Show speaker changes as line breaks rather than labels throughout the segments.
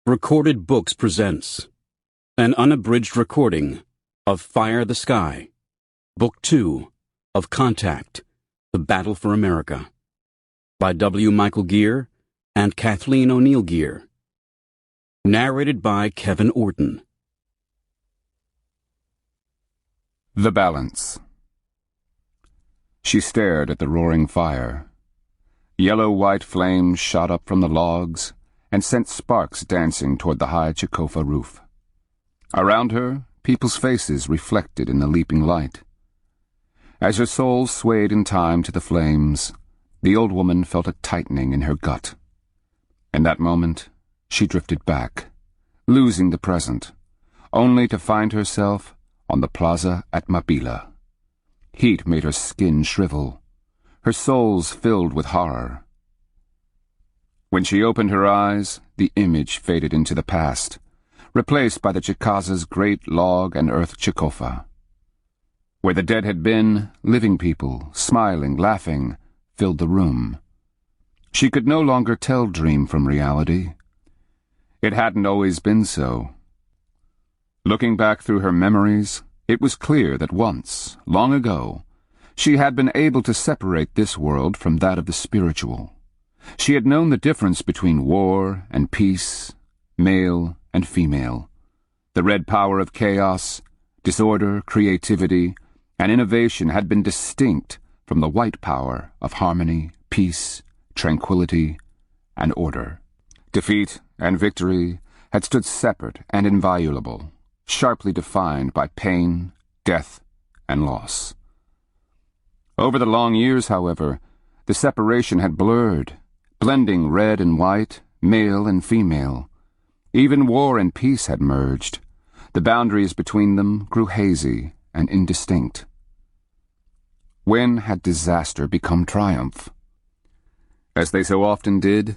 Recorded Books presents an unabridged recording of Fire the Sky, Book 2 of Contact, The Battle for America, by W. Michael Gear and Kathleen O'Neal Gear. Narrated by Kevin Orton.
The Balance. She stared at the roaring fire. Yellow-white flames shot up from the logs and sent sparks dancing toward the high Chikofa roof. Around her, people's faces reflected in the leaping light. As her soul swayed in time to the flames, the old woman felt a tightening in her gut. In that moment, she drifted back, losing the present, only to find herself on the plaza at Mabila. Heat made her skin shrivel. Her soul's filled with horror. When she opened her eyes, the image faded into the past, replaced by the Chikaza's great log and earth Chikofa. Where the dead had been, living people, smiling, laughing, filled the room. She could no longer tell dream from reality. It hadn't always been so. Looking back through her memories, it was clear that once, long ago, she had been able to separate this world from that of the spiritual. She had known the difference between war and peace, male and female, the red power of chaos, disorder, creativity, and innovation had been distinct from the white power of harmony, peace, tranquility, and order. Defeat and victory had stood separate and inviolable, sharply defined by pain, death, and loss. Over the long years, however, the separation had blurred, blending red and white, male and female. Even war and peace had merged. The boundaries between them grew hazy and indistinct. When had disaster become triumph? As they so often did,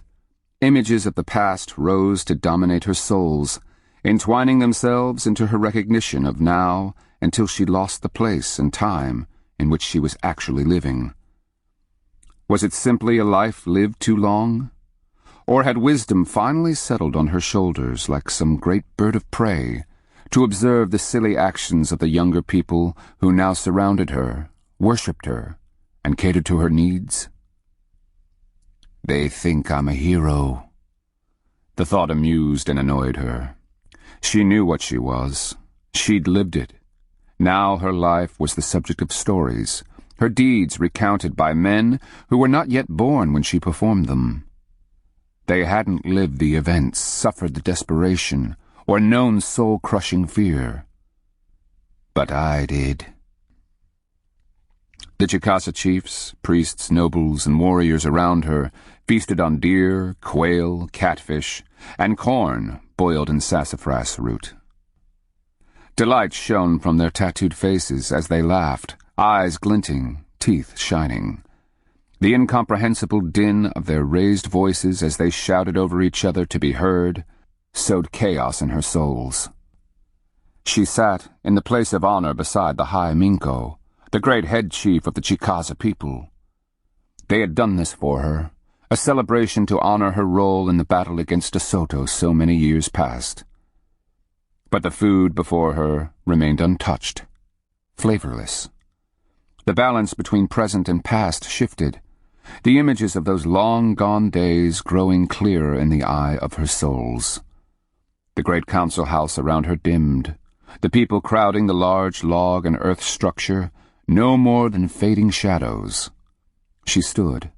images of the past rose to dominate her souls, entwining themselves into her recognition of now until she lost the place and time in which she was actually living. Was it simply a life lived too long? Or had wisdom finally settled on her shoulders like some great bird of prey to observe the silly actions of the younger people who now surrounded her, worshipped her, and catered to her needs? They think I'm a hero. The thought amused and annoyed her. She knew what she was. She'd lived it. Now her life was the subject of stories, her deeds recounted by men who were not yet born when she performed them. They hadn't lived the events, suffered the desperation, or known soul-crushing fear. But I did. The Chicasa chiefs, priests, nobles, and warriors around her feasted on deer, quail, catfish, and corn boiled in sassafras root. Delight shone from their tattooed faces as they laughed, eyes glinting, teeth shining. The incomprehensible din of their raised voices as they shouted over each other to be heard sowed chaos in her souls. She sat in the place of honor beside the High Minko, the great head chief of the Chicasa people. They had done this for her, a celebration to honor her role in the battle against De Soto so many years past. But the food before her remained untouched, flavorless. The balance between present and past shifted, the images of those long-gone days growing clearer in the eye of her souls. The great council house around her dimmed, the people crowding the large log and earth structure no more than fading shadows. She stood,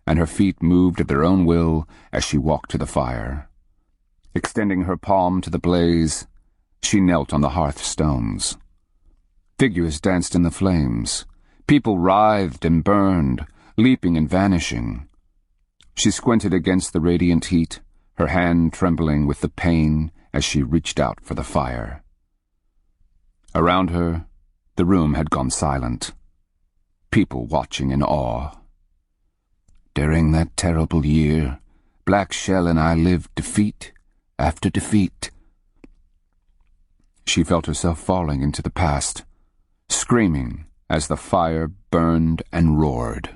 and her feet moved of their own will as she walked to the fire. Extending her palm to the blaze, she knelt on the hearthstones. Figures danced in the flames. People writhed and burned, leaping and vanishing. She squinted against the radiant heat, her hand trembling with the pain as she reached out for the fire. Around her, the room had gone silent. People watching in awe. During that terrible year, Black Shell and I lived defeat after defeat. She felt herself falling into the past, screaming as the fire burned and roared.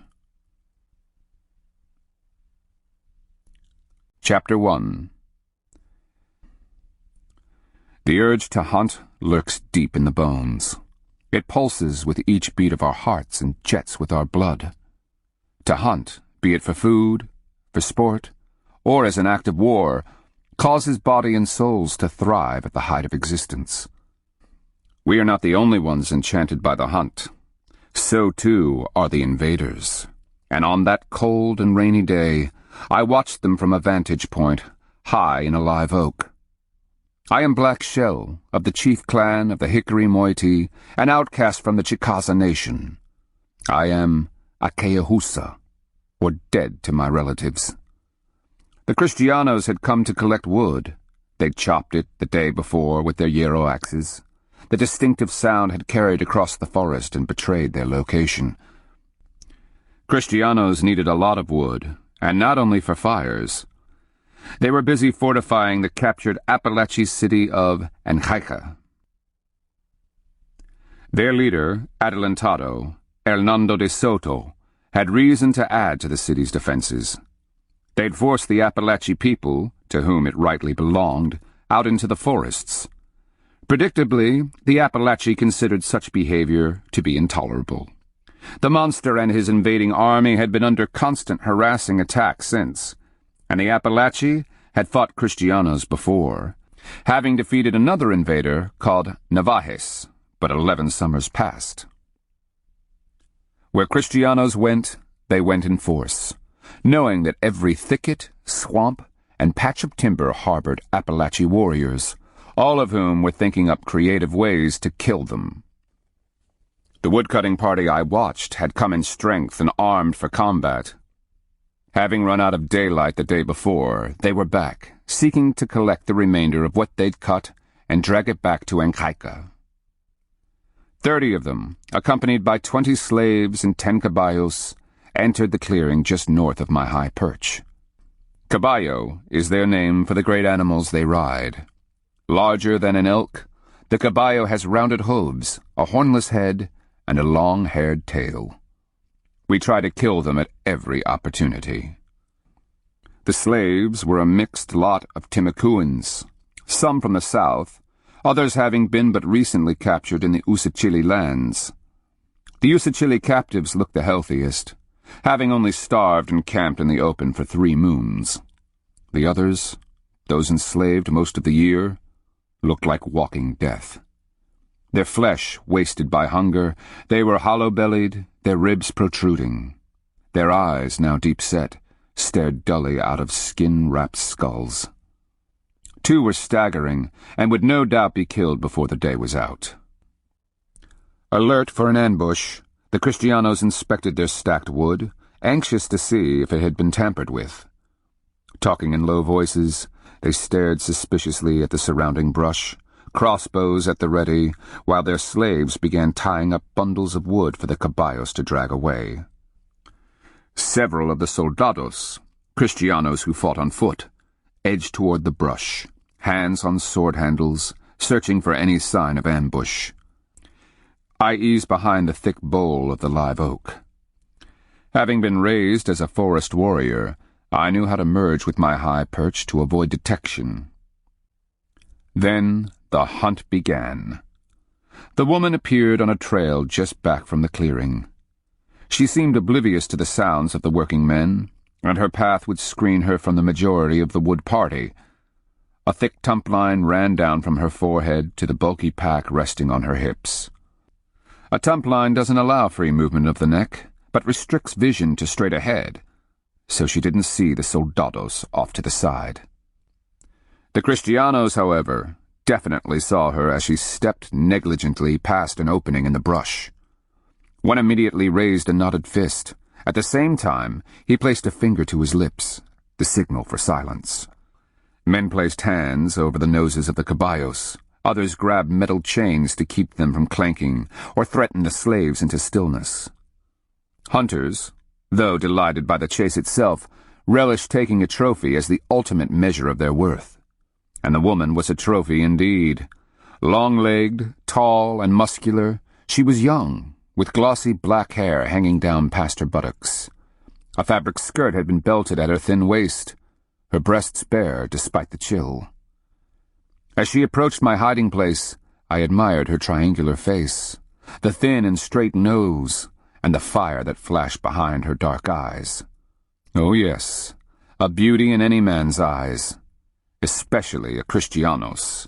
Chapter 1. The urge to hunt lurks deep in the bones. It pulses with each beat of our hearts and jets with our blood. To hunt, be it for food, for sport, or as an act of war, causes body and souls to thrive at the height of existence. We are not the only ones enchanted by the hunt. So too are the invaders. And on that cold and rainy day, I watched them from a vantage point high in a live oak. I am Black Shell, of the chief clan of the Hickory Moiety, an outcast from the Chickasaw Nation. I am Akeahusa, or dead to my relatives. The Kristianos had come to collect wood. They'd chopped it the day before with their yarrow axes. The distinctive sound had carried across the forest and betrayed their location. Kristianos needed a lot of wood, and not only for fires. They were busy fortifying the captured Appalachian city of Incaica. Their leader, Adelantado, Hernando de Soto, had reason to add to the city's defenses. They'd forced the Appalachian people, to whom it rightly belonged, out into the forests. Predictably, the Appalachian considered such behavior to be intolerable. The monster and his invading army had been under constant harassing attack since, and the Appalachian had fought Kristianos before, having defeated another invader called Navajes, but 11 summers past. Where Kristianos went, they went in force, knowing that every thicket, swamp, and patch of timber harbored Appalachian warriors, all of whom were thinking up creative ways to kill them. The woodcutting party I watched had come in strength and armed for combat. Having run out of daylight the day before, they were back, seeking to collect the remainder of what they'd cut and drag it back to Incaica. 30 of them, accompanied by 20 slaves and 10 caballos, entered the clearing just north of my high perch. Caballo is their name for the great animals they ride. Larger than an elk, the caballo has rounded hooves, a hornless head, and a long-haired tail. We try to kill them at every opportunity. The slaves were a mixed lot of Timacuans, some from the south, others having been but recently captured in the Usachili lands. The Usachili captives looked the healthiest, having only starved and camped in the open for 3 moons. The others, those enslaved most of the year, looked like walking death. Their flesh wasted by hunger, they were hollow-bellied, their ribs protruding. Their eyes, now deep-set, stared dully out of skin-wrapped skulls. 2 were staggering, and would no doubt be killed before the day was out. Alert for an ambush, the Kristianos inspected their stacked wood, anxious to see if it had been tampered with. Talking in low voices, they stared suspiciously at the surrounding brush, crossbows at the ready, while their slaves began tying up bundles of wood for the caballos to drag away. Several of the soldados, Kristianos who fought on foot, edged toward the brush, hands on sword handles, searching for any sign of ambush. I eased behind the thick bole of the live oak. Having been raised as a forest warrior, I knew how to merge with my high perch to avoid detection. Then the hunt began. The woman appeared on a trail just back from the clearing. She seemed oblivious to the sounds of the working men, and her path would screen her from the majority of the wood party. A thick tump-line ran down from her forehead to the bulky pack resting on her hips. A tump-line doesn't allow free movement of the neck, but restricts vision to straight ahead, so she didn't see the soldados off to the side. The Kristianos, however, definitely saw her as she stepped negligently past an opening in the brush. One immediately raised a knotted fist. At the same time, he placed a finger to his lips, the signal for silence. Men placed hands over the noses of the caballos. Others grabbed metal chains to keep them from clanking, or threatened the slaves into stillness. Hunters, though delighted by the chase itself, relished taking a trophy as the ultimate measure of their worth. And the woman was a trophy indeed. Long-legged, tall, and muscular, she was young, with glossy black hair hanging down past her buttocks. A fabric skirt had been belted at her thin waist, her breasts bare despite the chill. As she approached my hiding place, I admired her triangular face, the thin and straight nose, and the fire that flashed behind her dark eyes. Oh yes, a beauty in any man's eyes, especially a Kristianos.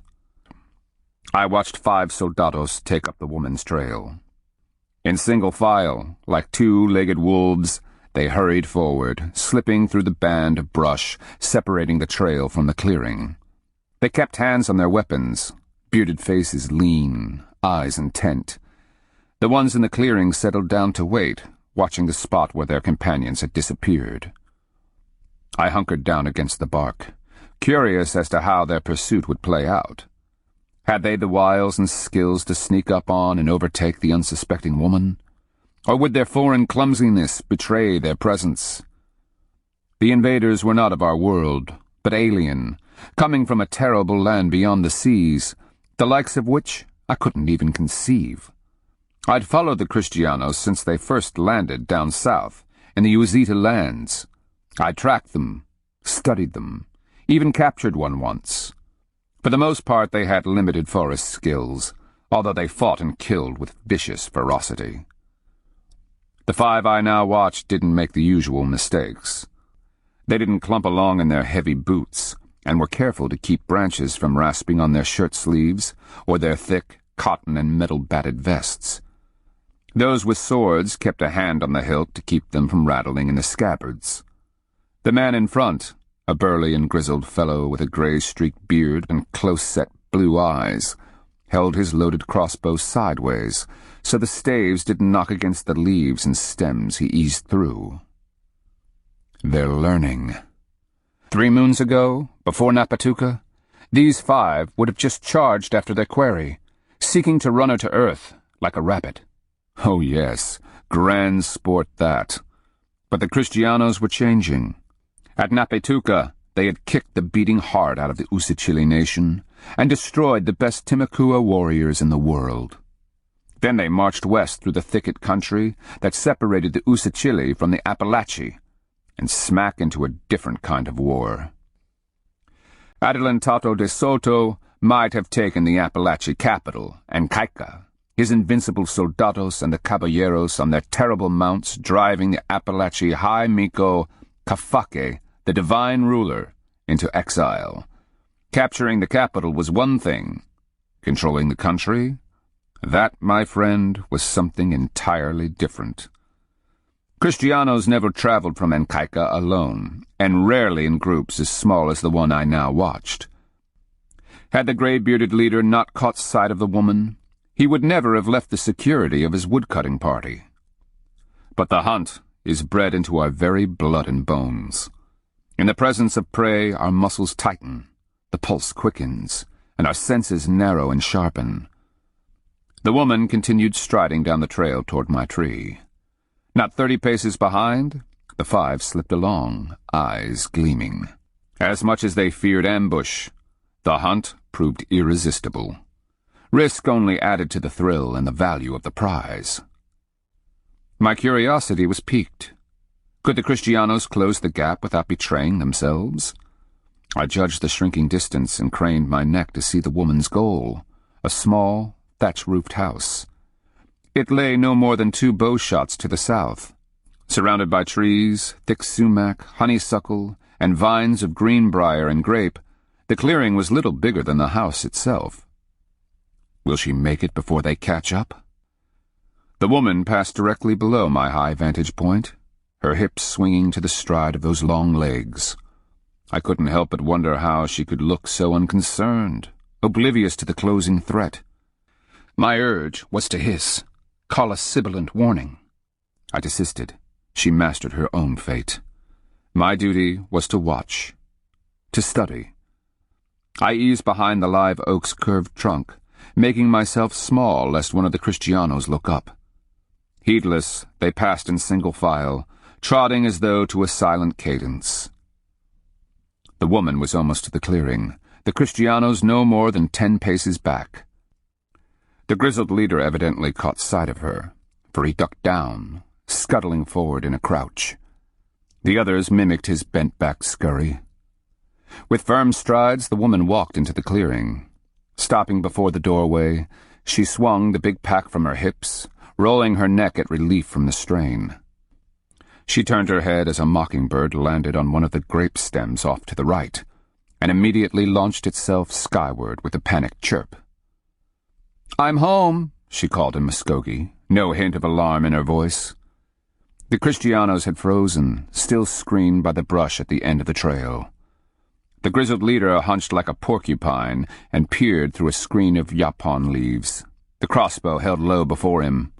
I watched 5 soldados take up the woman's trail. In single file, like 2-legged wolves, they hurried forward, slipping through the band of brush separating the trail from the clearing. They kept hands on their weapons, bearded faces lean, eyes intent. The ones in the clearing settled down to wait, watching the spot where their companions had disappeared. I hunkered down against the bark, curious as to how their pursuit would play out. Had they the wiles and skills to sneak up on and overtake the unsuspecting woman? Or would their foreign clumsiness betray their presence? The invaders were not of our world, but alien, coming from a terrible land beyond the seas, the likes of which I couldn't even conceive. I'd followed the Kristianos since they first landed down south, in the Uzita lands. I tracked them, studied them, even captured one once. For the most part they had limited forest skills, although they fought and killed with vicious ferocity. The 5 I now watched didn't make the usual mistakes. They didn't clump along in their heavy boots, and were careful to keep branches from rasping on their shirt sleeves or their thick cotton and metal-batted vests. Those with swords kept a hand on the hilt to keep them from rattling in the scabbards. The man in front, a burly and grizzled fellow with a gray-streaked beard and close-set blue eyes, held his loaded crossbow sideways, so the staves didn't knock against the leaves and stems he eased through. They're learning. 3 moons ago, before Napatuka, these 5 would have just charged after their quarry, seeking to run her to earth like a rabbit. Oh yes, grand sport that. But the Kristianos were changing. At Napatuka, they had kicked the beating heart out of the Usachili nation and destroyed the best Timucua warriors in the world. Then they marched west through the thicket country that separated the Usachili from the Appalachee, and smack into a different kind of war. Hernando de Soto might have taken the Appalachee capital, Ancaika, his invincible soldados and the caballeros on their terrible mounts driving the Appalachee High Miko Kafake, the divine ruler, into exile. Capturing the capital was one thing. Controlling the country? That, my friend, was something entirely different. Kristianos never traveled from Ancaika alone, and rarely in groups as small as the one I now watched. Had the gray-bearded leader not caught sight of the woman, he would never have left the security of his woodcutting party. But the hunt is bred into our very blood and bones. In the presence of prey, our muscles tighten, the pulse quickens, and our senses narrow and sharpen. The woman continued striding down the trail toward my tree. Not 30 paces behind, the 5 slipped along, eyes gleaming. As much as they feared ambush, the hunt proved irresistible. Risk only added to the thrill and the value of the prize. My curiosity was piqued. Could the Kristianos close the gap without betraying themselves? I judged the shrinking distance and craned my neck to see the woman's goal, a small, thatch-roofed house. It lay no more than 2 bow shots to the south. Surrounded by trees, thick sumac, honeysuckle, and vines of greenbrier and grape, the clearing was little bigger than the house itself. Will she make it before they catch up? The woman passed directly below my high vantage point, her hips swinging to the stride of those long legs. I couldn't help but wonder how she could look so unconcerned, oblivious to the closing threat. My urge was to hiss, call a sibilant warning. I desisted. She mastered her own fate. My duty was to watch, to study. I eased behind the live oak's curved trunk, making myself small lest one of the Kristianos look up. Heedless, they passed in single file, trotting as though to a silent cadence. The woman was almost to the clearing, the Kristianos no more than 10 paces back. The grizzled leader evidently caught sight of her, for he ducked down, scuttling forward in a crouch. The others mimicked his bent-back scurry. With firm strides, the woman walked into the clearing, Stopping before the doorway, she swung the big pack from her hips, rolling her neck at relief from the strain. She turned her head as a mockingbird landed on one of the grape stems off to the right, and immediately launched itself skyward with a panicked chirp. "I'm home," she called in Muskogee, no hint of alarm in her voice. The Kristianos had frozen, still screened by the brush at the end of the trail. The grizzled leader hunched like a porcupine and peered through a screen of yapon leaves, the crossbow held low before him.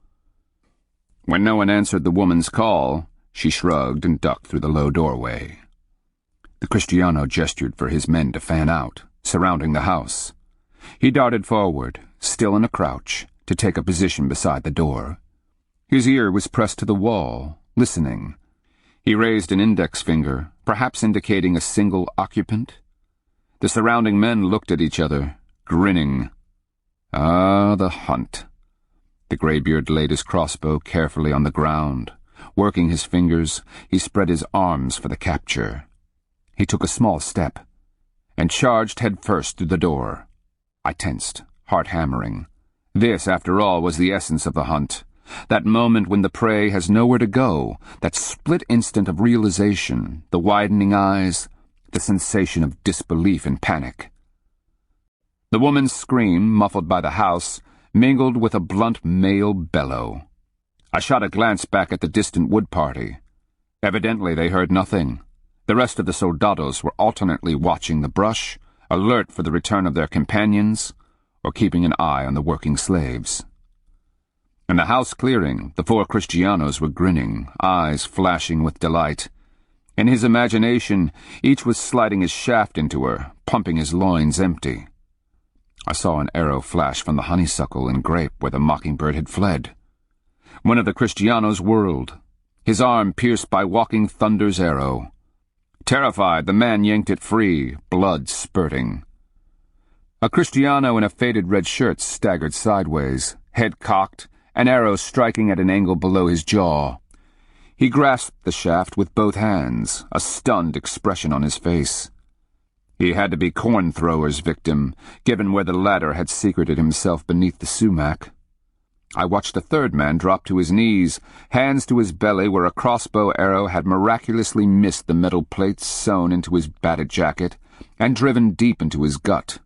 When no one answered the woman's call, she shrugged and ducked through the low doorway. The Kristiano gestured for his men to fan out, surrounding the house. He darted forward, still in a crouch, to take a position beside the door. His ear was pressed to the wall, listening. He raised an index finger, perhaps indicating a single occupant. The surrounding men looked at each other, grinning. Ah, the hunt. The graybeard laid his crossbow carefully on the ground. Working his fingers, he spread his arms for the capture. He took a small step, and charged headfirst through the door. I tensed, heart hammering. This, after all, was the essence of the hunt. That moment when the prey has nowhere to go, that split instant of realization, the widening eyes, the sensation of disbelief and panic. The woman's scream, muffled by the house, mingled with a blunt male bellow. I shot a glance back at the distant wood party. Evidently they heard nothing. The rest of the soldados were alternately watching the brush, alert for the return of their companions, or keeping an eye on the working slaves. In the house clearing, the 4 Kristianos were grinning, eyes flashing with delight. In his imagination, each was sliding his shaft into her, pumping his loins empty. I saw an arrow flash from the honeysuckle and grape where the mockingbird had fled. One of the Kristianos whirled, his arm pierced by walking thunder's arrow. Terrified, the man yanked it free, blood spurting. A Kristiano in a faded red shirt staggered sideways, head cocked, an arrow striking at an angle below his jaw. He grasped the shaft with both hands, a stunned expression on his face. He had to be corn-thrower's victim, given where the latter had secreted himself beneath the sumac. I watched a third man drop to his knees, hands to his belly where a crossbow arrow had miraculously missed the metal plates sewn into his batted jacket and driven deep into his gut.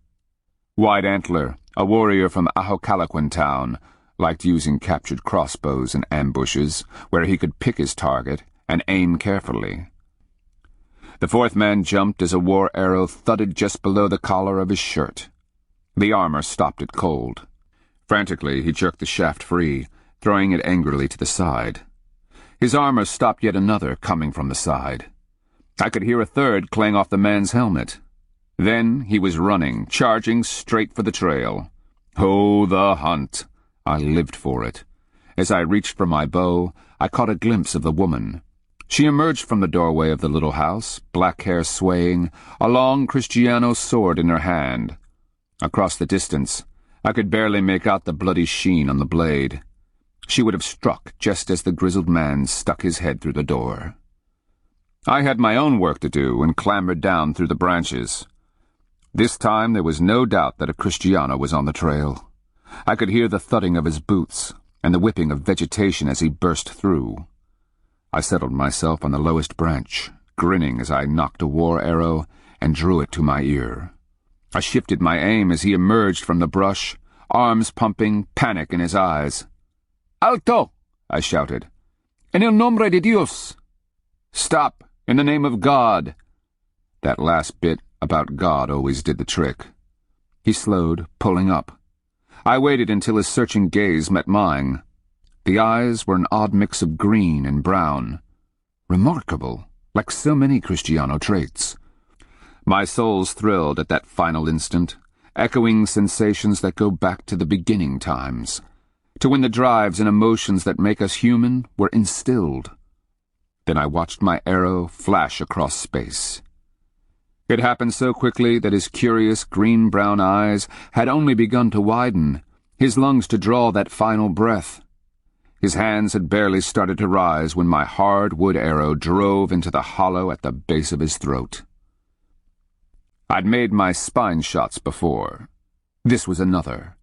White Antler, a warrior from Ahocalaquin town, liked using captured crossbows in ambushes where he could pick his target and aim carefully. The fourth man jumped as a war arrow thudded just below the collar of his shirt. The armor stopped it cold. Frantically, he jerked the shaft free, throwing it angrily to the side. His armor stopped yet another coming from the side. I could hear a third clang off the man's helmet. Then he was running, charging straight for the trail. Oh, the hunt! I lived for it. As I reached for my bow, I caught a glimpse of the woman. She emerged from the doorway of the little house, black hair swaying, a long Kristiano sword in her hand. Across the distance, I could barely make out the bloody sheen on the blade. She would have struck just as the grizzled man stuck his head through the door. I had my own work to do and clambered down through the branches. This time there was no doubt that a Kristiano was on the trail. I could hear the thudding of his boots and the whipping of vegetation as he burst through. I settled myself on the lowest branch, grinning as I knocked a war arrow and drew it to my ear. I shifted my aim as he emerged from the brush, arms pumping, panic in his eyes. "Alto!" I shouted. "En el nombre de Dios!" "Stop! In the name of God!" That last bit about God always did the trick. He slowed, pulling up. I waited until his searching gaze met mine. The eyes were an odd mix of green and brown. Remarkable, like so many Kristiano traits. My soles thrilled at that final instant, echoing sensations that go back to the beginning times, to when the drives and emotions that make us human were instilled. Then I watched my arrow flash across space. It happened so quickly that his curious green-brown eyes had only begun to widen, his lungs to draw that final breath. His hands had barely started to rise when my hard wood arrow drove into the hollow at the base of his throat. I'd made my spine shots before. This was another.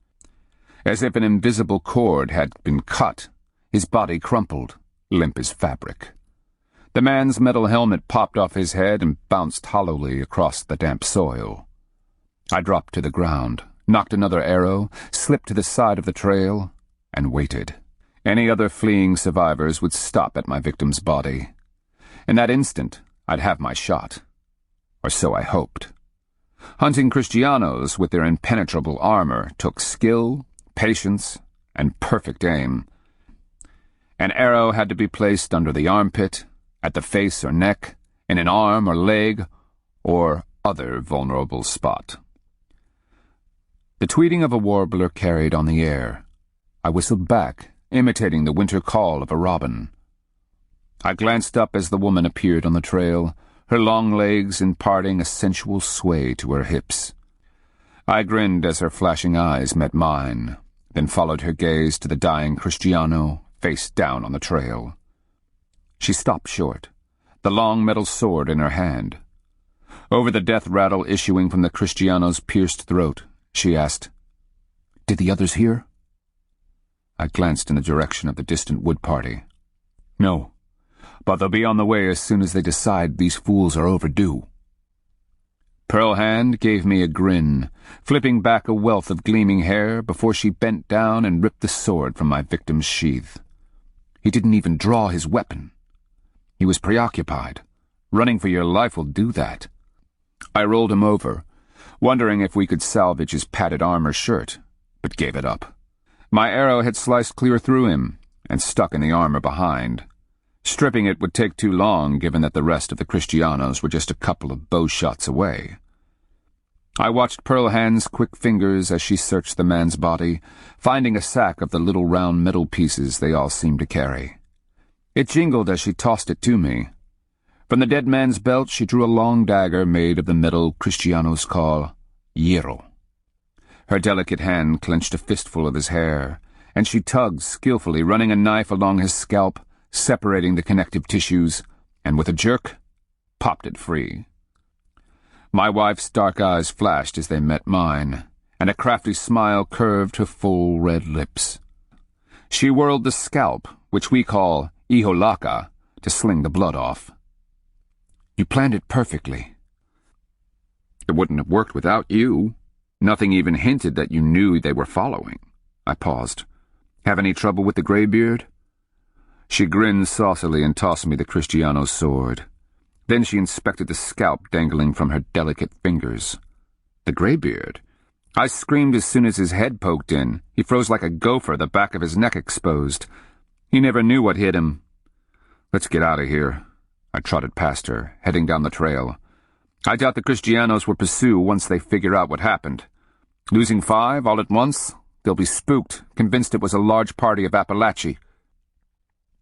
As if an invisible cord had been cut, his body crumpled, limp as fabric. The man's metal helmet popped off his head and bounced hollowly across the damp soil. I dropped to the ground, knocked another arrow, slipped to the side of the trail, and waited. Any other fleeing survivors would stop at my victim's body. In that instant, I'd have my shot. Or so I hoped. Hunting Kristianos with their impenetrable armor took skill, patience, and perfect aim. An arrow had to be placed under the armpit, at the face or neck, in an arm or leg, or other vulnerable spot. The tweeting of a warbler carried on the air. I whistled back, imitating the winter call of a robin. I glanced up as the woman appeared on the trail, her long legs imparting a sensual sway to her hips. I grinned as her flashing eyes met mine, then followed her gaze to the dying Kristiano, face down on the trail. She stopped short, the long metal sword in her hand. Over the death rattle issuing from the Kristiano's pierced throat, she asked, "Did the others hear?" I glanced in the direction of the distant wood party. "No, but they'll be on the way as soon as they decide these fools are overdue." Pearl Hand gave me a grin, flipping back a wealth of gleaming hair before she bent down and ripped the sword from my victim's sheath. He didn't even draw his weapon. He was preoccupied. Running for your life will do that. I rolled him over, wondering if we could salvage his padded armor shirt, but gave it up. My arrow had sliced clear through him and stuck in the armor behind. Stripping it would take too long, given that the rest of the Kristianos were just a couple of bow shots away. I watched Pearl Hand's quick fingers as she searched the man's body, finding a sack of the little round metal pieces they all seemed to carry. It jingled as she tossed it to me. From the dead man's belt she drew a long dagger made of the metal Kristianos call hierro. Her delicate hand clenched a fistful of his hair, and she tugged skillfully, running a knife along his scalp, separating the connective tissues, and with a jerk, popped it free. My wife's dark eyes flashed as they met mine, and a crafty smile curved her full red lips. She whirled the scalp, which we call iholaka, to sling the blood off. "You planned it perfectly." "It wouldn't have worked without you. Nothing even hinted that you knew they were following." I paused. "Have any trouble with the graybeard?" She grinned saucily and tossed me the Kristiano's sword. Then she inspected the scalp dangling from her delicate fingers. "The graybeard?" I screamed as soon as his head poked in. He froze like a gopher, the back of his neck exposed. He never knew what hit him. "Let's get out of here." I trotted past her, heading down the trail. I doubt the Kristianos will pursue once they figure out what happened. Losing 5 all at once, they'll be spooked, convinced it was a large party of Appalachia.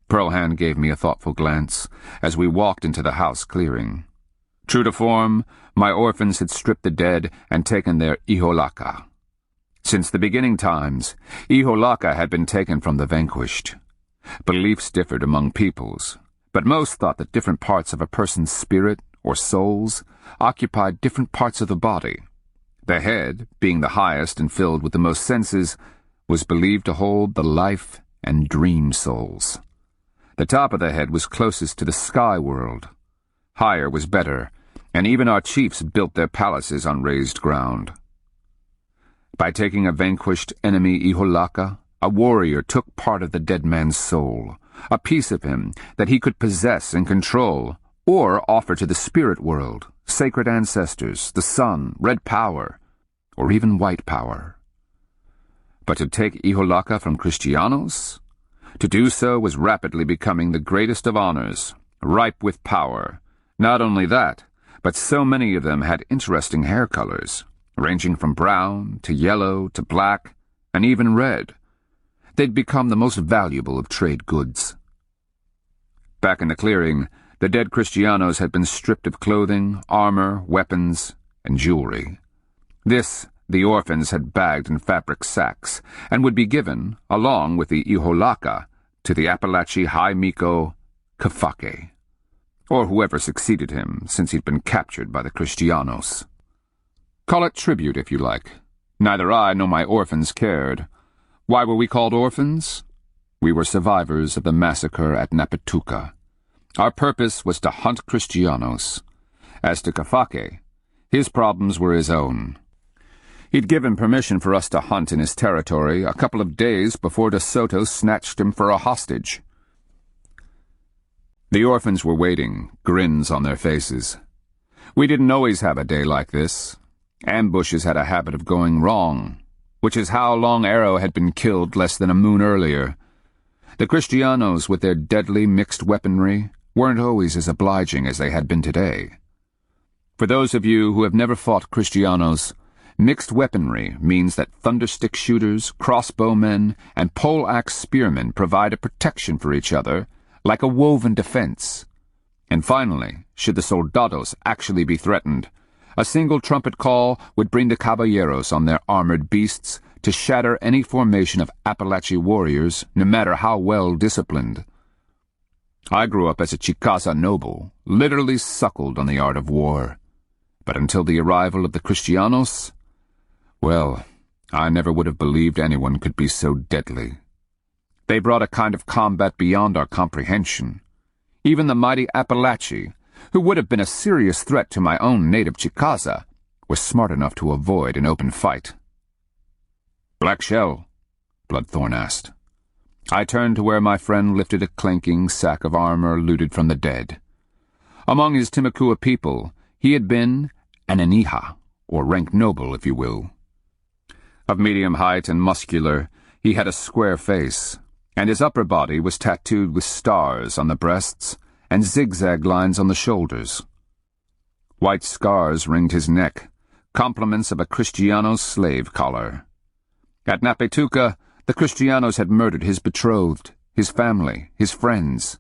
Pearl Hand gave me a thoughtful glance as we walked into the house clearing. True to form, my orphans had stripped the dead and taken their iholaka. Since the beginning times, iholaka had been taken from the vanquished. Beliefs differed among peoples, but most thought that different parts of a person's spirit, or souls, occupied different parts of the body. The head, being the highest and filled with the most senses, was believed to hold the life and dream souls. The top of the head was closest to the sky world. Higher was better, and even our chiefs built their palaces on raised ground. By taking a vanquished enemy iholaka, a warrior took part of the dead man's soul, a piece of him that he could possess and control, or offer to the spirit world, sacred ancestors, the sun, red power, or even white power. But to take iholaka from Kristianos? To do so was rapidly becoming the greatest of honors, ripe with power. Not only that, but so many of them had interesting hair colors, ranging from brown to yellow to black, and even red. They'd become the most valuable of trade goods. Back in the clearing, the dead Kristianos had been stripped of clothing, armor, weapons, and jewelry. This the orphans had bagged in fabric sacks, and would be given, along with the iholaka, to the Appalachia High Miko Kafake, or whoever succeeded him since he'd been captured by the Kristianos. Call it tribute if you like. Neither I nor my orphans cared. Why were we called orphans? We were survivors of the massacre at Napatuca. Our purpose was to hunt Kristianos. As to Kafake, his problems were his own. He'd given permission for us to hunt in his territory a couple of days before De Soto snatched him for a hostage. The orphans were waiting, grins on their faces. We didn't always have a day like this. Ambushes had a habit of going wrong, which is how Long Arrow had been killed less than a moon earlier. The Kristianos, with their deadly mixed weaponry, weren't always as obliging as they had been today. For those of you who have never fought Kristianos, mixed weaponry means that thunderstick shooters, crossbowmen, and pole-axe spearmen provide a protection for each other, like a woven defense. And finally, should the soldados actually be threatened, a single trumpet call would bring the caballeros on their armored beasts to shatter any formation of Apalachee warriors, no matter how well disciplined. I grew up as a Chickasaw noble, literally suckled on the art of war. But until the arrival of the Kristianos, well, I never would have believed anyone could be so deadly. They brought a kind of combat beyond our comprehension. Even the mighty Apalachee, who would have been a serious threat to my own native Chickasaw, was smart enough to avoid an open fight. "Black shell?" Bloodthorn asked. I turned to where my friend lifted a clanking sack of armor looted from the dead. Among his Timucua people, he had been an Aniha, or rank noble, if you will. Of medium height and muscular, he had a square face, and his upper body was tattooed with stars on the breasts and zigzag lines on the shoulders. White scars ringed his neck, complements of a Kristianos slave collar. At Napatuca, the Kristianos had murdered his betrothed, his family, his friends,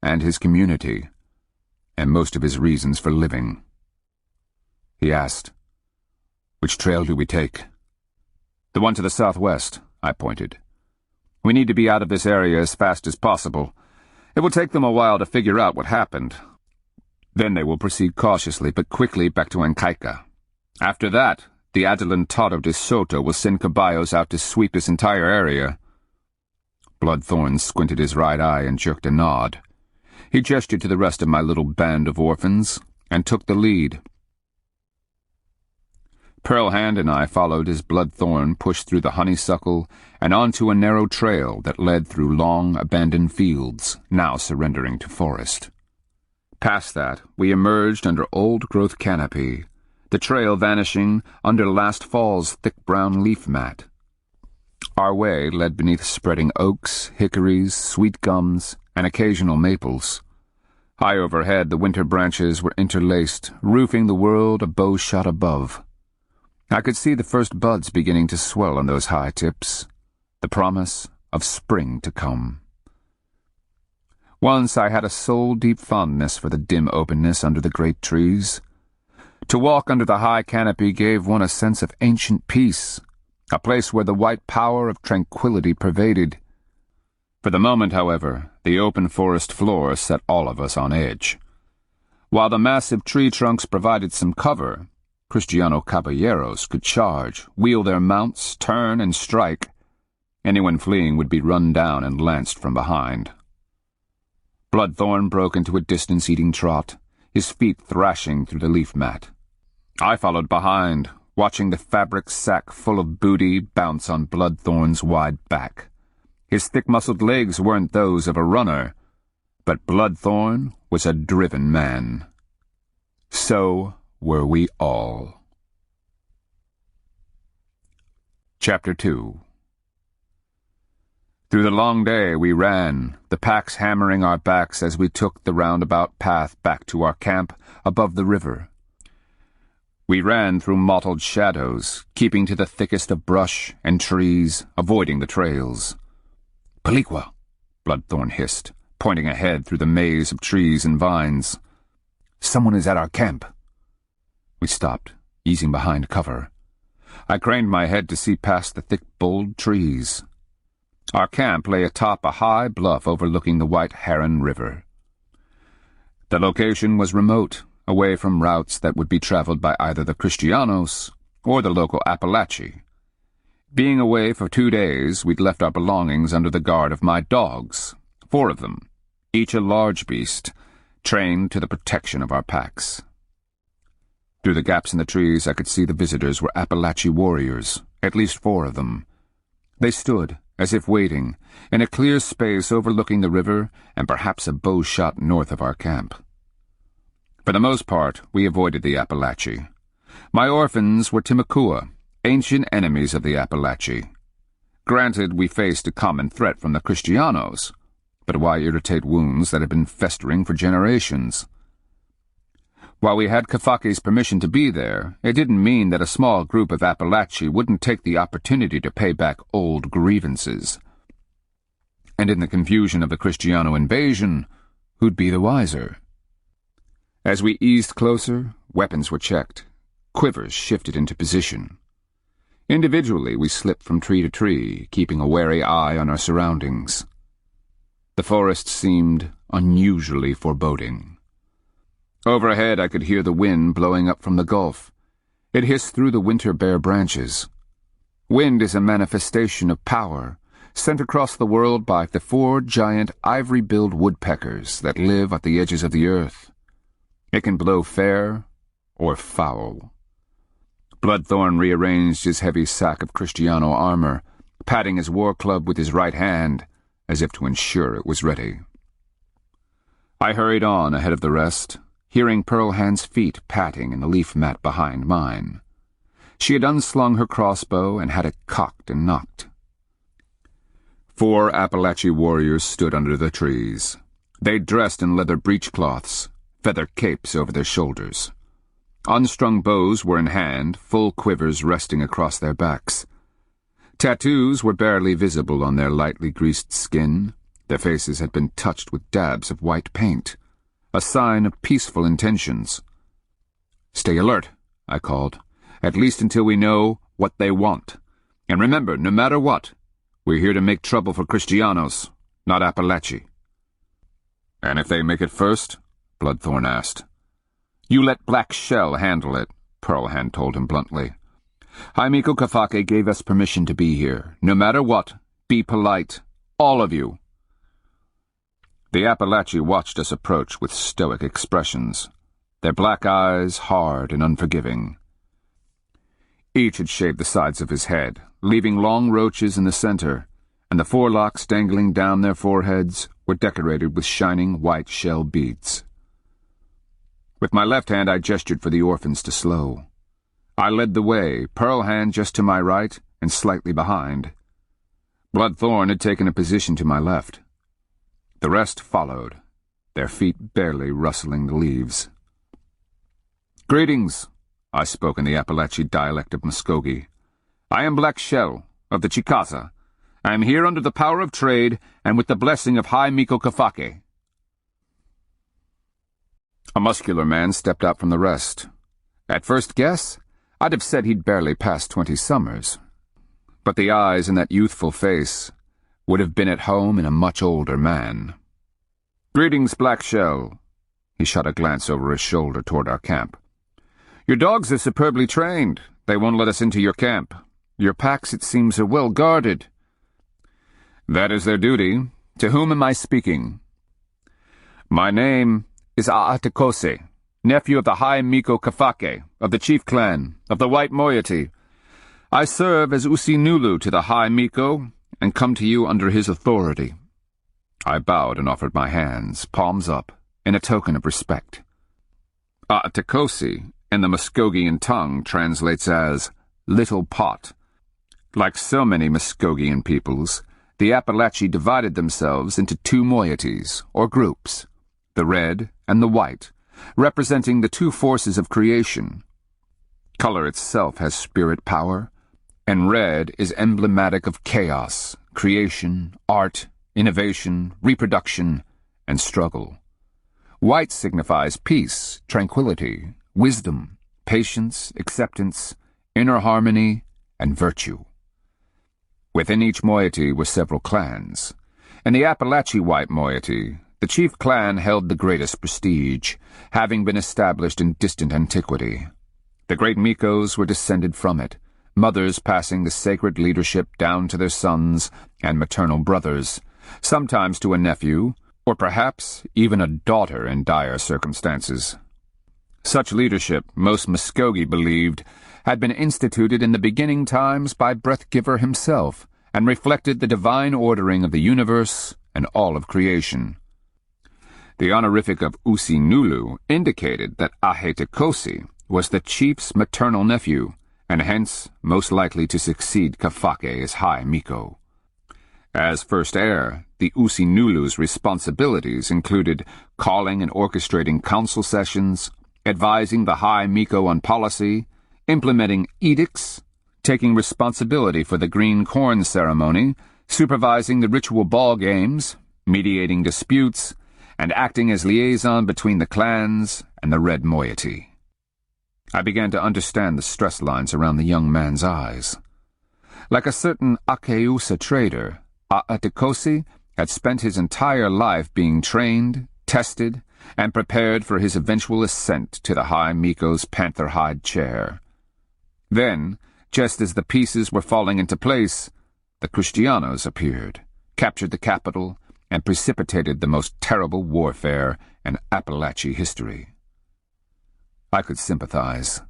and his community, and most of his reasons for living. He asked, "Which trail do we take?" "The one to the southwest," I pointed. "We need to be out of this area as fast as possible. It will take them a while to figure out what happened. Then they will proceed cautiously but quickly back to Ancaica. After that, the Hernando de Soto will send caballos out to sweep this entire area." Bloodthorn squinted his right eye and jerked a nod. He gestured to the rest of my little band of orphans and took the lead. Pearlhand and I followed as Bloodthorn pushed through the honeysuckle and onto a narrow trail that led through long, abandoned fields, now surrendering to forest. Past that, we emerged under old-growth canopy, the trail vanishing under last fall's thick brown leaf mat. Our way led beneath spreading oaks, hickories, sweet gums, and occasional maples. High overhead, the winter branches were interlaced, roofing the world a bow shot above. I could see the first buds beginning to swell on those high tips, the promise of spring to come. Once I had a soul-deep fondness for the dim openness under the great trees. To walk under the high canopy gave one a sense of ancient peace, a place where the white power of tranquility pervaded. For the moment, however, the open forest floor set all of us on edge. While the massive tree trunks provided some cover, Kristiano caballeros could charge, wheel their mounts, turn, and strike. Anyone fleeing would be run down and lanced from behind. Bloodthorn broke into a distance-eating trot, his feet thrashing through the leaf mat. I followed behind, watching the fabric sack full of booty bounce on Bloodthorn's wide back. His thick-muscled legs weren't those of a runner, but Bloodthorn was a driven man. So were we all. Chapter 2. Through the long day we ran, the packs hammering our backs as we took the roundabout path back to our camp above the river. We ran through mottled shadows, keeping to the thickest of brush and trees, avoiding the trails. "Peligua," Bloodthorn hissed, pointing ahead through the maze of trees and vines. "Someone is at our camp." We stopped, easing behind cover. I craned my head to see past the thick, bold trees. Our camp lay atop a high bluff overlooking the White Heron River. The location was remote, away from routes that would be traveled by either the Kristianos or the local Apalachee, Being away for 2 days, we'd left our belongings under the guard of my dogs, 4 of them, each a large beast, trained to the protection of our packs. Through the gaps in the trees, I could see the visitors were Appalachee warriors, at least 4 of them. They stood, as if waiting, in a clear space overlooking the river and perhaps a bow shot north of our camp. For the most part, we avoided the Appalachee. My orphans were Timucua, ancient enemies of the Appalachee. Granted, we faced a common threat from the Kristianos, but why irritate wounds that had been festering for generations? While we had Kafake's permission to be there, it didn't mean that a small group of Appalachee wouldn't take the opportunity to pay back old grievances. And in the confusion of the Kristiano invasion, who'd be the wiser? As we eased closer, weapons were checked. Quivers shifted into position. Individually, we slipped from tree to tree, keeping a wary eye on our surroundings. The forest seemed unusually foreboding. Overhead, I could hear the wind blowing up from the gulf. It hissed through the winter bare branches. Wind is a manifestation of power, sent across the world by the 4 giant ivory-billed woodpeckers that live at the edges of the earth. It can blow fair or foul. Bloodthorn rearranged his heavy sack of Kristiano armor, patting his war club with his right hand, as if to ensure it was ready. I hurried on ahead of the rest, hearing Pearl-Hand's feet patting in the leaf mat behind mine. She had unslung her crossbow and had it cocked and nocked. 4 Appalachee warriors stood under the trees. They dressed in leather breechcloths, feather capes over their shoulders. Unstrung bows were in hand, full quivers resting across their backs. Tattoos were barely visible on their lightly greased skin. Their faces had been touched with dabs of white paint, a sign of peaceful intentions. "Stay alert," I called, "at least until we know what they want. And remember, no matter what, we're here to make trouble for Kristianos, not Appalachee." "And if they make it first?" Bloodthorn asked. "You let Black Shell handle it," Pearl-Hand told him bluntly. "Haimiko Kafake gave us permission to be here. No matter what, be polite. All of you." The Appalachee watched us approach with stoic expressions, their black eyes hard and unforgiving. Each had shaved the sides of his head, leaving long roaches in the center, and the forelocks dangling down their foreheads were decorated with shining white shell beads. With my left hand I gestured for the orphans to slow. I led the way, Pearl-Hand just to my right and slightly behind. Bloodthorn had taken a position to my left. The rest followed, their feet barely rustling the leaves. "Greetings," I spoke in the Appalachee dialect of Muskogee. "I am Black Shell, of the Chickasaw. I am here under the power of trade and with the blessing of Haimiko Kafake." A muscular man stepped out from the rest. At first guess, I'd have said he'd barely passed 20 summers. But the eyes in that youthful face would have been at home in a much older man. "Greetings, Black Shell." He shot a glance over his shoulder toward our camp. "Your dogs are superbly trained. They won't let us into your camp. Your packs, it seems, are well guarded." "That is their duty. To whom am I speaking?" "My name is Aatekose, nephew of the Haimiko Kafake, of the chief clan, of the White Moiety. I serve as Usinulu to the Haimiko, and come to you under his authority." I bowed and offered my hands, palms up, in a token of respect. Aatekose, in the Muskogean tongue, translates as little pot. Like so many Muskogean peoples, the Appalachee divided themselves into 2 moieties, or groups, the red and the white, representing the 2 forces of creation. Color itself has spirit power, and red is emblematic of chaos, creation, art, innovation, reproduction, and struggle. White signifies peace, tranquility, wisdom, patience, acceptance, inner harmony, and virtue. Within each moiety were several clans. In the Appalachee White Moiety, the chief clan held the greatest prestige, having been established in distant antiquity. The great Mikos were descended from it, mothers passing the sacred leadership down to their sons and maternal brothers, sometimes to a nephew, or perhaps even a daughter in dire circumstances. Such leadership, most Muskogee believed, had been instituted in the beginning times by Breathgiver himself, and reflected the divine ordering of the universe and all of creation. The honorific of Usinulu indicated that Ahetikosi was the chief's maternal nephew, and hence most likely to succeed Kafake as High Miko. As first heir, the Usinulu's responsibilities included calling and orchestrating council sessions, advising the High Miko on policy, implementing edicts, taking responsibility for the green corn ceremony, supervising the ritual ball games, mediating disputes, and acting as liaison between the clans and the red moiety. I began to understand the stress lines around the young man's eyes. Like a certain Akeusa trader, Aetikosi had spent his entire life being trained, tested, and prepared for his eventual ascent to the High Miko's panther-hide chair. Then, just as the pieces were falling into place, the Kristianos appeared, captured the capital, and precipitated the most terrible warfare in Appalachie history. I could sympathize.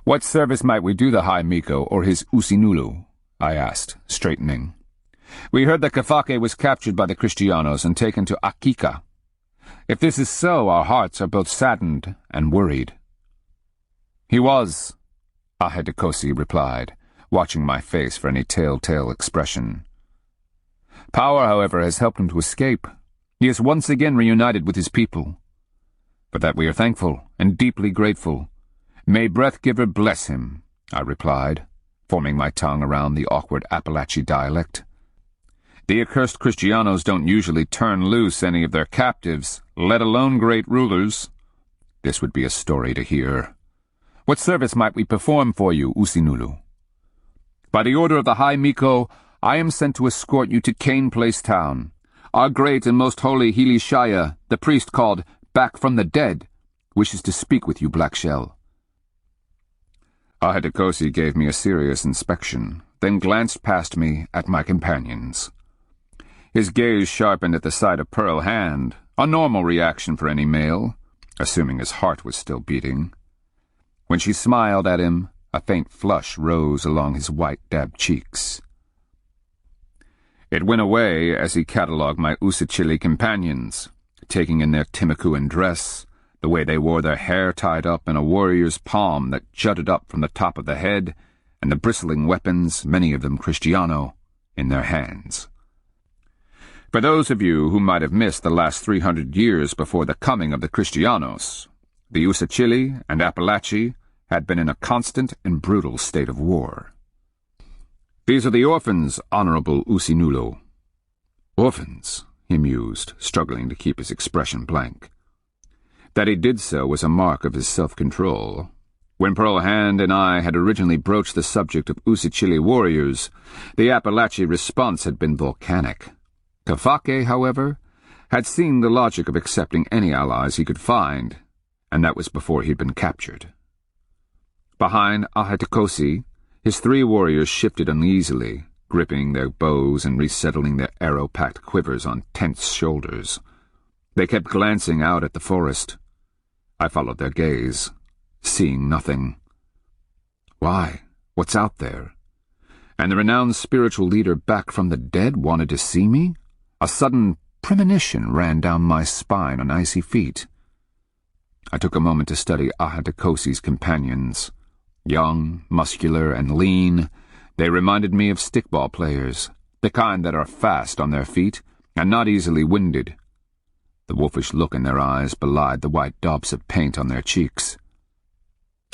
"What service might we do the High Miko or his Usinulu?" I asked, straightening. "We heard that Kafake was captured by the Kristianos and taken to Akika. If this is so, our hearts are both saddened and worried." "He was," Ahetikosi replied, watching my face for any telltale expression. "Power, however, has helped him to escape. He is once again reunited with his people. For that we are thankful and deeply grateful. May Breathgiver bless him," I replied, forming my tongue around the awkward Appalachie dialect. "The accursed Kristianos don't usually turn loose any of their captives, let alone great rulers." This would be a story to hear. "What service might we perform for you, Usinulu?" "By the order of the High Miko, I am sent to escort you to Cane Place Town. Our great and most holy Hili Shaya, the priest called Back from the Dead, wishes to speak with you, Black Shell." Ahetikosi gave me a serious inspection, then glanced past me at my companions. His gaze sharpened at the sight of Pearl Hand, a normal reaction for any male, assuming his heart was still beating. When she smiled at him, a faint flush rose along his white dabbed cheeks. It went away as he catalogued my Usachili companions, taking in their Timakuan dress, the way they wore their hair tied up in a warrior's palm that jutted up from the top of the head, and the bristling weapons, many of them Kristiano, in their hands. For those of you who might have missed the last 300 years before the coming of the Kristianos, the Usachili and Appalachie had been in a constant and brutal state of war. "These are the orphans, Honorable Usinulu." "Orphans," he mused, struggling to keep his expression blank. That he did so was a mark of his self-control. When Pearl Hand and I had originally broached the subject of Usachili warriors, the Appalachie response had been volcanic. Kafake, however, had seen the logic of accepting any allies he could find, and that was before he'd been captured. Behind Ahetikosi, his 3 warriors shifted uneasily, gripping their bows and resettling their arrow-packed quivers on tense shoulders. They kept glancing out at the forest. I followed their gaze, seeing nothing. Why? What's out there? And the renowned spiritual leader back from the dead wanted to see me? A sudden premonition ran down my spine on icy feet. I took a moment to study Ahetikosi's companions. Young, muscular, and lean, they reminded me of stickball players, the kind that are fast on their feet and not easily winded. The wolfish look in their eyes belied the white daubs of paint on their cheeks.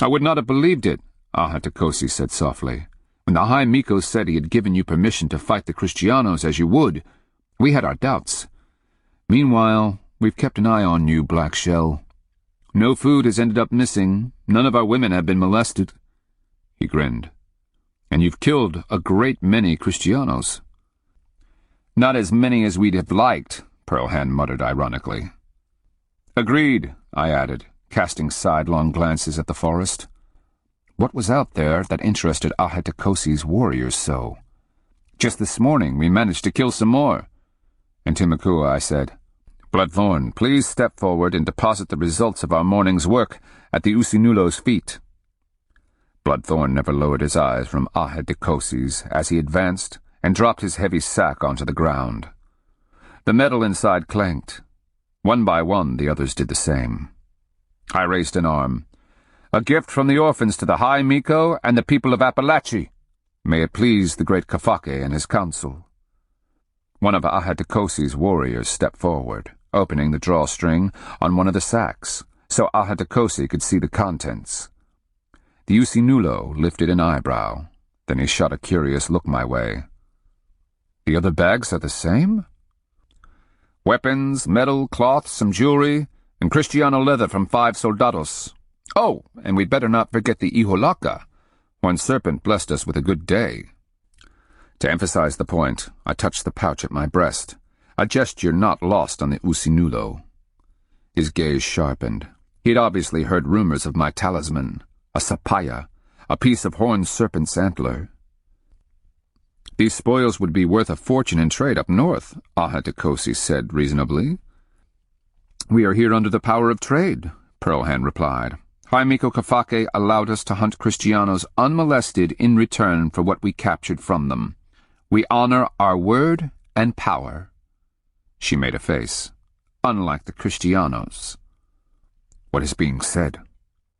"I would not have believed it," Ahetikosi said softly. "When the High Miko said he had given you permission to fight the Kristianos as you would, we had our doubts. Meanwhile, we've kept an eye on you, Black Shell. No food has ended up missing. None of our women have been molested." He grinned. "And you've killed a great many Kristianos." "Not as many as we'd have liked," Pearl Hand muttered ironically. "Agreed," I added, casting sidelong glances at the forest. What was out there that interested Ahetakosi's warriors so? Just this morning we managed to kill some more. And to Makua I said, Bloodthorn, please step forward and deposit the results of our morning's work at the Usinulo's feet. Bloodthorn never lowered his eyes from Ahetakosi's as he advanced and dropped his heavy sack onto the ground. The metal inside clanked. One by one, the others did the same. I raised an arm. A gift from the Orphans to the High Miko and the people of Appalachia. May it please the great Kafake and his council. One of Ahetakosi's warriors stepped forward, opening the drawstring on one of the sacks, so Ahetakosi could see the contents. The Usinulo lifted an eyebrow. Then he shot a curious look my way. The other bags are the same? Weapons, metal, cloth, some jewelry, and Kristiano leather from 5 soldados. Oh, and we'd better not forget the Iholaka. One serpent blessed us with a good day. To emphasize the point, I touched the pouch at my breast, a gesture not lost on the Usinulo. His gaze sharpened. He'd obviously heard rumors of my talisman, a sapaya, a piece of horned serpent's antler. These spoils would be worth a fortune in trade up north, Ahetakosi said reasonably. We are here under the power of trade, Pearlhand replied. High Miko Kafake allowed us to hunt Kristianos unmolested in return for what we captured from them. We honor our word and power. She made a face. Unlike the Kristianos. What is being said?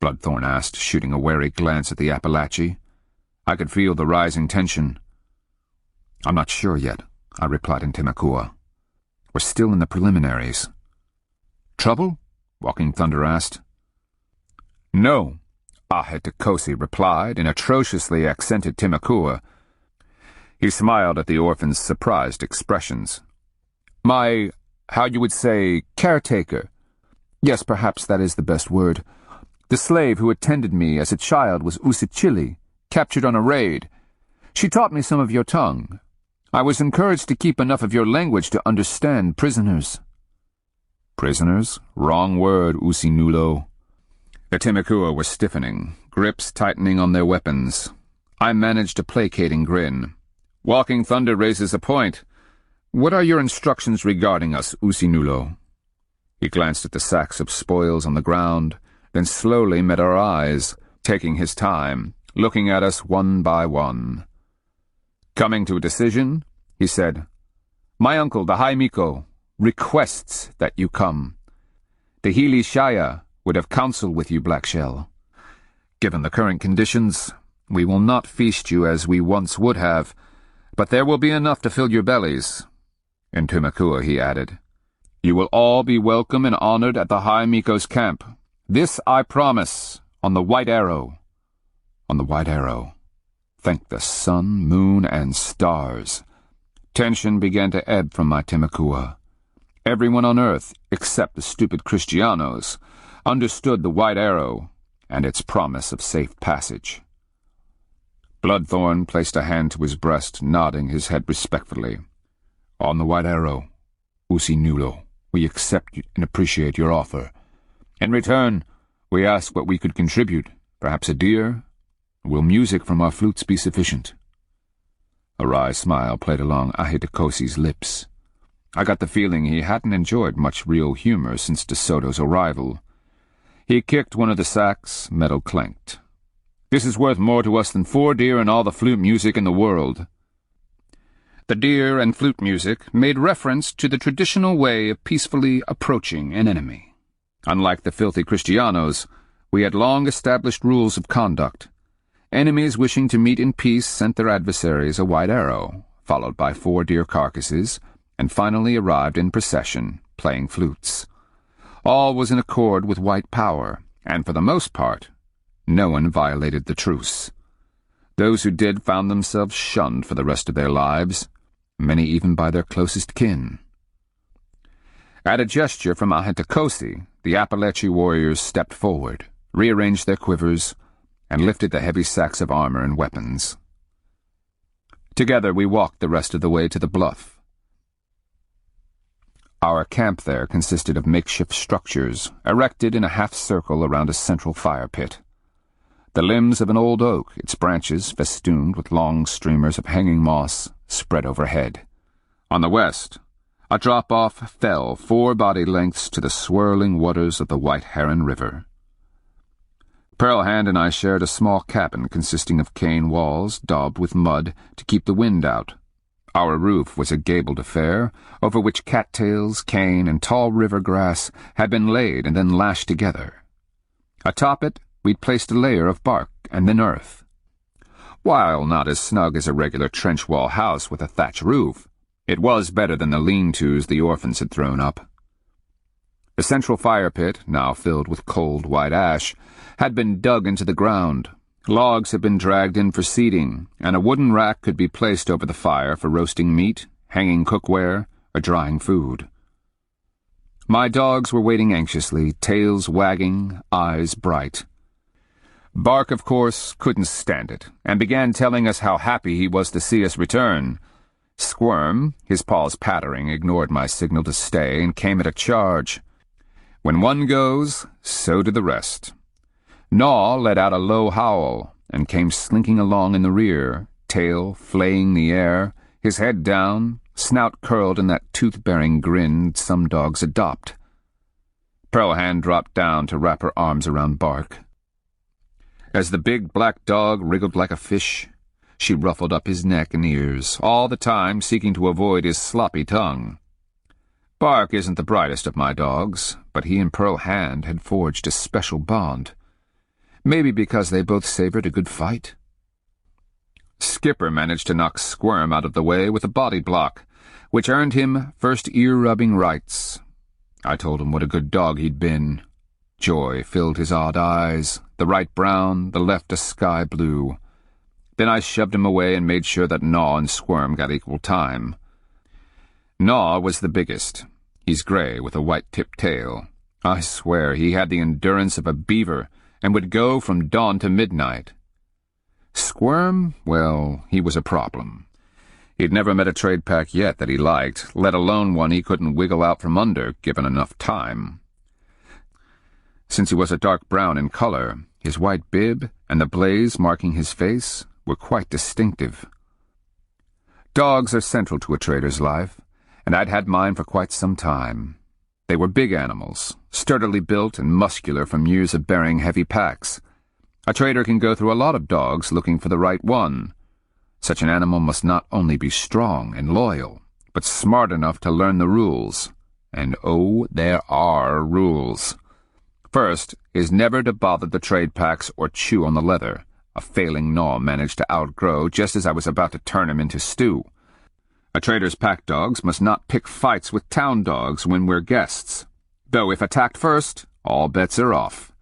Bloodthorn asked, shooting a wary glance at the Appalachia. I could feel the rising tension. I'm not sure yet, I replied in Timakua. We're still in the preliminaries. Trouble? Walking Thunder asked. No, Ahetakosi replied in atrociously accented Timakua. He smiled at the orphan's surprised expressions. My, how you would say, caretaker. Yes, perhaps that is the best word. The slave who attended me as a child was Usichili, captured on a raid. She taught me some of your tongue. I was encouraged to keep enough of your language to understand prisoners. Prisoners? Wrong word, Usinulo. The Timakua were stiffening, grips tightening on their weapons. I managed a placating grin. Walking Thunder raises a point. What are your instructions regarding us, Usinulo? He glanced at the sacks of spoils on the ground, then slowly met our eyes, taking his time, looking at us one by one. Coming to a decision, he said, My uncle, the High Miko, requests that you come. The Healy Shaya would have counsel with you, Blackshell. Given the current conditions, we will not feast you as we once would have, but there will be enough to fill your bellies. In Timakua, he added, You will all be welcome and honored at the High Miko's camp. This I promise, on the White Arrow. On the White Arrow. Thank the sun, moon, and stars. Tension began to ebb from my Timakua. Everyone on earth, except the stupid Kristianos, understood the White Arrow and its promise of safe passage. Bloodthorn placed a hand to his breast, nodding his head respectfully. On the White Arrow, Usinulo, we accept and appreciate your offer. In return, we ask what we could contribute, perhaps a deer. Will music from our flutes be sufficient? A wry smile played along Ahetakosi's lips. I got the feeling he hadn't enjoyed much real humor since De Soto's arrival. He kicked one of the sacks, metal clanked. This is worth more to us than 4 deer and all the flute music in the world. The deer and flute music made reference to the traditional way of peacefully approaching an enemy. Unlike the filthy Kristianos, we had long established rules of conduct. Enemies wishing to meet in peace sent their adversaries a white arrow, followed by 4 deer carcasses, and finally arrived in procession, playing flutes. All was in accord with white power, and for the most part, no one violated the truce. Those who did found themselves shunned for the rest of their lives, many even by their closest kin. At a gesture from Ahetakosi, the Appalachia warriors stepped forward, rearranged their quivers, and lifted the heavy sacks of armor and weapons. Together we walked the rest of the way to the bluff. Our camp there consisted of makeshift structures, erected in a half-circle around a central fire pit. the limbs of an old oak, its branches festooned with long streamers of hanging moss, spread overhead. On the west, a drop-off fell 4 body lengths to the swirling waters of the White Heron River. Pearlhand and I shared a small cabin consisting of cane walls daubed with mud to keep the wind out. Our roof was a gabled affair, over which cattails, cane, and tall river grass had been laid and then lashed together. Atop it, we'd placed a layer of bark and then earth. While not as snug as a regular trench-wall house with a thatch roof, it was better than the lean-tos the orphans had thrown up. The central fire pit, now filled with cold white ash, had been dug into the ground. Logs had been dragged in for seating, and a wooden rack could be placed over the fire for roasting meat, hanging cookware, or drying food. My dogs were waiting anxiously, tails wagging, eyes bright. Bark, of course, couldn't stand it, and began telling us how happy he was to see us return. Squirm, his paws pattering, ignored my signal to stay and came at a charge. When one goes, so do the rest. Gnaw let out a low howl and came slinking along in the rear, tail flaying the air, his head down, snout curled in that tooth-bearing grin some dogs adopt. Pearlhand dropped down to wrap her arms around Bark. As the big black dog wriggled like a fish, she ruffled up his neck and ears, all the time seeking to avoid his sloppy tongue. Bark isn't the brightest of my dogs, but he and Pearlhand had forged a special bond. Maybe because they both savored a good fight. Skipper managed to knock Squirm out of the way with a body block, which earned him first ear-rubbing rights. I told him what a good dog he'd been. Joy filled his odd eyes, the right brown, the left a sky blue. Then I shoved him away and made sure that Gnaw and Squirm got equal time. Gnaw was the biggest. He's gray with a white-tipped tail. I swear he had the endurance of a beaver and would go from dawn to midnight. Squirm, well, he was a problem. He'd never met a trade pack yet that he liked, let alone one he couldn't wiggle out from under, given enough time. Since he was a dark brown in color, his white bib and the blaze marking his face were quite distinctive. Dogs are central to a trader's life, and I'd had mine for quite some time. They were big animals, sturdily built and muscular from years of bearing heavy packs. A trader can go through a lot of dogs looking for the right one. Such an animal must not only be strong and loyal, but smart enough to learn the rules. And oh, there are rules. First is never to bother the trade packs or chew on the leather, a failing Gnaw managed to outgrow just as I was about to turn him into stew. A trader's pack dogs must not pick fights with town dogs when we're guests, though if attacked first, all bets are off.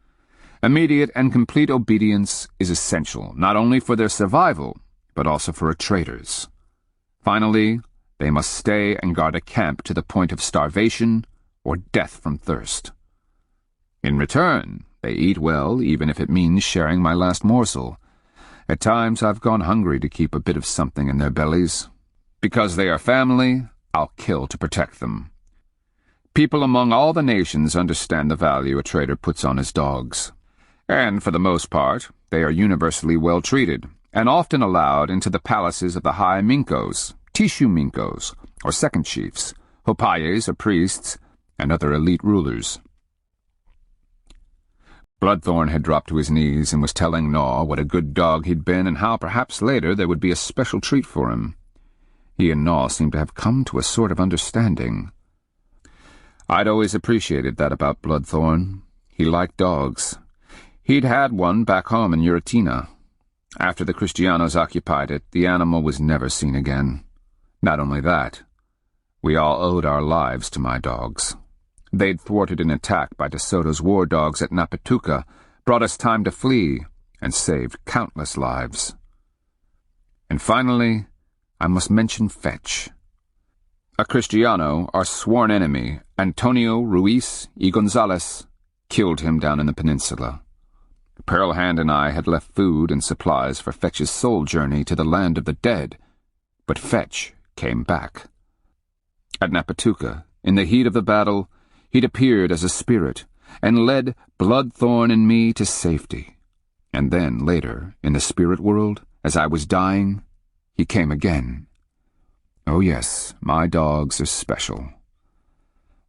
Immediate and complete obedience is essential, not only for their survival, but also for a trader's. Finally, they must stay and guard a camp to the point of starvation or death from thirst. In return, they eat well, even if it means sharing my last morsel. At times I've gone hungry to keep a bit of something in their bellies. Because they are family, I'll kill to protect them. People among all the nations understand the value a trader puts on his dogs. And for the most part, they are universally well treated, and often allowed into the palaces of the high minkos, tishu minkos, or second chiefs, hopayes or priests, and other elite rulers. Bloodthorn had dropped to his knees and was telling Gnaw what a good dog he'd been and how perhaps later there would be a special treat for him. He and Gnaw seemed to have come to a sort of understanding. I'd always appreciated that about Bloodthorn. He liked dogs. He'd had one back home in Uratina. After the Kristianos occupied it, the animal was never seen again. Not only that, we all owed our lives to my dogs. They'd thwarted an attack by De Soto's war dogs at Napatuca, brought us time to flee, and saved countless lives. And finally, I must mention Fetch. A Kristiano, our sworn enemy, Antonio Ruiz y Gonzalez, killed him down in the peninsula. Pearlhand and I had left food and supplies for Fetch's soul journey to the land of the dead, but Fetch came back. At Napatuca, in the heat of the battle, he'd appeared as a spirit and led Bloodthorn and me to safety. And then, later, in the spirit world, as I was dying, he came again. Oh yes, my dogs are special.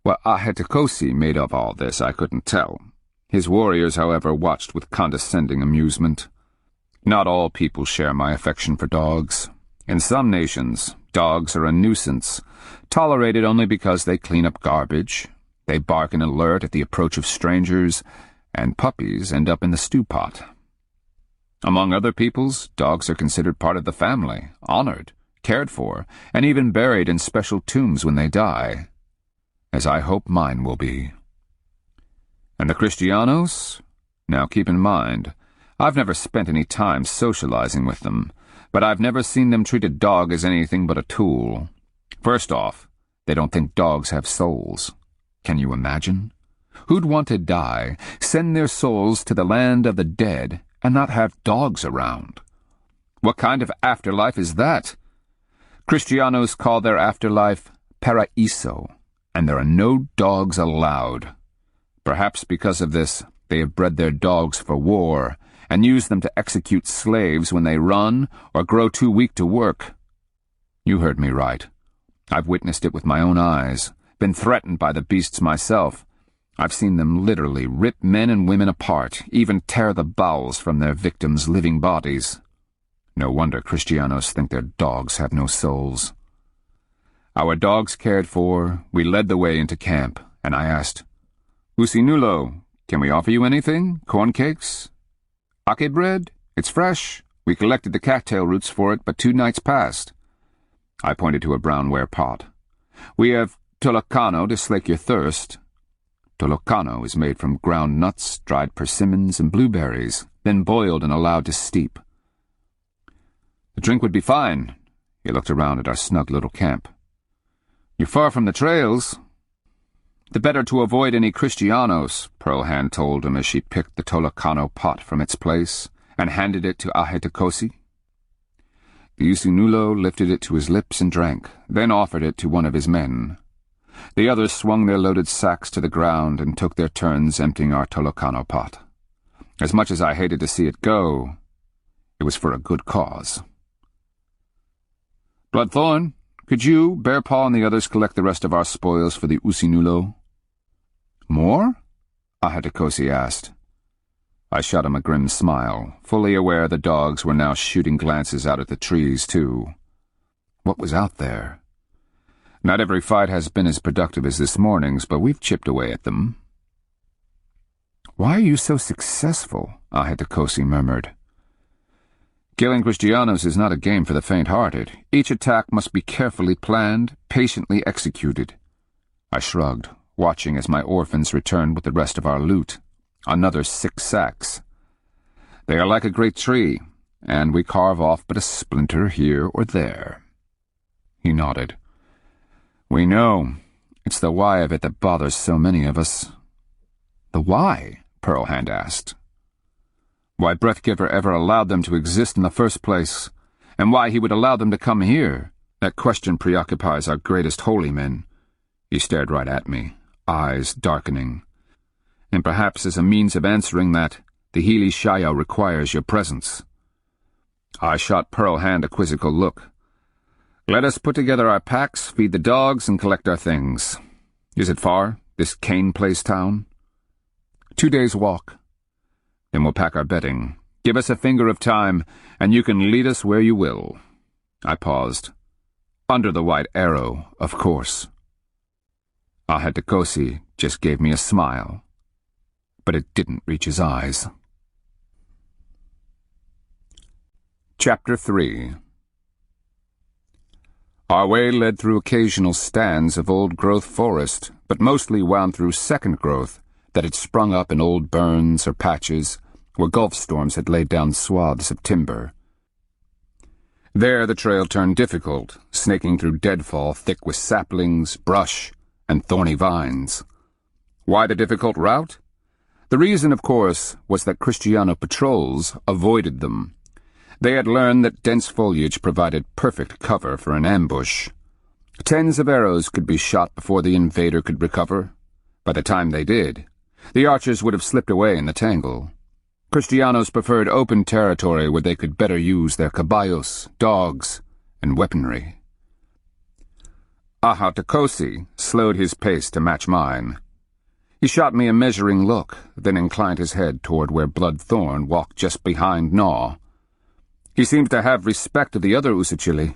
What Ahetokosi made of all this I couldn't tell. His warriors, however, watched with condescending amusement. Not all people share my affection for dogs. In some nations, dogs are a nuisance, tolerated only because they clean up garbage. They bark and alert at the approach of strangers, and puppies end up in the stew pot. Among other peoples, dogs are considered part of the family, honored, cared for, and even buried in special tombs when they die, as I hope mine will be. And the Kristianos? Now keep in mind, I've never spent any time socializing with them, but I've never seen them treat a dog as anything but a tool. First off, they don't think dogs have souls. Can you imagine? Who'd want to die, send their souls to the land of the dead, and not have dogs around? What kind of afterlife is that? Kristianos call their afterlife paraiso, and there are no dogs allowed. Perhaps because of this, they have bred their dogs for war, and use them to execute slaves when they run or grow too weak to work. You heard me right. I've witnessed it with my own eyes, been threatened by the beasts myself. I've seen them literally rip men and women apart, even tear the bowels from their victims' living bodies. No wonder Kristianos think their dogs have no souls. Our dogs cared for, we led the way into camp, and I asked, "Usinulo, can we offer you anything? Corn cakes? Ake bread? It's fresh. We collected the cattail roots for it but 2 nights past." I pointed to a brownware pot. "We have tolocano to slake your thirst." Tolocano is made from ground nuts, dried persimmons, and blueberries, then boiled and allowed to steep. "The drink would be fine." He looked around at our snug little camp. "You're far from the trails." "The better to avoid any Kristianos," Pearl Hand told him as she picked the tolocano pot from its place and handed it to Ahetokosi. The Usinulo lifted it to his lips and drank, then offered it to one of his men. The others swung their loaded sacks to the ground and took their turns emptying our tolocano pot. As much as I hated to see it go, it was for a good cause. "Bloodthorn, could you, Bearpaw, and the others collect the rest of our spoils for the Usinulo?" "More?" Ahetokosi asked. I shot him a grim smile, fully aware the dogs were now shooting glances out at the trees, too. What was out there? Not every fight has been as productive as this morning's, but we've chipped away at them. "Why are you so successful?" Ahetokosi murmured. "Killing Kristianos is not a game for the faint-hearted. Each attack must be carefully planned, patiently executed." I shrugged, watching as my orphans returned with the rest of our loot. Another 6 sacks. "They are like a great tree, and we carve off but a splinter here or there." He nodded. "We know. It's the why of it that bothers so many of us." "The why?" Pearl Hand asked. "Why Breathgiver ever allowed them to exist in the first place, and why he would allow them to come here. That question preoccupies our greatest holy men." He stared right at me, eyes darkening. "And perhaps as a means of answering that, the Healy Shaya requires your presence." I shot Pearl Hand a quizzical look. "Let us put together our packs, feed the dogs, and collect our things. Is it far, this Cane Place town?" 2 days' walk. "Then we'll pack our bedding. Give us a finger of time, and you can lead us where you will." I paused. "Under the white arrow, of course." Ahetokosi just gave me a smile, but it didn't reach his eyes. Chapter 3. Our way led through occasional stands of old-growth forest, but mostly wound through second growth that had sprung up in old burns or patches where Gulf storms had laid down swaths of timber. There the trail turned difficult, snaking through deadfall thick with saplings, brush, and thorny vines. Why the difficult route? The reason, of course, was that Kristiano patrols avoided them. They had learned that dense foliage provided perfect cover for an ambush. Tens of arrows could be shot before the invader could recover. By the time they did, the archers would have slipped away in the tangle. Kristianos preferred open territory where they could better use their caballos, dogs, and weaponry. Ahatakosi slowed his pace to match mine. He shot me a measuring look, then inclined his head toward where Bloodthorn walked just behind Gnaw. He seems to have respect of the other Usachili.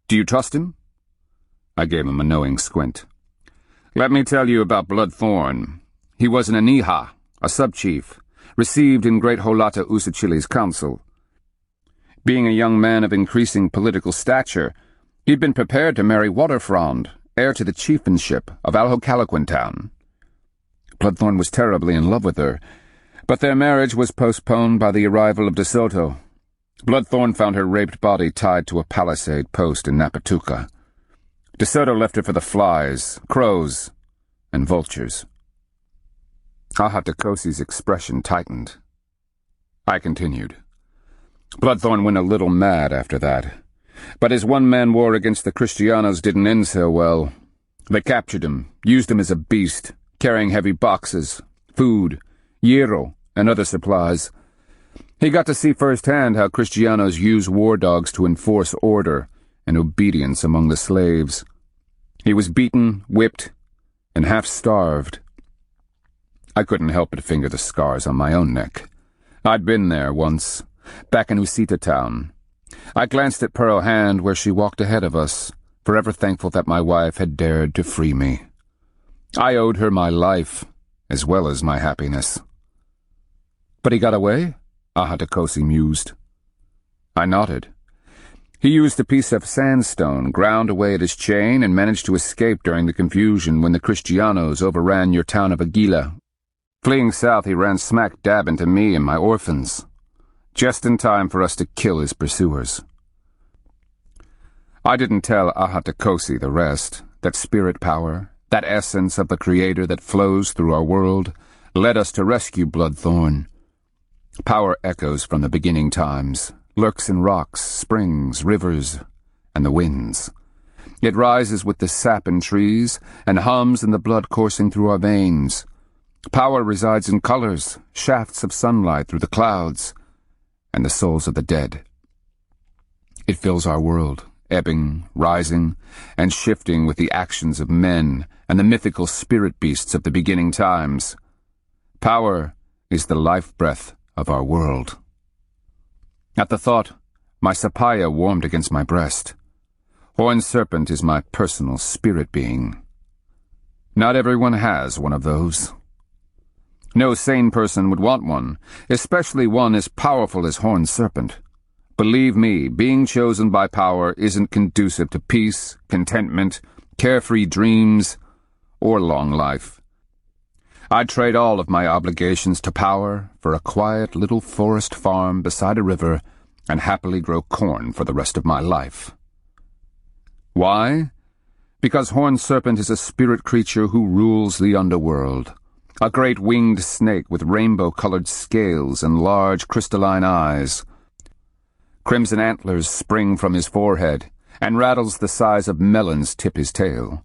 Do you trust him? I gave him a knowing squint. Let me tell you about Bloodthorn. He was an Aniha, a sub-chief, received in Great Holata Usachili's council. Being a young man of increasing political stature, he'd been prepared to marry Waterfrond, heir to the chieftainship of Alhocalaquin town. Bloodthorn was terribly in love with her, but their marriage was postponed by the arrival of De Soto. Bloodthorn found her raped body tied to a palisade post in Napatuca. De Soto left her for the flies, crows, and vultures. Ahatakosi's expression tightened. I continued. Bloodthorn went a little mad after that, but his one-man war against the Kristianos didn't end so well. They captured him, used him as a beast, carrying heavy boxes, food, hierro, and other supplies. He got to see firsthand how Kristianos use war dogs to enforce order and obedience among the slaves. He was beaten, whipped, and half-starved. I couldn't help but finger the scars on my own neck. I'd been there once, back in Usita town. I glanced at Pearl Hand where she walked ahead of us, forever thankful that my wife had dared to free me. I owed her my life, as well as my happiness. But he got away? Ahatakosi mused. I nodded. He used a piece of sandstone, ground away at his chain, and managed to escape during the confusion when the Kristianos overran your town of Aguila. Fleeing south, he ran smack dab into me and my orphans, just in time for us to kill his pursuers. I didn't tell Ahatakosi the rest, that spirit power, that essence of the Creator that flows through our world, led us to rescue Bloodthorn. Power echoes from the beginning times, lurks in rocks, springs, rivers, and the winds. It rises with the sap in trees, and hums in the blood coursing through our veins. Power resides in colors, shafts of sunlight through the clouds, and the souls of the dead. It fills our world, ebbing, rising, and shifting with the actions of men and the mythical spirit beasts of the beginning times. Power is the life-breath of our world. At the thought, my sapaya warmed against my breast. Horned Serpent is my personal spirit being. Not everyone has one of those. No sane person would want one, especially one as powerful as Horned Serpent. Believe me, being chosen by power isn't conducive to peace, contentment, carefree dreams, or long life. I'd trade all of my obligations to power for a quiet little forest farm beside a river and happily grow corn for the rest of my life. Why? Because Horned Serpent is a spirit creature who rules the underworld. A great winged snake with rainbow-colored scales and large crystalline eyes. Crimson antlers spring from his forehead, and rattles the size of melons tip his tail.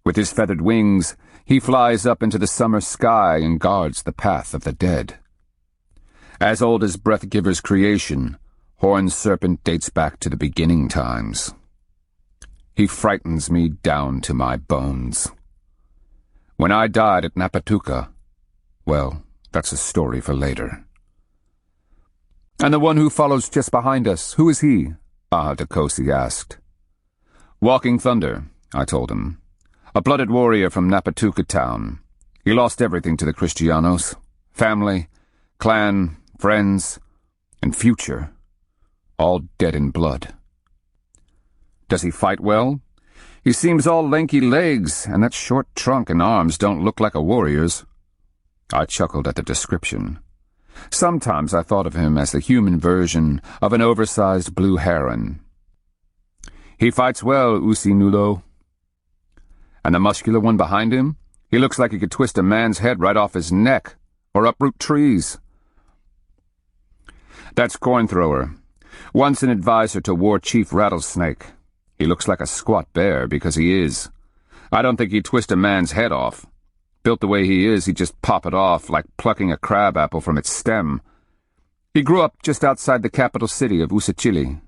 With his feathered wings, he flies up into the summer sky and guards the path of the dead. As old as Breathgiver's creation, Horned Serpent dates back to the beginning times. He frightens me down to my bones. When I died at Napatuca, well, that's a story for later. And the one who follows just behind us, who is he? Ahatakosi asked. Walking Thunder, I told him. A blooded warrior from Napatuca town. He lost everything to the Kristianos. Family, clan, friends, and future. All dead in blood. Does he fight well? He seems all lanky legs, and that short trunk and arms don't look like a warrior's. I chuckled at the description. Sometimes I thought of him as the human version of an oversized blue heron. He fights well, Usinulo. And the muscular one behind him? He looks like he could twist a man's head right off his neck, or uproot trees. That's Corn Thrower. Once an advisor to War Chief Rattlesnake. He looks like a squat bear because he is. I don't think he'd twist a man's head off. Built the way he is, he'd just pop it off like plucking a crab apple from its stem. He grew up just outside the capital city of Usachili.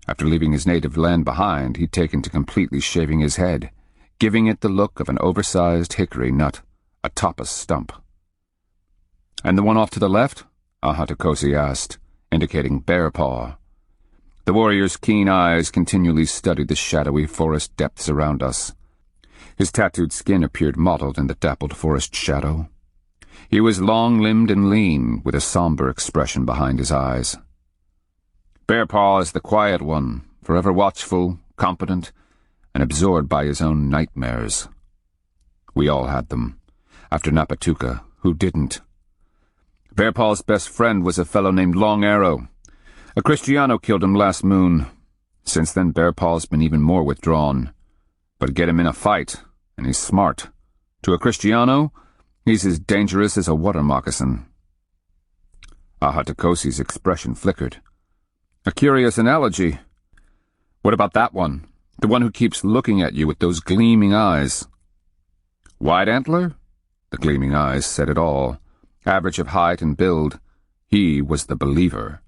After leaving his native land behind, he'd taken to completely shaving his head, giving it the look of an oversized hickory nut atop a stump. "And the one off to the left?" Ahatakosi asked, indicating Bear Paw. The warrior's keen eyes continually studied the shadowy forest depths around us. His tattooed skin appeared mottled in the dappled forest shadow. He was long-limbed and lean, with a somber expression behind his eyes. Bear Paw is the quiet one, forever watchful, confident, and absorbed by his own nightmares. We all had them. After Napatuka, who didn't? Bear Paw's best friend was a fellow named Long Arrow. A Kristiano killed him last moon. Since then, Bear Paw's been even more withdrawn. But get him in a fight, and he's smart. To a Kristiano, he's as dangerous as a water moccasin. Ahatakosi's expression flickered. "A curious analogy. What about that one? The one who keeps looking at you with those gleaming eyes?" "White Antler?" The gleaming eyes said it all. Average of height and build, he was the believer.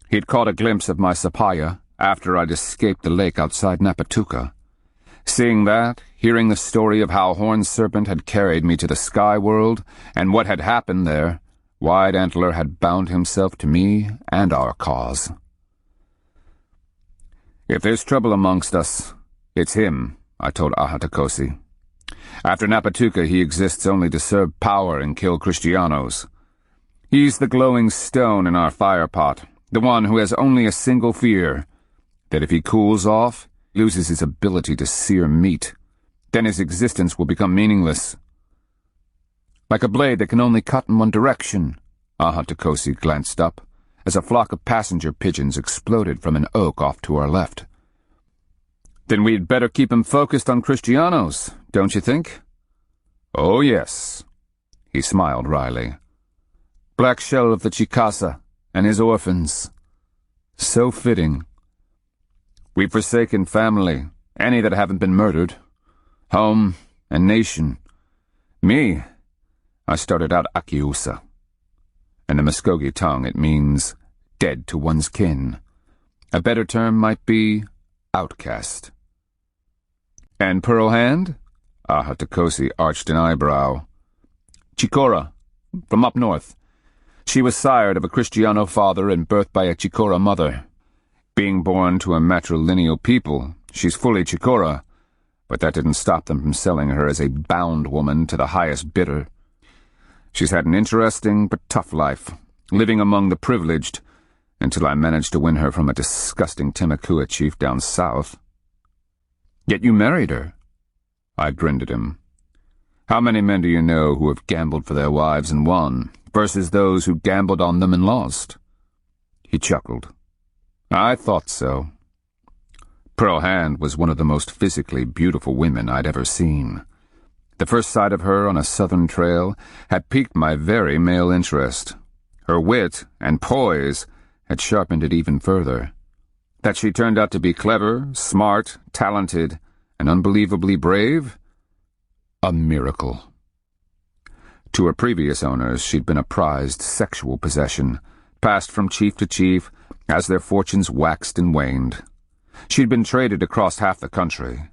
He'd caught a glimpse of my sapaya after I'd escaped the lake outside Napatuka. Seeing that, hearing the story of how Horned Serpent had carried me to the sky world and what had happened there, White Antler had bound himself to me and our cause. "If there's trouble amongst us, it's him," I told Ahatakosi. "After Napatuka, he exists only to serve power and kill Kristianos. He's the glowing stone in our fire pot, the one who has only a single fear, that if he cools off, loses his ability to sear meat, then his existence will become meaningless." "Like a blade that can only cut in one direction," Ahatakosi glanced up, as a flock of passenger pigeons exploded from an oak off to our left. "Then we'd better keep him focused on Kristianos, don't you think?" "Oh, yes." He smiled wryly. "Black Shell of the Chicasa and his orphans. So fitting. We've forsaken family, any that haven't been murdered. Home and nation. Me, I started out Akiusa. In the Muskogee tongue it means dead to one's kin. A better term might be outcast. "And Pearl Hand?" Ahatakosi arched an eyebrow. "Chikora, from up north. She was sired of a Kristiano father and birthed by a Chikora mother. Being born to a matrilineal people, she's fully Chikora, but that didn't stop them from selling her as a bound woman to the highest bidder. She's had an interesting but tough life, living among the privileged, until I managed to win her from a disgusting Timakua chief down south." "Yet you married her." I grinned at him. "How many men do you know who have gambled for their wives and won, versus those who gambled on them and lost?" He chuckled. "I thought so." Pearl Hand was one of the most physically beautiful women I'd ever seen. The first sight of her on a southern trail had piqued my very male interest. Her wit and poise had sharpened it even further. That she turned out to be clever, smart, talented, and unbelievably brave? A miracle. To her previous owners, she'd been a prized sexual possession, passed from chief to chief as their fortunes waxed and waned. She'd been traded across half the country.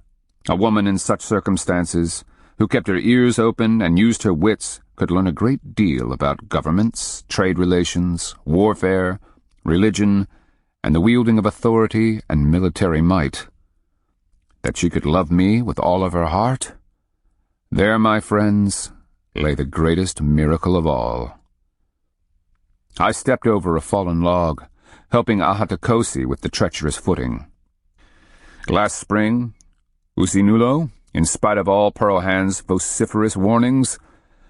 A woman in such circumstances, who kept her ears open and used her wits, could learn a great deal about governments, trade relations, warfare, religion, and the wielding of authority and military might. That she could love me with all of her heart? There, my friends, lay the greatest miracle of all. I stepped over a fallen log, helping Ahatakosi with the treacherous footing. Last spring, Usinulo, in spite of all Pearl Hand's vociferous warnings,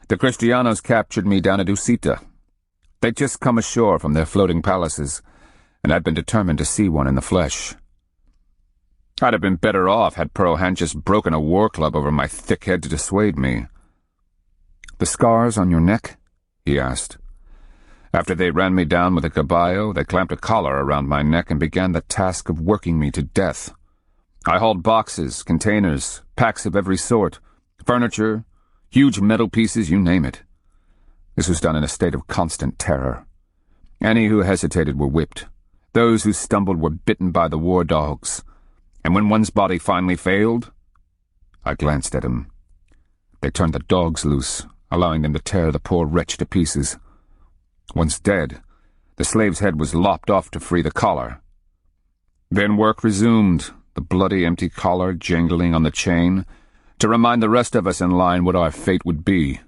the Kristianos captured me down at Usita. They'd just come ashore from their floating palaces, and I'd been determined to see one in the flesh. I'd have been better off had Pearl Hand just broken a war club over my thick head to dissuade me. "The scars on your neck?" he asked. After they ran me down with a caballo, they clamped a collar around my neck and began the task of working me to death. I hauled boxes, containers, packs of every sort, furniture, huge metal pieces, you name it. This was done in a state of constant terror. Any who hesitated were whipped. Those who stumbled were bitten by the war dogs. And when one's body finally failed, I glanced at him. They turned the dogs loose, allowing them to tear the poor wretch to pieces. Once dead, the slave's head was lopped off to free the collar. Then work resumed, the bloody empty collar jangling on the chain, to remind the rest of us in line what our fate would be.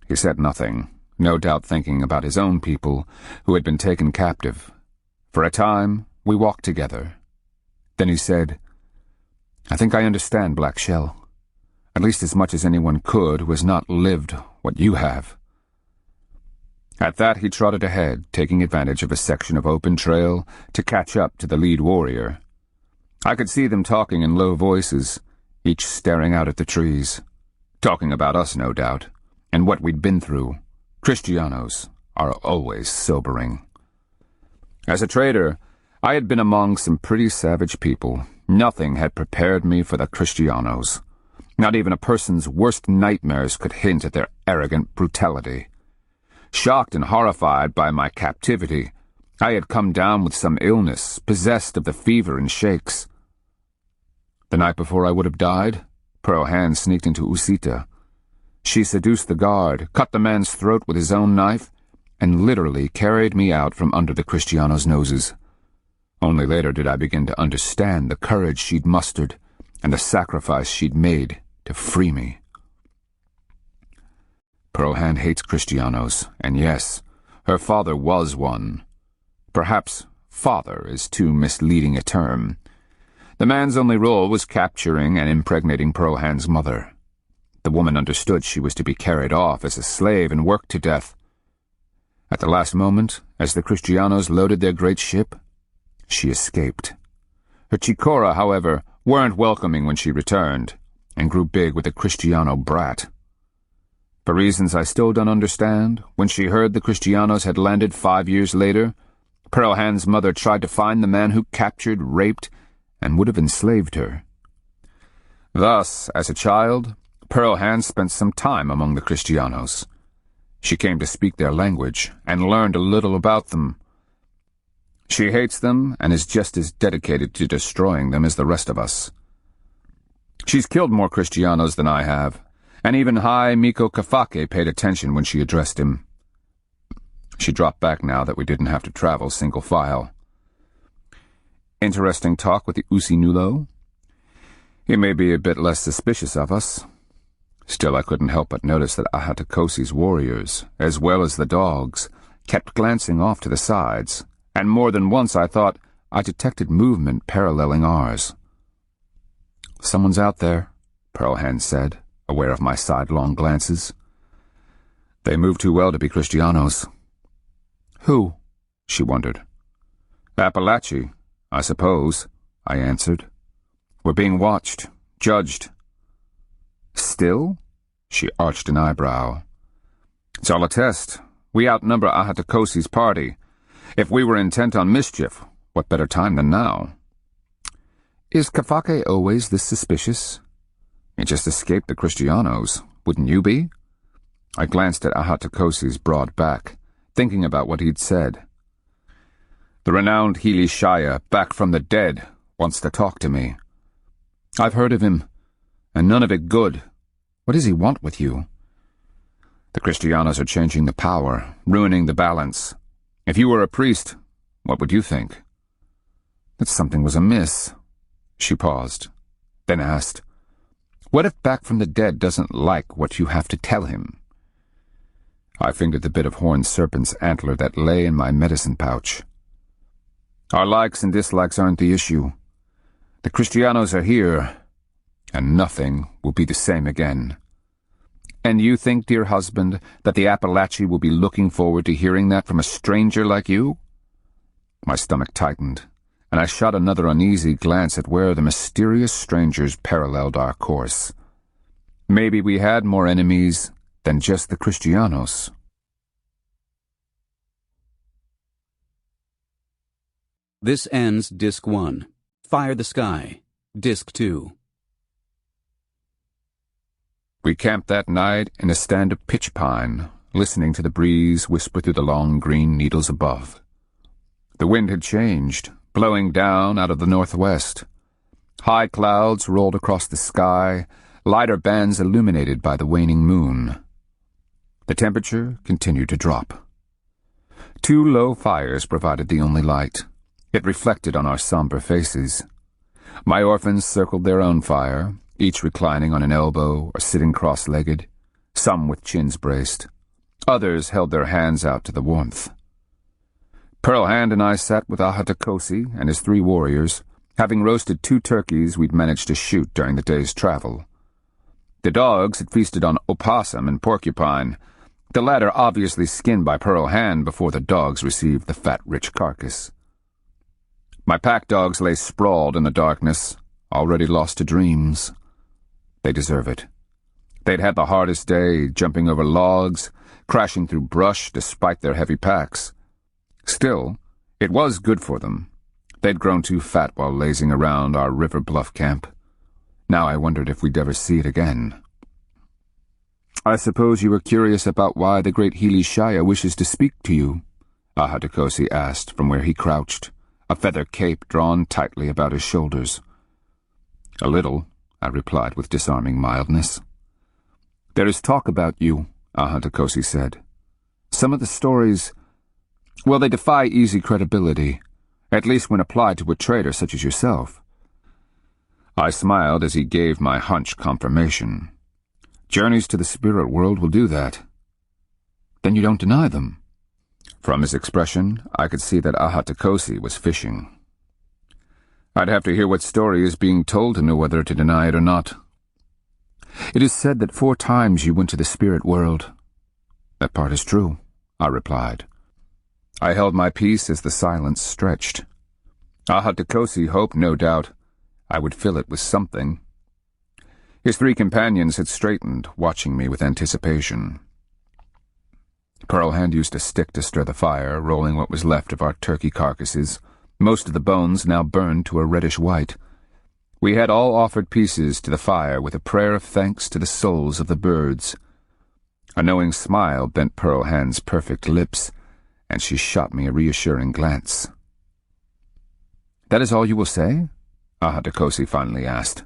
He said nothing, no doubt thinking about his own people who had been taken captive. For a time, we walked together. Then he said, "I think I understand, Black Shell. At least as much as anyone could who has not lived what you have." At that he trotted ahead, taking advantage of a section of open trail to catch up to the lead warrior. I could see them talking in low voices, each staring out at the trees. Talking about us, no doubt, and what we'd been through. Kristianos are always sobering. As a trader, I had been among some pretty savage people. Nothing had prepared me for the Kristianos. Not even a person's worst nightmares could hint at their arrogant brutality. Shocked and horrified by my captivity, I had come down with some illness, possessed of the fever and shakes. The night before I would have died, Pearl Hand sneaked into Usita. She seduced the guard, cut the man's throat with his own knife, and literally carried me out from under the Kristianos' noses. Only later did I begin to understand the courage she'd mustered and the sacrifice she'd made to free me. Pearl Hand hates Kristianos, and yes, her father was one. Perhaps father is too misleading a term. The man's only role was capturing and impregnating Pearl Hand's mother. The woman understood she was to be carried off as a slave and worked to death. At the last moment, as the Kristianos loaded their great ship, she escaped. Her chikora, however, weren't welcoming when she returned, and grew big with a Kristiano brat. For reasons I still don't understand, when she heard the Kristianos had landed 5 years later, Pearl Hand's mother tried to find the man who captured, raped, and would have enslaved her. Thus, as a child, Pearl Hand spent some time among the Kristianos. She came to speak their language and learned a little about them. She hates them and is just as dedicated to destroying them as the rest of us. She's killed more Kristianos than I have, and even High Miko Kafake paid attention when she addressed him. She dropped back now that we didn't have to travel single file. Interesting talk with the Usinulo. He may be a bit less suspicious of us. Still, I couldn't help but notice that Ahatakosi's warriors, as well as the dogs, kept glancing off to the sides, and more than once I thought I detected movement paralleling ours. "Someone's out there," Pearl Hand said, aware of my sidelong glances. "They move too well to be Kristianos." "Who?" she wondered. "Appalachia, I suppose," I answered. "We're being watched, judged." "Still?" She arched an eyebrow. "It's all a test. We outnumber Ahatakosi's party. If we were intent on mischief, what better time than now?" "Is Kafake always this suspicious?" "He just escaped the Kristianos. Wouldn't you be?" I glanced at Ahatakosi's broad back, thinking about what he'd said. "The renowned Healy Shaya, back from the dead, wants to talk to me." "I've heard of him, and none of it good. What does he want with you?" "The Kristianos are changing the power, ruining the balance. If you were a priest, what would you think?" "That something was amiss." She paused, then asked, "What if Back from the Dead doesn't like what you have to tell him?" I fingered the bit of horned serpent's antler that lay in my medicine pouch. "Our likes and dislikes aren't the issue. The Kristianos are here, and nothing will be the same again." "And you think, dear husband, that the Appalachia will be looking forward to hearing that from a stranger like you?" My stomach tightened, and I shot another uneasy glance at where the mysterious strangers paralleled our course. Maybe we had more enemies than just the Kristianos.
This ends Disc 1. Fire the Sky, Disc 2.
We camped that night in a stand of pitch pine, listening to the breeze whisper through the long green needles above. The wind had changed, blowing down out of the northwest. High clouds rolled across the sky, lighter bands illuminated by the waning moon. The temperature continued to drop. 2 low fires provided the only light. It reflected on our somber faces. My orphans circled their own fire, each reclining on an elbow or sitting cross-legged, some with chins braced. Others held their hands out to the warmth. Pearl Hand and I sat with Ahatakosi and his 3 warriors, having roasted 2 turkeys we'd managed to shoot during the day's travel. The dogs had feasted on opossum and porcupine, the latter obviously skinned by Pearl Hand before the dogs received the fat, rich carcass. My pack dogs lay sprawled in the darkness, already lost to dreams. They deserve it. They'd had the hardest day, jumping over logs, crashing through brush despite their heavy packs. Still, it was good for them. They'd grown too fat while lazing around our river bluff camp. Now I wondered if we'd ever see it again. "I suppose you were curious about why the great Healy Shia wishes to speak to you?" Ahatakosi asked from where he crouched, a feather cape drawn tightly about his shoulders. "A little," I replied with disarming mildness. "There is talk about you," Ahatakosi said. "Some of the stories, well, they defy easy credibility, at least when applied to a traitor such as yourself." I smiled as he gave my hunch confirmation. "Journeys to the spirit world will do that." "Then you don't deny them?" From his expression, I could see that Ahatakosi was fishing. "I'd have to hear what story is being told to know whether to deny it or not." "It is said that 4 times you went to the spirit world." "That part is true," I replied. I held my peace as the silence stretched. Ahatakosi hoped, no doubt, I would fill it with something. His 3 companions had straightened, watching me with anticipation. Pearl Hand used a stick to stir the fire, rolling what was left of our turkey carcasses, most of the bones now burned to a reddish white. We had all offered pieces to the fire with a prayer of thanks to the souls of the birds. A knowing smile bent Pearl Hand's perfect lips, and she shot me a reassuring glance. "That is all you will say?" Ahatakosi finally asked.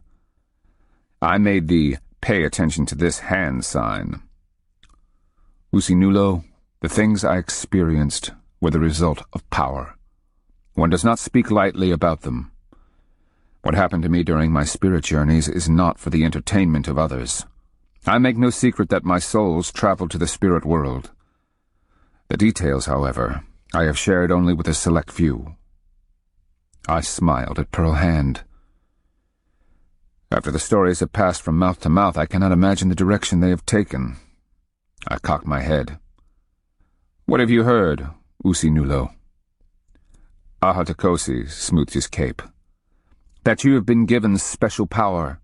I made the "pay attention to this hand" sign. "Usinulo, the things I experienced were the result of power. One does not speak lightly about them. What happened to me during my spirit journeys is not for the entertainment of others. I make no secret that my souls travel to the spirit world. The details, however, I have shared only with a select few." I smiled at Pearl Hand. "After the stories have passed from mouth to mouth, I cannot imagine the direction they have taken." I cocked my head. "What have you heard, Usinulo?" Ahatakosi smoothed his cape. "That you have been given special power.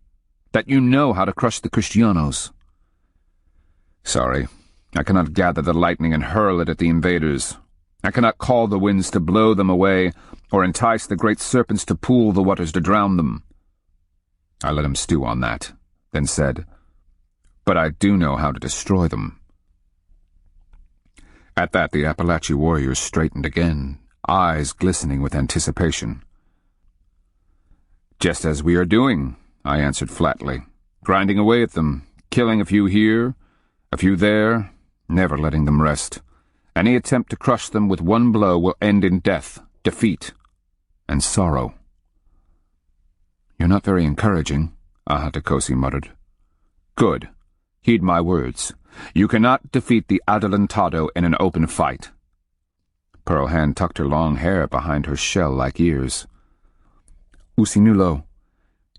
That you know how to crush the Kristianos." "Sorry, I cannot gather the lightning and hurl it at the invaders. I cannot call the winds to blow them away, or entice the great serpents to pool the waters to drown them." I let him stew on that, then said, "But I do know how to destroy them." At that, the Appalachee warriors straightened again, eyes glistening with anticipation. "Just as we are doing," I answered flatly, "grinding away at them, killing a few here, a few there, never letting them rest. Any attempt to crush them with one blow will end in death, defeat, and sorrow." "You're not very encouraging," Ahatakosi muttered. "Good. Heed my words. You cannot defeat the Adelantado in an open fight." Pearl Hand tucked her long hair behind her shell-like ears. "Usinulo,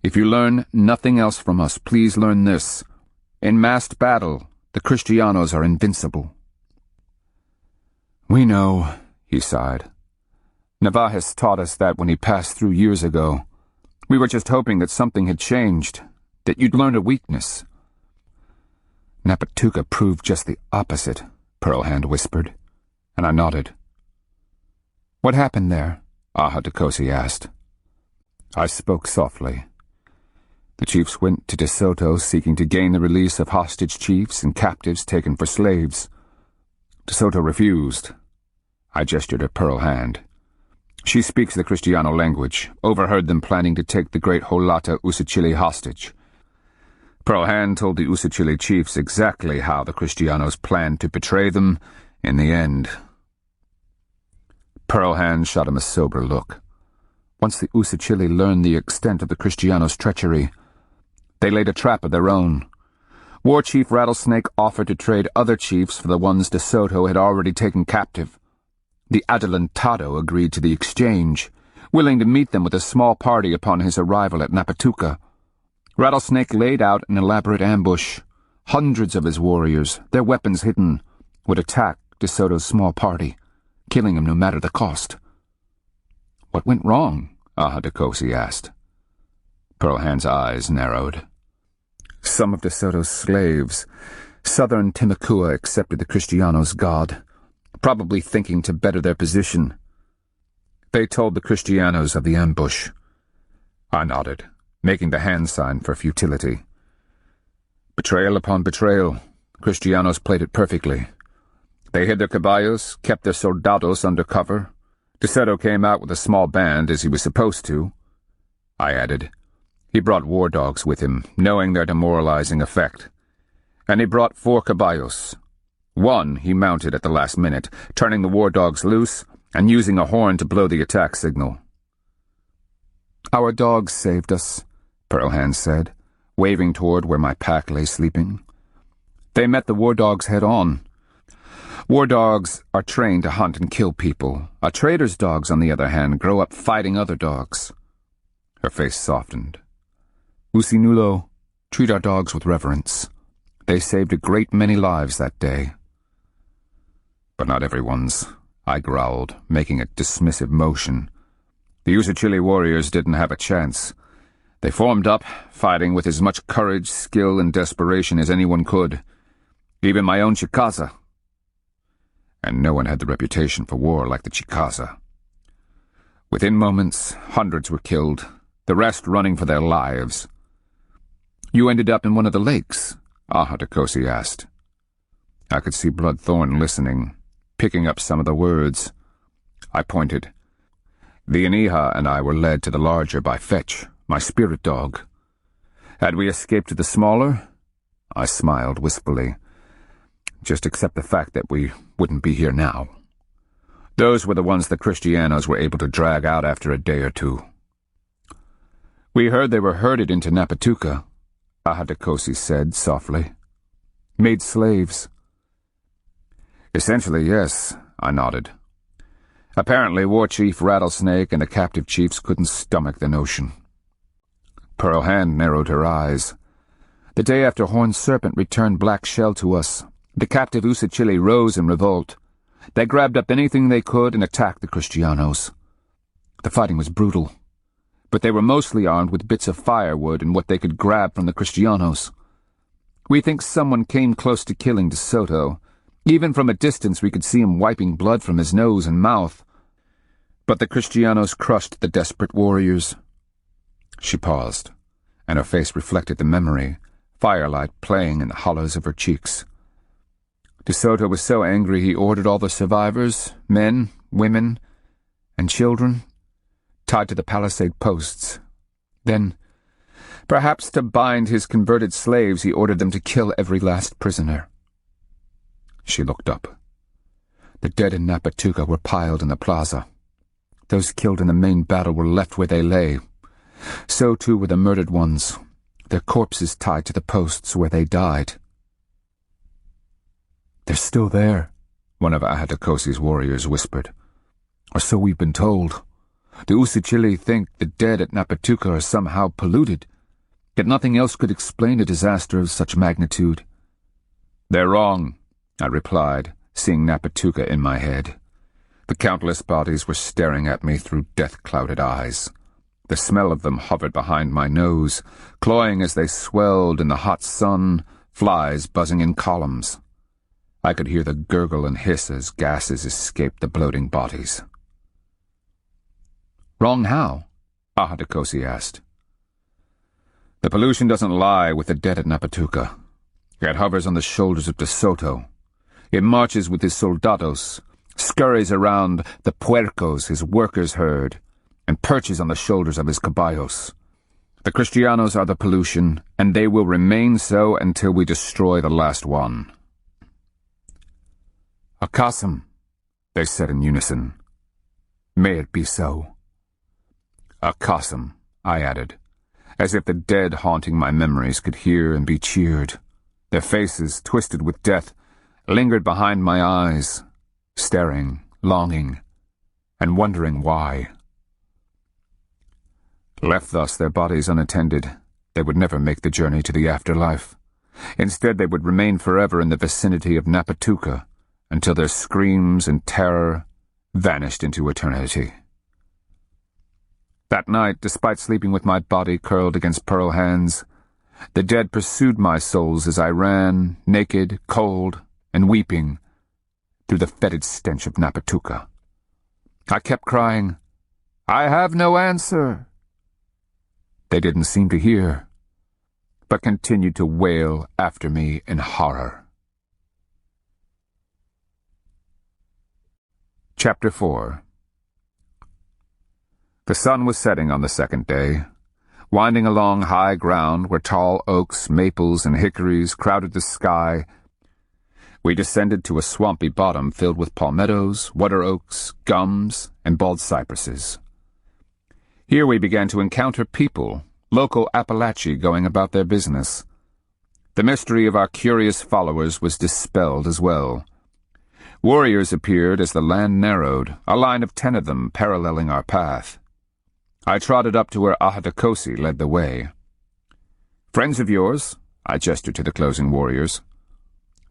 if you learn nothing else from us, please learn this. In massed battle, the Kristianos are invincible." "We know," he sighed. "Navajas taught us that when he passed through years ago. We were just hoping that something had changed, that you'd learned a weakness." "Napatuka proved just the opposite," Pearl Hand whispered, and I nodded. "What happened there?" Ahatakosi asked. I spoke softly. "The chiefs went to De Soto seeking to gain the release of hostage chiefs and captives taken for slaves. De Soto refused. I gestured a pearl hand. She speaks the Kristiano language, overheard them planning to take the great Holata Usachili hostage. Pearl Hand told the Usachili chiefs exactly how the Kristianos planned to betray them in the end. Pearl Hand shot him a sober look. Once the Usachili learned the extent of the Kristianos' treachery, they laid a trap of their own. War Chief Rattlesnake offered to trade other chiefs for the ones De Soto had already taken captive. The Adelantado agreed to the exchange, willing to meet them with a small party upon his arrival at Napatuca. Rattlesnake laid out an elaborate ambush. Hundreds of his warriors, their weapons hidden, would attack De Soto's small party, killing him no matter the cost. "What went wrong?" Ahadekosi asked. Pearl Hand's eyes narrowed. Some of De Soto's slaves, southern Timucua, accepted the Kristianos' god, probably thinking to better their position. They told the Kristianos of the ambush. I nodded, making the hand sign for futility. Betrayal upon betrayal. Kristianos played it perfectly. They hid their caballos, kept their soldados under cover. De Soto came out with a small band, as he was supposed to. I added, he brought war dogs with him, knowing their demoralizing effect. And he brought 4 caballos. One he mounted at the last minute, turning the war dogs loose and using a horn to blow the attack signal. "Our dogs saved us," Pearl Hand said, waving toward where my pack lay sleeping. "They met the war dogs head-on. War dogs are trained to hunt and kill people. A trader's dogs, on the other hand, grow up fighting other dogs." Her face softened. "Usinulo, treat our dogs with reverence. They saved a great many lives that day." "But not everyone's," I growled, making a dismissive motion. The Usachili warriors didn't have a chance. They formed up, fighting with as much courage, skill, and desperation as anyone could. Even my own Chicasa. And no one had the reputation for war like the Chicasa. Within moments, hundreds were killed, the rest running for their lives. "You ended up in one of the lakes?" Ahadekosi asked. I could see Bloodthorn listening, picking up some of the words. I pointed. "The Aniha and I were led to the larger by Fetch, my spirit dog. Had we escaped to the smaller?" I smiled wistfully. "Just accept the fact that we wouldn't be here now. Those were the ones the Kristianos were able to drag out after a day or two." "We heard they were herded into Napatuca," Ahadekosi said softly. "Made slaves." "Essentially, yes," I nodded. Apparently, War Chief Rattlesnake and the captive chiefs couldn't stomach the notion. Pearl Hand narrowed her eyes. "The day after Horned Serpent returned Black Shell to us, the captive Usachili rose in revolt. They grabbed up anything they could and attacked the Kristianos. The fighting was brutal, but they were mostly armed with bits of firewood and what they could grab from the Kristianos. We think someone came close to killing De Soto. Even from a distance we could see him wiping blood from his nose and mouth. But the Kristianos crushed the desperate warriors." She paused, and her face reflected the memory, firelight playing in the hollows of her cheeks. "De Soto was so angry he ordered all the survivors, men, women, and children, tied to the palisade posts. Then, perhaps to bind his converted slaves, he ordered them to kill every last prisoner." She looked up. The dead in Napatuca were piled in the plaza. Those killed in the main battle were left where they lay. So too were the murdered ones, their corpses tied to the posts where they died. "They're still there," one of Ahadekosi's warriors whispered. "Or so we've been told. The Usachili think the dead at Napatuca are somehow polluted, yet nothing else could explain a disaster of such magnitude." "They're wrong," I replied, seeing Napatuca in my head. The countless bodies were staring at me through death-clouded eyes. The smell of them hovered behind my nose, cloying as they swelled in the hot sun, flies buzzing in columns. I could hear the gurgle and hiss as gases escaped the bloating bodies. "Wrong how?" Ahadekosi asked. "The pollution doesn't lie with the dead at Napatuca. It hovers on the shoulders of De Soto. It marches with his soldados, scurries around the puercos, his workers' herd, and perches on the shoulders of his caballos. The Kristianos are the pollution, and they will remain so until we destroy the last one. "Akasam," they said in unison. "May it be so." "Akasam," I added, as if the dead haunting my memories could hear and be cheered. Their faces, twisted with death, lingered behind my eyes, staring, longing, and wondering why. Left thus, their bodies unattended, they would never make the journey to the afterlife. Instead, they would remain forever in the vicinity of Napatuka until their screams and terror vanished into eternity. That night, despite sleeping with my body curled against Pearl hands, the dead pursued my souls as I ran, naked, cold, and weeping, through the fetid stench of Napatuka. I kept crying, "I have no answer." They didn't seem to hear, but continued to wail after me in horror. Chapter 4. The sun was setting on the second day, winding along high ground where tall oaks, maples, and hickories crowded the sky. We descended to a swampy bottom filled with palmettos, water oaks, gums, and bald cypresses. Here we began to encounter people, local Appalachi going about their business. The mystery of our curious followers was dispelled as well. Warriors appeared as the land narrowed, a line of 10 of them paralleling our path. I trotted up to where Ahatakosi led the way. "Friends of yours?" I gestured to the closing warriors.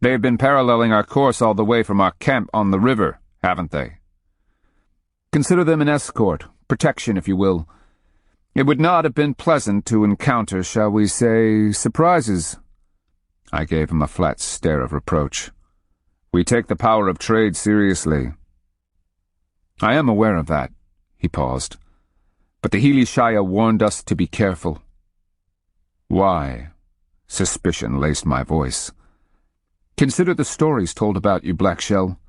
"They have been paralleling our course all the way from our camp on the river, haven't they?" "Consider them an escort, protection, if you will. It would not have been pleasant to encounter, shall we say, surprises." I gave him a flat stare of reproach. "We take the power of trade seriously." "I am aware of that," he paused. "But the Healy Shaya warned us to be careful." "Why?" Suspicion laced my voice. "Consider the stories told about you, Blackshell.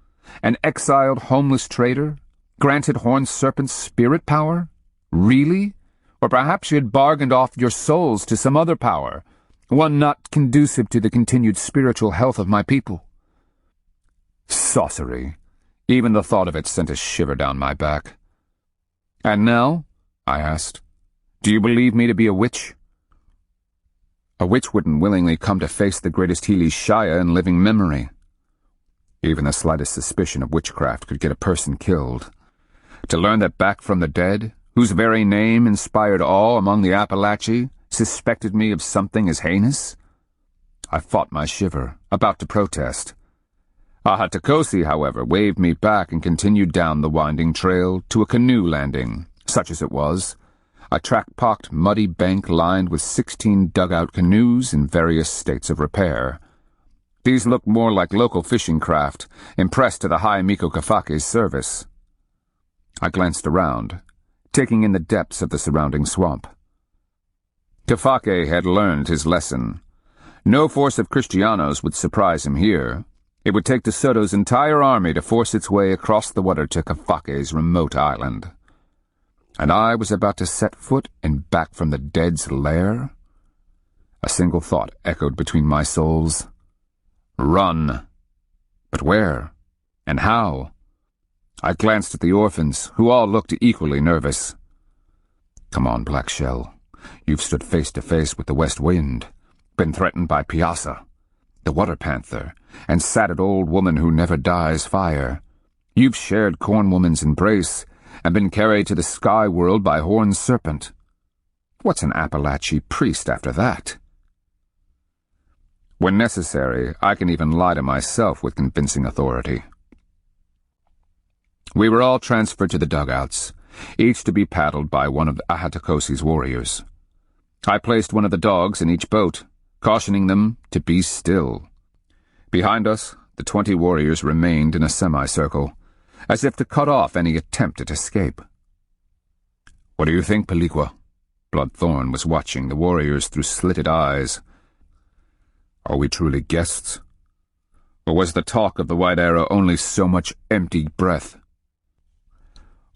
An exiled homeless trader, granted horned serpent's spirit power? Really? Or perhaps you had bargained off your souls to some other power, one not conducive to the continued spiritual health of my people." Sorcery. Even the thought of it sent a shiver down my back. "And now?" I asked. "Do you believe me to be a witch?" A witch wouldn't willingly come to face the greatest Healy Shaya in living memory. Even the slightest suspicion of witchcraft could get a person killed. To learn that back from the dead, whose very name inspired awe among the Appalachi, suspected me of something as heinous? I fought my shiver, about to protest. Ahatakosi, however, waved me back and continued down the winding trail to a canoe landing, such as it was. A track-pocked, muddy bank lined with 16 dugout canoes in various states of repair. These looked more like local fishing craft, impressed to the high Miko Kafake's service. I glanced around, taking in the depths of the surrounding swamp. Kafake had learned his lesson. No force of Kristianos would surprise him here. It would take De Soto's entire army to force its way across the water to Kafake's remote island. And I was about to set foot and back from the dead's lair? A single thought echoed between my souls. Run. But where? And how? I glanced at the orphans, who all looked equally nervous. Come on, Blackshell. You've stood face to face with the west wind, been threatened by Piazza, the water panther, and sat at old woman who never dies fire. You've shared corn woman's embrace, and been carried to the sky world by horned serpent. What's an Appalachi priest after that? When necessary, I can even lie to myself with convincing authority. We were all transferred to the dugouts, each to be paddled by one of Ahatakosi's warriors. I placed one of the dogs in each boat, cautioning them to be still. Behind us, the 20 warriors remained in a semicircle, as if to cut off any attempt at escape. What do you think, Peligua? Bloodthorn was watching the warriors through slitted eyes. Are we truly guests? Or was the talk of the White Arrow only so much empty breath?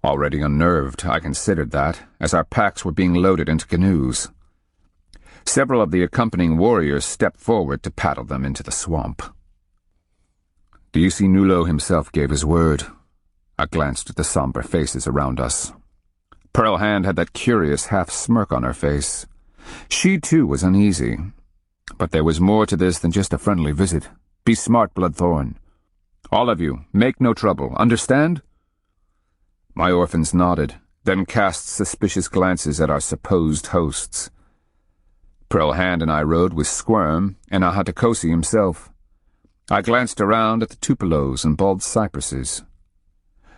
Already unnerved, I considered that, as our packs were being loaded into canoes. Several of the accompanying warriors stepped forward to paddle them into the swamp. Do you see Nulo himself gave his word? I glanced at the somber faces around us. Pearl Hand had that curious half-smirk on her face. She, too, was uneasy. But there was more to this than just a friendly visit. Be smart, Bloodthorn. All of you, make no trouble, understand? My orphans nodded, then cast suspicious glances at our supposed hosts. Pearl Hand and I rode with Squirm and Ahatakosi himself. I glanced around at the tupelos and bald cypresses.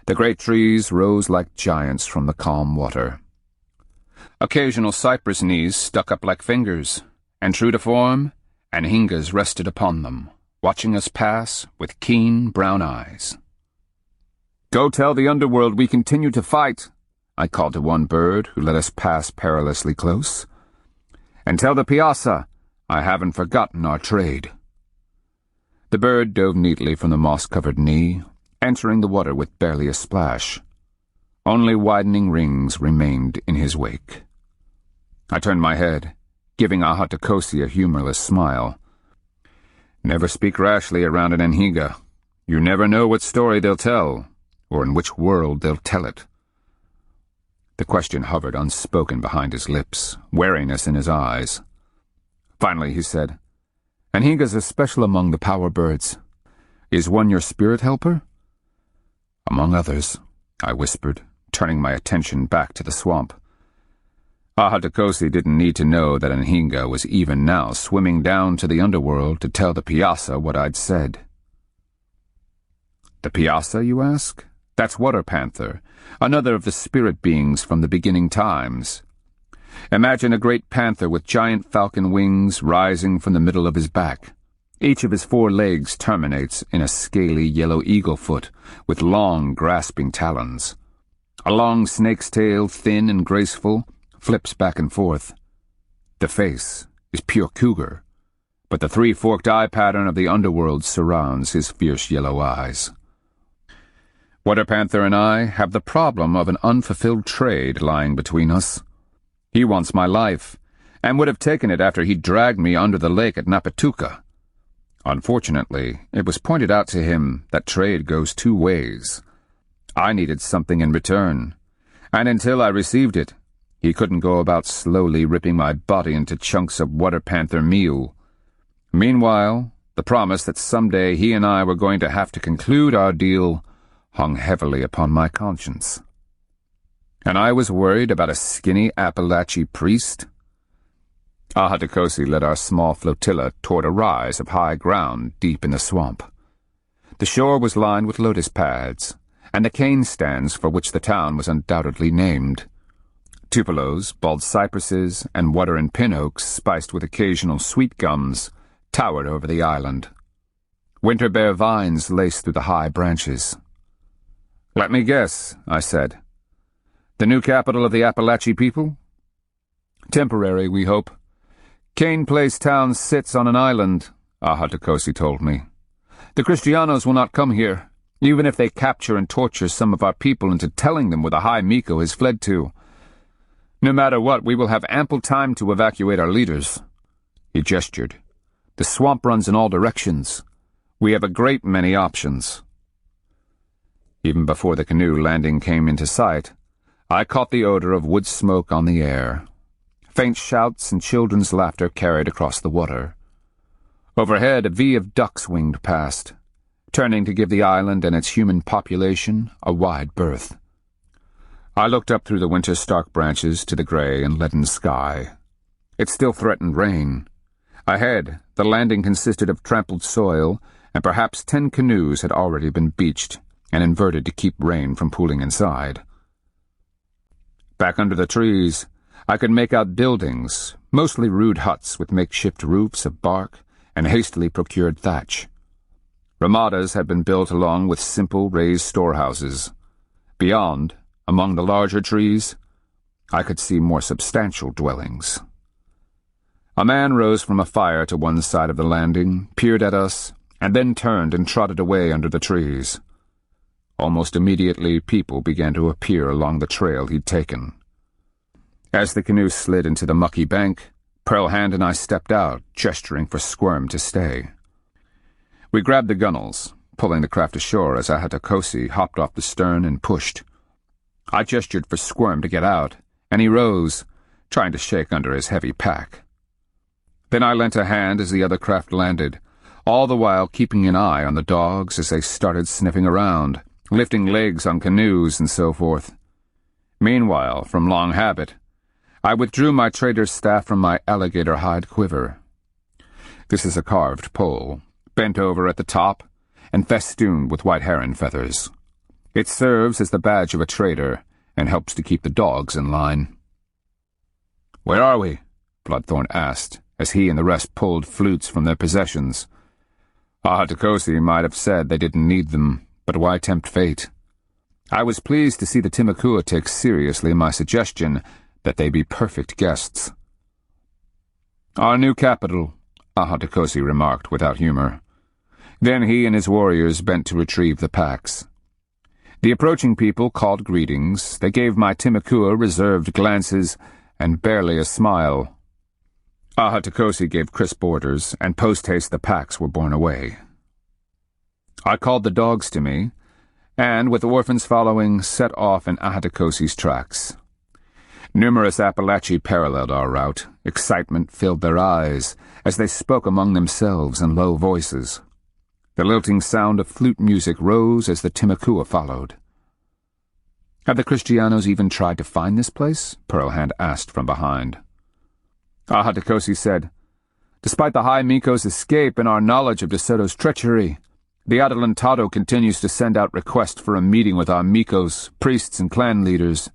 The great trees rose like giants from the calm water. Occasional cypress knees stuck up like fingers, and true to form, anhingas rested upon them, watching us pass with keen brown eyes. "Go tell the underworld we continue to fight," I called to one bird who let us pass perilously close. "And tell the piazza I haven't forgotten our trade." The bird dove neatly from the moss-covered knee, entering the water with barely a splash. Only widening rings remained in his wake. I turned my head, giving Ahatakosi a humorless smile. "Never speak rashly around an anhinga. You never know what story they'll tell, or in which world they'll tell it." The question hovered unspoken behind his lips, wariness in his eyes. Finally he said, "Anhingas are special among the power birds. Is one your spirit helper?" "Among others," I whispered, turning my attention back to the swamp. Ahatakosi didn't need to know that Anhinga was even now swimming down to the underworld to tell the piazza what I'd said. "The piazza, you ask? That's Water Panther, another of the spirit beings from the beginning times. Imagine a great panther with giant falcon wings rising from the middle of his back. Each of his 4 legs terminates in a scaly yellow eagle foot with long, grasping talons. A long snake's tail, thin and graceful, flips back and forth. The face is pure cougar, but the 3-forked eye pattern of the underworld surrounds his fierce yellow eyes. Water Panther and I have the problem of an unfulfilled trade lying between us. He wants my life, and would have taken it after he dragged me under the lake at Napatuka. Unfortunately, it was pointed out to him that trade goes 2 ways. I needed something in return, and until I received it, he couldn't go about slowly ripping my body into chunks of Water Panther meal. Meanwhile, the promise that someday he and I were going to have to conclude our deal hung heavily upon my conscience. And I was worried about a skinny Appalachie priest. Ahatakosi led our small flotilla toward a rise of high ground deep in the swamp. The shore was lined with lotus pads, and the cane stands for which the town was undoubtedly named. Tupelos, bald cypresses, and water and pin oaks, spiced with occasional sweet gums, towered over the island. Winter bear vines laced through the high branches. "Let me guess," I said. "The new capital of the Appalachie people?" "Temporary, we hope. Cane Place town sits on an island," Ahatakosi told me. "The Kristianos will not come here, even if they capture and torture some of our people into telling them where the High Miko has fled to. No matter what, we will have ample time to evacuate our leaders." He gestured. "The swamp runs in all directions. We have a great many options." Even before the canoe landing came into sight, I caught the odor of wood smoke on the air. Faint shouts and children's laughter carried across the water. Overhead, a V of ducks winged past, turning to give the island and its human population a wide berth. I looked up through the winter stark branches to the gray and leaden sky. It still threatened rain. Ahead, the landing consisted of trampled soil, and perhaps 10 canoes had already been beached and inverted to keep rain from pooling inside. Back under the trees, I could make out buildings, mostly rude huts with makeshift roofs of bark and hastily procured thatch. Ramadas had been built along with simple raised storehouses. Beyond, among the larger trees, I could see more substantial dwellings. A man rose from a fire to one side of the landing, peered at us, and then turned and trotted away under the trees. Almost immediately, people began to appear along the trail he'd taken. As the canoe slid into the mucky bank, Pearlhand and I stepped out, gesturing for Squirm to stay. We grabbed the gunwales, pulling the craft ashore as Ahatakosi hopped off the stern and pushed. I gestured for Squirm to get out, and he rose, trying to shake under his heavy pack. Then I lent a hand as the other craft landed, all the while keeping an eye on the dogs as they started sniffing around, lifting legs on canoes and so forth. Meanwhile, from long habit, I withdrew my trader's staff from my alligator hide quiver. This is a carved pole, bent over at the top, and festooned with white heron feathers. It serves as the badge of a trader, and helps to keep the dogs in line. "Where are we?" Bloodthorn asked, as he and the rest pulled flutes from their possessions. Ahatakosi might have said they didn't need them, but why tempt fate? I was pleased to see the Timakua take seriously my suggestion that they be perfect guests. "Our new capital," Ahatakosi remarked without humor. Then he and his warriors bent to retrieve the packs. The approaching people called greetings. They gave my Timakua reserved glances and barely a smile. Ahatakosi gave crisp orders, and post-haste the packs were borne away. I called the dogs to me, and, with Orphans following, set off in Ahatakosi's tracks. Numerous Appalachi paralleled our route. Excitement filled their eyes as they spoke among themselves in low voices. The lilting sound of flute music rose as the Timakua followed. "Have the Kristianos even tried to find this place?" Pearlhand asked from behind. Ahatakosi said, "Despite the High Miko's escape and our knowledge of De Soto's treachery, the Adelantado continues to send out requests for a meeting with our Mikos, priests, and clan leaders."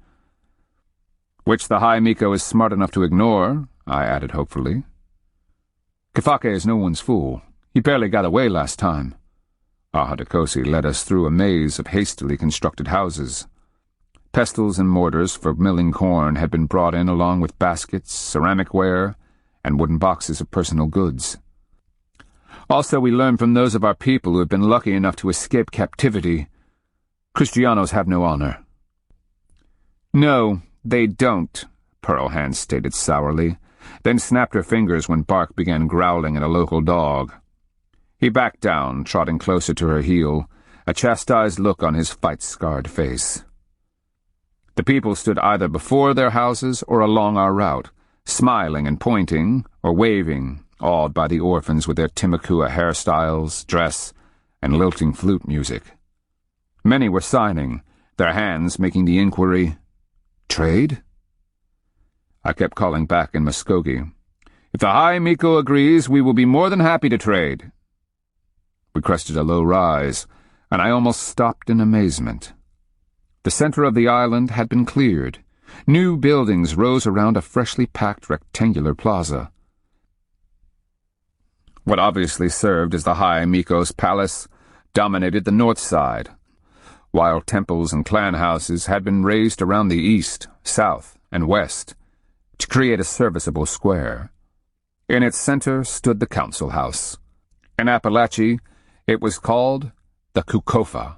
"Which the High Miko is smart enough to ignore," I added hopefully. "Kafake is no one's fool. He barely got away last time." Ahatakosi led us through a maze of hastily constructed houses. Pestles and mortars for milling corn had been brought in along with baskets, ceramic ware, and wooden boxes of personal goods. Also, we learned from those of our people who have been lucky enough to escape captivity, Kristianos have no honor. "No, they don't," Pearlhand stated sourly, then snapped her fingers when Bark began growling at a local dog. He backed down, trotting closer to her heel, a chastised look on his fight-scarred face. The people stood either before their houses or along our route, smiling and pointing, or waving, awed by the orphans with their Timakua hairstyles, dress, and lilting flute music. Many were signing, their hands making the inquiry, "Trade?" I kept calling back in Muskogee, "If the High Miko agrees, we will be more than happy to trade." We crested a low rise, and I almost stopped in amazement. The center of the island had been cleared. New buildings rose around a freshly packed rectangular plaza. What obviously served as the High Miko's palace dominated the north side, while temples and clan houses had been raised around the east, south, and west to create a serviceable square. In its center stood the council house. In Appalachia, it was called the Kukofa.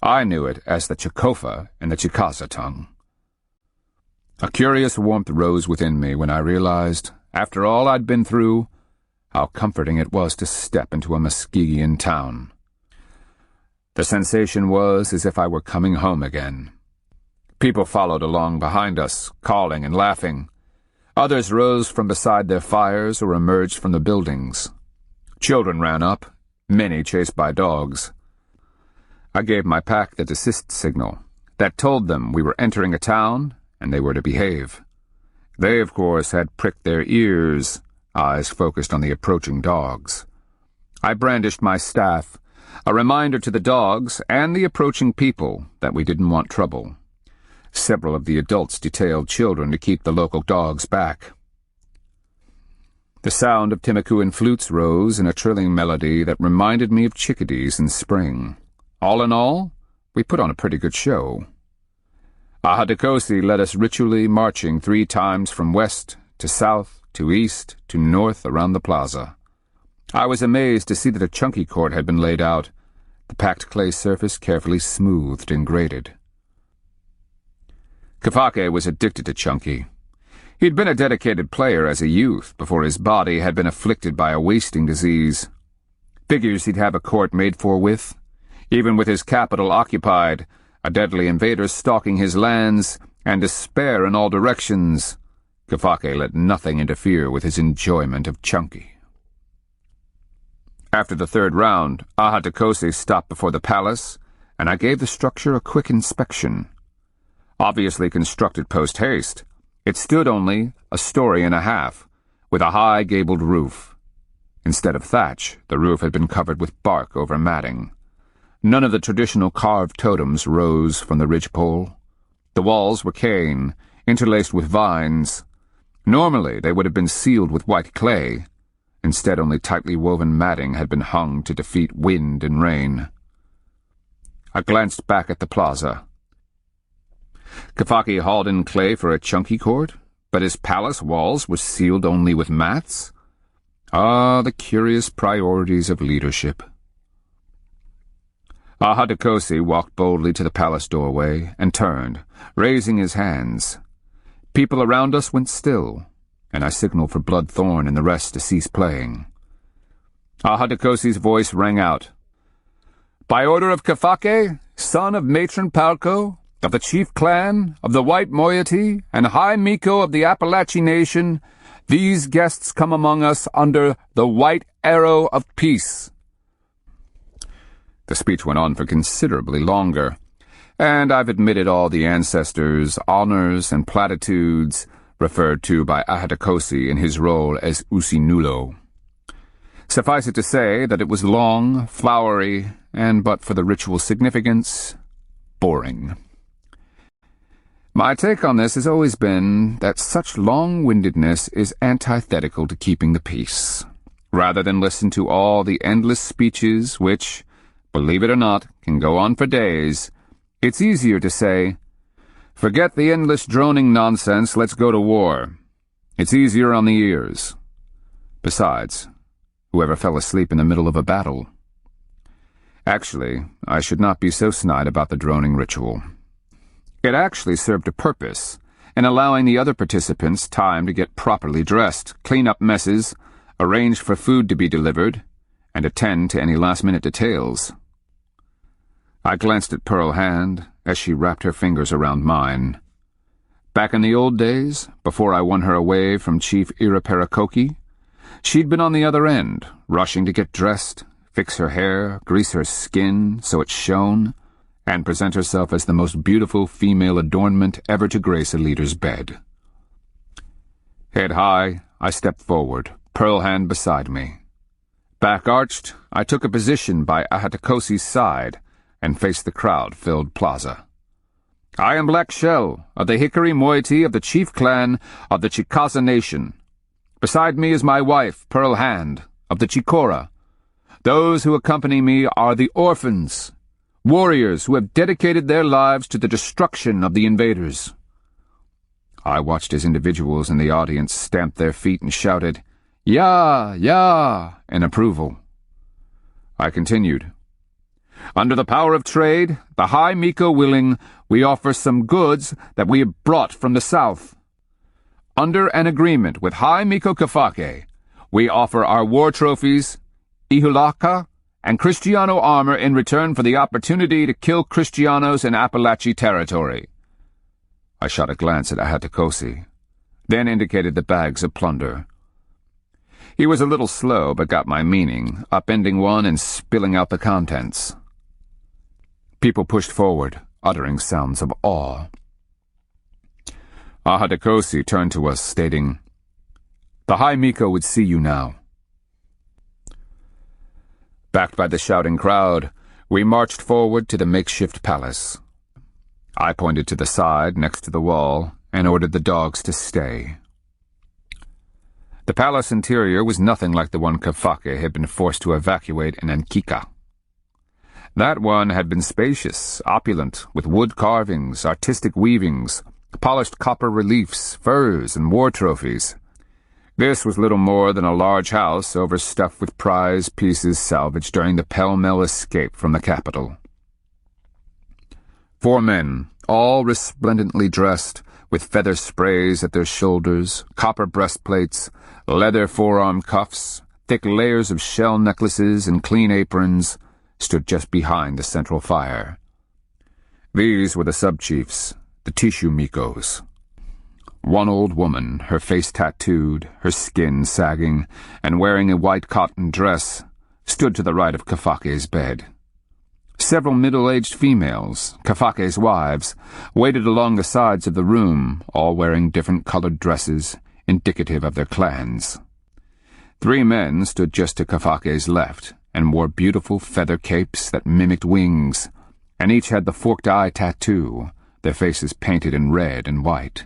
I knew it as the Chikofa in the Chickasaw tongue. A curious warmth rose within me when I realized, after all I'd been through, how comforting it was to step into a Muskegean town. The sensation was as if I were coming home again. People followed along behind us, calling and laughing. Others rose from beside their fires or emerged from the buildings. Children ran up, many chased by dogs. I gave my pack the desist signal. That told them we were entering a town and they were to behave. They, of course, had pricked their ears, eyes focused on the approaching dogs. I brandished my staff, a reminder to the dogs and the approaching people that we didn't want trouble. Several of the adults detailed children to keep the local dogs back. The sound of Timakuan flutes rose in a trilling melody that reminded me of chickadees in spring. All in all, we put on a pretty good show. Ahatakosi led us ritually marching 3 times from west to south to east to north around the plaza. I was amazed to see that a chunky court had been laid out, the packed clay surface carefully smoothed and graded. Kafake was addicted to chunky. He'd been a dedicated player as a youth before his body had been afflicted by a wasting disease. Figures he'd have a court made for with, even with his capital occupied, a deadly invader stalking his lands, and despair in all directions. Kafake let nothing interfere with his enjoyment of chunky. After the third round, Ahatakose stopped before the palace, and I gave the structure a quick inspection. Obviously constructed post-haste, it stood only a story and a half, with a high gabled roof. Instead of thatch, the roof had been covered with bark over matting. None of the traditional carved totems rose from the ridgepole. The walls were cane, interlaced with vines. Normally, they would have been sealed with white clay. Instead, only tightly woven matting had been hung to defeat wind and rain. I glanced back at the plaza. Kafake hauled in clay for a chunky court, but his palace walls were sealed only with mats? Ah, the curious priorities of leadership. Ahatakose walked boldly to the palace doorway and turned, raising his hands. People around us went still, and I signaled for Bloodthorn and the rest to cease playing. Ahatakose's voice rang out. "By order of Kafake, son of Matron Palco, of the chief clan, of the White Moiety, and High Miko of the Appalachian Nation, these guests come among us under the White Arrow of Peace." The speech went on for considerably longer, and I've admitted all the ancestors' honors and platitudes referred to by Ahatakose in his role as Usinulo. Suffice it to say that it was long, flowery, and but for the ritual significance, boring. My take on this has always been that such long-windedness is antithetical to keeping the peace. Rather than listen to all the endless speeches which, believe it or not, can go on for days, it's easier to say, "Forget the endless droning nonsense, let's go to war." It's easier on the ears. Besides, whoever fell asleep in the middle of a battle? Actually, I should not be so snide about the droning ritual. It actually served a purpose in allowing the other participants time to get properly dressed, clean up messes, arrange for food to be delivered, and attend to any last-minute details. I glanced at Pearl Hand as she wrapped her fingers around mine. Back in the old days, before I won her away from Chief Iraparakoki, she'd been on the other end, rushing to get dressed, fix her hair, grease her skin so it shone, and present herself as the most beautiful female adornment ever to grace a leader's bed. Head high, I stepped forward, Pearl Hand beside me. Back arched, I took a position by Ahatakose's side and faced the crowd-filled plaza. "I am Black Shell, of the Hickory Moiety of the chief clan of the Chickasaw Nation. Beside me is my wife, Pearl Hand, of the Chicora. Those who accompany me are the Orphans, warriors who have dedicated their lives to the destruction of the invaders." I watched as individuals in the audience stamped their feet and shouted, "Ya, ya," in approval. I continued. "Under the power of trade, the High Miko willing, we offer some goods that we have brought from the south. Under an agreement with High Miko Kafake, we offer our war trophies, Ihulaka, and Kristiano armor in return for the opportunity to kill Kristianos in Appalachian territory." I shot a glance at Ahatakose, then indicated the bags of plunder. He was a little slow, but got my meaning, upending one and spilling out the contents. People pushed forward, uttering sounds of awe. Ahatakose turned to us, stating, "The High Miko would see you now." Backed by the shouting crowd, we marched forward to the makeshift palace. I pointed to the side next to the wall and ordered the dogs to stay. The palace interior was nothing like the one Kafake had been forced to evacuate in Ankika. That one had been spacious, opulent, with wood carvings, artistic weavings, polished copper reliefs, furs, and war trophies. This was little more than a large house overstuffed with prize pieces salvaged during the pell-mell escape from the capital. 4 men, all resplendently dressed, with feather sprays at their shoulders, copper breastplates, leather forearm cuffs, thick layers of shell necklaces, and clean aprons, stood just behind the central fire. These were the sub-chiefs, the Tishu Mikos. One old woman, her face tattooed, her skin sagging, and wearing a white cotton dress, stood to the right of Kafake's bed. Several middle-aged females, Kafake's wives, waited along the sides of the room, all wearing different-colored dresses, indicative of their clans. 3 men stood just to Kafake's left, and wore beautiful feather capes that mimicked wings, and each had the forked eye tattoo, their faces painted in red and white.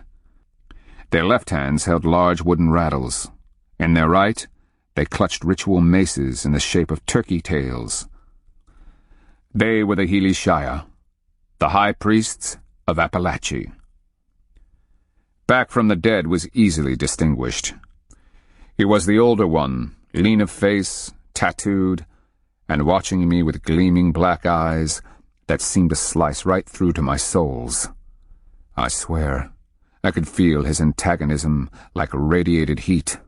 Their left hands held large wooden rattles. In their right, they clutched ritual maces in the shape of turkey tails. They were the Healy Shaya, the high priests of Appalachia. Back from the dead was easily distinguished. He was the older one, lean of face, tattooed, and watching me with gleaming black eyes that seemed to slice right through to my soles. I swear, I could feel his antagonism like radiated heat.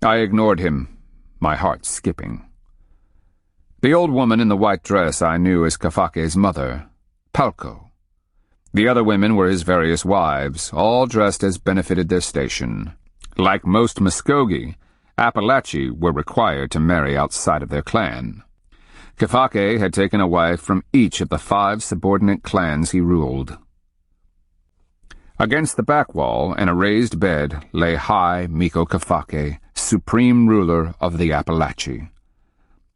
I ignored him, my heart skipping. The old woman in the white dress I knew as Kafake's mother, Palko. The other women were his various wives, all dressed as benefited their station. Like most Muskogee, Appalachia were required to marry outside of their clan. Kafake had taken a wife from each of the 5 subordinate clans he ruled. Against the back wall and a raised bed lay High Miko Kafake, supreme ruler of the Appalachia.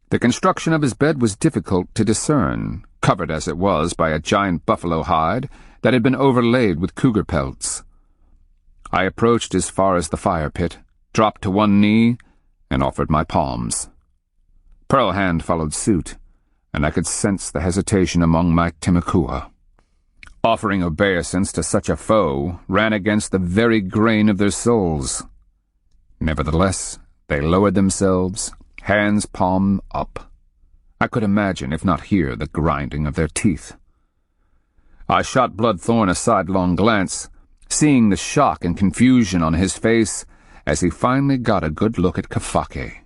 The construction of his bed was difficult to discern, covered as it was by a giant buffalo hide that had been overlaid with cougar pelts. I approached as far as the fire pit, dropped to one knee, and offered my palms. Pearl Hand followed suit, and I could sense the hesitation among my Timakua. Offering obeisance to such a foe ran against the very grain of their souls. Nevertheless, they lowered themselves, hands palm up. I could imagine, if not hear, the grinding of their teeth. I shot Bloodthorn a sidelong glance, seeing the shock and confusion on his face as he finally got a good look at Kafake.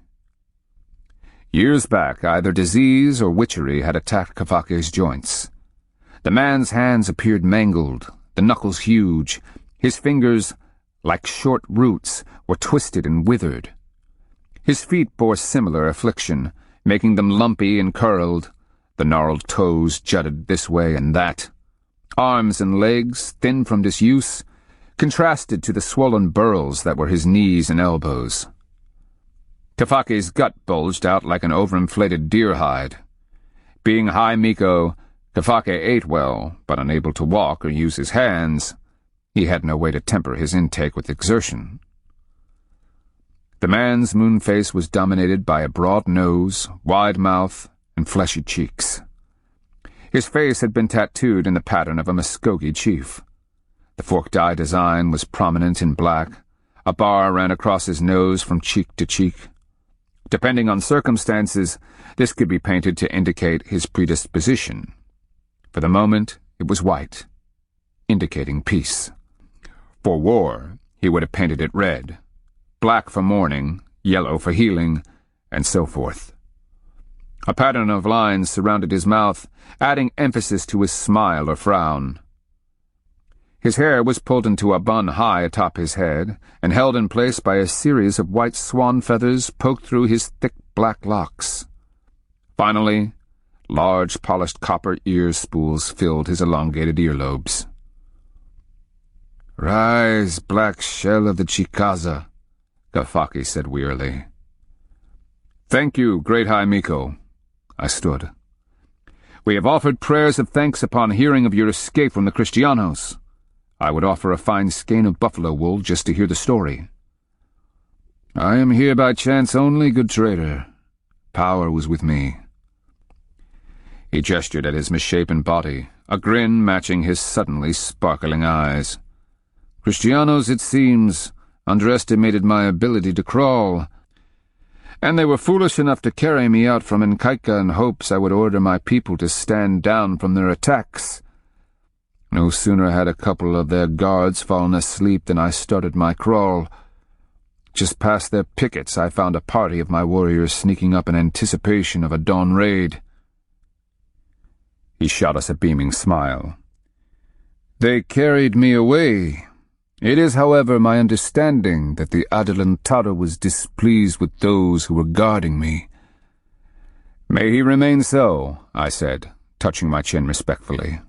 Years back, either disease or witchery had attacked Kafake's joints. The man's hands appeared mangled, the knuckles huge, his fingers, like short roots, were twisted and withered. His feet bore similar affliction, making them lumpy and curled. The gnarled toes jutted this way and that. Arms and legs, thin from disuse, contrasted to the swollen burls that were his knees and elbows. Kafake's gut bulged out like an overinflated deer hide. Being High Miko, Kafake ate well, but unable to walk or use his hands, he had no way to temper his intake with exertion. The man's moon face was dominated by a broad nose, wide mouth, and fleshy cheeks. His face had been tattooed in the pattern of a Muskogee chief. The forked eye design was prominent in black. A bar ran across his nose from cheek to cheek. Depending on circumstances, this could be painted to indicate his predisposition. For the moment, it was white, indicating peace. For war, he would have painted it red. Black for mourning, yellow for healing, and so forth. A pattern of lines surrounded his mouth, adding emphasis to his smile or frown. His hair was pulled into a bun high atop his head and held in place by a series of white swan feathers poked through his thick black locks. Finally, large polished copper ear spools filled his elongated earlobes. "Rise, black shell of the Chikaza," Kafake said wearily. "Thank you, great High Miko." I stood. "We have offered prayers of thanks upon hearing of your escape from the Kristianos. I would offer a fine skein of buffalo wool just to hear the story." "I am here by chance only, good trader. Power was with me." He gestured at his misshapen body, a grin matching his suddenly sparkling eyes. "Kristianos, it seems, underestimated my ability to crawl, and they were foolish enough to carry me out from Nkaika in hopes I would order my people to stand down from their attacks. No sooner had a couple of their guards fallen asleep than I started my crawl. Just past their pickets, I found a party of my warriors sneaking up in anticipation of a dawn raid. He shot us a beaming smile. They carried me away. It is, however, my understanding that the Adelantado was displeased with those who were guarding me. May he remain so, I said, touching my chin respectfully.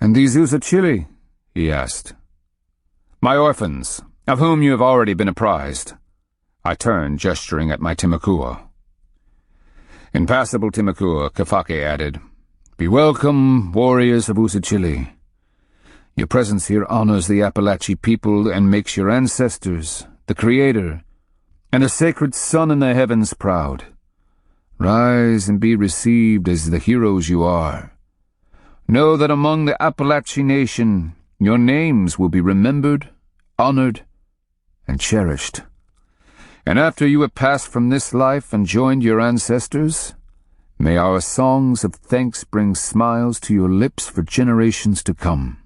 And these Usachili? He asked. My orphans, of whom you have already been apprised. I turned, gesturing at my Timakua. Impassable Timakua, Kafake added. Be welcome, warriors of Usachili. Your presence here honors the Appalachian people and makes your ancestors, the Creator, and the sacred sun in the heavens proud. Rise and be received as the heroes you are. Know that among the Appalachian nation, your names will be remembered, honored, and cherished. And after you have passed from this life and joined your ancestors, may our songs of thanks bring smiles to your lips for generations to come.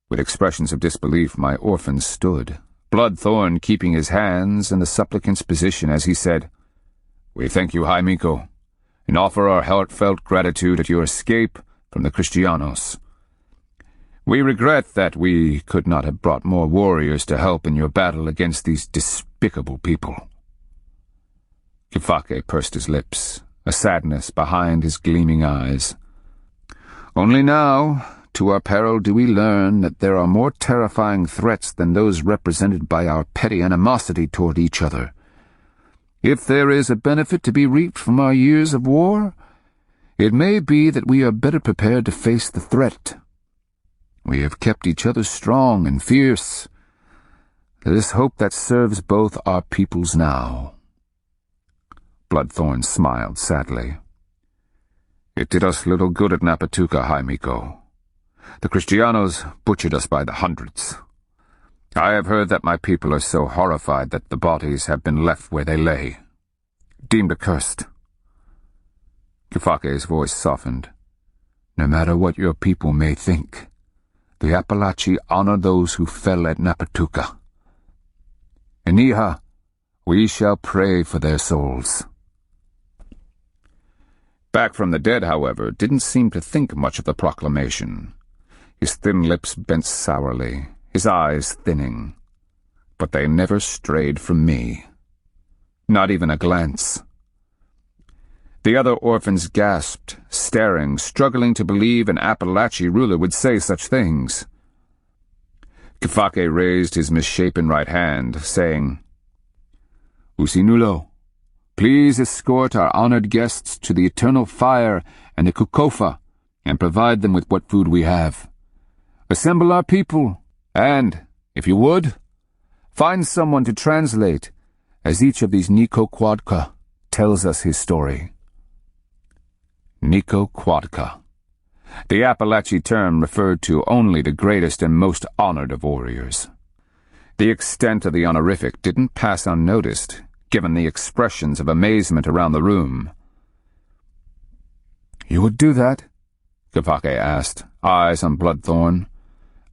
With expressions of disbelief, my orphans stood, Bloodthorn keeping his hands in the supplicant's position as he said, We thank you, High Miko, and offer our heartfelt gratitude at your escape from the Kristianos. We regret that we could not have brought more warriors to help in your battle against these despicable people. Kifake pursed his lips, a sadness behind his gleaming eyes. Only now, to our peril, do we learn that there are more terrifying threats than those represented by our petty animosity toward each other. If there is a benefit to be reaped from our years of war, it may be that we are better prepared to face the threat. We have kept each other strong and fierce. Let us hope that serves both our peoples now. Bloodthorn smiled sadly. It did us little good at Napatuka, High Miko. The Kristianos butchered us by the hundreds. I have heard that my people are so horrified that the bodies have been left where they lay, deemed accursed. Kifake's voice softened. No matter what your people may think, the Appalachi honor those who fell at Napatuka. In Iha, we shall pray for their souls. Back from the dead, however, didn't seem to think much of the proclamation. His thin lips bent sourly, his eyes thinning. But they never strayed from me. Not even a glance. The other orphans gasped, staring, struggling to believe an Appalachian ruler would say such things. Kifake raised his misshapen right hand, saying, Usinulo, please escort our honored guests to the eternal fire and the kukofa, and provide them with what food we have. Assemble our people, and, if you would, find someone to translate, as each of these Niko Kwadka tells us his story. Niko Kwadka. The Appalachian term referred to only the greatest and most honored of warriors. The extent of the honorific didn't pass unnoticed, given the expressions of amazement around the room. You would do that? Kifake asked, eyes on Bloodthorn.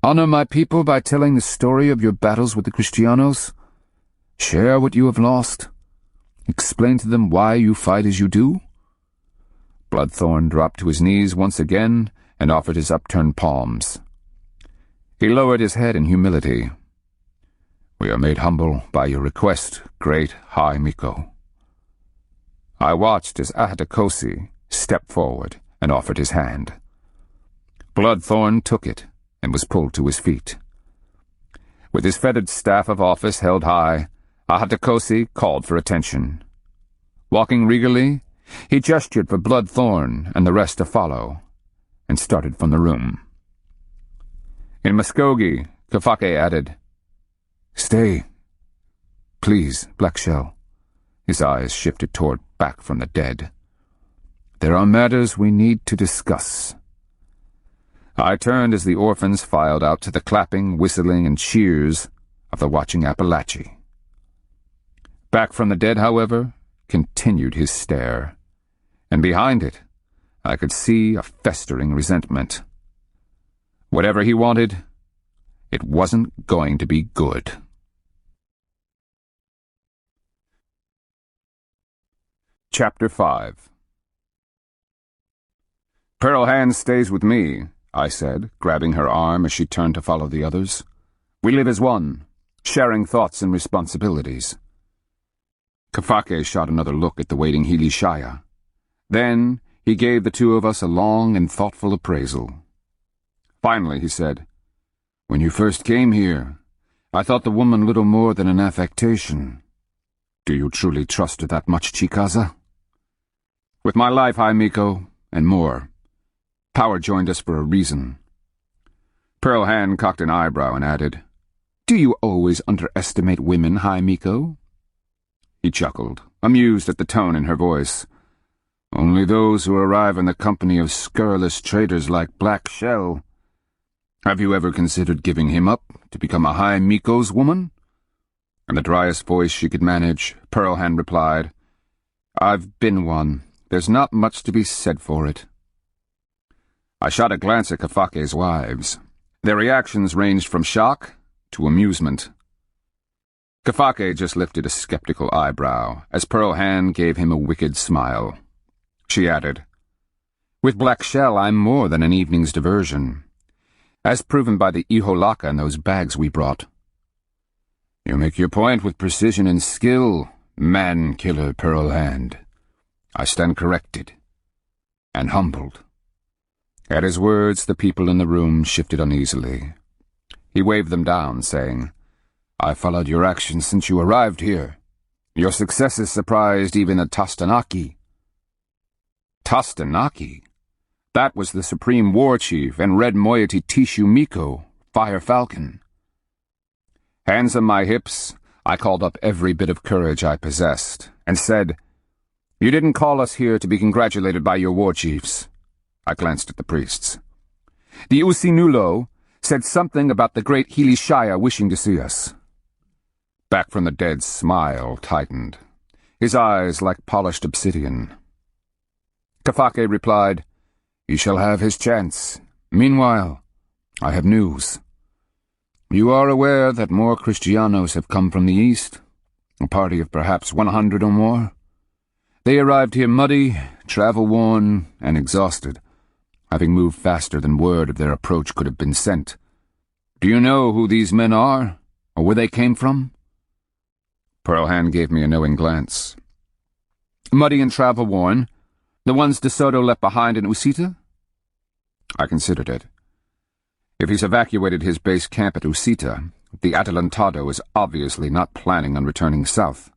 Honor my people by telling the story of your battles with the Kristianos? Share what you have lost? Explain to them why you fight as you do? Bloodthorn dropped to his knees once again and offered his upturned palms. He lowered his head in humility. We are made humble by your request, great High Miko. I watched as Ahatakosi stepped forward and offered his hand. Bloodthorn took it and was pulled to his feet. With his feathered staff of office held high, Ahatakosi called for attention. Walking regally, he gestured for Bloodthorn and the rest to follow, and started from the room. In Muskogee, Kifake added, Stay, please, Blackshell. His eyes shifted toward back from the dead. There are matters we need to discuss. I turned as the orphans filed out to the clapping, whistling, and cheers of the watching Appalachee. Back from the dead, however, continued his stare, and behind it I could see a festering resentment. Whatever he wanted, it wasn't going to be good. Chapter 5. "Pearl Hand stays with me," I said, grabbing her arm as she turned to follow the others. "We live as one, sharing thoughts and responsibilities." Kafake shot another look at the waiting Hilishaya. Then he gave the two of us a long and thoughtful appraisal. Finally he said, "When you first came here, I thought the woman little more than an affectation. Do you truly trust her that much, Chikaza?" "With my life, High Miko, and more. Power joined us for a reason." Pearl Hand cocked an eyebrow and added, "Do you always underestimate women, High Miko?" He chuckled, amused at the tone in her voice. "Only those who arrive in the company of scurrilous traitors like Black Shell. Have you ever considered giving him up to become a High Miko's woman?" In the driest voice she could manage, Pearl Hand replied, "I've been one. There's not much to be said for it." I shot a glance at Kafake's wives. Their reactions ranged from shock to amusement. Kafake just lifted a skeptical eyebrow as Pearl Hand gave him a wicked smile. She added, "With Black Shell, I'm more than an evening's diversion, as proven by the iholaka and those bags we brought." "You make your point with precision and skill, man-killer Pearl Hand. I stand corrected and humbled." At his words, the people in the room shifted uneasily. He waved them down, saying, "I followed your actions since you arrived here. Your successes surprised even the Tastanaki." Tastanaki? That was the supreme war chief and red moiety Tishu Miko, Fire Falcon. Hands on my hips, I called up every bit of courage I possessed, and said, "You didn't call us here to be congratulated by your war chiefs." I glanced at the priests. "The Usinulo said something about the great Hilishaya wishing to see us." Back from the dead's smile tightened, his eyes like polished obsidian. Kafake replied, "He shall have his chance. Meanwhile, I have news. You are aware that more Kristianos have come from the east, a party of perhaps 100 or more. They arrived here muddy, travel-worn, and exhausted, having moved faster than word of their approach could have been sent. Do you know who these men are, or where they came from?" Pearl Hand gave me a knowing glance. "Muddy and travel-worn, the ones De Soto left behind in Usita?" I considered it. If he's evacuated his base camp at Usita, the Adelantado is obviously not planning on returning south.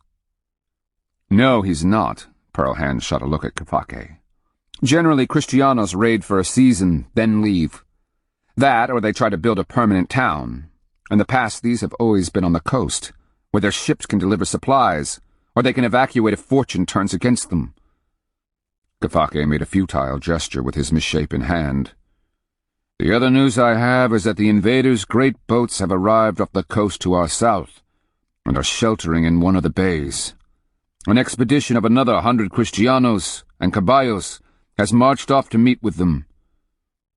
"No, he's not." Pearl Hand shot a look at Kafake. "Generally, Kristianos raid for a season, then leave. That, or they try to build a permanent town. In the past, these have always been on the coast, where their ships can deliver supplies, or they can evacuate if fortune turns against them." Kafake made a futile gesture with his misshapen hand. "The other news I have is that the invaders' great boats have arrived off the coast to our south, and are sheltering in one of the bays. An expedition of another 100 Kristianos and caballos has marched off to meet with them.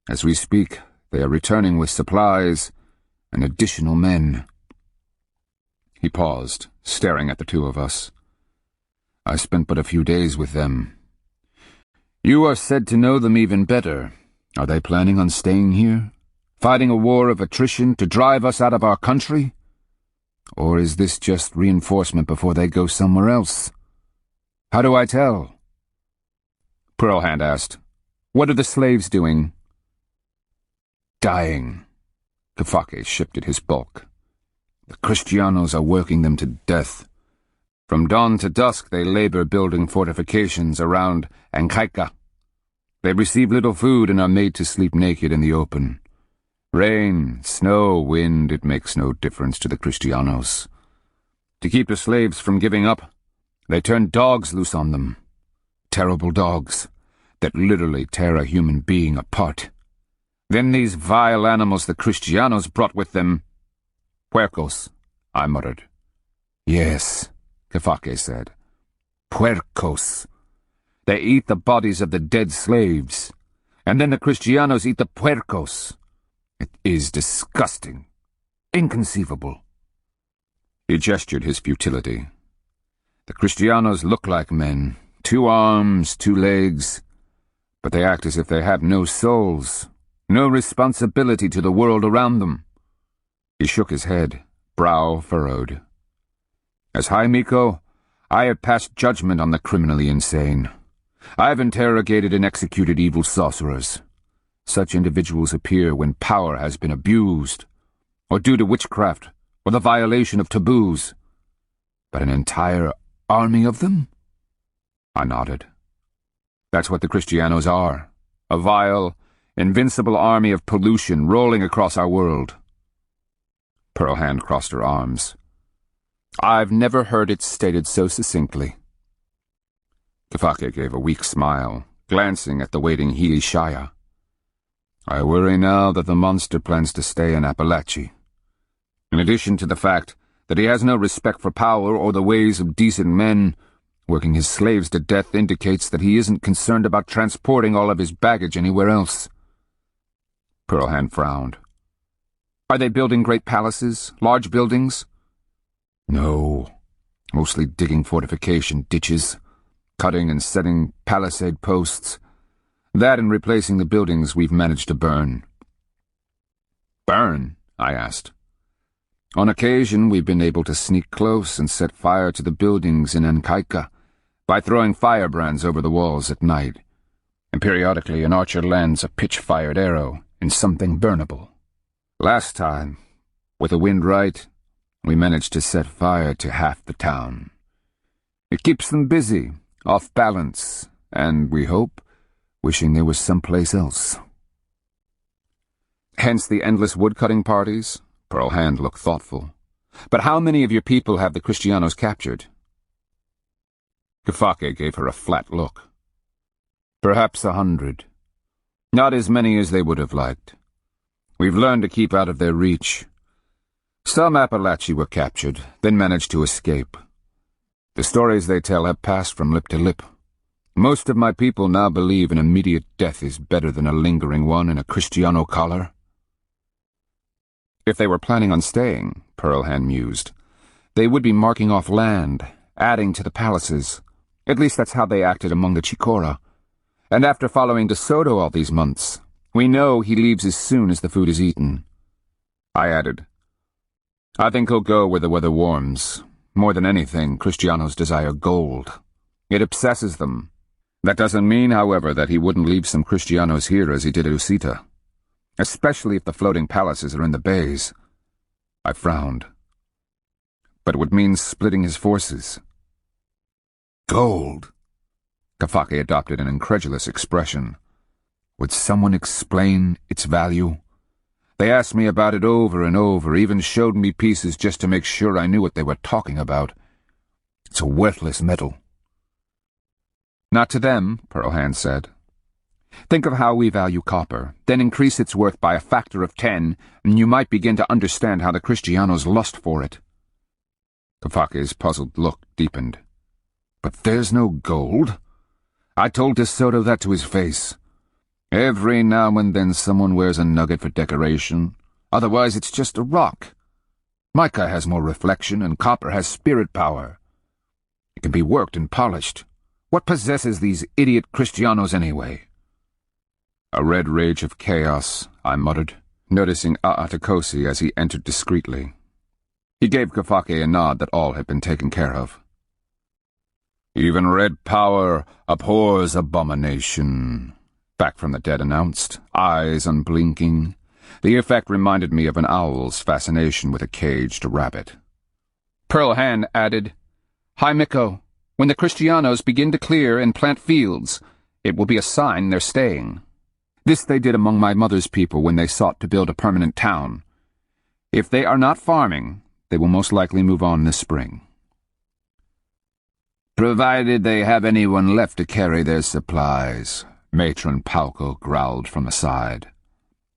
As we speak, they are returning with supplies and additional men." He paused, staring at the two of us. "I spent but a few days with them. You are said to know them even better. Are they planning on staying here, fighting a war of attrition to drive us out of our country? Or is this just reinforcement before they go somewhere else? How do I tell?" Pearl Hand asked, "What are the slaves doing?" "Dying." Kafake shifted his bulk. "The Kristianos are working them to death. From dawn to dusk they labor building fortifications around Ankaika. They receive little food and are made to sleep naked in the open. Rain, snow, wind, it makes no difference to the Kristianos. To keep the slaves from giving up, they turn dogs loose on them. Terrible dogs that literally tear a human being apart. Then these vile animals the Kristianos brought with them. Puercos, I muttered. Yes, Kafake said. Puercos. They eat the bodies of the dead slaves, and then the Kristianos eat the puercos. It is disgusting. Inconceivable. He gestured his futility. The Kristianos look like men, 2 arms, 2 legs, but they act as if they have no souls, no responsibility to the world around them. He shook his head, brow furrowed. As High Miko, I have passed judgment on the criminally insane. I have interrogated and executed evil sorcerers. Such individuals appear when power has been abused, or due to witchcraft, or the violation of taboos. But an entire army of them? I nodded. That's what the Kristianos are. A vile, invincible army of pollution rolling across our world. Pearl Hand crossed her arms. I've never heard it stated so succinctly. Kafake gave a weak smile, glancing at the waiting Healy Shire. I worry now that the monster plans to stay in Appalachia. In addition to the fact that he has no respect for power or the ways of decent men, working his slaves to death indicates that he isn't concerned about transporting all of his baggage anywhere else. Pearl Hand frowned. Are they building great palaces, large buildings? No, mostly digging fortification ditches, cutting and setting palisade posts. That and replacing the buildings we've managed to burn. Burn? I asked. On occasion, we've been able to sneak close and set fire to the buildings in Ankaika by throwing firebrands over the walls at night, and periodically an archer lands a pitch-fired arrow in something burnable. Last time, with the wind right, we managed to set fire to half the town. It keeps them busy, off balance, and, we hope, wishing they were someplace else. Hence the endless woodcutting parties? Pearl Hand looked thoughtful. But how many of your people have the Kristianos captured? Kafake gave her a flat look. Perhaps 100. Not as many as they would have liked. We've learned to keep out of their reach. Some Appalachi were captured, then managed to escape. The stories they tell have passed from lip to lip. Most of my people now believe an immediate death is better than a lingering one in a Kristiano collar. If they were planning on staying, Pearl Hand mused, they would be marking off land, adding to the palaces. At least that's how they acted among the Chikora. And after following De Soto all these months, we know he leaves as soon as the food is eaten. I added, I think he'll go where the weather warms. More than anything, Kristianos desire gold. It obsesses them. That doesn't mean, however, that he wouldn't leave some Kristianos here as he did at Usita, especially if the floating palaces are in the bays. I frowned. But it would mean splitting his forces. Gold? Kafake adopted an incredulous expression. Would someone explain its value? They asked me about it over and over, even showed me pieces just to make sure I knew what they were talking about. It's a worthless metal. Not to them, Pearl Hand said. Think of how we value copper, then increase its worth by a factor of 10, and you might begin to understand how the Kristianos lust for it. Kafake's puzzled look deepened. But there's no gold. I told De Soto that to his face. Every now and then someone wears a nugget for decoration. Otherwise it's just a rock. Mica has more reflection, and copper has spirit power. It can be worked and polished. What possesses these idiot Kristianos anyway? A red rage of chaos, I muttered, noticing Aatakosi as he entered discreetly. He gave Kafake a nod that all had been taken care of. Even red power abhors abomination, Back from the Dead announced, eyes unblinking. The effect reminded me of an owl's fascination with a caged rabbit. Pearl Hand added, Hi, Miko. When the Kristianos begin to clear and plant fields, it will be a sign they're staying. This they did among my mother's people when they sought to build a permanent town. If they are not farming, they will most likely move on this spring. Provided they have anyone left to carry their supplies, Matron Pauco growled from the side.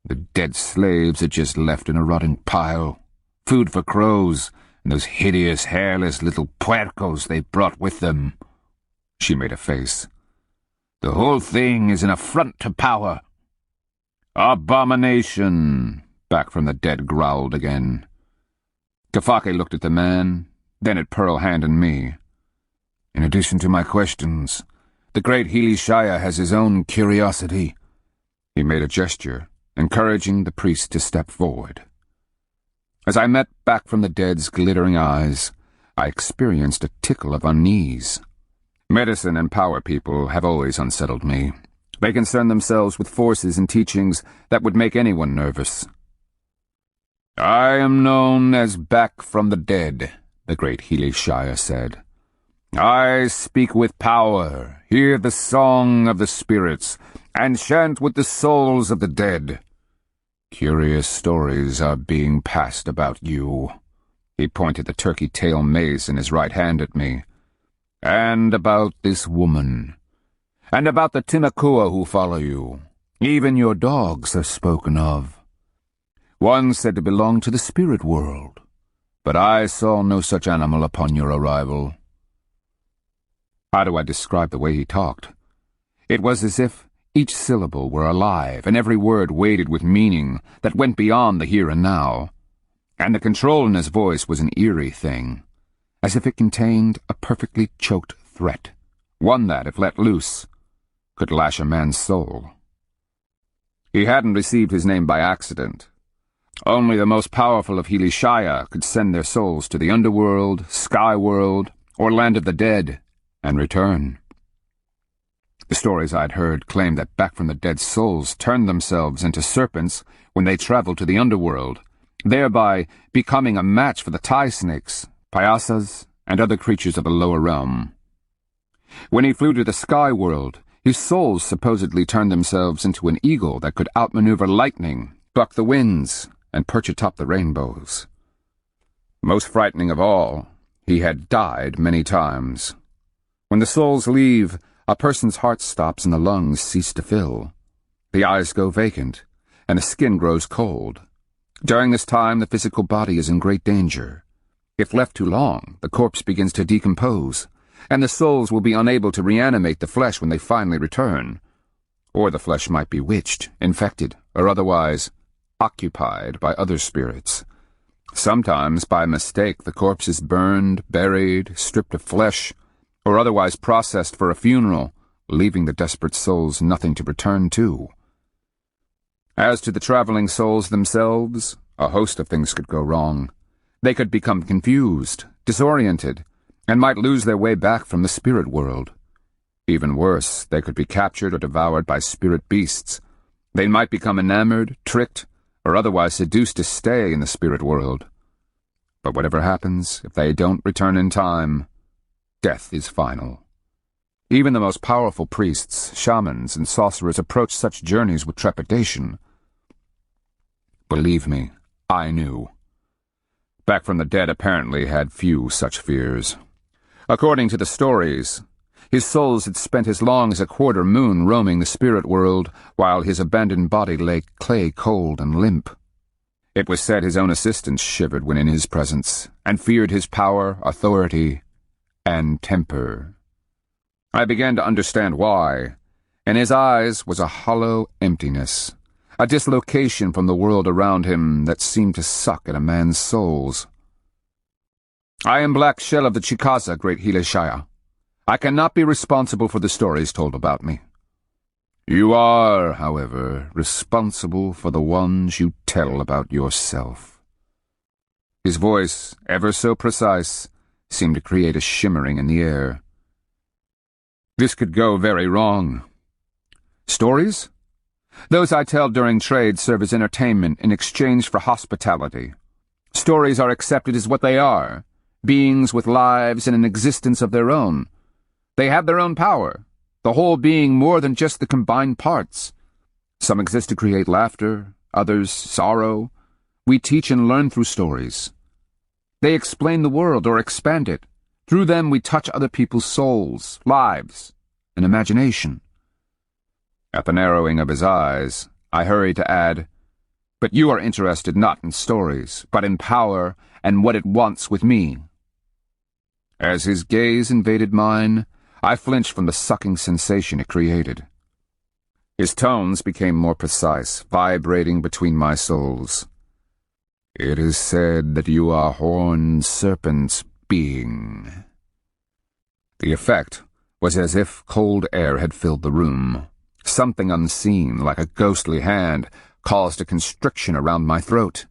The dead slaves are just left in a rotting pile. Food for crows and those hideous, hairless little puercos they brought with them. She made a face. The whole thing is an affront to power. Abomination, back from the dead growled again. Kafake looked at the man, then at Pearl Hand and me. In addition to my questions, the great Healy Shire has his own curiosity. He made a gesture, encouraging the priest to step forward. As I met back from the dead's glittering eyes, I experienced a tickle of unease. Medicine and power people have always unsettled me. They concern themselves with forces and teachings that would make anyone nervous. I am known as Back from the Dead, the great Healy Shire said. I speak with power, hear the song of the spirits, and chant with the souls of the dead. Curious stories are being passed about you. He pointed the turkey tail mace in his right hand at me. And about this woman. And about the Timakua who follow you. Even your dogs are spoken of. One said to belong to the spirit world, but I saw no such animal upon your arrival. How do I describe the way he talked? It was as if each syllable were alive, and every word weighted with meaning that went beyond the here and now, and the control in his voice was an eerie thing, as if it contained a perfectly choked threat, one that, if let loose, could lash a man's soul. He hadn't received his name by accident. Only the most powerful of Healy Shire could send their souls to the underworld, sky world, or land of the dead, and return. The stories I'd heard claimed that Back from the Dead souls turned themselves into serpents when they traveled to the underworld, thereby becoming a match for the tie snakes, payasas, and other creatures of the lower realm. When he flew to the sky world, his souls supposedly turned themselves into an eagle that could outmaneuver lightning, buck the winds, and perch atop the rainbows. Most frightening of all, he had died many times. When the souls leave, a person's heart stops and the lungs cease to fill. The eyes go vacant, and the skin grows cold. During this time, the physical body is in great danger. If left too long, the corpse begins to decompose, and the souls will be unable to reanimate the flesh when they finally return. Or the flesh might be witched, infected, or otherwise occupied by other spirits. Sometimes, by mistake, the corpse is burned, buried, stripped of flesh, or otherwise processed for a funeral, leaving the desperate souls nothing to return to. As to the traveling souls themselves, a host of things could go wrong. They could become confused, disoriented, and might lose their way back from the spirit world. Even worse, they could be captured or devoured by spirit beasts. They might become enamored, tricked, or otherwise seduced to stay in the spirit world. But whatever happens, if they don't return in time, death is final. Even the most powerful priests, shamans, and sorcerers approach such journeys with trepidation. Believe me, I knew. Back from the Dead apparently had few such fears. According to the stories, his souls had spent as long as a quarter moon roaming the spirit world, while his abandoned body lay clay-cold and limp. It was said his own assistants shivered when in his presence, and feared his power, authority, and temper. I began to understand why. In his eyes was a hollow emptiness, a dislocation from the world around him that seemed to suck at a man's souls. I am Black Shell of the Chicasa, great Healy Shire. I cannot be responsible for the stories told about me. You are, however, responsible for the ones you tell about yourself. His voice, ever so precise, seemed to create a shimmering in the air. This could go very wrong. Stories? Those I tell during trade serve as entertainment in exchange for hospitality. Stories are accepted as what they are, beings with lives and an existence of their own. They have their own power, the whole being more than just the combined parts. Some exist to create laughter, others sorrow. We teach and learn through stories. They explain the world or expand it. Through them we touch other people's souls, lives, and imagination. At the narrowing of his eyes, I hurried to add, But you are interested not in stories, but in power and what it wants with me. As his gaze invaded mine, I flinched from the sucking sensation it created. His tones became more precise, vibrating between my souls. It is said that you are horned serpent's being. The effect was as if cold air had filled the room. Something unseen, like a ghostly hand, caused a constriction around my throat.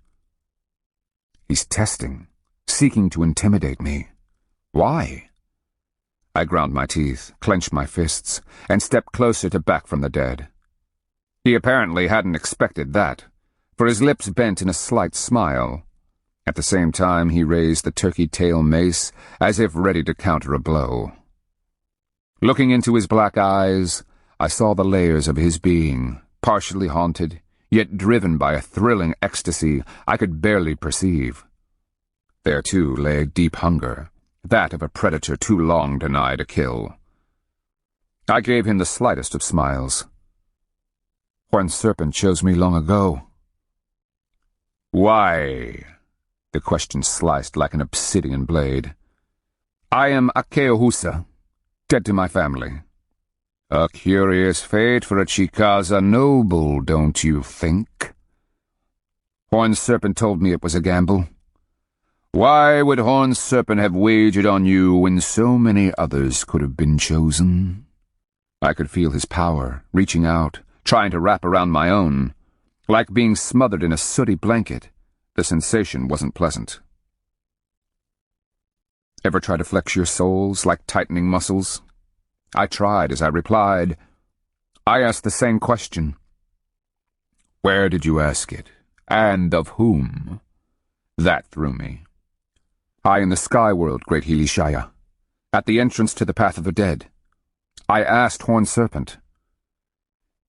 He's testing, seeking to intimidate me. Why? I ground my teeth, clenched my fists, and stepped closer to back from the dead. He apparently hadn't expected that, for his lips bent in a slight smile. At the same time, he raised the turkey-tail mace as if ready to counter a blow. Looking into his black eyes, I saw the layers of his being, partially haunted, yet driven by a thrilling ecstasy I could barely perceive. There, too, lay a deep hunger, that of a predator too long denied a kill. I gave him the slightest of smiles. Horned serpent chose me long ago. Why? The question sliced like an obsidian blade. I am Akeohusa, dead to my family. A curious fate for a Chikaza noble, don't you think? Horned serpent told me it was a gamble. Why would Horned serpent have wagered on you when so many others could have been chosen? I could feel his power, reaching out, trying to wrap around my own. Like being smothered in a sooty blanket, the sensation wasn't pleasant. Ever try to flex your soles like tightening muscles? I tried as I replied. I asked the same question. Where did you ask it? And of whom? That threw me. High in the sky world, great Hilishaya, at the entrance to the path of the dead. I asked Horned Serpent.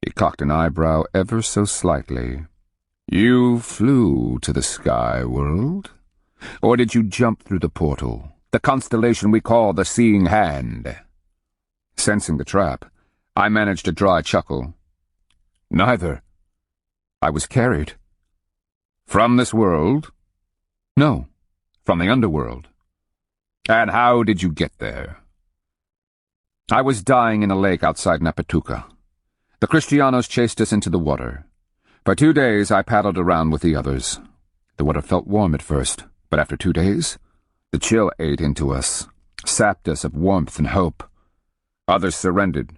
He cocked an eyebrow ever so slightly. You flew to the sky world? Or did you jump through the portal, the constellation we call the Seeing Hand? Sensing the trap, I managed a dry chuckle. Neither. I was carried. From this world? No, from the underworld. And how did you get there? I was dying in a lake outside Napatuka. The Kristianos chased us into the water. For 2 days I paddled around with the others. The water felt warm at first, but after 2 days, the chill ate into us, sapped us of warmth and hope. Others surrendered,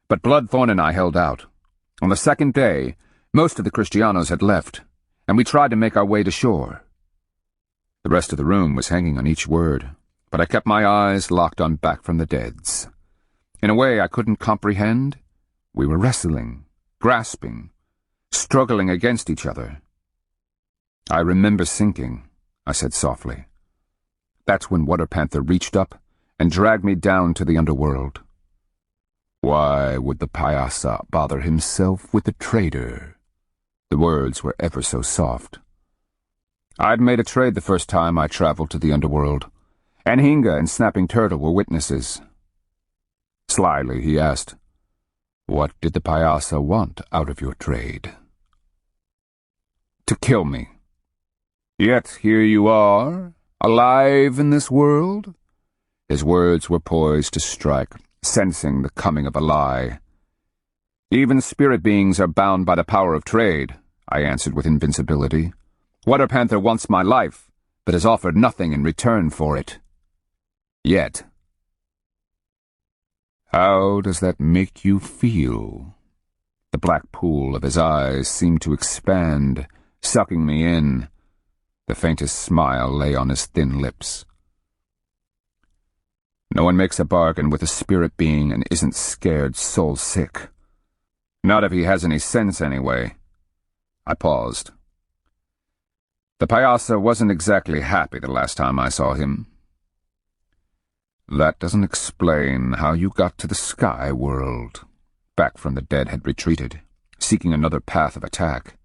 but Bloodthorn and I held out. On the 2nd day, most of the Kristianos had left, and we tried to make our way to shore. The rest of the room was hanging on each word, but I kept my eyes locked on Back from the Dead's. In a way I couldn't comprehend, we were wrestling, grasping, struggling against each other. I remember sinking, I said softly. That's when Water Panther reached up and dragged me down to the underworld. Why would the Payasa bother himself with the traitor? The words were ever so soft. I'd made a trade the first time I traveled to the underworld, and Hinga and Snapping Turtle were witnesses. Slyly he asked, what did the Payasa want out of your trade? To kill me. Yet here you are, alive in this world? His words were poised to strike, sensing the coming of a lie. Even spirit beings are bound by the power of trade, I answered with invincibility. Water Panther wants my life, but has offered nothing in return for it. Yet. How does that make you feel? The black pool of his eyes seemed to expand, sucking me in. The faintest smile lay on his thin lips. No one makes a bargain with a spirit being and isn't scared soul sick. Not if he has any sense, anyway. I paused. The Payasa wasn't exactly happy the last time I saw him. That doesn't explain how you got to the sky world. Back from the Dead had retreated, seeking another path of attack.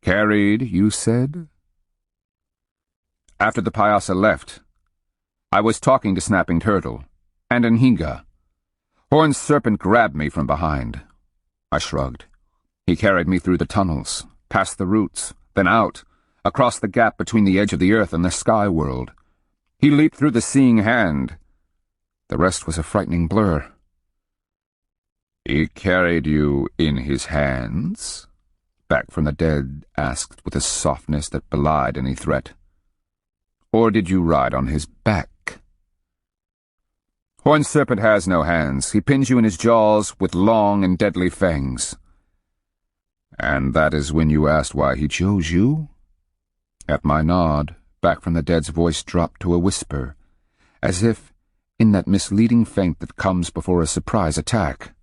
Carried, you said? After the Payasa left, I was talking to Snapping Turtle, and Nhinga. Horned Serpent grabbed me from behind. I shrugged. He carried me through the tunnels, past the roots, then out, across the gap between the edge of the earth and the sky world. He leaped through the seeing hand. The rest was a frightening blur. "He carried you in his hands?" Back from the dead asked with a softness that belied any threat. "Or did you ride on his back?" "Horned serpent has no hands. He pins you in his jaws with long and deadly fangs." "And that is when you asked why he chose you?" At my nod, Back from the dead's voice dropped to a whisper, as if in that misleading faint that comes before a surprise attack.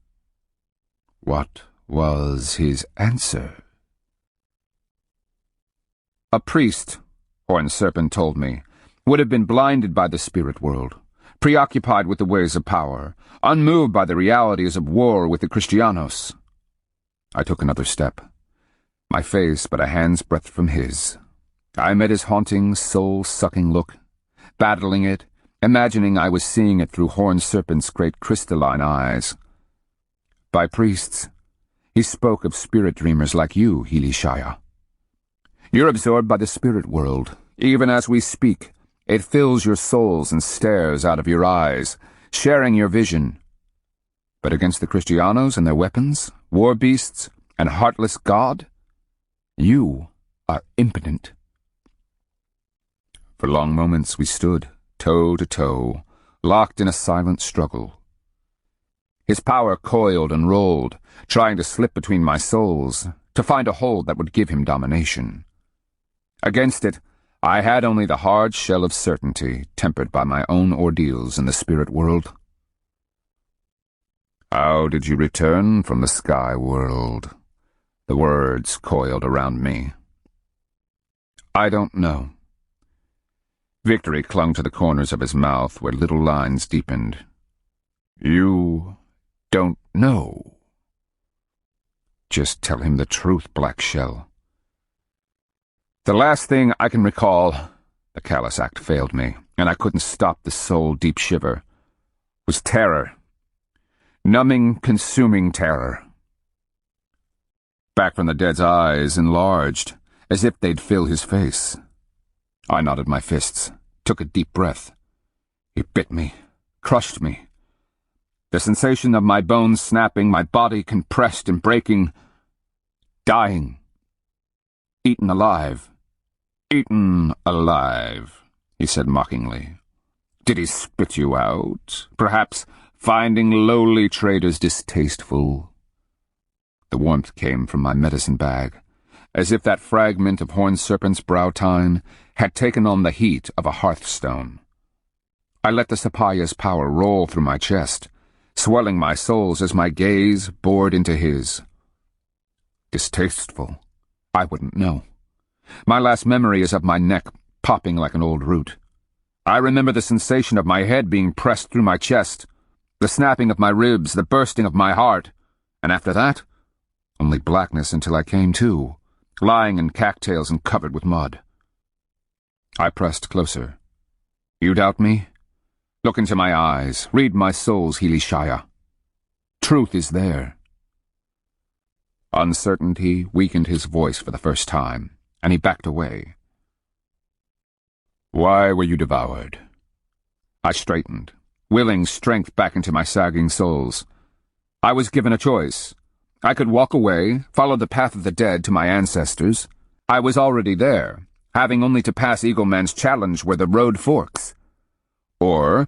"What was his answer?" "A priest," Horned Serpent told me, "would have been blinded by the spirit world, preoccupied with the ways of power, unmoved by the realities of war with the Kristianos." I took another step, my face but a hand's breadth from his. I met his haunting, soul-sucking look, battling it, imagining I was seeing it through Horned Serpent's great crystalline eyes. "By priests, he spoke of spirit dreamers like you, Hilishaya. You're absorbed by the spirit world. Even as we speak, it fills your souls and stares out of your eyes, sharing your vision. But against the Kristianos and their weapons, war beasts, and heartless God, you are impotent." For long moments we stood, toe to toe, locked in a silent struggle. His power coiled and rolled, trying to slip between my souls, to find a hold that would give him domination. Against it, I had only the hard shell of certainty, tempered by my own ordeals in the spirit world. "How did you return from the sky world?" The words coiled around me. "I don't know." Victory clung to the corners of his mouth where little lines deepened. "You don't know?" "Just tell him the truth, Black Shell." The last thing I can recall, the callous act failed me, and I couldn't stop the soul-deep shiver, was terror. Numbing, consuming terror. Back from the dead's eyes enlarged, as if they'd fill his face. I knotted my fists, took a deep breath. He bit me, crushed me. The sensation of my bones snapping, my body compressed and breaking. Dying. Eaten alive. "Eaten alive," he said mockingly. "Did he spit you out? Perhaps finding lowly traders distasteful?" The warmth came from my medicine bag, as if that fragment of Horned Serpent's brow tine had taken on the heat of a hearthstone. I let the Sapaya's power roll through my chest, swelling my soles as my gaze bored into his. Distasteful? I wouldn't know. My last memory is of my neck popping like an old root. I remember the sensation of my head being pressed through my chest, the snapping of my ribs, the bursting of my heart, and after that, only blackness until I came to, lying in cattails and covered with mud. I pressed closer. "You doubt me? Look into my eyes. Read my soul's Hilishaya. Truth is there." Uncertainty weakened his voice for the first time, and he backed away. "Why were you devoured?" I straightened, willing strength back into my sagging soles. I was given a choice. I could walk away, follow the path of the dead to my ancestors. I was already there, having only to pass Eagle Man's challenge where the road forks. Or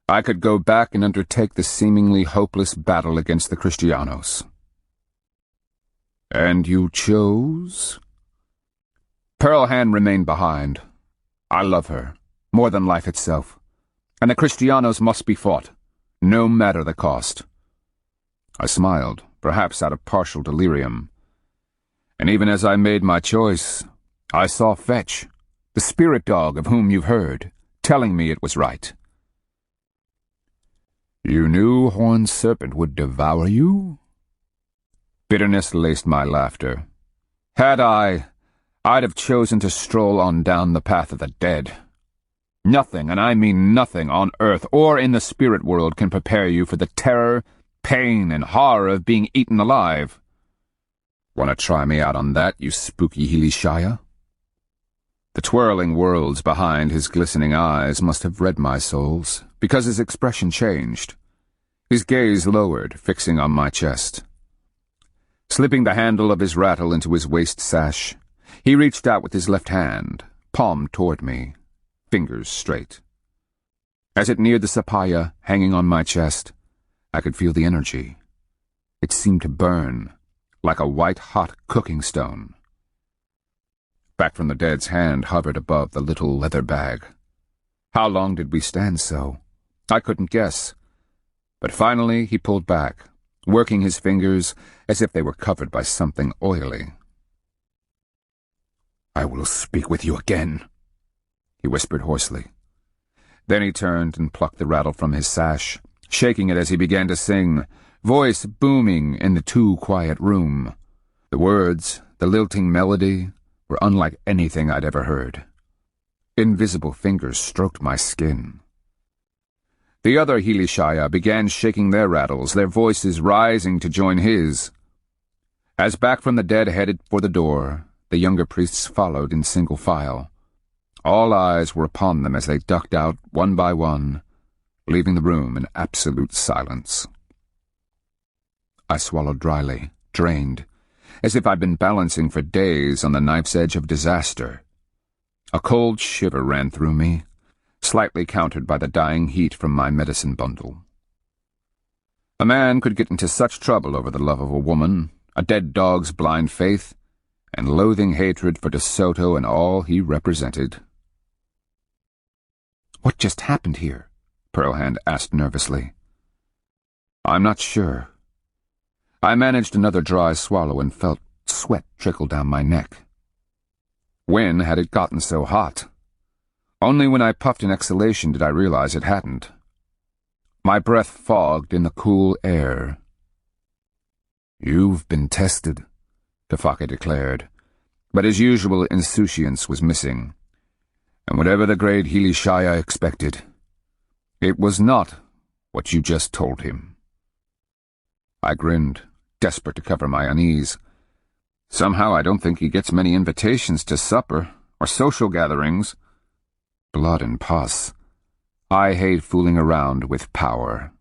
I could go back and undertake the seemingly hopeless battle against the Kristianos. "And you chose?" Pearl Hand remained behind. I love her, more than life itself, and the Kristianos must be fought, no matter the cost. I smiled, perhaps out of partial delirium. And even as I made my choice, I saw Fetch, the spirit dog of whom you've heard, telling me it was right. "You knew Horned Serpent would devour you?" Bitterness laced my laughter. Had I'd have chosen to stroll on down the path of the dead. Nothing, and I mean nothing, on earth or in the spirit world can prepare you for the terror, pain, and horror of being eaten alive. Want to try me out on that, you spooky Helishaya? The twirling worlds behind his glistening eyes must have read my souls, because his expression changed. His gaze lowered, fixing on my chest. Slipping the handle of his rattle into his waist sash, he reached out with his left hand, palm toward me, fingers straight. As it neared the sapaya hanging on my chest, I could feel the energy. It seemed to burn, like a white-hot cooking stone. Back from the Dead's hand hovered above the little leather bag. How long did we stand so? I couldn't guess. But finally he pulled back, working his fingers as if they were covered by something oily. "I will speak with you again," he whispered hoarsely. Then he turned and plucked the rattle from his sash, shaking it as he began to sing, voice booming in the too-quiet room. The words, the lilting melody, were unlike anything I'd ever heard. Invisible fingers stroked my skin. The other Helishaya began shaking their rattles, their voices rising to join his. As back from the Dead headed for the door, the younger priests followed in single file. All eyes were upon them as they ducked out one by one, leaving the room in absolute silence. I swallowed dryly, drained, as if I'd been balancing for days on the knife's edge of disaster. A cold shiver ran through me, slightly countered by the dying heat from my medicine bundle. A man could get into such trouble over the love of a woman, a dead dog's blind faith, and loathing hatred for De Soto and all he represented. "What just happened here?" Pearlhand asked nervously. "I'm not sure." I managed another dry swallow and felt sweat trickle down my neck. When had it gotten so hot? Only when I puffed an exhalation did I realize it hadn't. My breath fogged in the cool air. "You've been tested," Kafaka declared, but his usual insouciance was missing. And whatever the great Helishaya expected, it was not what you just told him. I grinned, desperate to cover my unease. Somehow I don't think he gets many invitations to supper or social gatherings. Blood and pus. I hate fooling around with power.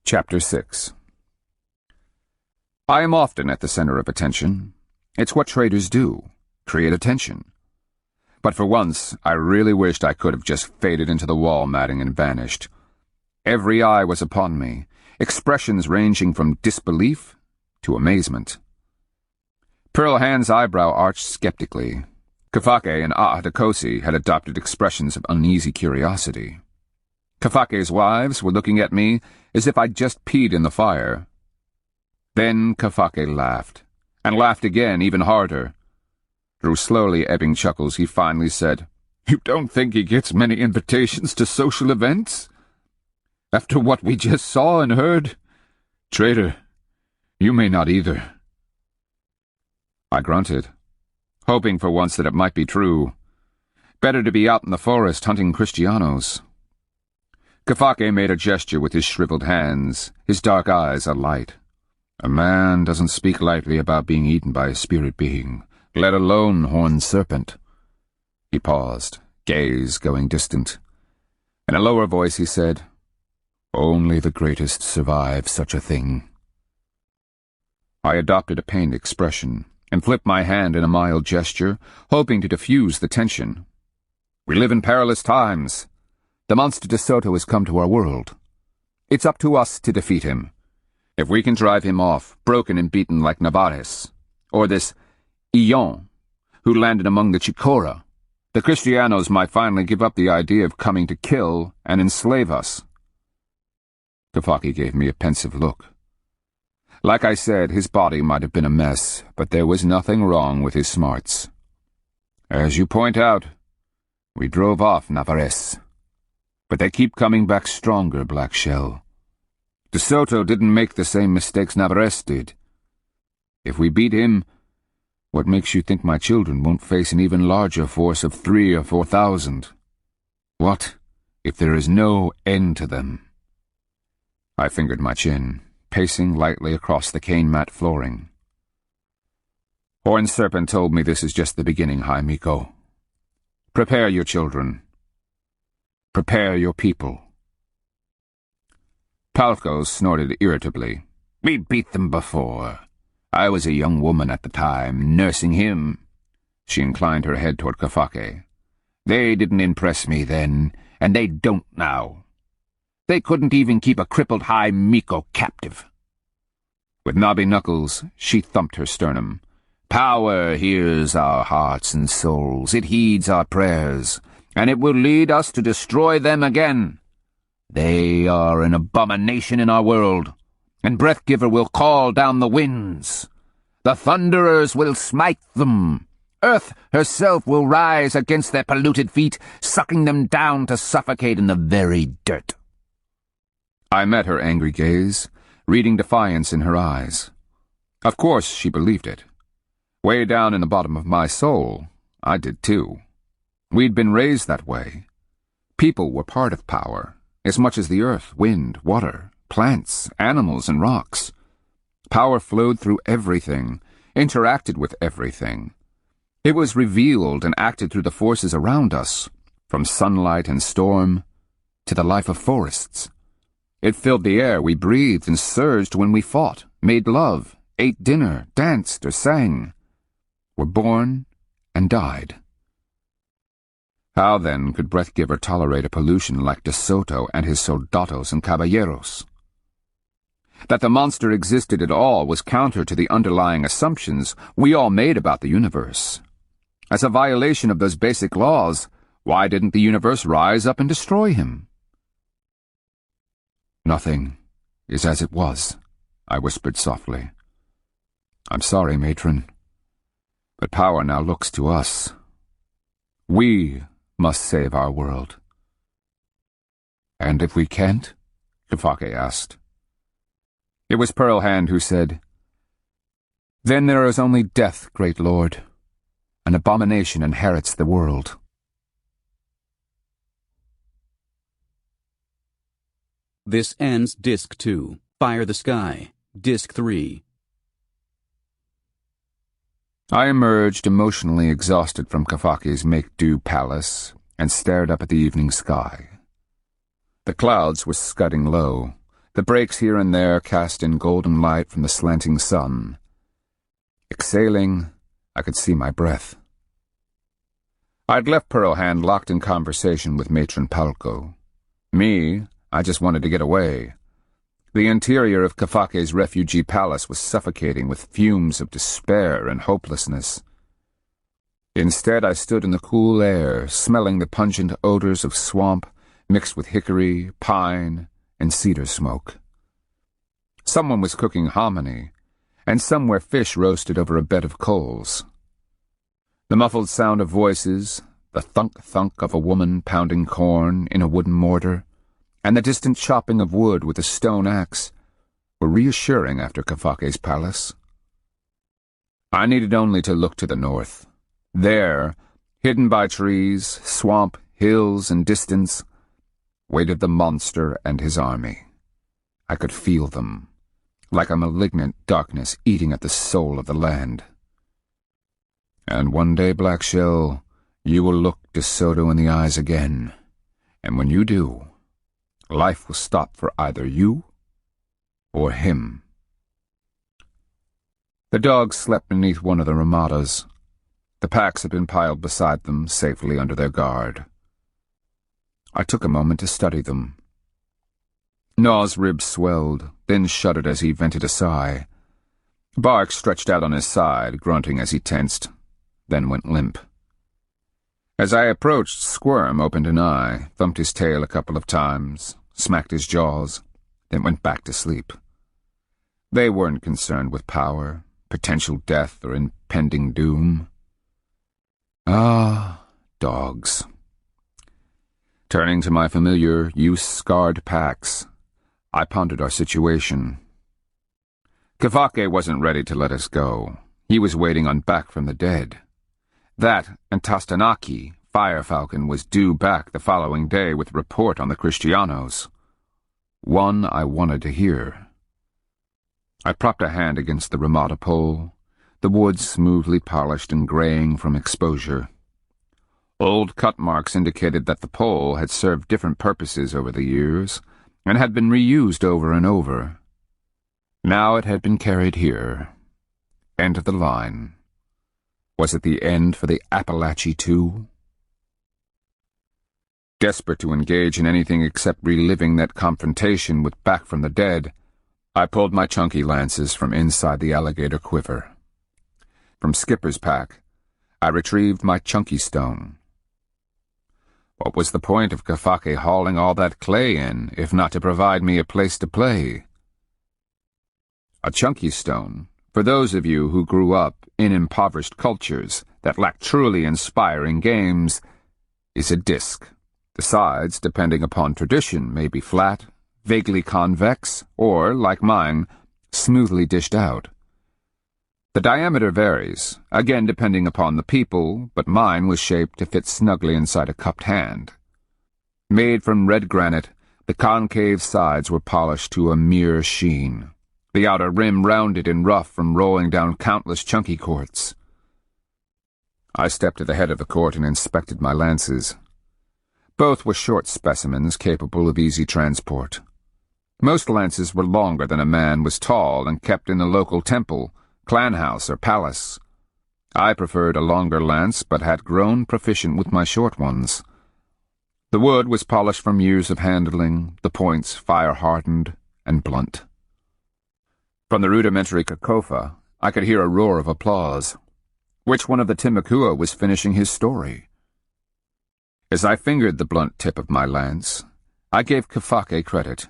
Chapter 6. I am often at the center of attention. It's what traders do, create attention. But for once, I really wished I could have just faded into the wall matting and vanished. Every eye was upon me, expressions ranging from disbelief to amazement. Pearlhand's eyebrow arched skeptically. Kafake and Aatakosi had adopted expressions of uneasy curiosity. Kafake's wives were looking at me as if I'd just peed in the fire. Then Kafake laughed, and laughed again, even harder. Through slowly ebbing chuckles, he finally said, "You don't think he gets many invitations to social events? After what we just saw and heard? Trader, you may not either." I grunted, hoping for once that it might be true. Better to be out in the forest hunting Kristianos. Kafake made a gesture with his shriveled hands, his dark eyes alight. "A man doesn't speak lightly about being eaten by a spirit being, let alone horned serpent." He paused, gaze going distant. In a lower voice he said, "Only the greatest survive such a thing." I adopted a pained expression and flipped my hand in a mild gesture, hoping to diffuse the tension. "We live in perilous times. The monster De Soto has come to our world. It's up to us to defeat him. If we can drive him off, broken and beaten like Navarres, or this Ion, who landed among the Chicora, the Kristianos might finally give up the idea of coming to kill and enslave us." Kafake gave me a pensive look. Like I said, his body might have been a mess, but there was nothing wrong with his smarts. "As you point out, we drove off Navarres. But they keep coming back stronger, Black Shell. De Soto didn't make the same mistakes Navarres did. If we beat him, what makes you think my children won't face an even larger force of 3,000 or 4,000? What if there is no end to them?" I fingered my chin, pacing lightly across the cane-mat flooring. Horned Serpent told me this is just the beginning, High Miko. Prepare your children. Prepare your people. Palko snorted irritably. We beat them before. I was a young woman at the time, nursing him. She inclined her head toward Kafake. They didn't impress me then, and they don't now. They couldn't even keep a crippled High Miko captive. With knobby knuckles, she thumped her sternum. Power hears our hearts and souls. It heeds our prayers, and it will lead us to destroy them again. They are an abomination in our world, and Breathgiver will call down the winds. The thunderers will smite them. Earth herself will rise against their polluted feet, sucking them down to suffocate in the very dirt. I met her angry gaze, reading defiance in her eyes. Of course she believed it. Way down in the bottom of my soul, I did too. We'd been raised that way. People were part of power, as much as the earth, wind, water, plants, animals, and rocks. Power flowed through everything, interacted with everything. It was revealed and acted through the forces around us, from sunlight and storm to the life of forests. It filled the air we breathed and surged when we fought, made love, ate dinner, danced, or sang. Were born and died. How, then, could Breathgiver tolerate a pollution like De Soto and his soldados and caballeros? That the monster existed at all was counter to the underlying assumptions we all made about the universe. As a violation of those basic laws, why didn't the universe rise up and destroy him? Nothing is as it was, I whispered softly. I'm sorry, matron, but power now looks to us. We must save our world. And if we can't? Kafake asked. It was Pearl Hand who said, Then there is only death, great lord. An abomination inherits the world.
This ends Disc 2, Fire the Sky, Disc 3.
I emerged emotionally exhausted from Kafake's make-do palace and stared up at the evening sky. The clouds were scudding low, the breaks here and there cast in golden light from the slanting sun. Exhaling, I could see my breath. I'd left Pearl Hand locked in conversation with Matron Palko. Me, I just wanted to get away. The interior of Kafake's refugee palace was suffocating with fumes of despair and hopelessness. Instead, I stood in the cool air, smelling the pungent odors of swamp mixed with hickory, pine, and cedar smoke. Someone was cooking hominy, and somewhere fish roasted over a bed of coals. The muffled sound of voices, the thunk-thunk of a woman pounding corn in a wooden mortar, and the distant chopping of wood with a stone axe were reassuring after Kafake's palace. I needed only to look to the north. There, hidden by trees, swamp, hills, and distance, waited the monster and his army. I could feel them, like a malignant darkness eating at the soul of the land. And one day, Black Shell, you will look De Soto in the eyes again, and when you do, life will stop for either you or him. The dogs slept beneath one of the ramadas. The packs had been piled beside them, safely under their guard. I took a moment to study them. Naw's ribs swelled, then shuddered as he vented a sigh. Bark stretched out on his side, grunting as he tensed, then went limp. As I approached, Squirm opened an eye, thumped his tail a couple of times, smacked his jaws, then went back to sleep. They weren't concerned with power, potential death, or impending doom. Ah, dogs. Turning to my familiar, use-scarred packs, I pondered our situation. Kafake wasn't ready to let us go. He was waiting on back from the dead. That and Tastanaki, Fire Falcon, was due back the following day with report on the Kristianos. One I wanted to hear. I propped a hand against the Ramada pole, the wood smoothly polished and graying from exposure. Old cut marks indicated that the pole had served different purposes over the years, and had been reused over and over. Now it had been carried here. End of the line. Was it the end for the Appalachee too? Desperate to engage in anything except reliving that confrontation with Back from the Dead, I pulled my chunky lances from inside the alligator quiver. From Skipper's pack, I retrieved my chunky stone. What was the point of Kafake hauling all that clay in, if not to provide me a place to play? A chunky stone, for those of you who grew up in impoverished cultures that lack truly inspiring games, is a disc. The sides, depending upon tradition, may be flat, vaguely convex, or, like mine, smoothly dished out. The diameter varies, again depending upon the people, but mine was shaped to fit snugly inside a cupped hand. Made from red granite, the concave sides were polished to a mere sheen, the outer rim rounded and rough from rolling down countless chunky quartz. I stepped to the head of the court and inspected my lances. Both were short specimens capable of easy transport. Most lances were longer than a man was tall and kept in the local temple, clan house, or palace. I preferred a longer lance, but had grown proficient with my short ones. The wood was polished from years of handling, the points fire-hardened and blunt. From the rudimentary Kakofa, I could hear a roar of applause. Which one of the Timakua was finishing his story? As I fingered the blunt tip of my lance, I gave Kafake credit.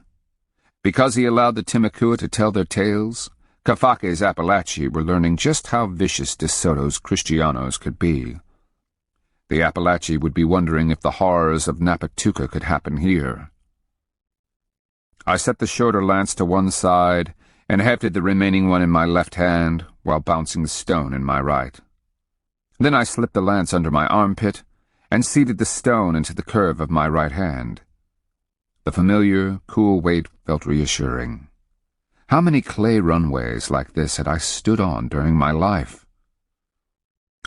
Because he allowed the Timakua to tell their tales, Kafake's Appalachee were learning just how vicious De Soto's Kristianos could be. The Appalachee would be wondering if the horrors of Napatuka could happen here. I set the shorter lance to one side and hefted the remaining one in my left hand while bouncing the stone in my right. Then I slipped the lance under my armpit and seated the stone into the curve of my right hand. The familiar, cool weight felt reassuring. How many clay runways like this had I stood on during my life?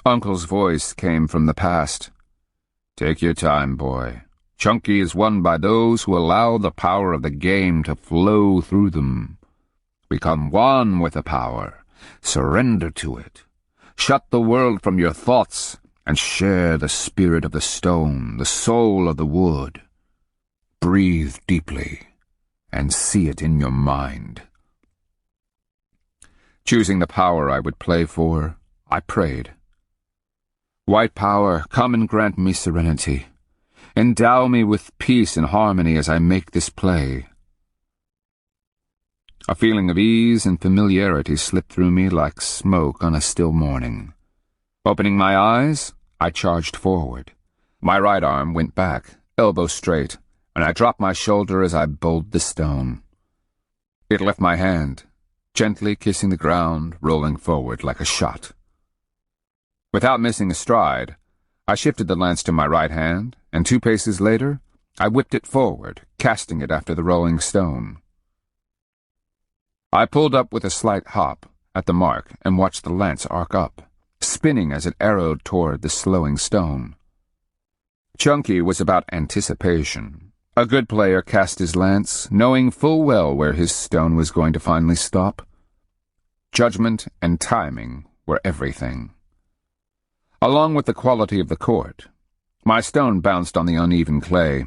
Uncle's voice came from the past. Take your time, boy. Chunky is won by those who allow the power of the game to flow through them. Become one with the power. Surrender to it. Shut the world from your thoughts and share the spirit of the stone, the soul of the wood. Breathe deeply and see it in your mind. Choosing the power I would play for, I prayed. White power, come and grant me serenity. Endow me with peace and harmony as I make this play. A feeling of ease and familiarity slipped through me like smoke on a still morning. Opening my eyes, I charged forward. My right arm went back, elbow straight, and I dropped my shoulder as I bowled the stone. It left my hand, gently kissing the ground, rolling forward like a shot. Without missing a stride, I shifted the lance to my right hand, and 2 paces later, I whipped it forward, casting it after the rolling stone. I pulled up with a slight hop at the mark and watched the lance arc up, spinning as it arrowed toward the slowing stone. Chunky was about anticipation. A good player cast his lance, knowing full well where his stone was going to finally stop. Judgment and timing were everything. Along with the quality of the court, my stone bounced on the uneven clay.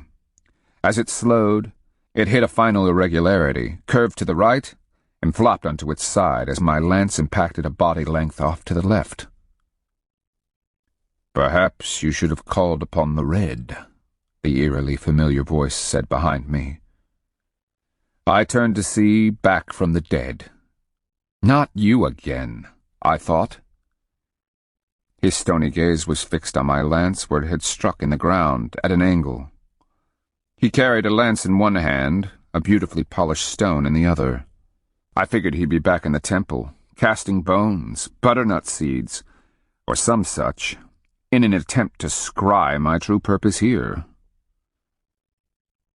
As it slowed, it hit a final irregularity, curved to the right, and flopped onto its side as my lance impacted a body length off to the left. Perhaps you should have called upon the red, the eerily familiar voice said behind me. I turned to see Back from the Dead. Not you again, I thought. His stony gaze was fixed on my lance where it had struck in the ground at an angle. He carried a lance in one hand, a beautifully polished stone in the other. I figured he'd be back in the temple, casting bones, butternut seeds, or some such, in an attempt to scry my true purpose here.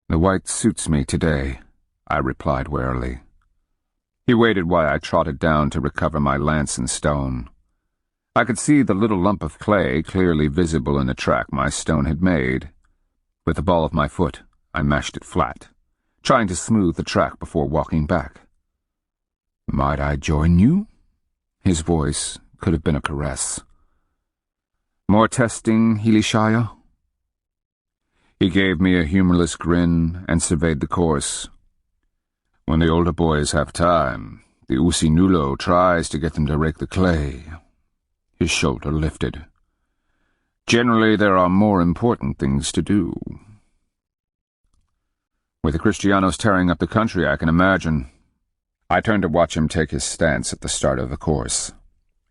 The white suits me today, I replied warily. He waited while I trotted down to recover my lance and stone. I could see the little lump of clay clearly visible in the track my stone had made. With the ball of my foot, I mashed it flat, trying to smooth the track before walking back. "Might I join you?" His voice could have been a caress. "More testing, Hilishaya?" He gave me a humorless grin and surveyed the course. "When the older boys have time, the Usinulo tries to get them to rake the clay." His shoulder lifted. "Generally, there are more important things to do." With the Kristianos tearing up the country, I can imagine. I turned to watch him take his stance at the start of the course,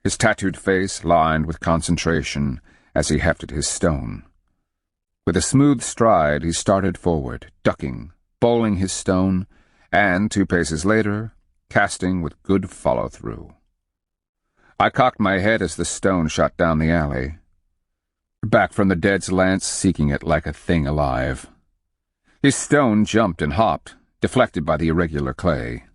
his tattooed face lined with concentration as he hefted his stone. With a smooth stride, he started forward, ducking, bowling his stone, and 2 paces later, casting with good follow-through. I cocked my head as the stone shot down the alley, back from the dead's lance, seeking it like a thing alive. His stone jumped and hopped, deflected by the irregular clay.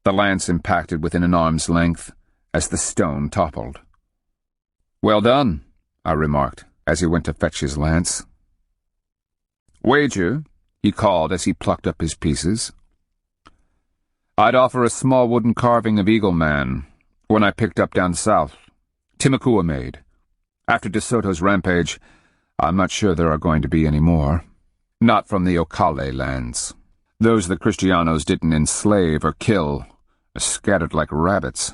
The lance impacted within an arm's length as the stone toppled. "Well done," I remarked, as he went to fetch his lance. "Wager," he called as he plucked up his pieces. "I'd offer a small wooden carving of Eagle Man, one I picked up down south. Timakua made. After De Soto's rampage, I'm not sure there are going to be any more. Not from the Okale lands. Those the Kristianos didn't enslave or kill, are scattered like rabbits."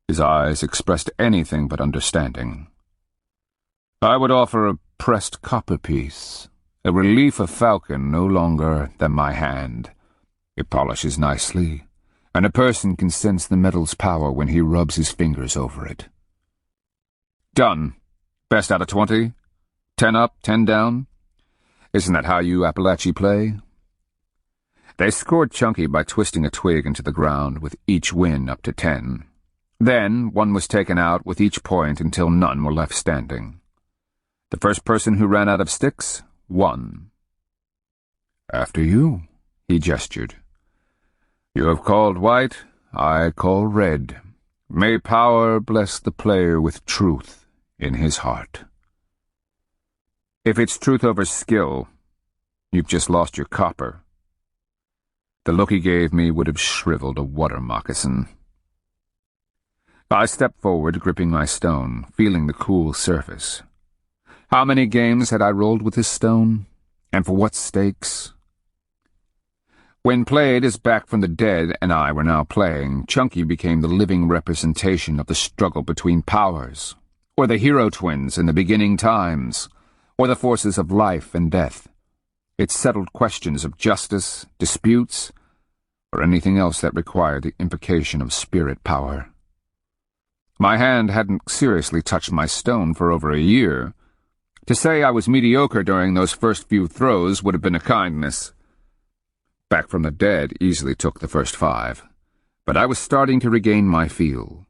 His eyes expressed anything but understanding. "I would offer a pressed copper piece, a relief of falcon no longer than my hand. It polishes nicely, and a person can sense the metal's power when he rubs his fingers over it." "Done. Best out of 20? 10 up, 10 down? Isn't that how you Appalachi play?" They scored Chunky by twisting a twig into the ground with each win up to 10. Then one was taken out with each point until none were left standing. The first person who ran out of sticks won. "After you," he gestured. "You have called white, I call red. May power bless the player with truth in his heart." "If it's truth over skill, you've just lost your copper." The look he gave me would have shriveled a water moccasin. I stepped forward, gripping my stone, feeling the cool surface. How many games had I rolled with this stone? And for what stakes? When played as Back from the Dead and I were now playing, Chunky became the living representation of the struggle between powers, or the hero twins in the beginning times, or the forces of life and death. It settled questions of justice, disputes, or anything else that required the invocation of spirit power. My hand hadn't seriously touched my stone for over a year. To say I was mediocre during those first few throws would have been a kindness. Back from the Dead easily took the first 5, but I was starting to regain my feel.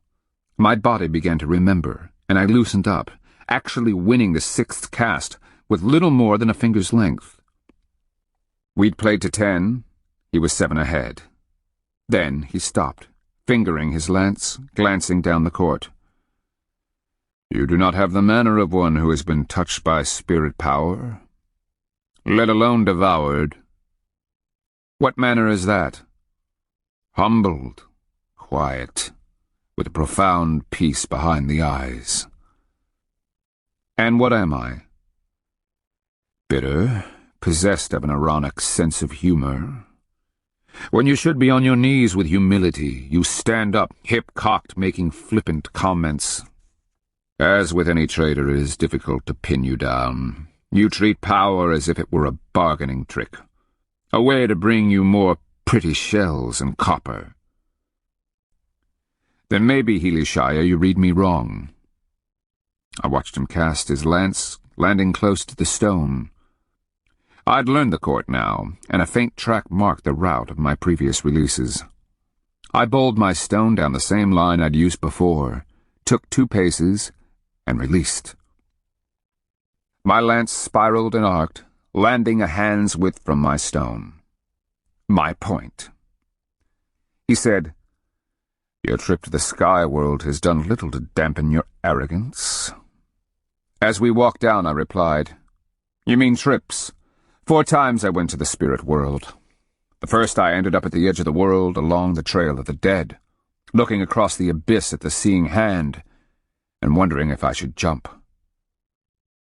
My body began to remember, and I loosened up, actually winning the 6th cast with little more than a finger's length. We'd played to 10. He was 7 ahead. Then he stopped, fingering his lance, glancing down the court. "You do not have the manner of one who has been touched by spirit power, let alone devoured." "What manner is that?" "Humbled, quiet, with a profound peace behind the eyes." "And what am I?" "Bitter, possessed of an ironic sense of humor. When you should be on your knees with humility, you stand up, hip-cocked, making flippant comments. As with any trader, it is difficult to pin you down. You treat power as if it were a bargaining trick, a way to bring you more pretty shells and copper." "Then maybe, Hilishaya, you read me wrong." I watched him cast his lance, landing close to the stone. I'd learned the court now, and a faint track marked the route of my previous releases. I bowled my stone down the same line I'd used before, took 2 paces, and released. My lance spiraled and arced, landing a hand's width from my stone. My point. He said, "Your trip to the sky world has done little to dampen your arrogance." As we walked down, I replied, "You mean trips? 4 times I went to the spirit world. The first I ended up at the edge of the world along the trail of the dead, looking across the abyss at the seeing hand and wondering if I should jump.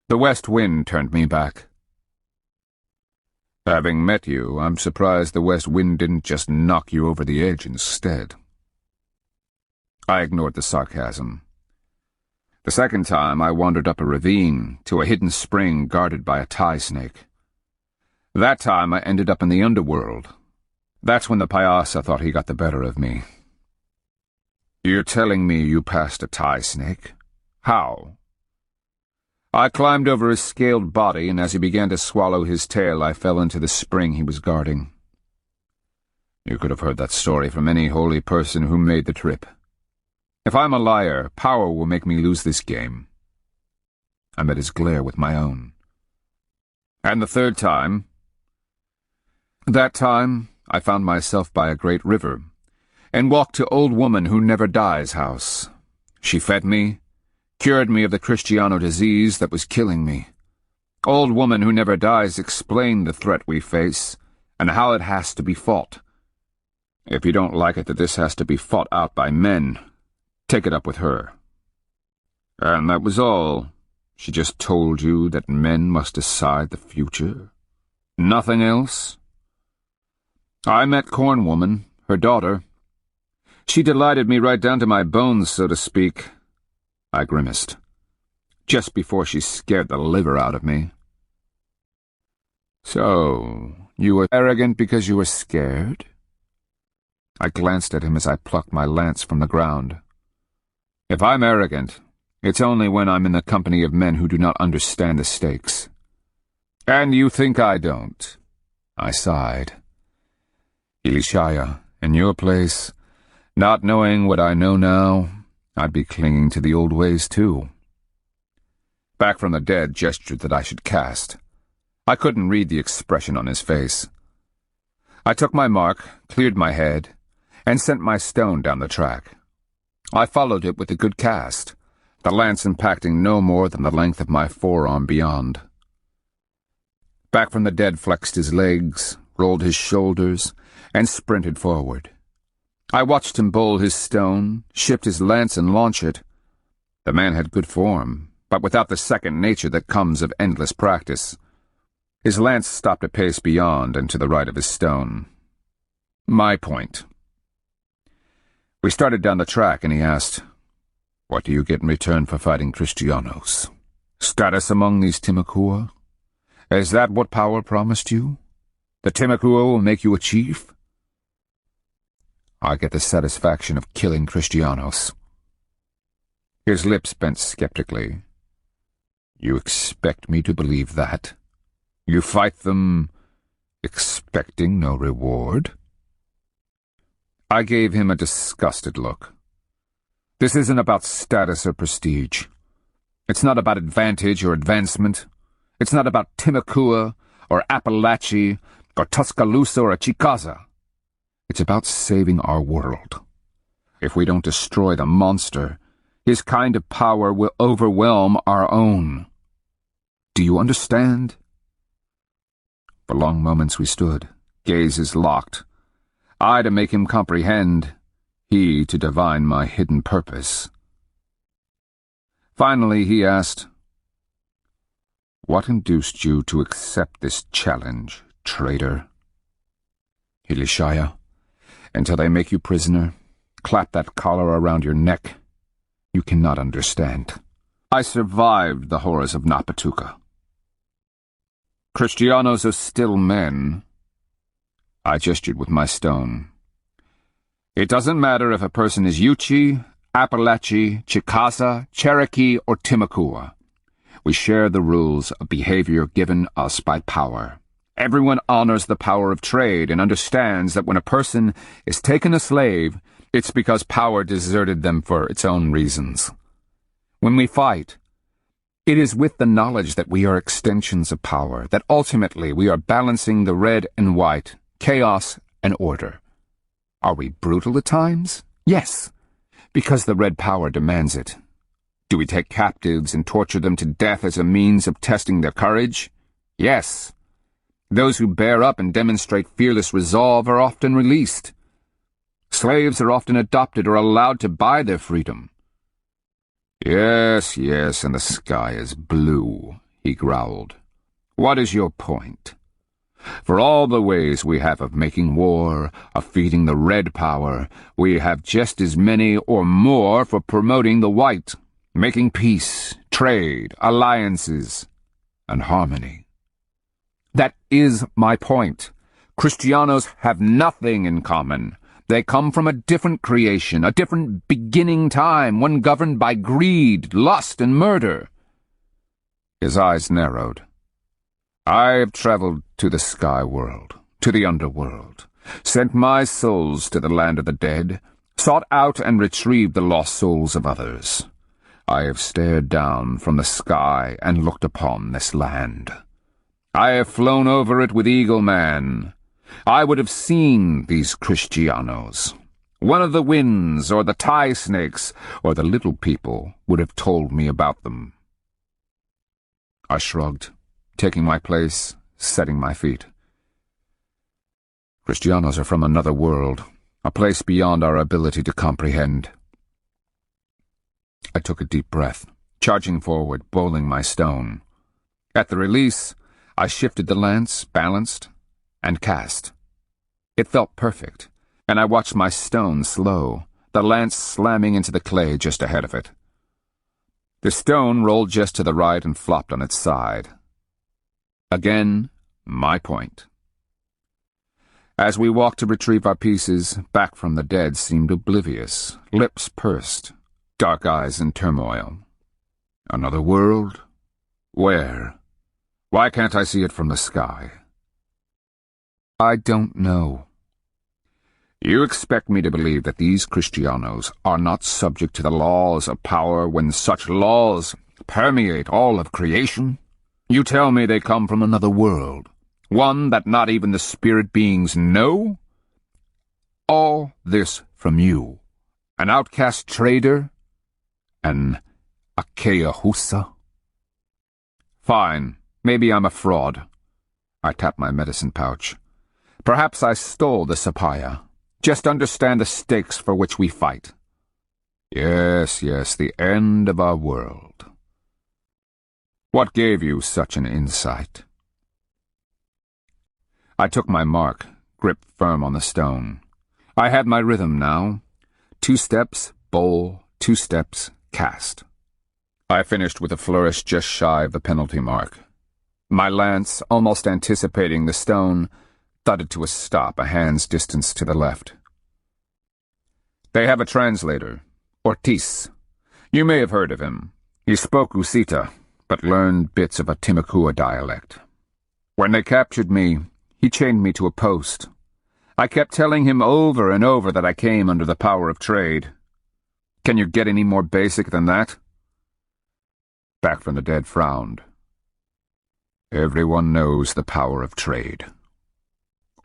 The west wind turned me back. Having met you, I'm surprised the west wind didn't just knock you over the edge instead." I ignored the sarcasm. The second time, I wandered up a ravine to a hidden spring guarded by a tie snake. That time, I ended up in the underworld. That's when the payasa thought he got the better of me. "You're telling me you passed a tie snake? How?" "I climbed over his scaled body, and as he began to swallow his tail, I fell into the spring he was guarding." You could have heard that story from any holy person who made the trip. If I'm a liar, power will make me lose this game. I met his glare with my own. "And the third time?" "That time, I found myself by a great river, and walked to Old Woman Who Never Dies' house. She fed me, cured me of the Kristianos disease that was killing me. Old Woman Who Never Dies explained the threat we face, and how it has to be fought. If you don't like it that this has to be fought out by men, take it up with her." "And that was all? She just told you that men must decide the future? Nothing else?" "I met Corn Woman, her daughter. She delighted me right down to my bones, so to speak." I grimaced. "Just before she scared the liver out of me." "So, you were arrogant because you were scared?" I glanced at him as I plucked my lance from the ground. "If I'm arrogant, it's only when I'm in the company of men who do not understand the stakes." "And you think I don't?" I sighed. "Elishaya, in your place, not knowing what I know now, I'd be clinging to the old ways too." Back from the dead gestured that I should cast. I couldn't read the expression on his face. I took my mark, cleared my head, and sent my stone down the track. I followed it with a good cast, the lance impacting no more than the length of my forearm beyond. Back from the dead flexed his legs, rolled his shoulders, and sprinted forward. I watched him bowl his stone, shift his lance and launch it. The man had good form, but without the second nature that comes of endless practice. His lance stopped a pace beyond and to the right of his stone. My point. We started down the track, and he asked, "What do you get in return for fighting Kristianos? Status among these Timakua? Is that what power promised you? The Timakua will make you a chief?" "I get the satisfaction of killing Kristianos." His lips bent skeptically. "You expect me to believe that? You fight them, expecting no reward?" I gave him a disgusted look. "This isn't about status or prestige. It's not about advantage or advancement. It's not about Timakua or Appalachia or Tuscaloosa or Chickaza. It's about saving our world. If we don't destroy the monster, his kind of power will overwhelm our own. Do you understand?" For long moments we stood, gazes locked. I to make him comprehend, he to divine my hidden purpose. Finally he asked, "What induced you to accept this challenge, traitor?" "Elishaya, until they make you prisoner, clap that collar around your neck, you cannot understand. I survived the horrors of Napatuka. Kristianos are still men." I gestured with my stone. "It doesn't matter if a person is Yuchi, Appalachia, Chickaza, Cherokee, or Timakua. We share the rules of behavior given us by power. Everyone honors the power of trade and understands that when a person is taken a slave, it's because power deserted them for its own reasons. When we fight, it is with the knowledge that we are extensions of power, that ultimately we are balancing the red and white, chaos and order. Are we brutal at times? Yes, because the Red Power demands it. Do we take captives and torture them to death as a means of testing their courage? Yes. Those who bear up and demonstrate fearless resolve are often released. Slaves are often adopted or allowed to buy their freedom. Yes, yes, and the sky is blue, he growled. What is your point? For all the ways we have of making war, of feeding the Red Power, we have just as many or more for promoting the White, making peace, trade, alliances, and harmony. That is my point. Kristianos have nothing in common. They come from a different creation, a different beginning time, one governed by greed, lust, and murder. His eyes narrowed. I have traveled to the sky world, to the underworld, sent my souls to the land of the dead, sought out and retrieved the lost souls of others. I have stared down from the sky and looked upon this land. I have flown over it with Eagle Man. I would have seen these Kristianos. One of the winds, or the tie snakes, or the little people would have told me about them. I shrugged, taking my place, setting my feet. Kristianos are from another world, a place beyond our ability to comprehend. I took a deep breath, charging forward, bowling my stone. At the release, I shifted the lance, balanced, and cast. It felt perfect, and I watched my stone slow, the lance slamming into the clay just ahead of it. The stone rolled just to the right and flopped on its side. Again, my point. As we walked to retrieve our pieces, back from the dead seemed oblivious, lips pursed, dark eyes in turmoil. Another world? Where? Why can't I see it from the sky? I don't know. You expect me to believe that these Kristianos are not subject to the laws of power when such laws permeate all of creation? You tell me they come from another world, one that not even the spirit beings know? All this from you, an outcast trader, an Akeahusa? Fine, maybe I'm a fraud. I tapped my medicine pouch. Perhaps I stole the sapaya. Just understand the stakes for which we fight. Yes, yes, the end of our world. What gave you such an insight? I took my mark, gripped firm on the stone. I had my rhythm now. 2 steps, bowl, 2 steps, cast. I finished with a flourish just shy of the penalty mark. My lance, almost anticipating the stone, thudded to a stop a hand's distance to the left. They have a translator, Ortiz. You may have heard of him. He spoke Usita, but learned bits of a Timucua dialect. When they captured me, he chained me to a post. I kept telling him over and over that I came under the power of trade. Can you get any more basic than that? Back from the dead frowned. Everyone knows the power of trade.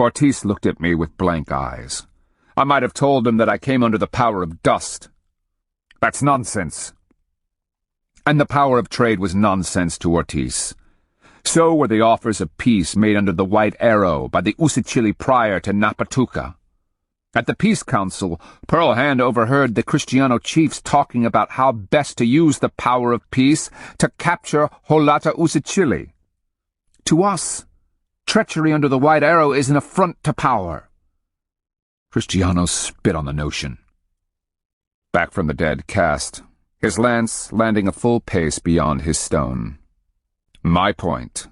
Ortiz looked at me with blank eyes. I might have told him that I came under the power of dust. That's nonsense. And the power of trade was nonsense to Ortiz. So were the offers of peace made under the White Arrow by the Usichili prior to Napatuca. At the Peace Council, Pearl Hand overheard the Kristiano chiefs talking about how best to use the power of peace to capture Holata Usichili. To us, treachery under the White Arrow is an affront to power. Kristianos spit on the notion. Back from the dead cast, his lance landing a full pace beyond his stone. My point.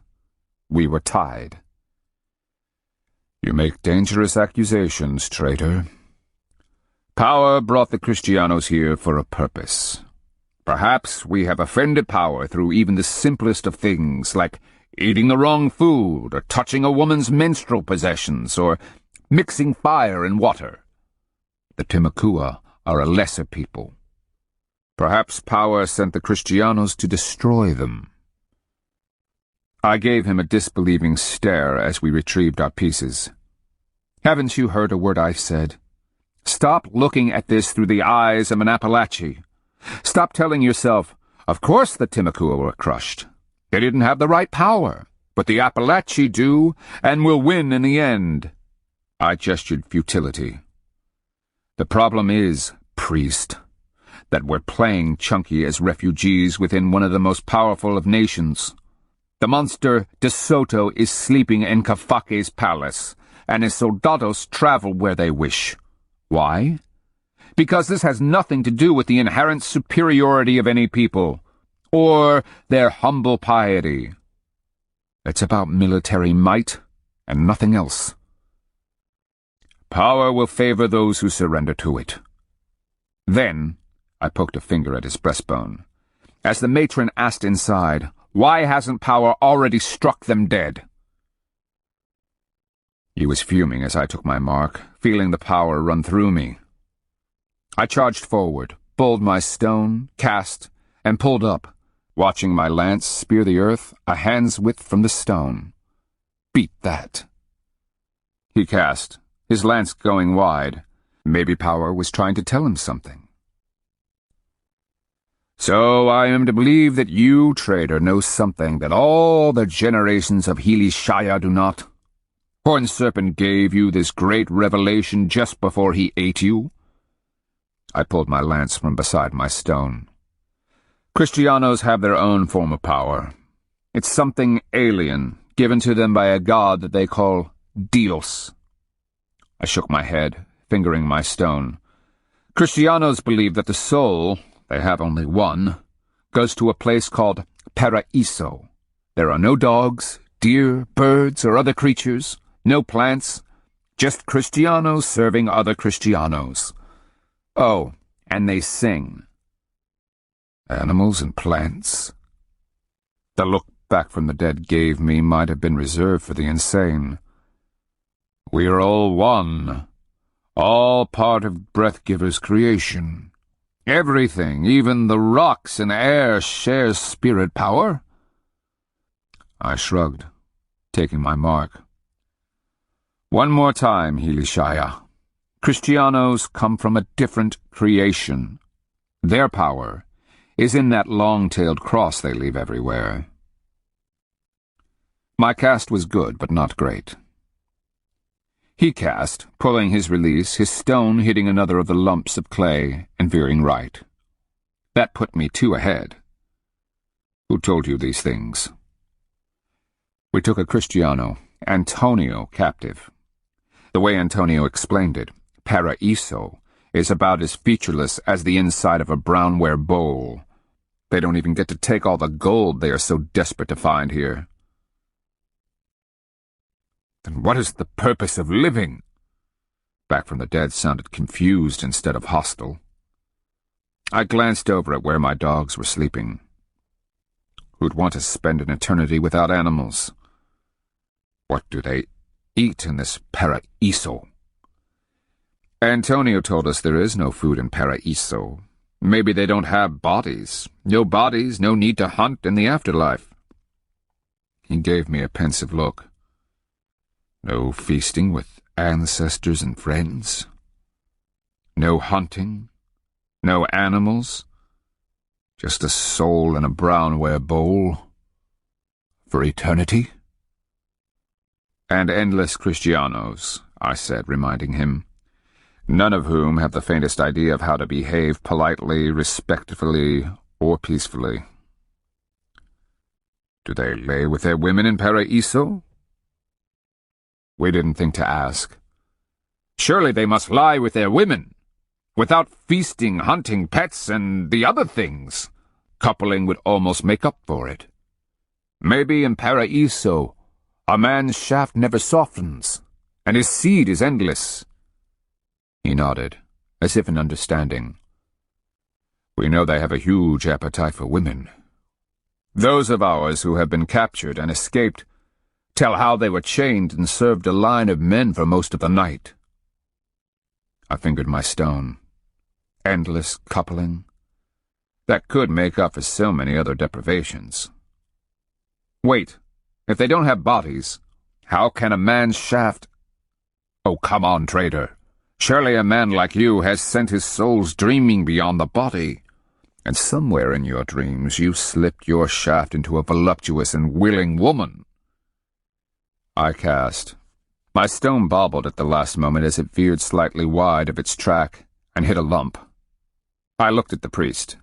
We were tied. You make dangerous accusations, traitor. Power brought the Kristianos here for a purpose. Perhaps we have offended power through even the simplest of things, like eating the wrong food, or touching a woman's menstrual possessions, or mixing fire and water. The Timucua are a lesser people. Perhaps power sent the Kristianos to destroy them. I gave him a disbelieving stare as we retrieved our pieces. Haven't you heard a word I've said? Stop looking at this through the eyes of an Appalachian. Stop telling yourself, of course the Timucua were crushed. They didn't have the right power, but the Appalachians do, and will win in the end. I gestured futility. The problem is, priest, that we're playing chunky as refugees within one of the most powerful of nations. The monster de Soto is sleeping in Kafake's palace, and his soldados travel where they wish. Why? Because this has nothing to do with the inherent superiority of any people, or their humble piety. It's about military might and nothing else. Power will favor those who surrender to it. Then, I poked a finger at his breastbone, as the matron asked inside, why hasn't power already struck them dead? He was fuming as I took my mark, feeling the power run through me. I charged forward, bowled my stone, cast, and pulled up, watching my lance spear the earth a hand's width from the stone. Beat that. He cast, his lance going wide. Maybe power was trying to tell him something. So I am to believe that you, trader, know something that all the generations of Hilishaya do not? Horn Serpent gave you this great revelation just before he ate you? I pulled my lance from beside my stone. Kristianos have their own form of power. It's something alien, given to them by a god that they call Dios. I shook my head, fingering my stone. Kristianos believe that the soul, they have only one, goes to a place called Paraiso. There are no dogs, deer, birds, or other creatures, no plants, just Kristianos serving other Kristianos. Oh, and they sing. Animals and plants? The look back from the dead gave me might have been reserved for the insane. We are all one, all part of Breathgiver's creation. Everything, even the rocks and air, shares spirit power. I shrugged, taking my mark. One more time, Hilishaya. Kristianos come from a different creation. Their power is in that long-tailed cross they leave everywhere. My cast was good, but not great. He cast, pulling his release, his stone hitting another of the lumps of clay and veering right. That put me 2 ahead. Who told you these things? We took a Kristiano, Antonio, captive. The way Antonio explained it, Paraiso is about as featureless as the inside of a brownware bowl. They don't even get to take all the gold they are so desperate to find here. Then what is the purpose of living? Back from the dead sounded confused instead of hostile. I glanced over at where my dogs were sleeping. Who'd want to spend an eternity without animals? What do they eat in this Paraiso? Antonio told us there is no food in Paraiso. Maybe they don't have bodies. No bodies, no need to hunt in the afterlife. He gave me a pensive look. No feasting with ancestors and friends. No hunting. No animals. Just a soul in a brownware bowl. For eternity? And endless Kristianos, I said, reminding him. None of whom have the faintest idea of how to behave politely, respectfully, or peacefully. Do they lay with their women in Paraiso? We didn't think to ask. Surely they must lie with their women, without feasting, hunting, pets, and the other things. Coupling would almost make up for it. Maybe in Paraiso, a man's shaft never softens, and his seed is endless. He nodded, as if in understanding. We know they have a huge appetite for women. Those of ours who have been captured and escaped tell how they were chained and served a line of men for most of the night. I fingered my stone. Endless coupling. That could make up for so many other deprivations. Wait, if they don't have bodies, how can a man's shaft... Oh, come on, trader. Surely a man like you has sent his souls dreaming beyond the body, and somewhere in your dreams you slipped your shaft into a voluptuous and willing woman. I cast. My stone bobbled at the last moment as it veered slightly wide of its track and hit a lump. I looked at the priest.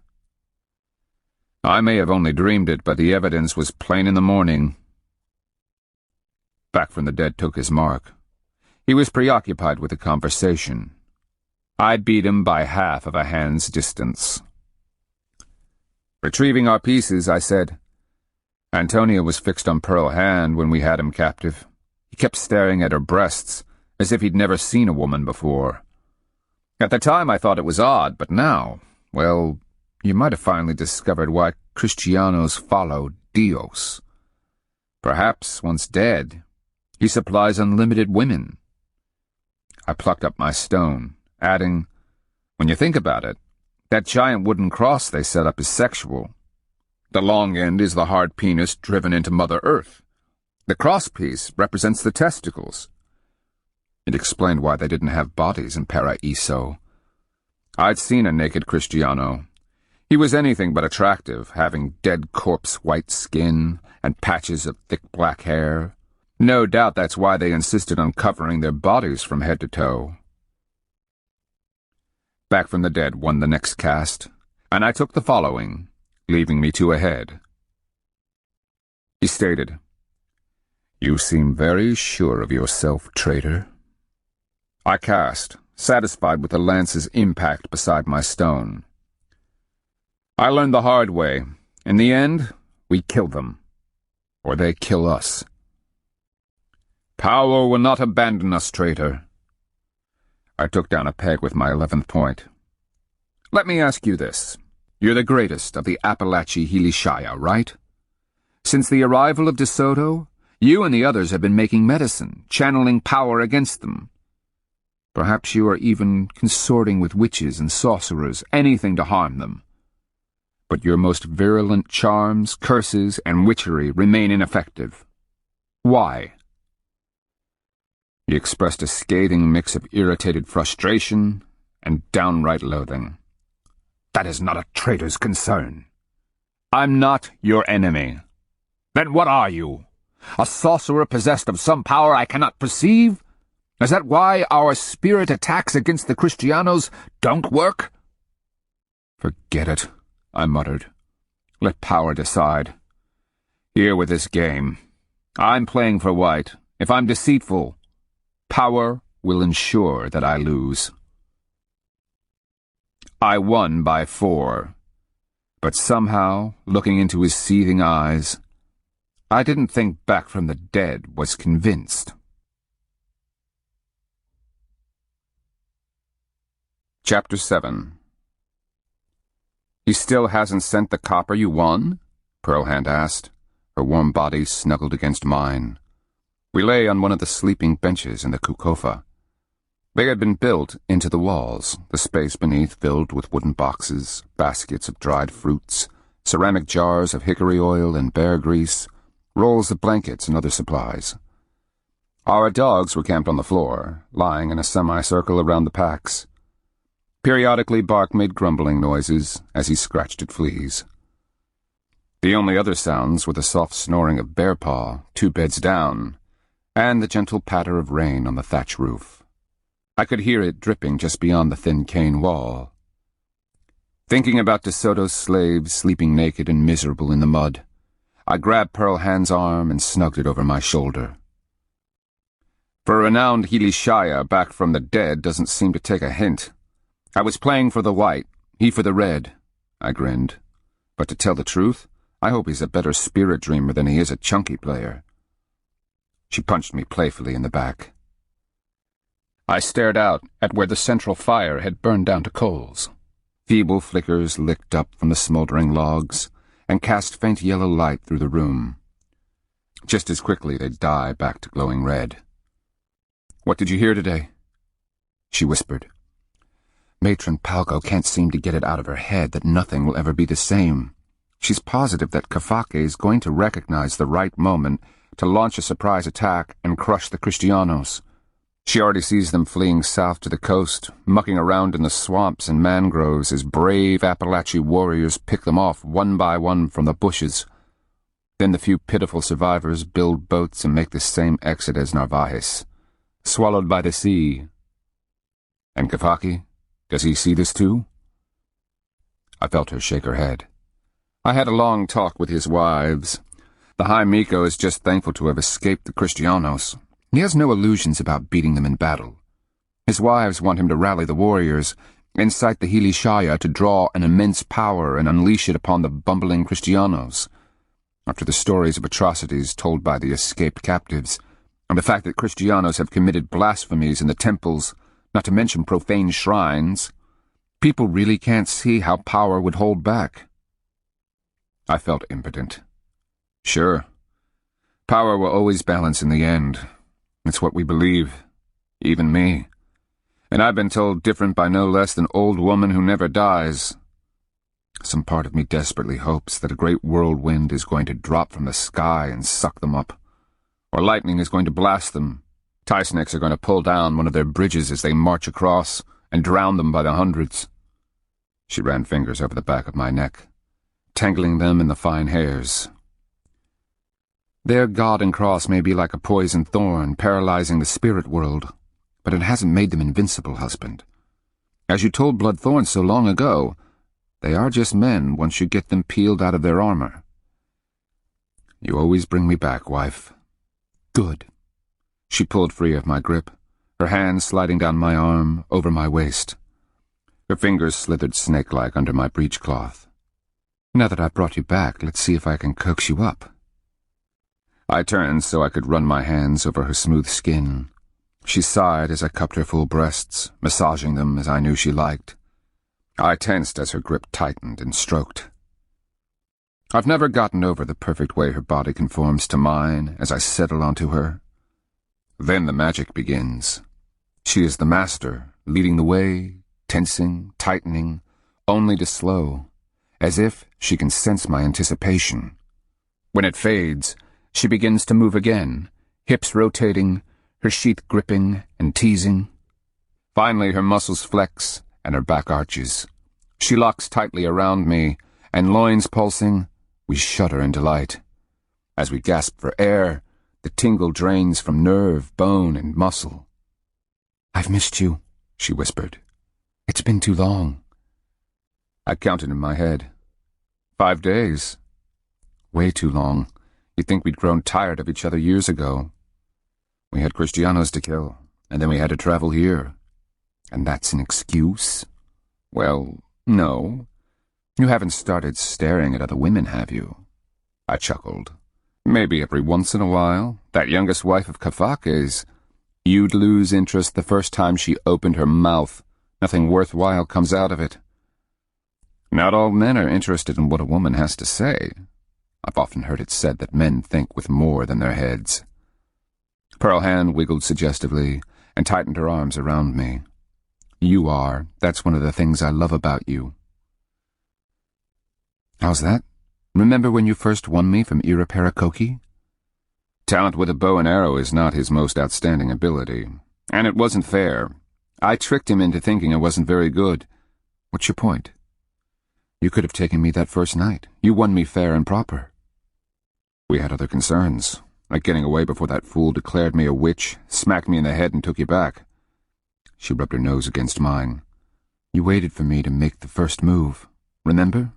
I may have only dreamed it, but the evidence was plain in the morning. Back from the dead took his mark. He was preoccupied with the conversation. I beat him by half of a hand's distance. Retrieving our pieces, I said, Antonia was fixed on Pearl Hand when we had him captive. He kept staring at her breasts, as if he'd never seen a woman before. At the time I thought it was odd, but now, well, you might have finally discovered why Kristianos followed Dios. Perhaps, once dead, he supplies unlimited women. I plucked up my stone, adding, when you think about it, that giant wooden cross they set up is sexual. The long end is the hard penis driven into Mother Earth. The crosspiece represents the testicles. It explained why they didn't have bodies in Paraiso. I'd seen a naked Kristiano. He was anything but attractive, having dead corpse white skin and patches of thick black hair. No doubt that's why they insisted on covering their bodies from head to toe. Back from the Dead won the next cast, and I took the following, leaving me 2 ahead. He stated, You seem very sure of yourself, traitor. I cast, satisfied with the lance's impact beside my stone. I learned the hard way. In the end, we kill them. Or they kill us. Power will not abandon us, traitor. I took down a peg with my 11th point. Let me ask you this. You're the greatest of the Appalachi Hilishaya, right? Since the arrival of De Soto, you and the others have been making medicine, channeling power against them. Perhaps you are even consorting with witches and sorcerers, anything to harm them. But your most virulent charms, curses, and witchery remain ineffective. Why? He expressed a scathing mix of irritated frustration and downright loathing. That is not a traitor's concern. I'm not your enemy. Then what are you? A sorcerer possessed of some power I cannot perceive? Is that why our spirit attacks against the Kristianos don't work? Forget it, I muttered. Let power decide. Here with this game. I'm playing for white. If I'm deceitful, power will ensure that I lose. I won by 4, but somehow, looking into his seething eyes, I didn't think Back from the Dead was convinced. Chapter 7. He still hasn't sent the copper you won? Pearl Hand asked, her warm body snuggled against mine. We lay on one of the sleeping benches in the Kukofa. They had been built into the walls, the space beneath filled with wooden boxes, baskets of dried fruits, ceramic jars of hickory oil and bear grease, rolls of blankets and other supplies. Our dogs were camped on the floor, lying in a semicircle around the packs. Periodically, Bark made grumbling noises as he scratched at fleas. The only other sounds were the soft snoring of Bearpaw, 2 beds down, and the gentle patter of rain on the thatch roof. I could hear it dripping just beyond the thin cane wall. Thinking about De Soto's slaves sleeping naked and miserable in the mud, I grabbed Pearl Hand's arm and snugged it over my shoulder. For a renowned Hilishaya back from the dead doesn't seem to take a hint. I was playing for the white, he for the red, I grinned. But to tell the truth, I hope he's a better spirit dreamer than he is a chunky player. She punched me playfully in the back. I stared out at where the central fire had burned down to coals. Feeble flickers licked up from the smoldering logs and cast faint yellow light through the room. Just as quickly they'd die back to glowing red. What did you hear today? She whispered. Matron Palco can't seem to get it out of her head that nothing will ever be the same. She's positive that Kafake is going to recognize the right moment to launch a surprise attack and crush the Kristianos. She already sees them fleeing south to the coast, mucking around in the swamps and mangroves as brave Appalachian warriors pick them off one by one from the bushes. Then the few pitiful survivors build boats and make the same exit as Narvaez, swallowed by the sea. And Kafaki, does he see this too? I felt her shake her head. I had a long talk with his wives. The High Miko is just thankful to have escaped the Kristianos. He has no illusions about beating them in battle. His wives want him to rally the warriors, incite the Hilishaya to draw an immense power and unleash it upon the bumbling Kristianos. After the stories of atrocities told by the escaped captives, and the fact that Kristianos have committed blasphemies in the temples, not to mention profane shrines, people really can't see how power would hold back. I felt impotent. Sure, power will always balance in the end. It's what we believe, even me. And I've been told different by no less than Old Woman Who Never Dies. Some part of me desperately hopes that a great whirlwind is going to drop from the sky and suck them up, or lightning is going to blast them. Tie snakes are going to pull down one of their bridges as they march across and drown them by the hundreds. She ran fingers over the back of my neck, tangling them in the fine hairs. Their god and cross may be like a poisoned thorn, paralyzing the spirit world, but it hasn't made them invincible, husband. As you told Bloodthorn so long ago, they are just men once you get them peeled out of their armor. You always bring me back, wife. Good. She pulled free of my grip, her hand sliding down my arm, over my waist. Her fingers slithered snake-like under my breechcloth. Now that I've brought you back, let's see if I can coax you up. I turned so I could run my hands over her smooth skin. She sighed as I cupped her full breasts, massaging them as I knew she liked. I tensed as her grip tightened and stroked. I've never gotten over the perfect way her body conforms to mine as I settle onto her. Then the magic begins. She is the master, leading the way, tensing, tightening, only to slow, as if she can sense my anticipation. When it fades, she begins to move again, hips rotating, her sheath gripping and teasing. Finally, her muscles flex and her back arches. She locks tightly around me, and loins pulsing, we shudder in delight. As we gasp for air, the tingle drains from nerve, bone, and muscle. "I've missed you," she whispered. "It's been too long." I counted in my head. 5 days. Way too long. You'd think we'd grown tired of each other years ago. We had Kristianos to kill, and then we had to travel here. And that's an excuse? Well, no. You haven't started staring at other women, have you? I chuckled. Maybe every once in a while. That youngest wife of Kafake's. You'd lose interest the first time she opened her mouth. Nothing worthwhile comes out of it. Not all men are interested in what a woman has to say. I've often heard it said that men think with more than their heads. Pearl Hand wiggled suggestively and tightened her arms around me. You are. That's one of the things I love about you. How's that? Remember when you first won me from Iraparakoki? Talent with a bow and arrow is not his most outstanding ability. And it wasn't fair. I tricked him into thinking I wasn't very good. What's your point? You could have taken me that first night. You won me fair and proper. We had other concerns, like getting away before that fool declared me a witch, smacked me in the head and took you back. She rubbed her nose against mine. You waited for me to make the first move. Remember?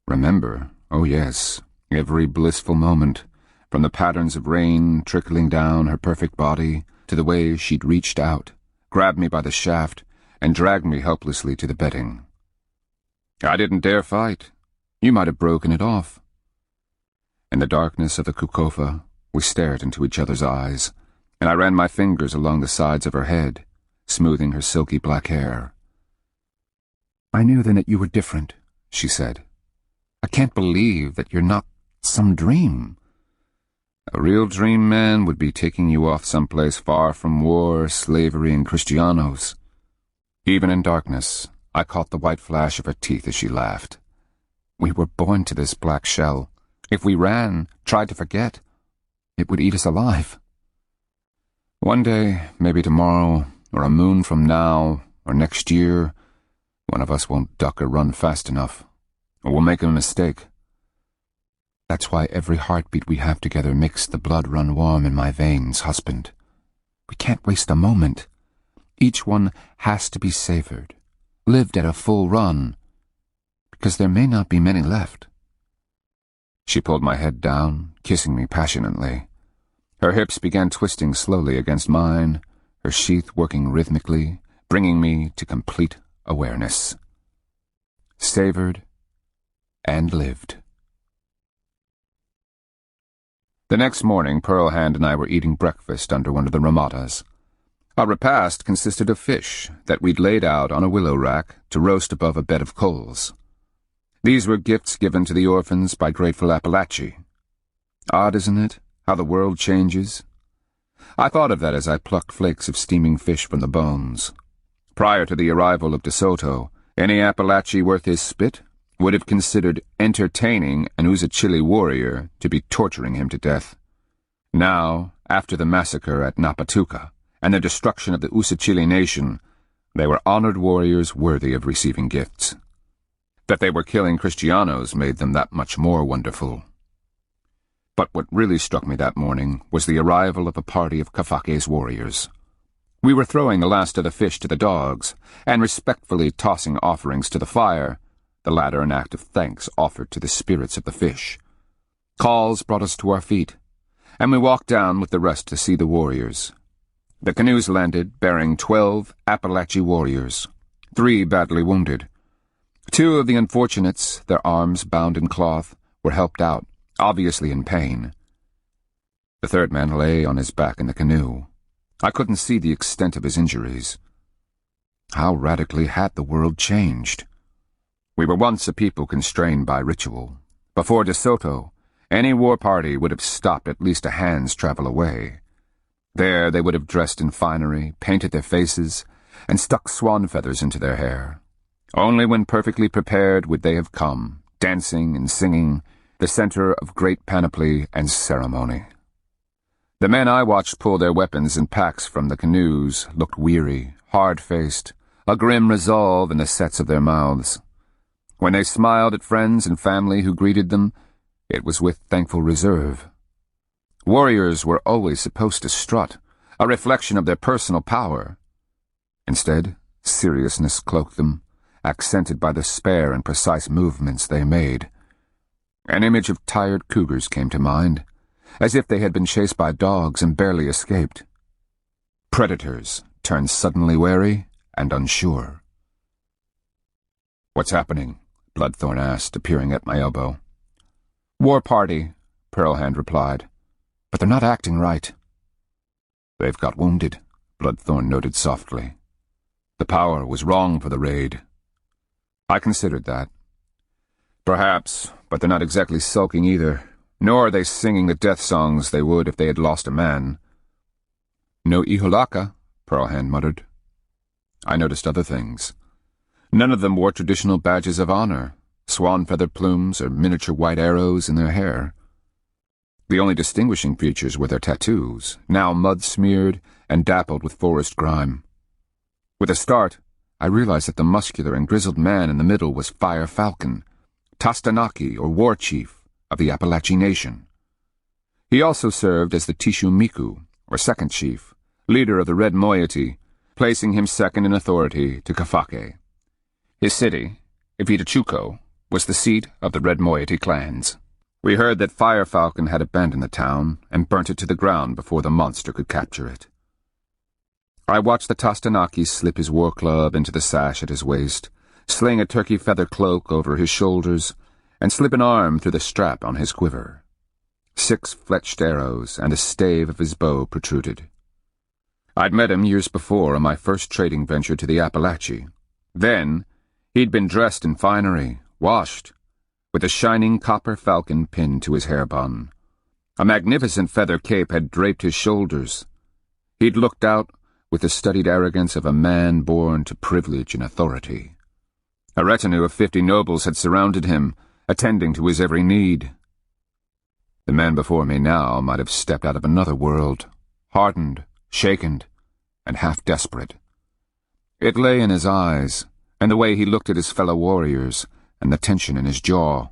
Remember? Oh, yes. Every blissful moment, from the patterns of rain trickling down her perfect body to the way she'd reached out, grabbed me by the shaft, and dragged me helplessly to the bedding. I didn't dare fight. You might have broken it off. In the darkness of the Kukofa, we stared into each other's eyes, and I ran my fingers along the sides of her head, smoothing her silky black hair. I knew then that you were different, she said. I can't believe that you're not some dream. A real dream man would be taking you off someplace far from war, slavery, and Kristianos. Even in darkness, I caught the white flash of her teeth as she laughed. We were born to this black shell. If we ran, tried to forget, it would eat us alive. One day, maybe tomorrow, or a moon from now, or next year, one of us won't duck or run fast enough, or we'll make a mistake. That's why every heartbeat we have together makes the blood run warm in my veins, husband. We can't waste a moment. Each one has to be savored, lived at a full run, because there may not be many left. She pulled my head down, kissing me passionately. Her hips began twisting slowly against mine, her sheath working rhythmically, bringing me to complete awareness. Savored and lived. The next morning, Pearl Hand and I were eating breakfast under one of the ramadas. Our repast consisted of fish that we'd laid out on a willow rack to roast above a bed of coals. These were gifts given to the orphans by grateful Appalachie. Odd, isn't it, how the world changes? I thought of that as I plucked flakes of steaming fish from the bones. Prior to the arrival of De Soto, any Appalachie worth his spit would have considered entertaining an Usachili warrior to be torturing him to death. Now, after the massacre at Napatuca and the destruction of the Usachili nation, they were honored warriors worthy of receiving gifts. That they were killing Kristianos made them that much more wonderful. But what really struck me that morning was the arrival of a party of Kafake's warriors. We were throwing the last of the fish to the dogs, and respectfully tossing offerings to the fire, the latter an act of thanks offered to the spirits of the fish. Calls brought us to our feet, and we walked down with the rest to see the warriors. The canoes landed, bearing 12 Appalachie warriors, 3 badly wounded. 2 of the unfortunates, their arms bound in cloth, were helped out, obviously in pain. The third man lay on his back in the canoe. I couldn't see the extent of his injuries. How radically had the world changed? We were once a people constrained by ritual. Before De Soto, any war party would have stopped at least a hand's travel away. There they would have dressed in finery, painted their faces, and stuck swan feathers into their hair. Only when perfectly prepared would they have come, dancing and singing, the center of great panoply and ceremony. The men I watched pull their weapons and packs from the canoes looked weary, hard-faced, a grim resolve in the sets of their mouths. When they smiled at friends and family who greeted them, it was with thankful reserve. Warriors were always supposed to strut, a reflection of their personal power. Instead, seriousness cloaked them, accented by the spare and precise movements they made. An image of tired cougars came to mind, as if they had been chased by dogs and barely escaped. Predators turned suddenly wary and unsure. "What's happening?" Bloodthorn asked, appearing at my elbow. "War party," Pearl Hand replied, "but they're not acting right." "They've got wounded," Bloodthorn noted softly. "The power was wrong for the raid." I considered that. Perhaps, but they're not exactly sulking either, nor are they singing the death songs they would if they had lost a man. "No Iholaka," Pearl Hand muttered. I noticed other things. None of them wore traditional badges of honor, swan feather plumes or miniature white arrows in their hair. The only distinguishing features were their tattoos, now mud-smeared and dappled with forest grime. With a start, I realized that the muscular and grizzled man in the middle was Fire Falcon, Tastanaki, or war chief, of the Appalachie Nation. He also served as the Tishu Miku, or second chief, leader of the Red Moiety, placing him second in authority to Kafake. His city, Ivitachuco, was the seat of the Red Moiety clans. We heard that Fire Falcon had abandoned the town and burnt it to the ground before the monster could capture it. I watched the Tastanaki slip his war club into the sash at his waist, sling a turkey feather cloak over his shoulders, and slip an arm through the strap on his quiver. 6 fletched arrows and a stave of his bow protruded. I'd met him years before on my first trading venture to the Appalachie. Then, he'd been dressed in finery, washed, with a shining copper falcon pinned to his hair bun. A magnificent feather cape had draped his shoulders. He'd looked out with the studied arrogance of a man born to privilege and authority. A retinue of 50 nobles had surrounded him, attending to his every need. The man before me now might have stepped out of another world, hardened, shaken, and half desperate. It lay in his eyes, and the way he looked at his fellow warriors, and the tension in his jaw.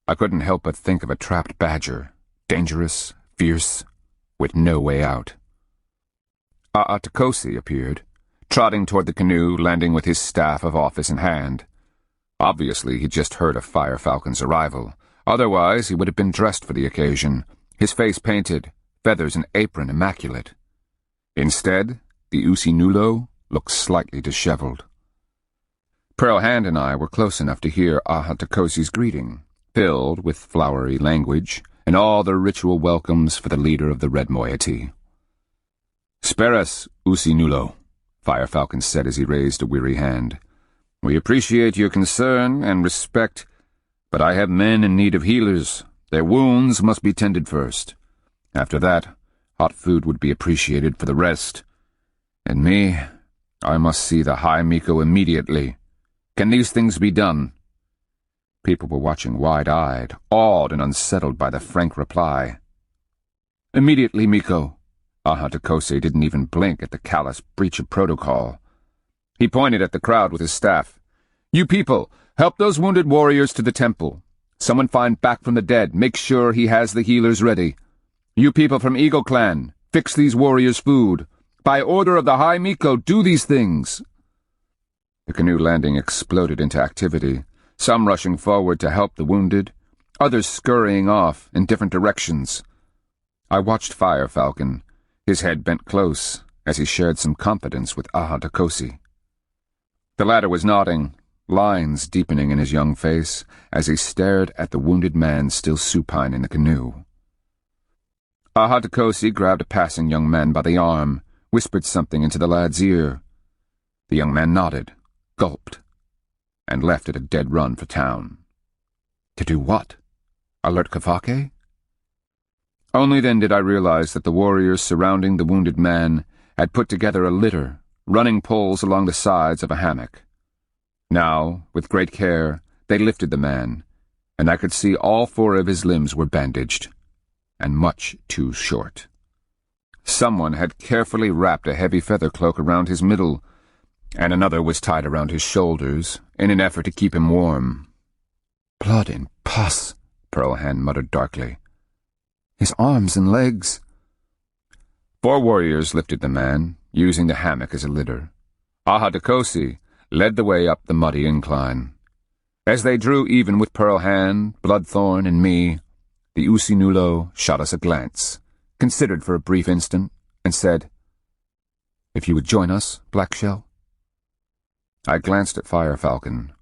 I couldn't help but think of a trapped badger, dangerous, fierce, with no way out. Takosi appeared, trotting toward the canoe, landing with his staff of office in hand. Obviously, he'd just heard of Fire Falcon's arrival. Otherwise, he would have been dressed for the occasion, his face painted, feathers and apron immaculate. Instead, the Usinulo looked slightly disheveled. Pearl Hand and I were close enough to hear Takosi's greeting, filled with flowery language and all the ritual welcomes for the leader of the red moiety. "Spare us, Usinulo," Fire Falcon said as he raised a weary hand. "We appreciate your concern and respect, but I have men in need of healers. Their wounds must be tended first. After that, hot food would be appreciated for the rest. And me, I must see the High Miko immediately. Can these things be done?" People were watching wide-eyed, awed and unsettled by the frank reply. "Immediately, Miko." Takosi didn't even blink at the callous breach of protocol. He pointed at the crowd with his staff. "You people, help those wounded warriors to the temple. Someone find back from the dead. Make sure he has the healers ready. You people from Eagle Clan, fix these warriors food. By order of the High Miko, do these things." The canoe landing exploded into activity, some rushing forward to help the wounded, others scurrying off in different directions. I watched Fire Falcon, his head bent close, as he shared some confidence with Takosi. The latter was nodding, lines deepening in his young face, as he stared at the wounded man still supine in the canoe. Takosi grabbed a passing young man by the arm, whispered something into the lad's ear. The young man nodded, gulped, and left at a dead run for town. To do what? Alert Kafake? Only then did I realize that the warriors surrounding the wounded man had put together a litter, running poles along the sides of a hammock. Now, with great care, they lifted the man, and I could see all 4 of his limbs were bandaged, and much too short. Someone had carefully wrapped a heavy feather cloak around his middle, and another was tied around his shoulders in an effort to keep him warm. "Blood and pus," Pearl Hand muttered darkly. "His arms and legs." 4 warriors lifted the man, using the hammock as a litter. Takosi led the way up the muddy incline. As they drew even with Pearl Hand, Bloodthorn, and me, the Usinulo shot us a glance, considered for a brief instant, and said, "If you would join us, Black Shell?" I glanced at Fire Falcon.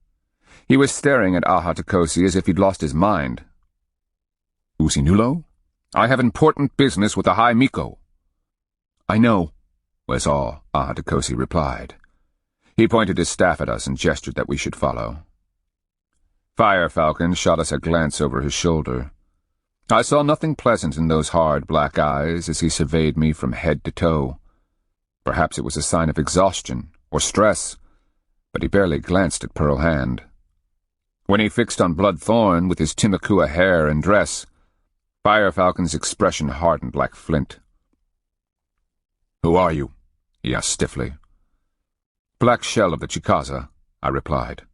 He was staring at Takosi as if he'd lost his mind. "Usinulo? I have important business with the High Miko." "I know," was all Takosi replied. He pointed his staff at us and gestured that we should follow. Fire Falcon shot us a glance over his shoulder. I saw nothing pleasant in those hard black eyes as he surveyed me from head to toe. Perhaps it was a sign of exhaustion or stress, but he barely glanced at Pearl Hand. When he fixed on Bloodthorn with his Timakua hair and dress, Fire Falcon's expression hardened like flint. "Who are you?" he asked stiffly. "Black Shell of the Chikaza," I replied.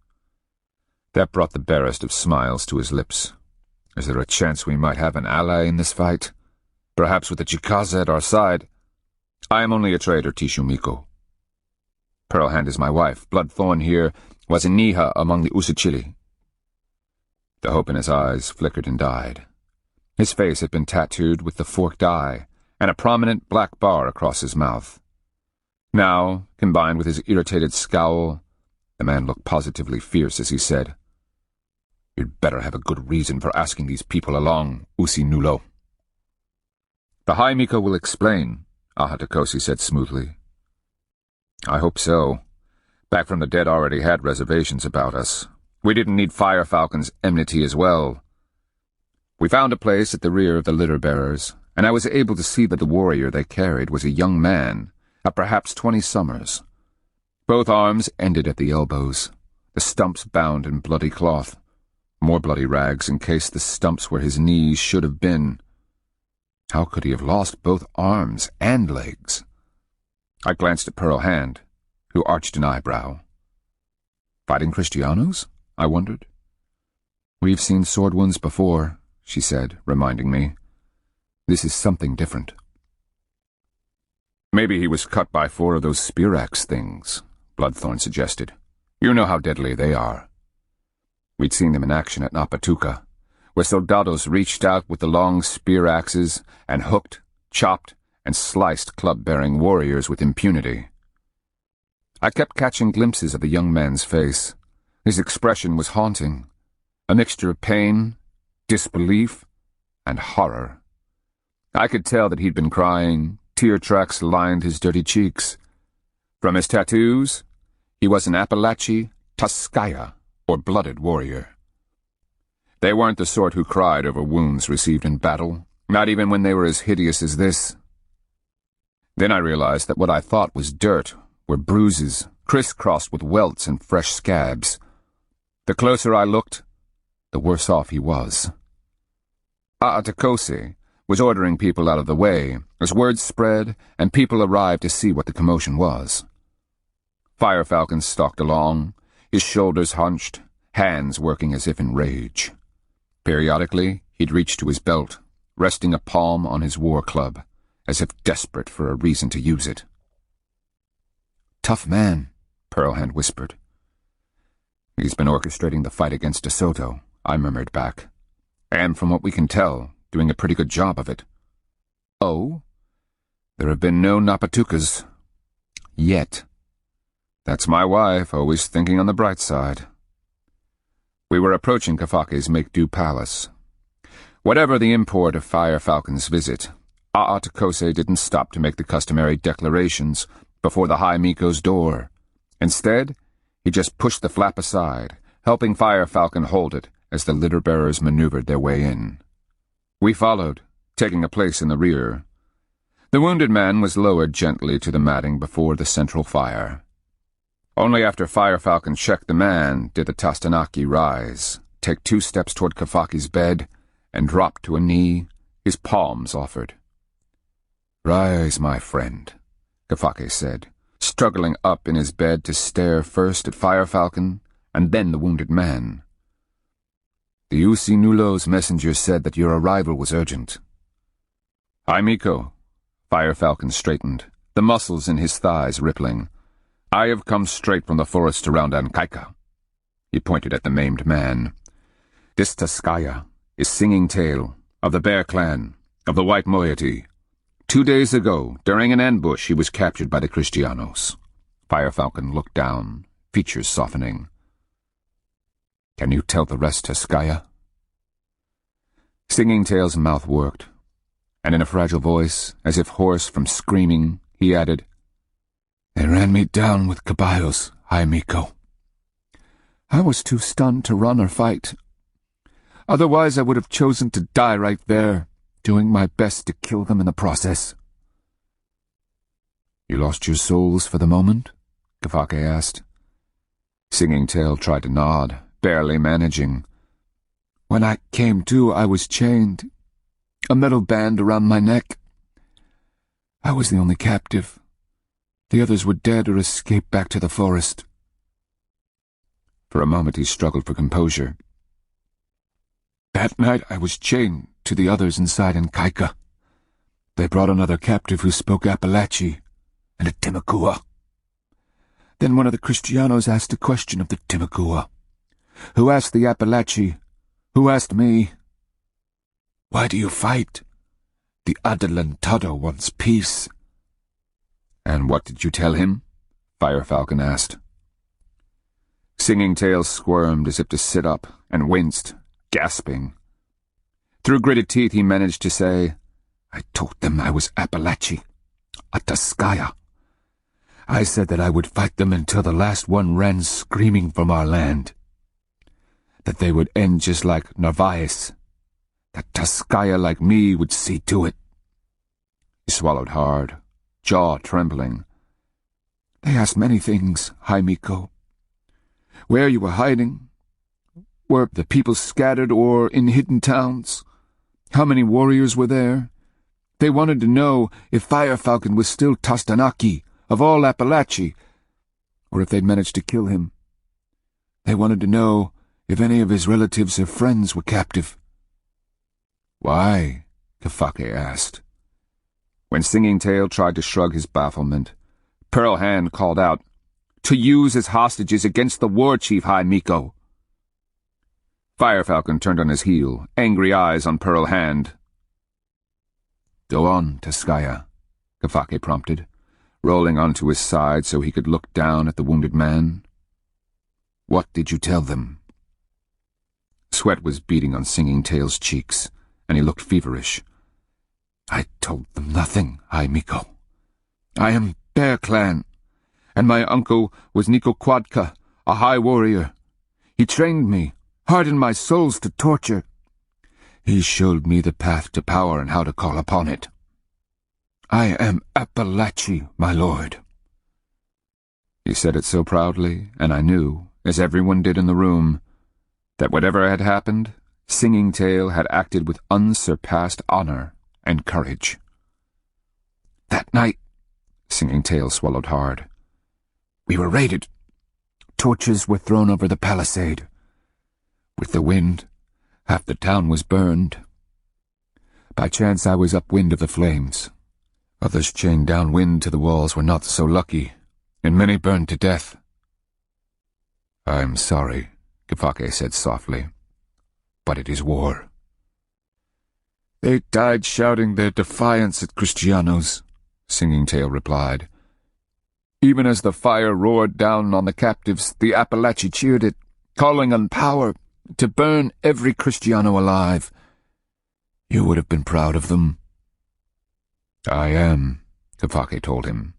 That brought the barest of smiles to his lips. "Is there a chance we might have an ally in this fight? Perhaps with the Chikaza at our side?" "I am only a trader, Tishu Miko. Pearl Hand is my wife. Bloodthorn here was a Niha among the Usachili." The hope in his eyes flickered and died. His face had been tattooed with the forked eye, and a prominent black bar across his mouth. Now, combined with his irritated scowl, the man looked positively fierce as he said, "You'd better have a good reason for asking these people along, Usinulo." "The High Miko will explain," Takosi said smoothly. "I hope so. Back from the Dead already had reservations about us. We didn't need Fire Falcon's enmity as well." We found a place at the rear of the litter-bearers, and I was able to see that the warrior they carried was a young man, of perhaps 20 summers. Both arms ended at the elbows, the stumps bound in bloody cloth. More bloody rags encased the stumps where his knees should have been. How could he have lost both arms and legs? I glanced at Pearl Hand, who arched an eyebrow. Fighting Kristianos? I wondered. We've seen sword wounds before, she said, reminding me. This is something different. Maybe he was cut by 4 of those spear axe things, Bloodthorn suggested. You know how deadly they are. We'd seen them in action at Napatuca, where soldados reached out with the long spear axes and hooked, chopped, and sliced club-bearing warriors with impunity. I kept catching glimpses of the young man's face. His expression was haunting, a mixture of pain, disbelief, and horror. I could tell that he'd been crying. Tear tracks lined his dirty cheeks. From his tattoos, he was an Appalachian Tuskaya, or blooded warrior. They weren't the sort who cried over wounds received in battle, not even when they were as hideous as this. Then I realized that what I thought was dirt were bruises, crisscrossed with welts and fresh scabs. The closer I looked, the worse off he was. Aatakose was ordering people out of the way as word spread and people arrived to see what the commotion was. Fire Falcon stalked along, his shoulders hunched, hands working as if in rage. Periodically, he'd reach to his belt, resting a palm on his war club, as if desperate for a reason to use it. "Tough man," Pearlhand whispered. "He's been orchestrating the fight against De Soto," I murmured back. "And from what we can tell, doing a pretty good job of it." "Oh? There have been no Napatucas. Yet. That's my wife, always thinking on the bright side." We were approaching Kafake's make-do palace. Whatever the import of Fire Falcon's visit, Aatakose didn't stop to make the customary declarations before the High Miko's door. Instead, he just pushed the flap aside, helping Fire Falcon hold it as the litter-bearers maneuvered their way in. We followed, taking a place in the rear. The wounded man was lowered gently to the matting before the central fire. Only after Fire Falcon checked the man did the Tastanaki rise, take 2 steps toward Kafake's bed, and drop to a knee, his palms offered. "Rise, my friend," Kafake said, struggling up in his bed to stare first at Fire Falcon and then the wounded man. "The Usi Nulo's messenger said that your arrival was urgent." "Hi, Miko." Fire Falcon straightened, the muscles in his thighs rippling. "I have come straight from the forest around Ankaika." He pointed at the maimed man. "This Tuskaya is Singing Tail, of the Bear Clan, of the White Moiety. 2 days ago, during an ambush, he was captured by the Kristianos." Fire Falcon looked down, features softening. "Can you tell the rest, Tuskaya?" Singing Tail's mouth worked, and in a fragile voice, as if hoarse from screaming, he added, "They ran me down with caballos, High Miko. I was too stunned to run or fight. Otherwise I would have chosen to die right there, doing my best to kill them in the process." "You lost your souls for the moment?" Kafake asked. Singing Tail tried to nod, barely managing. "When I came to, I was chained, a metal band around my neck. I was the only captive. The others were dead or escaped back to the forest." For a moment he struggled for composure. "That night I was chained to the others inside Ankaika. They brought another captive who spoke Appalachian and a Timakua. Then one of the Kristianos asked a question of the Timakua, who asked the Appalachian, who asked me, 'Why do you fight? The Adelantado wants peace.'" "And what did you tell him?" Fire Falcon asked. Singing Tail squirmed as if to sit up and winced, gasping. Through gritted teeth he managed to say, "I told them I was Appalachian, a Tuskaya. I said that I would fight them until the last one ran screaming from our land. That they would end just like Narvaez. That Tuskaya like me would see to it." He swallowed hard, jaw trembling. "They asked many things, High Miko. Where you were hiding? Were the people scattered or in hidden towns? How many warriors were there? They wanted to know if Fire Falcon was still Tostanaki of all Appalachia, or if they'd managed to kill him. They wanted to know if any of his relatives or friends were captive. "Why?" Kafake asked. When Singing Tail tried to shrug his bafflement, Pearl Hand called out, "To use as hostages against the war chief, High Miko." Fire Falcon turned on his heel, angry eyes on Pearl Hand. "Go on, Taskaya," Kafake prompted, rolling onto his side so he could look down at the wounded man. "What did you tell them?" Sweat was beading on Singing Tail's cheeks, and he looked feverish. "I told them nothing, High Miko. I am Bear Clan, and my uncle was Niko Quadka, a high warrior. He trained me, hardened my souls to torture. He showed me the path to power and how to call upon it. I am Appalachia, my lord." He said it so proudly, and I knew, as everyone did in the room, that whatever had happened, Singing Tail had acted with unsurpassed honor and courage. "That night," Singing Tail swallowed hard, "we were raided. Torches were thrown over the palisade. With the wind, half the town was burned. By chance I was upwind of the flames. Others chained downwind to the walls were not so lucky, and many burned to death." "I'm sorry," Kafake said softly, "but it is war." "They died shouting their defiance at Kristianos," Singing Tail replied. "Even as the fire roared down on the captives, the Appalachia cheered it, calling on power to burn every Kristiano alive. You would have been proud of them." "I am," Kafake told him.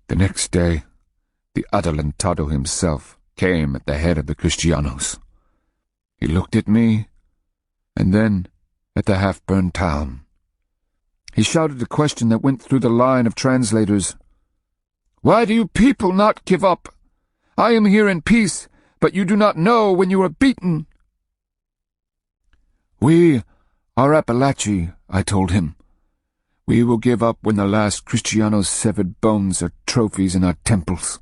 The next day, the Adelantado himself came at the head of the Kristianos. He looked at me, and then at the half-burned town. He shouted a question that went through the line of translators. "Why do you people not give up? I am here in peace, but you do not know when you are beaten." "We are Appalachia," I told him. "We will give up when the last Kristiano's severed bones are trophies in our temples."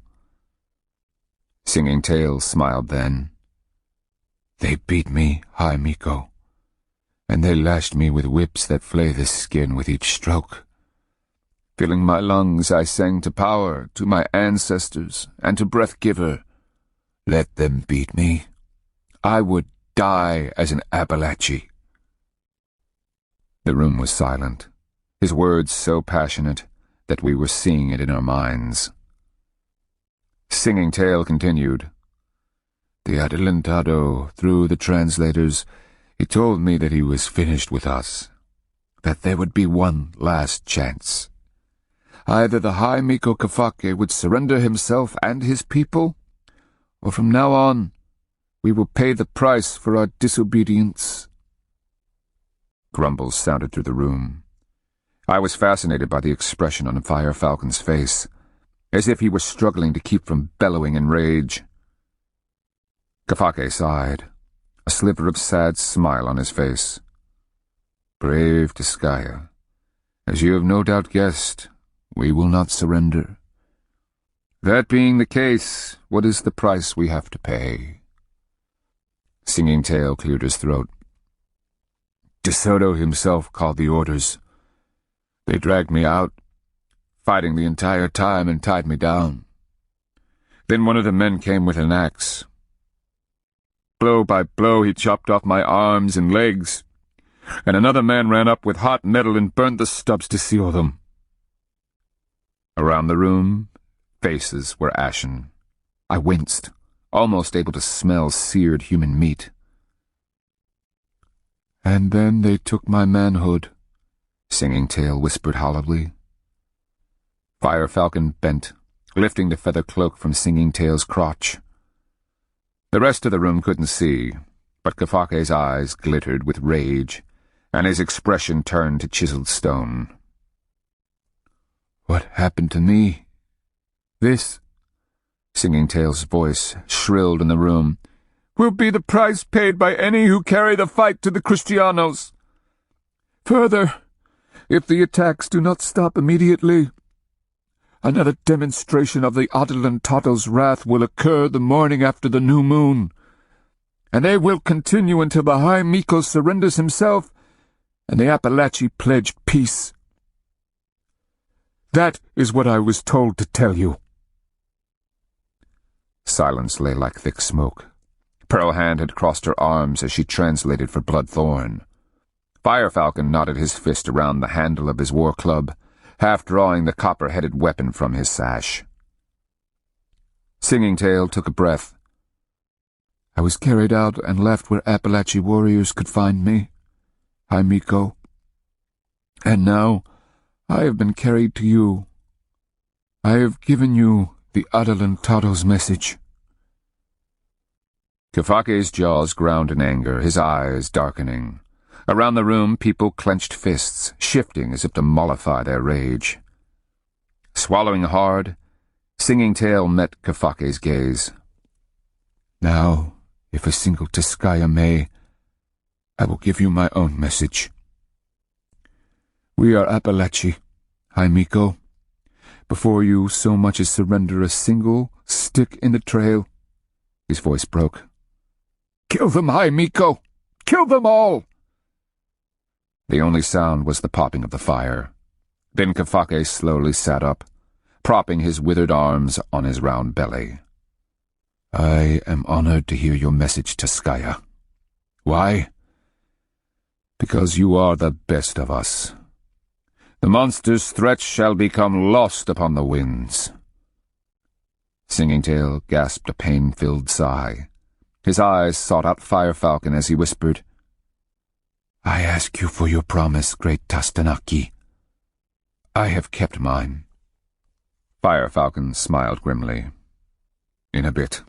Singing Tail smiled then. "They beat me, High Miko, and they lashed me with whips that flay the skin with each stroke. Filling my lungs, I sang to power, to my ancestors, and to Breath-Giver. Let them beat me. I would die as an Appalachia." The room was silent, his words so passionate that we were seeing it in our minds. Singing Tail continued. "The Adelantado, through the translators, he told me that he was finished with us, that there would be one last chance. Either the High Miko Kafake would surrender himself and his people, or from now on we will pay the price for our disobedience." Grumbles sounded through the room. I was fascinated by the expression on Fire Falcon's face, as if he were struggling to keep from bellowing in rage. Kafake sighed, a sliver of sad smile on his face. "Brave Taskaya, as you have no doubt guessed, we will not surrender. That being the case, what is the price we have to pay?" Singing Tail cleared his throat. De Soto himself called the orders. They dragged me out, fighting the entire time, and tied me down. Then one of the men came with an axe. Blow by blow he chopped off my arms and legs, and another man ran up with hot metal and burned the stubs to seal them. Around the room, faces were ashen. I winced, almost able to smell seared human meat. "And then they took my manhood," Singing Tail whispered hollowly. Fire Falcon bent, lifting the feather cloak from Singing Tail's crotch. The rest of the room couldn't see, but Kafake's eyes glittered with rage, and his expression turned to chiseled stone. "What happened to me? This," Singing Tail's voice shrilled in the room, "will be the price paid by any who carry the fight to the Kristianos. Further,
if the attacks do not stop immediately, another demonstration of the Adelantato's wrath will occur the morning after the new moon, and they will continue until the High Miko surrenders himself and the Appalachee pledge peace. That is what I was told to tell you."
Silence lay like thick smoke. Pearl Hand had crossed her arms as she translated for Bloodthorn. Firefalcon knotted his fist around the handle of his war club, half drawing the copper-headed weapon from his sash. Singing Tail took a breath.
"I was carried out and left where Appalachee warriors could find me, High Miko. And now I have been carried to you. I have given you the Adelantato's message."
Kafake's jaws ground in anger, his eyes darkening. Around the room, people clenched fists, shifting as if to mollify their rage. Swallowing hard, Singing Tail met Kafake's gaze.
"Now, if a single Teskaya may, I will give you my own message. We are Appalachee, High Miko. Before you so much as surrender a single stick in the trail," his voice broke, "kill them, High Miko! Kill them all!"
The only sound was the popping of the fire. Then Kafake slowly sat up, propping his withered arms on his round belly.
"I am honored to hear your message, Teskaya. Why? Because you are the best of us. The monster's threats shall become lost upon the winds."
Singing Tail gasped a pain-filled sigh. His eyes sought out Firefalcon as he whispered,
"I ask you for your promise, great Tastanaki. I have kept mine."
Firefalcon smiled grimly. "In a bit.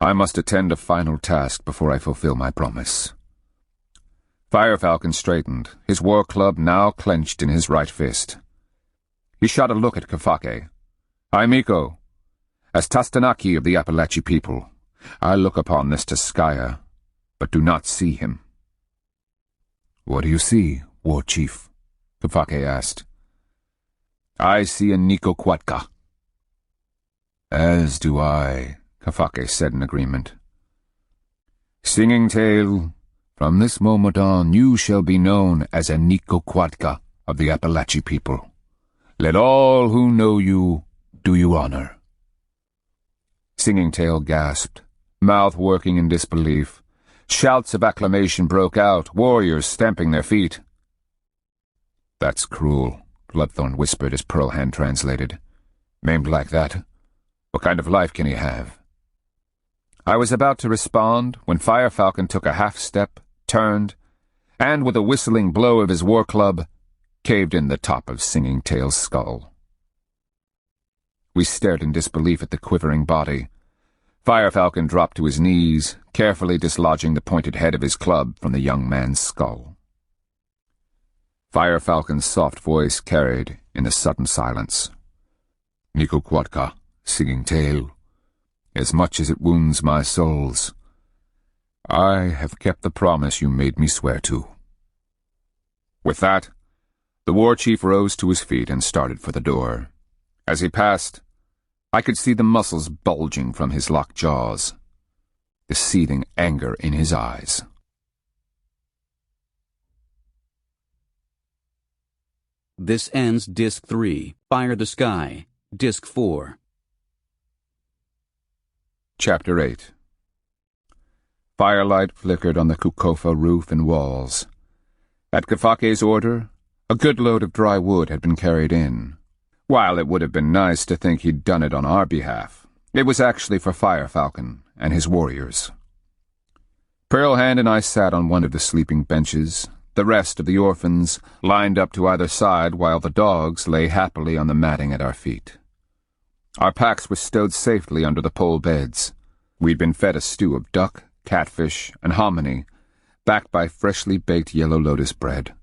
I must attend a final task before I fulfill my promise." Firefalcon straightened, his war club now clenched in his right fist. He shot a look at Kafake. "High Miko, as Tastanaki of the Appalachee people, I look upon this Teskaya, but do not see him."
"What do you see, War Chief?"
Kafake asked. "I see a Nikoquatka."
"As do I,"
Kafake said in agreement.
"Singing Tail, from this moment on you shall be known as a Nikoquatka of the Appalachee people. Let all who know you do you honor."
Singing Tail gasped, mouth working in disbelief. Shouts of acclamation broke out, warriors stamping their feet. "That's cruel," Bloodthorn whispered as Pearl Hand translated. "Maimed like that, what kind of life can he have?" I was about to respond when Firefalcon took a half-step, turned, and with a whistling blow of his war club, caved in the top of Singing Tail's skull. We stared in disbelief at the quivering body. Firefalcon dropped to his knees, carefully dislodging the pointed head of his club from the young man's skull. Firefalcon's soft voice carried in the sudden silence.
"Nikoquatka, Singing Tail, as much as it wounds my souls, I have kept the promise you made me swear to."
With that, the war chief rose to his feet and started for the door. As he passed, I could see the muscles bulging from his locked jaws, the seething anger in his eyes.
This ends Disc 3, Fire the Sky, Disc 4.
Chapter 8. Firelight flickered on the Kukofa roof and walls. At Kafake's order, a good load of dry wood had been carried in. While it would have been nice to think he'd done it on our behalf, it was actually for Firefalcon and his warriors. Pearl Hand and I sat on one of the sleeping benches, the rest of the orphans lined up to either side while the dogs lay happily on the matting at our feet. Our packs were stowed safely under the pole beds. We'd been fed a stew of duck, catfish, and hominy, backed by freshly baked yellow lotus bread.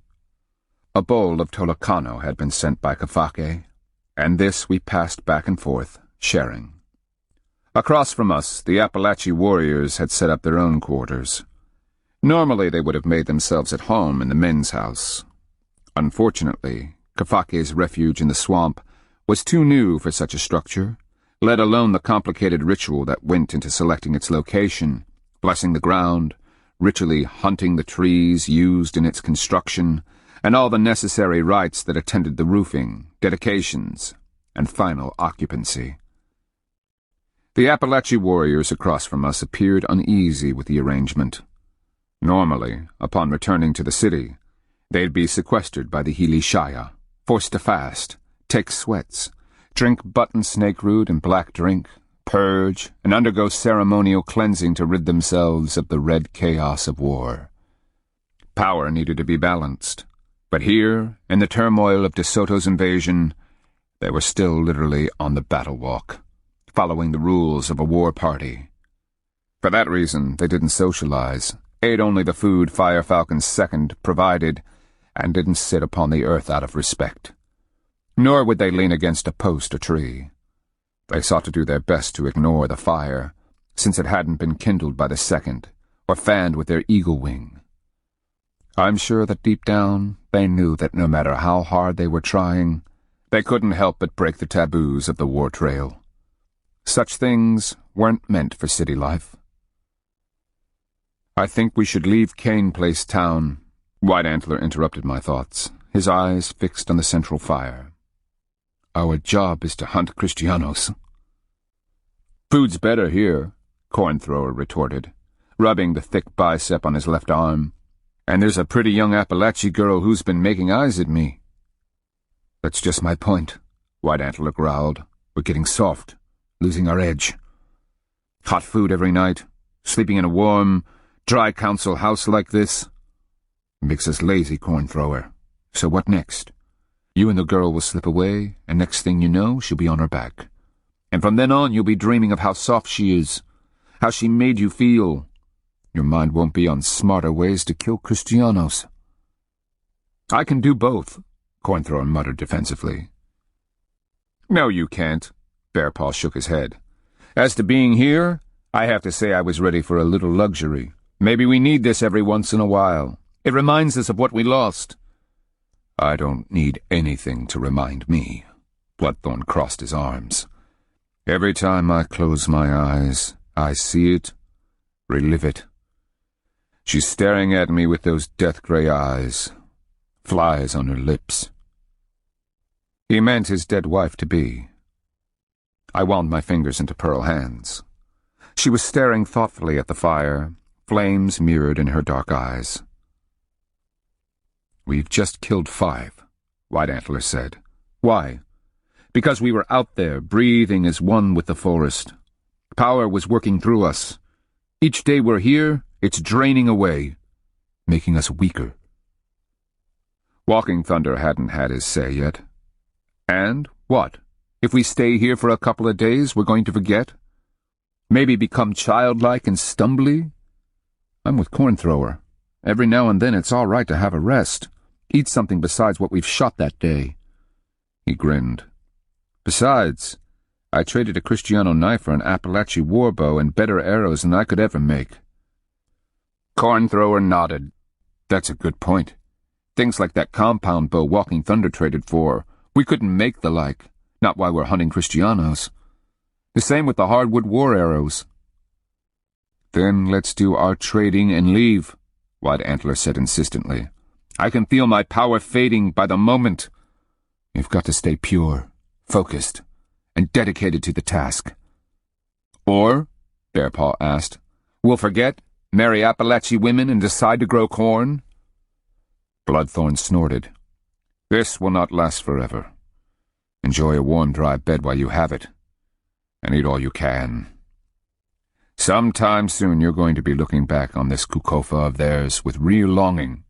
A bowl of tolocano had been sent by Kafake, and this we passed back and forth, sharing. Across from us, the Appalachee warriors had set up their own quarters. Normally they would have made themselves at home in the men's house. Unfortunately, Kafake's refuge in the swamp was too new for such a structure, let alone the complicated ritual that went into selecting its location, blessing the ground, ritually hunting the trees used in its construction, and all the necessary rites that attended the roofing, dedications, and final occupancy. The Appalachian warriors across from us appeared uneasy with the arrangement. Normally, upon returning to the city, they'd be sequestered by the Hili Shaya, forced to fast, take sweats, drink button snake root and black drink, purge, and undergo ceremonial cleansing to rid themselves of the red chaos of war. Power needed to be balanced, but here, in the turmoil of De Soto's invasion, they were still literally on the battle walk, following the rules of a war party. For that reason, they didn't socialize, ate only the food Fire Falcon's second provided, and didn't sit upon the earth out of respect. Nor would they lean against a post or tree. They sought to do their best to ignore the fire, since it hadn't been kindled by the second, or fanned with their eagle wing. I'm sure that deep down, they knew that no matter how hard they were trying, they couldn't help but break the taboos of the war trail. Such things weren't meant for city life. I think we should leave Cane Place town. White Antler interrupted my thoughts, his eyes fixed on the central fire. Our job is to hunt Kristianos. Food's better here, Corn Thrower retorted, rubbing the thick bicep on his left arm. And there's a pretty young Appalachian girl who's been making eyes at me. That's just my point, White Antler growled. We're getting soft, losing our edge. Hot food every night, sleeping in a warm, dry council house like this. Makes us lazy, Corn Thrower. So what next? You and the girl will slip away, and next thing you know, she'll be on her back. And from then on, you'll be dreaming of how soft she is, how she made you feel. Your mind won't be on smarter ways to kill Kristianos. I can do both, Cornthrower muttered defensively. No, you can't, Bearpaw shook his head. As to being here, I have to say I was ready for a little luxury. Maybe we need this every once in a while. It reminds us of what we lost. I don't need anything to remind me. Bloodthorn crossed his arms. Every time I close my eyes, I see it, relive it. She's staring at me with those death-gray eyes, flies on her lips. He meant his dead wife-to-be. I wound my fingers into Pearl hands. She was staring thoughtfully at the fire, flames mirrored in her dark eyes. We've just killed 5, White Antler said. Why? Because we were out there, breathing as one with the forest. Power was working through us. Each day we're here, it's draining away, making us weaker. Walking Thunder hadn't had his say yet. And what? If we stay here for a couple of days, we're going to forget? Maybe become childlike and stumbly? I'm with Cornthrower. Every now and then it's all right to have a rest. Eat something besides what we've shot that day. He grinned. Besides, I traded a Kristiano knife for an Appalachian warbow and better arrows than I could ever make. Cornthrower nodded. That's a good point. Things like that compound bow Walking Thunder traded for, we couldn't make the like, not while we're hunting Kristianos. The same with the hardwood war arrows. Then let's do our trading and leave, White Antler said insistently. I can feel my power fading by the moment. You've got to stay pure, focused, and dedicated to the task. Or, Bearpaw asked, we'll forget, marry Appalachian women, and decide to grow corn? Bloodthorn snorted. This will not last forever. Enjoy a warm, dry bed while you have it, and eat all you can. Sometime soon you're going to be looking back on this Kukofa of theirs with real longing.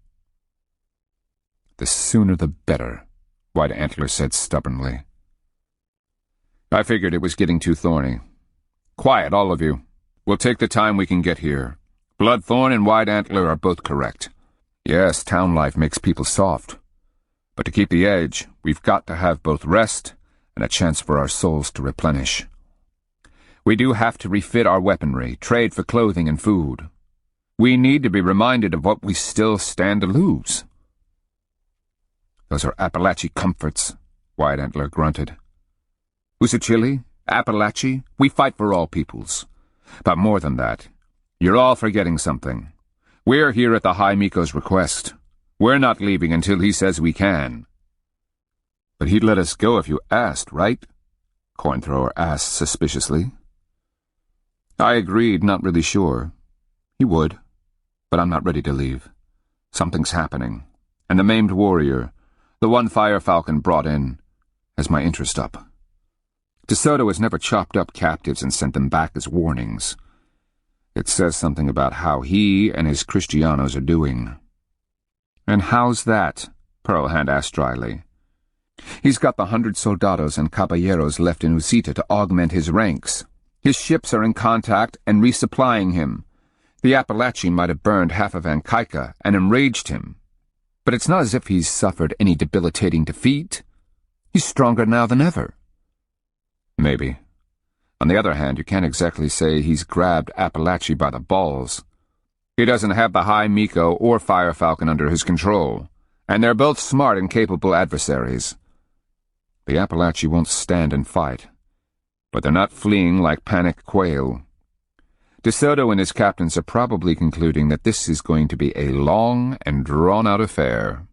The sooner the better, White Antler said stubbornly. I figured it was getting too thorny. Quiet, all of you. We'll take the time we can get here. Bloodthorn and White Antler are both correct. Yes, town life makes people soft. But to keep the edge, we've got to have both rest and a chance for our souls to replenish. We do have to refit our weaponry, trade for clothing and food. We need to be reminded of what we still stand to lose. Those are Appalachie comforts, White Antler grunted. Usachili, Appalachie, we fight for all peoples. But more than that, you're all forgetting something. We're here at the High Miko's request. We're not leaving until he says we can. But he'd let us go if you asked, right? Cornthrower asked suspiciously. I agreed, not really sure. He would, but I'm not ready to leave. Something's happening, and the maimed warrior, the one Fire Falcon brought in, has my interest up. De Soto has never chopped up captives and sent them back as warnings. It says something about how he and his Kristianos are doing. And how's that? Pearlhand asked dryly. He's got the 100 soldados and caballeros left in Usita to augment his ranks. His ships are in contact and resupplying him. The Appalachie might have burned half of Ankaika and enraged him. But it's not as if he's suffered any debilitating defeat. He's stronger now than ever. Maybe. On the other hand, you can't exactly say he's grabbed Appalachie by the balls. He doesn't have the High Miko or Fire Falcon under his control, and they're both smart and capable adversaries. The Appalachie won't stand and fight, but they're not fleeing like panicked quail. De Soto and his captains are probably concluding that this is going to be a long and drawn-out affair.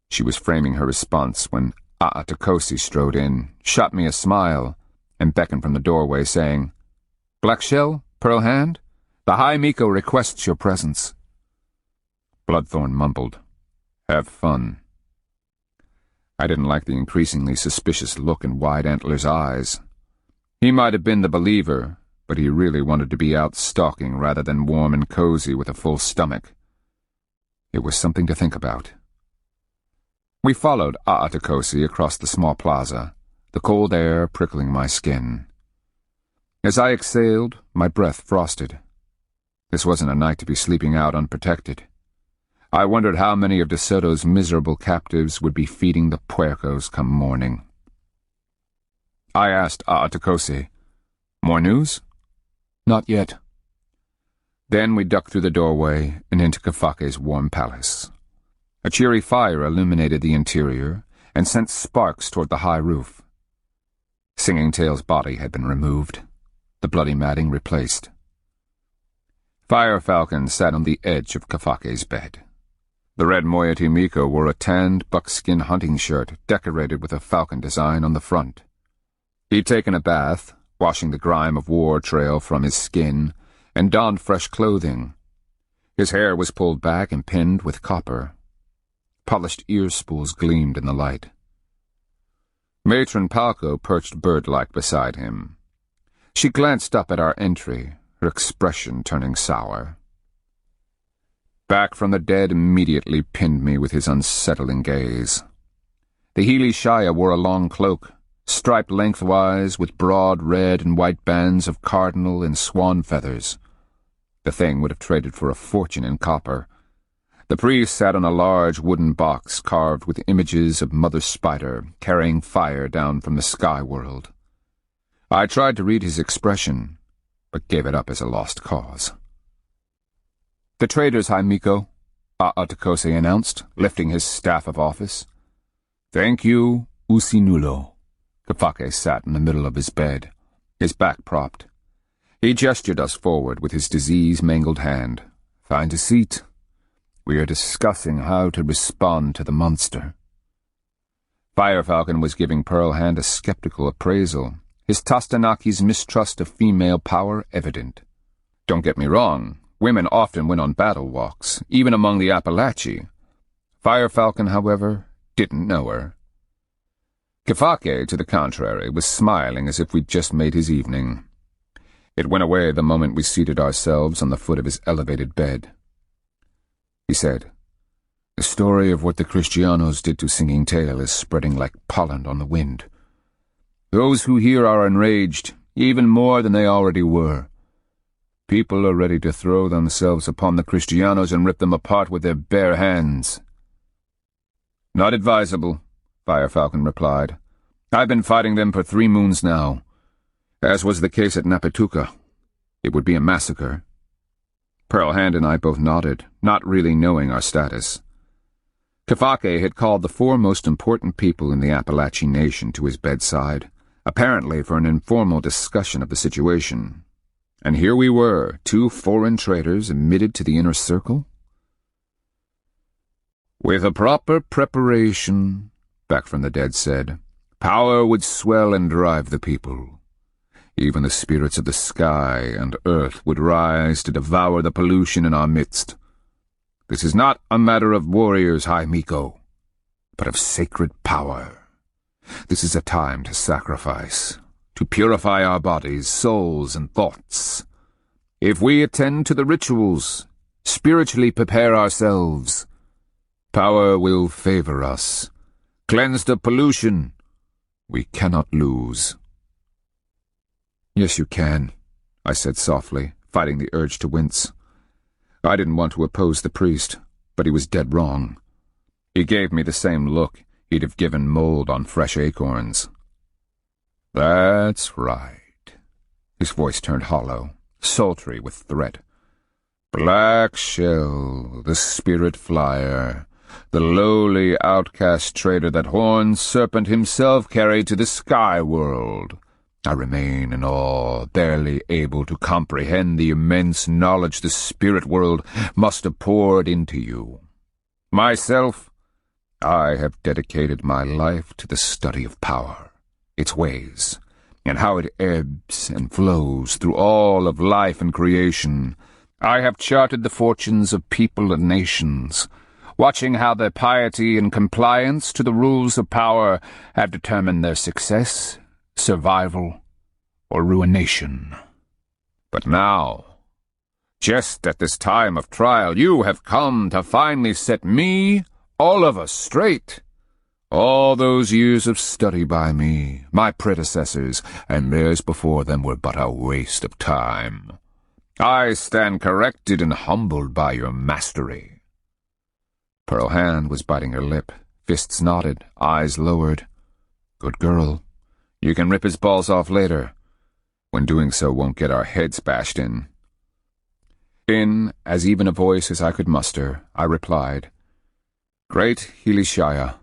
She was framing her response when Takosi strode in, shot me a smile, and beckoned from the doorway, saying, Blackshell, Pearlhand, the High Miko requests your presence. Bloodthorn mumbled, Have fun. I didn't like the increasingly suspicious look in Wide Antler's eyes. He might have been the believer, but he really wanted to be out stalking rather than warm and cozy with a full stomach. It was something to think about. We followed Takosi across the small plaza, the cold air prickling my skin. As I exhaled, my breath frosted. This wasn't a night to be sleeping out unprotected. I wondered how many of De Soto's miserable captives would be feeding the puercos come morning. I asked Takosi, More news? Not yet. Then we ducked through the doorway and into Kafake's warm palace. A cheery fire illuminated the interior and sent sparks toward the high roof. Singing Tail's body had been removed, the bloody matting replaced. Fire Falcon sat on the edge of Kafake's bed. The red moiety Miko wore a tanned buckskin hunting shirt decorated with a falcon design on the front. He'd taken a bath, washing the grime of war trail from his skin, and donned fresh clothing. His hair was pulled back and pinned with copper. Polished ear spools gleamed in the light. Matron Palco perched bird-like beside him. She glanced up at our entry, her expression turning sour. Back from the dead immediately pinned me with his unsettling gaze. The Healy Shia wore a long cloak, striped lengthwise with broad red and white bands of cardinal and swan feathers. The thing would have traded for a fortune in copper. The priest sat on a large wooden box carved with images of Mother Spider carrying fire down from the sky world. I tried to read his expression, but gave it up as a lost cause. The traders, High Miko, Takosi announced, lifting his staff of office. Thank you, Usinulo. Kafake sat in the middle of his bed, his back propped. He gestured us forward with his disease-mangled hand. Find a seat. We are discussing how to respond to the monster. Fire Falcon was giving Pearlhand a skeptical appraisal, his Tostanaki's mistrust of female power evident. Don't get me wrong, women often went on battle walks, even among the Appalachie. Fire Falcon, however, didn't know her. Kafake, to the contrary, was smiling as if we'd just made his evening. It went away the moment we seated ourselves on the foot of his elevated bed. He said, The story of what the Kristianos did to Singing Tail is spreading like pollen on the wind. Those who hear are enraged, even more than they already were. People are ready to throw themselves upon the Kristianos and rip them apart with their bare hands. Not advisable, Fire Falcon replied. I've been fighting them for 3 moons now. As was the case at Napatuka. It would be a massacre. Pearlhand and I both nodded, not really knowing our status. Kafake had called the four most important people in the Appalachian nation to his bedside, apparently for an informal discussion of the situation. And here we were, two foreign traders admitted to the inner circle? With a proper preparation, Back from the Dead said, power would swell and drive the people. Even the spirits of the sky and earth would rise to devour the pollution in our midst. This is not a matter of warriors, High Miko, but of sacred power. This is a time to sacrifice, to purify our bodies, souls, and thoughts. If we attend to the rituals, spiritually prepare ourselves, power will favor us. Cleansed of pollution, we cannot lose. Yes, you can, I said softly, fighting the urge to wince. I didn't want to oppose the priest, but he was dead wrong. He gave me the same look he'd have given mold on fresh acorns. That's right. His voice turned hollow, sultry with threat. Black Shell, the spirit flyer, the lowly outcast trader that horned serpent himself carried to the sky world. I remain in awe, barely able to comprehend the immense knowledge the spirit world must have poured into you. Myself, I have dedicated my life to the study of power, its ways, and how it ebbs and flows through all of life and creation. I have charted the fortunes of people and nations, watching how their piety and compliance to the rules of power have determined their success, survival, or ruination. But now, just at this time of trial, you have come to finally set me, all of us, straight. All those years of study by me, my predecessors, and theirs before them were but a waste of time. I stand corrected and humbled by your mastery. Pearl Hand was biting her lip, fists knotted, eyes lowered. Good girl. You can rip his balls off later, when doing so won't get our heads bashed in. In as even a voice as I could muster, I replied, Great Helishaya,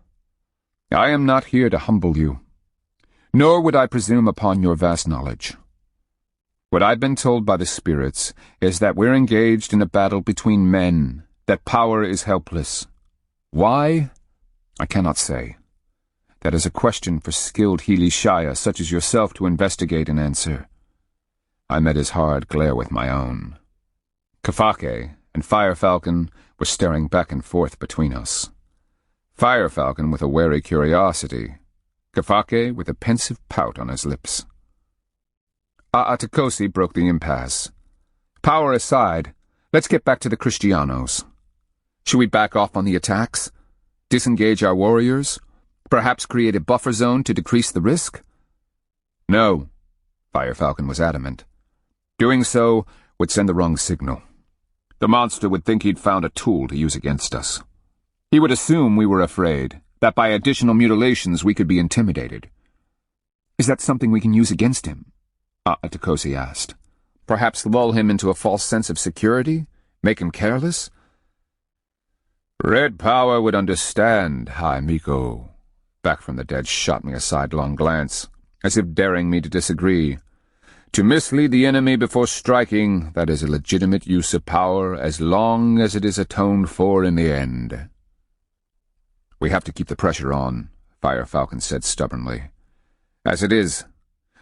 I am not here to humble you, nor would I presume upon your vast knowledge. What I've been told by the spirits is that we're engaged in a battle between men, that power is helpless. Why? I cannot say. That is a question for skilled Helishaya such as yourself to investigate and answer. I met his hard glare with my own. Kafake and Fire Falcon were staring back and forth between us. Fire Falcon with a wary curiosity, Kafake with a pensive pout on his lips. Aatakosi broke the impasse. Power aside, let's get back to the Kristianos. Should we back off on the attacks? Disengage our warriors? Perhaps create a buffer zone to decrease the risk? No, Fire Falcon was adamant. Doing so would send the wrong signal. The monster would think he'd found a tool to use against us. He would assume we were afraid, that by additional mutilations we could be intimidated. Is that something we can use against him? Aatakosi asked. Perhaps lull him into a false sense of security? Make him careless? Red Power would understand, High Miko. Back from the Dead shot me a sidelong glance, as if daring me to disagree. To mislead the enemy before striking, that is a legitimate use of power as long as it is atoned for in the end. We have to keep the pressure on, Fire Falcon said stubbornly. As it is,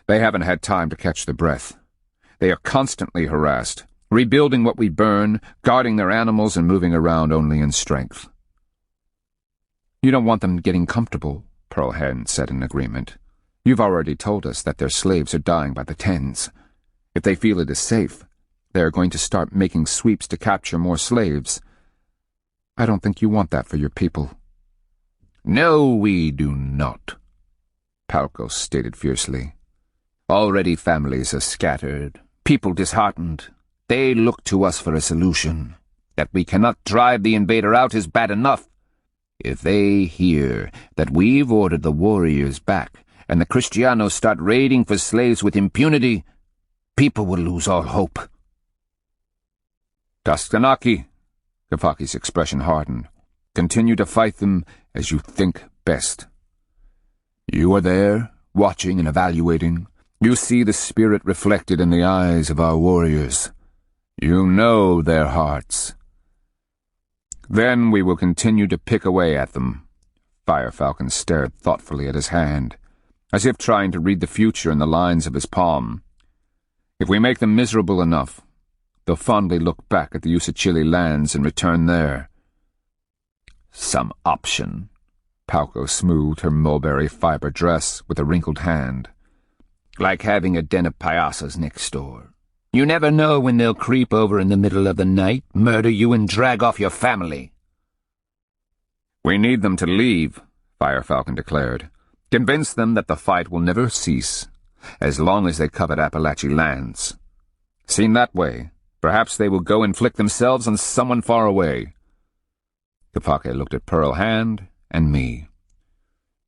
they haven't had time to catch their breath. They are constantly harassed, rebuilding what we burn, guarding their animals and moving around only in strength. You don't want them getting comfortable, Pearl Hand said in agreement. You've already told us that their slaves are dying by the tens. If they feel it is safe, they are going to start making sweeps to capture more slaves. I don't think you want that for your people. No, we do not, Palco stated fiercely. Already families are scattered, people disheartened. They look to us for a solution. That we cannot drive the invader out is bad enough. If they hear that we've ordered the warriors back, and the Kristianos start raiding for slaves with impunity, people will lose all hope. Daskanaki, Kafaki's expression hardened.
Continue to fight them as you think best. You are there, watching and evaluating. You see the spirit reflected in the eyes of our warriors. You know their hearts. Then we will continue to pick away at them. Fire Falcon stared thoughtfully at his hand, as if trying to read the future in the lines of his palm. If we make them miserable enough, they'll fondly look back at the Usachili lands and return there. Some option. Pauco smoothed her mulberry fiber dress with a wrinkled hand. Like having a den of payasos next door. You never know when they'll creep over in the middle of the night, murder you, and drag off your family. We need them to leave, Fire Falcon declared. Convince them that the fight will never cease, as long as they covet Appalachian lands. Seen that way, perhaps they will go inflict themselves on someone far away. Kafake looked at Pearl Hand and me.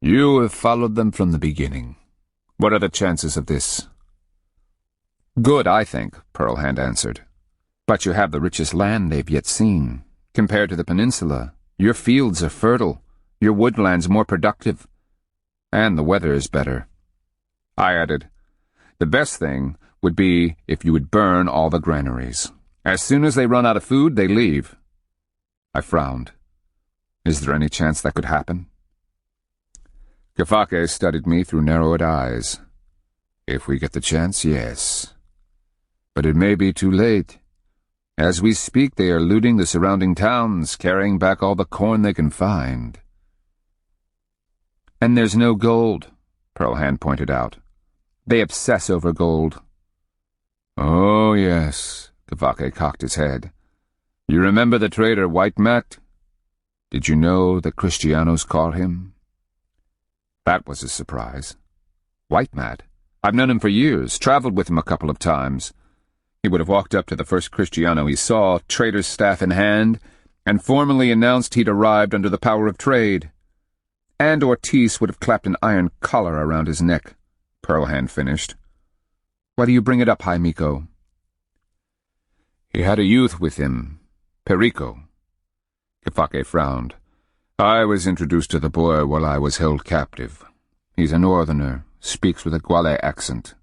You have followed them from the beginning. What are the chances of this? Good, I think, Pearl Hand answered. But you have the richest land they've yet seen. Compared to the peninsula, your fields are fertile, your woodlands more productive, and the weather is better. I added, the best thing would be if you would burn all the granaries. As soon as they run out of food, they leave. I frowned. Is there any chance that could happen? Kafake studied me through narrowed eyes. If we get the chance, yes. But it may be too late. As we speak, they are looting the surrounding towns, carrying back all the corn they can find. And there's no gold, Pearl Hand pointed out. They obsess over gold. Oh, yes, Kavake cocked his head. You remember the trader White Mat? Did you know that Kristianos call him? That was a surprise. White Mat? I've known him for years, traveled with him a couple of times. He would have walked up to the first Kristiano he saw, trader's staff in hand, and formally announced he'd arrived under the power of trade. And Ortiz would have clapped an iron collar around his neck, Pearl Hand finished. Why do you bring it up, Jaimico? He had a youth with him, Perico. Kafake frowned. I was introduced to the boy while I was held captive. He's a northerner, speaks with a Guale accent.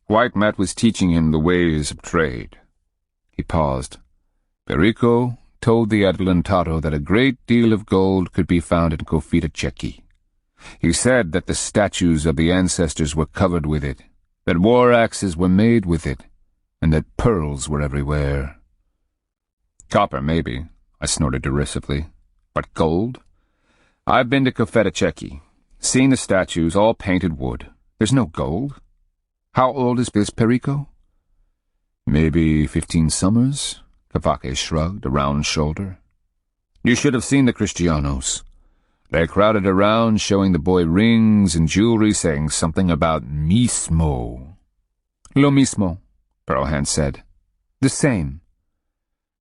White Mat was teaching him the ways of trade. He paused. Perico told the Adelantado that a great deal of gold could be found in Confidant. He said that the statues of the ancestors were covered with it, that war axes were made with it, and that pearls were everywhere. Copper, maybe, I snorted derisively. But gold? I've been to Confidant, seen the statues, all painted wood. There's no gold. How old is this Perico? Maybe 15 summers, Kafake shrugged a round shoulder. You should have seen the Kristianos. They crowded around, showing the boy rings and jewelry, saying something about mismo. Lo mismo, Pearl Hand said. The same.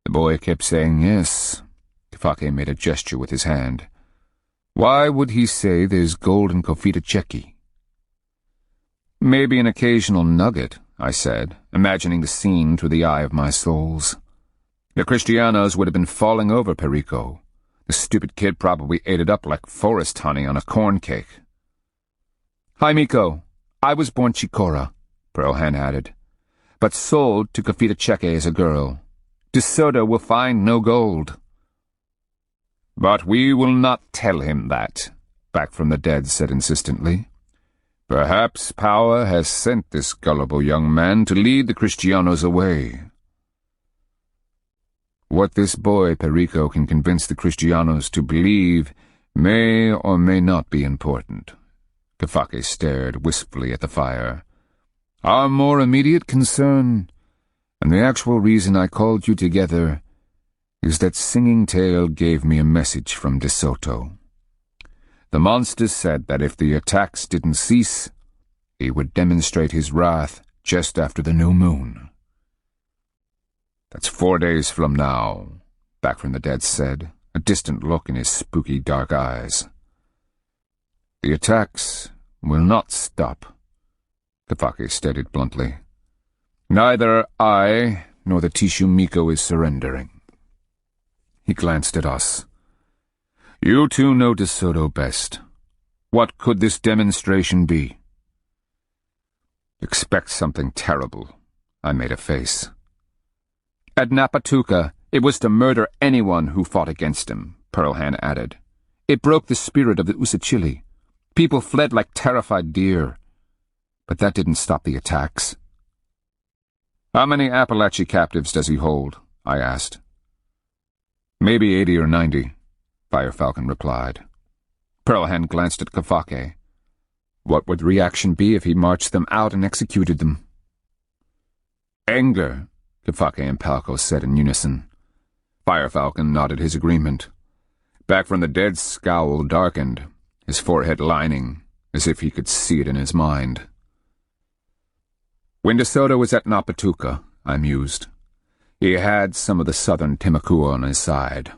The boy kept saying yes. Kafake made a gesture with his hand. Why would he say there's gold in Confidant? Maybe an occasional nugget, I said, imagining the scene through the eye of my souls. The Kristianos would have been falling over Perico. The stupid kid probably ate it up like forest honey on a corn cake. Jaimico, I was born Chicora, Pearl Hand added, but sold to Confidant as a girl. De Soto will find no gold. But we will not tell him that, Back from the Dead said insistently. Perhaps power has sent this gullible young man to lead the Kristianos away. What this boy Perico can convince the Kristianos to believe may or may not be important. Kafake stared wistfully at the fire. Our more immediate concern, and the actual reason I called you together, is that Singing Tail gave me a message from De Soto. The monster said that if the attacks didn't cease, he would demonstrate his wrath just after the new moon. That's 4 days from now, Back from the Dead said, a distant look in his spooky dark eyes. The attacks will not stop, Kafake stated bluntly. Neither I nor the Tishu Miko is surrendering. He glanced at us. You two know De Soto best. What could this demonstration be?
Expect something terrible. I made a face. At Napatuka, it was to murder anyone who fought against him, Pearlhan added. It broke the spirit of the Usachili. People fled like terrified deer. But that didn't stop the attacks. How many Appalachee captives does he hold? I asked. Maybe 80 or 90, Firefalcon replied. Pearlhan glanced at Kafake. What would the reaction be if he marched them out and executed them? Anger, Kafake and Palco said in unison. Firefalcon nodded his agreement. Back from the dead's scowl darkened, his forehead lining, as if he could see it in his mind. When De Soto was at Napatuka, I mused, he had some of the southern Timakua on his side.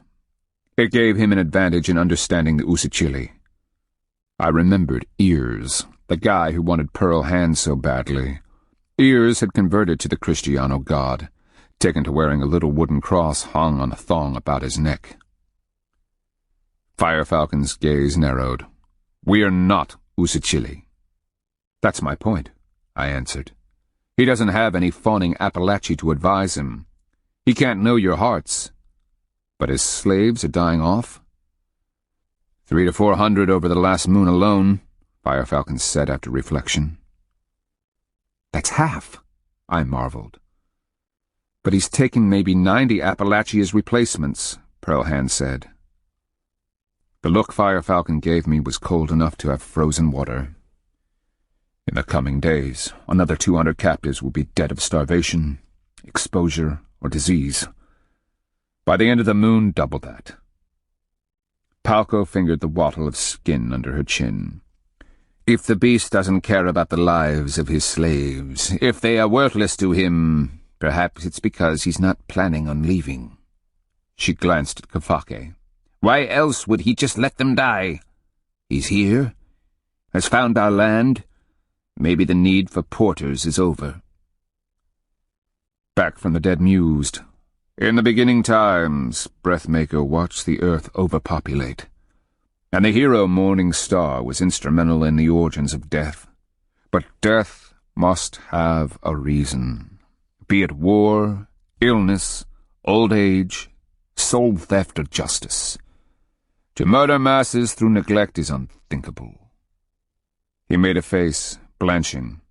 It gave him an advantage in understanding the Usachili. I remembered Ears, the guy who wanted Pearl Hand so badly. Ears had converted to the Kristiano god, taken to wearing a little wooden cross hung on a thong about his neck. Firefalcon's gaze narrowed. We are not Usachili. That's my point, I answered. He doesn't have any fawning Appalachee to advise him. He can't know your hearts. But his slaves are dying off? 300 to 400 over the last moon alone, Firefalcon said after reflection. That's half, I marveled. But he's taken maybe 90 Appalachee as replacements, Pearlhand said. The look Firefalcon gave me was cold enough to have frozen water. In the coming days, another 200 captives will be dead of starvation, exposure, or disease. By the end of the moon, double that. Palco fingered the wattle of skin under her chin. If the beast doesn't care about the lives of his slaves, if they are worthless to him, perhaps it's because he's not planning on leaving. She glanced at Kafake. Why else would he just let them die? He's here, has found our land. Maybe the need for porters is over. Back from the dead mused. In the beginning times, Breathmaker watched the earth overpopulate, and the hero Morning Star was instrumental in the origins of death. But death must have a reason, be it war, illness, old age, soul theft, or justice. To murder masses through neglect is unthinkable. He made a face, blanching.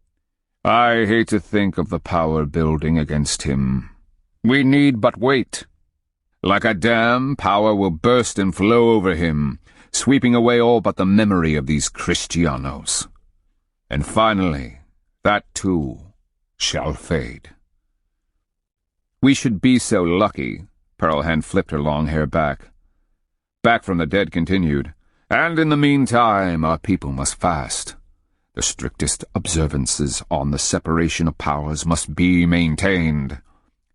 I hate to think of the power building against him. We need but wait. Like a dam, power will burst and flow over him, sweeping away all but the memory of these Kristianos. And finally, that too shall fade. We should be so lucky, Pearlhand flipped her long hair back. Back from the dead continued, and in the meantime our people must fast. The strictest observances on the separation of powers must be maintained.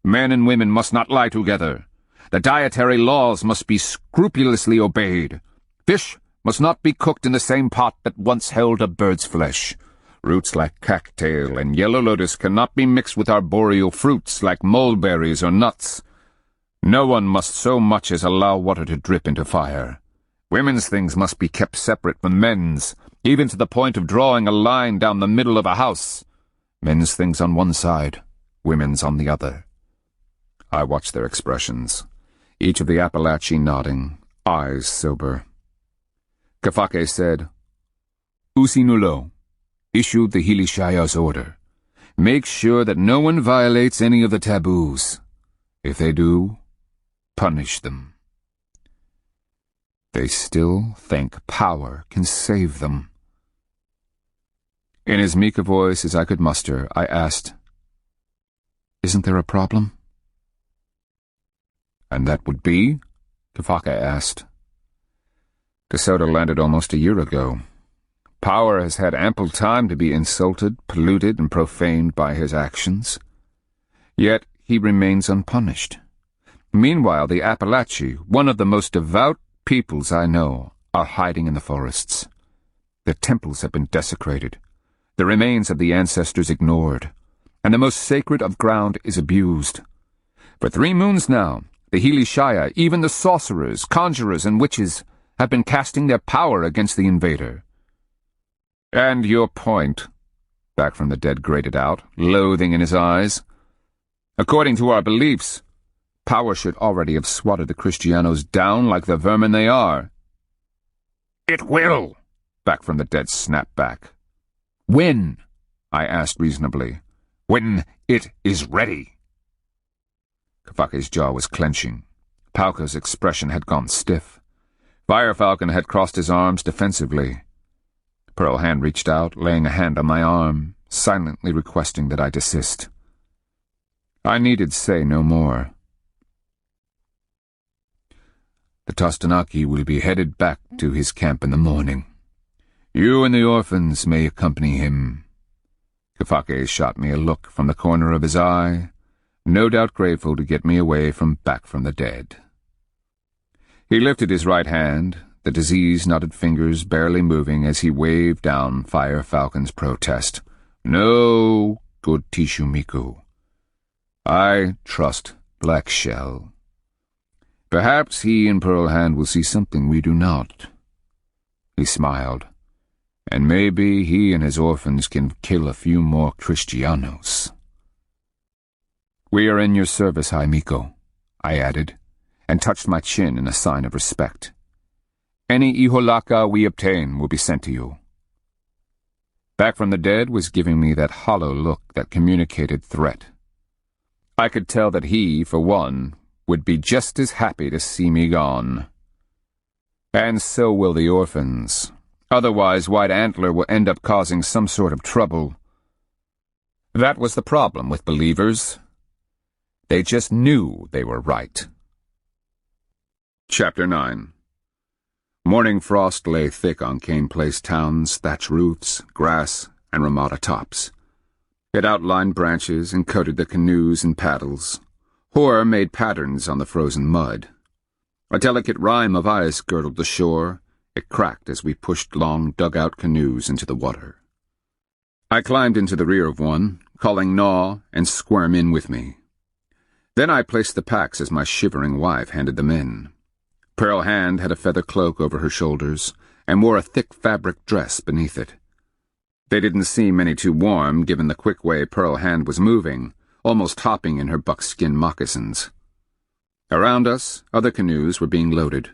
Men and women must not lie together. The dietary laws must be scrupulously obeyed. Fish must not be cooked in the same pot that once held a bird's flesh. Roots like cattail and yellow lotus cannot be mixed with arboreal fruits like mulberries or nuts. No one must so much as allow water to drip into fire. Women's things must be kept separate from men's, even to the point of drawing a line down the middle of a house. Men's things on one side, women's on the other. I watched their expressions, each of the Appalachee nodding, eyes sober. Kafake said, Usinulo, issued the Hilishaya's order. Make sure that no one violates any of the taboos. If they do, punish them. They still think power can save them. In as meek a voice as I could muster, I asked, Isn't there a problem? And that would be? Kafaka asked. De Soto landed almost a year ago. Power has had ample time to be insulted, polluted, and profaned by his actions. Yet he remains unpunished. Meanwhile, the Appalachee, one of the most devout peoples I know, are hiding in the forests. Their temples have been desecrated, the remains of the ancestors ignored, and the most sacred of ground is abused. For 3 moons now, the Hilishaya, even the sorcerers, conjurers, and witches, have been casting their power against the invader. And your point, back from the dead grated out, loathing in his eyes. According to our beliefs, power should already have swatted the Kristianos down like the vermin they are. It will, back from the dead snapped back. When? I asked reasonably. When it is ready. Kafake's jaw was clenching. Palka's expression had gone stiff. Fire Falcon had crossed his arms defensively. Pearl Hand reached out, laying a hand on my arm, silently requesting that I desist. I needed say no more. The Tostanaki will be headed back to his camp in the morning. You and the orphans may accompany him. Kafake shot me a look from the corner of his eye, no doubt grateful to get me away from back from the dead. He lifted his right hand, the disease-knotted fingers barely moving as he waved down Fire Falcon's protest. No, good Tishumiku. I trust Black Shell. Perhaps he and Pearl Hand will see something we do not. He smiled. And maybe he and his orphans can kill a few more Kristianos. We are in your service, Haimiko, I added, and touched my chin in a sign of respect. Any iholaka we obtain will be sent to you. Back from the dead was giving me that hollow look that communicated threat. I could tell that he, for one, would be just as happy to see me gone. And so will the orphans. Otherwise, White Antler will end up causing some sort of trouble. That was the problem with believers. They just knew they were right. Chapter 9. Morning frost lay thick on Cane Place town's thatch roofs, grass, and ramada tops. It outlined branches and coated the canoes and paddles. Horror made patterns on the frozen mud. A delicate rime of ice girdled the shore. It cracked as we pushed long dugout canoes into the water. I climbed into the rear of one, calling Gnaw and Squirm in with me. Then I placed the packs as my shivering wife handed them in. Pearl Hand had a feather cloak over her shoulders and wore a thick fabric dress beneath it. They didn't seem any too warm given the quick way Pearl Hand was moving, almost hopping in her buckskin moccasins. Around us, other canoes were being loaded.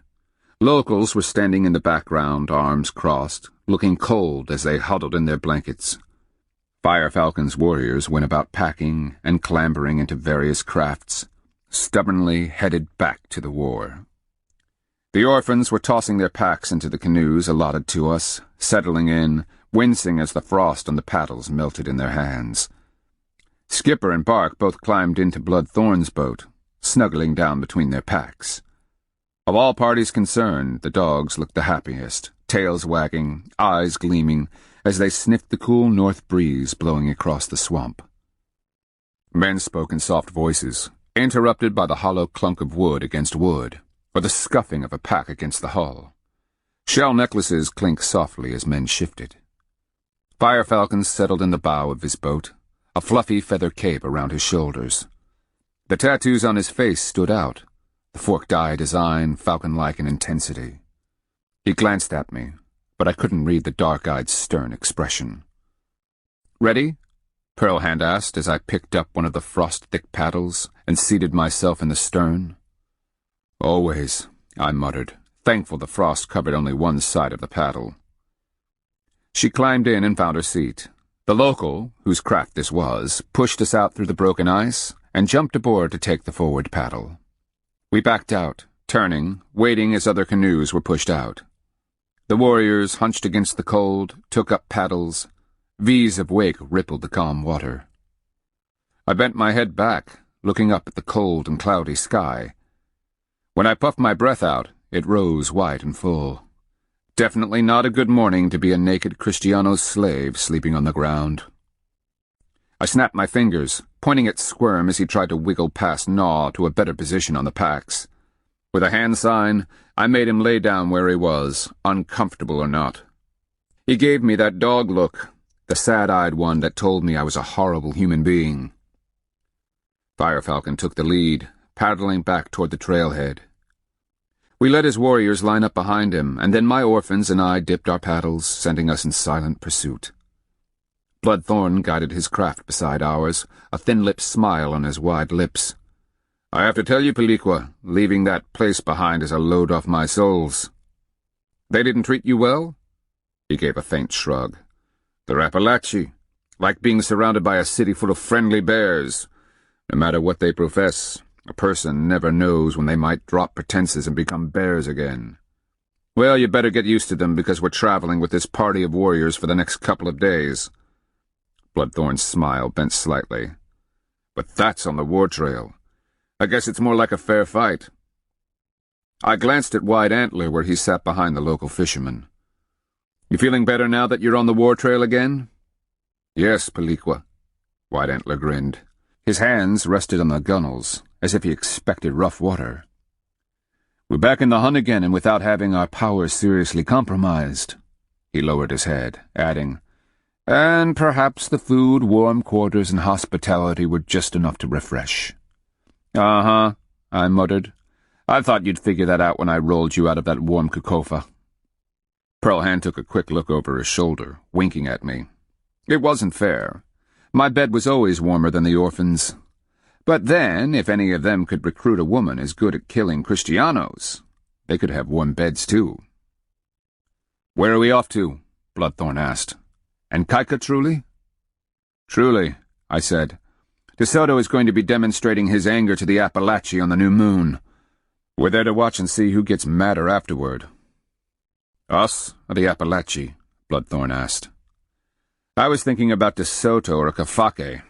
Locals were standing in the background, arms crossed, looking cold as they huddled in their blankets. Fire Falcon's warriors went about packing and clambering into various crafts, stubbornly headed back to the war. The orphans were tossing their packs into the canoes allotted to us, settling in, wincing as the frost on the paddles melted in their hands. Skipper and Bark both climbed into Bloodthorn's boat, snuggling down between their packs. Of all parties concerned, the dogs looked the happiest, tails wagging, eyes gleaming, as they sniffed the cool north breeze blowing across the swamp. Men spoke in soft voices, interrupted by the hollow clunk of wood against wood, or the scuffing of a pack against the hull. Shell necklaces clinked softly as men shifted. Fire Falcon settled in the bow of his boat, a fluffy feather cape around his shoulders. The tattoos on his face stood out, the forked eye design falcon-like in intensity. He glanced at me, but I couldn't read the dark-eyed, stern expression. "Ready?" Pearl Hand asked as I picked up one of the frost-thick paddles and seated myself in the stern. "Always," I muttered, thankful the frost covered only one side of the paddle. She climbed in and found her seat. The local, whose craft this was, pushed us out through the broken ice and jumped aboard to take the forward paddle. We backed out, turning, waiting as other canoes were pushed out. The warriors, hunched against the cold, took up paddles. V's of wake rippled the calm water. I bent my head back, looking up at the cold and cloudy sky. When I puffed my breath out, it rose white and full. Definitely not a good morning to be a naked Kristianos slave sleeping on the ground. I snapped my fingers, pointing at Squirm as he tried to wiggle past Gnaw to a better position on the packs. With a hand sign, I made him lay down where he was, uncomfortable or not. He gave me that dog look, the sad-eyed one that told me I was a horrible human being. Fire Falcon took the lead, paddling back toward the trailhead. We let his warriors line up behind him, and then my orphans and I dipped our paddles, sending us in silent pursuit. Bloodthorn guided his craft beside ours, a thin-lipped smile on his wide lips. I have to tell you, Peliqua, leaving that place behind is a load off my souls. They didn't treat you well? He gave a faint shrug. They're Appalachee, like being surrounded by a city full of friendly bears. No matter what they profess, a person never knows when they might drop pretenses and become bears again. Well, you better get used to them because we're traveling with this party of warriors for the next couple of days. Bloodthorn's smile bent slightly. But that's on the war trail. I guess it's more like a fair fight. I glanced at White Antler where he sat behind the local fisherman. You feeling better now that you're on the war trail again? Yes, Peliqua. White Antler grinned. His hands rested on the gunnels, as if he expected rough water. We're back in the hunt again and without having our powers seriously compromised. He lowered his head, adding, and perhaps the food, warm quarters, and hospitality were just enough to refresh. Uh-huh, I muttered. I thought you'd figure that out when I rolled you out of that warm cacofa. Pearlhand took a quick look over his shoulder, winking at me. It wasn't fair. My bed was always warmer than the orphans. But then, if any of them could recruit a woman as good at killing Kristianos, they could have warm beds too. Where are we off to? Bloodthorn asked. And Kaika truly? Truly, I said. De Soto is going to be demonstrating his anger to the Appalachee on the new moon. We're there to watch and see who gets madder afterward. Us or the Appalachee? Bloodthorn asked. I was thinking about De Soto or Kafake,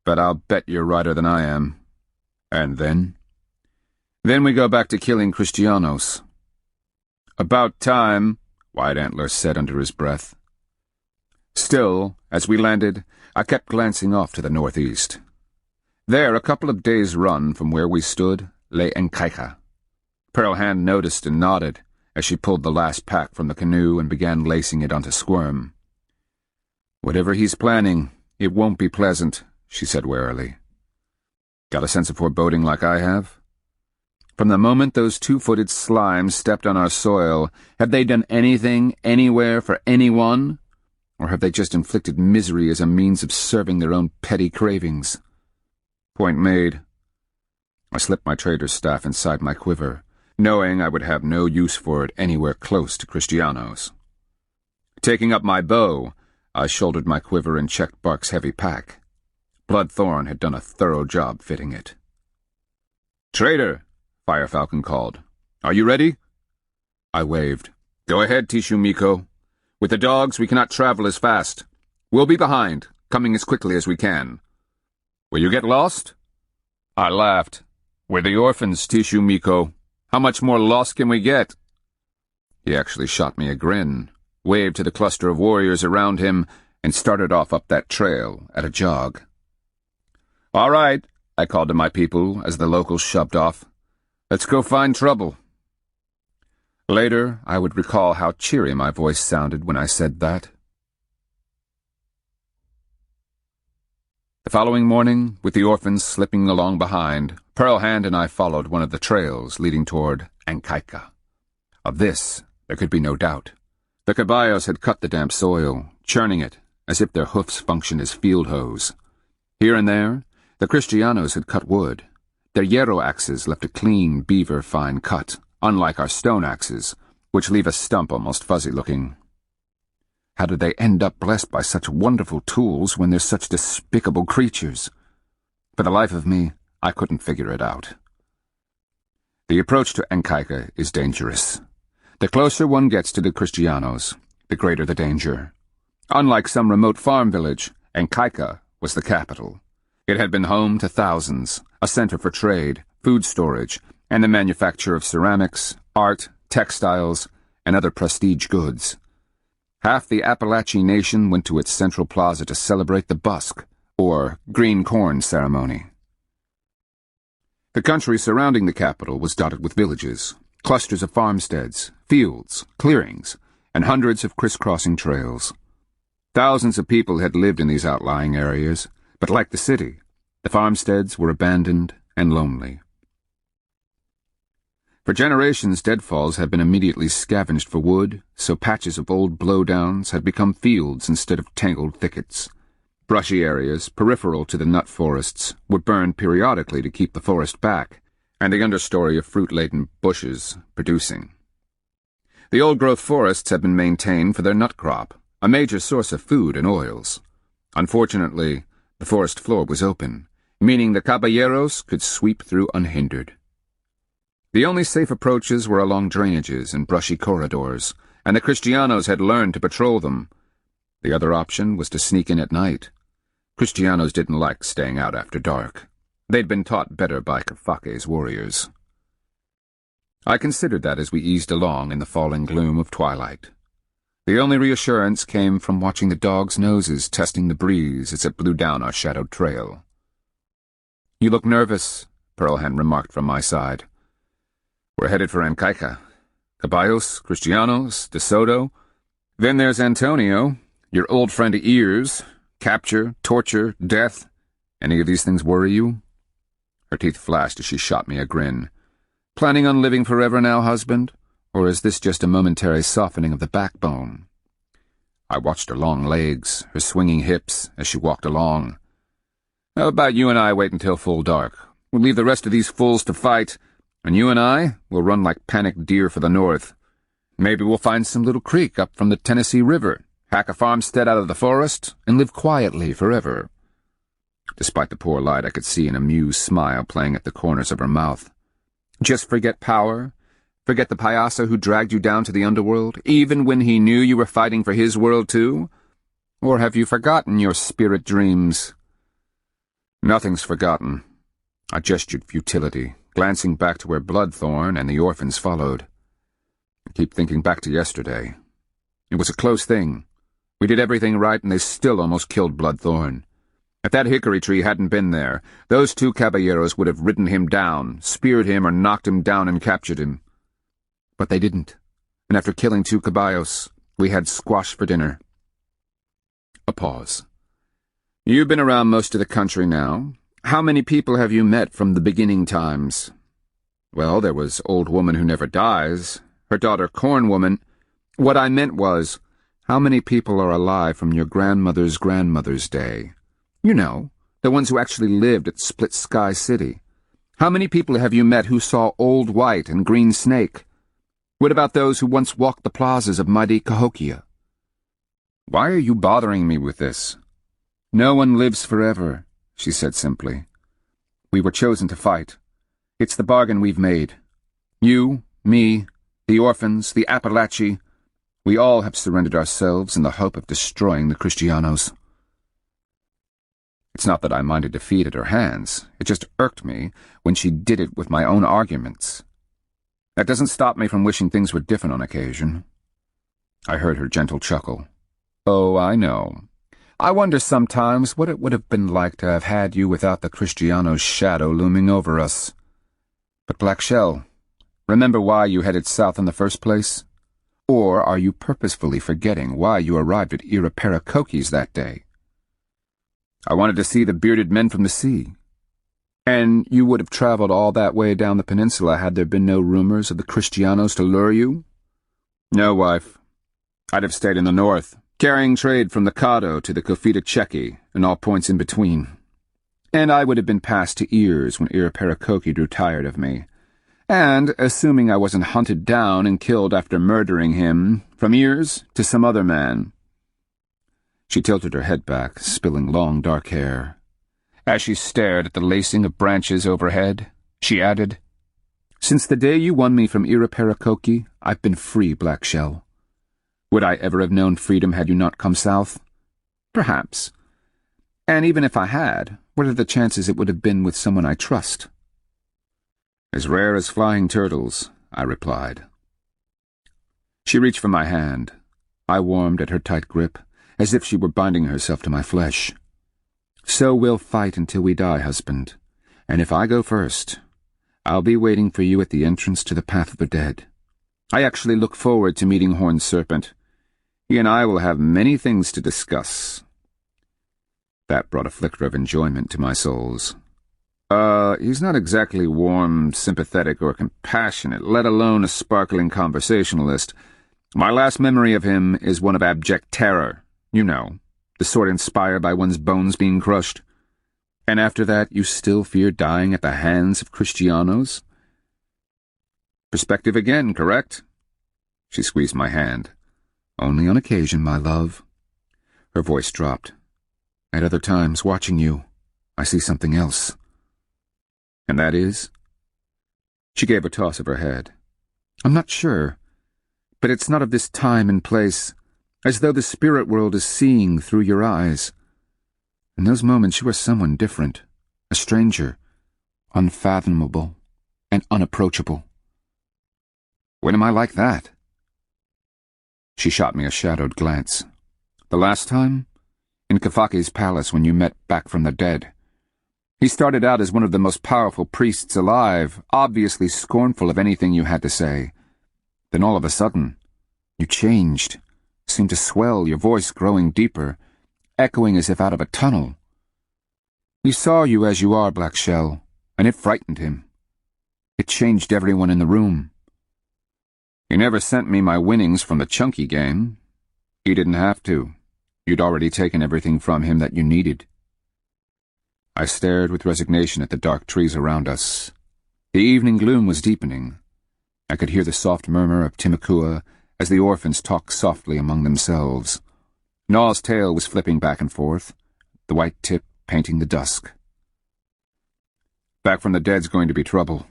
but I'll bet you're righter than I am. And then? Then we go back to killing Kristianos. About time, White Antler said under his breath. Still, as we landed, I kept glancing off to the northeast. There, a couple of days' run from where we stood, lay Enkaika. Pearlhand noticed and nodded as she pulled the last pack from the canoe and began lacing it onto Squirm. Whatever he's planning, it won't be pleasant, she said warily. Got a sense of foreboding like I have? From the moment those two-footed slimes stepped on our soil, have they done anything, anywhere, for anyone? Or have they just inflicted misery as a means of serving their own petty cravings? Point made. I slipped my trader's staff inside my quiver, knowing I would have no use for it anywhere close to Kristianos. Taking up my bow, I shouldered my quiver and checked Bark's heavy pack. Bloodthorn had done a thorough job fitting it. Trader, Firefalcon called. Are you ready? I waved. Go ahead, Tishu Miko. With the dogs, we cannot travel as fast. We'll be behind, coming as quickly as we can. Will you get lost? I laughed. We're the orphans, Tishu Miko. How much more lost can we get? He actually shot me a grin, waved to the cluster of warriors around him, and started off up that trail at a jog. All right, I called to my people as the locals shoved off. Let's go find trouble. Later, I would recall how cheery my voice sounded when I said that. The following morning, with the orphans slipping along behind, Pearlhand and I followed one of the trails leading toward Enkaika. Of this, there could be no doubt. The caballos had cut the damp soil, churning it, as if their hoofs functioned as field hoes. Here and there, the Kristianos had cut wood. Their hierro axes left a clean, beaver-fine cut, unlike our stone axes, which leave a stump almost fuzzy-looking. How did they end up blessed by such wonderful tools when they're such despicable creatures? For the life of me, I couldn't figure it out. The approach to Enkaika is dangerous. The closer one gets to the Kristianos, the greater the danger. Unlike some remote farm village, Enkaika was the capital. It had been home to thousands, a center for trade, food storage, and the manufacture of ceramics, art, textiles, and other prestige goods. Half the Appalachee nation went to its central plaza to celebrate the busk, or green corn ceremony. The country surrounding the capital was dotted with villages, clusters of farmsteads, fields, clearings, and hundreds of crisscrossing trails. Thousands of people had lived in these outlying areas, but like the city, the farmsteads were abandoned and lonely. For generations, deadfalls had been immediately scavenged for wood, so patches of old blowdowns had become fields instead of tangled thickets. Brushy areas, peripheral to the nut forests, were burned periodically to keep the forest back, and the understory of fruit-laden bushes producing. The old-growth forests had been maintained for their nut crop, a major source of food and oils. Unfortunately, the forest floor was open, meaning the caballeros could sweep through unhindered. The only safe approaches were along drainages and brushy corridors, and the Kristianos had learned to patrol them. The other option was to sneak in at night. Kristianos didn't like staying out after dark. They'd been taught better by Kafake's warriors. I considered that as we eased along in the falling gloom of twilight. The only reassurance came from watching the dogs' noses testing the breeze as it blew down our shadowed trail. "You look nervous," Pearlhan remarked from my side. "We're headed for Ancaica. Caballos, Kristianos, De Soto. Then there's Antonio, your old friend of ears. Capture, torture, death. Any of these things worry you?" Her teeth flashed as she shot me a grin. "Planning on living forever now, husband? Or is this just a momentary softening of the backbone?" I watched her long legs, her swinging hips, as she walked along. "How about you and I wait until full dark? We'll leave the rest of these fools to fight, and you and I will run like panicked deer for the north. Maybe we'll find some little creek up from the Tennessee River, hack a farmstead out of the forest, and live quietly forever." Despite the poor light, I could see an amused smile playing at the corners of her mouth. "Just forget power? Forget the payaso who dragged you down to the underworld, even when he knew you were fighting for his world too? Or have you forgotten your spirit dreams?" "Nothing's forgotten." I gestured futility, glancing back to where Bloodthorn and the orphans followed. I keep thinking back to yesterday. It was a close thing. We did everything right, and they still almost killed Bloodthorn. If that hickory tree hadn't been there, those two caballeros would have ridden him down, speared him, or knocked him down and captured him. But they didn't, and after killing two caballos, we had squash for dinner. A pause. "You've been around most of the country now. How many people have you met from the beginning times?" "Well, there was Old Woman Who Never Dies, her daughter Corn Woman. What I meant was, how many people are alive from your grandmother's grandmother's day? You know, the ones who actually lived at Split Sky City. How many people have you met who saw Old White and Green Snake? What about those who once walked the plazas of mighty Cahokia?" "Why are you bothering me with this?" "No one lives forever," she said simply. "We were chosen to fight. It's the bargain we've made. You, me, the orphans, the Appalachi, we all have surrendered ourselves in the hope of destroying the Kristianos." It's not that I minded defeat at her hands. It just irked me when she did it with my own arguments. That doesn't stop me from wishing things were different on occasion. I heard her gentle chuckle. "Oh, I know. I wonder sometimes what it would have been like to have had you without the Kristianos' shadow looming over us. But Black Shell, remember why you headed south in the first place? Or are you purposefully forgetting why you arrived at Iraparacoquis that day?" "I wanted to see the bearded men from the sea." "And you would have traveled all that way down the peninsula had there been no rumors of the Kristianos to lure you?" "No, wife. I'd have stayed in the north, carrying trade from the Cado to the Cofita Chequi and all points in between. And I would have been passed to ears when Iraparacoquis grew tired of me. And, assuming I wasn't hunted down and killed after murdering him, from ears to some other man." She tilted her head back, spilling long dark hair. As she stared at the lacing of branches overhead, she added, "Since the day you won me from Iraparacoquis, I've been free, Black Shell. Would I ever have known freedom had you not come south? Perhaps. And even if I had, what are the chances it would have been with someone I trust?" "As rare as flying turtles," I replied. She reached for my hand. I warmed at her tight grip, as if she were binding herself to my flesh. "So we'll fight until we die, husband. And if I go first, I'll be waiting for you at the entrance to the Path of the Dead. I actually look forward to meeting Horned Serpent. He and I will have many things to discuss." That brought a flicker of enjoyment to my soles. He's not exactly warm, sympathetic, or compassionate, let alone a sparkling conversationalist. My last memory of him is one of abject terror. You know, the sort inspired by one's bones being crushed. And after that, you still fear dying at the hands of Kristianos? Perspective again, correct? She squeezed my hand. Only on occasion, my love. Her voice dropped. At other times, watching you, I see something else. And that is? She gave a toss of her head. I'm not sure, but it's not of this time and place, as though the spirit world is seeing through your eyes. In those moments you are someone different, a stranger, unfathomable and unapproachable. When am I like that? She shot me a shadowed glance. The last time? In Kafake's palace when you met back from the dead. He started out as one of the most powerful priests alive, obviously scornful of anything you had to say. Then all of a sudden, you changed, seemed to swell, your voice growing deeper, echoing as if out of a tunnel. He saw you as you are, Black Shell, and it frightened him. It changed everyone in the room. He never sent me my winnings from the chunky game. He didn't have to. You'd already taken everything from him that you needed. I stared with resignation at the dark trees around us. The evening gloom was deepening. I could hear the soft murmur of Timakua as the orphans talked softly among themselves. Naw's tail was flipping back and forth, the white tip painting the dusk. Back from the dead's going to be trouble.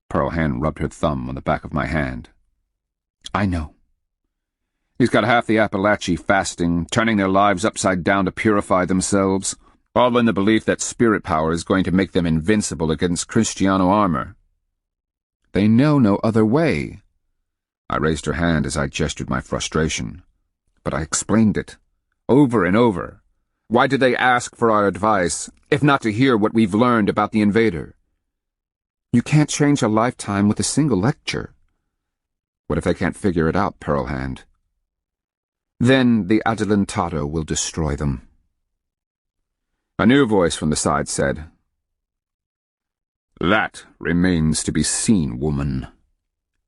Pearl Hand rubbed her thumb on the back of my hand. I know. He's got half the Appalachee fasting, turning their lives upside down to purify themselves, all in the belief that spirit power is going to make them invincible against Kristiano armor. They know no other way. I raised her hand as I gestured my frustration. But I explained it, over and over. Why did they ask for our advice, if not to hear what we've learned about the invader? You can't change a lifetime with a single lecture. What if they can't figure it out, Pearl Hand? Then the Adelantado will destroy them. A new voice from the side said, That remains to be seen, woman.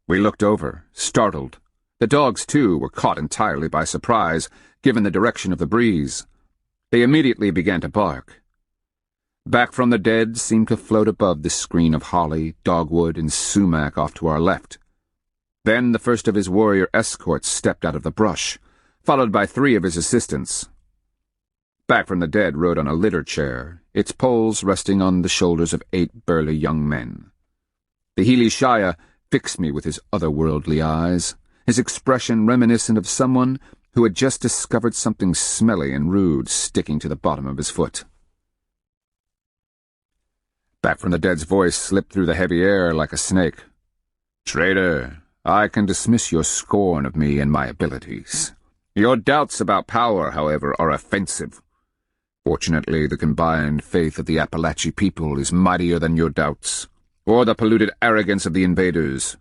We looked over, startled. The dogs, too, were caught entirely by surprise, given the direction of the breeze. They immediately began to bark. Back from the dead seemed to float above the screen of holly, dogwood, and sumac off to our left. Then the first of his warrior escorts stepped out of the brush, followed by 3 of his assistants. Back from the dead rode on a litter chair, its poles resting on the shoulders of 8 burly young men. The Healy Shia fixed me with his otherworldly eyes, his expression reminiscent of someone who had just discovered something smelly and rude sticking to the bottom of his foot. Back from the dead's voice slipped through the heavy air like a snake. Traitor, I can dismiss your scorn of me and my abilities. Your doubts about power, however, are offensive. Fortunately, the combined faith of the Appalachee people is mightier than your doubts, or the polluted arrogance of the invaders.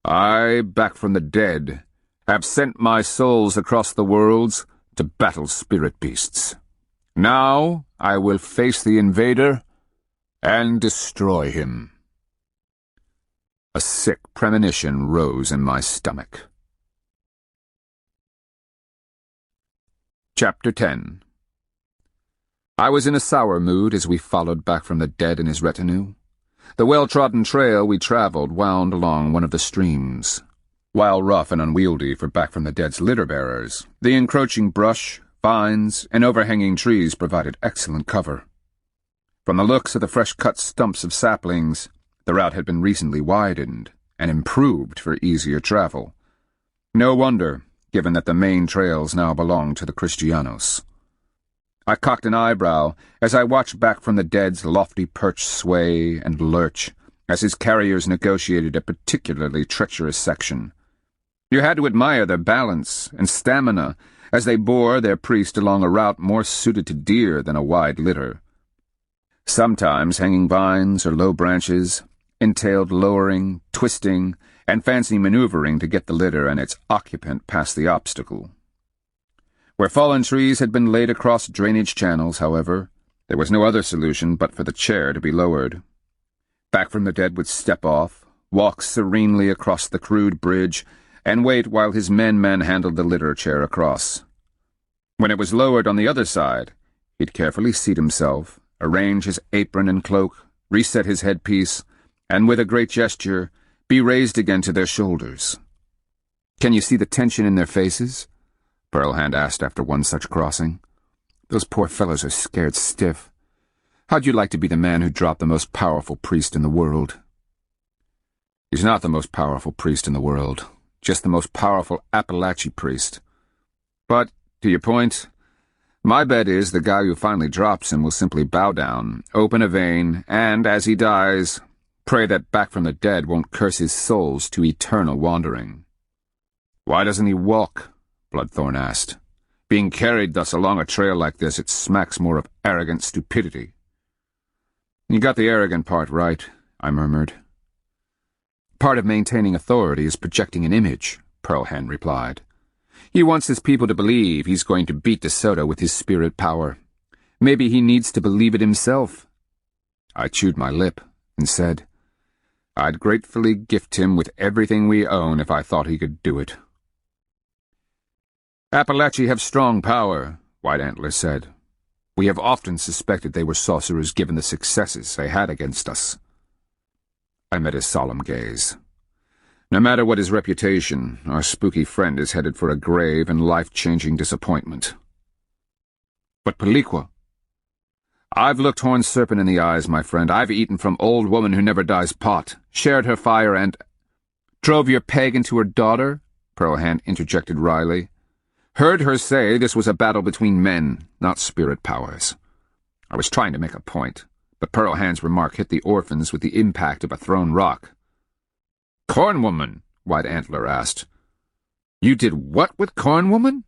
I, back from the dead, have sent my souls across the worlds to battle spirit beasts. Now I will face the invader and destroy him. A sick premonition rose in my stomach. Chapter 10. I was in a sour mood as we followed back from the dead and his retinue. The well-trodden trail we traveled wound along one of the streams. While rough and unwieldy for back from the dead's litter-bearers, the encroaching brush, vines, and overhanging trees provided excellent cover. From the looks of the fresh-cut stumps of saplings, the route had been recently widened and improved for easier travel. No wonder, given that the main trails now belonged to the Kristianos. I cocked an eyebrow as I watched back from the dead's lofty perch sway and lurch as his carriers negotiated a particularly treacherous section. You had to admire their balance and stamina as they bore their priest along a route more suited to deer than a wide litter. Sometimes hanging vines or low branches entailed lowering, twisting, and fancy maneuvering to get the litter and its occupant past the obstacle. Where fallen trees had been laid across drainage channels, however, There was no other solution but for the chair to be lowered. Back from the Dead would step off, walk serenely across the crude bridge, and wait while his men manhandled the litter chair across. When it was lowered on the other side, he'd carefully seat himself, arrange his apron and cloak, reset his headpiece, and with a great gesture, be raised again to their shoulders. "Can you see the tension in their faces?" Pearlhand asked after one such crossing. "Those poor fellows are scared stiff. How'd you like to be the man who dropped the most powerful priest in the world?" "He's not the most powerful priest in the world, just the most powerful Appalachie priest. But, to your point, my bet is the guy who finally drops him will simply bow down, open a vein, and, as he dies, pray that Back from the Dead won't curse his souls to eternal wandering." "Why doesn't he walk?" Bloodthorn asked. "Being carried thus along a trail like this, it smacks more of arrogant stupidity." "You got the arrogant part right," I murmured. "Part of maintaining authority is projecting an image," Pearlhand replied. "He wants his people to believe he's going to beat De Soto with his spirit power. Maybe he needs to believe it himself." I chewed my lip and said, "I'd gratefully gift him with everything we own if I thought he could do it." "Appalachie have strong power," White Antler said. "We have often suspected they were sorcerers given the successes they had against us." I met his solemn gaze. "No matter what his reputation, our spooky friend is headed for a grave and life-changing disappointment." "But Peliqua?" "I've looked Horned Serpent in the eyes, my friend. I've eaten from Old Woman Who Never Dies pot, shared her fire, and—" "Drove your peg into her daughter?" Pearlhand interjected wryly. "Heard her say this was a battle between men, not spirit powers." I was trying to make a point, but Pearlhand's remark hit the Orphans with the impact of a thrown rock. "Corn Woman?" White Antler asked. "You did what with Corn Woman?"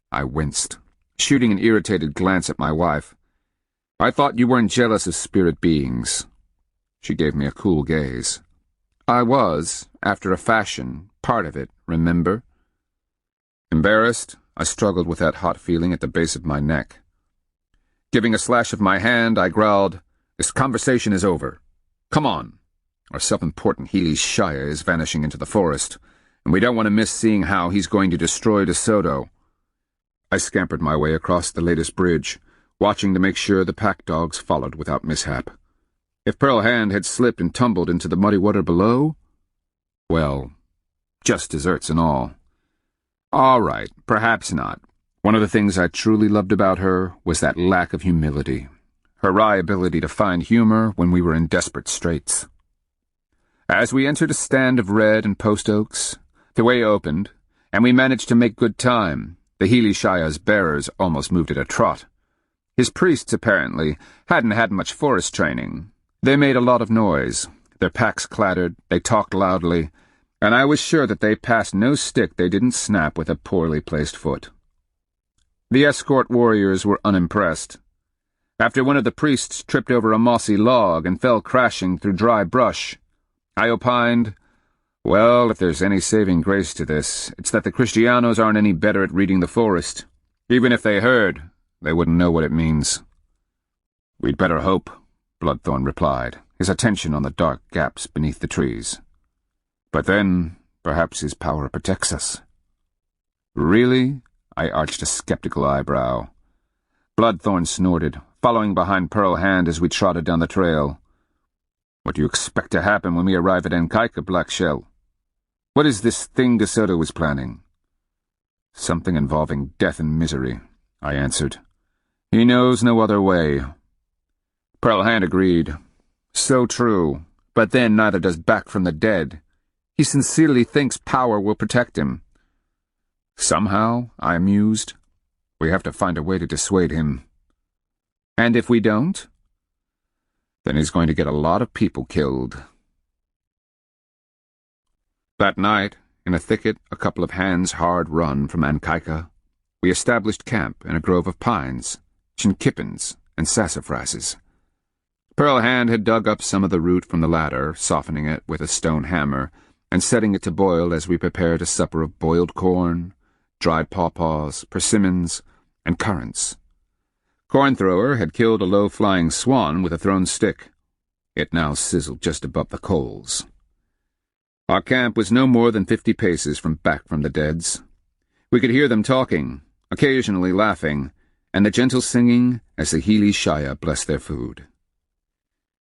I winced, shooting an irritated glance at my wife. "I thought you weren't jealous of spirit beings." She gave me a cool gaze. "I was, after a fashion, part of it, remember?" Embarrassed, I struggled with that hot feeling at the base of my neck. Giving a slash of my hand, I growled, "This conversation is over. Come on. Our self-important Healy Shia is vanishing into the forest, and we don't want to miss seeing how he's going to destroy De Soto." I scampered my way across the latest bridge, watching to make sure the pack dogs followed without mishap. If Pearlhand had slipped and tumbled into the muddy water below, well, just desserts and all. All right, perhaps not. One of the things I truly loved about her was that lack of humility, her wry ability to find humor when we were in desperate straits. As we entered a stand of red and post oaks, the way opened, and we managed to make good time. The Healy Shia's bearers almost moved at a trot. His priests, apparently, hadn't had much forest training. They made a lot of noise. Their packs clattered, they talked loudly, and I was sure that they passed no stick they didn't snap with a poorly placed foot. The escort warriors were unimpressed. After one of the priests tripped over a mossy log and fell crashing through dry brush, I opined, "Well, if there's any saving grace to this, it's that the Kristianos aren't any better at reading the forest. Even if they heard, they wouldn't know what it means." "We'd better hope," Bloodthorn replied, his attention on the dark gaps beneath the trees. "But then, perhaps his power protects us." "Really?" I arched a skeptical eyebrow. Bloodthorn snorted, following behind Pearlhand as we trotted down the trail. "What do you expect to happen when we arrive at Enkaika, Black Shell? What is this thing De Soto was planning?" "Something involving death and misery," I answered. "He knows no other way." Pearlhand agreed. "So true, but then neither does Back from the Dead. He sincerely thinks power will protect him." "Somehow," I mused, "we have to find a way to dissuade him." "And if we don't?" "Then he's going to get a lot of people killed." That night, in a thicket a couple of hands' hard run from Enkaika, we established camp in a grove of pines, chinquapins, and sassafrasses. Pearlhand had dug up some of the root from the latter, softening it with a stone hammer, and setting it to boil as we prepared a supper of boiled corn, dried pawpaws, persimmons, and currants. Corn-thrower had killed a low-flying swan with a thrown stick. It now sizzled just above the coals. Our camp was no more than 50 paces back from the deads. We could hear them talking, occasionally laughing, and the gentle singing as the Healy Shia blessed their food.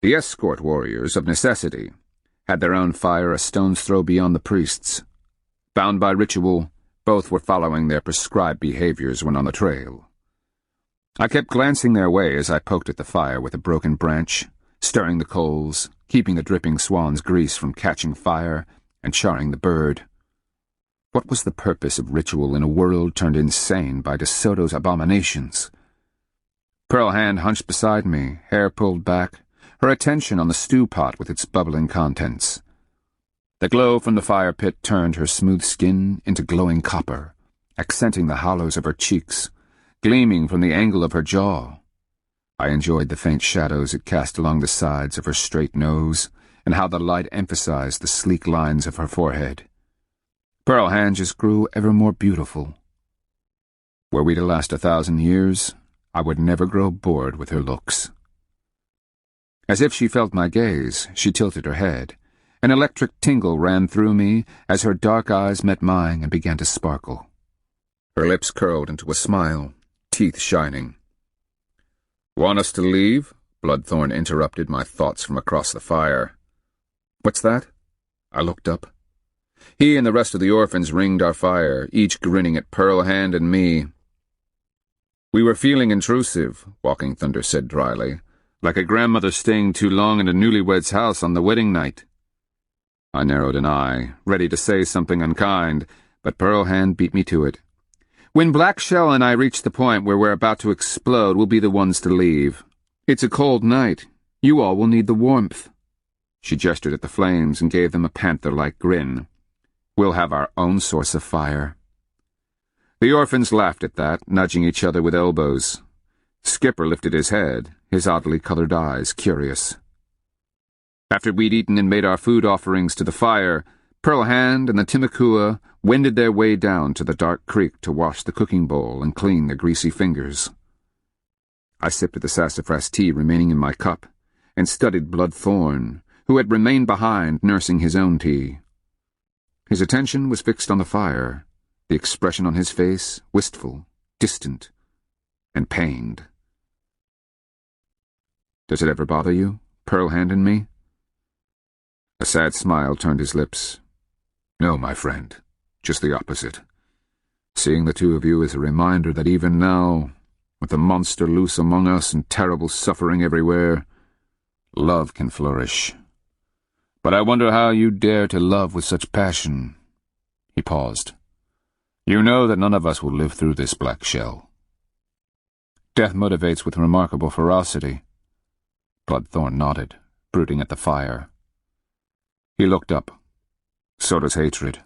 The escort warriors, of necessity, had their own fire a stone's throw beyond the priests. Bound by ritual, both were following their prescribed behaviors when on the trail. I kept glancing their way as I poked at the fire with a broken branch, stirring the coals, keeping the dripping swan's grease from catching fire and charring the bird. What was the purpose of ritual in a world turned insane by De Soto's abominations? Pearl Hand hunched beside me, hair pulled back, her attention on the stew pot with its bubbling contents. The glow from the fire pit turned her smooth skin into glowing copper, accenting the hollows of her cheeks, gleaming from the angle of her jaw. I enjoyed the faint shadows it cast along the sides of her straight nose, and how the light emphasized the sleek lines of her forehead. Pearl Hand just grew ever more beautiful. Were we to last 1,000 years, I would never grow bored with her looks. As if she felt my gaze, she tilted her head. An electric tingle ran through me as her dark eyes met mine and began to sparkle. Her lips curled into a smile, teeth shining. "Want us to leave?" Bloodthorn interrupted my thoughts from across the fire. "What's that?" I looked up. He and the rest of the orphans ringed our fire, each grinning at Pearl Hand and me. "We were feeling intrusive," Walking Thunder said dryly, "like a grandmother staying too long in a newlywed's house on the wedding night." I narrowed an eye, ready to say something unkind, but Pearl Hand beat me to it. "When Black Shell and I reach the point where we're about to explode, we'll be the ones to leave. It's a cold night. You all will need the warmth." She gestured at the flames and gave them a panther-like grin. "We'll have our own source of fire." The orphans laughed at that, nudging each other with elbows. Skipper lifted his head, his oddly colored eyes curious. After we'd eaten and made our food offerings to the fire, Pearl Hand and the Timakua wended their way down to the dark creek to wash the cooking bowl and clean their greasy fingers. I sipped at the sassafras tea remaining in my cup, and studied Bloodthorn, who had remained behind nursing his own tea. His attention was fixed on the fire, the expression on his face wistful, distant, and pained. "Does it ever bother you, Pearl Hand and me?" A sad smile turned his lips. "No, my friend, just the opposite. Seeing the two of you is a reminder that even now, with the monster loose among us and terrible suffering everywhere, love can flourish. But I wonder how you dare to love with such passion." He paused. "You know that none of us will live through this Black Shell. Death motivates with remarkable ferocity." Bloodthorn nodded, brooding at the fire. He looked up. "So does hatred.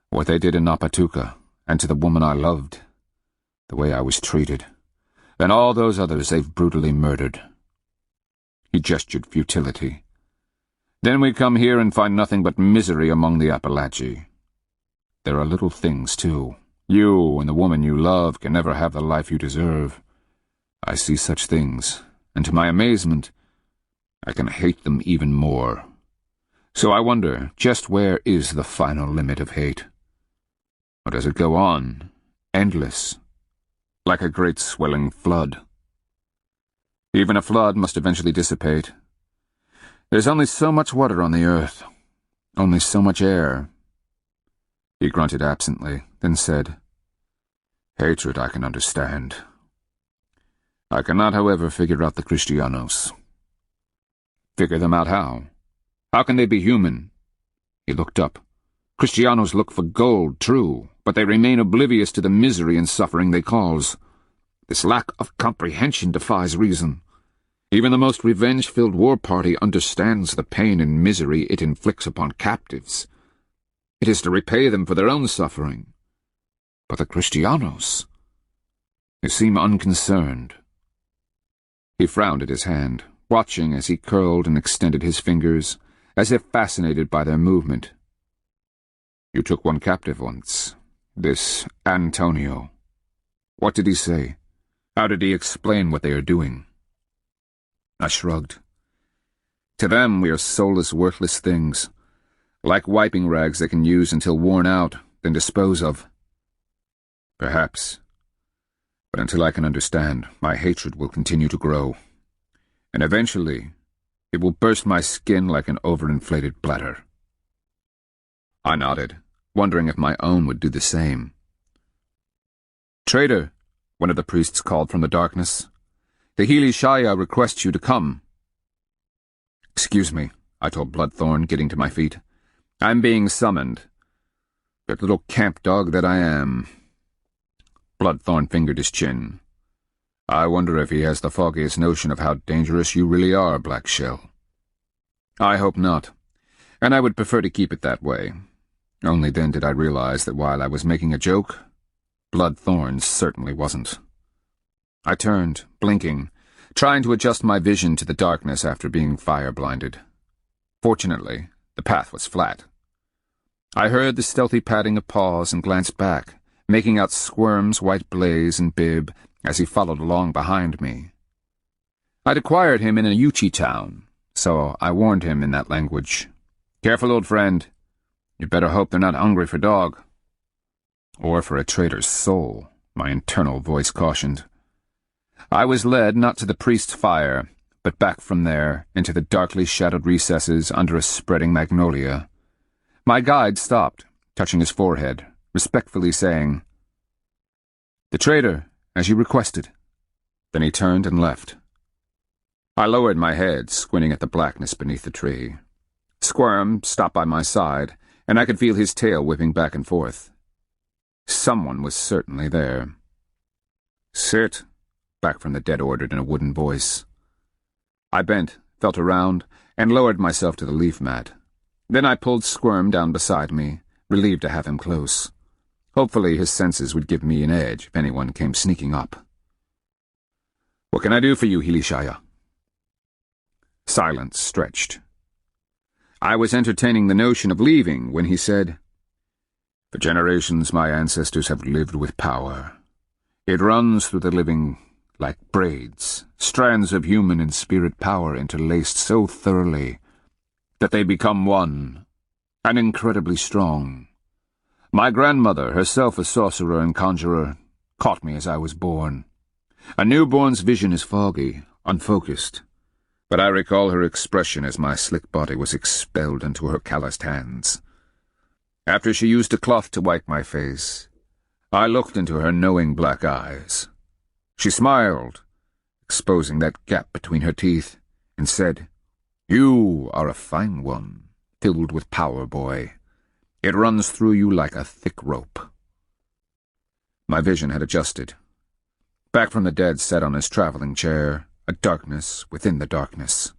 What they did in Napatuka, and to the woman I loved, the way I was treated, and all those others they've brutally murdered." He gestured futility. "Then we come here and find nothing but misery among the Appalachia. There are little things, too. You and the woman you love can never have the life you deserve. I see such things, and to my amazement, I can hate them even more. So I wonder, just where is the final limit of hate? Or does it go on, endless, like a great swelling flood? Even a flood must eventually dissipate. There's only so much water on the earth, only so much air." He grunted absently, then said, "Hatred I can understand. I cannot, however, figure out the Kristianos." "Figure them out how? How can they be human?" He looked up. "Kristianos look for gold, true, but they remain oblivious to the misery and suffering they cause. This lack of comprehension defies reason. Even the most revenge-filled war party understands the pain and misery it inflicts upon captives. It is to repay them for their own suffering. But the Kristianos, they seem unconcerned." He frowned at his hand, watching as he curled and extended his fingers, as if fascinated by their movement. "You took one captive once, this Antonio. What did he say? How did he explain what they are doing? I shrugged. To them, we are soulless, worthless things, like wiping rags they can use until worn out, then dispose of. Perhaps. But until I can understand, my hatred will continue to grow. And eventually, it will burst my skin like an overinflated bladder. I nodded, wondering if my own would do the same. "Traitor," one of the priests called from the darkness. "The Healy Shaya requests you to come." "Excuse me," I told Bloodthorn, getting to my feet. "I'm being summoned. That little camp dog that I am." Bloodthorn fingered his chin. "I wonder if he has the foggiest notion of how dangerous you really are, Black Shell." "I hope not, and I would prefer to keep it that way." Only then did I realize that while I was making a joke, Bloodthorn certainly wasn't. I turned, blinking, trying to adjust my vision to the darkness after being fire-blinded. Fortunately, the path was flat. I heard the stealthy padding of paws and glanced back, making out Squirm's white blaze and bib as he followed along behind me. I'd acquired him in a Yuchi town, so I warned him in that language. "Careful, old friend. You better hope they're not hungry for dog." "Or for a traitor's soul," my internal voice cautioned. I was led not to the priest's fire, but back from there into the darkly shadowed recesses under a spreading magnolia. My guide stopped, touching his forehead, respectfully saying, "The traitor, as you requested." Then he turned and left. I lowered my head, squinting at the blackness beneath the tree. Squirm stopped by my side, and I could feel his tail whipping back and forth. Someone was certainly there. "Sit," Back from the Dead ordered in a wooden voice. I bent, felt around, and lowered myself to the leaf mat. Then I pulled Squirm down beside me, relieved to have him close. Hopefully his senses would give me an edge if anyone came sneaking up. "What can I do for you, Hilishaya?" Silence stretched. I was entertaining the notion of leaving when he said, "For generations my ancestors have lived with power. It runs through the living like braids, strands of human and spirit power interlaced so thoroughly that they become one, and incredibly strong. My grandmother, herself a sorcerer and conjurer, caught me as I was born. A newborn's vision is foggy, unfocused, but I recall her expression as my slick body was expelled into her calloused hands. After she used a cloth to wipe my face, I looked into her knowing black eyes. She smiled, exposing that gap between her teeth, and said, "You are a fine one, filled with power, boy. It runs through you like a thick rope." My vision had adjusted. Back from the Dead sat on his traveling chair, a darkness within the darkness.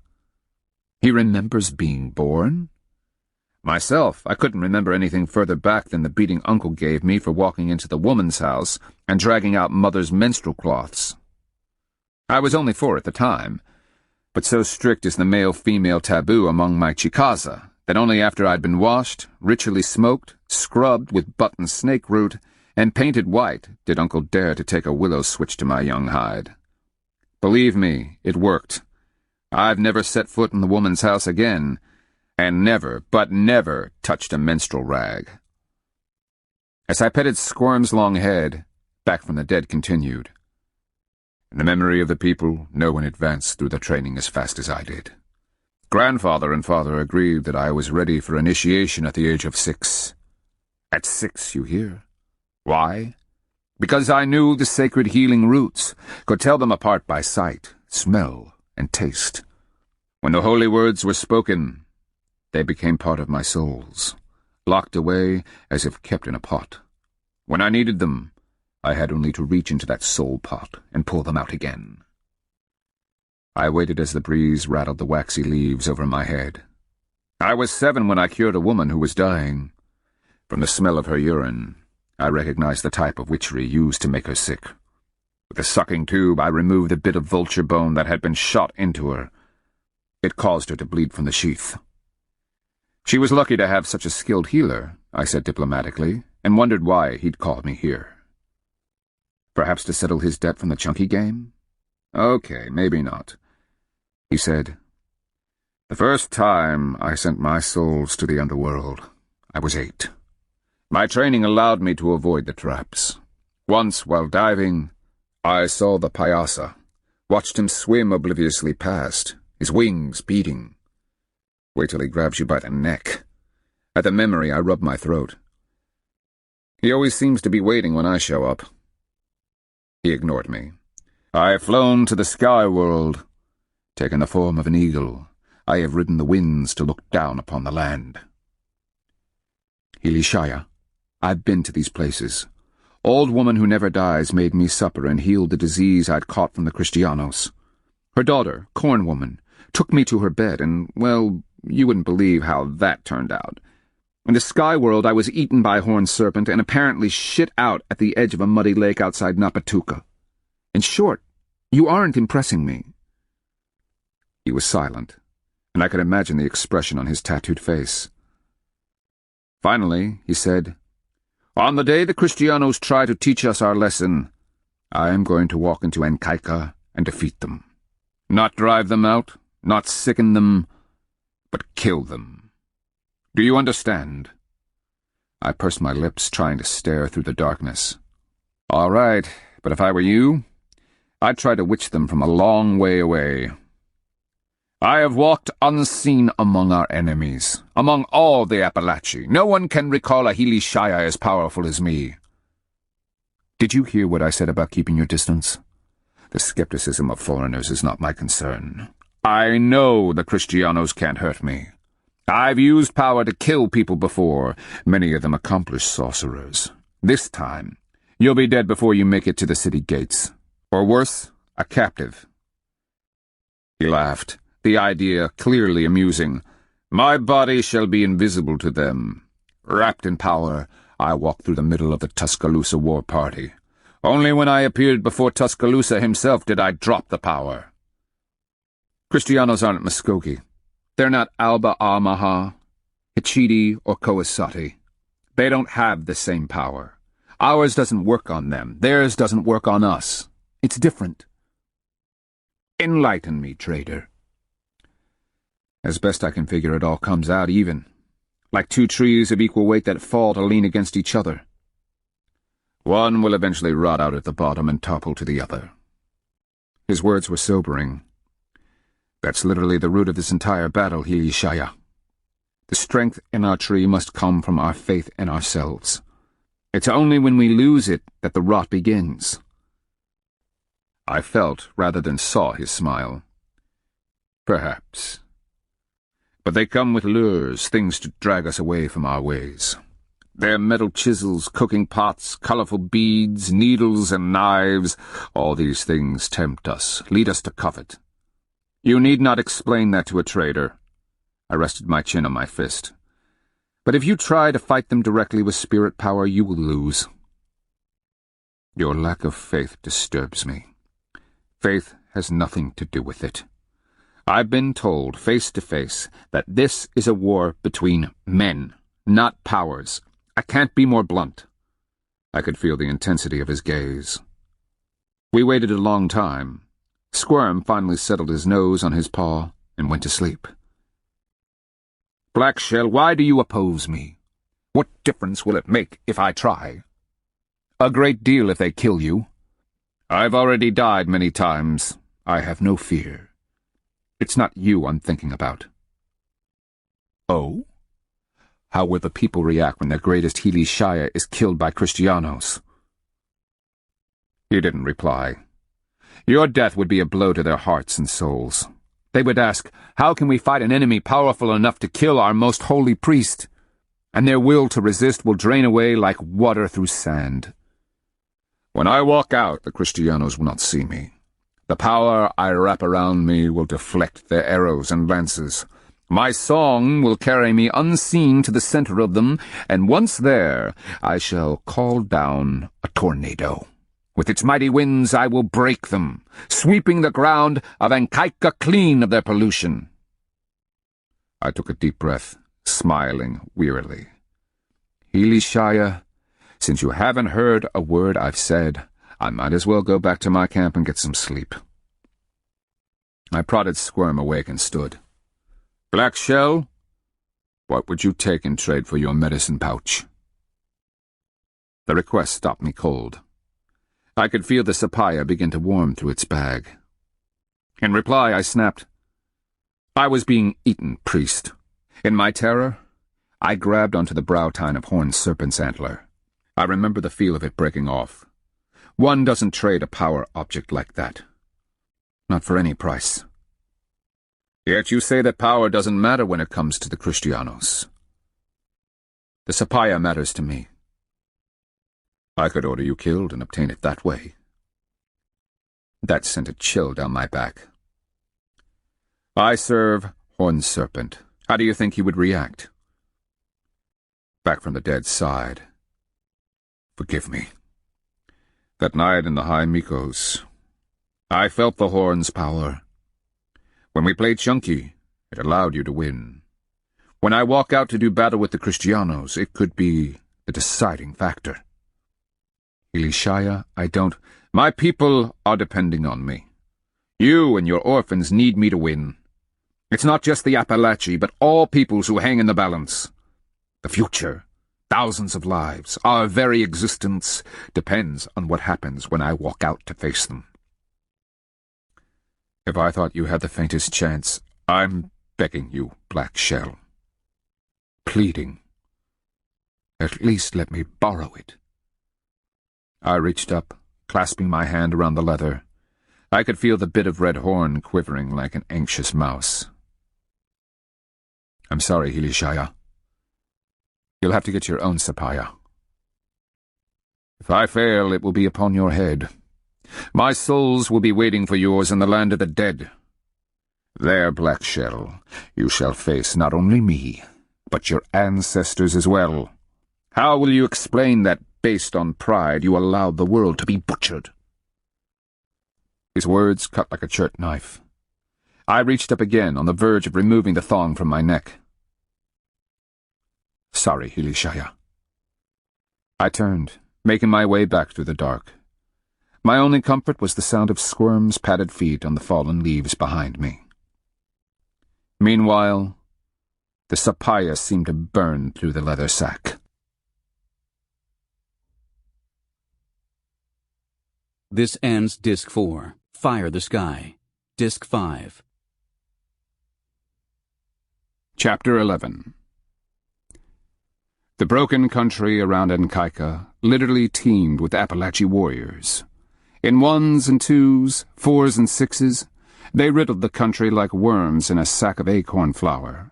He remembers being born? Myself, I couldn't remember anything further back than the beating Uncle gave me for walking into the woman's house and dragging out Mother's menstrual cloths. I was only 4 at the time, but so strict is the male-female taboo among my chikaza that only after I'd been washed, ritually smoked, scrubbed with button snake root, and painted white did Uncle dare to take a willow switch to my young hide. Believe me, it worked. I've never set foot in the woman's house again, and never, but never, touched a menstrual rag. As I petted Squirm's long head, Back from the Dead continued. In the memory of the people, no one advanced through the training as fast as I did. Grandfather and father agreed that I was ready for initiation at the age of 6. At 6, you hear? Why? Because I knew the sacred healing roots, could tell them apart by sight, smell, and taste. When the holy words were spoken, they became part of my souls, locked away as if kept in a pot. When I needed them, I had only to reach into that soul pot and pull them out again. I waited as the breeze rattled the waxy leaves over my head. I was 7 when I cured a woman who was dying. From the smell of her urine, I recognized the type of witchery used to make her sick. With a sucking tube, I removed a bit of vulture bone that had been shot into her. It caused her to bleed from the sheath. She was lucky to have such a skilled healer, I said diplomatically, and wondered why he'd called me here. Perhaps to settle his debt from the chunky game? Okay, maybe not. He said, "The first time I sent my souls to the underworld, I was 8. My training allowed me to avoid the traps. Once, while diving, I saw the payasa, watched him swim obliviously past, his wings beating. Wait till he grabs you by the neck. At the memory, I rub my throat. He always seems to be waiting when I show up." He ignored me. "I have flown to the sky world, taken the form of an eagle. I have ridden the winds to look down upon the land." "Hilishaya, I've been to these places. Old woman who never dies made me supper and healed the disease I'd caught from the Kristianos. Her daughter, corn woman, took me to her bed and, well, you wouldn't believe how that turned out. In the sky world I was eaten by a horned serpent and apparently shit out at the edge of a muddy lake outside Napatuka. In short, you aren't impressing me." He was silent, and I could imagine the expression on his tattooed face. Finally, he said, "On the day the Kristianos try to teach us our lesson, I am going to walk into Ankaika and defeat them. Not drive them out, not sicken them, but kill them. Do you understand?" I pursed my lips, trying to stare through the darkness. "All right, but if I were you, I'd try to witch them from a long way away. I have walked unseen among our enemies, among all the Appalachi. No one can recall a Hilishaya as powerful as me." "Did you hear what I said about keeping your distance? The skepticism of foreigners is not my concern. I know the Kristianos can't hurt me. I've used power to kill people before, many of them accomplished sorcerers. This time, you'll be dead before you make it to the city gates. Or worse, a captive." He laughed, the idea clearly amusing. "My body shall be invisible to them. Wrapped in power, I walk through the middle of the Tuscaloosa war party. Only when I appeared before Tuscaloosa himself did I drop the power. Kristianos aren't Muskogee. They're not Alba Amaha, Hichiti, or Kawasati. They don't have the same power. Ours doesn't work on them. Theirs doesn't work on us. It's different. Enlighten me, trader." "As best I can figure, it all comes out even, like 2 trees of equal weight that fall to lean against each other. One will eventually rot out at the bottom and topple to the other." His words were sobering. "That's literally the root of this entire battle, Hilishaya. The strength in our tree must come from our faith in ourselves. It's only when we lose it that the rot begins." I felt rather than saw his smile. "Perhaps. But they come with lures, things to drag us away from our ways. Their metal chisels, cooking pots, colorful beads, needles and knives, all these things tempt us, lead us to covet. You need not explain that to a trader." I rested my chin on my fist. "But if you try to fight them directly with spirit power, you will lose." "Your lack of faith disturbs me. Faith has nothing to do with it. I've been told, face to face, that this is a war between men, not powers. I can't be more blunt." I could feel the intensity of his gaze. We waited a long time. Squirm finally settled his nose on his paw and went to sleep. "Blackshell, why do you oppose me? What difference will it make if I try?" "A great deal if they kill you." "I've already died many times. I have no fear. It's not you I'm thinking about." "Oh? How will the people react when their greatest Hilishaya is killed by Kristianos?" He didn't reply. "Your death would be a blow to their hearts and souls. They would ask, how can we fight an enemy powerful enough to kill our most holy priest? And their will to resist will drain away like water through sand. When I walk out, the Kristianos will not see me. The power I wrap around me will deflect their arrows and lances. My song will carry me unseen to the center of them, and once there, I shall call down a tornado. With its mighty winds I will break them, sweeping the ground of Ankaika clean of their pollution." I took a deep breath, smiling wearily. "Hilishaya, since you haven't heard a word I've said, I might as well go back to my camp and get some sleep. I prodded Squirm awake and stood. Black Shell? What would you take in trade for your medicine pouch? The request stopped me cold. I could feel the sapaya begin to warm through its bag. In reply, I snapped, I was being eaten, priest. In my terror, I grabbed onto the brow tine of Horned Serpent's antler. I remember the feel of it breaking off. One doesn't trade a power object like that. Not for any price. Yet you say that power doesn't matter when it comes to the Kristianos. The sapaya matters to me. I could order you killed and obtain it that way. That sent a chill down my back. I serve Horned Serpent. How do you think he would react? Back from the dead sighed. Forgive me. That night in the High Mikos, I felt the horn's power. When we played Chunky, it allowed you to win. When I walk out to do battle with the Kristianos, it could be the deciding factor. Elishaya, I don't... My people are depending on me. You and your orphans need me to win. It's not just the Appalachi, but all peoples who hang in the balance. The future, thousands of lives, our very existence depends on what happens when I walk out to face them. If I thought you had the faintest chance, I'm begging you, Black Shell. Pleading. At least let me borrow it. I reached up, clasping my hand around the leather. I could feel the bit of red horn quivering like an anxious mouse. I'm sorry, Elishaya. You'll have to get your own sapaya. If I fail, it will be upon your head. My souls will be waiting for yours in the land of the dead. There, Black Shell, you shall face not only me, but your ancestors as well. How will you explain that, based on pride, you allowed the world to be butchered? His words cut like a chert knife. I reached up again, on the verge of removing the thong from my neck. Sorry, Elishaya. I turned, making my way back through the dark. My only comfort was the sound of Squirm's padded feet on the fallen leaves behind me. Meanwhile, the sapaya seemed to burn through the leather sack.
This ends Disc 4, Fire the Sky. Disc 5.
Chapter 11. The broken country around Enkaika literally teemed with Appalachi warriors. In ones and twos, fours and sixes, they riddled the country like worms in a sack of acorn flour.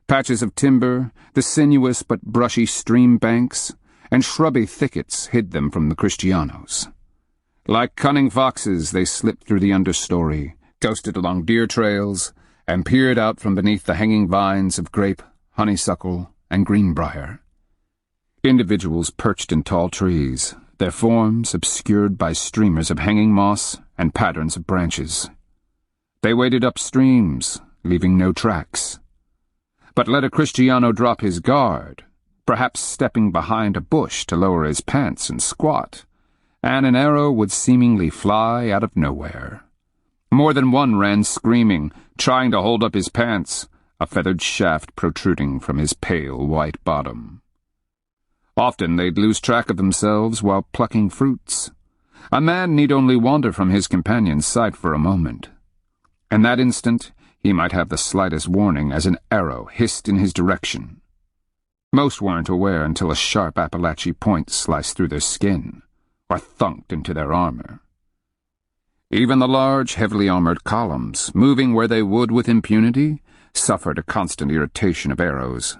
Patches of timber, the sinuous but brushy stream banks, and shrubby thickets hid them from the Kristianos. Like cunning foxes, they slipped through the understory, coasted along deer trails, and peered out from beneath the hanging vines of grape, honeysuckle, and greenbrier. Individuals perched in tall trees, their forms obscured by streamers of hanging moss and patterns of branches. They waded up streams, leaving no tracks. But let a Kristiano drop his guard, perhaps stepping behind a bush to lower his pants and squat, and an arrow would seemingly fly out of nowhere. More than one ran screaming, trying to hold up his pants, a feathered shaft protruding from his pale white bottom. Often they'd lose track of themselves while plucking fruits. A man need only wander from his companion's sight for a moment. In that instant, he might have the slightest warning as an arrow hissed in his direction. Most weren't aware until a sharp Appalachi point sliced through their skin, or thunked into their armor. Even the large, heavily armored columns, moving where they would with impunity, suffered a constant irritation of arrows.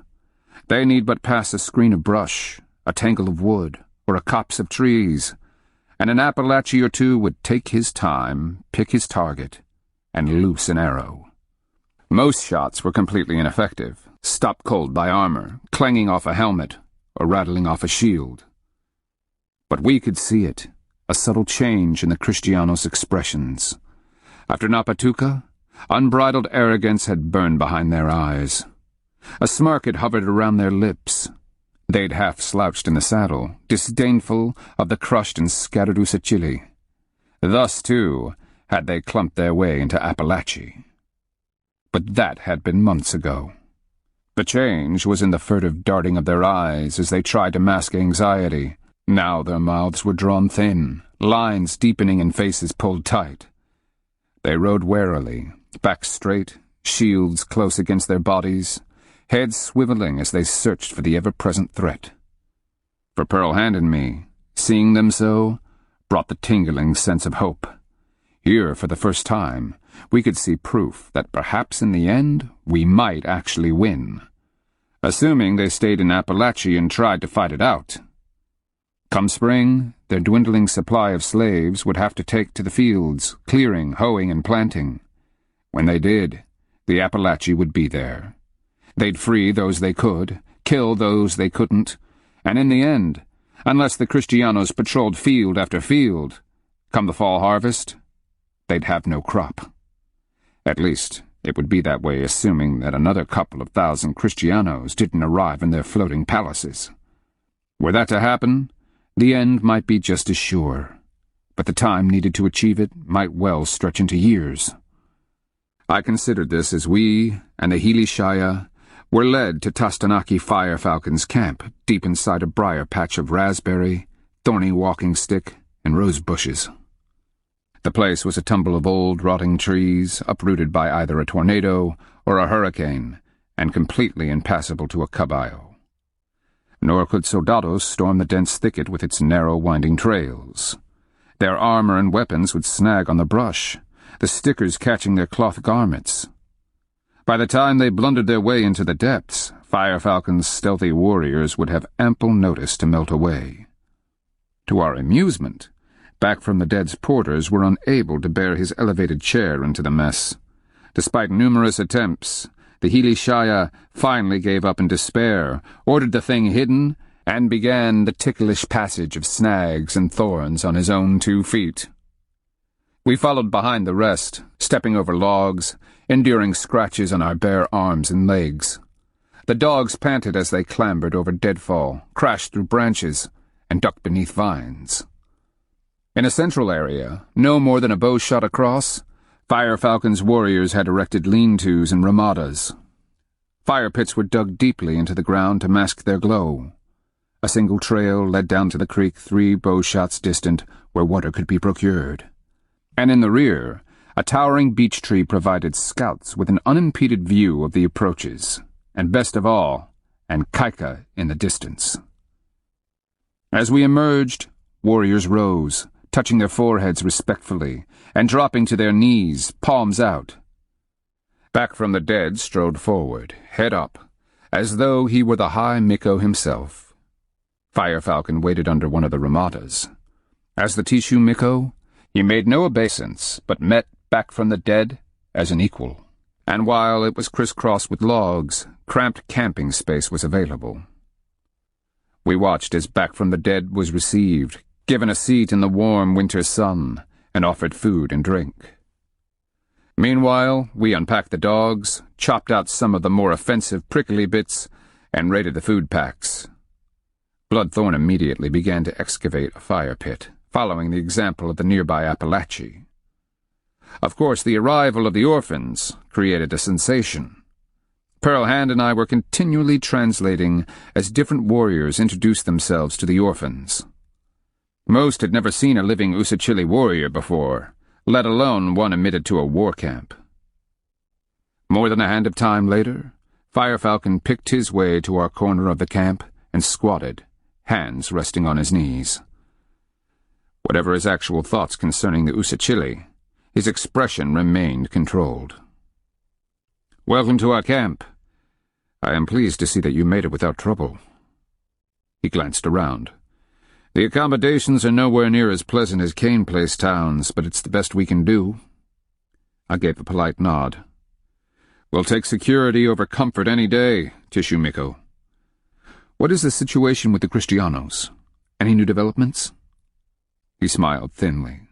They need but pass a screen of brush, a tangle of wood, or a copse of trees, and an Appalachi or two would take his time, pick his target, and loose an arrow. Most shots were completely ineffective, stopped cold by armor, clanging off a helmet, or rattling off a shield. But we could see it, a subtle change in the Kristianos' expressions. After Napatuka, unbridled arrogance had burned behind their eyes. A smirk had hovered around their lips. They'd half-slouched in the saddle, disdainful of the crushed and scattered Usachili. Thus, too, had they clumped their way into Appalachia. But that had been months ago. The change was in the furtive darting of their eyes as they tried to mask anxiety. Now their mouths were drawn thin, lines deepening and faces pulled tight. They rode warily, backs straight, shields close against their bodies, heads swiveling as they searched for the ever-present threat. For Pearl Hand and me, seeing them so, brought the tingling sense of hope. Here, for the first time, we could see proof that perhaps in the end we might actually win. Assuming they stayed in Appalachia and tried to fight it out. Come spring, their dwindling supply of slaves would have to take to the fields, clearing, hoeing, and planting. When they did, the Appalachia would be there. They'd free those they could, kill those they couldn't, and in the end, unless the Kristianos patrolled field after field, come the fall harvest, they'd have no crop. At least, it would be that way assuming that another couple of thousand Kristianos didn't arrive in their floating palaces. Were that to happen, the end might be just as sure, but the time needed to achieve it might well stretch into years. I considered this as we and the Hili Shaya were led to Tastanaki Fire Falcon's camp deep inside a briar patch of raspberry, thorny walking stick, and rose bushes. The place was a tumble of old, rotting trees, uprooted by either a tornado or a hurricane, and completely impassable to a caballo. Nor could soldados storm the dense thicket with its narrow, winding trails. Their armor and weapons would snag on the brush, the stickers catching their cloth garments. By the time they blundered their way into the depths, Fire Falcon's stealthy warriors would have ample notice to melt away. To our amusement, Back from the Dead's porters were unable to bear his elevated chair into the mess. Despite numerous attempts, the Hili Shaya finally gave up in despair, ordered the thing hidden, and began the ticklish passage of snags and thorns on his own 2 feet. We followed behind the rest, stepping over logs, enduring scratches on our bare arms and legs. The dogs panted as they clambered over deadfall, crashed through branches, and ducked beneath vines. In a central area, no more than a bow shot across, Fire Falcon's warriors had erected lean-tos and ramadas. Fire pits were dug deeply into the ground to mask their glow. A single trail led down to the creek 3 bow shots distant, where water could be procured. And in the rear, a towering beech tree provided scouts with an unimpeded view of the approaches, and best of all, an kaika in the distance. As we emerged, warriors rose, touching their foreheads respectfully, and dropping to their knees, palms out. Back from the Dead strode forward, head up, as though he were the High Miko himself. Fire Falcon waited under one of the ramadas. As the Tishu Miko, he made no obeisance, but met Back from the Dead as an equal. And while it was crisscrossed with logs, cramped camping space was available. We watched as Back from the Dead was received, given a seat in the warm winter sun, and offered food and drink. Meanwhile, we unpacked the dogs, chopped out some of the more offensive prickly bits, and raided the food packs. Bloodthorn immediately began to excavate a fire pit, following the example of the nearby Appalachia. Of course, the arrival of the Orphans created a sensation. Pearl Hand and I were continually translating as different warriors introduced themselves to the Orphans. Most had never seen a living Usachili warrior before, let alone one admitted to a war camp. More than a hand of time later, Fire Falcon picked his way to our corner of the camp and squatted, hands resting on his knees. Whatever his actual thoughts concerning the Usachili, his expression remained controlled. "Welcome to our camp. I am pleased to see that you made it without trouble." He glanced around. "The accommodations are nowhere near as pleasant as Cane Place towns, but it's the best we can do." I gave a polite nod. "We'll take security over comfort any day, Tishu Miko. What is the situation with the Kristianos? Any new developments?" He smiled thinly.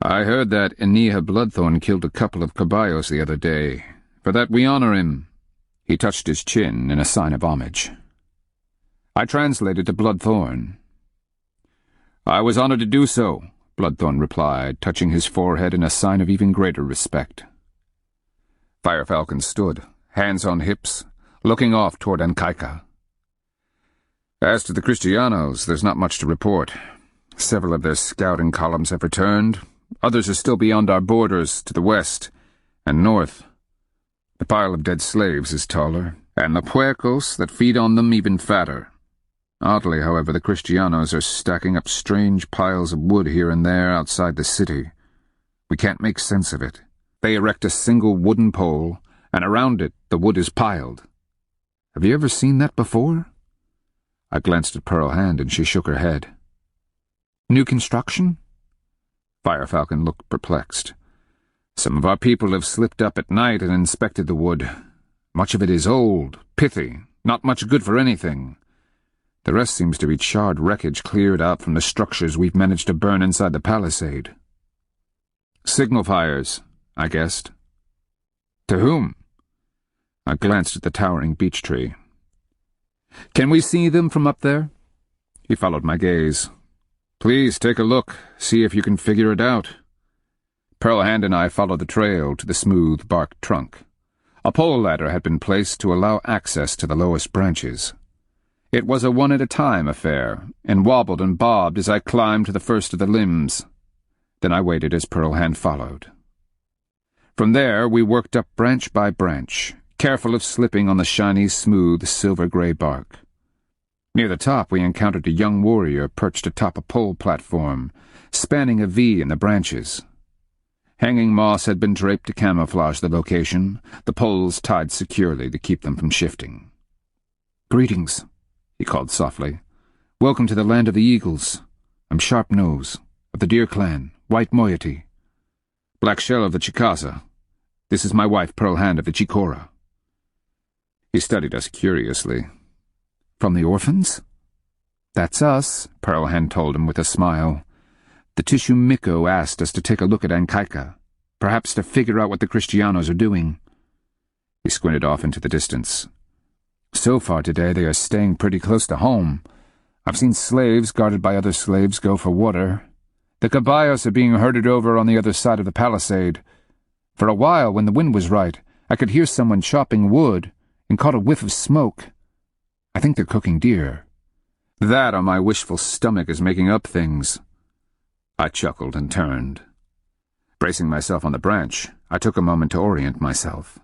"I heard that Eniha Bloodthorn killed a couple of caballos the other day. For that we honor him." He touched his chin in a sign of homage. I translated to Bloodthorn. "I was honored to do so," Bloodthorn replied, touching his forehead in a sign of even greater respect. Firefalcon stood, hands on hips, looking off toward Ankaika. "As to the Kristianos, there's not much to report. Several of their scouting columns have returned. Others are still beyond our borders, to the west and north. The pile of dead slaves is taller, and the puercos that feed on them even fatter. Oddly, however, the Kristianos are stacking up strange piles of wood here and there outside the city. We can't make sense of it. They erect a single wooden pole, and around it the wood is piled. Have you ever seen that before?" I glanced at Pearl Hand, and she shook her head. "New construction?" Firefalcon looked perplexed. "Some of our people have slipped up at night and inspected the wood. Much of it is old, pithy, not much good for anything. The rest seems to be charred wreckage cleared out from the structures we've managed to burn inside the palisade." "Signal fires," I guessed. "To whom?" I glanced at the towering beech tree. "Can we see them from up there?" He followed my gaze. "Please take a look, see if you can figure it out." Pearl Hand and I followed the trail to the smooth bark trunk. A pole ladder had been placed to allow access to the lowest branches. It was a one-at-a-time affair, and wobbled and bobbed as I climbed to the first of the limbs. Then I waited as Pearl Hand followed. From there we worked up branch by branch, careful of slipping on the shiny, smooth, silver-gray bark. Near the top we encountered a young warrior perched atop a pole platform, spanning a V in the branches. Hanging moss had been draped to camouflage the location, the poles tied securely to keep them from shifting. "Greetings," he called softly. "Welcome to the land of the eagles. I'm Sharpnose, of the Deer Clan, White Moiety. Black Shell of the Chicasa. This is my wife, Pearl Hand of the Chicora." He studied us curiously. "From the Orphans?" "That's us," Pearl Hand told him with a smile. "The Tishu Miko asked us to take a look at Ankaika, perhaps to figure out what the Kristianos are doing." He squinted off into the distance. "So far today they are staying pretty close to home. I've seen slaves guarded by other slaves go for water. The caballos are being herded over on the other side of the palisade. For a while, when the wind was right, I could hear someone chopping wood and caught a whiff of smoke. I think they're cooking deer. That or my wishful stomach is making up things." I chuckled and turned. Bracing myself on the branch, I took a moment to orient myself.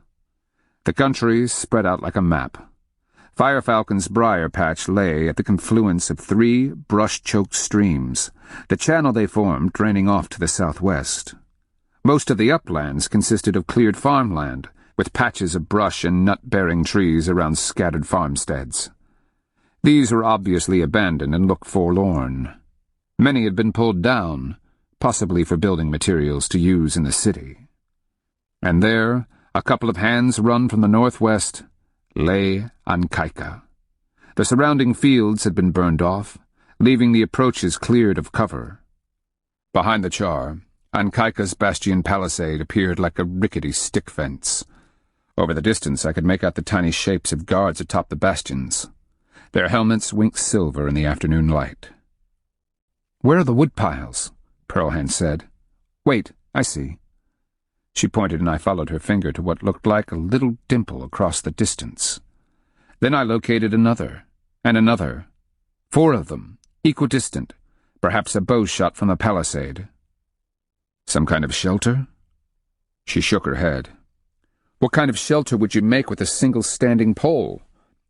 The country spread out like a map. Firefalcon's briar patch lay at the confluence of 3 brush-choked streams, the channel they formed draining off to the southwest. Most of the uplands consisted of cleared farmland, with patches of brush and nut-bearing trees around scattered farmsteads. These were obviously abandoned and looked forlorn. Many had been pulled down, possibly for building materials to use in the city. And there, a couple of hands run from the northwest, lay Ankaika. The surrounding fields had been burned off, leaving the approaches cleared of cover. Behind the char, Ankaika's bastion palisade appeared like a rickety stick fence. Over the distance I could make out the tiny shapes of guards atop the bastions. Their helmets winked silver in the afternoon light. "Where are the wood piles?" Pearl Hand said. "Wait, I see." She pointed and I followed her finger to what looked like a little dimple across the distance. Then I located another, and another. 4 of them, equidistant, perhaps a bow shot from the palisade. "Some kind of shelter?" She shook her head. "What kind of shelter would you make with a single standing pole?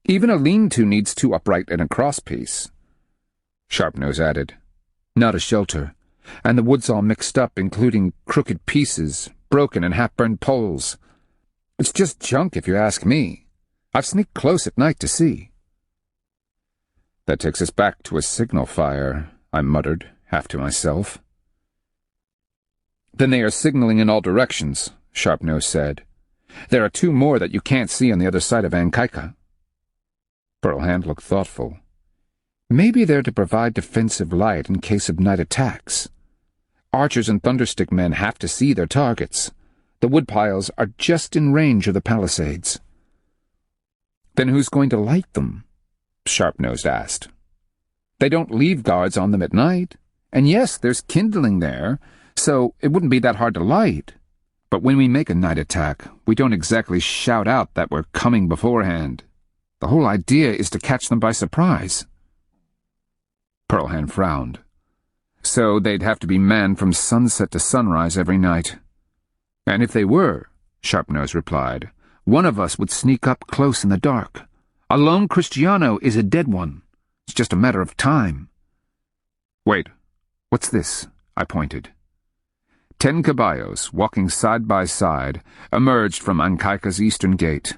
Even a lean-to needs 2 upright and a crosspiece." Sharpnose added, "Not a shelter, and the wood's all mixed up, including crooked pieces, broken and half-burned poles. It's just junk if you ask me. I've sneaked close at night to see." "That takes us back to a signal fire," I muttered, half to myself. "Then they are signaling in all directions," Sharpnose said. "There are 2 more that you can't see on the other side of Ankaika." Pearl Hand looked thoughtful. "Maybe they're to provide defensive light in case of night attacks. Archers and thunderstick men have to see their targets. The woodpiles are just in range of the palisades." "Then who's going to light them?" Sharp-Nosed asked. They don't leave guards on them at night. And yes, there's kindling there, so it wouldn't be that hard to light. But when we make a night attack, we don't exactly shout out that we're coming beforehand. The whole idea is to catch them by surprise. Pearlhand frowned. So they'd have to be manned from sunset to sunrise every night. And if they were, Sharp-Nose replied, one of us would sneak up close in the dark. A lone Kristiano is a dead one. It's just a matter of time. Wait, what's this? I pointed. 10 caballos, walking side by side, emerged from Ancaica's eastern gate.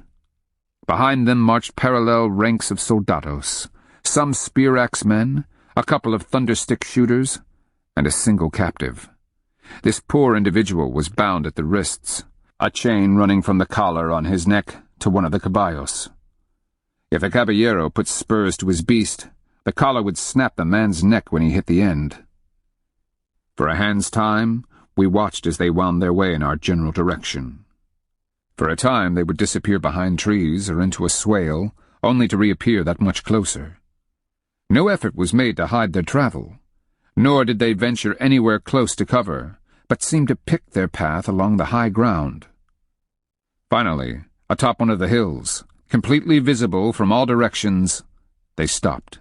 Behind them marched parallel ranks of soldados, some spear-axe men, a couple of thunderstick shooters, and a single captive. This poor individual was bound at the wrists, a chain running from the collar on his neck to one of the caballos. If a caballero put spurs to his beast, the collar would snap the man's neck when he hit the end. For a hand's time, we watched as they wound their way in our general direction. For a time they would disappear behind trees or into a swale, only to reappear that much closer. No effort was made to hide their travel, nor did they venture anywhere close to cover, but seemed to pick their path along the high ground. Finally, atop one of the hills, completely visible from all directions, they stopped.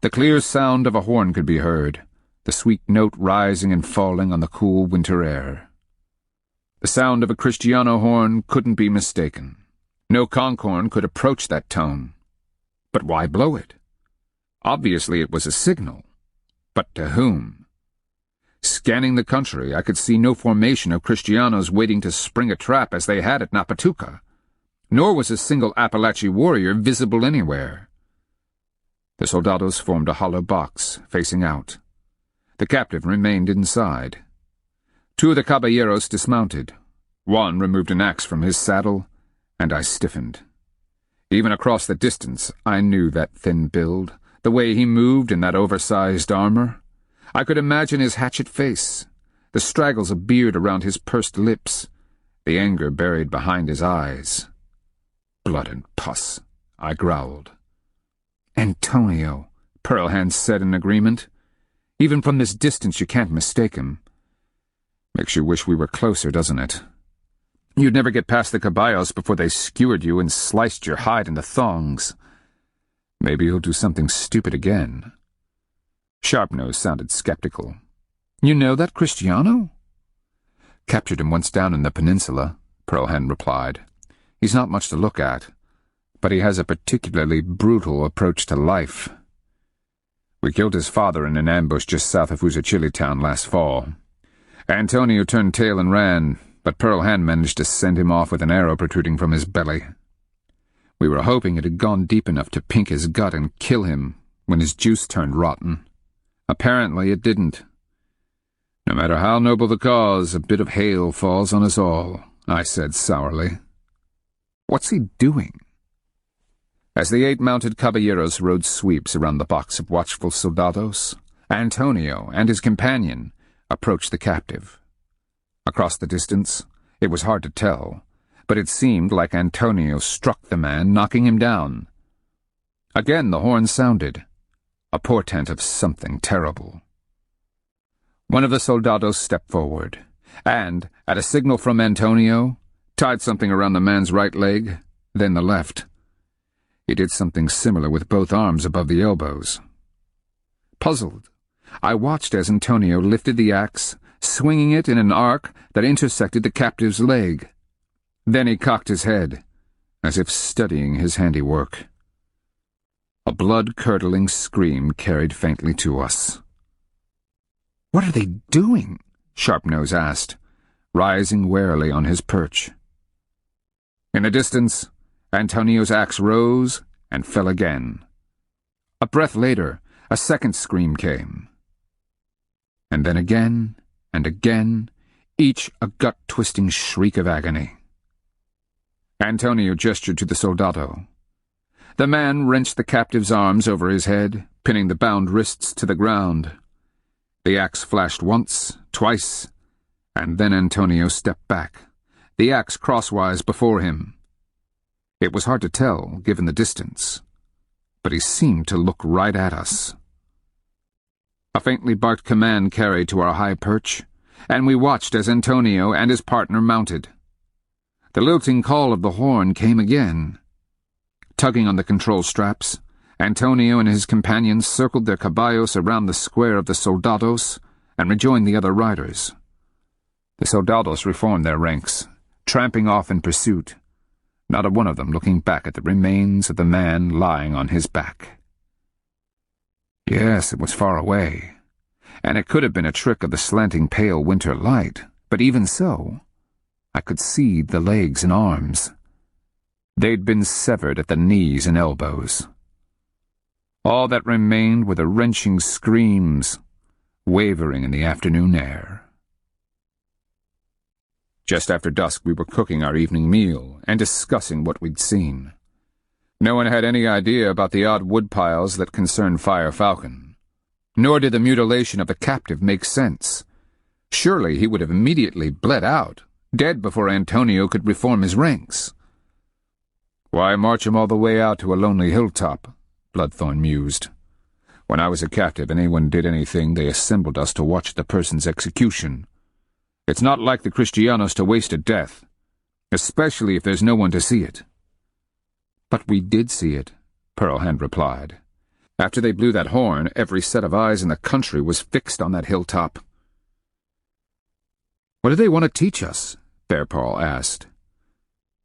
The clear sound of a horn could be heard, the sweet note rising and falling on the cool winter air. The sound of a Kristiano horn couldn't be mistaken. No conch horn could approach that tone. But why blow it? Obviously it was a signal. But to whom? Scanning the country, I could see no formation of Kristianos waiting to spring a trap as they had at Napatuca, nor was a single Appalachian warrior visible anywhere. The soldados formed a hollow box, facing out. The captive remained inside. 2 of the caballeros dismounted. One removed an axe from his saddle, and I stiffened. Even across the distance, I knew that thin build, the way he moved in that oversized armor. I could imagine his hatchet face, the straggles of beard around his pursed lips, the anger buried behind his eyes. Blood and pus, I growled. Antonio, Pearlhand said in agreement. Even from this distance you can't mistake him. Makes you wish we were closer, doesn't it? You'd never get past the caballos before they skewered you and sliced your hide into thongs. Maybe he'll do something stupid again. Sharp-Nose sounded skeptical. You know that Kristiano? Captured him once down in the peninsula, Pearlhand replied. He's not much to look at, but he has a particularly brutal approach to life. We killed his father in an ambush just south of Usachili town last fall. Antonio turned tail and ran, but Pearlhand managed to send him off with an arrow protruding from his belly. We were hoping it had gone deep enough to pink his gut and kill him when his juice turned rotten. Apparently it didn't. No matter how noble the cause, a bit of hail falls on us all, I said sourly. What's he doing? As the 8 mounted caballeros rode sweeps around the box of watchful soldados, Antonio and his companion approached the captive. Across the distance, it was hard to tell, but it seemed like Antonio struck the man, knocking him down. Again the horn sounded, a portent of something terrible. One of the soldados stepped forward, and, at a signal from Antonio, tied something around the man's right leg, then the left. He did something similar with both arms above the elbows. Puzzled, I watched as Antonio lifted the axe, swinging it in an arc that intersected the captive's leg. Then he cocked his head, as if studying his handiwork. A blood-curdling scream carried faintly to us. "What are they doing?" Sharp-Nose asked, rising warily on his perch. In the distance, Antonio's axe rose and fell again. A breath later, a second scream came. And then again, and again, each a gut-twisting shriek of agony. Antonio gestured to the soldado. The man wrenched the captive's arms over his head, pinning the bound wrists to the ground. The axe flashed once, twice, and then Antonio stepped back, the axe crosswise before him. It was hard to tell, given the distance. but he seemed to look right at us. A faintly barked command carried to our high perch, and we watched as Antonio and his partner mounted. The lilting call of the horn came again. Tugging on the control straps, Antonio and his companions circled their caballos around the square of the soldados and rejoined the other riders. The soldados reformed their ranks, tramping off in pursuit, not a one of them looking back at the remains of the man lying on his back. Yes, it was far away, and it could have been a trick of the slanting pale winter light, but even so, I could see the legs and arms. They'd been severed at the knees and elbows. All that remained were the wrenching screams, wavering in the afternoon air. Just after dusk we were cooking our evening meal and discussing what we'd seen. No one had any idea about the odd woodpiles that concerned Fire Falcon, nor did the mutilation of the captive make sense. Surely he would have immediately bled out, dead before Antonio could reform his ranks. Why march him all the way out to a lonely hilltop? Bloodthorn mused. When I was a captive and anyone did anything, they assembled us to watch the person's execution. It's not like the Kristianos to waste a death, especially if there's no one to see it. But we did see it, Pearlhand replied. After they blew that horn, every set of eyes in the country was fixed on that hilltop. What do they want to teach us? Bearpaw asked.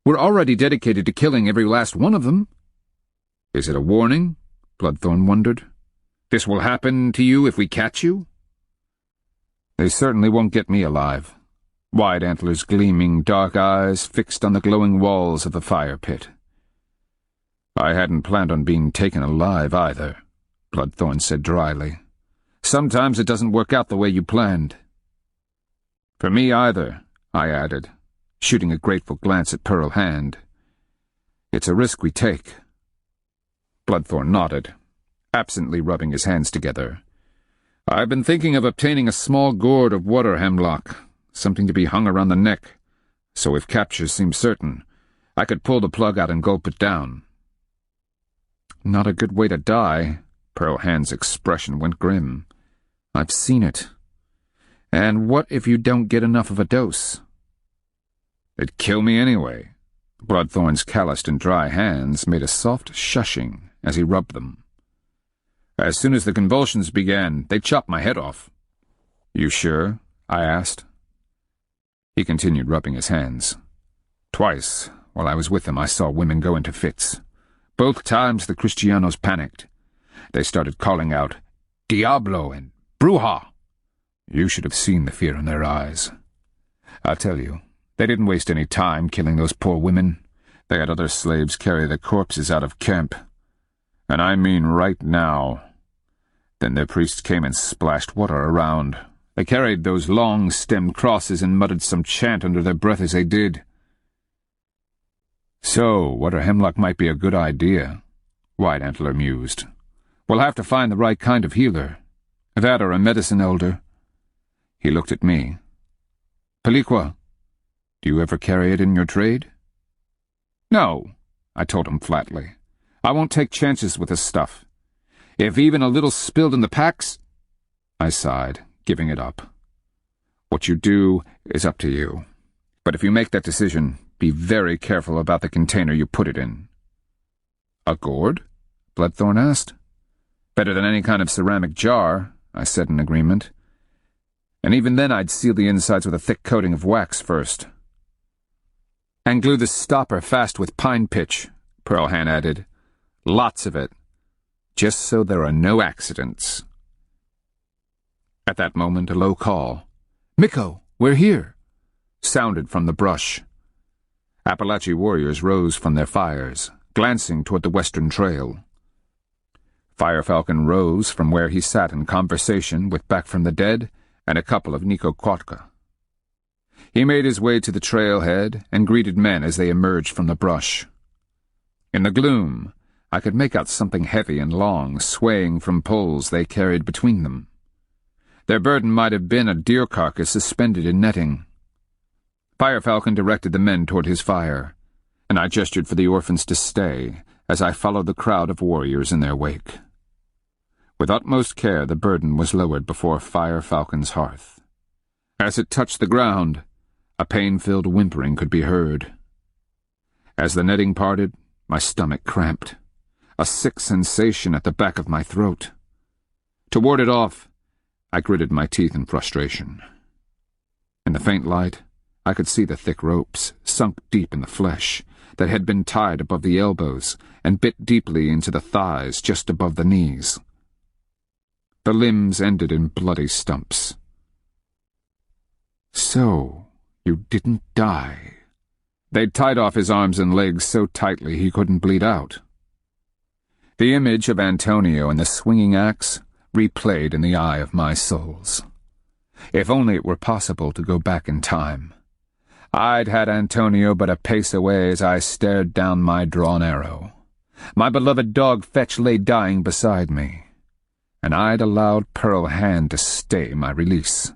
We're already dedicated to killing every last one of them. Is it a warning? Bloodthorn wondered. This will happen to you if we catch you? They certainly won't get me alive. Wide antlers gleaming, dark eyes fixed on the glowing walls of the fire pit. I hadn't planned on being taken alive either, Bloodthorn said dryly. Sometimes it doesn't work out the way you planned. For me either, I added, shooting a grateful glance at Pearlhand. It's a risk we take. Bloodthorn nodded, absently rubbing his hands together. I've been thinking of obtaining a small gourd of water hemlock, something to be hung around the neck, so if capture seems certain, I could pull the plug out and gulp it down. Not a good way to die. Pearlhand's expression went grim. I've seen it. And what if you don't get enough of a dose? It'd kill me anyway. Bloodthorn's calloused and dry hands made a soft shushing as he rubbed them. As soon as the convulsions began, they chopped my head off. You sure? I asked. He continued rubbing his hands. Twice, while I was with him, I saw women go into fits. Both times the Kristianos panicked. They started calling out, Diablo and Bruja. You should have seen the fear in their eyes. I'll tell you, they didn't waste any time killing those poor women. They had other slaves carry their corpses out of camp. And I mean right now. Then their priests came and splashed water around. They carried those long-stemmed crosses and muttered some chant under their breath as they did. So, water hemlock might be a good idea, White Antler mused. We'll have to find the right kind of healer. That or a medicine elder. He looked at me. Peliqua, do you ever carry it in your trade? No, I told him flatly. I won't take chances with this stuff. If even a little spilled in the packs... I sighed, giving it up. What you do is up to you. But if you make that decision, be very careful about the container you put it in. A gourd? Bloodthorn asked. Better than any kind of ceramic jar, I said in agreement. And even then I'd seal the insides with a thick coating of wax first. And glue the stopper fast with pine pitch, Pearlhand added. Lots of it. Just so there are no accidents. At that moment, a low call, Miko, we're here, sounded from the brush. Appalachian warriors rose from their fires, glancing toward the western trail. Fire Falcon rose from where he sat in conversation with Back from the Dead and a couple of Nikoquatka. He made his way to the trailhead and greeted men as they emerged from the brush. In the gloom, I could make out something heavy and long swaying from poles they carried between them. Their burden might have been a deer carcass suspended in netting. Fire Falcon directed the men toward his fire, and I gestured for the orphans to stay, as I followed the crowd of warriors in their wake. With utmost care the burden was lowered before Fire Falcon's hearth. As it touched the ground, a pain-filled whimpering could be heard. As the netting parted, my stomach cramped, a sick sensation at the back of my throat. To ward it off, I gritted my teeth in frustration. In the faint light, I could see the thick ropes, sunk deep in the flesh, that had been tied above the elbows and bit deeply into the thighs just above the knees. The limbs ended in bloody stumps. So, you didn't die. They'd tied off his arms and legs so tightly he couldn't bleed out. The image of Antonio and the swinging axe replayed in the eye of my souls. If only it were possible to go back in time. I'd had Antonio but a pace away as I stared down my drawn arrow. My beloved dog Fetch lay dying beside me, and I'd allowed Pearl Hand to stay my release.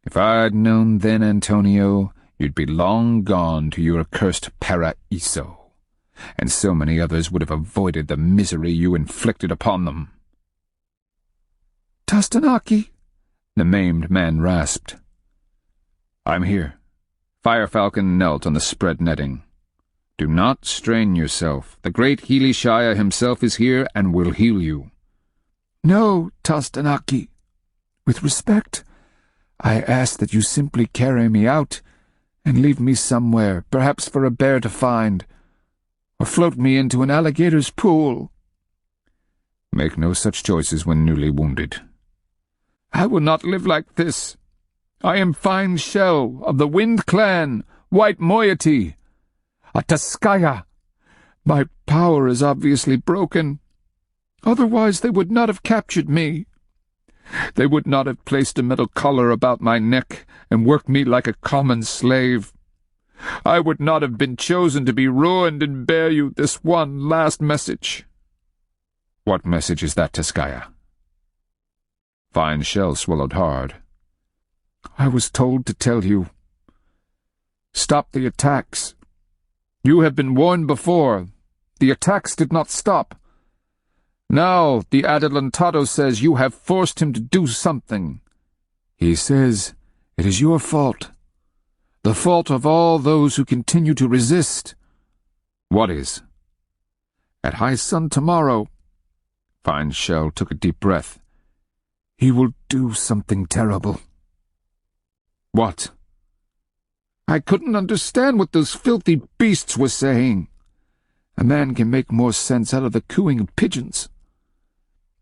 If I'd known then, Antonio, you'd be long gone to your accursed Paraiso, and so many others would have avoided the misery you inflicted upon them.
Tostanaki,
the maimed man rasped. I'm here. Fire Falcon knelt on the spread netting. Do not strain yourself. The great Healy Shire himself is here and will heal you.
No, Tostanaki. With respect, I ask that you simply carry me out and leave me somewhere, perhaps for a bear to find, or float me into an alligator's pool.
Make no such choices when newly wounded.
I will not live like this. I am Fine Shell of the Wind Clan, White Moiety, a Taskaya. My power is obviously broken. Otherwise they would not have captured me. They would not have placed a metal collar about my neck and worked me like a common slave. I would not have been chosen to be ruined and bear you this one last message.
What message is that, Taskaya? Fine Shell swallowed hard.
I was told to tell you. Stop the attacks. You have been warned before. The attacks did not stop. Now the Adelantado says you have forced him to do something. He says it is your fault. The fault of all those who continue to resist.
What is?
At high sun tomorrow,
Fine Shell took a deep breath.
He will do something terrible.
What?
I couldn't understand what those filthy beasts were saying. A man can make more sense out of the cooing of pigeons.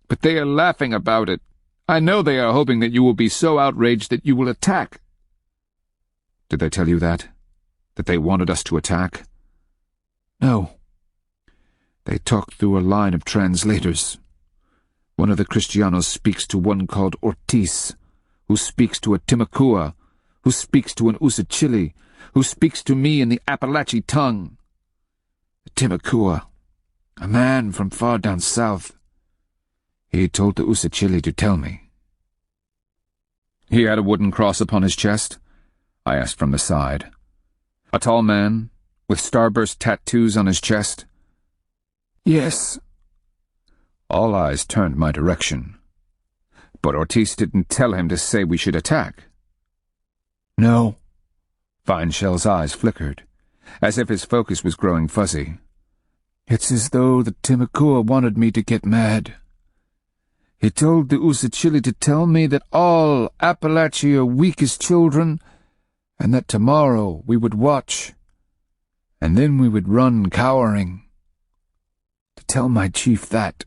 But they are laughing about it. I know they are hoping that you will be so outraged that you will attack.
Did they tell you that? That they wanted us to attack?
No. They talked through a line of translators. One of the Kristianos speaks to one called Ortiz, who speaks to a Timucua, who speaks to an Usachili, who speaks to me in the Appalachian tongue. The Timucua, a man from far down south. He told the Usachili to tell me.
He had a wooden cross upon his chest? I asked from the side. A tall man, with starburst tattoos on his chest?
Yes.
All eyes turned my direction. But Ortiz didn't tell him to say we should attack.
No.
Fine Shell's eyes flickered, as if his focus was growing fuzzy.
It's as though the Timucua wanted me to get mad. He told the Usachili to tell me that all Appalachia are weak as children, and that tomorrow we would watch, and then we would run cowering. To tell my chief that.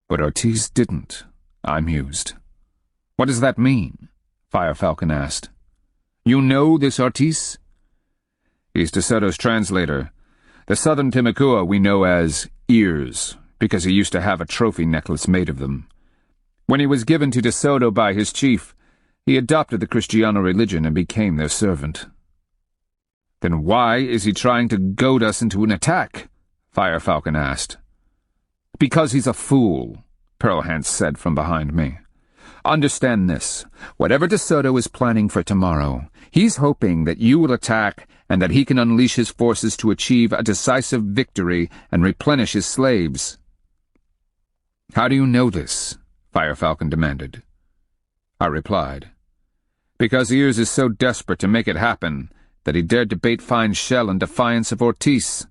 But Ortiz didn't, I mused. What does that mean? Fire Falcon asked. You know this Ortiz? He's De Soto's translator. The southern Timucua we know as Ears, because he used to have a trophy necklace made of them. When he was given to De Soto by his chief, he adopted the Cristiano religion and became their servant. Then why is he trying to goad us into an attack? Fire Falcon asked. Because he's a fool, Pearl Hand said from behind me. Understand this. Whatever De Soto is planning for tomorrow, he's hoping that you will attack and that he can unleash his forces to achieve a decisive victory and replenish his slaves. "How do you know this?" Firefalcon demanded. I replied, "Because Ears is so desperate to make it happen that he dared to bait Fine Shell in defiance of Ortiz.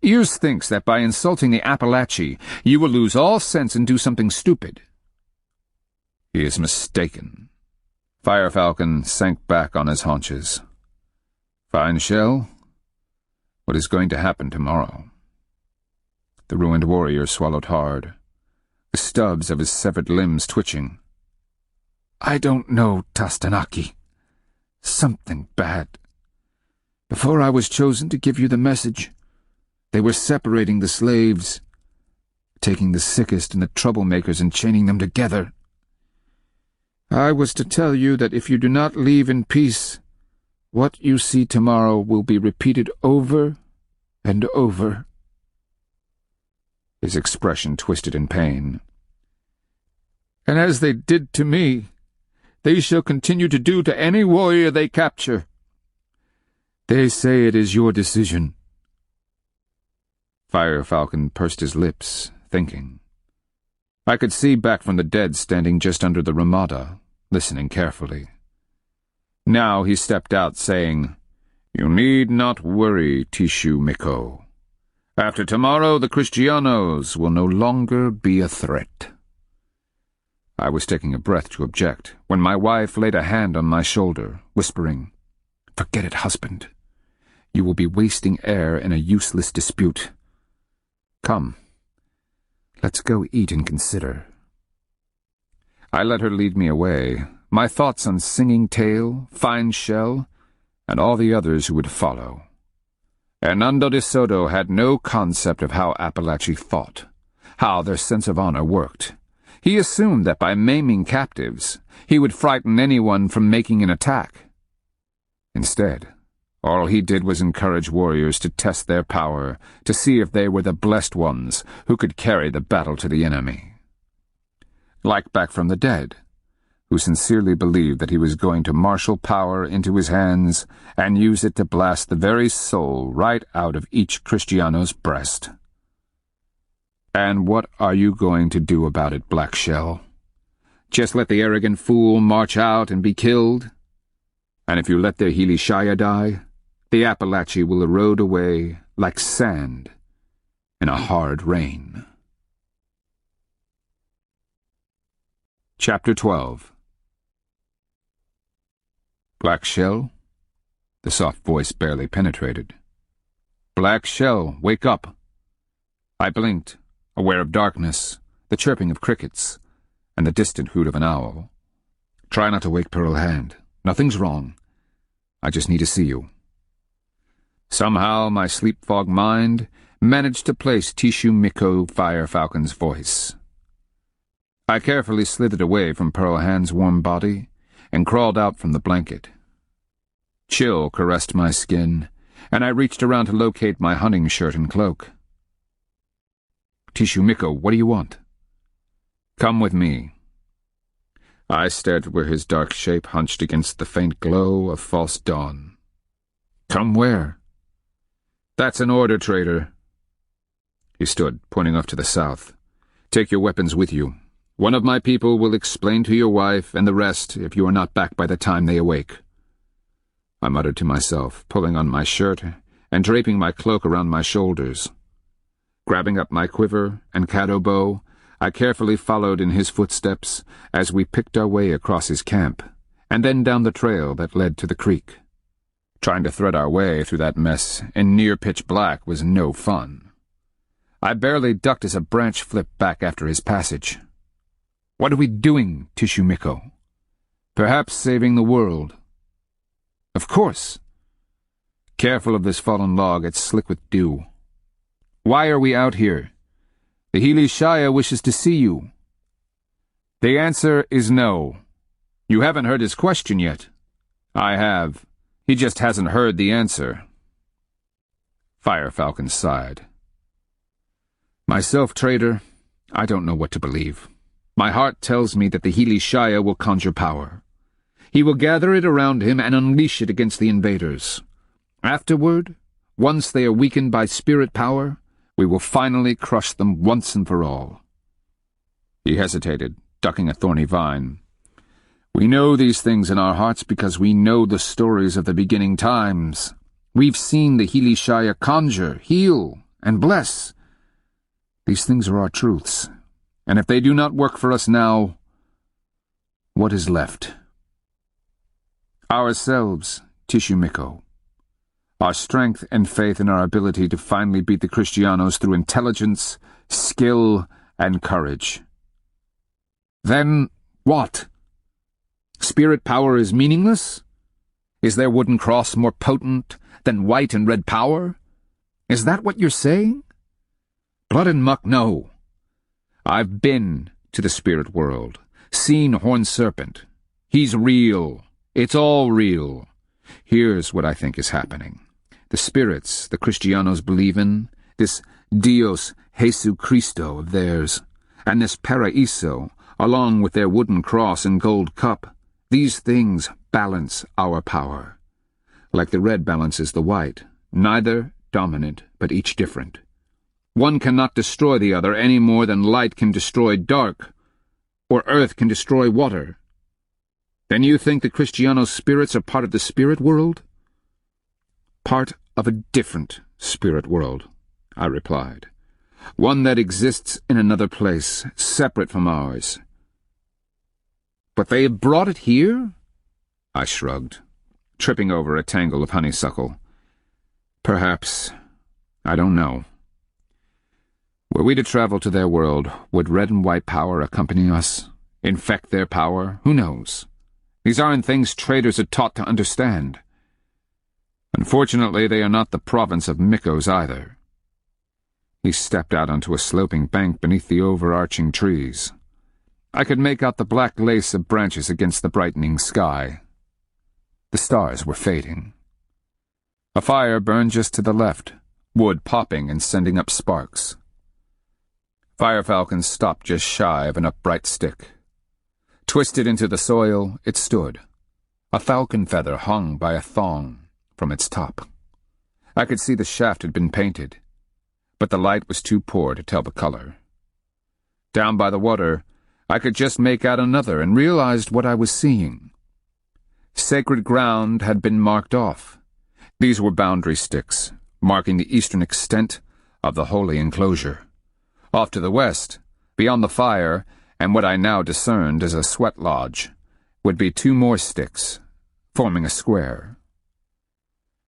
Ears thinks that by insulting the Appalachee, you will lose all sense and do something stupid." He is mistaken. Firefalcon sank back on his haunches. "Fine Shell? What is going to happen tomorrow?" The ruined warrior swallowed hard, the stubs of his severed limbs twitching. "I don't know, Tastanaki. Something bad. Before I was chosen to give you the message, they were separating the slaves, taking the sickest and the troublemakers and chaining them together. I was to tell you that if you do not leave in peace, what you see tomorrow will be repeated over and over." His expression twisted in pain. "And as they did to me, they shall continue to do to any warrior they capture. They say it is your decision." Firefalcon pursed his lips, thinking. I could see back from the dead standing just under the ramada, listening carefully. Now he stepped out, saying, "You need not worry, Tishu Miko. After tomorrow, the Kristianos will no longer be a threat." I was taking a breath to object, when my wife laid a hand on my shoulder, whispering, "Forget it, husband. You will be wasting air in a useless dispute. Come, let's go eat and consider." I let her lead me away, my thoughts on Singing Tail, Fine Shell, and all the others who would follow. Hernando de Soto had no concept of how Appalachee thought, how their sense of honor worked. He assumed that by maiming captives, he would frighten anyone from making an attack. Instead, all he did was encourage warriors to test their power, to see if they were the blessed ones who could carry the battle to the enemy. Like back from the dead, who sincerely believed that he was going to marshal power into his hands and use it to blast the very soul right out of each Kristiano's breast. "And what are you going to do about it, Black Shell? Just let the arrogant fool march out and be killed? And if you let the Hilishaya die, the Appalachee will erode away like sand in a hard rain." Chapter 12. "Black Shell?" The soft voice barely penetrated. "Black Shell, wake up." I blinked, aware of darkness, the chirping of crickets, and the distant hoot of an owl. "Try not to wake Pearl Hand. Nothing's wrong. I just need to see you." Somehow my sleep-fogged mind managed to place Tishu Miko Firefalcon's voice. I carefully slithered away from Pearl Hand's warm body and crawled out from the blanket. Chill caressed my skin, and I reached around to locate my hunting shirt and cloak. "Tishu Miko, what do you want?" "Come with me." I stared where his dark shape hunched against the faint glow of false dawn. "Come where?" "That's an order, traitor." He stood, pointing off to the south. "Take your weapons with you. One of my people will explain to your wife and the rest if you are not back by the time they awake." I muttered to myself, pulling on my shirt and draping my cloak around my shoulders. Grabbing up my quiver and caddo bow, I carefully followed in his footsteps as we picked our way across his camp, and then down the trail that led to the creek. Trying to thread our way through that mess in near pitch black was no fun. I barely ducked as a branch flipped back after his passage. "What are we doing, Tishu Miko?" "Perhaps saving the world." "Of course." "Careful of this fallen log, it's slick with dew." "Why are we out here?" "The Hilishaya wishes to see you." "The answer is no. You haven't heard his question yet." "I have. He just hasn't heard the answer." Firefalcon sighed. "Myself, traitor, I don't know what to believe. My heart tells me that the Hilishaya will conjure power. He will gather it around him and unleash it against the invaders.
Afterward, once they are weakened by spirit power, we will finally crush them once and for all." He hesitated, ducking a thorny vine. "We know these things in our hearts because we know the stories of the beginning times. We've seen the Hilishaya conjure, heal, and bless. These things are our truths, and if they do not work for us now, what is left? Ourselves, Tishumiko. Our strength and faith in our ability to finally beat the Kristianos through intelligence, skill, and courage. Then what? Spirit power is meaningless? Is their wooden cross more potent than white and red power? Is that what you're saying? Blood and muck, no. I've been to the spirit world, seen Horned Serpent. He's real. It's all real. Here's what I think is happening. The spirits the Kristianos believe in, this Dios Jesu Cristo of theirs, and this Paraiso, along with their wooden cross and gold cup, these things balance our power. Like the red balances the white, neither dominant, but each different. One cannot destroy the other any more than light can destroy dark, or earth can destroy water. Then you think the Kristianos' spirits are part of the spirit world? Part of a different spirit world, I replied. One that exists in another place, separate from ours. But they have brought it here? I shrugged, tripping over a tangle of honeysuckle. Perhaps. I don't know. Were we to travel to their world, would red and white power accompany us? Infect their power? Who knows? These aren't things traders are taught to understand. Unfortunately, they are not the province of Mikos either. He stepped out onto a sloping bank beneath the overarching trees. I could make out the black lace of branches against the brightening sky. The stars were fading. A fire burned just to the left, wood popping and sending up sparks. Firefalcon stopped just shy of an upright stick. Twisted into the soil, it stood. A falcon feather hung by a thong from its top. I could see the shaft had been painted, but the light was too poor to tell the color. Down by the water, I could just make out another and realized what I was seeing. Sacred ground had been marked off. These were boundary sticks, marking the eastern extent of the holy enclosure. Off to the west, beyond the fire, and what I now discerned as a sweat lodge, would be two more sticks, forming a square.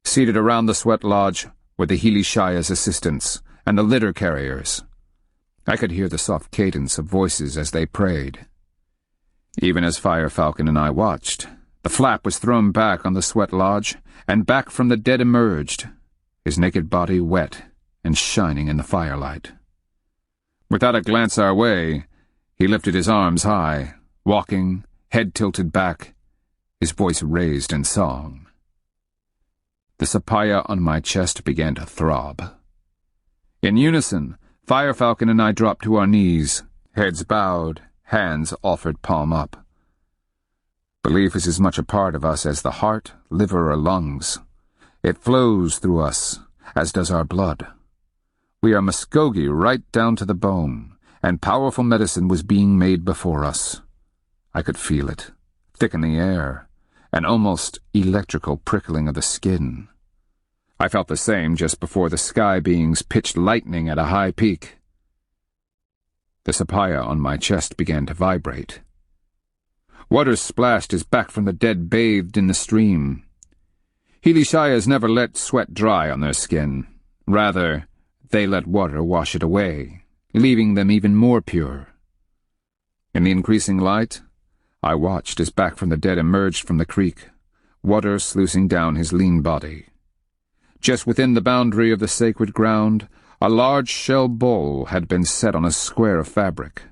Seated around the sweat lodge were the Hilishaya's assistants and the litter carriers. I could hear the soft cadence of voices as they prayed. Even as Firefalcon and I watched, the flap was thrown back on the sweat lodge, and back from the dead emerged, his naked body wet and shining in the firelight. Without a glance our way, he lifted his arms high, walking, head tilted back, his voice raised in song. The sapaya on my chest began to throb. In unison, Firefalcon and I dropped to our knees, heads bowed, hands offered palm up. Belief is as much a part of us as the heart, liver, or lungs. It flows through us, as does our blood. We are Muskogee right down to the bone, and powerful medicine was being made before us. I could feel it, thick in the air, an almost electrical prickling of the skin. I felt the same just before the sky beings pitched lightning at a high peak. The sapaya on my chest began to vibrate. Water splashed as back from the dead bathed in the stream. Hilishayas never let sweat dry on their skin. Rather, they let water wash it away, leaving them even more pure. In the increasing light, I watched as back from the dead emerged from the creek, water sluicing down his lean body. Just within the boundary of the sacred ground, a large shell bowl had been set on a square of fabric.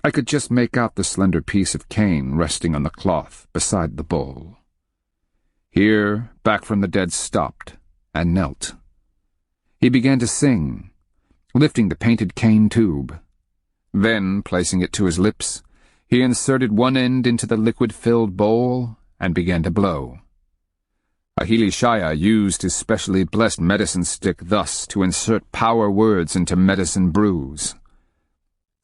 I could just make out the slender piece of cane resting on the cloth beside the bowl. Here, back from the dead stopped and knelt. He began to sing, lifting the painted cane tube. Then, placing it to his lips, he inserted one end into the liquid-filled bowl and began to blow.
Shaya used his specially blessed medicine stick thus to insert power words into medicine brews.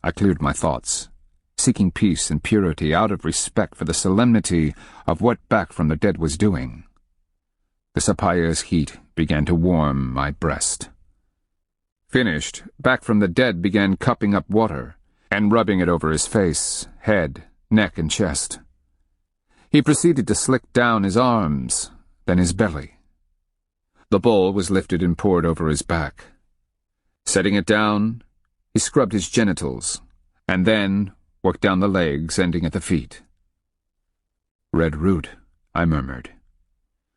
I cleared my thoughts, seeking peace and purity out of respect for the solemnity of what Back from the Dead was doing. The sapaya's heat began to warm my breast. Finished, Back from the Dead began cupping up water and rubbing it over his face, head, neck, and chest. He proceeded to slick down his arms, then his belly. The bowl was lifted and poured over his back. Setting it down, he scrubbed his genitals, and then worked down the legs, ending at the feet. "Red root," I murmured.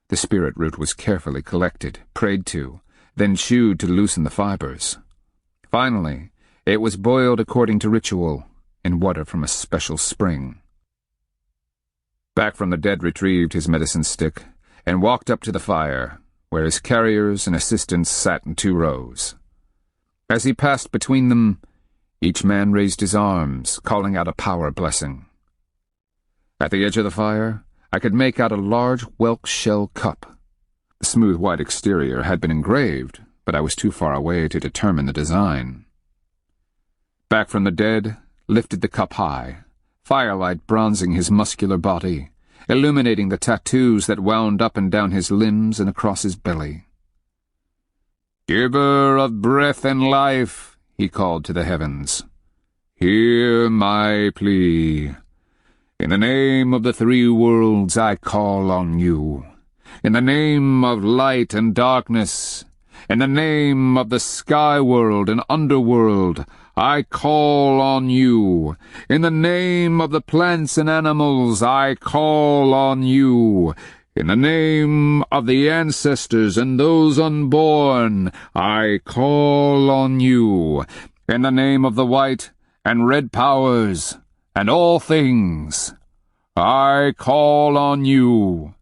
The spirit root was carefully collected, prayed to, then chewed to loosen the fibers. Finally, it was boiled according to ritual, in water from a special spring. Back from the Dead retrieved his medicine stick and walked up to the fire, where his carriers and assistants sat in 2 rows. As he passed between them, each man raised his arms, calling out a power blessing. At the edge of the fire, I could make out a large whelk shell cup. The smooth white exterior had been engraved, but I was too far away to determine the design. Back from the Dead lifted the cup high, firelight bronzing his muscular body, illuminating the tattoos that wound up and down his limbs and across his belly. "Giver of breath and life," he called to the heavens, "hear my plea. In the name of the 3 worlds I call on you. In the name of light and darkness, in the name of the sky world and underworld, I call on you. In the name of the plants and animals, I call on you. In the name of the ancestors and those unborn, I call on you. In the name of the white and red powers, and all things, I call on you."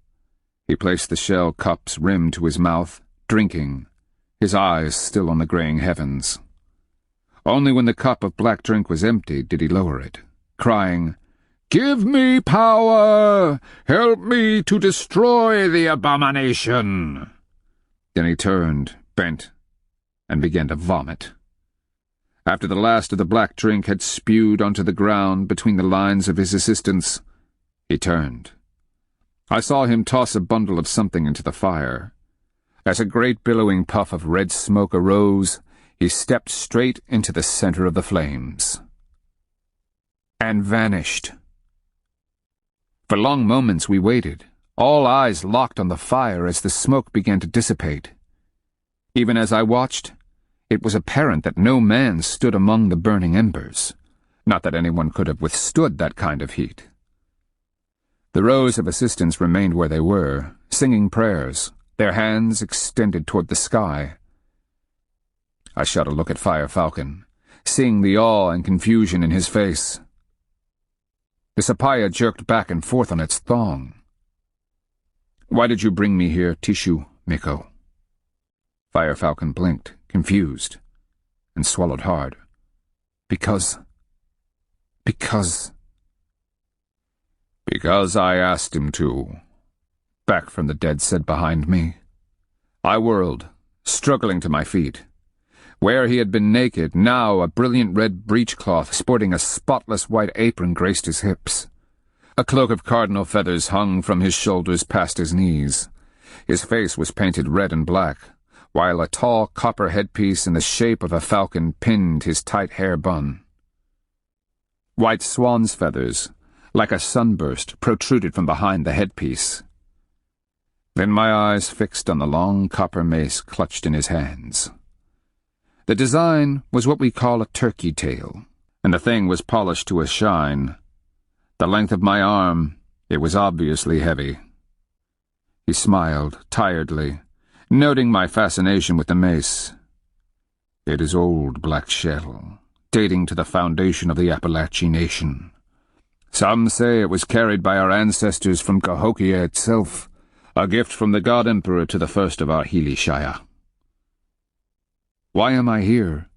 He placed the shell cup's rim to his mouth, drinking, his eyes still on the graying heavens. Only when the cup of black drink was emptied did he lower it, crying, "Give me power! Help me to destroy the abomination!" Then he turned, bent, and began to vomit. After the last of the black drink had spewed onto the ground between the lines of his assistants, he turned. I saw him toss a bundle of something into the fire. As a great billowing puff of red smoke arose, he stepped straight into the center of the flames. And vanished. For long moments we waited, all eyes locked on the fire as the smoke began to dissipate. Even as I watched, it was apparent that no man stood among the burning embers, not that anyone could have withstood that kind of heat. The rows of assistants remained where they were, singing prayers, their hands extended toward the sky. I shot a look at Fire Falcon, seeing the awe and confusion in his face. The sapaya jerked back and forth on its thong. "Why did you bring me here, Tishu, Miko?" Fire Falcon blinked, confused, and swallowed hard. Because I asked him to," Back from the Dead said behind me. I whirled, struggling to my feet. Where he had been naked, now a brilliant red breechcloth sporting a spotless white apron graced his hips. A cloak of cardinal feathers hung from his shoulders past his knees. His face was painted red and black, while a tall copper headpiece in the shape of a falcon pinned his tight hair bun. White swan's feathers, like a sunburst, protruded from behind the headpiece. Then my eyes fixed on the long copper mace clutched in his hands. The design was what we call a turkey tail, and the thing was polished to a shine. The length of my arm, it was obviously heavy. He smiled, tiredly, noting my fascination with the mace. "It is old black shell, dating to the foundation of the Appalachian Nation. Some say it was carried by our ancestors from Cahokia itself, a gift from the God Emperor to the first of our Shaya." "Why am I here?"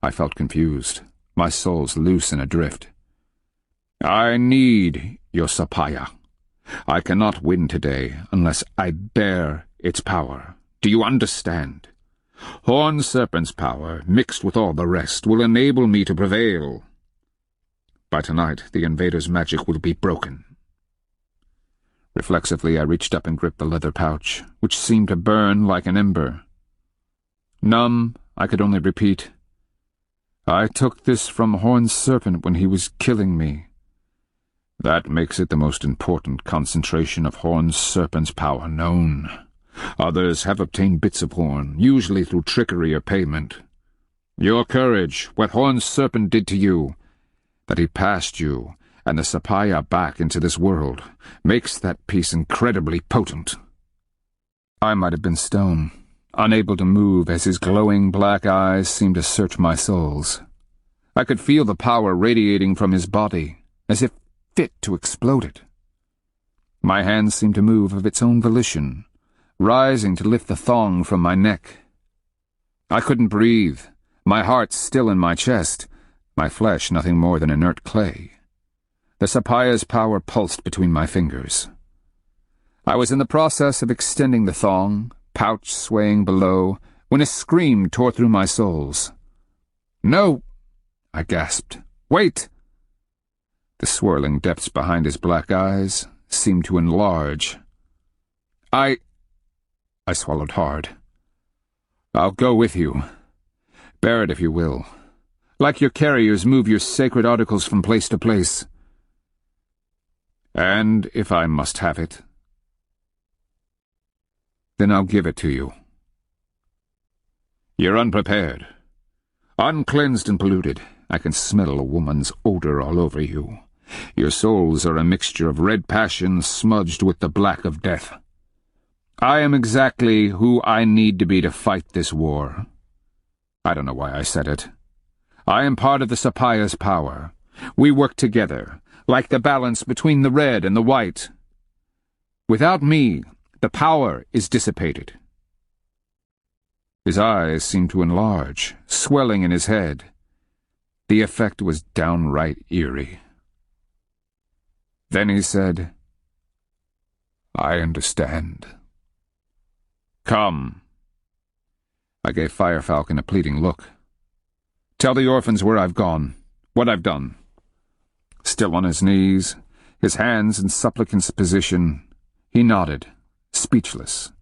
I felt confused, my soul's loose and adrift. "I need your sapaya. I cannot win today unless I bear its power. Do you understand? Horned Serpent's power, mixed with all the rest, will enable me to prevail. By tonight, the invader's magic will be broken. Reflexively, I reached up and gripped the leather pouch, which seemed to burn like an ember. Numb, I could only repeat, "I took this from Horned Serpent when he was killing me." That makes it the most important concentration of Horned Serpent's power known. Others have obtained bits of horn, usually through trickery or payment. Your courage, what Horned Serpent did to you, that he passed you and the Sapphire back into this world, makes that piece incredibly potent. I might have been stone, unable to move as his glowing black eyes seemed to search my souls. I could feel the power radiating from his body, as if fit to explode it. My hand seemed to move of its own volition, rising to lift the thong from my neck. I couldn't breathe, my heart still in my chest, my flesh nothing more than inert clay. The Sapphire's power pulsed between my fingers. I was in the process of extending the thong, pouch swaying below, when a scream tore through my soles. "No!" I gasped. "Wait!" The swirling depths behind his black eyes seemed to enlarge. I swallowed hard. "I'll go with you. Bear it if you will. Like your carriers move your sacred articles from place to place. And if I must have it, then I'll give it to you. You're unprepared. Uncleansed and polluted. I can smell a woman's odor all over you. Your souls are a mixture of red passion smudged with the black of death. I am exactly who I need to be to fight this war. I don't know why I said it. I am part of the Sapphire's power. We work together, like the balance between the red and the white. Without me, the power is dissipated." His eyes seemed to enlarge, swelling in his head. The effect was downright eerie. Then he said, "I understand. Come." I gave Firefalcon a pleading look. "Tell the orphans where I've gone, what I've done." Still on his knees, his hands in supplicant's position, he nodded, speechless.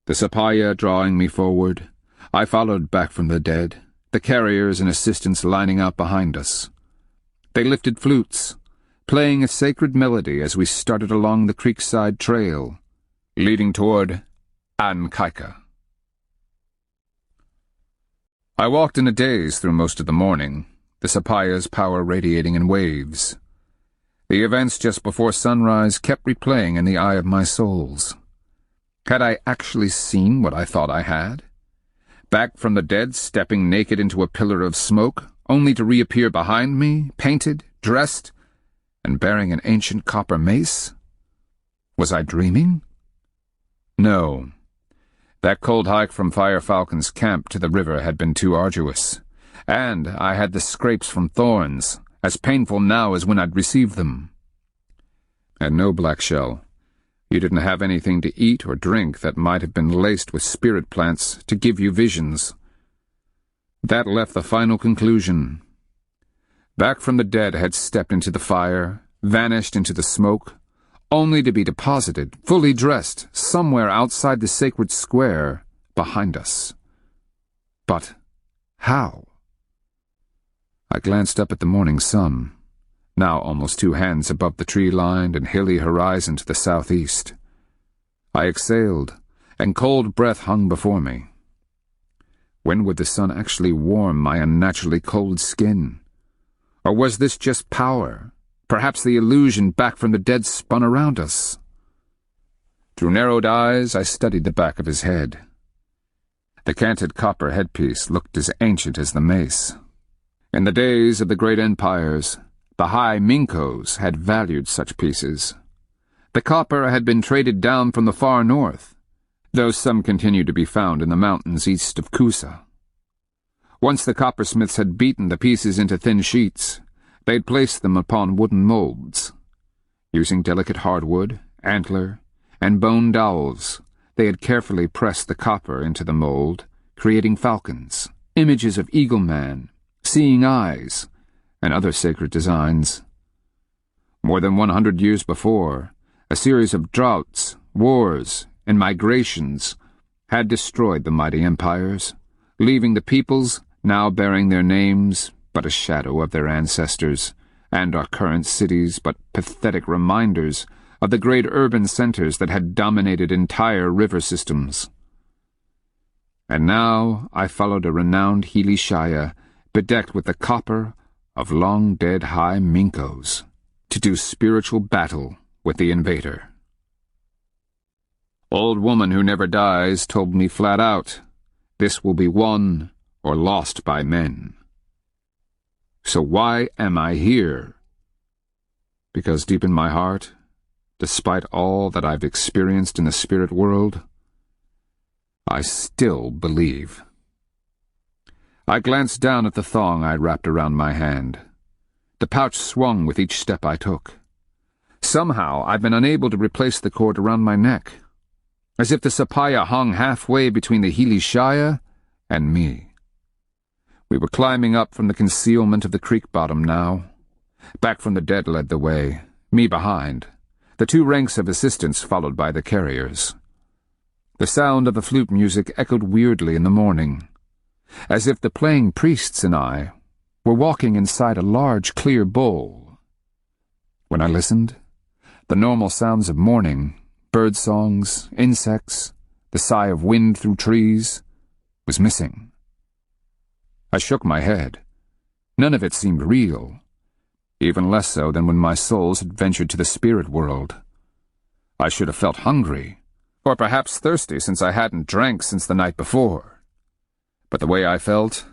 The Sapphire drawing me forward, I followed back from the dead, the carriers and assistants lining up behind us. They lifted flutes, playing a sacred melody as we started along the creekside trail, leading toward Ankaika. I walked in a daze through most of the morning, the Sapphire's power radiating in waves. The events just before sunrise kept replaying in the eye of my souls. Had I actually seen what I thought I had? Back from the dead, stepping naked into a pillar of smoke, only to reappear behind me, painted, dressed, and bearing an ancient copper mace? Was I dreaming? No. That cold hike from Firefalcon's camp to the river had been too arduous, and I had the scrapes from thorns, as painful now as when I'd received them. And no, Black Shell, you didn't have anything to eat or drink that might have been laced with spirit plants to give you visions. That left the final conclusion. Back from the dead had stepped into the fire, vanished into the smoke, only to be deposited, fully dressed, somewhere outside the sacred square behind us. But how? I glanced up at the morning sun, now almost 2 hands above the tree-lined and hilly horizon to the southeast. I exhaled, and cold breath hung before me. When would the sun actually warm my unnaturally cold skin? Or was this just power, perhaps the illusion back from the dead spun around us? Through narrowed eyes, I studied the back of his head. The canted copper headpiece looked as ancient as the mace. In the days of the great empires, the high Minkos had valued such pieces. The copper had been traded down from the far north, though some continued to be found in the mountains east of Kusa. Once the coppersmiths had beaten the pieces into thin sheets, they'd placed them upon wooden molds. Using delicate hardwood, antler, and bone dowels, they had carefully pressed the copper into the mold, creating falcons, images of eagle-man, seeing eyes, and other sacred designs. More than 100 years before, a series of droughts, wars, and migrations had destroyed the mighty empires, leaving the peoples now bearing their names but a shadow of their ancestors, and our current cities but pathetic reminders of the great urban centers that had dominated entire river systems. And now I followed a renowned Healy Shire, bedecked with the copper of long-dead high Minkos, to do spiritual battle with the invader. Old woman who never dies told me flat out, this will be won or lost by men. So why am I here? Because deep in my heart, despite all that I've experienced in the spirit world, I still believe. I glanced down at the thong I'd wrapped around my hand. The pouch swung with each step I took. Somehow I've been unable to replace the cord around my neck, as if the sapaya hung halfway between the Healy Shire and me. We were climbing up from the concealment of the creek bottom now. Back from the dead led the way, me behind, the two ranks of assistants followed by the carriers. The sound of the flute music echoed weirdly in the morning, as if the playing priests and I were walking inside a large clear bowl. When I listened, the normal sounds of morning, bird songs, insects, the sigh of wind through trees, was missing. I shook my head. None of it seemed real, even less so than when my souls had ventured to the spirit world. I should have felt hungry, or perhaps thirsty since I hadn't drank since the night before. But the way I felt,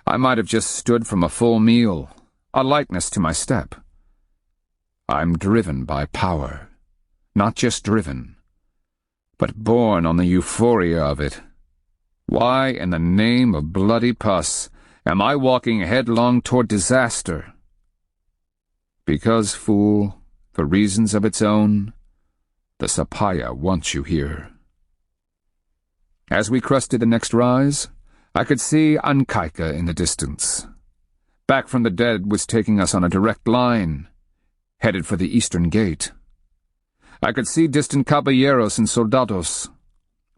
I might have just stood from a full meal, a likeness to my step. I'm driven by power, not just driven, but born on the euphoria of it. Why, in the name of bloody pus, am I walking headlong toward disaster? Because, fool, for reasons of its own, the sapaya wants you here. As we crested the next rise, I could see Ankaika in the distance. Back from the dead was taking us on a direct line, headed for the eastern gate. I could see distant caballeros and soldados.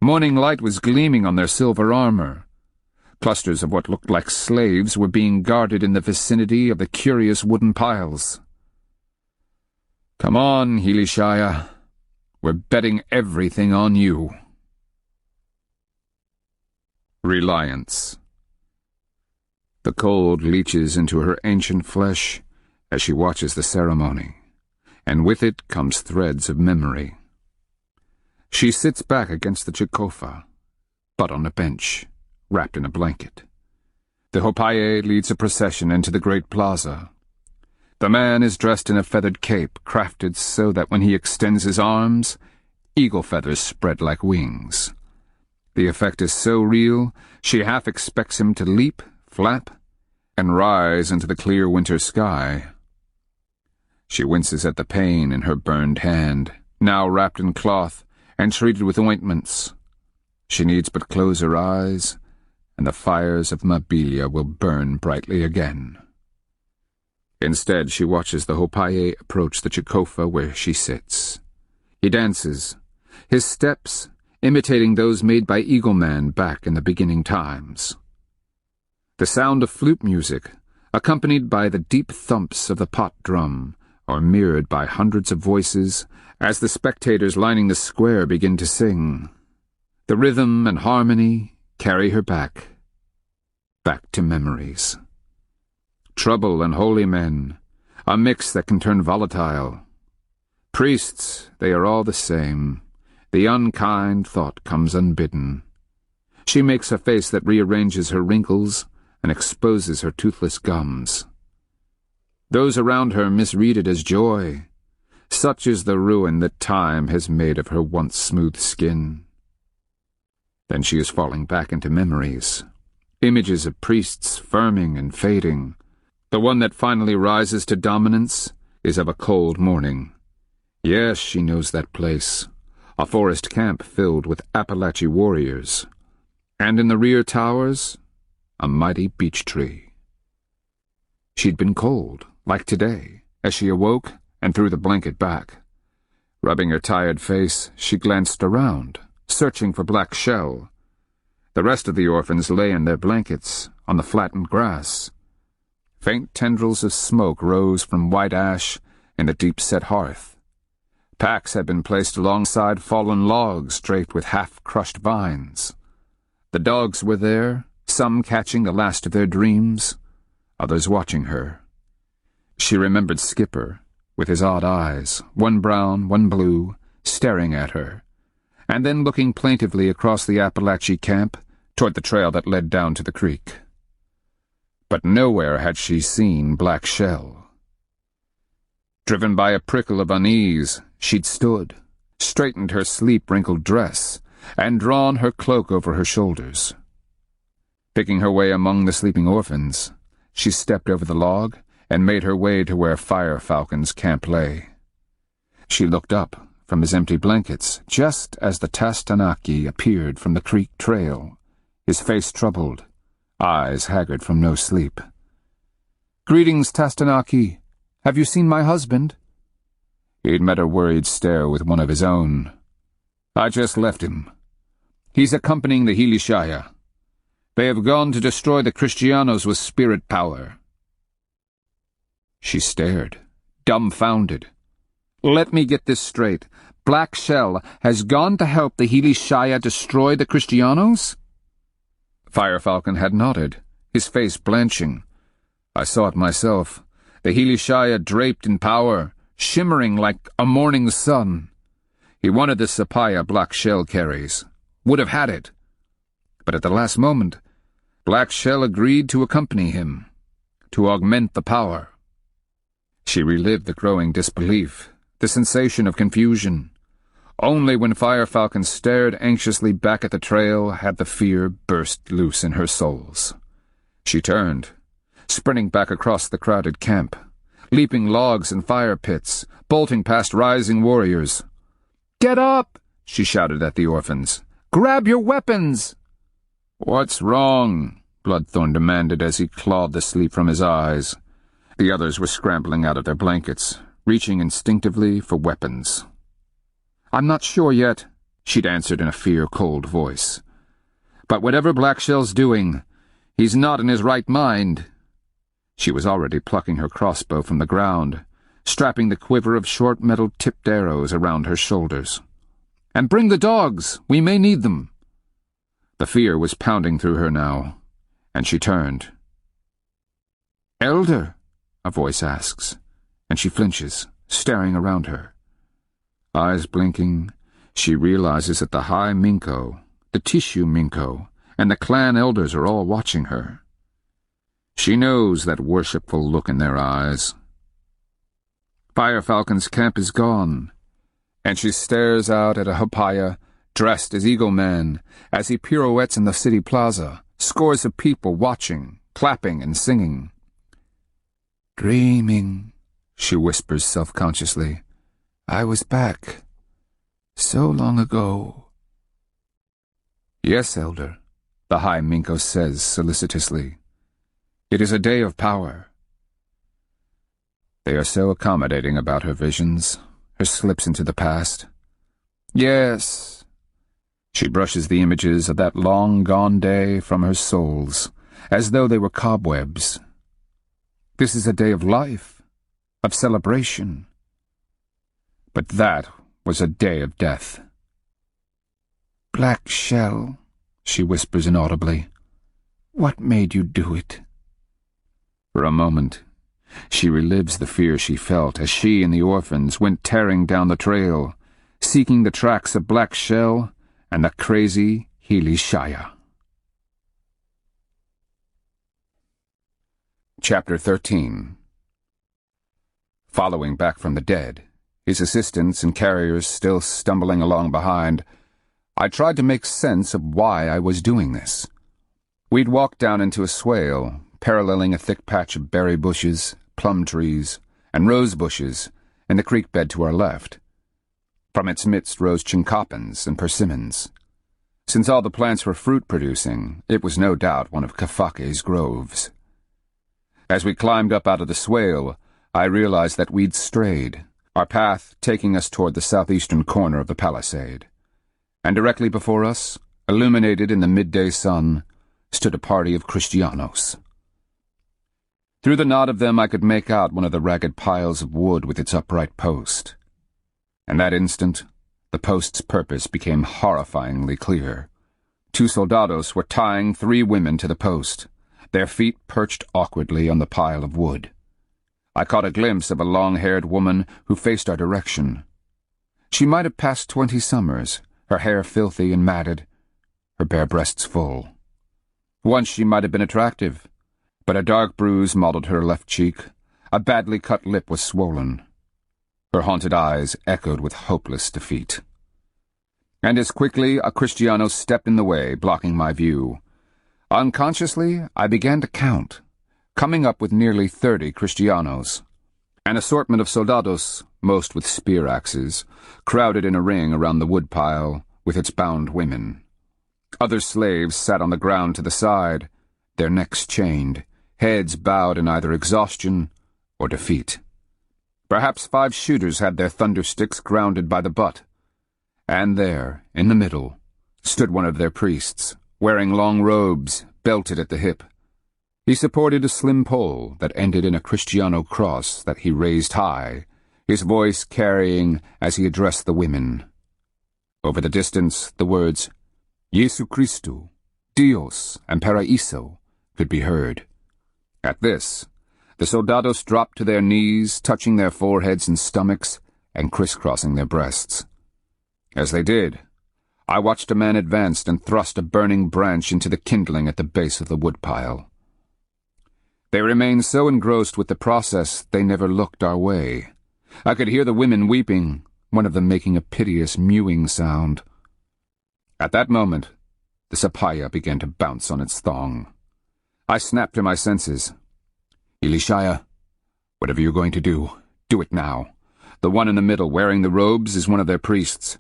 Morning light was gleaming on their silver armor. Clusters of what looked like slaves were being guarded in the vicinity of the curious wooden piles. Come on, Healy Shire. We're betting everything on you. Reliance. The cold leaches into her ancient flesh as she watches the ceremony, and with it comes threads of memory. She sits back against the chikofa, but on a bench, wrapped in a blanket. The hopaye leads a procession into the great plaza. The man is dressed in a feathered cape crafted so that when he extends his arms, eagle feathers spread like wings. The effect is so real, she half expects him to leap, flap, and rise into the clear winter sky. She winces at the pain in her burned hand, now wrapped in cloth and treated with ointments. She needs but close her eyes, and the fires of Mabilia will burn brightly again. Instead, she watches the hopaye approach the chikofa where she sits. He dances, his steps imitating those made by Eagleman back in the beginning times. The sound of flute music, accompanied by the deep thumps of the pot drum, are mirrored by hundreds of voices as the spectators lining the square begin to sing. The rhythm and harmony carry her back to memories. Trouble and holy men, a mix that can turn volatile. Priests, they are all the same. The unkind thought comes unbidden. She makes a face that rearranges her wrinkles and exposes her toothless gums. Those around her misread it as joy. Such is the ruin that time has made of her once smooth skin. Then she is falling back into memories. Images of priests firming and fading. The one that finally rises to dominance is of a cold morning, Yes, she knows that place. A forest camp filled with Appalachian warriors. And in the rear towers, a mighty beech tree. She'd been cold, like today, as she awoke and threw the blanket back. Rubbing her tired face, she glanced around, searching for Black Shell. The rest of the orphans lay in their blankets, on the flattened grass. Faint tendrils of smoke rose from white ash in the deep-set hearth. Packs had been placed alongside fallen logs draped with half-crushed vines. The dogs were there, some catching the last of their dreams, others watching her. She remembered Skipper, with his odd eyes, one brown, one blue, staring at her, and then looking plaintively across the Appalachian camp toward the trail that led down to the creek. But nowhere had she seen Black Shell. Driven by a prickle of unease, she'd stood, straightened her sleep-wrinkled dress, and drawn her cloak over her shoulders. Picking her way among the sleeping orphans, she stepped over the log and made her way to where Fire Falcon's camp lay. She looked up from his empty blankets just as the Tastanaki appeared from the creek trail, his face troubled, eyes haggard from no sleep. "Greetings, Tastanaki. Have you seen my husband?" He'd met her worried stare with one of his own. "I just left him. He's accompanying the Hilishaya. They have gone to destroy the Kristianos with spirit power." She stared, dumbfounded. "Let me get this straight. Black Shell has gone to help the Hilishaya destroy the Kristianos?" Fire Falcon had nodded, his face blanching. "I saw it myself. The Hilishaya draped in power, shimmering like a morning sun. He wanted the sapaya Black Shell carries. Would have had it. But at the last moment, Black Shell agreed to accompany him, to augment the power." She relived the growing disbelief, the sensation of confusion. Only when Fire Falcon stared anxiously back at the trail had the fear burst loose in her soles. She turned, sprinting back across the crowded camp, leaping logs and fire pits, bolting past rising warriors. "Get up!" she shouted at the orphans. "Grab your weapons!" "What's wrong?" Bloodthorn demanded as he clawed the sleep from his eyes. The others were scrambling out of their blankets, reaching instinctively for weapons. "I'm not sure yet," she'd answered in a fear-cold voice. "But whatever Black Shell's doing, he's not in his right mind." She was already plucking her crossbow from the ground, strapping the quiver of short metal-tipped arrows around her shoulders. "And bring the dogs! We may need them!" The fear was pounding through her now, and she turned. "Elder?" a voice asks, and she flinches, staring around her. Eyes blinking, she realizes that the High Minko, the Tissue Minko, and the clan elders are all watching her. She knows that worshipful look in their eyes. Fire Falcon's camp is gone, and she stares out at a Hopaya, dressed as Eagle Man, as he pirouettes in the city plaza, scores of people watching, clapping and singing. "Dreaming," she whispers self-consciously. "I was back. So long ago." "Yes, Elder," the High Minko says solicitously. "It is a day of power." They are so accommodating about her visions, her slips into the past. "Yes." She brushes the images of that long-gone day from her souls, as though they were cobwebs. This is a day of life, of celebration. But that was a day of death. "Black Shell," she whispers inaudibly. "What made you do it?" For a moment, she relives the fear she felt as she and the orphans went tearing down the trail, seeking the tracks of Black Shell and the crazy Hilishaya. Chapter 13. Following back from the dead, his assistants and carriers still stumbling along behind, I tried to make sense of why I was doing this. We'd walked down into a swale, paralleling a thick patch of berry bushes, plum trees, and rose bushes in the creek bed to our left, From its midst rose chinquapins and persimmons. Since all the plants were fruit-producing, it was no doubt one of Kafake's groves. As we climbed up out of the swale, I realized that we'd strayed, our path taking us toward the southeastern corner of the palisade. And directly before us, illuminated in the midday sun, stood a party of Kristianos. Through the knot of them I could make out one of the ragged piles of wood with its upright post. In that instant, the post's purpose became horrifyingly clear. 2 soldados were tying 3 women to the post, their feet perched awkwardly on the pile of wood. I caught a glimpse of a long-haired woman who faced our direction. She might have passed 20 summers, her hair filthy and matted, her bare breasts full. Once she might have been attractive, but a dark bruise mottled her left cheek, a badly cut lip was swollen. Her haunted eyes echoed with hopeless defeat. And as quickly a Kristianos stepped in the way, blocking my view. Unconsciously, I began to count, coming up with nearly 30 Kristianos. An assortment of soldados, most with spear axes, crowded in a ring around the woodpile with its bound women. Other slaves sat on the ground to the side, their necks chained, heads bowed in either exhaustion or defeat. Perhaps 5 shooters had their thundersticks grounded by the butt. And there, in the middle, stood one of their priests, wearing long robes, belted at the hip. He supported a slim pole that ended in a Kristiano cross that he raised high, his voice carrying as he addressed the women. Over the distance, the words, Jesu Christu, Dios, and Paraiso could be heard. At this, the soldados dropped to their knees, touching their foreheads and stomachs, and crisscrossing their breasts. As they did, I watched a man advance and thrust a burning branch into the kindling at the base of the woodpile. They remained so engrossed with the process they never looked our way. I could hear the women weeping, one of them making a piteous mewing sound. At that moment, the sapaya began to bounce on its thong. I snapped to my senses. Elishaya, whatever you're going to do it now. The one in the middle wearing the robes is one of their priests.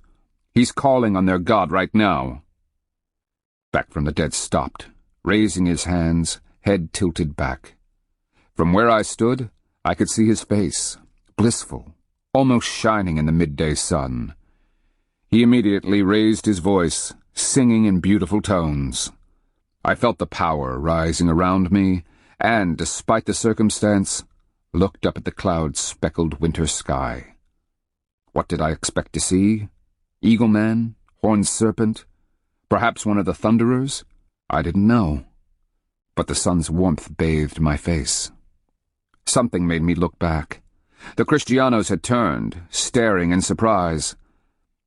He's calling on their god right now. Back from the dead stopped, raising his hands, head tilted back. From where I stood, I could see his face, blissful, almost shining in the midday sun. He immediately raised his voice, singing in beautiful tones. I felt the power rising around me, and, despite the circumstance, looked up at the cloud-speckled winter sky. What did I expect to see? Eagle-man? Horned serpent? Perhaps one of the thunderers? I didn't know. But the sun's warmth bathed my face. Something made me look back. The Kristianos had turned, staring in surprise.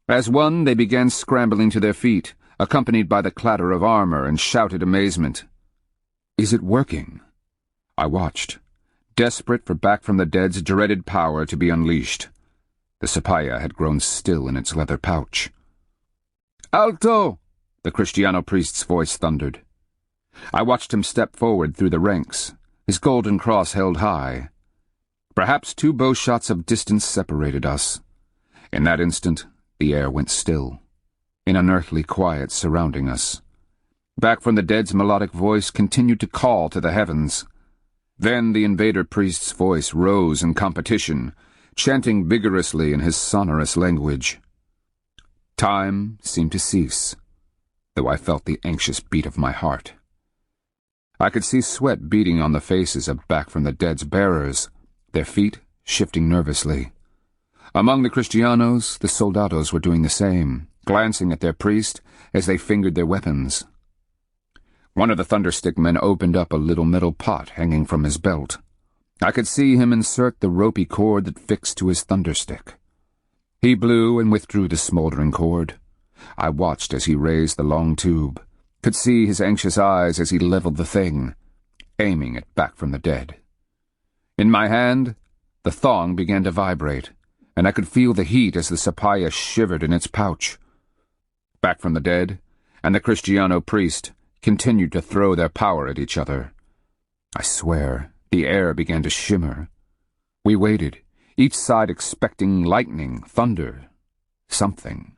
As one, they began scrambling to their feet, accompanied by the clatter of armor and shouted amazement. Is it working? I watched, desperate for back from the dead's dreaded power to be unleashed. The sapaya had grown still in its leather pouch. Alto! The Kristiano priest's voice thundered. I watched him step forward through the ranks, his golden cross held high. Perhaps 2 bow shots of distance separated us. In that instant, the air went still, an unearthly quiet surrounding us. Back from the dead's melodic voice continued to call to the heavens. Then the invader priest's voice rose in competition, chanting vigorously in his sonorous language. Time seemed to cease, though I felt the anxious beat of my heart. I could see sweat beading on the faces of back from the dead's bearers, their feet shifting nervously. Among the Kristianos, the soldados were doing the same, glancing at their priest as they fingered their weapons. One of the thunderstick men opened up a little metal pot hanging from his belt. I could see him insert the ropey cord that fixed to his thunderstick. He blew and withdrew the smoldering cord. I watched as he raised the long tube, could see his anxious eyes as he leveled the thing, aiming it back from the dead. In my hand, the thong began to vibrate, and I could feel the heat as the sapaya shivered in its pouch. Back from the dead, and the Kristiano priest continued to throw their power at each other. I swear, the air began to shimmer. We waited, each side expecting lightning, thunder. something.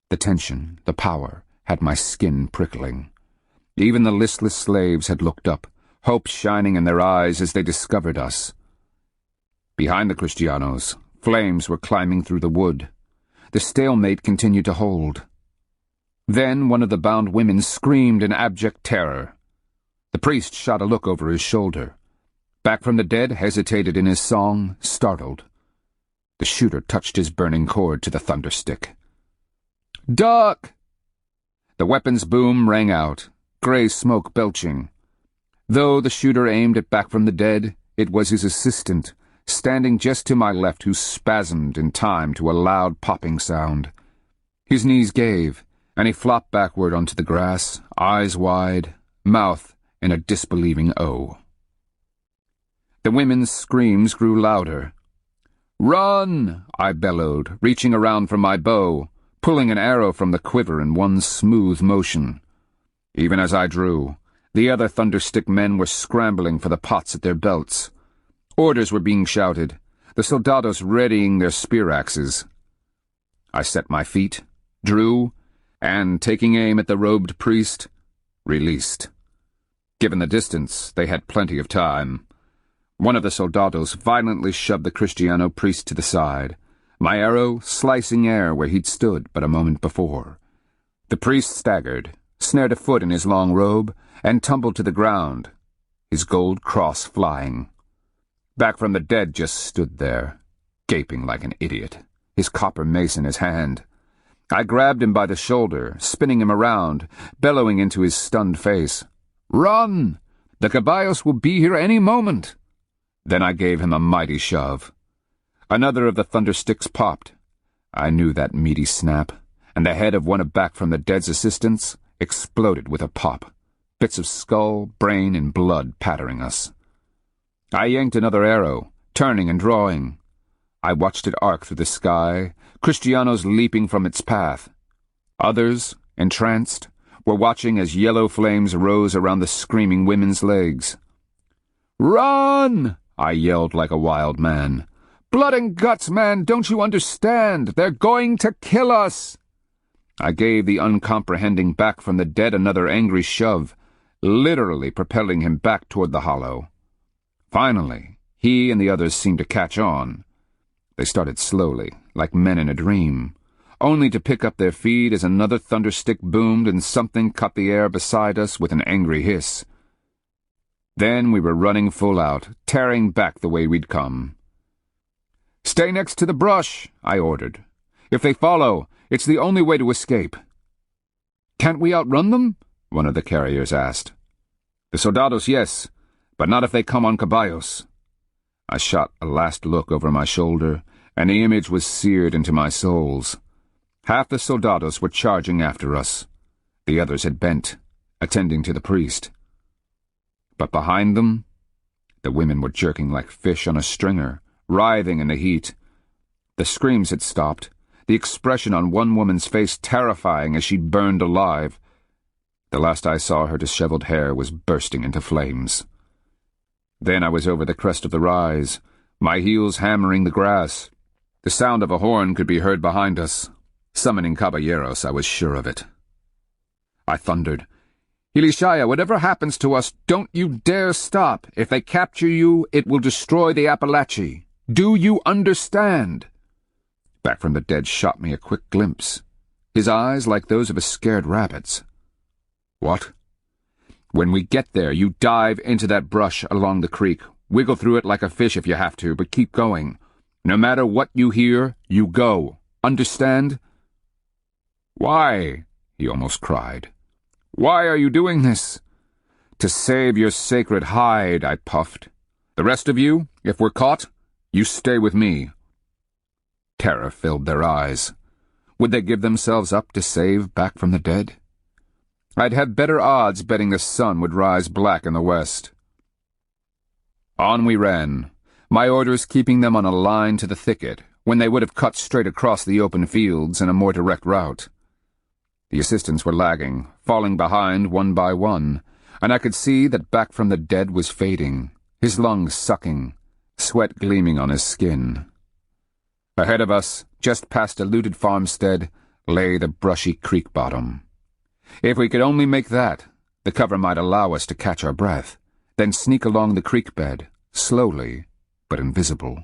The tension, the power, had my skin prickling. Even the listless slaves had looked up, hope shining in their eyes as they discovered us. Behind the Kristianos, flames were climbing through the wood. The stalemate continued to hold. Then one of the bound women screamed in abject terror. The priest shot a look over his shoulder. Back from the dead hesitated in his song, startled. The shooter touched his burning cord to the thunderstick. "Duck!" The weapon's boom rang out, gray smoke belching. Though the shooter aimed at Back from the Dead, it was his assistant, standing just to my left, who spasmed in time to a loud popping sound. His knees gave, and he flopped backward onto the grass, eyes wide, mouth in a disbelieving O. The women's screams grew louder. "Run!" I bellowed, reaching around for my bow, pulling an arrow from the quiver in one smooth motion. Even as I drew, the other thunderstick men were scrambling for the pots at their belts. Orders were being shouted, the soldados readying their spear-axes. I set my feet, drew, and, taking aim at the robed priest, released. Given the distance, they had plenty of time. One of the soldados violently shoved the Kristiano priest to the side, my arrow slicing air where he'd stood but a moment before. The priest staggered, snared a foot in his long robe, and tumbled to the ground, his gold cross flying. Back from the Dead just stood there, gaping like an idiot, his copper mace in his hand. I grabbed him by the shoulder, spinning him around, bellowing into his stunned face. "Run! The caballos will be here any moment!" Then I gave him a mighty shove. Another of the thundersticks popped. I knew that meaty snap, and the head of one of Back from the Dead's assistants exploded with a pop, bits of skull, brain, and blood pattering us. I yanked another arrow, turning and drawing. I watched it arc through the sky, Kristianos leaping from its path. Others, entranced, were watching as yellow flames rose around the screaming women's legs. "Run!" I yelled like a wild man. "Blood and guts, man, don't you understand? They're going to kill us!" I gave the uncomprehending Back from the Dead another angry shove, literally propelling him back toward the hollow. Finally, he and the others seemed to catch on. They started slowly, like men in a dream, only to pick up their feet as another thunderstick boomed and something cut the air beside us with an angry hiss. Then we were running full out, tearing back the way we'd come. "Stay next to the brush," I ordered. "If they follow, it's the only way to escape." "Can't we outrun them?" one of the carriers asked. "The soldados, yes, but not if they come on caballos." I shot a last look over my shoulder, and the image was seared into my soles. Half the soldados were charging after us. The others had bent, attending to the priest. But behind them, the women were jerking like fish on a stringer, writhing in the heat. The screams had stopped, the expression on one woman's face terrifying as she burned alive. The last I saw, her disheveled hair was bursting into flames. Then I was over the crest of the rise, my heels hammering the grass. The sound of a horn could be heard behind us. Summoning caballeros, I was sure of it. I thundered, "Elishaya, whatever happens to us, don't you dare stop. If they capture you, it will destroy the Appalachie. Do you understand?" Back from the Dead shot me a quick glimpse, his eyes like those of a scared rabbit's. "What?" "When we get there, you dive into that brush along the creek. Wiggle through it like a fish if you have to, but keep going. No matter what you hear, you go. Understand?" "Why?" he almost cried. "Why are you doing this?" "To save your sacred hide," I puffed. "The rest of you, if we're caught, you stay with me." Terror filled their eyes. Would they give themselves up to save Back from the Dead? I'd have better odds betting the sun would rise black in the west. On we ran, my orders keeping them on a line to the thicket, when they would have cut straight across the open fields in a more direct route. The assistants were lagging, falling behind one by one, and I could see that Back from the Dead was fading, his lungs sucking, sweat gleaming on his skin. Ahead of us, just past a looted farmstead, lay the brushy creek bottom. If we could only make that, the cover might allow us to catch our breath, then sneak along the creek bed, slowly, but invisible.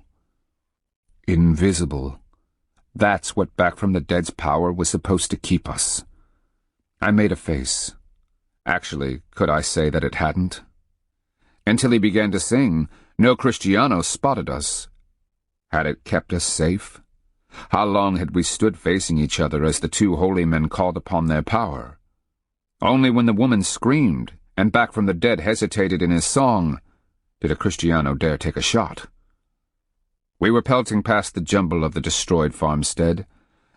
Invisible. That's what Back from the Dead's power was supposed to keep us. I made a face. Actually, could I say that it hadn't? Until he began to sing, no Kristianos spotted us. Had it kept us safe? How long had we stood facing each other as the two holy men called upon their power? Only when the woman screamed, and Back from the Dead hesitated in his song, did a Kristiano dare take a shot. We were pelting past the jumble of the destroyed farmstead,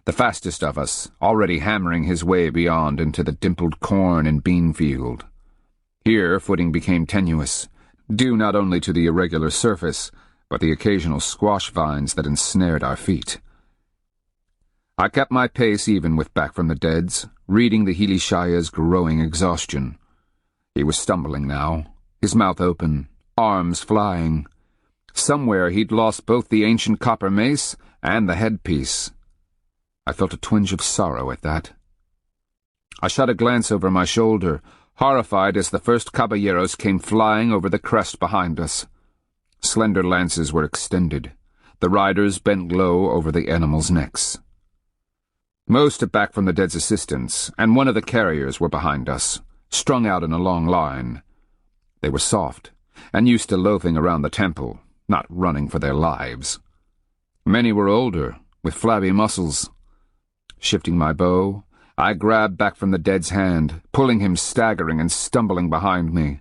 the fastest of us already hammering his way beyond into the dimpled corn and bean field. Here footing became tenuous, due not only to the irregular surface, but the occasional squash vines that ensnared our feet. I kept my pace even with Back from the Dead's, reading the Hilishaya's growing exhaustion. He was stumbling now, his mouth open, arms flying. Somewhere he'd lost both the ancient copper mace and the headpiece. I felt a twinge of sorrow at that. I shot a glance over my shoulder, horrified as the first caballeros came flying over the crest behind us. Slender lances were extended. The riders bent low over the animals' necks. Most of Back from the Dead's assistants and one of the carriers were behind us, strung out in a long line. They were soft and used to loafing around the temple, not running for their lives. Many were older, with flabby muscles. Shifting my bow, I grabbed Back from the Dead's hand, pulling him staggering and stumbling behind me.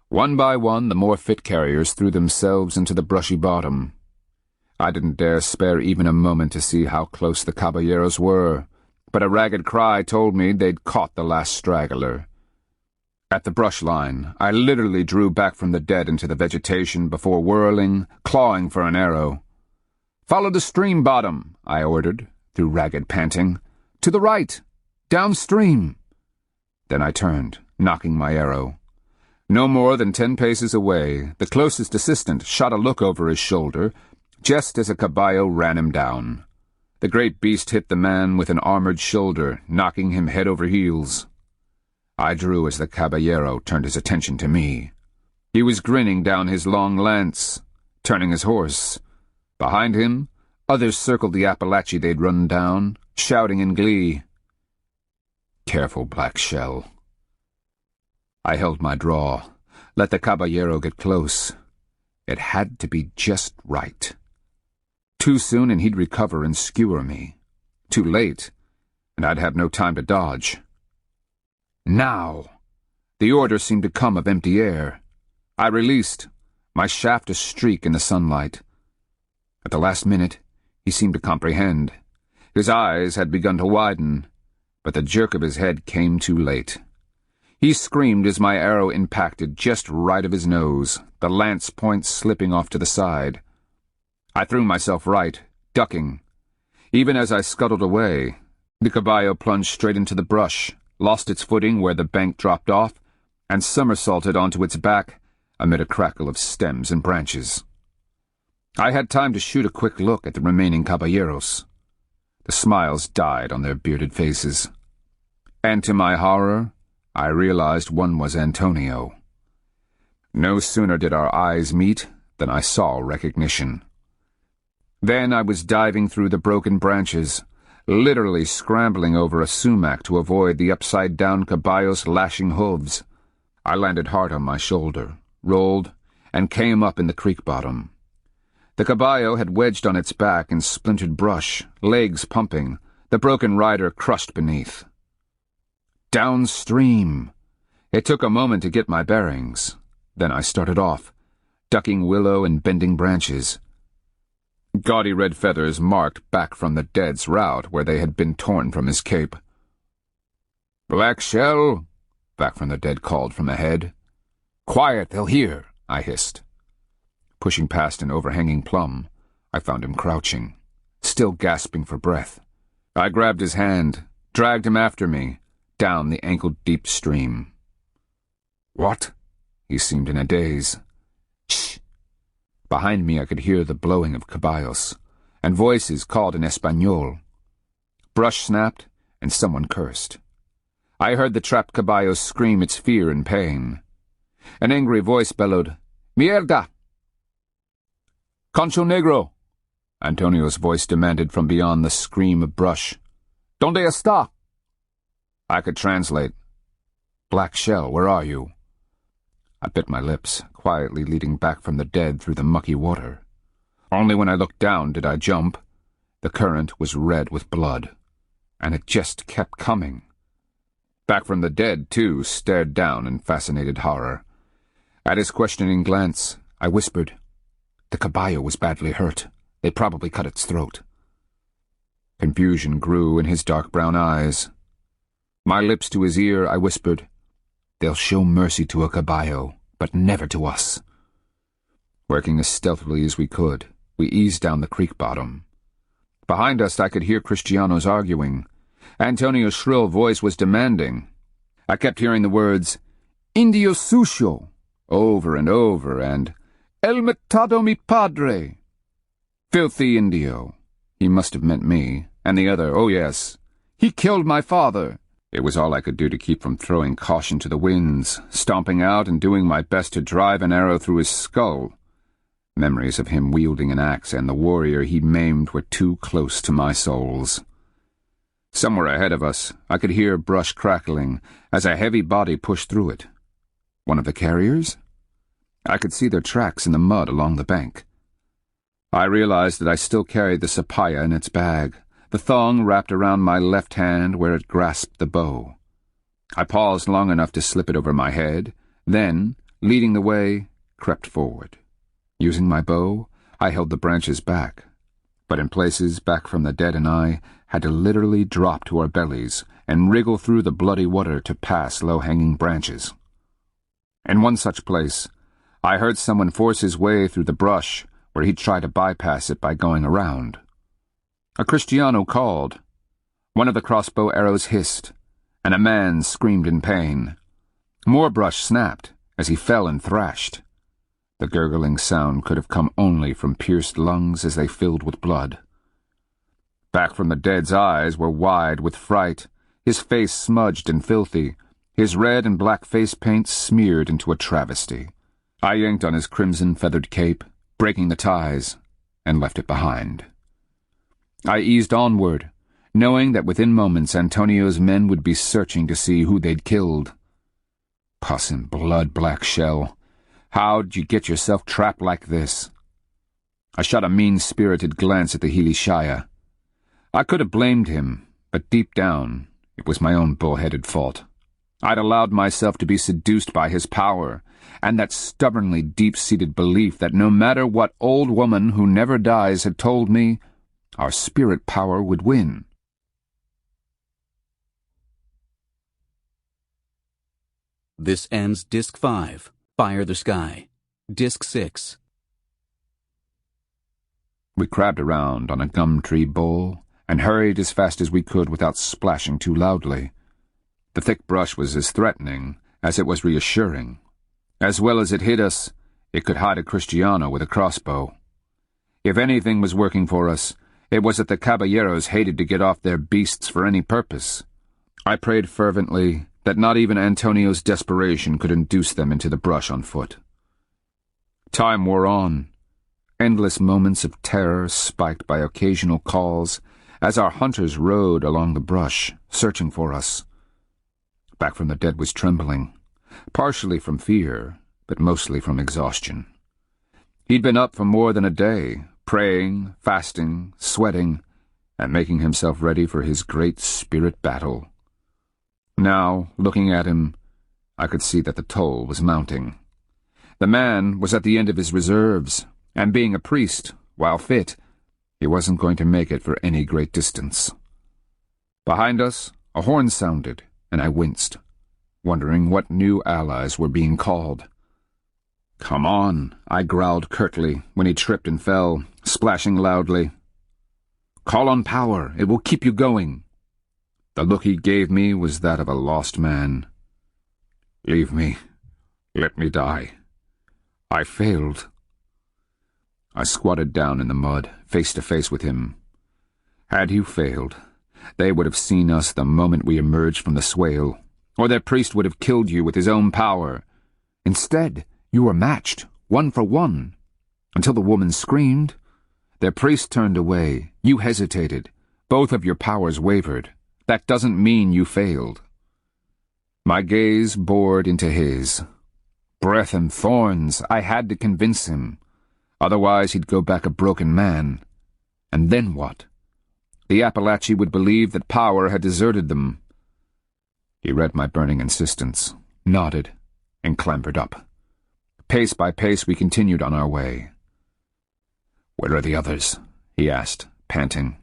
One by one, the more fit carriers threw themselves into the brushy bottom. I didn't dare spare even a moment to see how close the caballeros were, but a ragged cry told me they'd caught the last straggler. At the brush line, I literally drew Back from the Dead into the vegetation before whirling, clawing for an arrow. "Follow the stream bottom," I ordered, through ragged panting. "To the right! Downstream!" Then I turned, knocking my arrow. No more than 10 paces away, the closest assistant shot a look over his shoulder, just as a caballo ran him down. The great beast hit the man with an armored shoulder, knocking him head over heels. I drew as the caballero turned his attention to me. He was grinning down his long lance, turning his horse. Behind him, others circled the Appalachie they'd run down, shouting in glee. Careful, Black Shell. I held my draw, let the caballero get close. It had to be just right. Too soon and he'd recover and skewer me. Too late, and I'd have no time to dodge. Now! The order seemed to come of empty air. I released, my shaft a streak in the sunlight. At the last minute, he seemed to comprehend. His eyes had begun to widen, but the jerk of his head came too late. He screamed as my arrow impacted just right of his nose, the lance point slipping off to the side. I threw myself right, ducking. Even as I scuttled away, the caballo plunged straight into the brush, lost its footing where the bank dropped off, and somersaulted onto its back amid a crackle of stems and branches. I had time to shoot a quick look at the remaining caballeros. The smiles died on their bearded faces. And to my horror, I realized one was Antonio. No sooner did our eyes meet than I saw recognition. Then I was diving through the broken branches, literally scrambling over a sumac to avoid the upside-down caballo's lashing hooves. I landed hard on my shoulder, rolled, and came up in the creek bottom. The caballo had wedged on its back in splintered brush, legs pumping, the broken rider crushed beneath. Downstream! It took a moment to get my bearings. Then I started off, ducking willow and bending branches. Gaudy red feathers marked Back from the Dead's route where they had been torn from his cape. "Black Shell," Back from the Dead called from ahead. "Quiet, they'll hear," I hissed. Pushing past an overhanging plum, I found him crouching, still gasping for breath. I grabbed his hand, dragged him after me, down the ankle-deep stream. "What?" He seemed in a daze. "Shh!" Behind me I could hear the blowing of caballos, and voices called in Espanol. Brush snapped, and someone cursed. I heard the trapped caballo scream its fear and pain. An angry voice bellowed, "Mierda!" "Concho Negro!" Antonio's voice demanded from beyond the scream of brush. "Donde está?" I could translate. "Black Shell, where are you?" I bit my lips, quietly leading back from the dead through the mucky water. Only when I looked down did I jump. The current was red with blood, and it just kept coming. Back from the dead, too, stared down in fascinated horror. At his questioning glance, I whispered, "The caballo was badly hurt. They probably cut its throat." Confusion grew in his dark brown eyes. My lips to his ear, I whispered, "They'll show mercy to a caballo, but never to us." Working as stealthily as we could, we eased down the creek bottom. Behind us, I could hear Kristianos arguing. Antonio's shrill voice was demanding. I kept hearing the words, "Indio sucio," over and over, and "El matado mi padre." Filthy Indio. He must have meant me, and the other, oh yes, "He killed my father." It was all I could do to keep from throwing caution to the winds, stomping out and doing my best to drive an arrow through his skull. Memories of him wielding an axe and the warrior he'd maimed were too close to my souls. Somewhere ahead of us, I could hear brush crackling as a heavy body pushed through it. One of the carriers? I could see their tracks in the mud along the bank. I realized that I still carried the sapaya in its bag, the thong wrapped around my left hand where it grasped the bow. I paused long enough to slip it over my head, then, leading the way, crept forward. Using my bow, I held the branches back, but in places back from the dead and I had to literally drop to our bellies and wriggle through the bloody water to pass low-hanging branches. In one such place, I heard someone force his way through the brush where he'd try to bypass it by going around. A Kristiano called. One of the crossbow arrows hissed, and a man screamed in pain. More brush snapped as he fell and thrashed. The gurgling sound could have come only from pierced lungs as they filled with blood. Back from the dead's eyes were wide with fright, his face smudged and filthy, his red and black face paint smeared into a travesty. I yanked on his crimson feathered cape, breaking the ties, and left it behind. I eased onward, knowing that within moments Antonio's men would be searching to see who they'd killed. Pus and blood, Black Shell. How'd you get yourself trapped like this? I shot a mean-spirited glance at the Hilishaya. I could have blamed him, but deep down, it was my own bull-headed fault. I'd allowed myself to be seduced by his power, and that stubbornly deep-seated belief that no matter what old woman who never dies had told me, our spirit power would win.
This ends Disc 5, Fire the Sky. Disc 6.
We crabbed around on a gum tree bole and hurried as fast as we could without splashing too loudly. The thick brush was as threatening as it was reassuring. As well as it hid us, it could hide a Kristiano with a crossbow. If anything was working for us, it was that the caballeros hated to get off their beasts for any purpose. I prayed fervently that not even Antonio's desperation could induce them into the brush on foot. Time wore on, endless moments of terror spiked by occasional calls as our hunters rode along the brush, searching for us. Back from the dead was trembling, partially from fear, but mostly from exhaustion. He'd been up for more than a day, praying, fasting, sweating, and making himself ready for his great spirit battle. Now, looking at him, I could see that the toll was mounting. The man was at the end of his reserves, and being a priest, while fit, he wasn't going to make it for any great distance. Behind us, a horn sounded, and I winced, wondering what new allies were being called. "Come on," I growled curtly when he tripped and fell, splashing loudly. "Call on power. It will keep you going." The look he gave me was that of a lost man. "Leave me. Let me die. I failed." I squatted down in the mud, face to face with him. Had you failed, they would have seen us the moment we emerged from the swale, or their priest would have killed you with his own power. Instead, you were matched, 1 for 1. Until the woman screamed. Their priest turned away. You hesitated. Both of your powers wavered. That doesn't mean you failed. My gaze bored into his. Breath and thorns. I had to convince him. Otherwise he'd go back a broken man. And then what? The Appalachee would believe that power had deserted them. He read my burning insistence, nodded, and clambered up. Pace by pace we continued on our way. "Where are the others?" he asked, panting.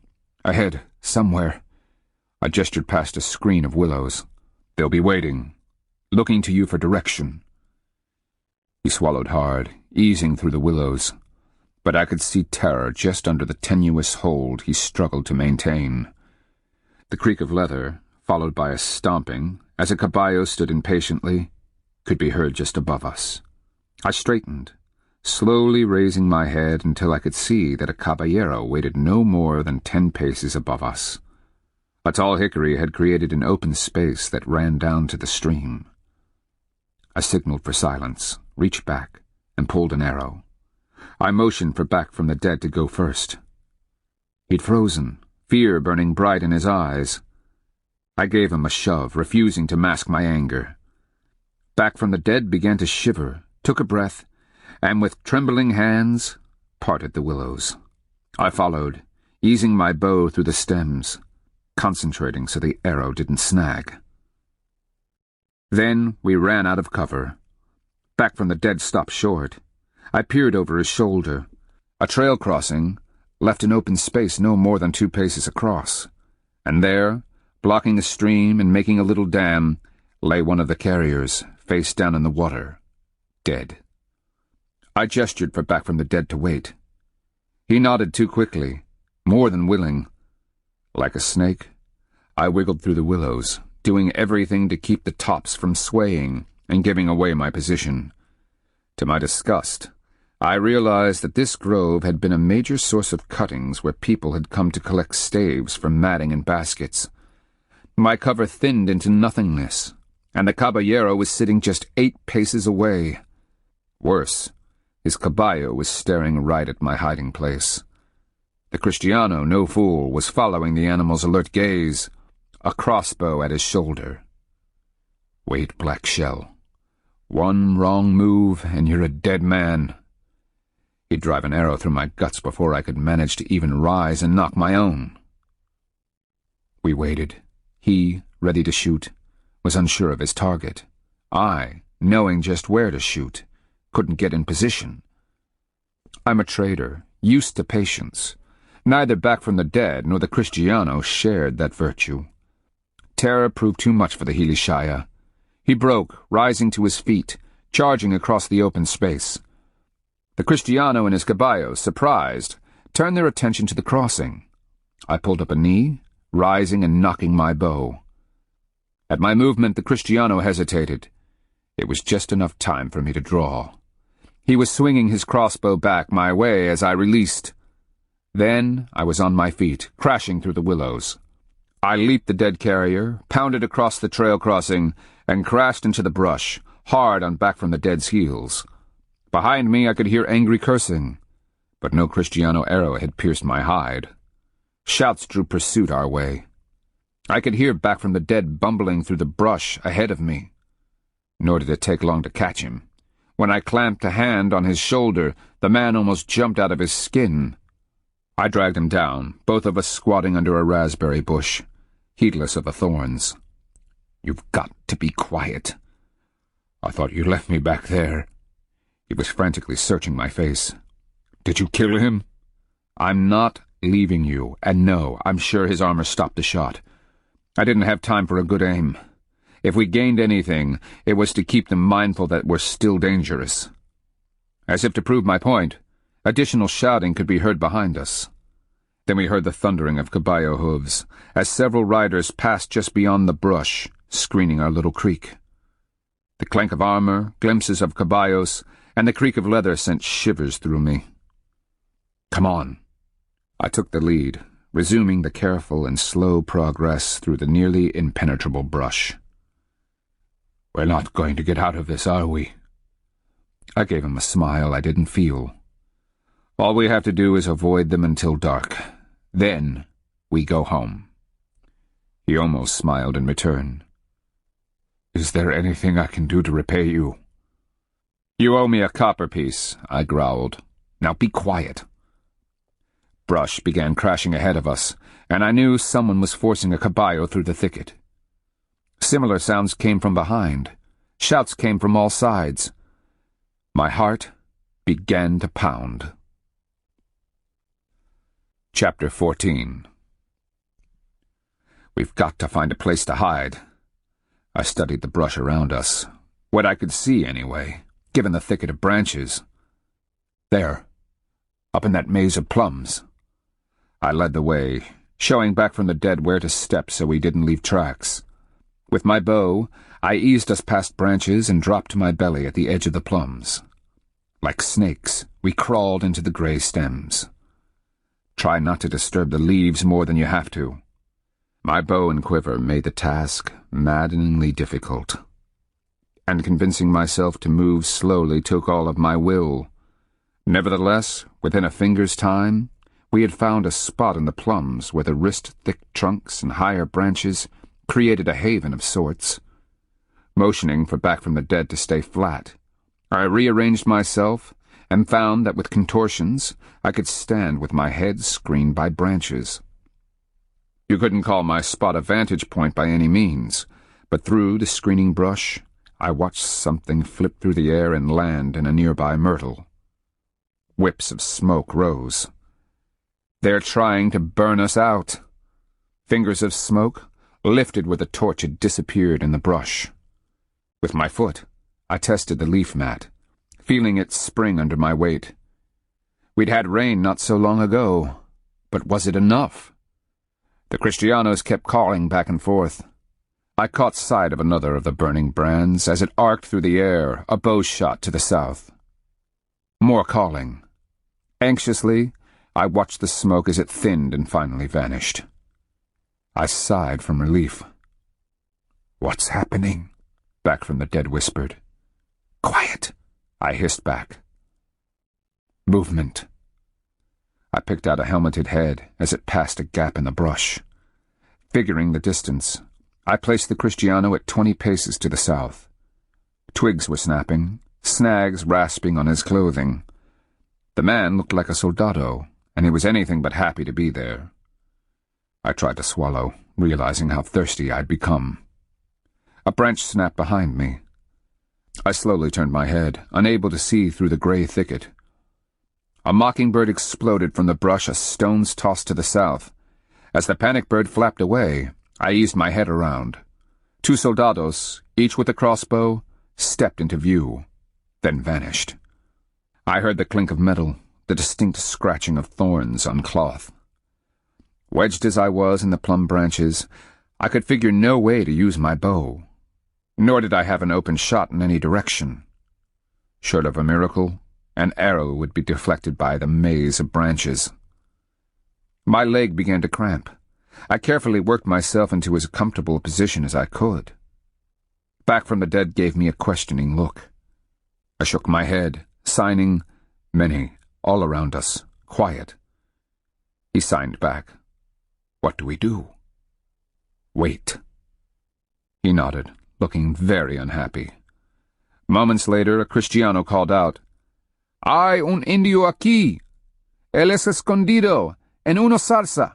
"Ahead, somewhere." I gestured past a screen of willows. "They'll be waiting, looking to you for direction." He swallowed hard, easing through the willows, but I could see terror just under the tenuous hold he struggled to maintain. The creak of leather, followed by a stomping, as a caballo stood impatiently, could be heard just above us. I straightened, slowly raising my head until I could see that a caballero waited no more than 10 paces above us. A tall hickory had created an open space that ran down to the stream. I signaled for silence, reached back, and pulled an arrow. I motioned for Back from the Dead to go first. He'd frozen, fear burning bright in his eyes. I gave him a shove, refusing to mask my anger. Back from the Dead began to shiver, took a breath, and with trembling hands, parted the willows. I followed, easing my bow through the stems, concentrating so the arrow didn't snag. Then we ran out of cover. Back from the Dead stopped short. I peered over his shoulder. A trail crossing left an open space no more than 2 paces across, and there, blocking the stream and making a little dam, lay one of the carriers, face down in the water, dead. I gestured for Back from the Dead to wait. He nodded too quickly, more than willing. Like a snake, I wiggled through the willows, doing everything to keep the tops from swaying and giving away my position. To my disgust, I realized that this grove had been a major source of cuttings where people had come to collect staves from matting and baskets. My cover thinned into nothingness, and the caballero was sitting just 8 paces away. Worse, his caballo was staring right at my hiding place. The Kristiano, no fool, was following the animal's alert gaze, a crossbow at his shoulder. "Wait, Black Shell. One wrong move, and you're a dead man." He'd drive an arrow through my guts before I could manage to even rise and knock my own. We waited. He, ready to shoot, was unsure of his target. I, knowing just where to shoot, couldn't get in position. I'm a trader, used to patience. Neither Back from the Dead nor the Kristiano shared that virtue. Terror proved too much for the Hilishaya. He broke, rising to his feet, charging across the open space. The Kristiano and his caballo, surprised, turned their attention to the crossing. I pulled up a knee, rising and knocking my bow. At my movement, the Kristiano hesitated. It was just enough time for me to draw. He was swinging his crossbow back my way as I released. Then I was on my feet, crashing through the willows. I leaped the dead carrier, pounded across the trail crossing, and crashed into the brush, hard on Back from the Dead's heels. Behind me I could hear angry cursing, but no Kristiano arrow had pierced my hide. Shouts drew pursuit our way. I could hear Back from the Dead bumbling through the brush ahead of me. Nor did it take long to catch him. When I clamped a hand on his shoulder, the man almost jumped out of his skin. I dragged him down, both of us squatting under a raspberry bush, heedless of the thorns. "You've got to be quiet." "I thought you left me back there." He was frantically searching my face. "Did you kill him?" "I'm not leaving you, and no, I'm sure his armor stopped the shot. I didn't have time for a good aim. If we gained anything, it was to keep them mindful that we're still dangerous." As if to prove my point, additional shouting could be heard behind us. Then we heard the thundering of caballo hooves, as several riders passed just beyond the brush, screening our little creek. The clank of armor, glimpses of caballos, and the creak of leather sent shivers through me. Come on. I took the lead, resuming the careful and slow progress through the nearly impenetrable brush.
We're not going to get out of this, are we?
I gave him a smile I didn't feel. All we have to do is avoid them until dark. Then we go home. He almost smiled in return.
Is there anything I can do to repay you?
You owe me a copper piece, I growled. Now be quiet. Brush began crashing ahead of us, and I knew someone was forcing a caballo through the thicket. Similar sounds came from behind. Shouts came from all sides. My heart began to pound. Chapter 14. We've got to find a place to hide. I studied the brush around us. What I could see, anyway, given the thicket of branches. There, up in that maze of plums. I led the way, showing back from the dead where to step so we didn't leave tracks. With my bow, I eased us past branches and dropped to my belly at the edge of the plums. Like snakes, we crawled into the gray stems. Try not to disturb the leaves more than you have to. My bow and quiver made the task maddeningly difficult. And convincing myself to move slowly took all of my will. Nevertheless, within a finger's time, we had found a spot in the plums where the wrist-thick trunks and higher branches created a haven of sorts. Motioning for back from the dead to stay flat, I rearranged myself and found that with contortions I could stand with my head screened by branches. You couldn't call my spot a vantage point by any means, but through the screening brush I watched something flip through the air and land in a nearby myrtle. Whips of smoke rose. They're trying to burn us out. Fingers of smoke lifted where the torch had disappeared in the brush. With my foot, I tested the leaf mat, feeling it spring under my weight. We'd had rain not so long ago, but was it enough? The Kristianos kept calling back and forth. I caught sight of another of the burning brands as it arced through the air, a bow shot to the south. More calling. Anxiously, I watched the smoke as it thinned and finally vanished. I sighed from relief.
What's happening?
Back from the dead whispered.
Quiet,
I hissed back.
Movement.
I picked out a helmeted head as it passed a gap in the brush. Figuring the distance, I placed the Kristiano at 20 paces to the south. Twigs were snapping, snags rasping on his clothing. The man looked like a soldado, and he was anything but happy to be there. I tried to swallow, realizing how thirsty I'd become. A branch snapped behind me. I slowly turned my head, unable to see through the gray thicket. A mockingbird exploded from the brush a stone's toss to the south. As the panic bird flapped away, I eased my head around. 2 soldados, each with a crossbow, stepped into view, then vanished. I heard the clink of metal, the distinct scratching of thorns on cloth. Wedged as I was in the plum branches, I could figure no way to use my bow, nor did I have an open shot in any direction. Short of a miracle, an arrow would be deflected by the maze of branches. My leg began to cramp. I carefully worked myself into as comfortable a position as I could. Back from the dead gave me a questioning look. I shook my head, signing, many, all around us, quiet. He signed back. What do we do? Wait. He nodded, looking very unhappy. Moments later, a Kristiano called out, Hay un indio aquí. Él es escondido en una zarza.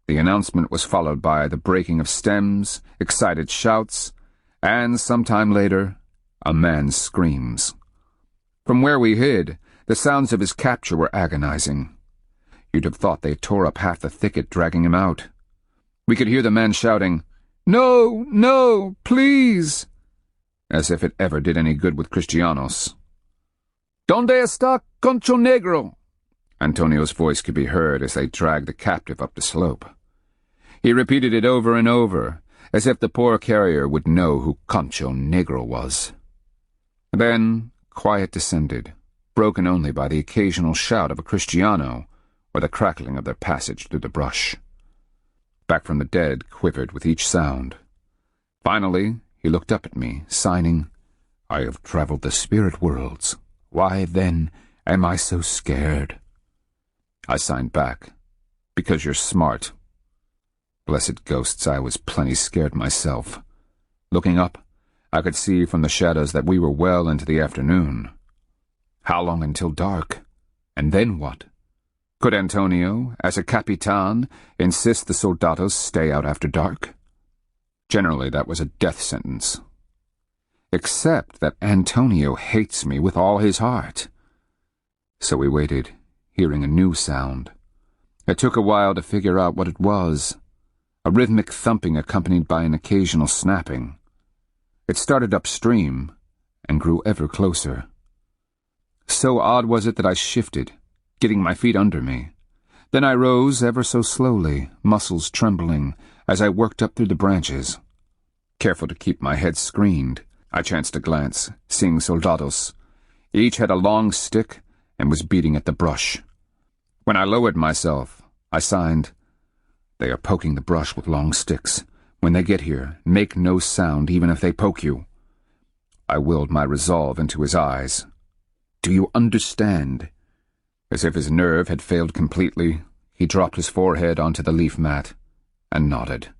The announcement was followed by the breaking of stems, excited shouts, and sometime later, a man's screams. From where we hid, the sounds of his capture were agonizing. You'd have thought they tore up half the thicket dragging him out. We could hear the man shouting, No, no, please, as if it ever did any good with Kristianos. Donde está Concho Negro? Antonio's voice could be heard as they dragged the captive up the slope. He repeated it over and over, as if the poor carrier would know who Concho Negro was. Then quiet descended, broken only by the occasional shout of a Kristiano or the crackling of their passage through the brush. Back from the Dead quivered with each sound. Finally, he looked up at me, signing, "I have traveled the spirit worlds. Why, then, am I so scared?" I signed back, "Because you're smart." Blessed ghosts, I was plenty scared myself. Looking up, I could see from the shadows that we were well into the afternoon. How long until dark? And then what? Could Antonio, as a capitan, insist the soldados stay out after dark? Generally, that was a death sentence. Except that Antonio hates me with all his heart. So we waited, hearing a new sound. It took a while to figure out what it was. A rhythmic thumping accompanied by an occasional snapping. It started upstream and grew ever closer. So odd was it that I shifted, getting my feet under me. Then I rose ever so slowly, muscles trembling, as I worked up through the branches. Careful to keep my head screened, I chanced a glance, seeing soldados. Each had a long stick and was beating at the brush. When I lowered myself, I signed, "They are poking the brush with long sticks. When they get here, make no sound even if they poke you." I willed my resolve into his eyes. "Do you understand?" As if his nerve had failed completely, he dropped his forehead onto the leaf mat and nodded.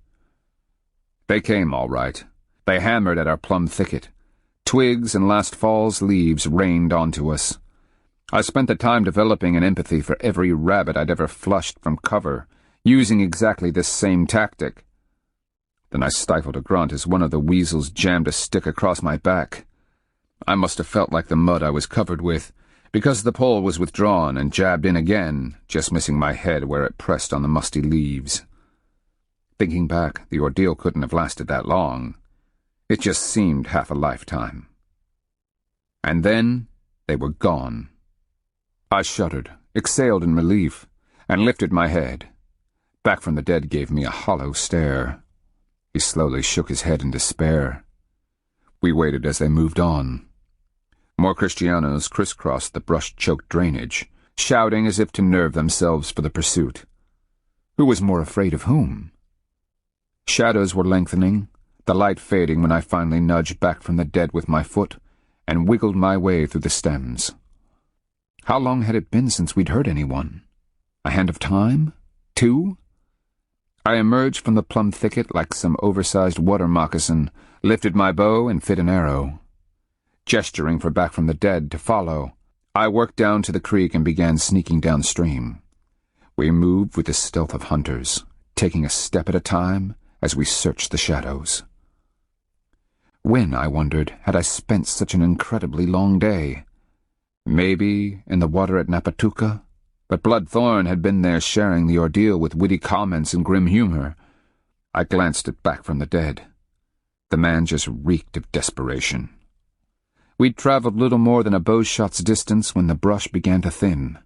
They came all right. They hammered at our plum thicket. Twigs and last fall's leaves rained onto us. I spent the time developing an empathy for every rabbit I'd ever flushed from cover, using exactly this same tactic. Then I stifled a grunt as one of the weasels jammed a stick across my back. I must have felt like the mud I was covered with, because the pole was withdrawn and jabbed in again, just missing my head where it pressed on the musty leaves. Thinking back, the ordeal couldn't have lasted that long. It just seemed half a lifetime. And then they were gone. I shuddered, exhaled in relief, and lifted my head. Back from the Dead gave me a hollow stare. He slowly shook his head in despair. We waited as they moved on. More Kristianos crisscrossed the brush-choked drainage, shouting as if to nerve themselves for the pursuit. Who was more afraid of whom? Shadows were lengthening, the light fading when I finally nudged back from the Dead with my foot and wiggled my way through the stems. How long had it been since we'd heard anyone? A hand of time? 2? I emerged from the plum thicket like some oversized water moccasin, lifted my bow and fit an arrow. Gesturing for Back from the Dead to follow, I worked down to the creek and began sneaking downstream. We moved with the stealth of hunters, taking a step at a time as we searched the shadows. When, I wondered, had I spent such an incredibly long day? Maybe in the water at Napatuca, but Bloodthorn had been there sharing the ordeal with witty comments and grim humor. I glanced at Back from the Dead. The man just reeked of desperation. We'd traveled little more than a bowshot's distance when the brush began to thin.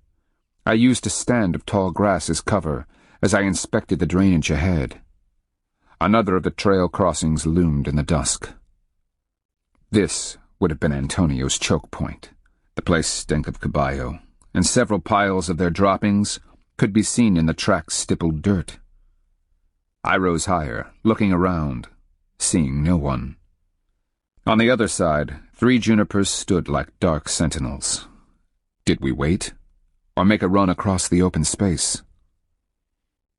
I used a stand of tall grass as cover as I inspected the drainage ahead. Another of the trail crossings loomed in the dusk. This would have been Antonio's choke point. The place stank of caballo, and several piles of their droppings could be seen in the track's stippled dirt. I rose higher, looking around, seeing no one. On the other side, 3 junipers stood like dark sentinels. Did we wait, or make a run across the open space?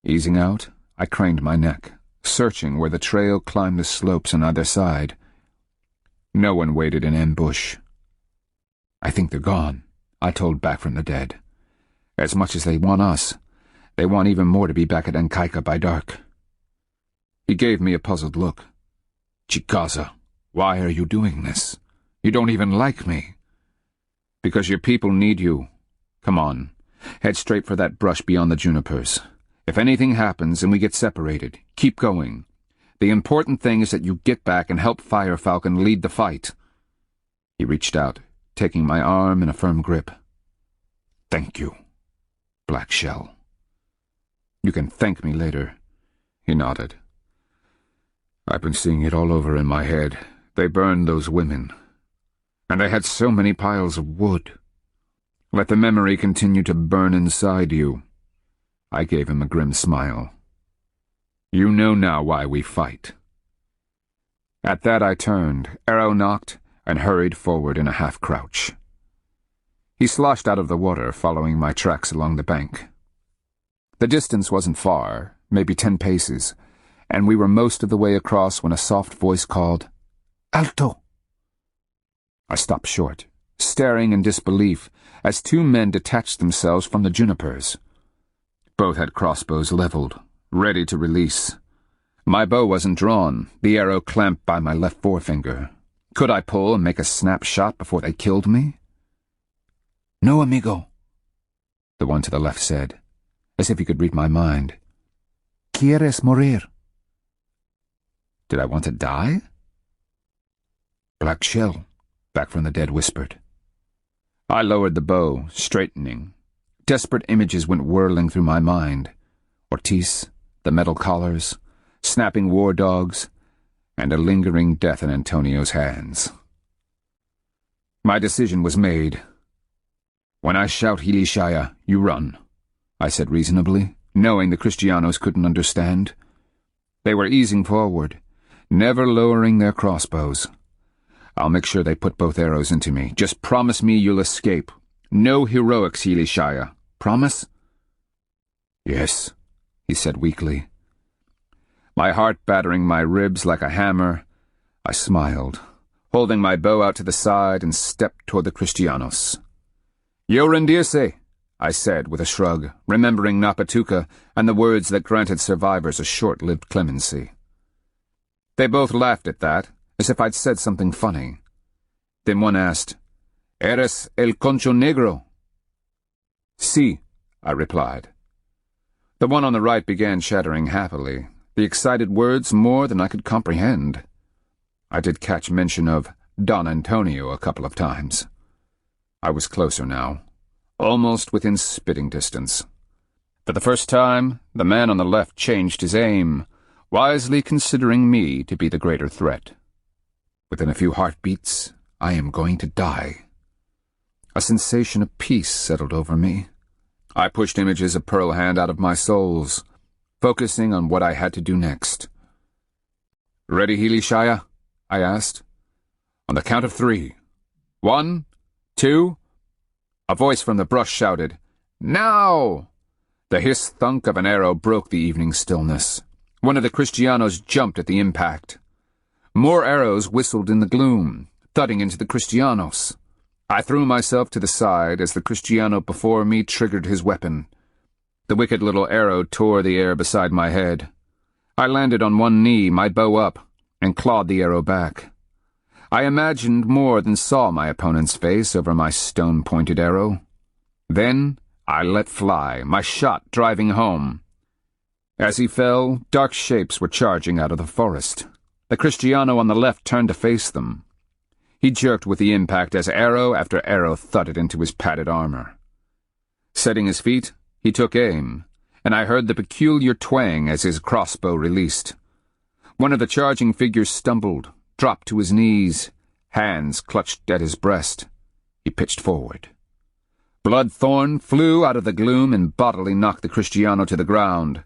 Easing out, I craned my neck, searching where the trail climbed the slopes on either side. No one waited in ambush. I think they're gone, I told Back from the Dead. As much as they want us, they want even more to be back at Ancaika by dark. He gave me a puzzled look. Chikaza, why are you doing this? You don't even like me. Because your people need you. Come on, head straight for that brush beyond the junipers. If anything happens and we get separated, keep going. The important thing is that you get back and help Fire Falcon lead the fight. He reached out, taking my arm in a firm grip. Thank you, Black Shell. You can thank me later. He nodded. I've been seeing it all over in my head. They burned those women. And they had so many piles of wood. Let the memory continue to burn inside you. I gave him a grim smile. You know now why we fight. At that I turned, arrow knocked, and hurried forward in a half-crouch. He sloshed out of the water, following my tracks along the bank. The distance wasn't far, maybe 10 paces, and we were most of the way across when a soft voice called, "Alto!" I stopped short, staring in disbelief as 2 men detached themselves from the junipers. Both had crossbows leveled, ready to release. My bow wasn't drawn, the arrow clamped by my left forefinger. Could I pull and make a snap shot before they killed me? "No, amigo," the one to the left said, as if he could read my mind. "Quieres morir?" Did I want to die? "Black shell," back from the dead whispered. I lowered the bow, straightening. Desperate images went whirling through my mind. Ortiz, the metal collars, snapping war dogs, and a lingering death in Antonio's hands. My decision was made. "When I shout Hilishaya, you run," I said reasonably, knowing the Kristianos couldn't understand. They were easing forward, never lowering their crossbows. "I'll make sure they put both arrows into me. Just promise me you'll escape. No heroics, Hilishaya. Promise?" "Yes," he said weakly. My heart battering my ribs like a hammer, I smiled, holding my bow out to the side and stepped toward the Kristianos. "Yo rendirse," I said with a shrug, remembering Napatuka and the words that granted survivors a short-lived clemency. They both laughed at that, as if I'd said something funny. Then one asked, "Eres el concho negro?" "Si," I replied. The one on the right began chattering happily, the excited words more than I could comprehend. I did catch mention of Don Antonio a couple of times. I was closer now, almost within spitting distance. For the first time, the man on the left changed his aim, wisely considering me to be the greater threat. Within a few heartbeats, I am going to die. A sensation of peace settled over me. I pushed images of Pearl Hand out of my souls, focusing on what I had to do next. "Ready, Hilishaya?" I asked. "On the count of 3. 1, 2... A voice from the brush shouted, "Now!" The hiss-thunk of an arrow broke the evening stillness. One of the Kristianos jumped at the impact. More arrows whistled in the gloom, thudding into the Kristianos. I threw myself to the side as the Kristiano before me triggered his weapon. The wicked little arrow tore the air beside my head. I landed on one knee, my bow up, and clawed the arrow back. I imagined more than saw my opponent's face over my stone-pointed arrow. Then I let fly, my shot driving home. As he fell, dark shapes were charging out of the forest. The Kristiano on the left turned to face them. He jerked with the impact as arrow after arrow thudded into his padded armor. Setting his feet, he took aim, and I heard the peculiar twang as his crossbow released. One of the charging figures stumbled, dropped to his knees, hands clutched at his breast. He pitched forward. Bloodthorn flew out of the gloom and bodily knocked the Kristiano to the ground.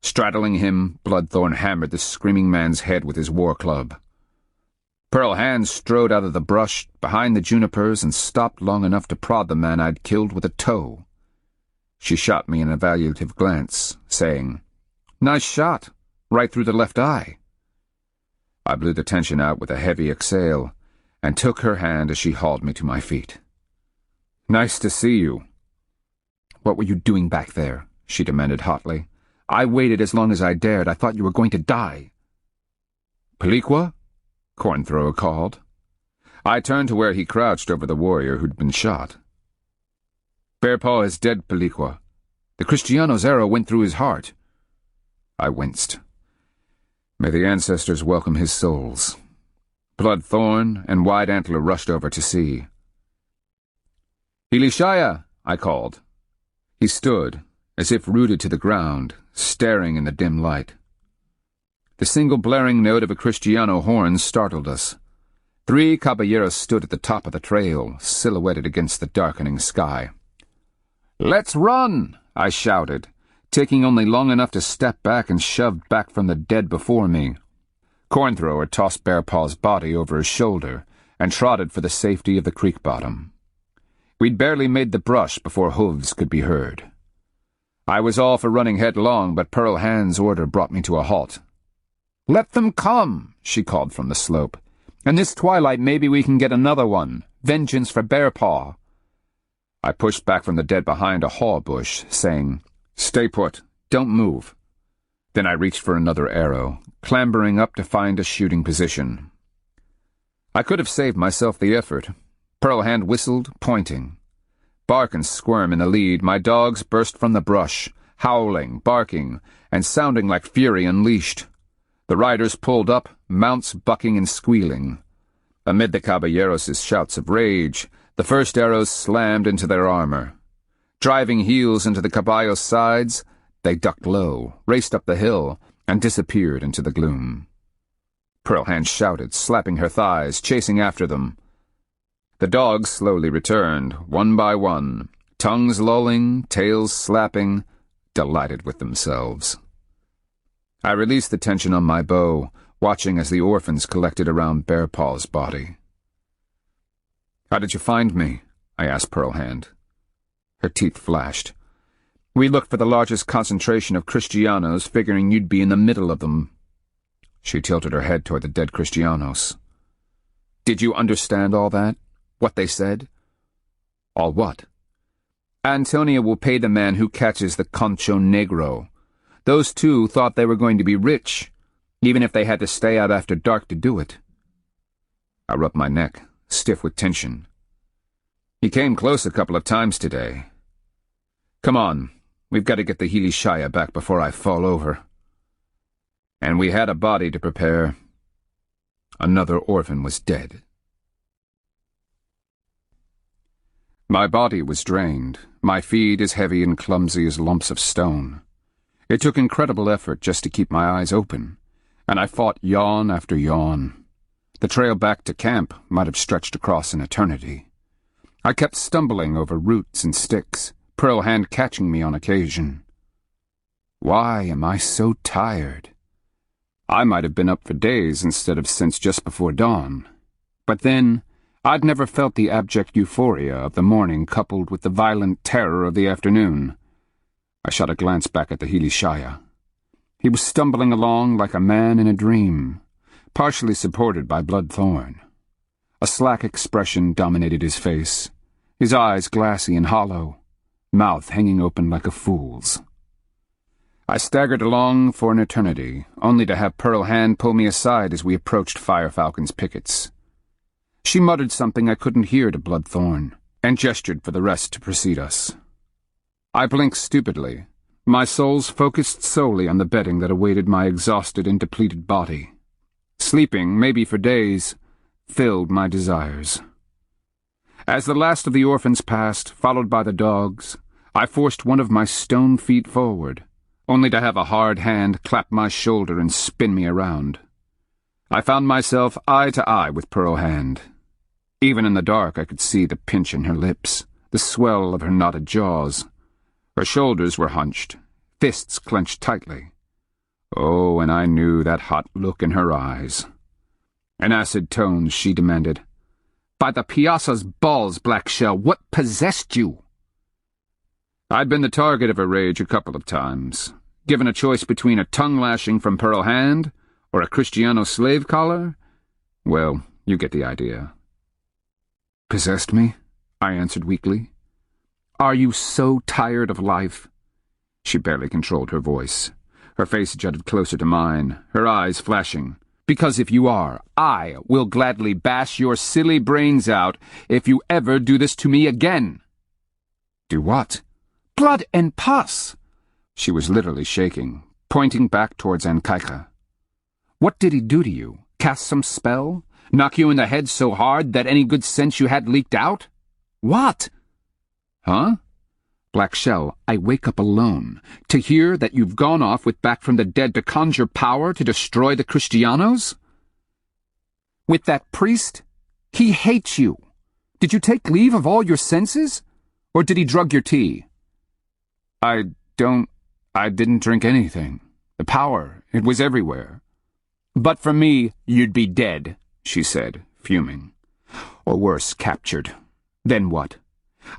Straddling him, Bloodthorn hammered the screaming man's head with his war club. Pearl Hand strode out of the brush behind the junipers and stopped long enough to prod the man I'd killed with a toe. She shot me an evaluative glance, saying, "Nice shot, right through the left eye." I blew the tension out with a heavy exhale and took her hand as she hauled me to my feet. "Nice to see you." "What were you doing back there?" she demanded hotly. "I waited as long as I dared. I thought you were going to die." "Peliqua?" Cornthrower called. I turned to where he crouched over the warrior who'd been shot. "Bearpaw is dead, Peliqua. The Kristiano's arrow went through his heart." I winced. May the ancestors welcome his souls. Bloodthorn and Wide Antler rushed over to see. "Hilishaya!" I called. He stood, as if rooted to the ground, staring in the dim light. The single blaring note of a Kristiano horn startled us. 3 caballeros stood at the top of the trail, silhouetted against the darkening sky. "Let's run!" I shouted, taking only long enough to step back and shove back from the dead before me. Cornthrower tossed Bearpaw's body over his shoulder and trotted for the safety of the creek bottom. We'd barely made the brush before hooves could be heard. I was all for running headlong, but Pearl Hand's order brought me to a halt. "Let them come," she called from the slope. "And this twilight maybe we can get another one. Vengeance for Bearpaw." I pushed back from the dead behind a haw bush, saying, "Stay put. Don't move." Then I reached for another arrow, clambering up to find a shooting position. I could have saved myself the effort. Pearl Hand whistled, pointing. Bark and Squirm in the lead, my dogs burst from the brush, howling, barking, and sounding like fury unleashed. The riders pulled up, mounts bucking and squealing. Amid the caballeros' shouts of rage, the first arrows slammed into their armor. Driving heels into the caballos' sides, they ducked low, raced up the hill, and disappeared into the gloom. Pearl Hand shouted, slapping her thighs, chasing after them. The dogs slowly returned, one by one, tongues lolling, tails slapping, delighted with themselves. I released the tension on my bow, watching as the orphans collected around Bearpaw's body. "How did you find me?" I asked Pearl Hand. Her teeth flashed. "We looked for the largest concentration of Kristianos, figuring you'd be in the middle of them." She tilted her head toward the dead Kristianos. "Did you understand all that? What they said?" "All what?" "Antonia will pay the man who catches the Concho Negro. Those two thought they were going to be rich, even if they had to stay out after dark to do it." I rubbed my neck, stiff with tension. "He came close a couple of times today. Come on, we've got to get the Healy Shire back before I fall over." And we had a body to prepare. Another orphan was dead. My body was drained, my feet as heavy and clumsy as lumps of stone. It took incredible effort just to keep my eyes open, and I fought yawn after yawn. The trail back to camp might have stretched across an eternity. I kept stumbling over roots and sticks, Pearl Hand catching me on occasion. Why am I so tired? I might have been up for days instead of since just before dawn. But then, I'd never felt the abject euphoria of the morning coupled with the violent terror of the afternoon. I shot a glance back at the Healy Shire. He was stumbling along like a man in a dream, partially supported by Bloodthorn. A slack expression dominated his face, his eyes glassy and hollow, mouth hanging open like a fool's. I staggered along for an eternity, only to have Pearl Hand pull me aside as we approached Firefalcon's pickets. She muttered something I couldn't hear to Bloodthorn, and gestured for the rest to precede us. I blinked stupidly, my soles focused solely on the bedding that awaited my exhausted and depleted body. Sleeping, maybe for days, filled my desires. As the last of the orphans passed, followed by the dogs, I forced one of my stone feet forward, only to have a hard hand clap my shoulder and spin me around. I found myself eye to eye with Pearl Hand. Even in the dark I could see the pinch in her lips, the swell of her knotted jaws. Her shoulders were hunched, fists clenched tightly. Oh, and I knew that hot look in her eyes. In acid tones she demanded, "By the Piazza's balls, Black Shell, what possessed you?" I'd been the target of her rage a couple of times, given a choice between a tongue-lashing from Pearl Hand or a Kristianos slave collar. Well, you get the idea. "Possessed me?" I answered weakly. "Are you so tired of life?" She barely controlled her voice. Her face jutted closer to mine, her eyes flashing. "Because if you are, I will gladly bash your silly brains out if you ever do this to me again." "Do what?" "Blood and pus!" She was literally shaking, pointing back towards Ankaika. "What did he do to you? Cast some spell? Knock you in the head so hard that any good sense you had leaked out? What?" "Huh?" "Black Shell, I wake up alone, to hear that you've gone off with Back from the Dead to conjure power to destroy the Kristianos? With that priest? He hates you. Did you take leave of all your senses? Or did he drug your tea? I didn't drink anything. The power, it was everywhere. But for me, you'd be dead, she said, fuming. Or worse, captured. Then what?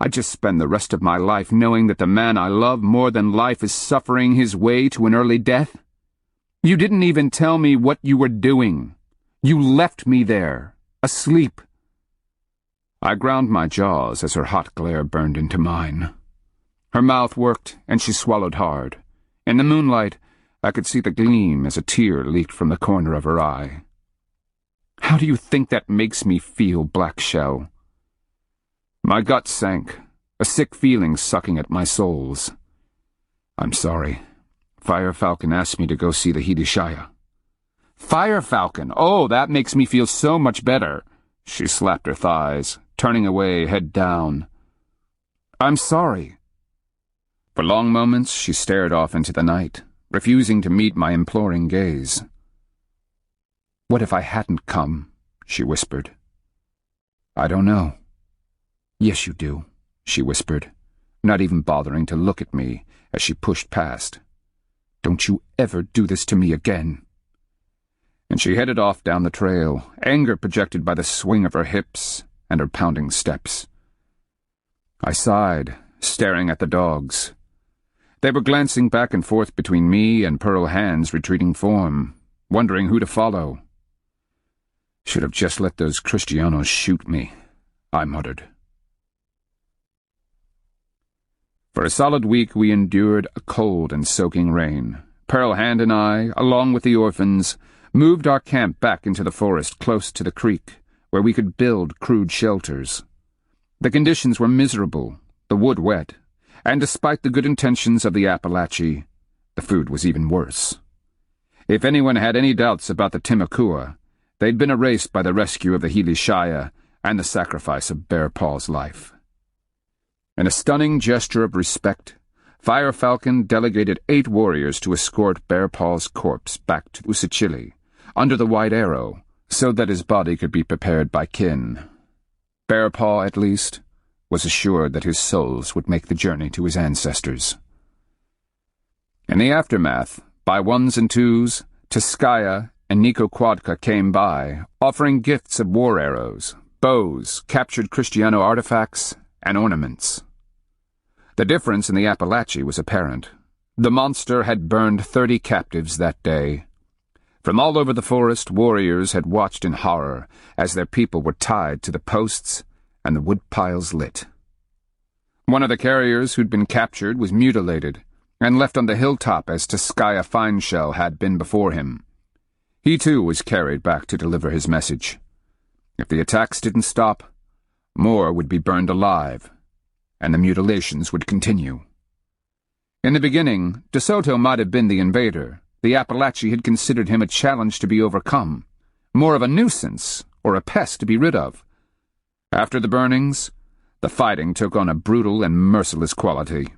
I'd just spend the rest of my life knowing that the man I love more than life is suffering his way to an early death? You didn't even tell me what you were doing. You left me there, asleep. I ground my jaws as her hot glare burned into mine. Her mouth worked, and she swallowed hard. In the moonlight, I could see the gleam as a tear leaked from the corner of her eye. How do you think that makes me feel, Black Shell? My gut sank, a sick feeling sucking at my soles. I'm sorry. Fire Falcon asked me to go see the Hidishaya. Fire Falcon! Oh, that makes me feel so much better. She slapped her thighs, turning away, head down. I'm sorry. For long moments she stared off into the night, refusing to meet my imploring gaze. What if I hadn't come? She whispered. I don't know. Yes, you do, she whispered, not even bothering to look at me as she pushed past. Don't you ever do this to me again. And she headed off down the trail, anger projected by the swing of her hips and her pounding steps. I sighed, staring at the dogs. They were glancing back and forth between me and Pearl Hand's retreating form, wondering who to follow. Should have just let those Kristianos shoot me, I muttered. For a solid week we endured a cold and soaking rain. Pearl Hand and I, along with the orphans, moved our camp back into the forest close to the creek, where we could build crude shelters. The conditions were miserable, the wood wet, and despite the good intentions of the Appalachee, the food was even worse. If anyone had any doubts about the Timakua, they'd been erased by the rescue of the Hidishaya and the sacrifice of Bear Paw's life. In a stunning gesture of respect, Fire Falcon delegated 8 warriors to escort Bear Paw's corpse back to Usachili, under the White Arrow, so that his body could be prepared by kin. Bear Paw, at least, was assured that his souls would make the journey to his ancestors. In the aftermath, by ones and twos, Tiskaya and Nico Quadka came by, offering gifts of war arrows, bows, captured Kristiano artifacts, and ornaments. The difference in the Appalachee was apparent. The monster had burned 30 captives that day. From all over the forest, warriors had watched in horror as their people were tied to the posts and the wood piles lit. One of the carriers who'd been captured was mutilated and left on the hilltop as Tiskaya Fineshell had been before him. He too was carried back to deliver his message. If the attacks didn't stop, more would be burned alive, and the mutilations would continue. In the beginning, De Soto might have been the invader. The Appalachee had considered him a challenge to be overcome, more of a nuisance or a pest to be rid of. After the burnings, the fighting took on a brutal and merciless quality.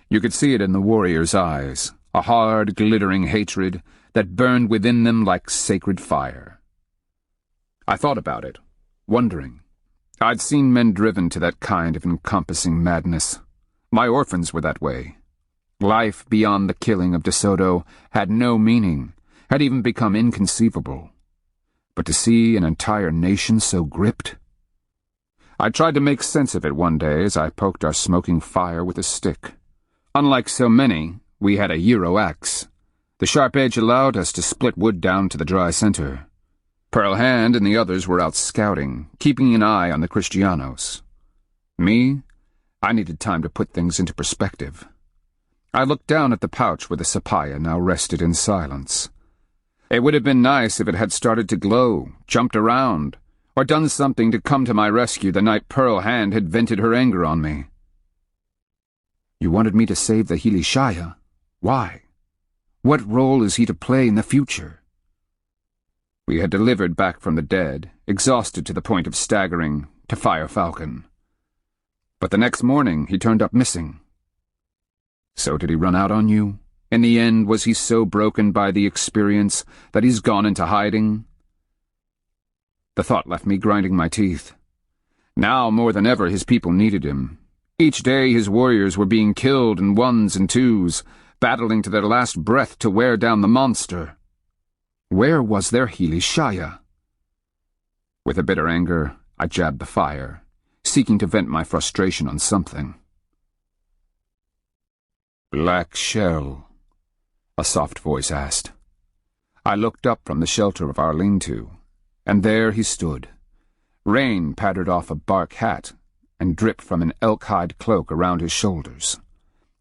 You could see it in the warriors' eyes, a hard, glittering hatred that burned within them like sacred fire. I thought about it, wondering. I'd seen men driven to that kind of encompassing madness. My orphans were that way. Life beyond the killing of De Soto had no meaning, had even become inconceivable. But to see an entire nation so gripped? I tried to make sense of it one day as I poked our smoking fire with a stick. Unlike so many, we had a Euro axe. The sharp edge allowed us to split wood down to the dry center. Pearl Hand and the others were out scouting, keeping an eye on the Kristianos. Me? I needed time to put things into perspective. I looked down at the pouch where the sapaya now rested in silence. It would have been nice if it had started to glow, jumped around, or done something to come to my rescue the night Pearl Hand had vented her anger on me. You wanted me to save the Hidishaya. Why? What role is he to play in the future? We had delivered back from the dead, exhausted to the point of staggering, to Fire Falcon. But the next morning he turned up missing. So did he run out on you? In the end, was he so broken by the experience that he's gone into hiding? The thought left me grinding my teeth. Now, more than ever, his people needed him. Each day his warriors were being killed in ones and twos, battling to their last breath to wear down the monster. Where was their Hilishaya? With a bitter anger, I jabbed the fire, seeking to vent my frustration on something. "Black shell?" a soft voice asked. I looked up from the shelter of our lean-to, and there he stood. Rain pattered off a bark hat and dripped from an elk-hide cloak around his shoulders.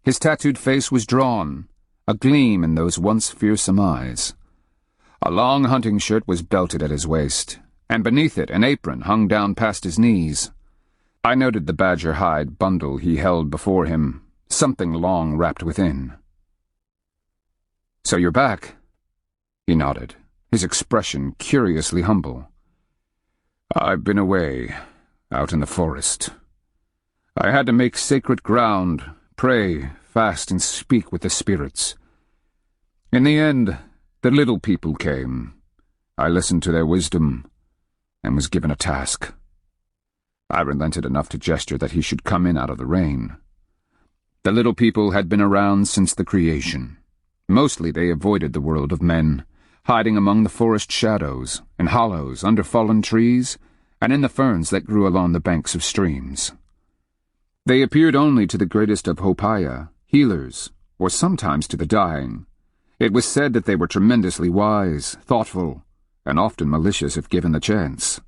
His tattooed face was drawn, a gleam in those once fearsome eyes. A long hunting shirt was belted at his waist, and beneath it an apron hung down past his knees. I noted the badger hide bundle he held before him, something long wrapped within. "So you're back?" He nodded, his expression curiously humble. "I've been away, out in the forest. I had to make sacred ground, pray, fast, and speak with the spirits. In the end, the little people came. I listened to their wisdom, and was given a task." I relented enough to gesture that he should come in out of the rain. The little people had been around since the creation. Mostly they avoided the world of men, hiding among the forest shadows, in hollows under fallen trees, and in the ferns that grew along the banks of streams. They appeared only to the greatest of Hopaya, healers, or sometimes to the dying. It was said that they were tremendously wise, thoughtful, and often malicious if given the chance.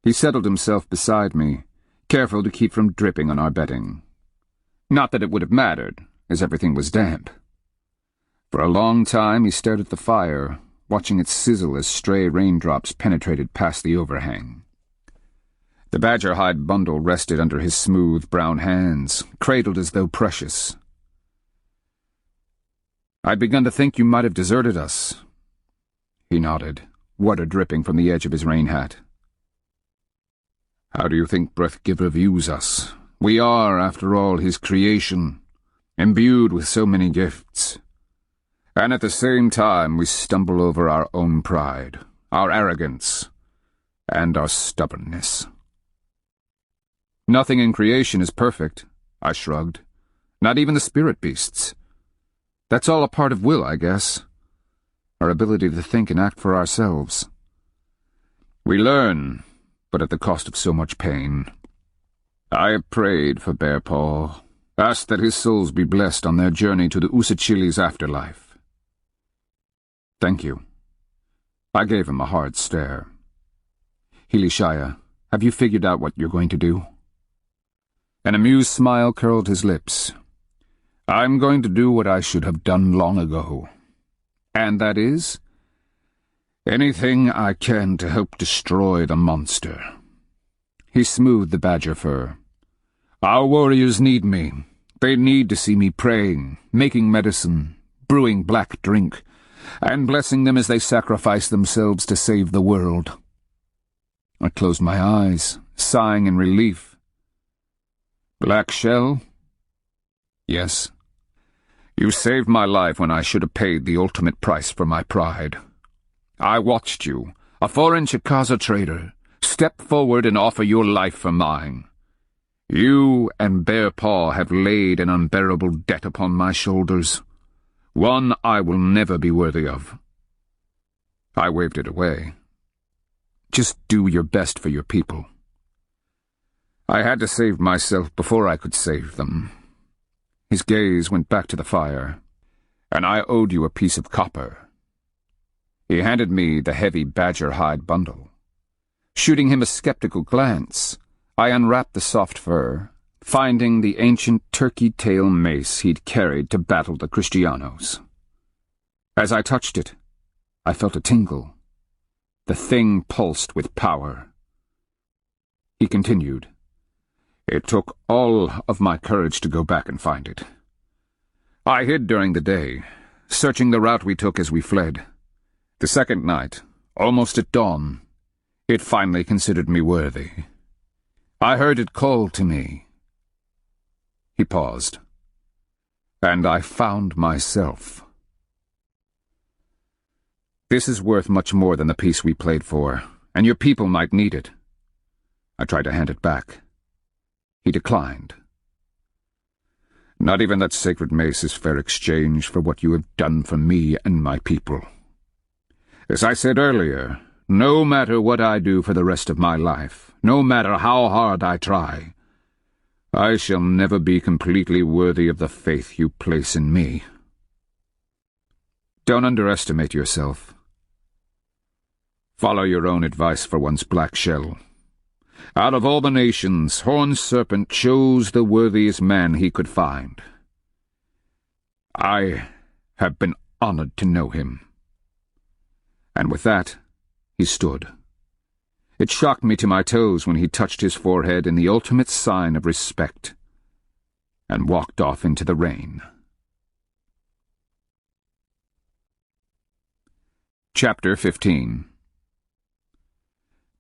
He settled himself beside me, careful to keep from dripping on our bedding. Not that it would have mattered, as everything was damp. For a long time he stared at the fire, watching it sizzle as stray raindrops penetrated past the overhang. The badger hide bundle rested under his smooth brown hands, cradled as though precious. "I'd begun to think you might have deserted us." He nodded, water dripping from the edge of his rain hat. "How do you think Breathgiver views us? We are, after all, his creation, imbued with so many gifts. And at the same time we stumble over our own pride, our arrogance, and our stubbornness." "Nothing in creation is perfect," I shrugged. "Not even the spirit beasts. That's all a part of will, I guess. Our ability to think and act for ourselves. We learn, but at the cost of so much pain. I have prayed for Bear Paw, asked that his souls be blessed on their journey to the Usachili's afterlife." "Thank you." I gave him a hard stare. "Hilishaya, have you figured out what you're going to do?" An amused smile curled his lips. "I'm going to do what I should have done long ago. And that is? Anything I can to help destroy the monster." He smoothed the badger fur. "Our warriors need me. They need to see me praying, making medicine, brewing black drink, and blessing them as they sacrifice themselves to save the world." I closed my eyes, sighing in relief. "Black shell?" "Yes." "You saved my life when I should have paid the ultimate price for my pride. I watched you, a foreign Chickasaw trader, step forward and offer your life for mine. You and Bear Paw have laid an unbearable debt upon my shoulders, one I will never be worthy of." I waved it away. "Just do your best for your people." I had to save myself before I could save them. His gaze went back to the fire. "And I owed you a piece of copper." He handed me the heavy badger hide bundle. Shooting him a skeptical glance, I unwrapped the soft fur, finding the ancient turkey-tail mace he'd carried to battle the Kristianos. As I touched it, I felt a tingle. The thing pulsed with power. He continued. "It took all of my courage to go back and find it. I hid during the day, searching the route we took as we fled. The second night, almost at dawn, it finally considered me worthy. I heard it call to me." He paused. "And I found myself." "This is worth much more than the piece we played for, and your people might need it." I tried to hand it back. He declined. "Not even that sacred mace is fair exchange for what you have done for me and my people. As I said earlier, no matter what I do for the rest of my life, no matter how hard I try, I shall never be completely worthy of the faith you place in me. Don't underestimate yourself. Follow your own advice for once, Black Shell. Out of all the nations, Horned Serpent chose the worthiest man he could find. I have been honored to know him." And with that, he stood. It shocked me to my toes when he touched his forehead in the ultimate sign of respect, and walked off into the rain. Chapter 15.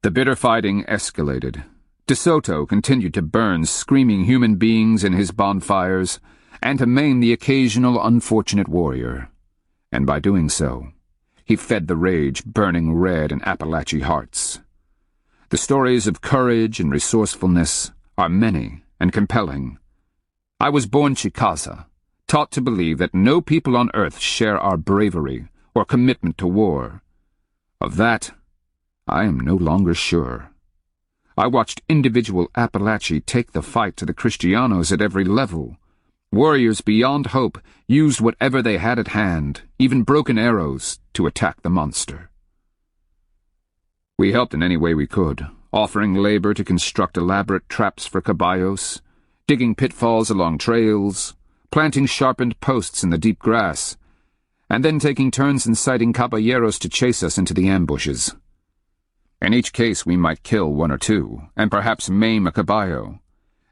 The bitter fighting escalated. De Soto continued to burn screaming human beings in his bonfires, and to maim the occasional unfortunate warrior. And by doing so, he fed the rage burning red in Appalachian hearts. The stories of courage and resourcefulness are many and compelling. I was born Chickasaw, taught to believe that no people on earth share our bravery or commitment to war. Of that, I am no longer sure. I watched individual Appalachians take the fight to the Kristianos at every level. Warriors beyond hope used whatever they had at hand, even broken arrows, to attack the monster. We helped in any way we could, offering labor to construct elaborate traps for caballos, digging pitfalls along trails, planting sharpened posts in the deep grass, and then taking turns inciting caballeros to chase us into the ambushes. In each case we might kill one or two, and perhaps maim a caballo.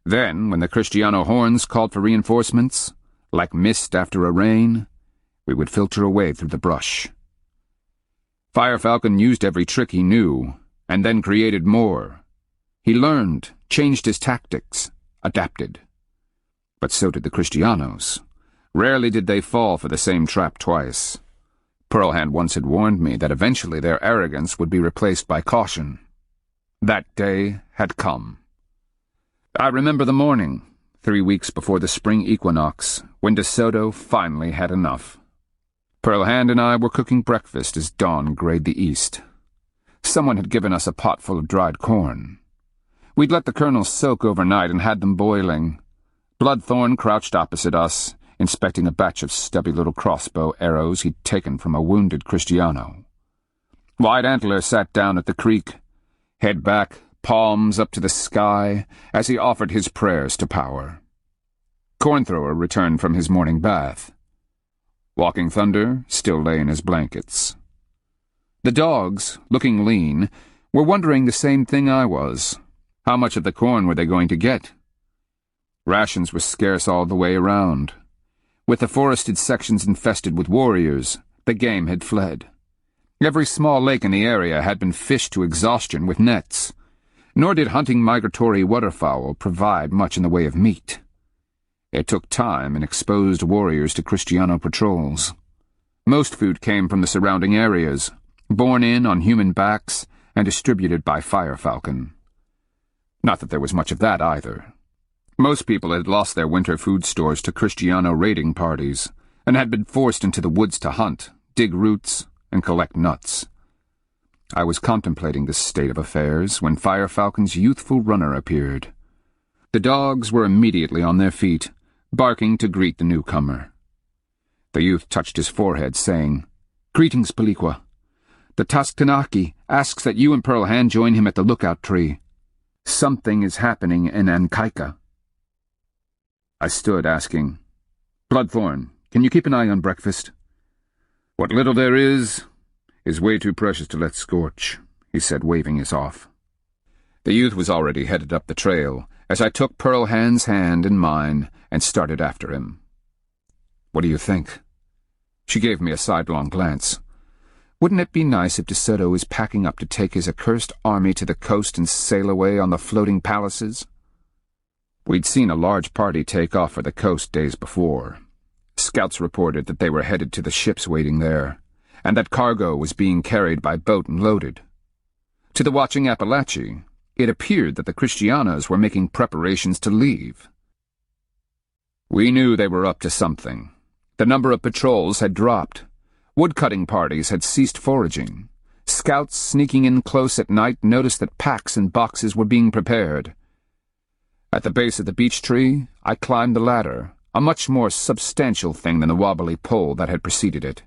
Then, when the Kristiano horns called for reinforcements, like mist after a rain, we would filter away through the brush. Fire Falcon used every trick he knew, and then created more. He learned, changed his tactics, adapted. But so did the Kristianos. Rarely did they fall for the same trap twice. Pearlhand once had warned me that eventually their arrogance would be replaced by caution. That day had come. I remember the morning, 3 weeks before the spring equinox, when De Soto finally had enough. Pearlhand and I were cooking breakfast as dawn grayed the east. Someone had given us a pot full of dried corn. We'd let the kernels soak overnight and had them boiling. Bloodthorn crouched opposite us, inspecting a batch of stubby little crossbow arrows he'd taken from a wounded Kristiano. White Antler sat down at the creek, head back, palms up to the sky, as he offered his prayers to power. Cornthrower returned from his morning bath. Walking Thunder still lay in his blankets. The dogs, looking lean, were wondering the same thing I was. How much of the corn were they going to get? Rations were scarce all the way around. With the forested sections infested with warriors, the game had fled. Every small lake in the area had been fished to exhaustion with nets, nor did hunting migratory waterfowl provide much in the way of meat. It took time and exposed warriors to Kristiano patrols. Most food came from the surrounding areas, borne in on human backs and distributed by Fire Falcon. Not that there was much of that either. Most people had lost their winter food stores to Kristiano raiding parties, and had been forced into the woods to hunt, dig roots, and collect nuts. I was contemplating this state of affairs when Fire Falcon's youthful runner appeared. The dogs were immediately on their feet, barking to greet the newcomer. The youth touched his forehead, saying, "Greetings, Paliqua. The Taskanaki asks that you and Pearlhand join him at the lookout tree. Something is happening in Ankaika." I stood, asking, "Bloodthorn, can you keep an eye on breakfast?" "What little there is way too precious to let scorch," he said, waving us off. The youth was already headed up the trail, as I took Pearlhand's hand in mine and started after him. "What do you think?" She gave me a sidelong glance. Wouldn't it be nice if De Soto was packing up to take his accursed army to the coast and sail away on the floating palaces? We'd seen a large party take off for the coast days before. Scouts reported that they were headed to the ships waiting there, and that cargo was being carried by boat and loaded. To the watching Appalachian, it appeared that the Kristianos were making preparations to leave. We knew they were up to something. The number of patrols had dropped. Woodcutting parties had ceased foraging. Scouts sneaking in close at night noticed that packs and boxes were being prepared. At the base of the beech tree, I climbed the ladder, a much more substantial thing than the wobbly pole that had preceded it.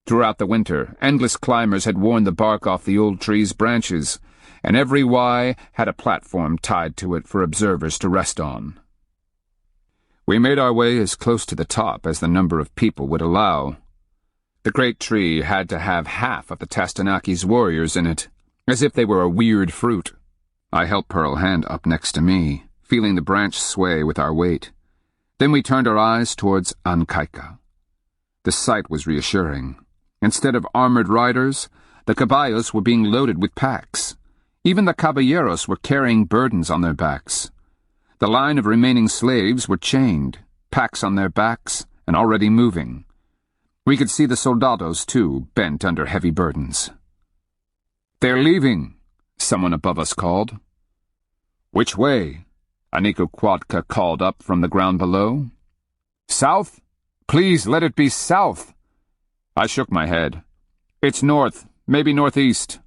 Throughout the winter, endless climbers had worn the bark off the old tree's branches, and every Y had a platform tied to it for observers to rest on. We made our way as close to the top as the number of people would allow. The great tree had to have half of the Tastanaki's warriors in it, as if they were a weird fruit. I helped Pearl Hand up next to me, feeling the branch sway with our weight. Then we turned our eyes towards Ankaika. The sight was reassuring. Instead of armored riders, the caballos were being loaded with packs. Even the caballeros were carrying burdens on their backs. The line of remaining slaves were chained, packs on their backs, and already moving. We could see the soldados, too, bent under heavy burdens. "They're leaving," someone above us called. "Which way?" Anikokwadka called up from the ground below. "South? Please let it be south." I shook my head. "It's north, maybe northeast."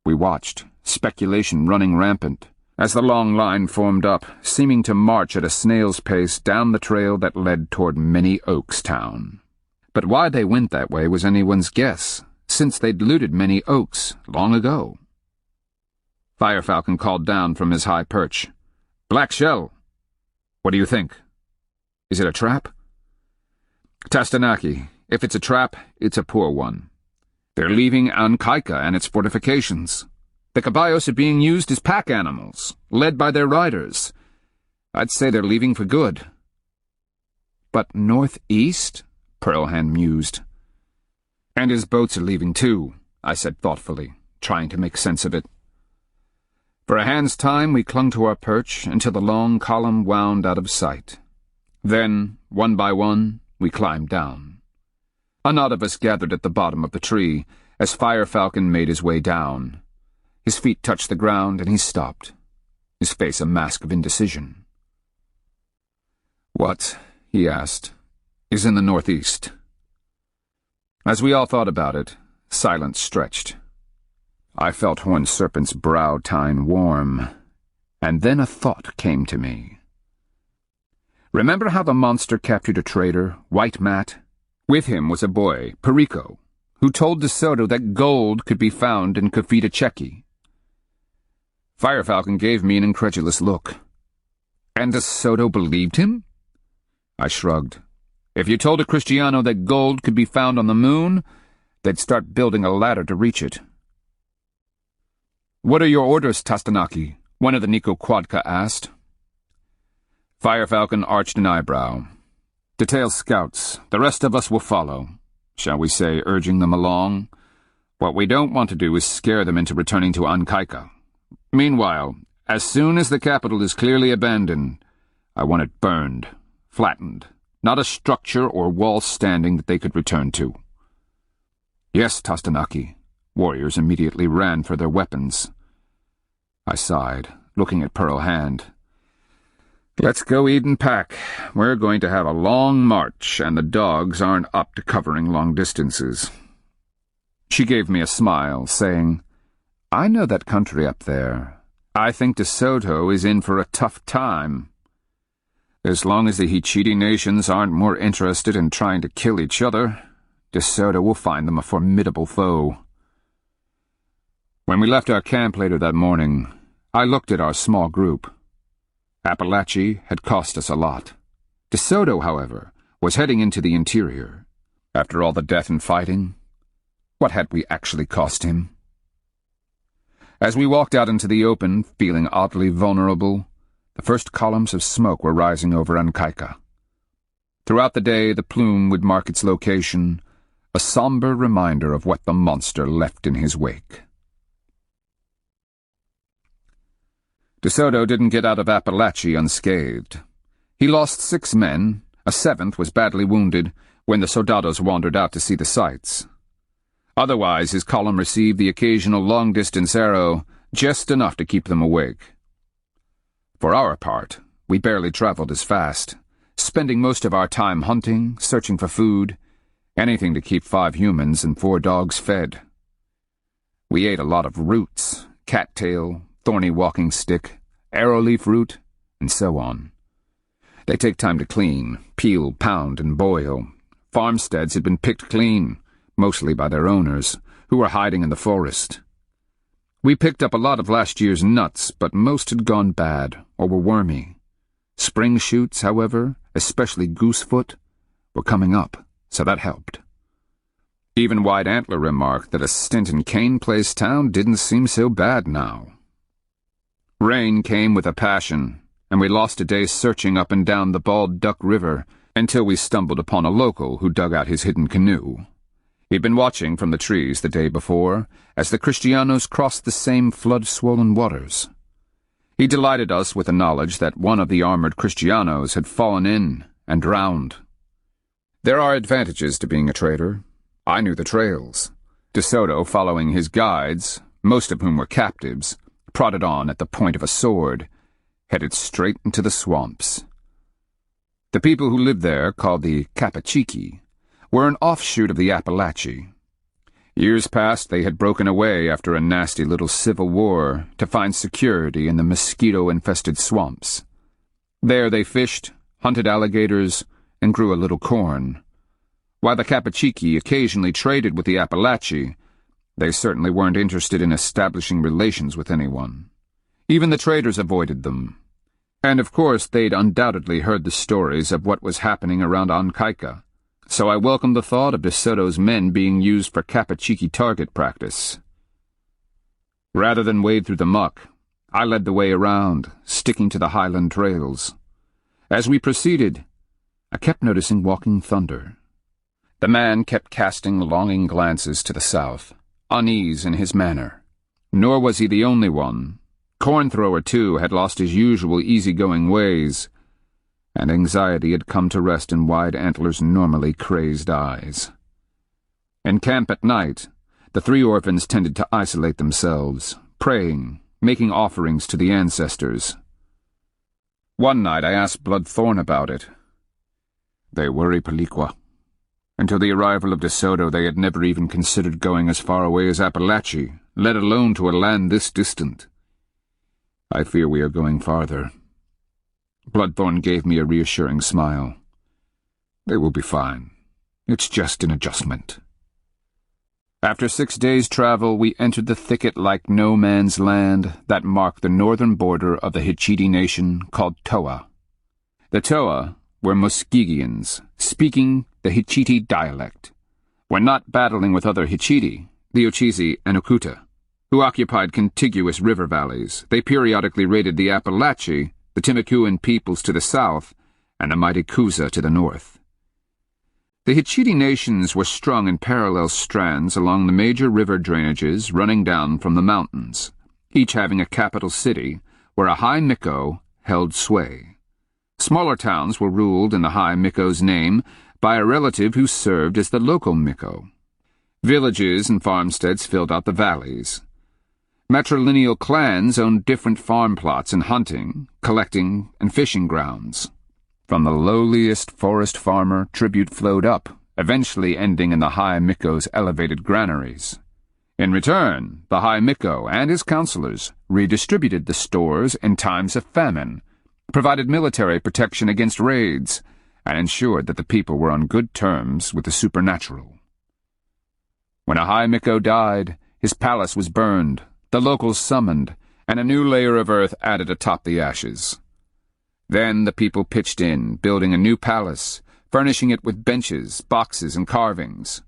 We watched, speculation running rampant, as the long line formed up, seeming to march at a snail's pace down the trail that led toward Many Oaks Town. But why they went that way was anyone's guess, since they'd looted Many Oaks long ago. Firefalcon called down from his high perch. "Black shell. What do you think? Is it a trap?" "Tastanaki, if it's a trap, it's a poor one. They're leaving Ankaika and its fortifications. The caballos are being used as pack animals, led by their riders. I'd say they're leaving for good." "But northeast?" Pearl Hand mused. "And his boats are leaving too," I said thoughtfully, trying to make sense of it. For a hand's time we clung to our perch until the long column wound out of sight. Then, one by one, we climbed down. A knot of us gathered at the bottom of the tree as Firefalcon made his way down. His feet touched the ground and he stopped, his face a mask of indecision. "What," he asked, "is in the northeast?" As we all thought about it, silence stretched. I felt Horned Serpent's brow tine warm, and then a thought came to me. Remember how the monster captured a trader, White Matt? With him was a boy, Perico, who told De Soto that gold could be found in Confidant. Firefalcon gave me an incredulous look. "And De Soto believed him?" I shrugged. "If you told a Kristiano that gold could be found on the moon, they'd start building a ladder to reach it." "What are your orders, Tastanaki?" one of the Nikokwadka asked. Firefalcon arched an eyebrow. "Detail scouts. The rest of us will follow. Shall we say, urging them along? What we don't want to do is scare them into returning to Ankaika. Meanwhile, as soon as the capital is clearly abandoned, I want it burned, flattened, not a structure or wall standing that they could return to." "Yes, Tastanaki." Warriors immediately ran for their weapons. I sighed, looking at Pearl Hand. "Let's go Eden Pack. We're going to have a long march, and the dogs aren't up to covering long distances." She gave me a smile, saying, "I know that country up there. I think De Soto is in for a tough time. As long as the Hichiti nations aren't more interested in trying to kill each other, De Soto will find them a formidable foe." When we left our camp later that morning, I looked at our small group. Appalachia had cost us a lot. De Soto, however, was heading into the interior. After all the death and fighting, what had we actually cost him? As we walked out into the open, feeling oddly vulnerable, the first columns of smoke were rising over Ankaika. Throughout the day, the plume would mark its location, a somber reminder of what the monster left in his wake. De Soto didn't get out of Appalachia unscathed. He lost 6 men, a 7th was badly wounded, when the soldados wandered out to see the sights. Otherwise, his column received the occasional long-distance arrow, just enough to keep them awake. For our part, we barely traveled as fast, spending most of our time hunting, searching for food, anything to keep 5 humans and 4 dogs fed. We ate a lot of roots, cattail, thorny walking stick, arrowleaf root, and so on. They take time to clean, peel, pound, and boil. Farmsteads had been picked clean, mostly by their owners, who were hiding in the forest. We picked up a lot of last year's nuts, but most had gone bad or were wormy. Spring shoots, however, especially goosefoot, were coming up, so that helped. Even White Antler remarked that a stint in Cane Place town didn't seem so bad now. Rain came with a passion, and we lost a day searching up and down the Bald Duck River until we stumbled upon a local who dug out his hidden canoe. He'd been watching from the trees the day before as the Kristianos crossed the same flood-swollen waters. He delighted us with the knowledge that one of the armored Kristianos had fallen in and drowned. There are advantages to being a trader. I knew the trails. De Soto, following his guides, most of whom were captives, prodded on at the point of a sword, headed straight into the swamps. The people who lived there, called the Capachiki, were an offshoot of the Appalachee. Years past they had broken away after a nasty little civil war to find security in the mosquito-infested swamps. There they fished, hunted alligators, and grew a little corn. While the Capachiki occasionally traded with the Appalachee, they certainly weren't interested in establishing relations with anyone. Even the traders avoided them. And of course they'd undoubtedly heard the stories of what was happening around Ankaika, so I welcomed the thought of De Soto's men being used for Capachiki target practice. Rather than wade through the muck, I led the way around, sticking to the highland trails. As we proceeded, I kept noticing walking thunder. The man kept casting longing glances to the south, unease in his manner. Nor was he the only one. Corn-thrower, too, had lost his usual easygoing ways, and anxiety had come to rest in Wide Antler's normally crazed eyes. In camp at night, the 3 orphans tended to isolate themselves, praying, making offerings to the ancestors. One night I asked Bloodthorn about it. They worry Peliqua. Until the arrival of De Soto, they had never even considered going as far away as Appalachie, let alone to a land this distant. I fear we are going farther. Bloodthorn gave me a reassuring smile. They will be fine. It's just an adjustment. After 6 days' travel, we entered the thicket-like no-man's land that marked the northern border of the Hichiti nation called Toa. The Toa were Muskegeans, speaking the Hichiti dialect. When not battling with other Hichiti, the Ochizi and Okuta, who occupied contiguous river valleys, they periodically raided the Appalachee, the Timucuan peoples to the south, and the mighty Kuza to the north. The Hichiti nations were strung in parallel strands along the major river drainages running down from the mountains, each having a capital city where a high Miko held sway. Smaller towns were ruled in the high Miko's name by a relative who served as the local Miko. Villages and farmsteads filled out the valleys. Matrilineal clans owned different farm plots and hunting, collecting, and fishing grounds. From the lowliest forest farmer, tribute flowed up, eventually ending in the High Miko's elevated granaries. In return, the High Miko and his counselors redistributed the stores in times of famine, provided military protection against raids, and ensured that the people were on good terms with the supernatural. When a High Miko died, his palace was burned, the locals summoned, and a new layer of earth added atop the ashes. Then the people pitched in, building a new palace, furnishing it with benches, boxes, and carvings.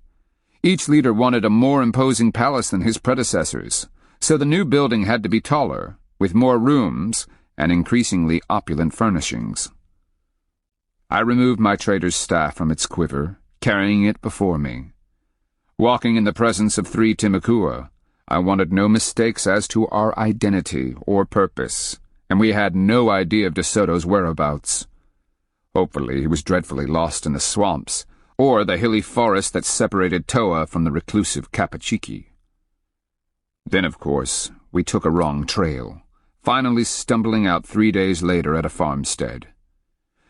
Each leader wanted a more imposing palace than his predecessors, so the new building had to be taller, with more rooms and increasingly opulent furnishings. I removed my trader's staff from its quiver, carrying it before me. Walking in the presence of 3 Timucua, I wanted no mistakes as to our identity or purpose, and we had no idea of De Soto's whereabouts. Hopefully he was dreadfully lost in the swamps, or the hilly forest that separated Toa from the reclusive Capachiki. Then, of course, we took a wrong trail, finally stumbling out 3 days later at a farmstead.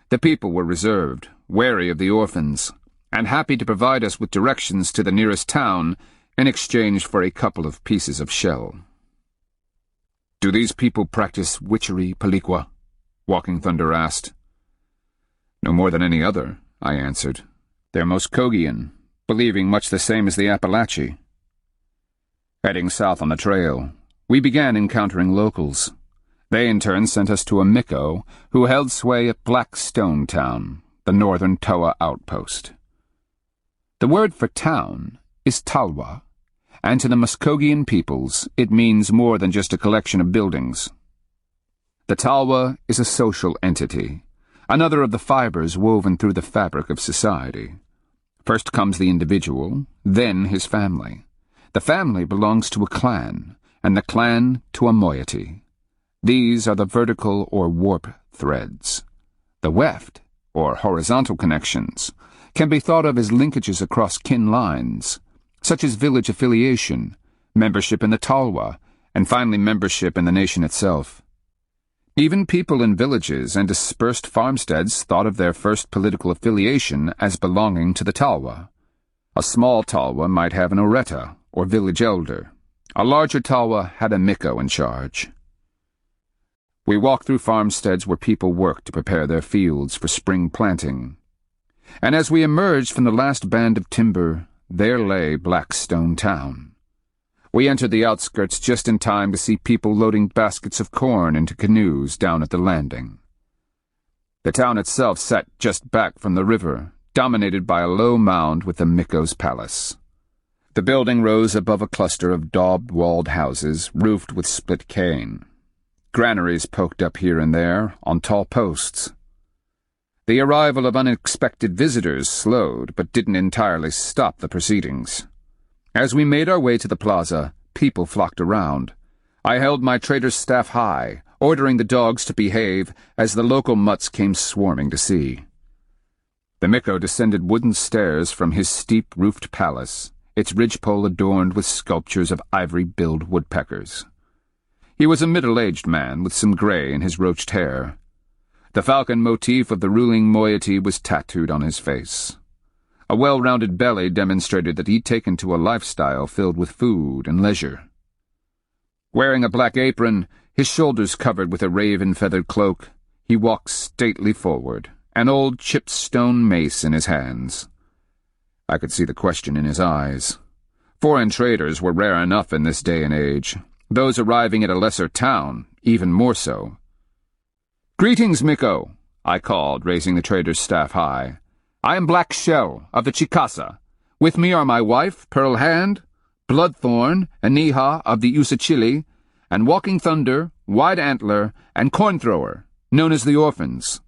The people were reserved, wary of the orphans, and happy to provide us with directions to the nearest town in exchange for a couple of pieces of shell. "Do these people practice witchery, Paliqua?" Walking Thunder asked. "No more than any other," I answered. "They're Muskogean, believing much the same as the Appalachee." Heading south on the trail, we began encountering locals. They in turn sent us to a Miko who held sway at Black Stone Town, the northern Toa outpost. The word for town is Talwa, and to the Muskogean peoples it means more than just a collection of buildings. The Talwa is a social entity, another of the fibers woven through the fabric of society. First comes the individual, then his family. The family belongs to a clan, and the clan to a moiety. These are the vertical or warp threads. The weft, or horizontal connections, can be thought of as linkages across kin lines, such as village affiliation, membership in the Talwa, and finally membership in the nation itself. Even people in villages and dispersed farmsteads thought of their first political affiliation as belonging to the Talwa. A small Talwa might have an Oreta, or village elder. A larger Talwa had a Miko in charge. We walked through farmsteads where people worked to prepare their fields for spring planting. And as we emerged from the last band of timber, there lay Black Stone Town. We entered the outskirts just in time to see people loading baskets of corn into canoes down at the landing. The town itself sat just back from the river, dominated by a low mound with the Miko's palace. The building rose above a cluster of daub-walled houses roofed with split cane. Granaries poked up here and there on tall posts. The arrival of unexpected visitors slowed but didn't entirely stop the proceedings. As we made our way to the plaza, people flocked around. I held my trader's staff high, ordering the dogs to behave as the local mutts came swarming to see. The Miko descended wooden stairs from his steep-roofed palace, its ridgepole adorned with sculptures of ivory-billed woodpeckers. He was a middle-aged man with some gray in his roached hair. The falcon motif of the ruling moiety was tattooed on his face. A well-rounded belly demonstrated that he'd taken to a lifestyle filled with food and leisure. Wearing a black apron, his shoulders covered with a raven-feathered cloak, he walked stately forward, an old chipped stone mace in his hands. I could see the question in his eyes. Foreign traders were rare enough in this day and age, those arriving at a lesser town even more so. "Greetings, Miko," I called, raising the trader's staff high. "I am Black Shell, of the Chicasa. With me are my wife, Pearl Hand, Bloodthorn, and Niha of the Usachili, and Walking Thunder, Wide Antler, and Cornthrower, known as the Orphans.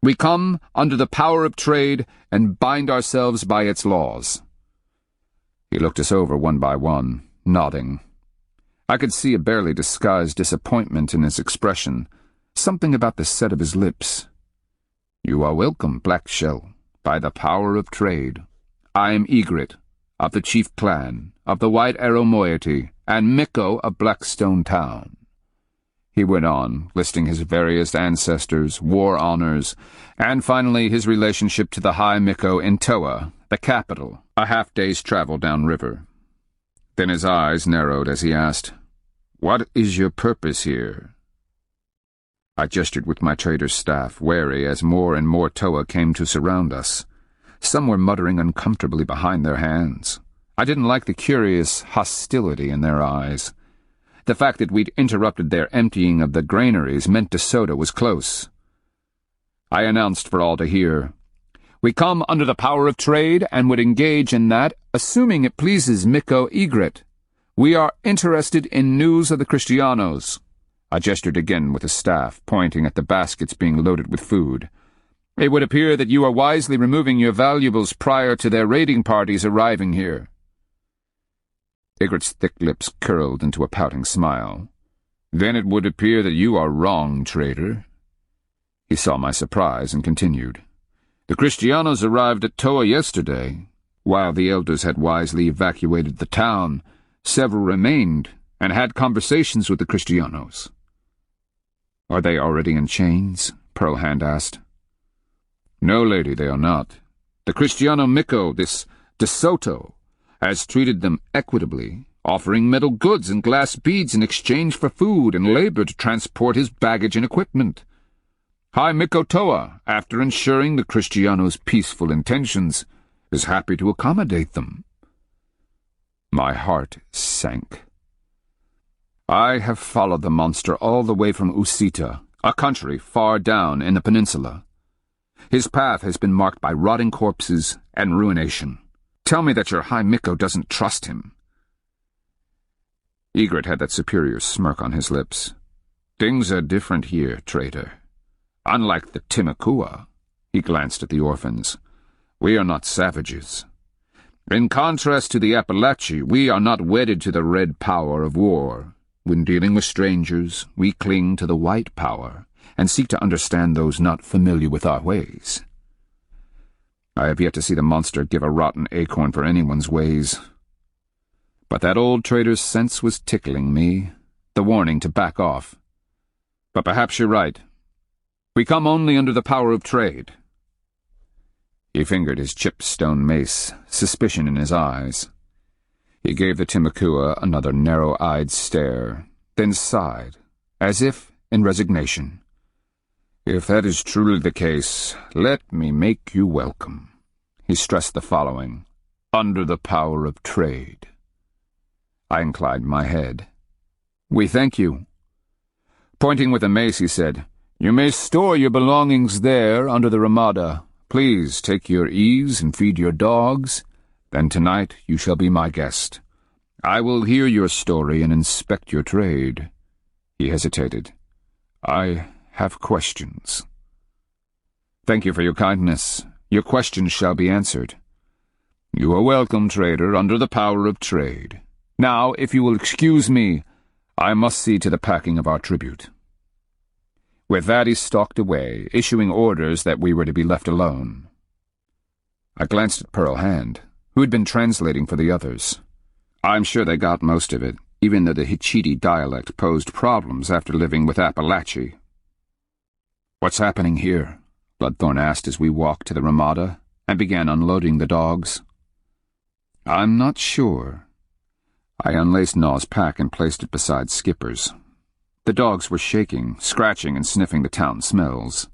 We come under the power of trade and bind ourselves by its laws." He looked us over one by one, nodding. I could see a barely disguised disappointment in his expression, something about the set of his lips. "You are welcome, Black Shell, by the power of trade. I am Egret, of the chief clan, of the White Arrow moiety, and Miko of Blackstone Town." He went on, listing his various ancestors, war honors, and finally his relationship to the High Miko in Toa, the capital, a half-day's travel downriver. Then his eyes narrowed as he asked, "What is your purpose here?" I gestured with my trader's staff, wary as more and more Toa came to surround us. Some were muttering uncomfortably behind their hands. I didn't like the curious hostility in their eyes. The fact that we'd interrupted their emptying of the granaries meant De Soto was close. I announced for all to hear, "We come under the power of trade and would engage in that, assuming it pleases Miko Egret. We are interested in news of the Kristianos." I gestured again with the staff, pointing at the baskets being loaded with food. "It would appear that you are wisely removing your valuables prior to their raiding parties arriving here." Egret's thick lips curled into a pouting smile. "Then it would appear that you are wrong, trader." He saw my surprise and continued. "The Kristianos arrived at Toa yesterday. While the elders had wisely evacuated the town, several remained and had conversations with the Kristianos. Are they already in chains? Pearl Hand asked. No, lady, they are not. The Kristiano Miko, this de Soto, has treated them equitably, offering metal goods and glass beads in exchange for food and labor to transport his baggage and equipment. High Miko Toa, after ensuring the Kristianos' peaceful intentions, is happy to accommodate them. My heart sank. I have followed the monster all the way from Usita, a country far down in the peninsula. His path has been marked by rotting corpses and ruination. Tell me that your High Miko doesn't trust him. Egret had that superior smirk on his lips. Things are different here, traitor. Unlike the Timakua, he glanced at the orphans, we are not savages. In contrast to the Appalachi, we are not wedded to the red power of war. When dealing with strangers, we cling to the white power and seek to understand those not familiar with our ways. I have yet to see the monster give a rotten acorn for anyone's ways. But that old trader's sense was tickling me, the warning to back off. But perhaps you're right. We come only under the power of trade. He fingered his chipped stone mace, suspicion in his eyes. He gave the Timakua another narrow-eyed stare, then sighed, as if in resignation. If that is truly the case, let me make you welcome. He stressed the following, under the power of trade. I inclined my head. We thank you. Pointing with a mace, he said, You may store your belongings there under the ramada. Please take your ease and feed your dogs. Then tonight you shall be my guest. I will hear your story and inspect your trade. He hesitated. I have questions. Thank you for your kindness. Your questions shall be answered. You are welcome, trader, under the power of trade. Now, if you will excuse me, I must see to the packing of our tribute. With that he stalked away, issuing orders that we were to be left alone. I glanced at Pearl Hand, who had been translating for the others. I'm sure they got most of it, even though the Hichiti dialect posed problems after living with Appalachi. What's happening here? Bloodthorn asked as we walked to the ramada and began unloading the dogs. I'm not sure. I unlaced Naw's pack and placed it beside Skipper's. The dogs were shaking, scratching and sniffing the town smells.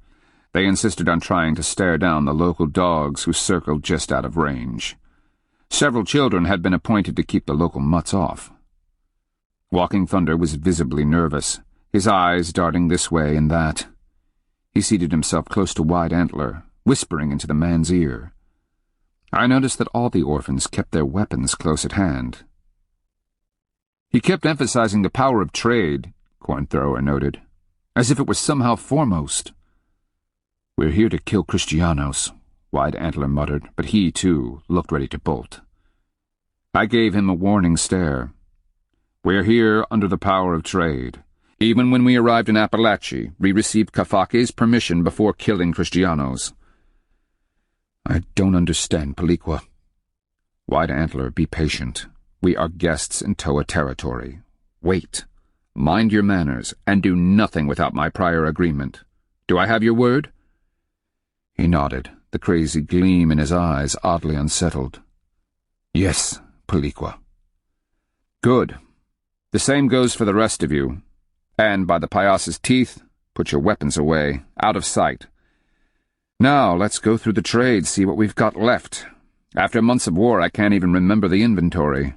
They insisted on trying to stare down the local dogs who circled just out of range. Several children had been appointed to keep the local mutts off. Walking Thunder was visibly nervous, his eyes darting this way and that. He seated himself close to Wide Antler, whispering into the man's ear. I noticed that all the orphans kept their weapons close at hand. He kept emphasizing the power of trade, Cornthrower noted, as if it was somehow foremost. We're here to kill Kristianos, Wide Antler muttered, but he, too, looked ready to bolt. I gave him a warning stare. We're here under the power of trade. Even when we arrived in Appalachia, we received Kafake's permission before killing Kristianos. I don't understand, Paliqua. Wide Antler, be patient. We are guests in Toa territory. Wait. Mind your manners, and do nothing without my prior agreement. Do I have your word? He nodded, the crazy gleam in his eyes oddly unsettled. Yes, Paliqua. Good. The same goes for the rest of you. And by the Payas's teeth, put your weapons away, out of sight. Now, let's go through the trade, see what we've got left. After months of war, I can't even remember the inventory.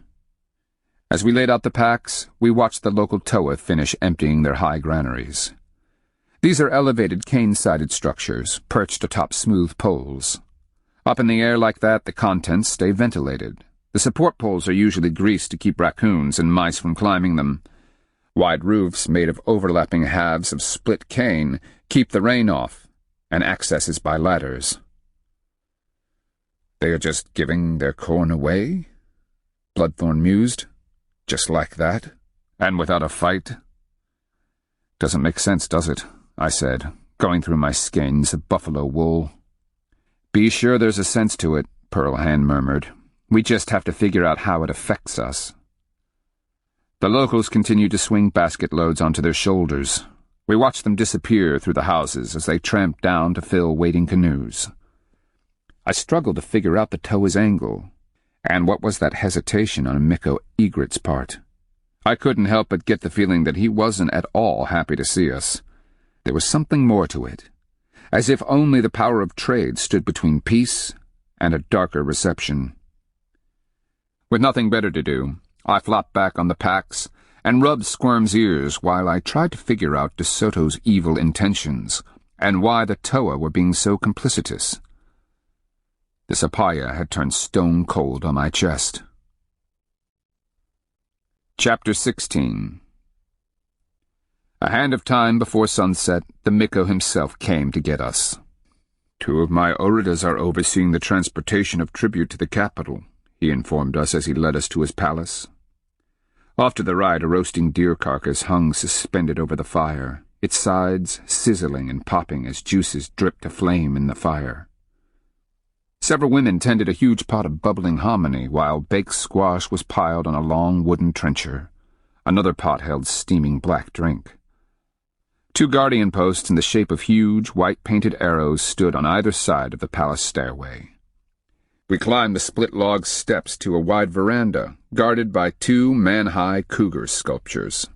As we laid out the packs, we watched the local Toa finish emptying their high granaries. These are elevated cane-sided structures, perched atop smooth poles. Up in the air like that, the contents stay ventilated. The support poles are usually greased to keep raccoons and mice from climbing them. Wide roofs made of overlapping halves of split cane keep the rain off, and access is by ladders. They are just giving their corn away? Bloodthorn mused. Just like that? And without a fight? Doesn't make sense, does it? I said, going through my skeins of buffalo wool. Be sure there's a sense to it, Pearl Hand murmured. We just have to figure out how it affects us. The locals continued to swing basket loads onto their shoulders. We watched them disappear through the houses as they tramped down to fill waiting canoes. I struggled to figure out the tow's angle, and what was that hesitation on Mikko Egret's part. I couldn't help but get the feeling that he wasn't at all happy to see us. There was something more to it, as if only the power of trade stood between peace and a darker reception. With nothing better to do, I flopped back on the packs and rubbed Squirm's ears while I tried to figure out De Soto's evil intentions and why the Toa were being so complicitous. The sapaya had turned stone cold on my chest. Chapter 16. A hand of time before sunset, the Mikko himself came to get us. 2 of my Oridas are overseeing the transportation of tribute to the capital, he informed us as he led us to his palace. Off to the right, a roasting deer carcass hung suspended over the fire, its sides sizzling and popping as juices dripped to flame in the fire. Several women tended a huge pot of bubbling hominy while baked squash was piled on a long wooden trencher. Another pot held steaming black drink. 2 guardian posts in the shape of huge, white-painted arrows stood on either side of the palace stairway. We climbed the split-log steps to a wide veranda, guarded by 2 man-high cougar sculptures.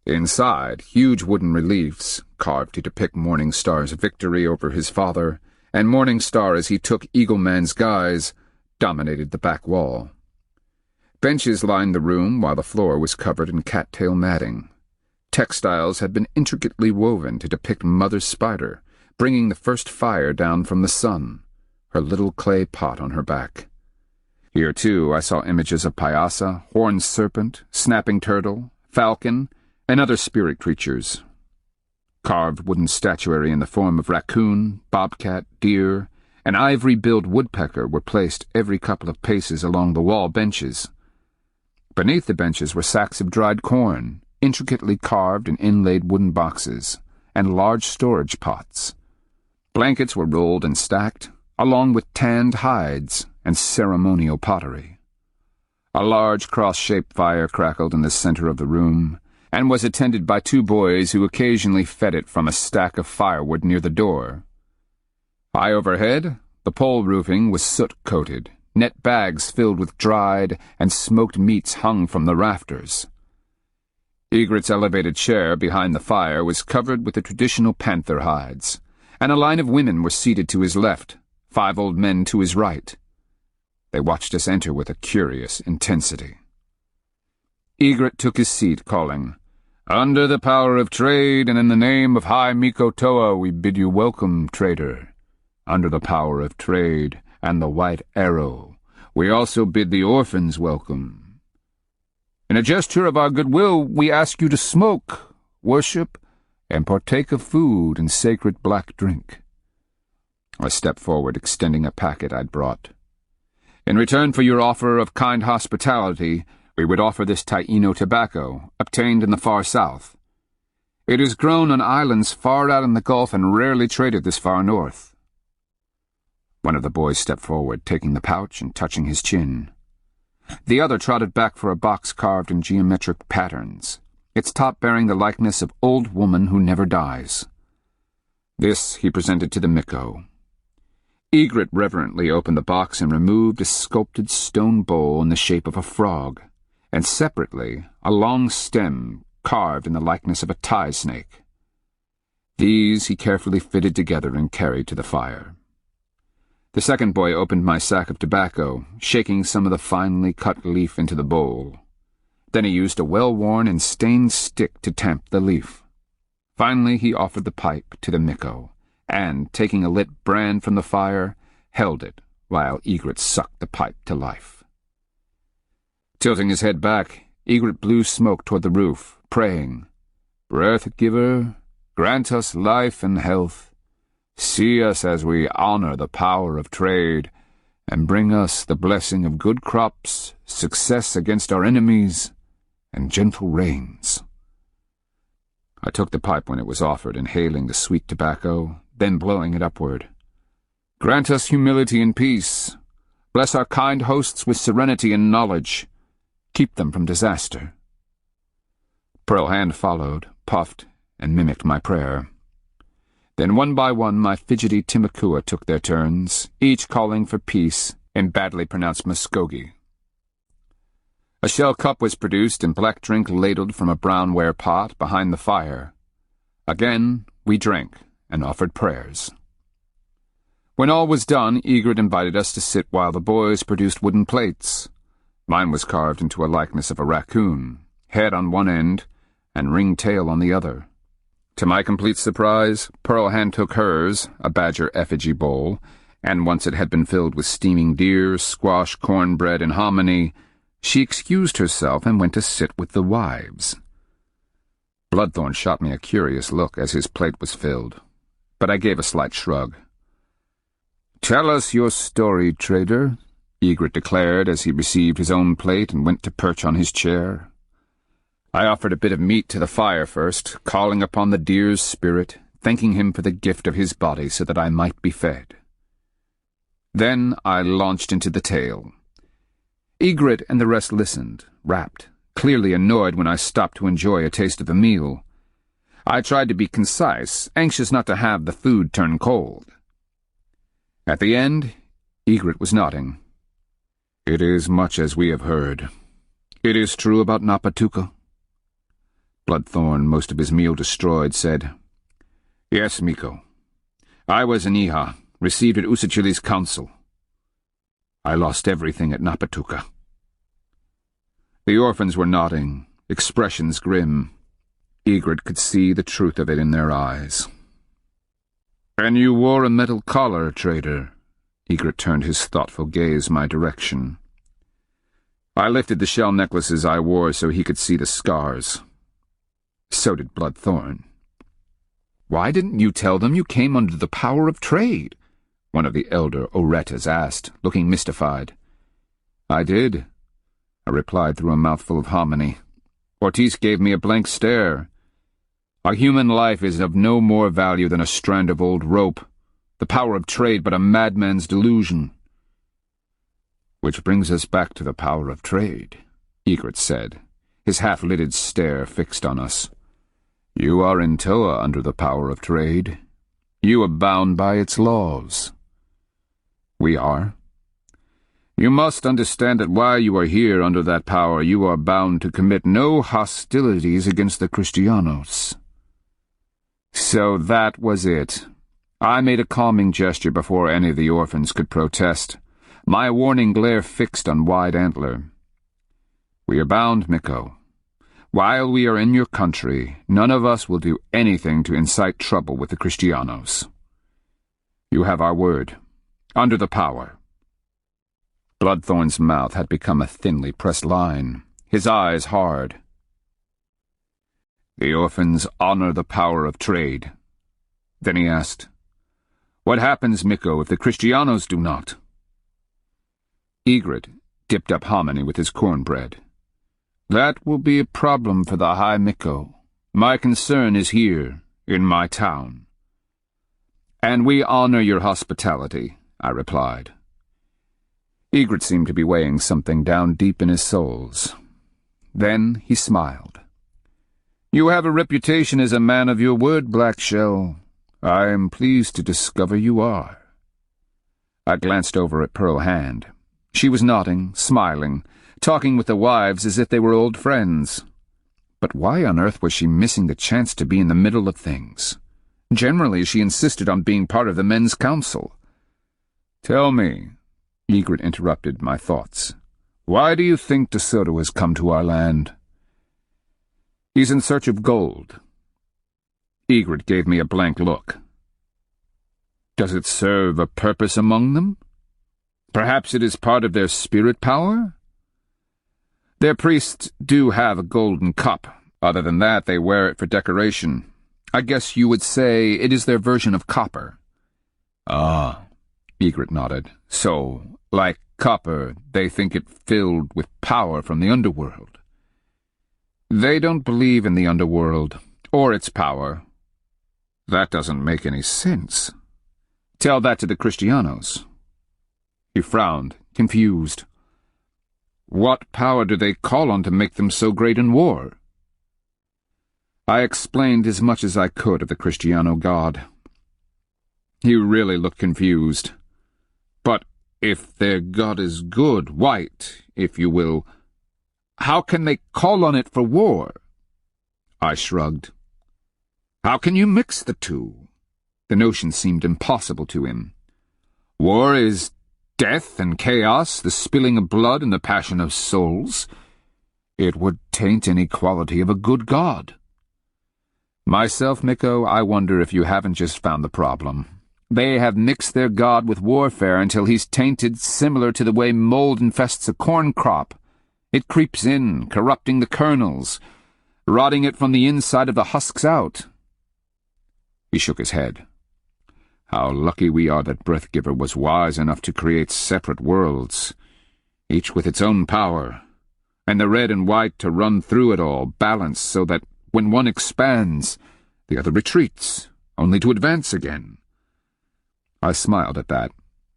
Inside, huge wooden reliefs, carved to depict Morningstar's victory over his father, and Morningstar as he took Eagleman's guise, dominated the back wall. Benches lined the room while the floor was covered in cattail matting. Textiles had been intricately woven to depict Mother Spider, bringing the first fire down from the sun, her little clay pot on her back. Here, too, I saw images of Pyasa, horned serpent, snapping turtle, falcon, and other spirit creatures. Carved wooden statuary in the form of raccoon, bobcat, deer, and ivory-billed woodpecker were placed every couple of paces along the wall benches. Beneath the benches were sacks of dried corn, intricately carved in inlaid wooden boxes, and large storage pots. Blankets were rolled and stacked, along with tanned hides and ceremonial pottery. A large cross-shaped fire crackled in the center of the room, and was attended by 2 boys who occasionally fed it from a stack of firewood near the door. High overhead, the pole roofing was soot-coated. Net bags filled with dried and smoked meats hung from the rafters. Egret's elevated chair behind the fire was covered with the traditional panther hides, and a line of women were seated to his left, 5 old men to his right. They watched us enter with a curious intensity. Egret took his seat, calling, "Under the power of trade and in the name of High Mikko Toa, we bid you welcome, trader. Under the power of trade and the white arrow, we also bid the orphans welcome. In a gesture of our goodwill, we ask you to smoke, worship, and partake of food and sacred black drink." I stepped forward, extending a packet I'd brought. "In return for your offer of kind hospitality, we would offer this Taino tobacco, obtained in the far south. It is grown on islands far out in the Gulf and rarely traded this far north." One of the boys stepped forward, taking the pouch and touching his chin. The other trotted back for a box carved in geometric patterns, its top bearing the likeness of Old Woman Who Never Dies. This he presented to the Mikko. Egret reverently opened the box and removed a sculpted stone bowl in the shape of a frog, and separately a long stem carved in the likeness of a tie snake. These he carefully fitted together and carried to the fire. The second boy opened my sack of tobacco, shaking some of the finely cut leaf into the bowl. Then he used a well-worn and stained stick to tamp the leaf. Finally he offered the pipe to the Mikko, and, taking a lit brand from the fire, held it while Egret sucked the pipe to life. Tilting his head back, Egret blew smoke toward the roof, praying, "Breath-giver, grant us life and health. See us as we honor the power of trade, and bring us the blessing of good crops, success against our enemies, and gentle rains." I took the pipe when it was offered, inhaling the sweet tobacco, then blowing it upward. "Grant us humility and peace. Bless our kind hosts with serenity and knowledge. Keep them from disaster. Pearl Hand followed, puffed, and mimicked my prayer. Then one by one my fidgety Timakua took their turns, each calling for peace in badly pronounced Muskogee. A shell cup was produced and black drink ladled from a brownware pot behind the fire. Again we drank and offered prayers. When all was done, Egret invited us to sit while the boys produced wooden plates. Mine was carved into a likeness of a raccoon, head on one end and ringed tail on the other. To my complete surprise, Pearl Hand took hers, a badger effigy bowl, and once it had been filled with steaming deer, squash, cornbread, and hominy, she excused herself and went to sit with the wives. Bloodthorn shot me a curious look as his plate was filled, but I gave a slight shrug. "Tell us your story, trader," Egret declared as he received his own plate and went to perch on his chair. I offered a bit of meat to the fire first, calling upon the deer's spirit, thanking him for the gift of his body so that I might be fed. Then I launched into the tale. Egret and the rest listened, rapt, clearly annoyed when I stopped to enjoy a taste of the meal. I tried to be concise, anxious not to have the food turn cold. At the end, Egret was nodding. "It is much as we have heard. It is true about Napatuka." Bloodthorn, most of his meal destroyed, said, "Yes, Miko. I was in Iha, received at Usachili's council. I lost everything at Napatuka." The orphans were nodding, expressions grim. Egret could see the truth of it in their eyes. "And you wore a metal collar, trader." Egret turned his thoughtful gaze my direction. I lifted the shell necklaces I wore so he could see the scars. So did Bloodthorn. "Why didn't you tell them you came under the power of trade?" one of the elder Oretas asked, looking mystified. "I did," I replied through a mouthful of hominy. Ortiz gave me a blank stare. "A human life is of no more value than a strand of old rope, the power of trade but a madman's delusion." "Which brings us back to the power of trade," Egret said, his half-lidded stare fixed on us. "You are in Toa under the power of trade. You are bound by its laws." "We are." "You must understand that while you are here under that power, you are bound to commit no hostilities against the Kristianos." So that was it. I made a calming gesture before any of the orphans could protest, my warning glare fixed on Wide Antler. "We are bound, Miko. While we are in your country, none of us will do anything to incite trouble with the Kristianos. You have our word. Under the power." Bloodthorn's mouth had become a thinly pressed line, his eyes hard. "The orphans honor the power of trade." Then he asked, "What happens, Miko, if the Kristianos do not?" Egret dipped up hominy with his cornbread. "That will be a problem for the High Miko. My concern is here, in my town." "And we honor your hospitality," I replied. Egret seemed to be weighing something down deep in his soles. Then he smiled. "You have a reputation as a man of your word, Blackshell. I am pleased to discover you are." I glanced over at Pearl Hand. She was nodding, smiling, talking with the wives as if they were old friends. But why on earth was she missing the chance to be in the middle of things? Generally, she insisted on being part of the men's council. "Tell me," Egret interrupted my thoughts, "why do you think De Soto has come to our land?" "He's in search of gold." Egret gave me a blank look. "Does it serve a purpose among them? Perhaps it is part of their spirit power?" "Their priests do have a golden cup. Other than that, they wear it for decoration. I guess you would say it is their version of copper." "Ah," Egret nodded. "So, like copper, they think it filled with power from the underworld." "They don't believe in the underworld, or its power." "That doesn't make any sense." "Tell that to the Kristianos." He frowned, confused. "What power do they call on to make them so great in war?" I explained as much as I could of the Kristiano god. He really looked confused. But if their god is good, white, if you will, how can they call on it for war? I shrugged. How can you mix the two? The notion seemed impossible to him. War is death and chaos, the spilling of blood and the passion of souls. It would taint any quality of a good god. Myself, Miko, I wonder if you haven't just found the problem. They have mixed their god with warfare until he's tainted, similar to the way mold infests a corn crop. It creeps in, corrupting the kernels, rotting it from the inside of the husks out. He shook his head. How lucky we are that Breathgiver was wise enough to create separate worlds, each with its own power, and the red and white to run through it all, balanced so that when one expands, the other retreats, only to advance again. I smiled at that.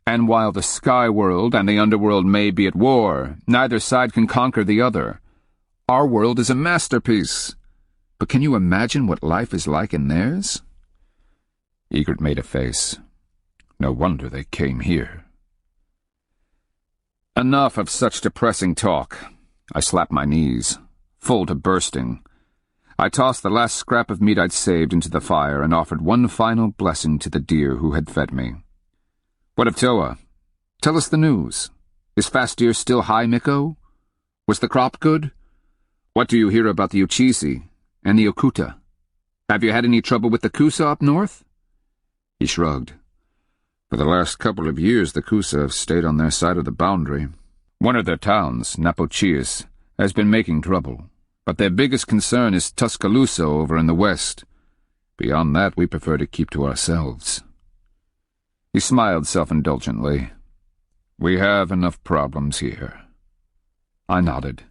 And while the sky world and the underworld may be at war, neither side can conquer the other. Our world is a masterpiece. But can you imagine what life is like in theirs? Egret made a face. No wonder they came here. Enough of such depressing talk. I slapped my knees, full to bursting. I tossed the last scrap of meat I'd saved into the fire and offered one final blessing to the deer who had fed me. What of Toa? Tell us the news. Is Fastir still high, Miko? Was the crop good? What do you hear about the Uchisi and the Okuta? Have you had any trouble with the Kusa up north? He shrugged. For the last couple of years, the Kusa have stayed on their side of the boundary. One of their towns, Napochius, has been making trouble, but their biggest concern is Tuscaloosa over in the west. Beyond that, we prefer to keep to ourselves. He smiled self-indulgently. We have enough problems here. I nodded.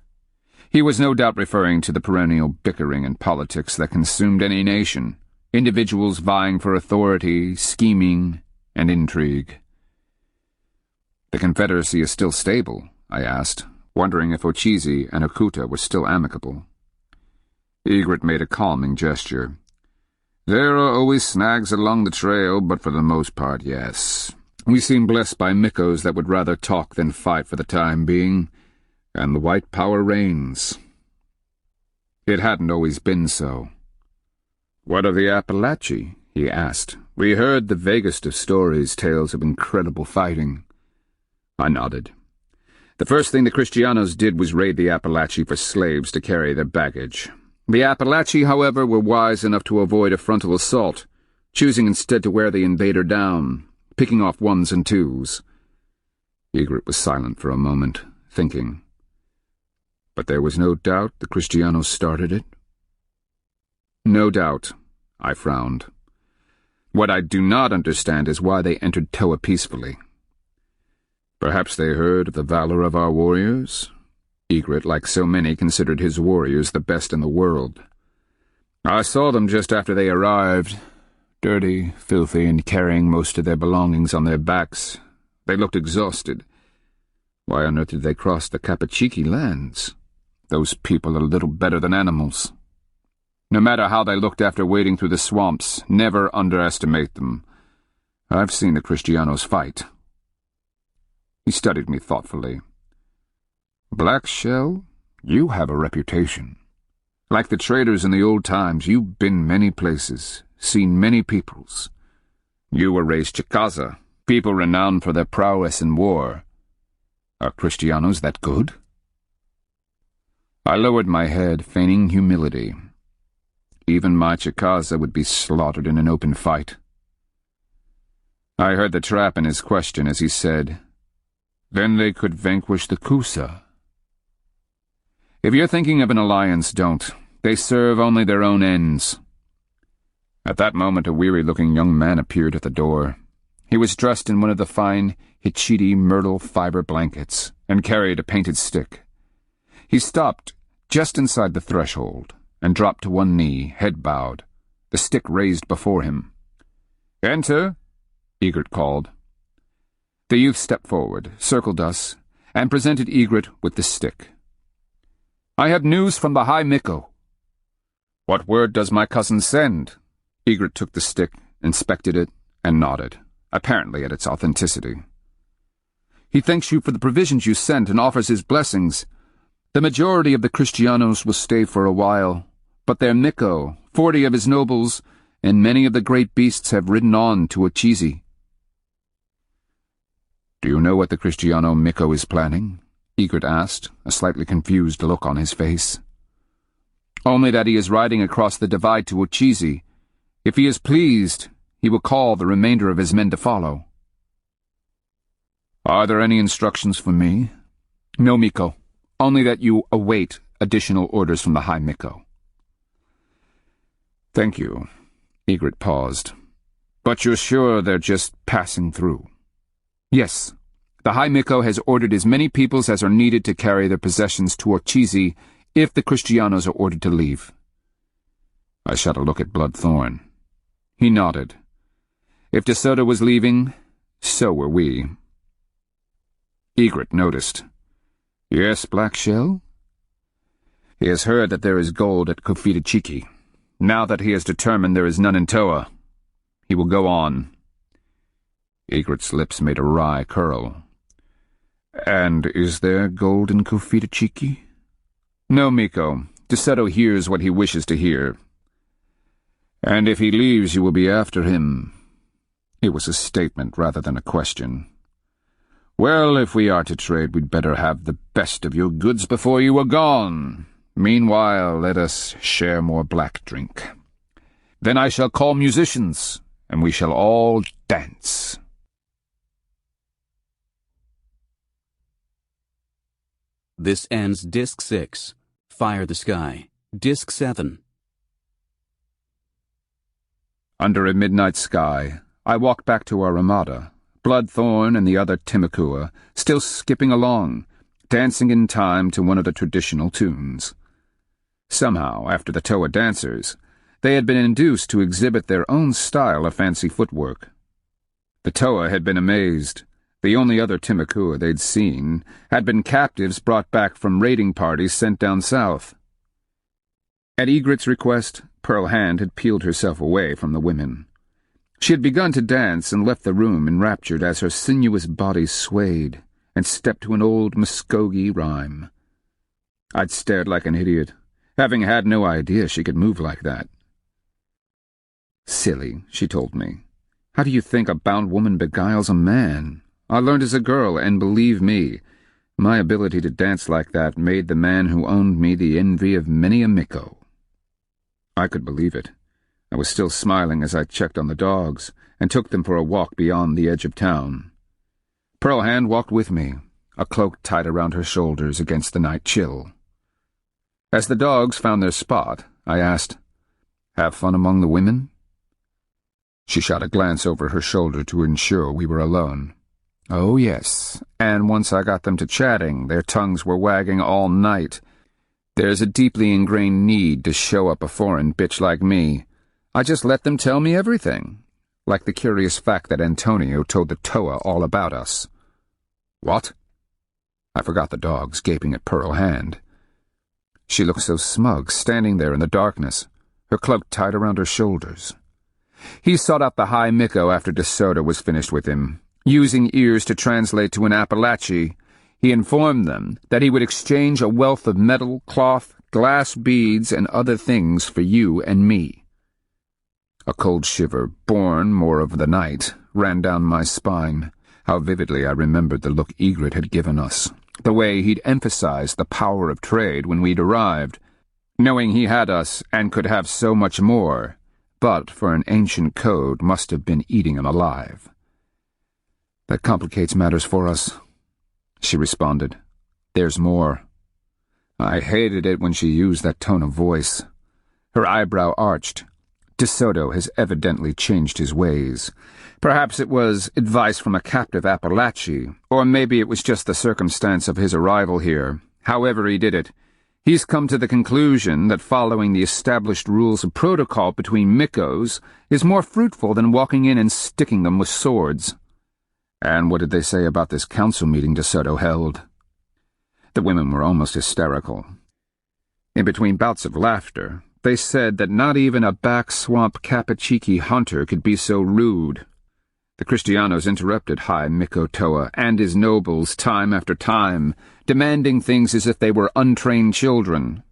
He was no doubt referring to the perennial bickering in politics that consumed any nation, individuals vying for authority, scheming, and intrigue. The Confederacy is still stable, I asked, wondering if Ochisi and Okuta were still amicable. Egret made a calming gesture. There are always snags along the trail, but for the most part, yes. We seem blessed by Mikos that would rather talk than fight for the time being, and the white power reigns. It hadn't always been so. What of the Appalachee? He asked. We heard the vaguest of stories, tales of incredible fighting. I nodded. The first thing the Kristianos did was raid the Appalachee for slaves to carry their baggage. The Appalachee, however, were wise enough to avoid a frontal assault, choosing instead to wear the invader down, picking off ones and twos. Egret was silent for a moment, thinking. But there was no doubt the Kristianos started it? No doubt, I frowned. What I do not understand is why they entered Toa peacefully. Perhaps they heard of the valor of our warriors? Egret, like so many, considered his warriors the best in the world. I saw them just after they arrived, dirty, filthy, and carrying most of their belongings on their backs. They looked exhausted. Why on earth did they cross the Capachiki lands? Those people are little better than animals. No matter how they looked after wading through the swamps, never underestimate them. I've seen the Kristianos fight. He studied me thoughtfully. Black Shell, you have a reputation. Like the traders in the old times, you've been many places, seen many peoples. You were raised Chikaza, people renowned for their prowess in war. Are Kristianos that good? I lowered my head, feigning humility. Even my Chikaza would be slaughtered in an open fight. I heard the trap in his question as he said, Then they could vanquish the Kusa. If you're thinking of an alliance, don't. They serve only their own ends. At that moment, a weary-looking young man appeared at the door. He was dressed in one of the fine Hichiti myrtle fiber blankets and carried a painted stick. He stopped just inside the threshold and dropped to one knee, head bowed, the stick raised before him. Enter, Egret called. The youth stepped forward, circled us, and presented Egret with the stick. I have news from the High Miko. "What word does my cousin send?" Egret took the stick, inspected it, and nodded, apparently at its authenticity. "He thanks you for the provisions you sent and offers his blessings. The majority of the Kristianos will stay for a while, but their Miko, 40 of his nobles, and many of the great beasts have ridden on to Ochizi." "Do you know what the Kristiano Miko is planning?" Egret asked, a slightly confused look on his face. "Only that he is riding across the divide to Ochizi. If he is pleased, he will call the remainder of his men to follow." "Are there any instructions for me?" "No, Miko. Only that you await additional orders from the High Miko." "Thank you." Egret paused. "But you're sure they're just passing through?" "Yes. The High Miko has ordered as many peoples as are needed to carry their possessions to Ochizi if the Kristianos are ordered to leave." I shot a look at Bloodthorn. He nodded. If De Soto was leaving, so were we. Egret noticed. "Yes, Black Shell?" "He has heard that there is gold at Confidant. Now that he has determined there is none in Toa, he will go on." Egret's lips made a wry curl. "And is there gold in Confidant?" "No, Miko. De Soto hears what he wishes to hear." "And if he leaves, you will be after him." It was a statement rather than a question. "Well, if we are to trade, we'd better have the best of your goods before you are gone. Meanwhile, let us share more black drink. Then I shall call musicians, and we shall all dance."
This ends Disc 6, Fire the Sky. Disc 7.
Under a midnight sky, I walked back to our armada, Bloodthorn and the other Timakua still skipping along, dancing in time to one of the traditional tunes. Somehow, after the Toa dancers, they had been induced to exhibit their own style of fancy footwork. The Toa had been amazed. The only other Timakua they'd seen had been captives brought back from raiding parties sent down south. At Egret's request, Pearl Hand had peeled herself away from the women. She had begun to dance and left the room enraptured as her sinuous body swayed and stepped to an old Muskogee rhyme. I'd stared like an idiot, having had no idea she could move like that. "Silly," she told me. "How do you think a bound woman beguiles a man? I learned as a girl, and believe me, my ability to dance like that made the man who owned me the envy of many a Miko." I could believe it. I was still smiling as I checked on the dogs and took them for a walk beyond the edge of town. Pearl Hand walked with me, a cloak tied around her shoulders against the night chill. As the dogs found their spot, I asked, "Have fun among the women?" She shot a glance over her shoulder to ensure we were alone. "Oh, yes, and once I got them to chatting, their tongues were wagging all night. There's a deeply ingrained need to show up a foreign bitch like me. I just let them tell me everything, like the curious fact that Antonio told the Toa all about us." "What?" I forgot the dogs gaping at Pearl Hand. She looked so smug, standing there in the darkness, her cloak tied around her shoulders. He sought out the High Miko after De Soto was finished with him. Using ears to translate to an Appalachi, he informed them that he would exchange a wealth of metal, cloth, glass beads, and other things for you and me. A cold shiver, born more of the night, ran down my spine. How vividly I remembered the look Egret had given us, the way he'd emphasized the power of trade when we'd arrived, knowing he had us and could have so much more, but for an ancient code must have been eating him alive. "That complicates matters for us," she responded. "There's more." I hated it when she used that tone of voice. Her eyebrow arched. De Soto has evidently changed his ways. Perhaps it was advice from a captive Appalachi, or maybe it was just the circumstance of his arrival here. However he did it, he's come to the conclusion that following the established rules of protocol between Mikos is more fruitful than walking in and sticking them with swords. And what did they say about this council meeting De Soto held? The women were almost hysterical. In between bouts of laughter, They said that not even a back-swamp Capachiki hunter could be so rude. The Kristianos interrupted High Mikotoa and his nobles time after time, demanding things as if they were untrained children.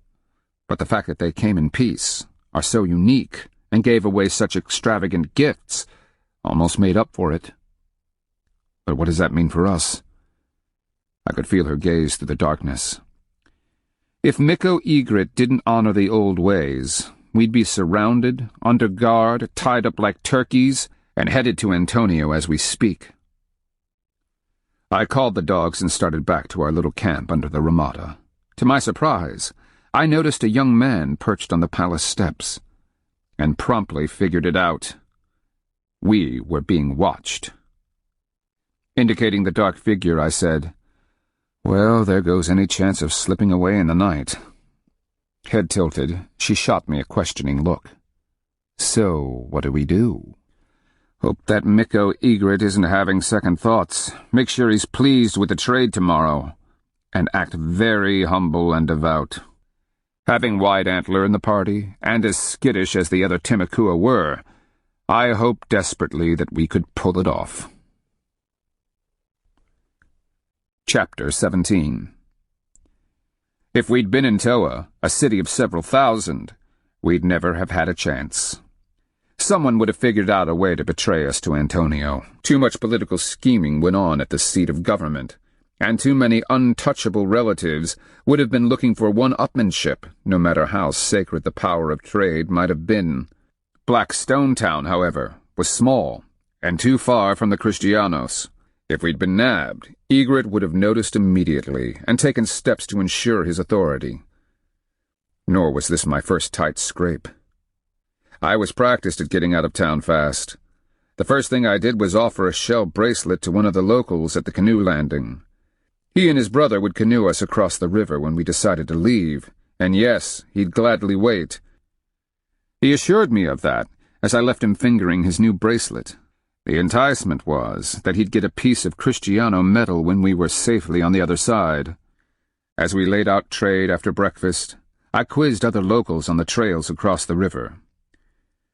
But the fact that they came in peace, are so unique, and gave away such extravagant gifts, almost made up for it. But what does that mean for us? I could feel her gaze through the darkness. If Miko Egret didn't honor the old ways, we'd be surrounded, under guard, tied up like turkeys, and headed to Antonio as we speak. I called the dogs and started back to our little camp under the ramada. To my surprise, I noticed a young man perched on the palace steps, and promptly figured it out. We were being watched. Indicating the dark figure, I said, "Well, there goes any chance of slipping away in the night." Head tilted, she shot me a questioning look. "So, what do we do?" "Hope that Miko Egret isn't having second thoughts. Make sure he's pleased with the trade tomorrow. And act very humble and devout." Having White Antler in the party, and as skittish as the other Timakua were, I hoped desperately that we could pull it off. Chapter 17. If we'd been in Toa, a city of several thousand, we'd never have had a chance. Someone would have figured out a way to betray us to Antonio. Too much political scheming went on at the seat of government, and too many untouchable relatives would have been looking for one-upmanship, no matter how sacred the power of trade might have been. Black Stone Town, however, was small, and too far from the Kristianos. If we'd been nabbed, Egret would have noticed immediately and taken steps to ensure his authority. Nor was this my first tight scrape. I was practiced at getting out of town fast. The first thing I did was offer a shell bracelet to one of the locals at the canoe landing. He and his brother would canoe us across the river when we decided to leave, and yes, he'd gladly wait. He assured me of that as I left him fingering his new bracelet. The enticement was that he'd get a piece of Kristiano metal when we were safely on the other side. As we laid out trade after breakfast, I quizzed other locals on the trails across the river.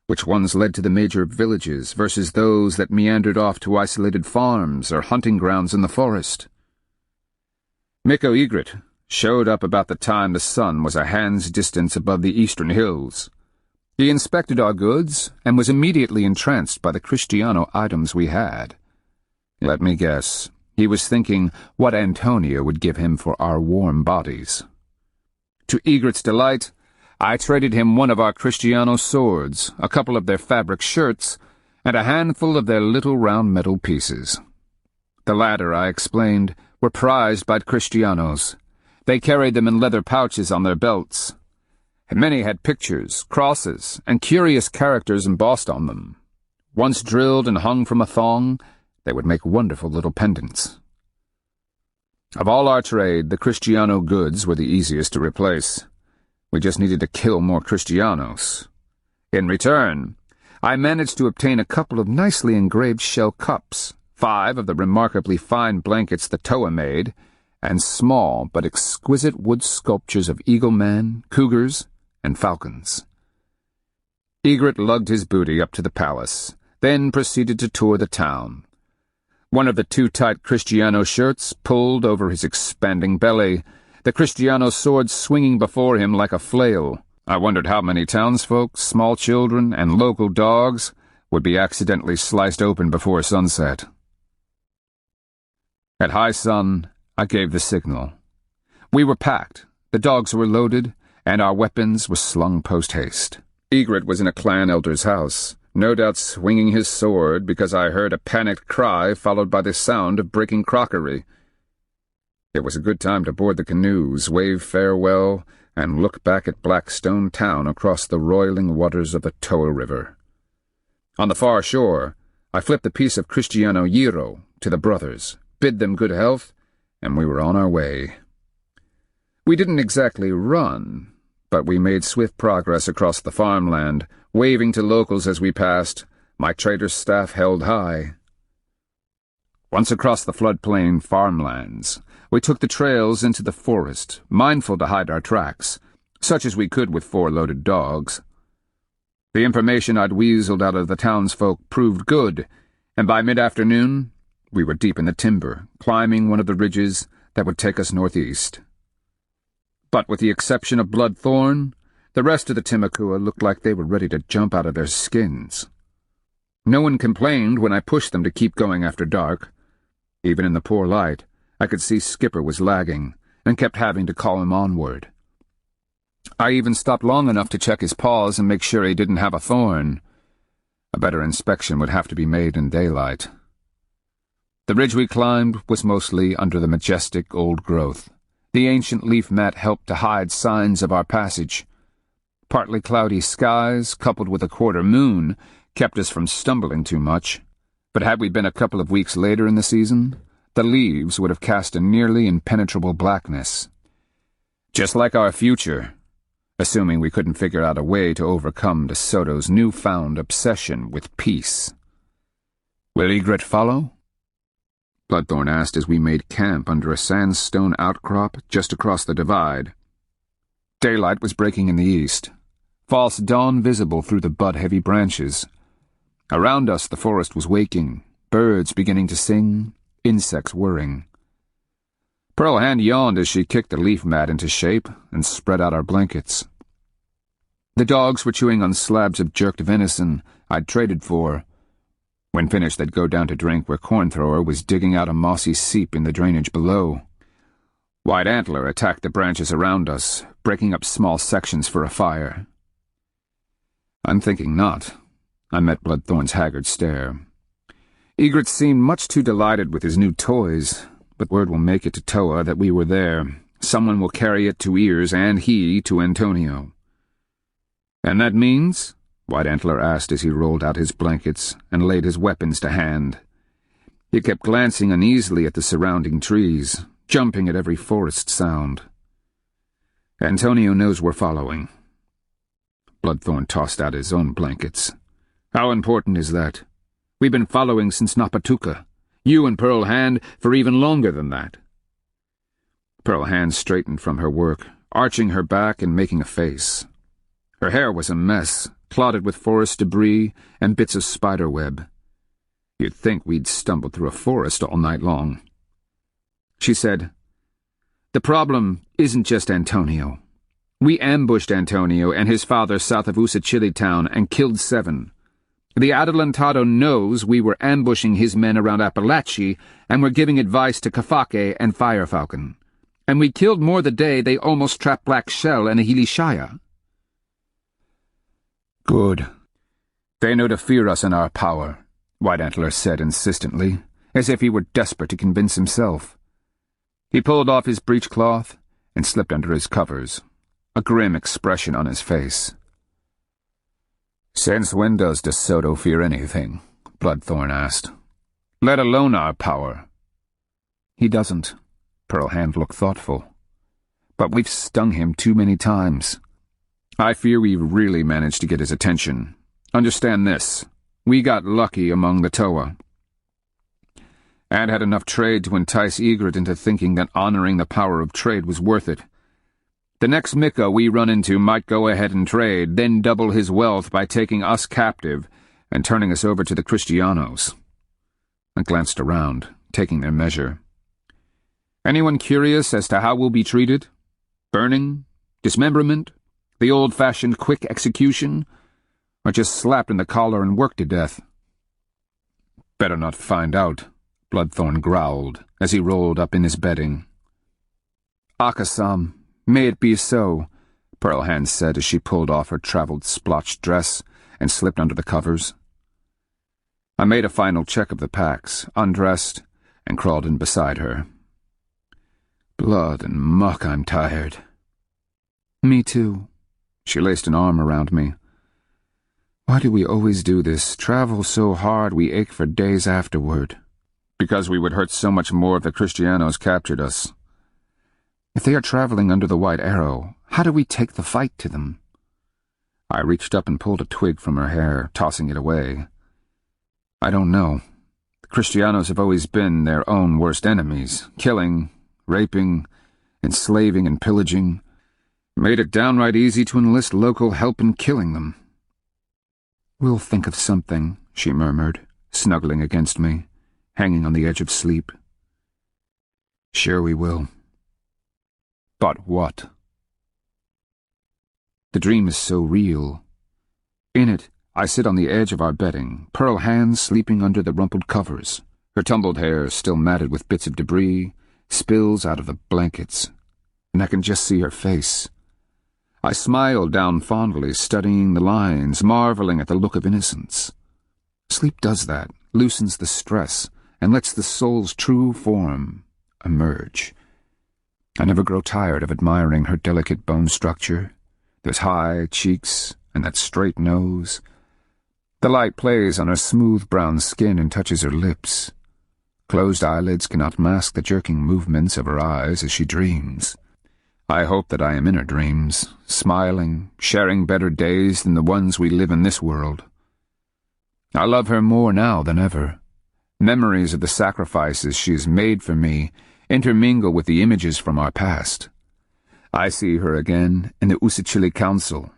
Which ones led to the major villages versus those that meandered off to isolated farms or hunting grounds in the forest? Miko Egret showed up about the time the sun was a hand's distance above the eastern hills. He inspected our goods and was immediately entranced by the Kristiano items we had. Let me guess, he was thinking what Antonio would give him for our warm bodies. To Egret's delight, I traded him one of our Kristiano swords, a couple of their fabric shirts, and a handful of their little round metal pieces. The latter, I explained, were prized by Kristianos. They carried them in leather pouches on their belts. Many had pictures, crosses, and curious characters embossed on them. Once drilled and hung from a thong, they would make wonderful little pendants. Of all our trade, the Kristiano goods were the easiest to replace. We just needed to kill more Kristianos. In return, I managed to obtain a couple of nicely engraved shell cups, 5 of the remarkably fine blankets the Toa made, and small but exquisite wood sculptures of eagle-man, cougars, and falcons. Egret lugged his booty up to the palace, then proceeded to tour the town. One of the too-tight Kristiano shirts pulled over his expanding belly, the Kristiano sword swinging before him like a flail. I wondered how many townsfolk, small children, and local dogs would be accidentally sliced open before sunset. At high sun, I gave the signal. We were packed, the dogs were loaded, and our weapons were slung post-haste. Egret was in a clan elder's house, no doubt swinging his sword because I heard a panicked cry followed by the sound of breaking crockery. It was a good time to board the canoes, wave farewell, and look back at Black Stone Town across the roiling waters of the Toa River. On the far shore, I flipped a piece of Kristiano Gyro to the brothers, bid them good health, and we were on our way. We didn't exactly run, but we made swift progress across the farmland, waving to locals as we passed, my trader's staff held high. Once across the floodplain farmlands, we took the trails into the forest, mindful to hide our tracks, such as we could with 4 loaded dogs. The information I'd weaseled out of the townsfolk proved good, and by mid-afternoon we were deep in the timber, climbing one of the ridges that would take us northeast. But with the exception of Bloodthorn, the rest of the Timakua looked like they were ready to jump out of their skins. No one complained when I pushed them to keep going after dark. Even in the poor light, I could see Skipper was lagging, and kept having to call him onward. I even stopped long enough to check his paws and make sure he didn't have a thorn. A better inspection would have to be made in daylight. The ridge we climbed was mostly under the majestic old growth. The ancient leaf mat helped to hide signs of our passage. Partly cloudy skies, coupled with a quarter moon, kept us from stumbling too much, but had we been a couple of weeks later in the season, the leaves would have cast a nearly impenetrable blackness. Just like our future, assuming we couldn't figure out a way to overcome De Soto's newfound obsession with peace. Will Egret follow? Bloodthorn asked as we made camp under a sandstone outcrop just across the divide. Daylight was breaking in the east, false dawn visible through the bud-heavy branches. Around us the forest was waking, birds beginning to sing, insects whirring. Pearl Hand yawned as she kicked the leaf mat into shape and spread out our blankets. The dogs were chewing on slabs of jerked venison I'd traded for. When finished, they'd go down to drink where Cornthrower was digging out a mossy seep in the drainage below. White Antler attacked the branches around us, breaking up small sections for a fire. I'm thinking not. I met Bloodthorn's haggard stare. Egret seemed much too delighted with his new toys, but word will make it to Toa that we were there. Someone will carry it to Ears and he to Antonio. And that means? White Antler asked as he rolled out his blankets and laid his weapons to hand. He kept glancing uneasily at the surrounding trees, jumping at every forest sound. Antonio knows we're following. Bloodthorn tossed out his own blankets. How important is that? We've been following since Napatuka. You and Pearl Hand for even longer than that. Pearl Hand straightened from her work, arching her back and making a face. Her hair was a mess, clotted with forest debris and bits of spider web. You'd think we'd stumbled through a forest all night long. She said, "The problem isn't just Antonio. We ambushed Antonio and his father south of Usachili town and killed 7. The Adelantado knows we were ambushing his men around Appalachia and were giving advice to Kafake and Firefalcon. And we killed more the day they almost trapped Black Shell and Ahilishaya." Good. They know to fear us and our power, White Antler said insistently, as if he were desperate to convince himself. He pulled off his breechcloth and slipped under his covers, a grim expression on his face. Since when does De Soto fear anything? Bloodthorn asked. Let alone our power. He doesn't. Pearl Hand looked thoughtful. But we've stung him too many times. I fear we've really managed to get his attention. Understand this. We got lucky among the Toa. And had enough trade to entice Egret into thinking that honoring the power of trade was worth it. The next Mika we run into might go ahead and trade, then double his wealth by taking us captive and turning us over to the Kristianos. I glanced around, taking their measure. Anyone curious as to how we'll be treated? Burning? Dismemberment? The old-fashioned quick execution? Or just slapped in the collar and worked to death? Better not find out, Bloodthorn growled as he rolled up in his bedding. Akasam, may it be so, Pearl Hand said as she pulled off her traveled splotched dress and slipped under the covers. I made a final check of the packs, undressed, and crawled in beside her. Blood and muck, I'm tired. Me too. She laced an arm around me. Why do we always do this? Travel so hard we ache for days afterward. Because we would hurt so much more if the Kristianos captured us. If they are traveling under the White Arrow, how do we take the fight to them? I reached up and pulled a twig from her hair, tossing it away. I don't know. The Kristianos have always been their own worst enemies, killing, raping, enslaving and pillaging. Made it downright easy to enlist local help in killing them. "We'll think of something," she murmured, snuggling against me, hanging on the edge of sleep. "Sure we will. But what?" The dream is so real. In it, I sit on the edge of our bedding, Pearl hands sleeping under the rumpled covers, her tumbled hair still matted with bits of debris, spills out of the blankets, and I can just see her face. I smile down fondly, studying the lines, marveling at the look of innocence. Sleep does that, loosens the stress, and lets the soul's true form emerge. I never grow tired of admiring her delicate bone structure, those high cheeks and that straight nose. The light plays on her smooth brown skin and touches her lips. Closed eyelids cannot mask the jerking movements of her eyes as she dreams. I hope that I am in her dreams, smiling, sharing better days than the ones we live in this world. I love her more now than ever. Memories of the sacrifices she has made for me intermingle with the images from our past. I see her again in the Usachili Council.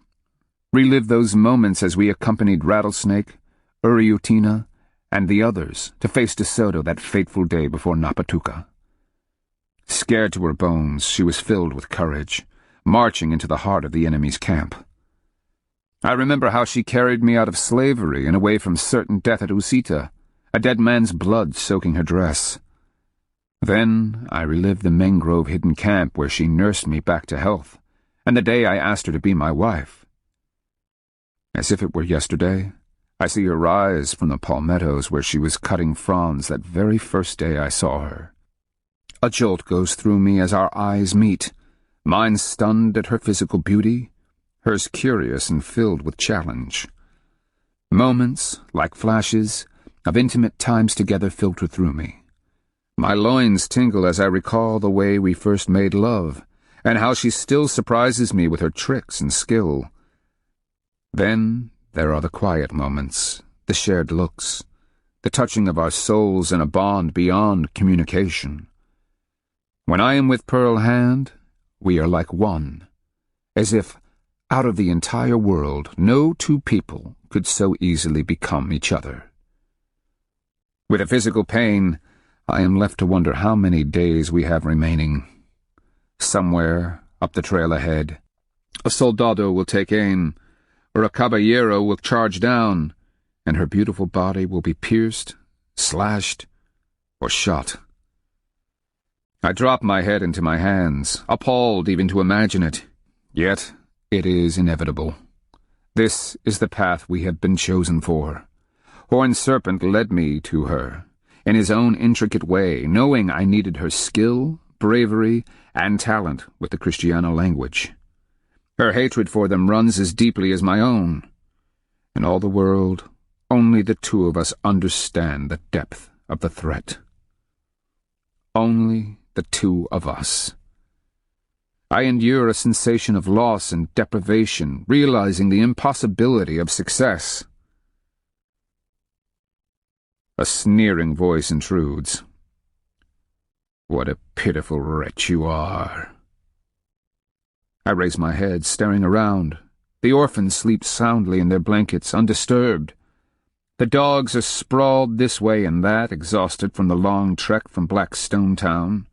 Relive those moments as we accompanied Rattlesnake, Uriutina, and the others to face De Soto that fateful day before Napatuka. Scared to her bones, she was filled with courage, marching into the heart of the enemy's camp. I remember how she carried me out of slavery and away from certain death at Usita, a dead man's blood soaking her dress. Then I relived the mangrove-hidden camp where she nursed me back to health, and the day I asked her to be my wife. As if it were yesterday, I see her rise from the palmettos where she was cutting fronds that very first day I saw her. A jolt goes through me as our eyes meet, mine stunned at her physical beauty, hers curious and filled with challenge. Moments, like flashes, of intimate times together filter through me. My loins tingle as I recall the way we first made love, and how she still surprises me with her tricks and skill. Then there are the quiet moments, the shared looks, the touching of our souls in a bond beyond communication. When I am with Pearl Hand, we are like one, as if, out of the entire world, no two people could so easily become each other. With a physical pain, I am left to wonder how many days we have remaining. Somewhere, up the trail ahead, a soldado will take aim, or a caballero will charge down, and her beautiful body will be pierced, slashed, or shot. I drop my head into my hands, appalled even to imagine it. Yet it is inevitable. This is the path we have been chosen for. Horned Serpent led me to her, in his own intricate way, knowing I needed her skill, bravery, and talent with the Kristiano language. Her hatred for them runs as deeply as my own. In all the world, only the two of us understand the depth of the threat. Only the two of us. I endure a sensation of loss and deprivation, realizing the impossibility of success. A sneering voice intrudes. "What a pitiful wretch you are." I raise my head, staring around. The orphans sleep soundly in their blankets, undisturbed. The dogs are sprawled this way and that, exhausted from the long trek from Black Stone Town.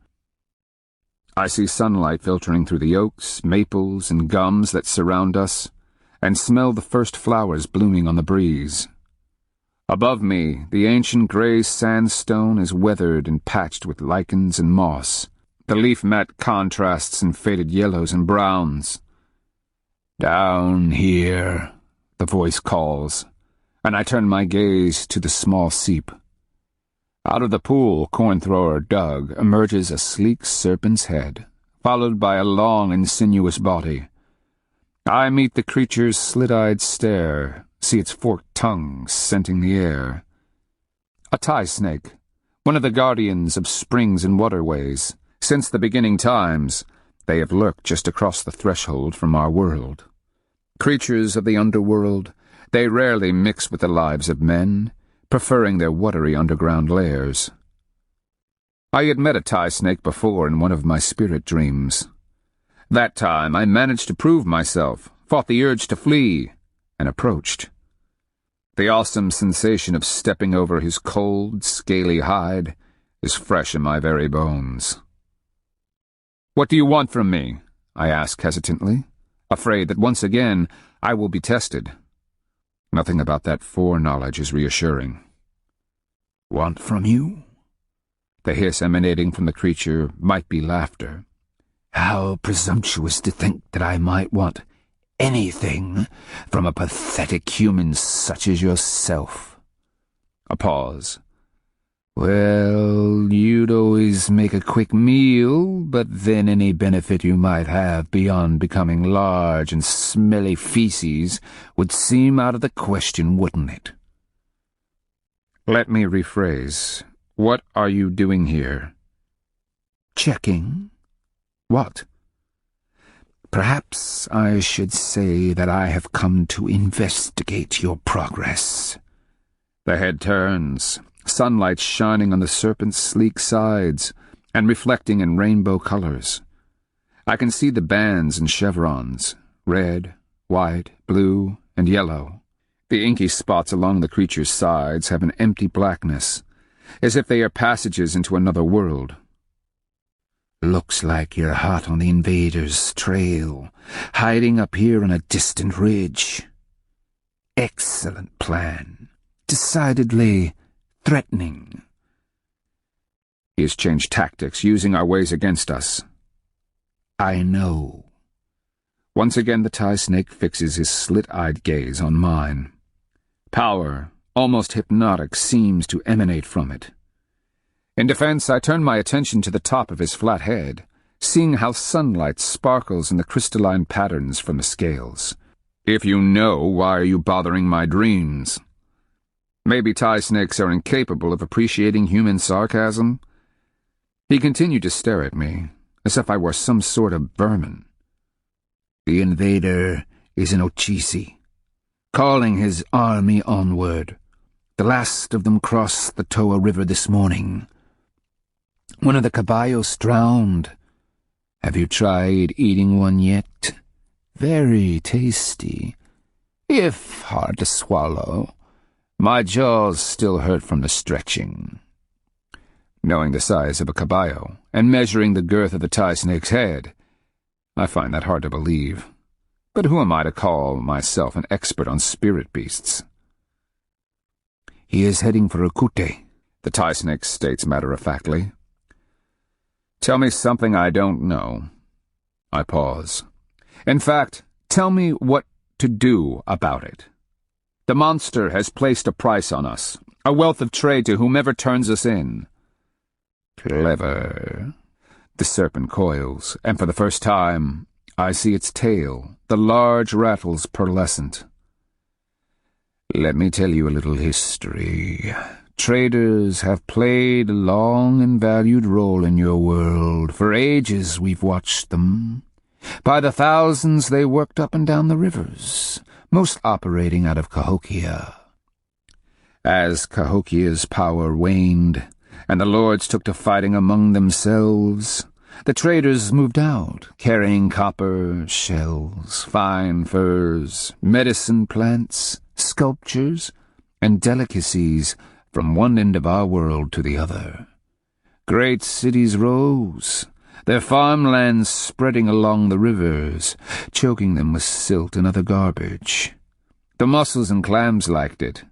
I see sunlight filtering through the oaks, maples, and gums that surround us, and smell the first flowers blooming on the breeze. Above me, the ancient gray sandstone is weathered and patched with lichens and moss. The leaf mat contrasts in faded yellows and browns. "Down here," the voice calls, and I turn my gaze to the small seep. Out of the pool corn-thrower dug emerges a sleek serpent's head, followed by a long and sinuous body. I meet the creature's slit-eyed stare, see its forked tongue scenting the air. A tie snake, one of the guardians of springs and waterways. Since the beginning times, they have lurked just across the threshold from our world. Creatures of the underworld, they rarely mix with the lives of men, preferring their watery underground lairs. I had met a tie snake before in one of my spirit dreams. That time I managed to prove myself, fought the urge to flee, and approached. The awesome sensation of stepping over his cold, scaly hide is fresh in my very bones. "What do you want from me?" I ask hesitantly, afraid that once again I will be tested. Nothing about that foreknowledge is reassuring.
"Want from you?" The hiss emanating from the creature might be laughter. "How presumptuous to think that I might want anything from a pathetic human such as yourself."
A pause.
"Well, you'd always make a quick meal, but then any benefit you might have beyond becoming large and smelly feces would seem out of the question, wouldn't it?"
Let me rephrase. What are you doing here?
"Checking." "What?" "Perhaps I should say that I have come to investigate your progress."
The head turns, sunlight shining on the serpent's sleek sides and reflecting in rainbow colors. I can see the bands and chevrons, red, white, blue, and yellow. The inky spots along the creature's sides have an empty blackness, as if they are passages into another world.
"Looks like you're hot on the invaders' trail, hiding up here on a distant ridge. Excellent plan. Decidedly threatening."
He has changed tactics, using our ways against us.
"I know."
Once again the tie snake fixes his slit-eyed gaze on mine. Power, almost hypnotic, seems to emanate from it. In defense, I turn my attention to the top of his flat head, seeing how sunlight sparkles in the crystalline patterns from the scales. If you know, why are you bothering my dreams? Maybe tie snakes are incapable of appreciating human sarcasm? He continued to stare at me, as if I were some sort of vermin.
"The invader is an Ochisi, calling his army onward. The last of them crossed the Toa River this morning. One of the caballos drowned. Have you tried eating one yet? Very tasty, if hard to swallow. My jaws still hurt from the stretching."
Knowing the size of a caballo and measuring the girth of the tie snake's head, I find that hard to believe. But who am I to call myself an expert on spirit beasts?
"He is heading for Okute,"
the tie snake states matter-of-factly. Tell me something I don't know. I pause. In fact, tell me what to do about it. The monster has placed a price on us, a wealth of trade to whomever turns us in.
Clever.
The serpent coils, and for the first time, I see its tail, the large rattles pearlescent.
Let me tell you a little history. Traders have played a long and valued role in your world. For ages we've watched them. By the thousands they worked up and down the rivers, most operating out of Cahokia. As Cahokia's power waned, and the lords took to fighting among themselves, the traders moved out, carrying copper, shells, fine furs, medicine plants, sculptures, and delicacies from one end of our world to the other. Great cities rose, their farmlands spreading along the rivers, choking them with silt and other garbage. The mussels and clams liked it,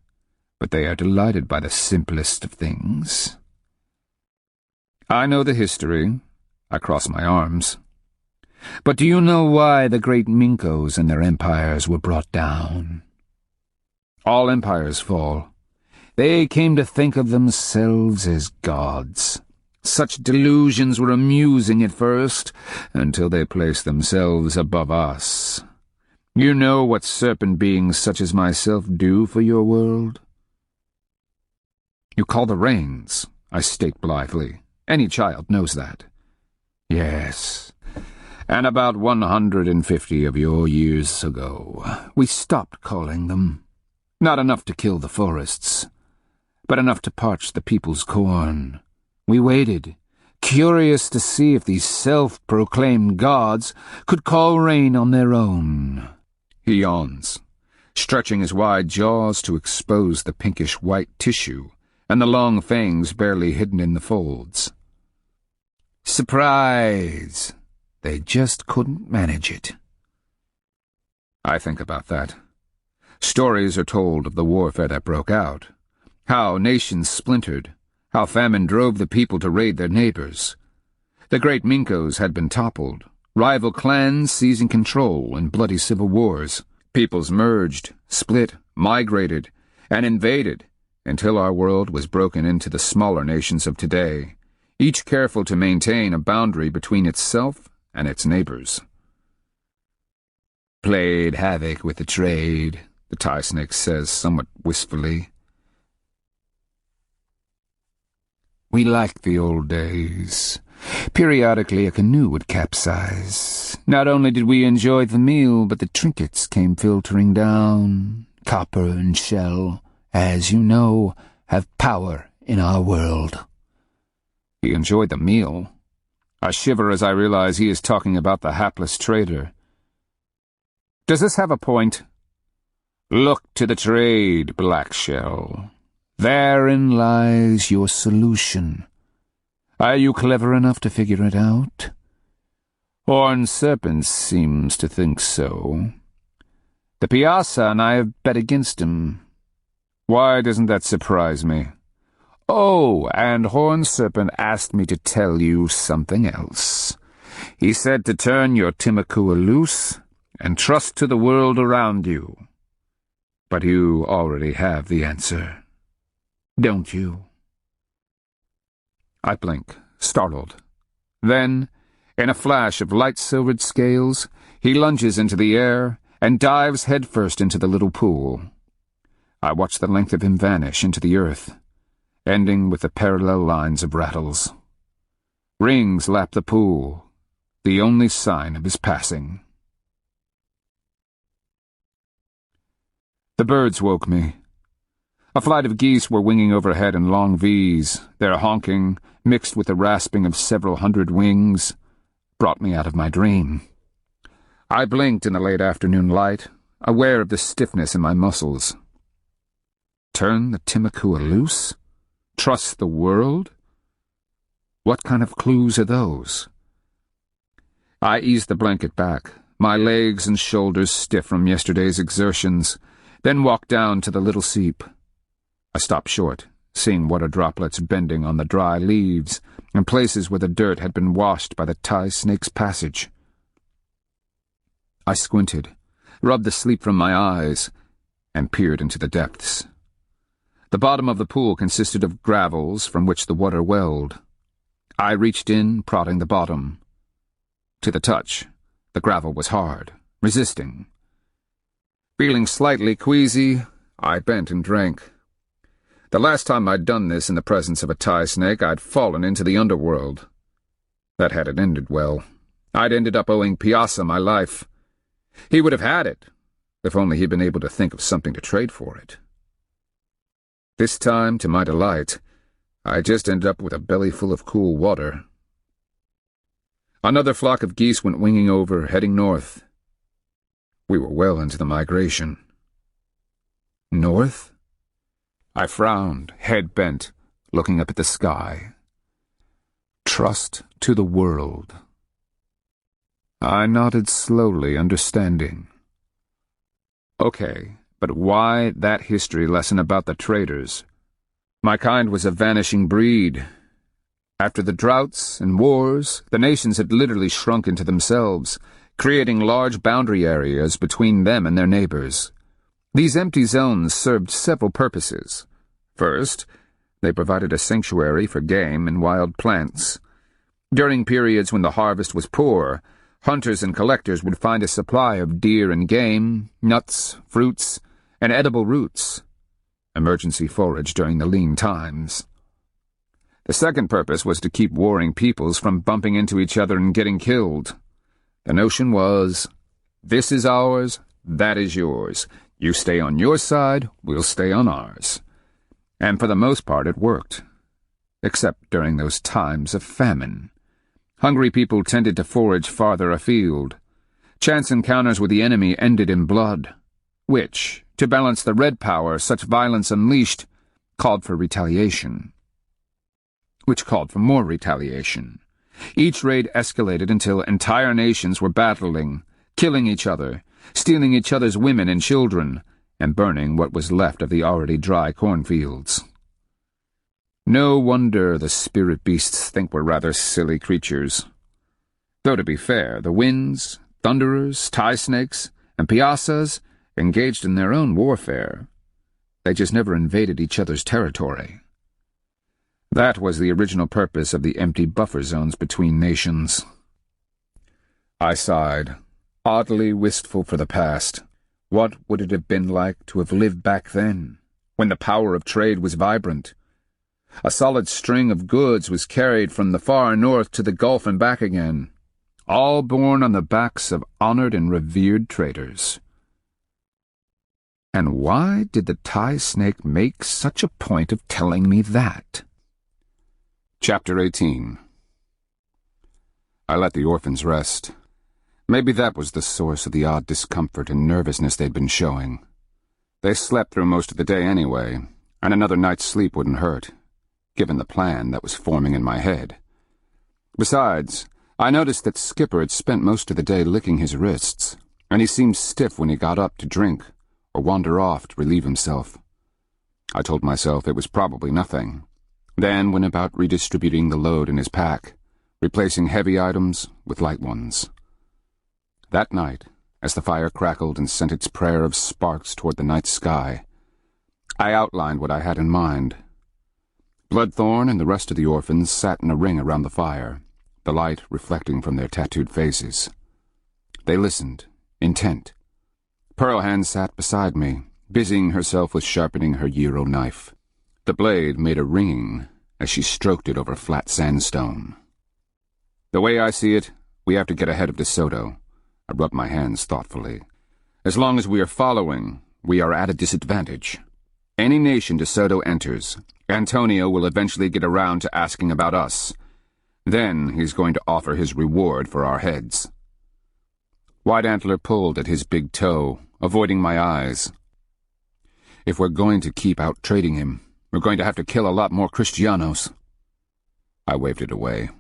but they are delighted by the simplest of things.
I know the history. I cross my arms.
But do you know why the great Minkos and their empires were brought down?
All empires fall.
They came to think of themselves as gods. Such delusions were amusing at first, until they placed themselves above us. You know what serpent beings such as myself do for your world?
You call the rains, I state blithely. Any child knows that.
Yes.
And about 150 of your years ago,
we stopped calling them. Not enough to kill the forests, but enough to parch the people's corn. We waited, curious to see if these self-proclaimed gods could call rain on their own. He yawns, stretching his wide jaws to expose the pinkish-white tissue and the long fangs barely hidden in the folds. Surprise! They just couldn't manage it. I think about that. Stories are told of the warfare that broke out, how nations splintered, how famine drove the people to raid their neighbors. The great Minkos had been toppled, rival clans seizing control in bloody civil wars. Peoples merged, split, migrated, and invaded until our world was broken into the smaller nations of today, each careful to maintain a boundary between itself and its neighbors. Played havoc with the trade, the tie snake says somewhat wistfully. We liked the old days. Periodically a canoe would capsize. Not only did we enjoy the meal, but the trinkets came filtering down. Copper and shell, as you know, have power in our world. He enjoyed the meal. I shiver as I realize he is talking about the hapless trader. Does this have a point? Look to the trade, Black Shell. Therein lies your solution. Are you clever enough to figure it out? Horned Serpent seems to think so. The Piazza and I have bet against him. Why doesn't that surprise me? Oh, and Horned Serpent asked me to tell you something else. He said to turn your Timakua loose and trust to the world around you. But you already have the answer, don't you? I blink, startled. Then, in a flash of light-silvered scales, he lunges into the air and dives headfirst into the little pool. I watch the length of him vanish into the earth, ending with the parallel lines of rattles. Rings lap the pool, the only sign of his passing. The birds woke me. A flight of geese were winging overhead in long V's. Their honking, mixed with the rasping of several hundred wings, brought me out of my dream. I blinked in the late afternoon light, aware of the stiffness in my muscles. Turn the Timakua loose? Trust the world? What kind of clues are those? I eased the blanket back, my legs and shoulders stiff from yesterday's exertions, then walked down to the little seep. I stopped short, seeing water droplets bending on the dry leaves and places where the dirt had been washed by the tie snake's passage. I squinted, rubbed the sleep from my eyes, and peered into the depths. The bottom of the pool consisted of gravels from which the water welled. I reached in, prodding the bottom. To the touch, the gravel was hard, resisting. Feeling slightly queasy, I bent and drank. The last time I'd done this in the presence of a tie snake, I'd fallen into the underworld. That hadn't ended well. I'd ended up owing Piazza my life. He would have had it, if only he'd been able to think of something to trade for it. This time, to my delight, I just ended up with a belly full of cool water. Another flock of geese went winging over, heading north. We were well into the migration. North? I frowned, head bent, looking up at the sky. Trust to the world. I nodded slowly, understanding. Okay, but why that history lesson about the traders? My kind was a vanishing breed. After the droughts and wars, the nations had literally shrunk into themselves, creating large boundary areas between them and their neighbors. These empty zones served several purposes. First, they provided a sanctuary for game and wild plants. During periods when the harvest was poor, hunters and collectors would find a supply of deer and game, nuts, fruits, and edible roots. Emergency forage during the lean times. The second purpose was to keep warring peoples from bumping into each other and getting killed. The notion was, this is ours, that is yours. You stay on your side, we'll stay on ours. And for the most part it worked.
except during those times of famine. Hungry people tended to forage farther afield. Chance encounters with the enemy ended in blood, which, to balance the red power such violence unleashed, called for retaliation. Which called for more retaliation. Each raid escalated until entire nations were battling, killing each other, stealing each other's women and children, and burning what was left of the already dry cornfields. No wonder the spirit beasts think we're rather silly creatures. Though to be fair, the winds, thunderers, tie snakes, and piazzas engaged in their own warfare. They just never invaded each other's territory. That was the original purpose of the empty buffer zones between nations. I sighed, oddly wistful for the past. What would it have been like to have lived back then, when the power of trade was vibrant? A solid string of goods was carried from the far north to the Gulf and back again, all borne on the backs of honored and revered traders. And why did the tie snake make such a point of telling me that? Chapter 18. I let the orphans rest. Maybe that was the source of the odd discomfort and nervousness they'd been showing. They slept through most of the day anyway, and another night's sleep wouldn't hurt, given the plan that was forming in my head. Besides, I noticed that Skipper had spent most of the day licking his wrists, and he seemed stiff when he got up to drink or wander off to relieve himself. I told myself it was probably nothing, then went about redistributing the load in his pack, replacing heavy items with light ones. That night, as the fire crackled and sent its prayer of sparks toward the night sky, I outlined what I had in mind. Bloodthorn and the rest of the orphans sat in a ring around the fire, the light reflecting from their tattooed faces. They listened, intent. Pearlhand sat beside me, busying herself with sharpening her gyro knife. The blade made a ringing as she stroked it over flat sandstone. The way I see it, we have to get ahead of De Soto. I rubbed my hands thoughtfully. As long as we are following, we are at a disadvantage. Any nation De Soto enters, Antonio will eventually get around to asking about us. Then he's going to offer his reward for our heads. White Antler pulled at his big toe, avoiding my eyes. If we're going to keep out-trading him, we're going to have to kill a lot more Kristianos. I waved it away.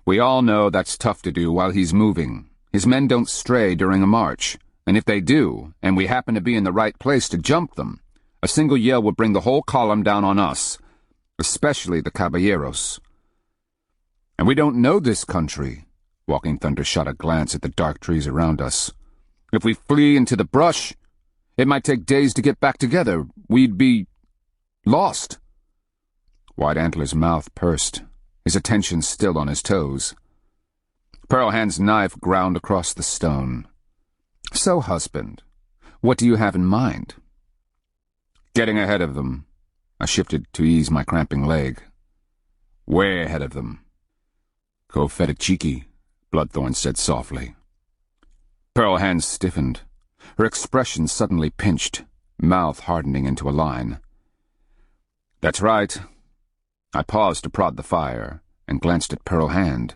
We all know that's tough to do while he's moving. His men don't stray during a march, and if they do, and we happen to be in the right place to jump them, a single yell will bring the whole column down on us, especially the caballeros. And we don't know this country. Walking Thunder shot a glance at the dark trees around us. If we flee into the brush, it might take days to get back together. We'd be lost. White Antler's mouth pursed, his attention still on his toes. Pearlhand's knife ground across the stone. So, husband, what do you have in mind? Getting ahead of them. I shifted to ease my cramping leg. Way ahead of them. Go fettuccichi, Bloodthorn said softly. Pearlhand stiffened, her expression suddenly pinched, mouth hardening into a line. That's right. I paused to prod the fire and glanced at Pearlhand.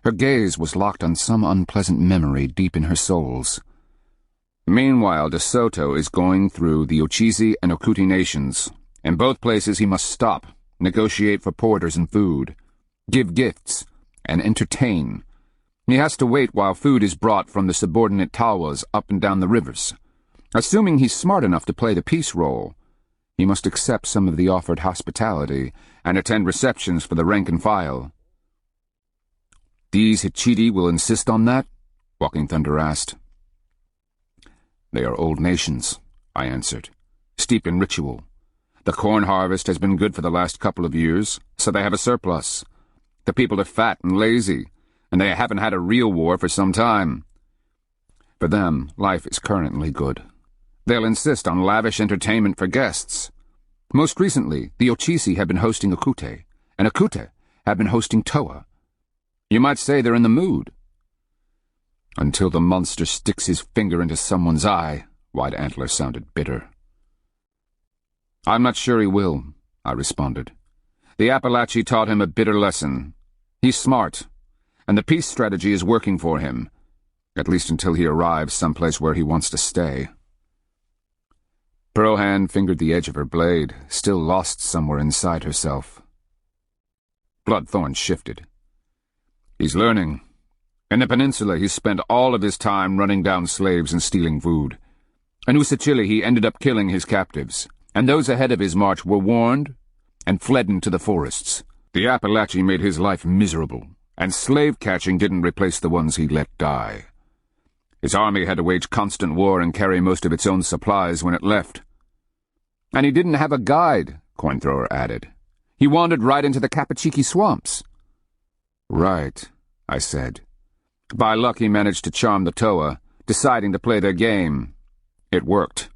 Her gaze was locked on some unpleasant memory deep in her soles. Meanwhile, De Soto is going through the Ochisi and Okuti nations. In both places he must stop, negotiate for porters and food, give gifts, and entertain. He has to wait while food is brought from the subordinate tawas up and down the rivers. Assuming he's smart enough to play the peace role, he must accept some of the offered hospitality and attend receptions for the rank and file. These Hichiti will insist on that? Walking Thunder asked. They are old nations, I answered, steeped in ritual. The corn harvest has been good for the last couple of years, so they have a surplus. The people are fat and lazy, and they haven't had a real war for some time. For them, life is currently good. They'll insist on lavish entertainment for guests. Most recently, the Ochisi have been hosting Okute, and Okute have been hosting Toa. You might say they're in the mood. Until the monster sticks his finger into someone's eye, White Antler sounded bitter. I'm not sure he will, I responded. The Appalachee taught him a bitter lesson. He's smart, and the peace strategy is working for him, at least until he arrives someplace where he wants to stay. Pearlhand fingered the edge of her blade, still lost somewhere inside herself. Bloodthorn shifted. He's learning. In the peninsula, he spent all of his time running down slaves and stealing food. In Usachili, he ended up killing his captives, and those ahead of his march were warned and fled into the forests. The Appalachee made his life miserable, and slave-catching didn't replace the ones he let die. His army had to wage constant war and carry most of its own supplies when it left. And he didn't have a guide, Cointhrower added. He wandered right into the Capachiki swamps. Right, I said. By luck he managed to charm the Toa, deciding to play their game. It worked.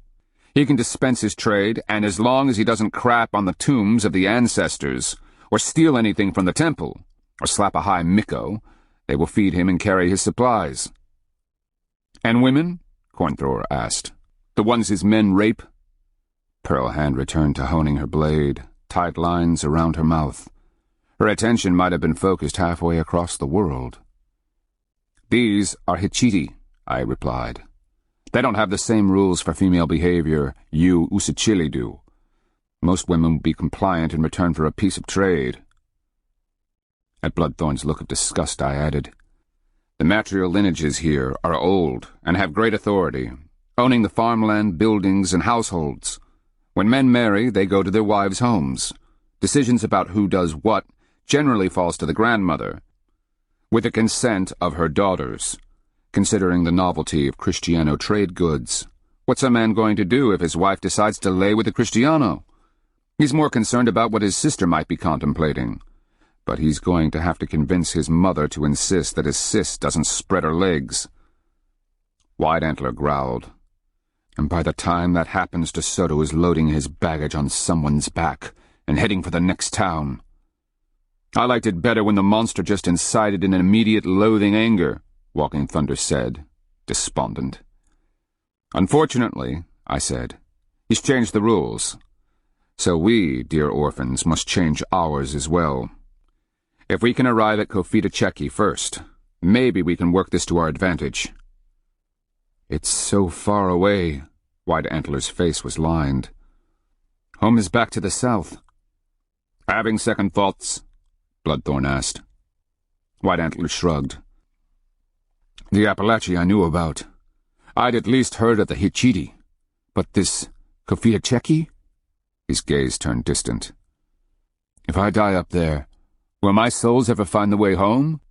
He can dispense his trade, and as long as he doesn't crap on the tombs of the ancestors, or steal anything from the temple, or slap a high miko, they will feed him and carry his supplies. And women? Cointhrower asked. The ones his men rape? Pearlhand returned to honing her blade, tight lines around her mouth. Her attention might have been focused halfway across the world. These are Hichiti, I replied. They don't have the same rules for female behavior you Usachili do. Most women would be compliant in return for a piece of trade. At Bloodthorn's look of disgust, I added, The matrial lineages here are old and have great authority, owning the farmland, buildings, and households. When men marry, they go to their wives' homes. Decisions about who does what generally falls to the grandmother, with the consent of her daughters. Considering the novelty of Kristiano trade goods, what's a man going to do if his wife decides to lay with a Kristiano? He's more concerned about what his sister might be contemplating, but he's going to have to convince his mother to insist that his sis doesn't spread her legs. White Antler growled. And by the time that happens, De Soto is loading his baggage on someone's back and heading for the next town. I liked it better when the monster just incited an immediate loathing anger, Walking Thunder said, despondent. Unfortunately, I said, he's changed the rules. So we, dear orphans, must change ours as well. If we can arrive at Confidant first, maybe we can work this to our advantage. It's so far away. White Antler's face was lined. Home is back to the south. Having second thoughts? Bloodthorn asked. White Antler shrugged. The Appalachee I knew about. I'd at least heard of the Hichiti. But this Confidant? His gaze turned distant. If I die up there, will my souls ever find the way home?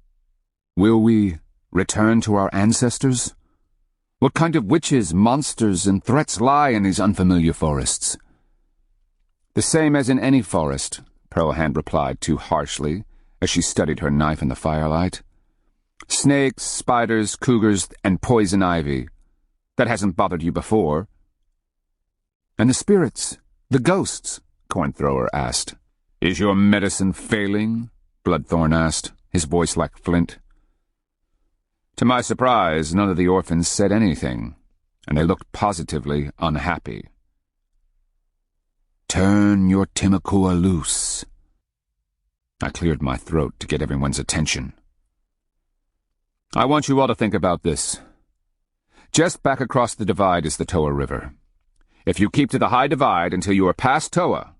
Will we return to our ancestors? What kind of witches, monsters, and threats lie in these unfamiliar forests? The same as in any forest, Pearlhand replied too harshly, as she studied her knife in the firelight. Snakes, spiders, cougars, and poison ivy. That hasn't bothered you before. And the spirits, the ghosts, Cointhrower asked. Is your medicine failing? Bloodthorn asked, his voice like flint. To my surprise, none of the orphans said anything, and they looked positively unhappy. Turn your Timakua loose. I cleared my throat to get everyone's attention. I want you all to think about this. Just back across the divide is the Toa River. If you keep to the high divide until you are past Toa,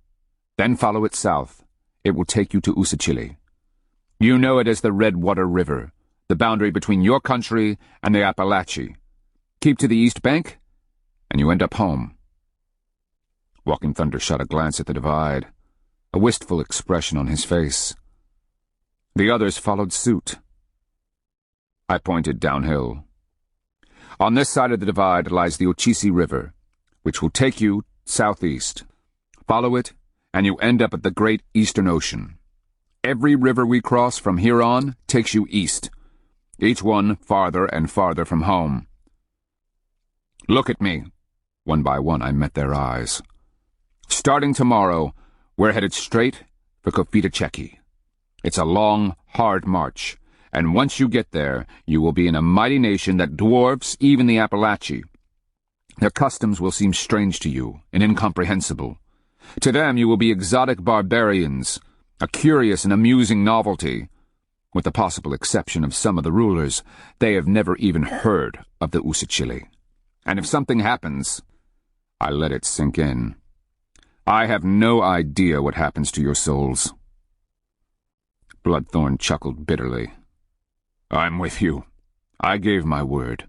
then follow it south, it will take you to Usachili. You know it as the Redwater River, the boundary between your country and the Appalachee. Keep to the east bank, and you end up home. Walking Thunder shot a glance at the divide, a wistful expression on his face. The others followed suit. I pointed downhill. On this side of the divide lies the Ochisi River, which will take you southeast. Follow it, and you end up at the Great Eastern Ocean. Every river we cross from here on takes you east, each one farther and farther from home. Look at me. One by one I met their eyes. Starting tomorrow, we're headed straight for Confidant. It's a long, hard march, and once you get there, you will be in a mighty nation that dwarfs even the Appalachee. Their customs will seem strange to you and incomprehensible. To them you will be exotic barbarians, a curious and amusing novelty. With the possible exception of some of the rulers, they have never even heard of the Usachili. And if something happens, I let it sink in. I have no idea what happens to your souls. Bloodthorn chuckled bitterly. I'm with you. I gave my word.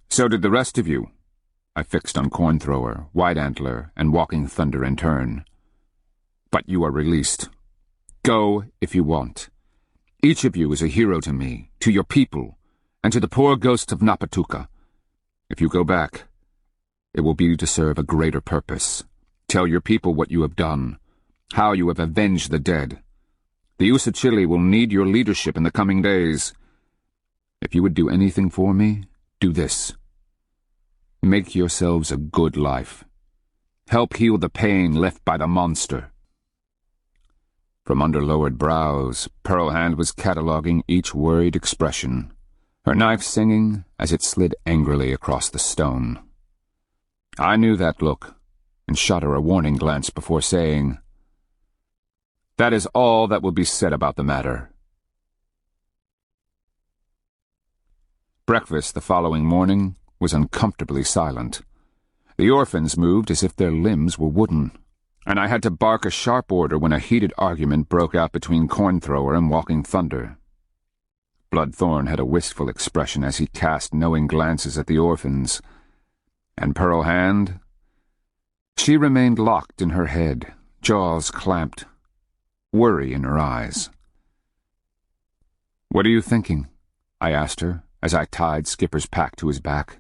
So did the rest of you. I fixed on Cornthrower, White Antler, and Walking Thunder in turn. But you are released. Go if you want. Each of you is a hero to me, to your people, and to the poor ghosts of Napatuka. If you go back, it will be to serve a greater purpose. Tell your people what you have done, how you have avenged the dead. The Usachili will need your leadership in the coming days. If you would do anything for me, do this. Make yourselves a good life. Help heal the pain left by the monster. From under lowered brows, Pearl Hand was cataloguing each worried expression, her knife singing as it slid angrily across the stone. I knew that look, and shot her a warning glance before saying, That is all that will be said about the matter. Breakfast the following morning was uncomfortably silent. The orphans moved as if their limbs were wooden, and I had to bark a sharp order when a heated argument broke out between Cornthrower and Walking Thunder. Bloodthorn had a wistful expression as he cast knowing glances at the orphans. And Pearl Hand? She remained locked in her head, jaws clamped, worry in her eyes. What are you thinking? I asked her, as I tied Skipper's pack to his back.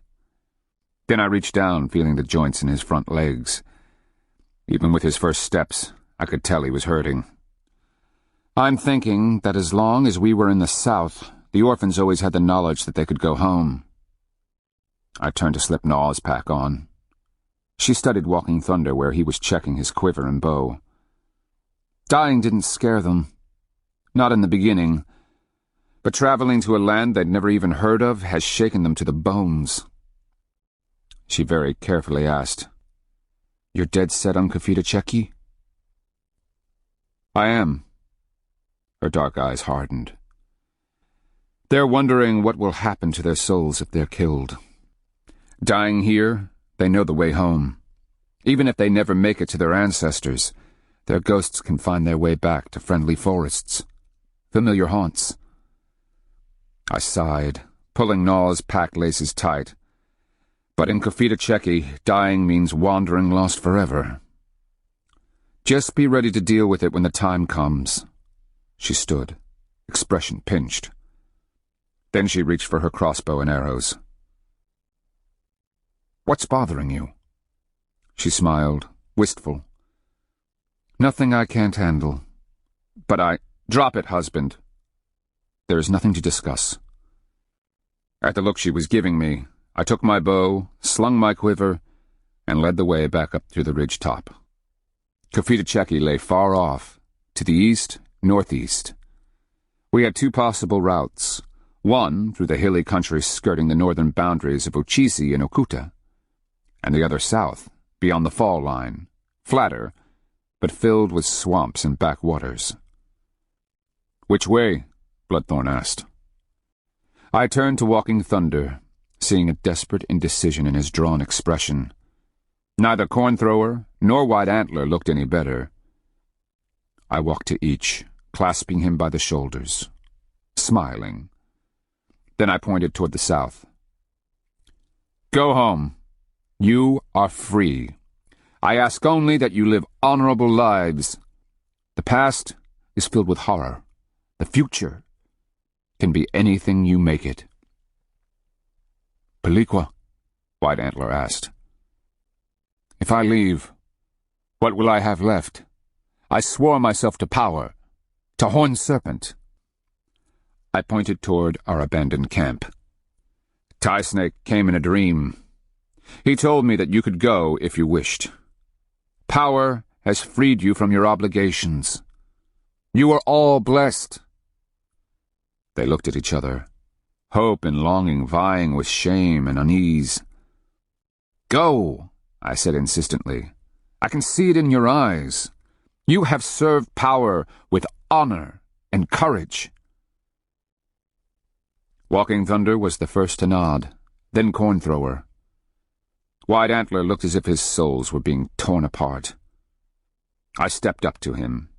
Then I reached down, feeling the joints in his front legs. Even with his first steps, I could tell he was hurting. I'm thinking that as long as we were in the south, the orphans always had the knowledge that they could go home. I turned to slip Naw's pack on. She studied Walking Thunder where he was checking his quiver and bow. Dying didn't scare them. Not in the beginning. But traveling to a land they'd never even heard of has shaken them to the bones. She very carefully asked, You're dead set on Confidant? I am. Her dark eyes hardened. They're wondering what will happen to their souls if they're killed. Dying here, they know the way home. Even if they never make it to their ancestors, their ghosts can find their way back to friendly forests, familiar haunts. I sighed, pulling Naw's pack laces tight. But in Confidant, dying means wandering lost forever. Just be ready to deal with it when the time comes. She stood, expression pinched. Then she reached for her crossbow and arrows. What's bothering you? She smiled, wistful. Nothing I can't handle. But Drop it, husband. There is nothing to discuss. At the look she was giving me, I took my bow, slung my quiver, and led the way back up through the ridge top. Confidant lay far off, to the east, northeast. We had two possible routes, one through the hilly country skirting the northern boundaries of Uchisi and Okuta, and the other south, beyond the fall line, flatter, but filled with swamps and backwaters. Which way? Bloodthorn asked. I turned to Walking Thunder, seeing a desperate indecision in his drawn expression. Neither Cornthrower nor White Antler looked any better. I walked to each, clasping him by the shoulders, smiling. Then I pointed toward the south. Go home. You are free. I ask only that you live honorable lives. The past is filled with horror. The future can be anything you make it. Peliqua? White Antler asked. If I leave, what will I have left? I swore myself to power, to Horned Serpent. I pointed toward our abandoned camp. Tie Snake came in a dream. He told me that you could go if you wished. Power has freed you from your obligations. You are all blessed. They looked at each other, hope and longing vying with shame and unease. Go, I said insistently. I can see it in your eyes. You have served power with honor and courage." Walking Thunder was the first to nod, then Cornthrower. White Antler looked as if his soles were being torn apart. I stepped up to him.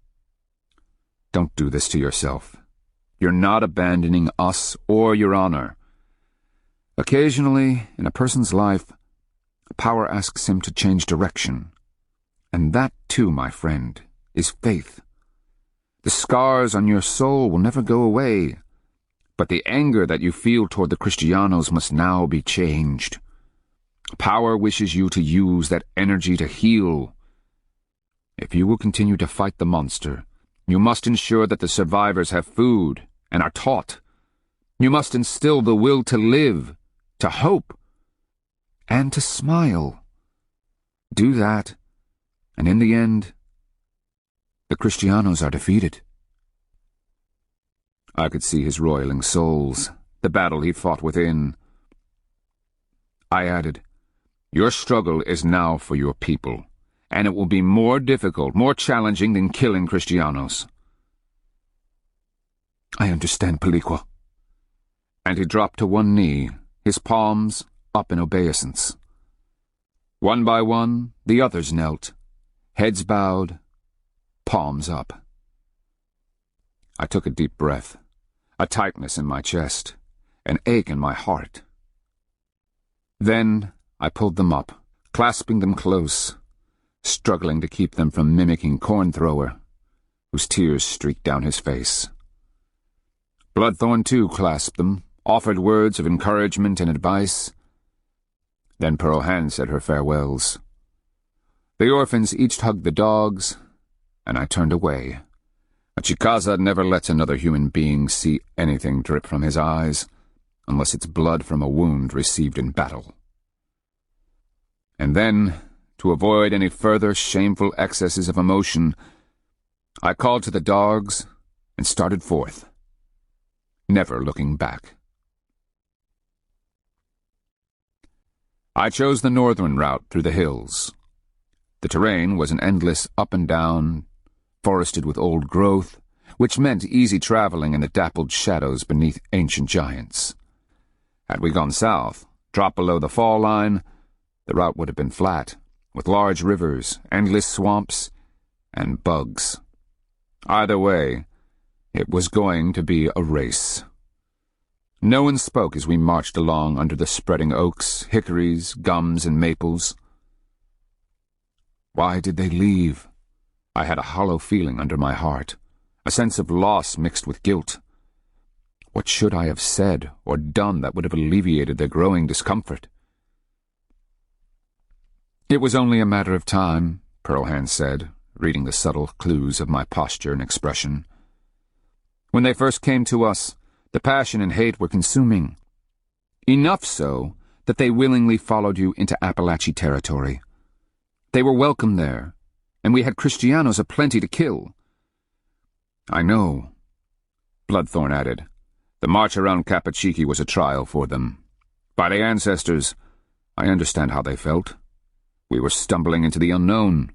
"Don't do this to yourself. You're not abandoning us or your honor. Occasionally, in a person's life, power asks him to change direction. And that, too, my friend, is faith. The scars on your soul will never go away, but the anger that you feel toward the Kristianos must now be changed. Power wishes you to use that energy to heal. If you will continue to fight the monster, you must ensure that the survivors have food and are taught. You must instill the will to live, to hope, and to smile. Do that, and in the end, the Kristianos are defeated." I could see his roiling souls, the battle he fought within. I added, "Your struggle is now for your people, and it will be more difficult, more challenging than killing Kristianos." "I understand, Peliqua." And he dropped to one knee, his palms up in obeisance. One by one, the others knelt, heads bowed, palms up. I took a deep breath, a tightness in my chest, an ache in my heart. Then I pulled them up, clasping them close, struggling to keep them from mimicking Cornthrower, whose tears streaked down his face. Bloodthorn, too, clasped them, offered words of encouragement and advice. Then Pearl Hand said her farewells. The orphans each hugged the dogs, and I turned away. A Chickaza never lets another human being see anything drip from his eyes, unless it's blood from a wound received in battle. And then, to avoid any further shameful excesses of emotion, I called to the dogs and started forth, never looking back. I chose the northern route through the hills. The terrain was an endless up and down, forested with old growth, which meant easy traveling in the dappled shadows beneath ancient giants. Had we gone south, dropped below the fall line, the route would have been flat, with large rivers, endless swamps, and bugs. Either way, it was going to be a race. No one spoke as we marched along under the spreading oaks, hickories, gums, and maples. Why did they leave? I had a hollow feeling under my heart, a sense of loss mixed with guilt. What should I have said or done that would have alleviated their growing discomfort? "It was only a matter of time," Pearl Hand said, reading the subtle clues of my posture and expression. "When they first came to us, the passion and hate were consuming. Enough so that they willingly followed you into Appalachie territory. They were welcome there, and we had Kristianos aplenty to kill." "I know," Bloodthorn added. "The march around Capachiki was a trial for them. By the ancestors, I understand how they felt. We were stumbling into the unknown.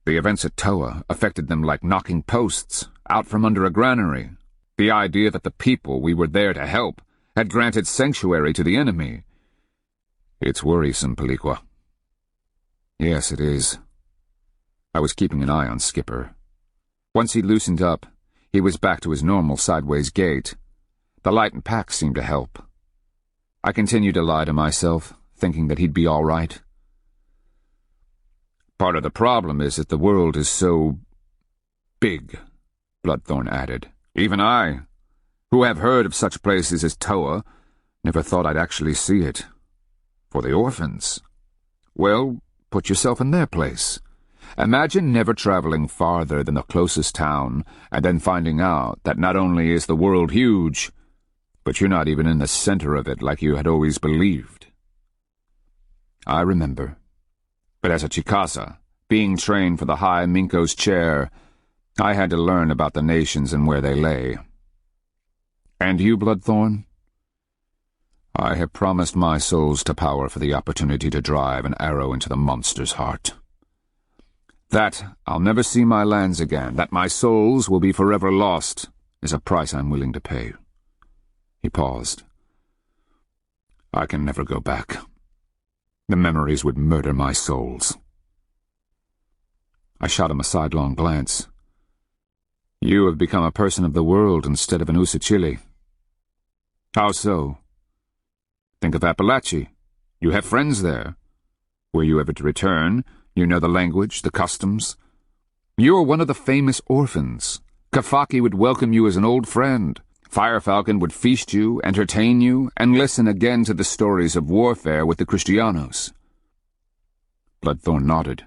The events at Toa affected them like knocking posts out from under a granary. The idea that the people we were there to help had granted sanctuary to the enemy. It's worrisome, Peliqua." "Yes, it is." I was keeping an eye on Skipper. Once he loosened up, he was back to his normal sideways gait. The light and pack seemed to help. I continued to lie to myself, thinking that he'd be all right. "Part of the problem is that the world is so big," Bloodthorn added. "Even I, who have heard of such places as Toa, never thought I'd actually see it. For the orphans, well, put yourself in their place. Imagine never traveling farther than the closest town, and then finding out that not only is the world huge, but you're not even in the center of it like you had always believed." I remember. But as a Chickaza, being trained for the High Minko's chair, I had to learn about the nations and where they lay. "And you, Bloodthorn?" "I have promised my souls to power for the opportunity to drive an arrow into the monster's heart. That I'll never see my lands again, that my souls will be forever lost, is a price I'm willing to pay. He paused. I can never go back. The memories would murder my souls. I shot him a sidelong glance. You have become a person of the world instead of an Usachili. How so? Think of Appalachia. You have friends there. Were you ever to return, you know the language, the customs. You are one of the famous orphans. Kafaki would welcome you as an old friend. Firefalcon would feast you, entertain you, and listen again to the stories of warfare with the Kristianos. Bloodthorn nodded.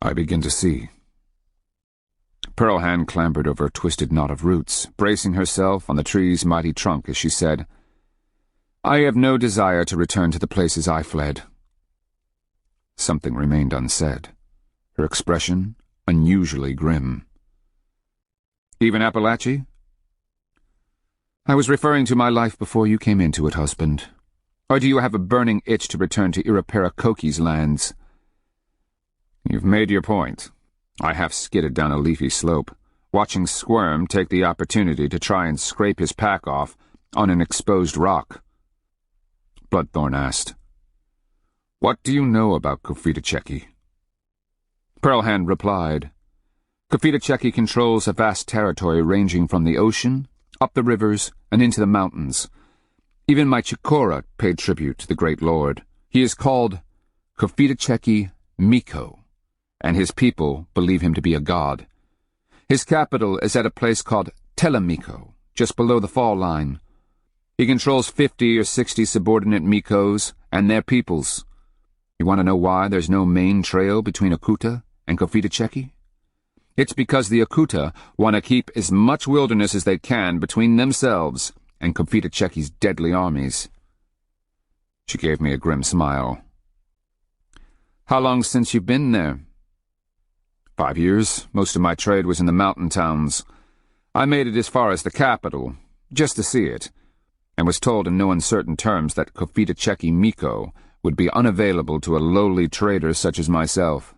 I begin to see. Pearlhand clambered over a twisted knot of roots, bracing herself on the tree's mighty trunk as she said, I have no desire to return to the places I fled. Something remained unsaid, her expression unusually grim. Even Appalachia? I was referring to my life before you came into it, husband. Or do you have a burning itch to return to Iraparakoki's lands? You've made your point. I half skidded down a leafy slope, watching Squirm take the opportunity to try and scrape his pack off on an exposed rock. Bloodthorn asked, What do you know about Confidant? Pearlhand replied, Confidant controls a vast territory ranging from the ocean, up the rivers, and into the mountains. Even my Chikora paid tribute to the great lord. He is called Confidant Miko, and his people believe him to be a god. His capital is at a place called Telemiko, just below the fall line. He controls 50 or 60 subordinate Mikos and their peoples. You want to know why there's no main trail between Akuta and Confidant? It's because the Akuta want to keep as much wilderness as they can between themselves and Confidant's deadly armies. She gave me a grim smile. How long since you've been there? 5 years. Most of my trade was in the mountain towns. I made it as far as the capital, just to see it, and was told in no uncertain terms that Confidant Miko would be unavailable to a lowly trader such as myself.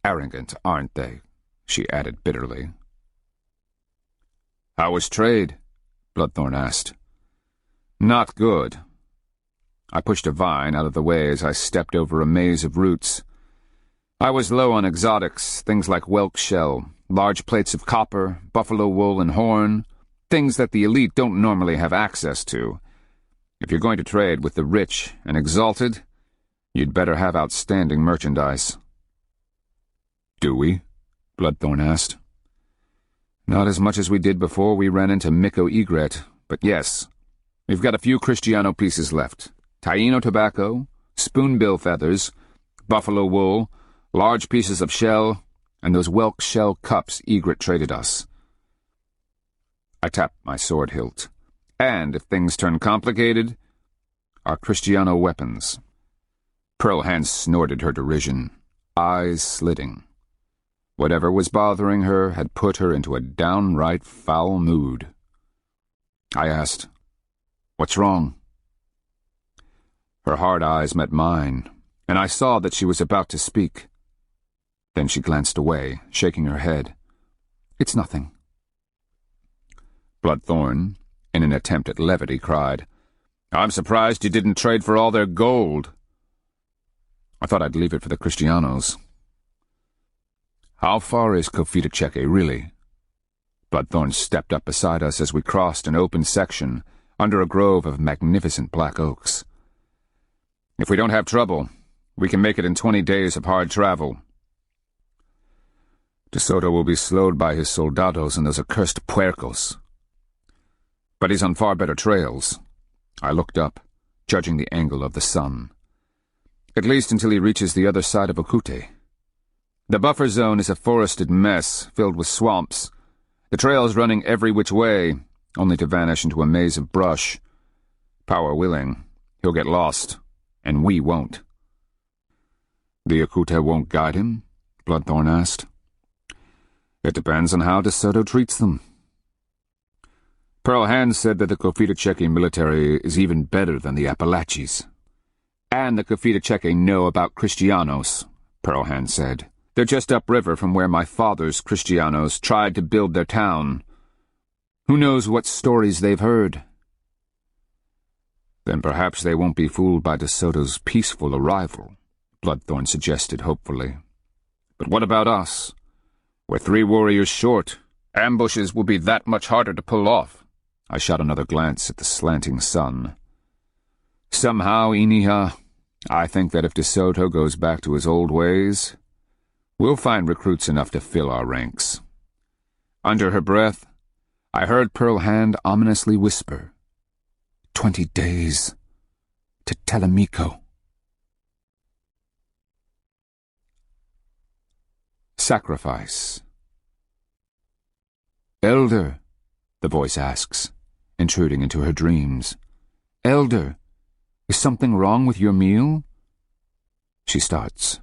Arrogant, aren't they? She added bitterly. How was trade? Bloodthorn asked. Not good. I pushed a vine out of the way as I stepped over a maze of roots. I was low on exotics, things like whelk shell, large plates of copper, buffalo wool and horn, things that the elite don't normally have access to. If you're going to trade with the rich and exalted, you'd better have outstanding merchandise. Do we? Bloodthorn asked. Not as much as we did before we ran into Miko Egret, but yes, we've got a few Kristiano pieces left. Taino tobacco, spoonbill feathers, buffalo wool, large pieces of shell, and those whelk shell cups Egret traded us. I tapped my sword hilt. And if things turn complicated, our Kristiano weapons. Pearlhand snorted her derision, eyes slitting. Whatever was bothering her had put her into a downright foul mood. I asked, What's wrong? Her hard eyes met mine, and I saw that she was about to speak. Then she glanced away, shaking her head. It's nothing. Bloodthorn, in an attempt at levity, cried, I'm surprised you didn't trade for all their gold. I thought I'd leave it for the Kristianos. How far is Confidant really? Bloodthorn stepped up beside us as we crossed an open section under a grove of magnificent black oaks. If we don't have trouble, we can make it in 20 days of hard travel. De Soto will be slowed by his soldados and those accursed puercos. But he's on far better trails. I looked up, judging the angle of the sun. At least until he reaches the other side of Okute. The buffer zone is a forested mess filled with swamps. The trail's running every which way, only to vanish into a maze of brush. Power willing, he'll get lost, and we won't. The Okute won't guide him? Bloodthorn asked. It depends on how De Soto treats them. Pearlhand said that the Confidant military is even better than the Appalachians. And the Confidant know about Kristianos, Pearlhand said. "They're just upriver from where my fathers, Kristianos, tried to build their town. Who knows what stories they've heard?" "Then perhaps they won't be fooled by De Soto's peaceful arrival," Bloodthorn suggested hopefully. "But what about us? We're 3 warriors short. Ambushes will be that much harder to pull off." I shot another glance at the slanting sun. "Somehow, Iniha, I think that if De Soto goes back to his old ways, we'll find recruits enough to fill our ranks." Under her breath, I heard Pearlhand ominously whisper, 20 days to Telemiko. Sacrifice. "Elder," the voice asks, intruding into her dreams. "Elder, is something wrong with your meal?" She starts,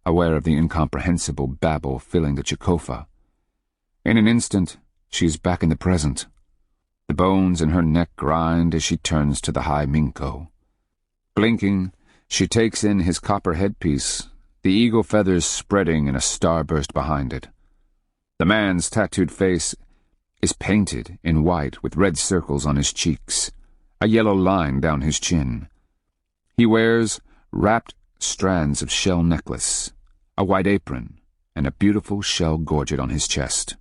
aware of the incomprehensible babble filling the Chikofa. In an instant, she is back in the present. The bones in her neck grind as she turns to the high Minko. Blinking, she takes in his copper headpiece, the eagle feathers spreading in a starburst behind it. The man's tattooed face is painted in white with red circles on his cheeks, a yellow line down his chin. He wears wrapped strands of shell necklace, a white apron, and a beautiful shell gorget on his chest.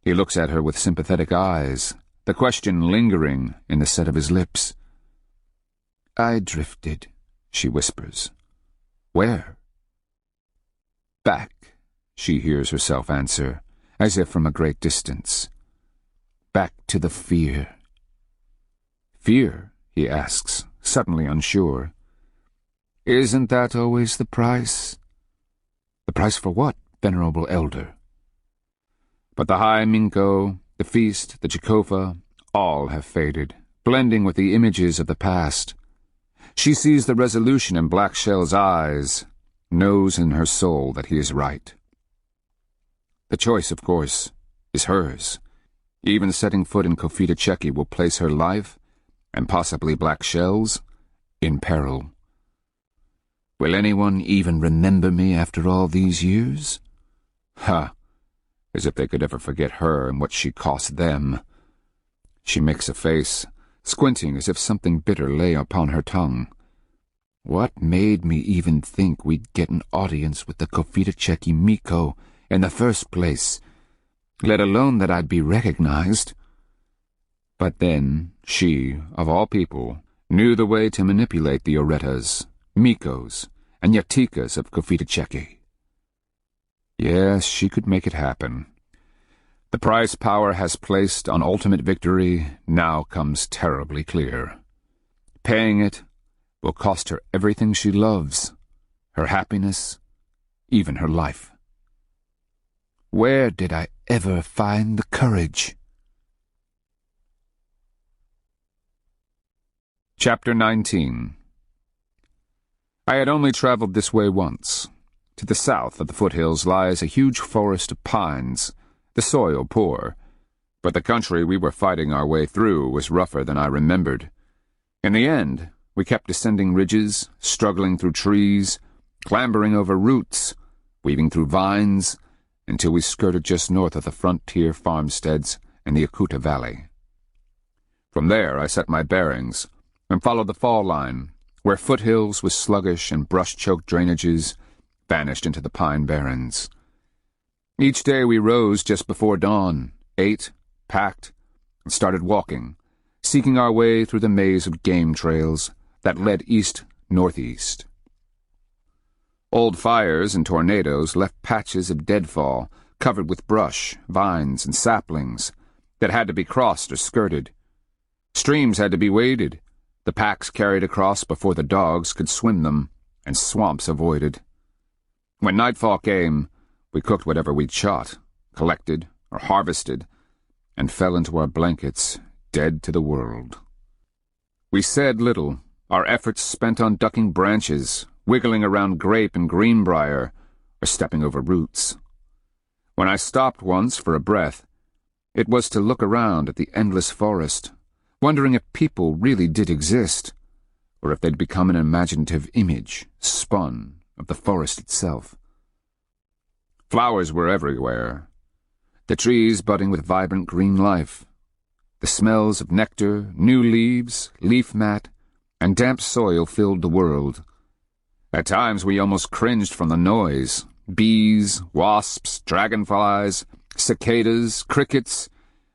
He looks at her with sympathetic eyes, the question lingering in the set of his lips. "I drifted," she whispers. "Where?" "Back," she hears herself answer, as if from a great distance. "Back to the fear." "Fear?" he asks, suddenly unsure. "Isn't that always the price?" "The price for what, venerable elder?" But the high Minko, the feast, the Chikofa, all have faded, blending with the images of the past. She sees the resolution in Black Shell's eyes, knows in her soul that he is right. The choice, of course, is hers. Even setting foot in Confidant will place her life, and possibly Black Shell's, in peril. Will anyone even remember me after all these years? Ha! As if they could ever forget her and what she cost them. She makes a face, squinting as if something bitter lay upon her tongue. What made me even think we'd get an audience with the Confidant Miko in the first place, let alone that I'd be recognized? But then, she, of all people, knew the way to manipulate the Oretas, Mikos, and Yatikas of Confidant. Yes, she could make it happen. The price power has placed on ultimate victory now comes terribly clear. Paying it will cost her everything she loves, her happiness, even her life. Where did I ever find the courage? Chapter 19. I had only traveled this way once. To the south of the foothills lies a huge forest of pines, the soil poor, but the country we were fighting our way through was rougher than I remembered. In the end, we kept descending ridges, struggling through trees, clambering over roots, weaving through vines, until we skirted just north of the frontier farmsteads and the Akuta Valley. From there I set my bearings and followed the fall line, where foothills with sluggish and brush-choked drainages vanished into the pine barrens. Each day we rose just before dawn, ate, packed, and started walking, seeking our way through the maze of game trails that led east-northeast. Old fires and tornadoes left patches of deadfall covered with brush, vines, and saplings that had to be crossed or skirted. Streams had to be waded, the packs carried across before the dogs could swim them, and swamps avoided. When nightfall came, we cooked whatever we'd shot, collected, or harvested, and fell into our blankets, dead to the world. We said little, our efforts spent on ducking branches, wiggling around grape and greenbrier, or stepping over roots. When I stopped once for a breath, it was to look around at the endless forest, wondering if people really did exist, or if they'd become an imaginative image, spun of the forest itself. Flowers were everywhere, the trees budding with vibrant green life. The smells of nectar, new leaves, leaf mat, and damp soil filled the world. At times we almost cringed from the noise. Bees, wasps, dragonflies, cicadas, crickets,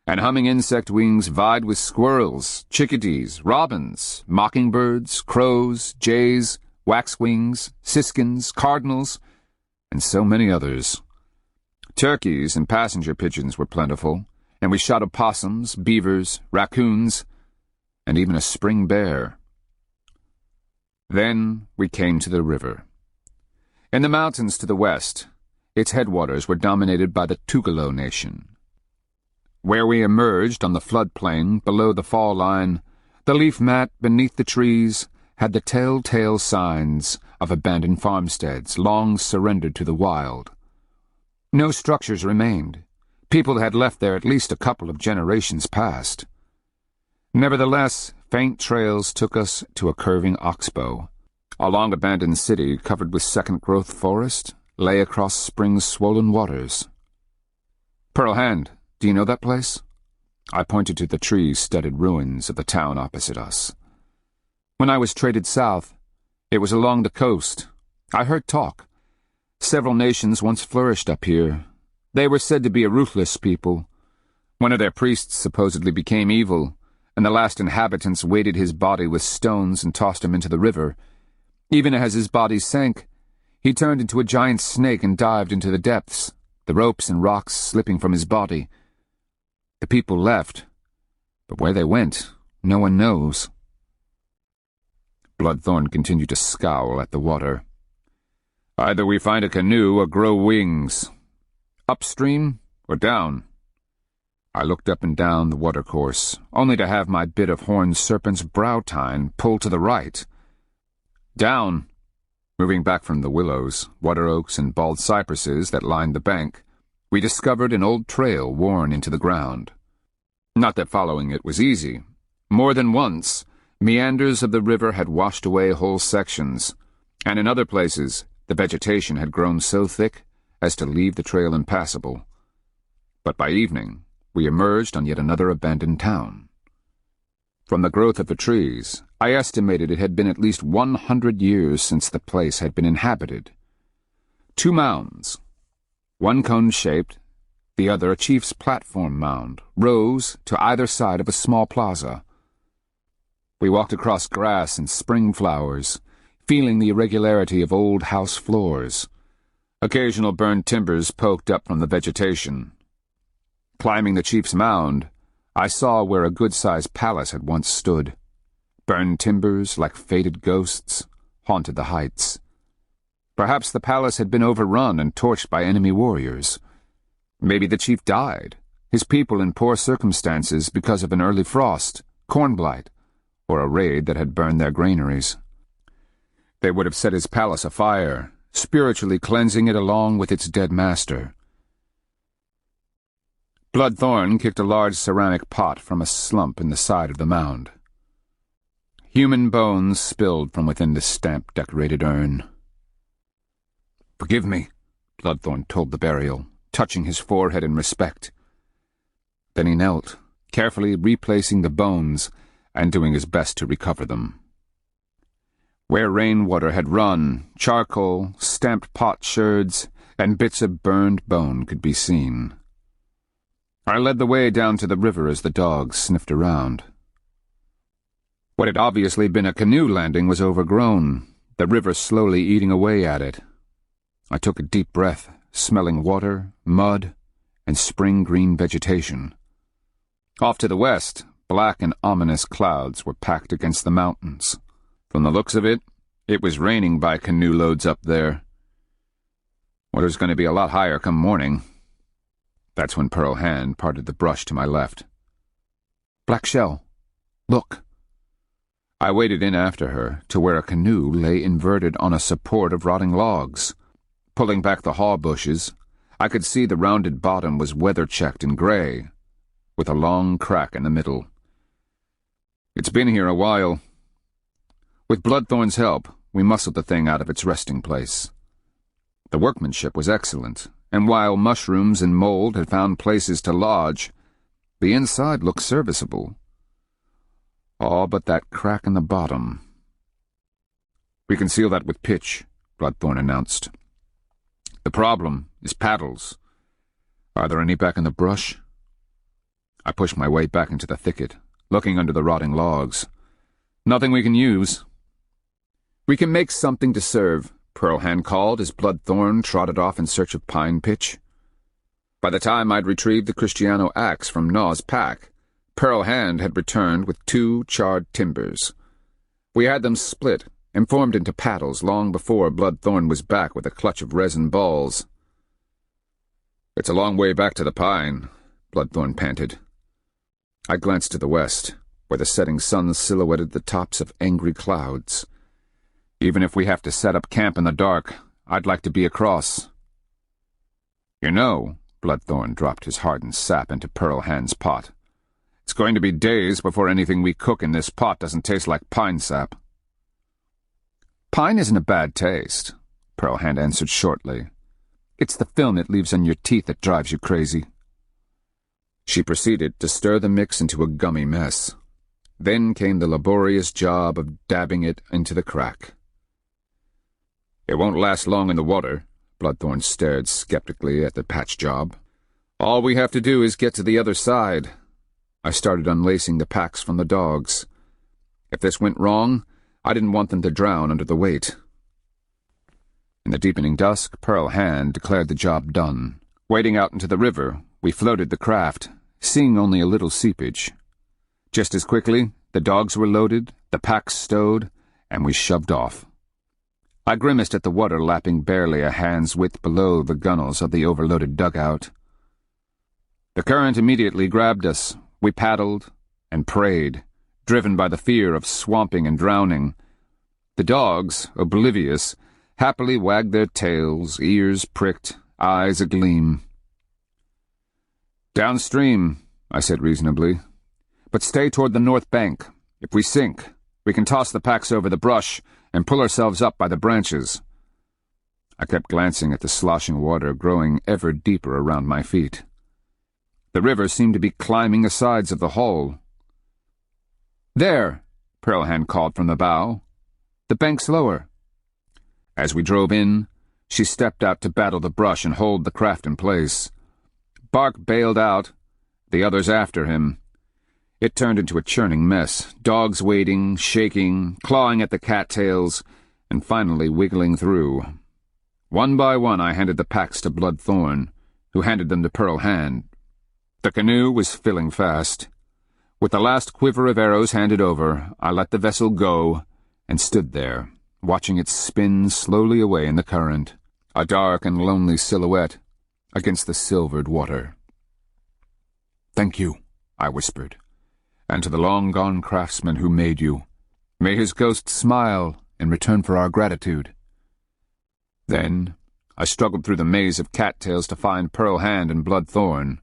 and humming insect wings vied with squirrels, chickadees, robins, mockingbirds, crows, jays, waxwings, siskins, cardinals, and so many others. Turkeys and passenger pigeons were plentiful, and we shot opossums, beavers, raccoons, and even a spring bear. Then we came to the river. In the mountains to the west, its headwaters were dominated by the Tugelo Nation. Where we emerged on the floodplain below the fall line, the leaf mat beneath the trees had the telltale signs of abandoned farmsteads long surrendered to the wild. No structures remained. People had left there at least a couple of generations past. Nevertheless, faint trails took us to a curving oxbow. A long-abandoned city covered with second-growth forest lay across spring's swollen waters. "Pearl Hand, do you know that place?" I pointed to the tree-studded ruins of the town opposite us. "When I was traded south, it was along the coast. I heard talk. Several nations once flourished up here. They were said to be a ruthless people. One of their priests supposedly became evil, and the last inhabitants weighted his body with stones and tossed him into the river. Even as his body sank, he turned into a giant snake and dived into the depths, the ropes and rocks slipping from his body. The people left, but where they went, no one knows." Bloodthorn continued to scowl at the water. "Either we find a canoe or grow wings. Upstream or down?" I looked up and down the watercourse, only to have my bit of horned serpent's brow tine pull to the right. "Down." Moving back from the willows, water oaks, and bald cypresses that lined the bank, we discovered an old trail worn into the ground. Not that following it was easy. More than once, meanders of the river had washed away whole sections, and in other places the vegetation had grown so thick as to leave the trail impassable. But by evening, we emerged on yet another abandoned town. From the growth of the trees, I estimated it had been at least 100 years since the place had been inhabited. 2 mounds, one cone-shaped, the other a chief's platform mound, rose to either side of a small plaza. We walked across grass and spring flowers, feeling the irregularity of old house floors. Occasional burned timbers poked up from the vegetation. Climbing the chief's mound, I saw where a good-sized palace had once stood. Burned timbers, like faded ghosts, haunted the heights. Perhaps the palace had been overrun and torched by enemy warriors. Maybe the chief died, his people in poor circumstances because of an early frost, corn blight, or a raid that had burned their granaries. They would have set his palace afire, spiritually cleansing it along with its dead master. Bloodthorn kicked a large ceramic pot from a slump in the side of the mound. Human bones spilled from within the stamp-decorated urn. "Forgive me," Bloodthorn told the burial, touching his forehead in respect. Then he knelt, carefully replacing the bones and doing his best to recover them. Where rainwater had run, charcoal, stamped potsherds, and bits of burned bone could be seen. I led the way down to the river as the dogs sniffed around. What had obviously been a canoe landing was overgrown, the river slowly eating away at it. I took a deep breath, smelling water, mud, and spring-green vegetation. Off to the west, black and ominous clouds were packed against the mountains. From the looks of it, it was raining by canoe loads up there. Water's going to be a lot higher come morning. That's when Pearl Hand parted the brush to my left. "Black shell. Look." I waded in after her to where a canoe lay inverted on a support of rotting logs. Pulling back the haw bushes, I could see the rounded bottom was weather-checked and gray, with a long crack in the middle. "It's been here a while." With Bloodthorn's help, we muscled the thing out of its resting place. The workmanship was excellent, and while mushrooms and mold had found places to lodge, the inside looked serviceable. All but that crack in the bottom. "We can seal that with pitch," Bloodthorn announced. "The problem is paddles. Are there any back in the brush?" I pushed my way back into the thicket, looking under the rotting logs. "Nothing we can use." "We can make something to serve," Pearlhand called as Bloodthorn trotted off in search of pine pitch. By the time I'd retrieved the Kristiano axe from Naw's pack, Pearlhand had returned with 2 charred timbers. We had them split and formed into paddles long before Bloodthorn was back with a clutch of resin balls. "It's a long way back to the pine," Bloodthorn panted. I glanced to the west, where the setting sun silhouetted the tops of angry clouds. "Even if we have to set up camp in the dark, I'd like to be across." "You know," Bloodthorn dropped his hardened sap into Pearlhand's pot, "it's going to be days before anything we cook in this pot doesn't taste like pine sap." "Pine isn't a bad taste," Pearlhand answered shortly. "It's the film it leaves on your teeth that drives you crazy." She proceeded to stir the mix into a gummy mess. Then came the laborious job of dabbing it into the crack. "It won't last long in the water," Bloodthorn stared skeptically at the patch job. "All we have to do is get to the other side." I started unlacing the packs from the dogs. If this went wrong, I didn't want them to drown under the weight. In the deepening dusk, Pearlhand declared the job done. Wading out into the river, we floated the craft, seeing only a little seepage. Just as quickly, the dogs were loaded, the packs stowed, and we shoved off. I grimaced at the water lapping barely a hand's width below the gunwales of the overloaded dugout. The current immediately grabbed us. We paddled and prayed, driven by the fear of swamping and drowning. The dogs, oblivious, happily wagged their tails, ears pricked, eyes agleam. "Downstream," I said reasonably, "but stay toward the north bank. If we sink, we can toss the packs over the brush and pull ourselves up by the branches." I kept glancing at the sloshing water growing ever deeper around my feet. The river seemed to be climbing the sides of the hull. "There," Pearlhand called from the bow. "The bank's lower." As we drove in, she stepped out to battle the brush and hold the craft in place. Bark bailed out, the others after him. It turned into a churning mess, dogs wading, shaking, clawing at the cattails, and finally wiggling through. One by one I handed the packs to Bloodthorn, who handed them to Pearlhand. The canoe was filling fast. With the last quiver of arrows handed over, I let the vessel go and stood there, watching it spin slowly away in the current, a dark and lonely silhouette against the silvered water. "Thank you," I whispered, "and to the long-gone craftsman who made you. May his ghost smile in return for our gratitude." Then I struggled through the maze of cattails to find Pearlhand and Bloodthorn.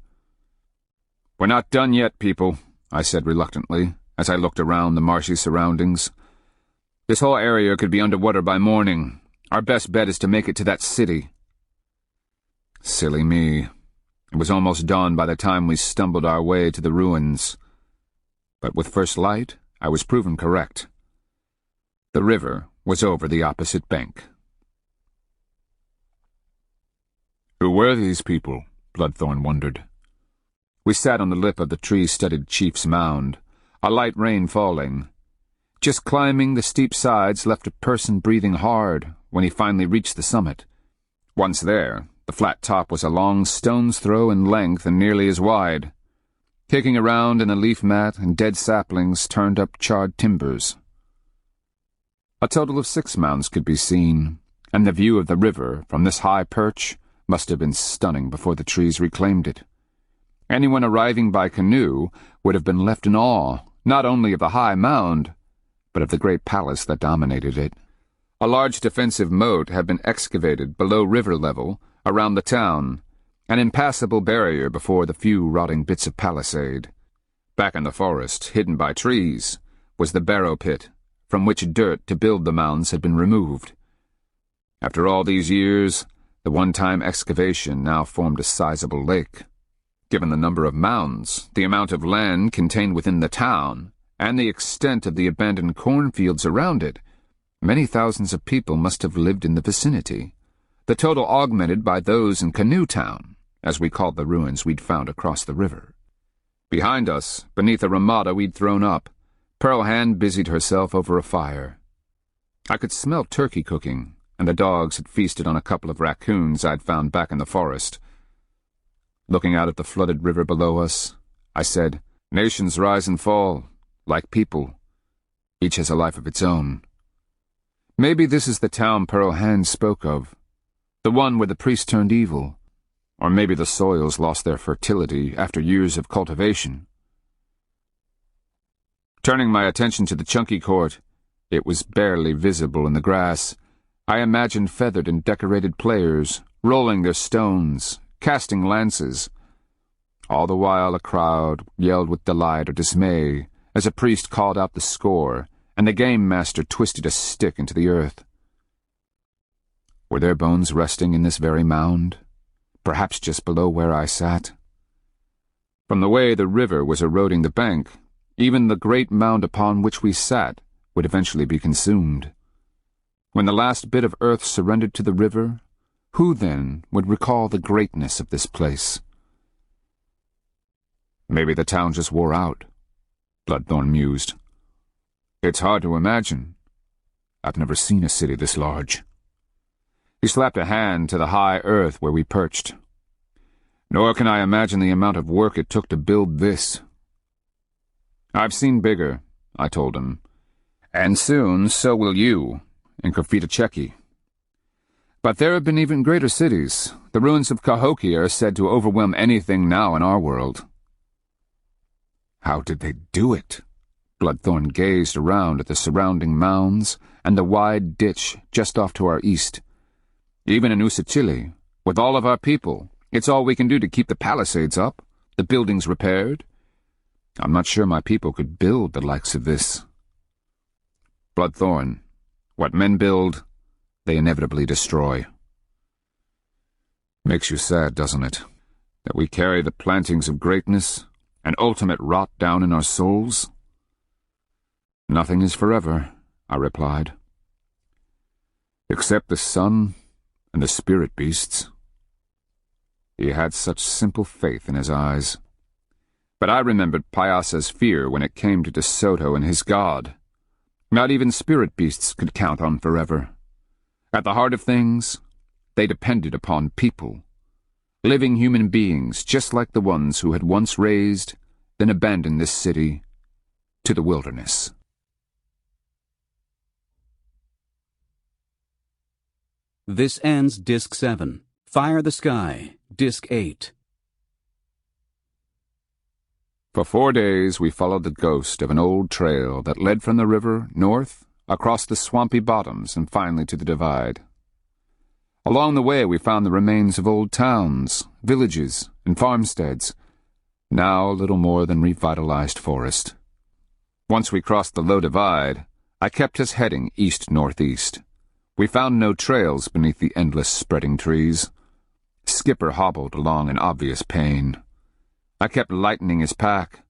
"We're not done yet, people," I said reluctantly, as I looked around the marshy surroundings. "This whole area could be underwater by morning. Our best bet is to make it to that city." Silly me. It was almost dawn by the time we stumbled our way to the ruins. But with first light, I was proven correct. The river was over the opposite bank. Who were these people? Bloodthorn wondered. We sat on the lip of the tree-studded chief's mound, a light rain falling. Just climbing the steep sides left a person breathing hard when he finally reached the summit. Once there, the flat top was a long stone's throw in length and nearly as wide. Kicking around in a leaf mat and dead saplings turned up charred timbers. A total of 6 mounds could be seen, and the view of the river from this high perch must have been stunning before the trees reclaimed it. Anyone arriving by canoe would have been left in awe, not only of the high mound, but of the great palace that dominated it. A large defensive moat had been excavated below river level around the town, an impassable barrier before the few rotting bits of palisade. Back in the forest, hidden by trees, was the barrow pit, from which dirt to build the mounds had been removed. After all these years, The one-time excavation now formed a sizable lake. Given the number of mounds, the amount of land contained within the town, and the extent of the abandoned cornfields around it, many thousands of people must have lived in the vicinity, the total augmented by those in Canoe Town, as we called the ruins we'd found across the river. Behind us, beneath a ramada we'd thrown up, Pearl Hand busied herself over a fire. I could smell turkey cooking, and the dogs had feasted on a couple of raccoons I'd found back in the forest. Looking out at the flooded river below us, I said, "Nations rise and fall, like people. Each has a life of its own. Maybe this is the town Pearl Hand spoke of, the one where the priest turned evil. Or maybe the soils lost their fertility after years of cultivation." Turning my attention to the chunky court, it was barely visible in the grass. I imagined feathered and decorated players, rolling their stones, casting lances. All the while a crowd yelled with delight or dismay as a priest called out the score, and the game master twisted a stick into the earth. Were their bones resting in this very mound? Perhaps just below where I sat? From the way the river was eroding the bank, even the great mound upon which we sat would eventually be consumed. When the last bit of earth surrendered to the river, who then would recall the greatness of this place? Maybe the town just wore out, Bloodthorn mused. It's hard to imagine. I've never seen a city this large. He slapped a hand to the high earth where we perched. Nor can I imagine the amount of work it took to build this. I've seen bigger, I told him. And soon so will you, in Kristianos. But there have been even greater cities. The ruins of Cahokia are said to overwhelm anything now in our world. How did they do it? Bloodthorn gazed around at the surrounding mounds and the wide ditch just off to our east. Even in Usachili, with all of our people, it's all we can do to keep the palisades up, the buildings repaired. I'm not sure my people could build the likes of this. Bloodthorn, what men build, they inevitably destroy. Makes you sad, doesn't it, that we carry the plantings of greatness and ultimate rot down in our souls? Nothing is forever, I replied. Except the sun and the spirit beasts. He had such simple faith in his eyes. But I remembered Pyasa's fear when it came to De Soto and his god. Not even spirit beasts could count on forever. At the heart of things, they depended upon people. Living human beings just like the ones who had once raised, then abandoned this city to the wilderness.
This ends Disc 7. Fire the Sky, Disc 8.
For 4 days we followed the ghost of an old trail that led from the river north, across the swampy bottoms, and finally to the divide. Along the way we found the remains of old towns, villages, and farmsteads, now little more than revitalized forest. Once we crossed the low divide, I kept us heading east-northeast. We found no trails beneath the endless spreading trees. Skipper hobbled along in obvious pain. I kept lightening his pack.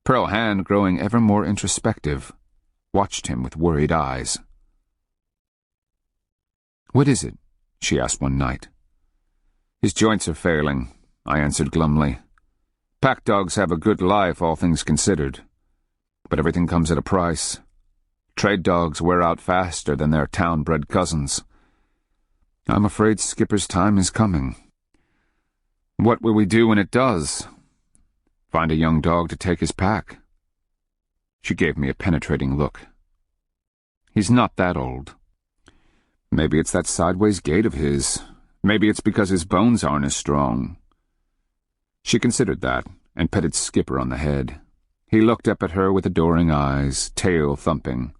Pearl Hand, growing ever more introspective, watched him with worried eyes. "What is it?" she asked one night. "His joints are failing," I answered glumly. "Pack dogs have a good life, all things considered. But everything comes at a price. Trade dogs wear out faster than their town-bred cousins. I'm afraid Skipper's time is coming." "What will we do when it does?" "Find a young dog to take his pack." She gave me a penetrating look. "He's not that old." "Maybe it's that sideways gait of his. Maybe it's because his bones aren't as strong." She considered that and petted Skipper on the head. He looked up at her with adoring eyes, tail thumping.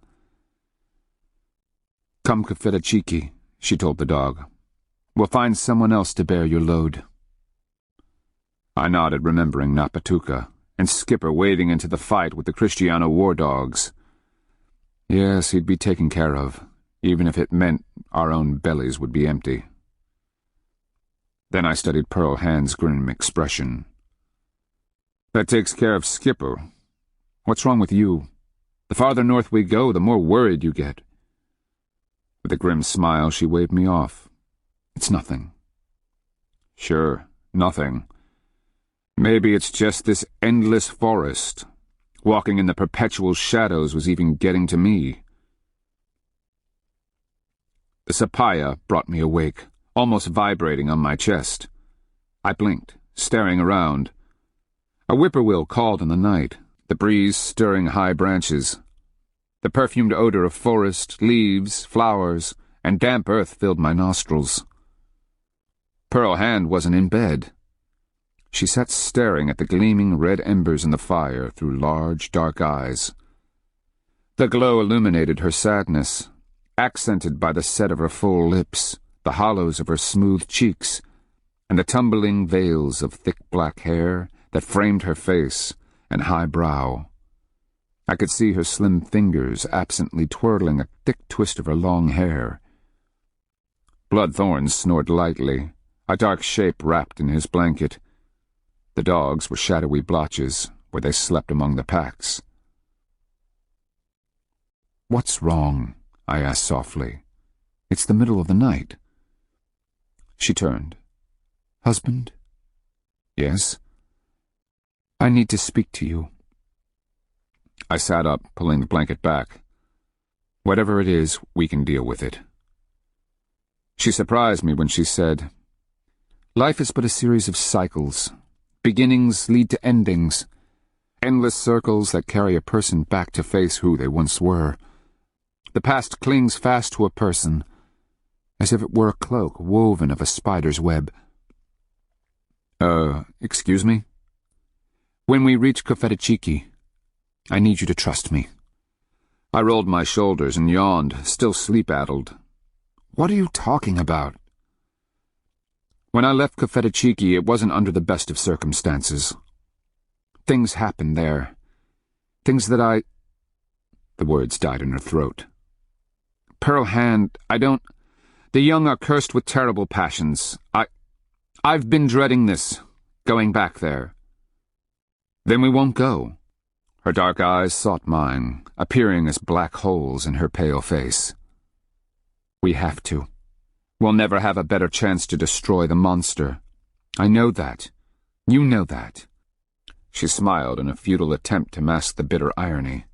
"Come Kafedachiki," she told the dog. "We'll find someone else to bear your load." I nodded, remembering Napatuka, and Skipper wading into the fight with the Kristiano war dogs. Yes, he'd be taken care of, even if it meant our own bellies would be empty. Then I studied Pearl Hand's grim expression. That takes care of Skipper. What's wrong with you? The farther north we go, the more worried you get. With a grim smile, she waved me off. It's nothing. Sure, nothing. Maybe it's just this endless forest. Walking in the perpetual shadows was even getting to me. The sapaya brought me awake, almost vibrating on my chest. I blinked, staring around. A whippoorwill called in the night, the breeze stirring high branches. The perfumed odor of forest, leaves, flowers, and damp earth filled my nostrils. Pearl Hand wasn't in bed. She sat staring at the gleaming red embers in the fire through large, dark eyes. The glow illuminated her sadness, accented by the set of her full lips, the hollows of her smooth cheeks, and the tumbling veils of thick black hair that framed her face and high brow. I could see her slim fingers absently twirling a thick twist of her long hair. Bloodthorn snored lightly, a dark shape wrapped in his blanket. The dogs were shadowy blotches where they slept among the packs. "What's wrong?" I asked softly. "It's the middle of the night." She turned. "Husband?" "Yes?" "I need to speak to you." I sat up, pulling the blanket back. "Whatever it is, we can deal with it." She surprised me when she said, "Life is but a series of cycles. Beginnings lead to endings. Endless circles that carry a person back to face who they once were. The past clings fast to a person, as if it were a cloak woven of a spider's web." Excuse me?" "When we reach Confidant, I need you to trust me." I rolled my shoulders and yawned, still sleep-addled. "What are you talking about?" "When I left Confidant, it wasn't under the best of circumstances. Things happened there. Things that I—" The words died in her throat. "Pearl Hand, I don't— The young are cursed with terrible passions. I've been dreading this, going back there." "Then we won't go." Her dark eyes sought mine, appearing as black holes in her pale face. "We have to. We'll never have a better chance to destroy the monster. I know that. You know that." She smiled in a futile attempt to mask the bitter irony.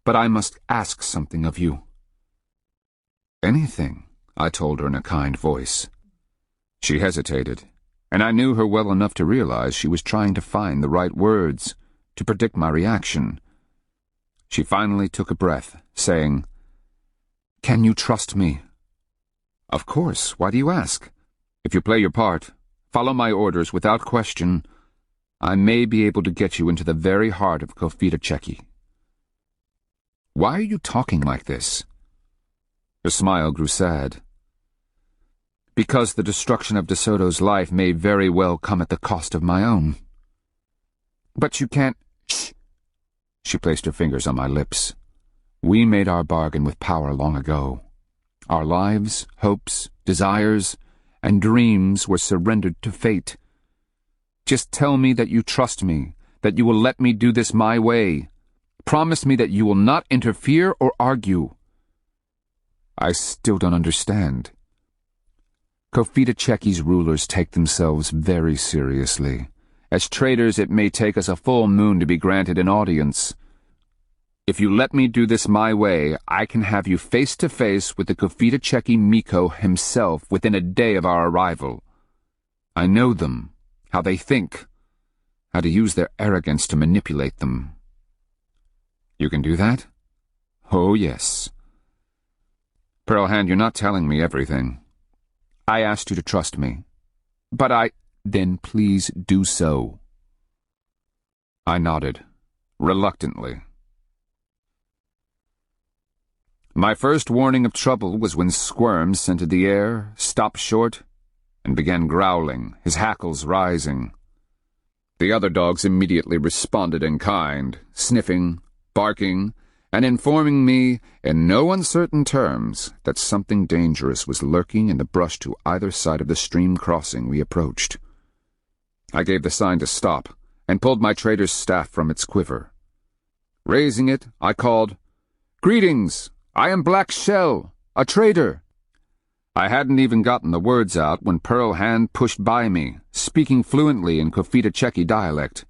"But I must ask something of you." "Anything," I told her in a kind voice. She hesitated, and I knew her well enough to realize she was trying to find the right words, to predict my reaction. She finally took a breath, saying, "Can you trust me?" "Of course. Why do you ask? If you play your part, follow my orders without question, I may be able to get you into the very heart of Confidant. Why are you talking like this?" Her smile grew sad. "Because the destruction of De Soto's life may very well come at the cost of my own." "But you can't—" "Shh!" She placed her fingers on my lips. "We made our bargain with power long ago. Our lives, hopes, desires, and dreams were surrendered to fate. Just tell me that you trust me, that you will let me do this my way. Promise me that you will not interfere or argue." "I still don't understand." Confidant's rulers take themselves very seriously. As traitors, it may take us a full moon to be granted an audience. If you let me do this my way, I can have you face to face with the Confidant Miko himself within a day of our arrival. I know them, how they think, how to use their arrogance to manipulate them. You can do that? Oh, yes. Pearl Hand, you're not telling me everything. I asked you to trust me. But Then please do so. I nodded, reluctantly. My first warning of trouble was when Squirm scented the air, stopped short, and began growling, his hackles rising. The other dogs immediately responded in kind, sniffing, barking, and informing me in no uncertain terms that something dangerous was lurking in the brush to either side of the stream crossing we approached. I gave the sign to stop and pulled my trader's staff from its quiver. Raising it, I called, "Greetings! I am Black Shell, a trader." I hadn't even gotten the words out when Pearl Hand pushed by me, speaking fluently in Confidant dialect.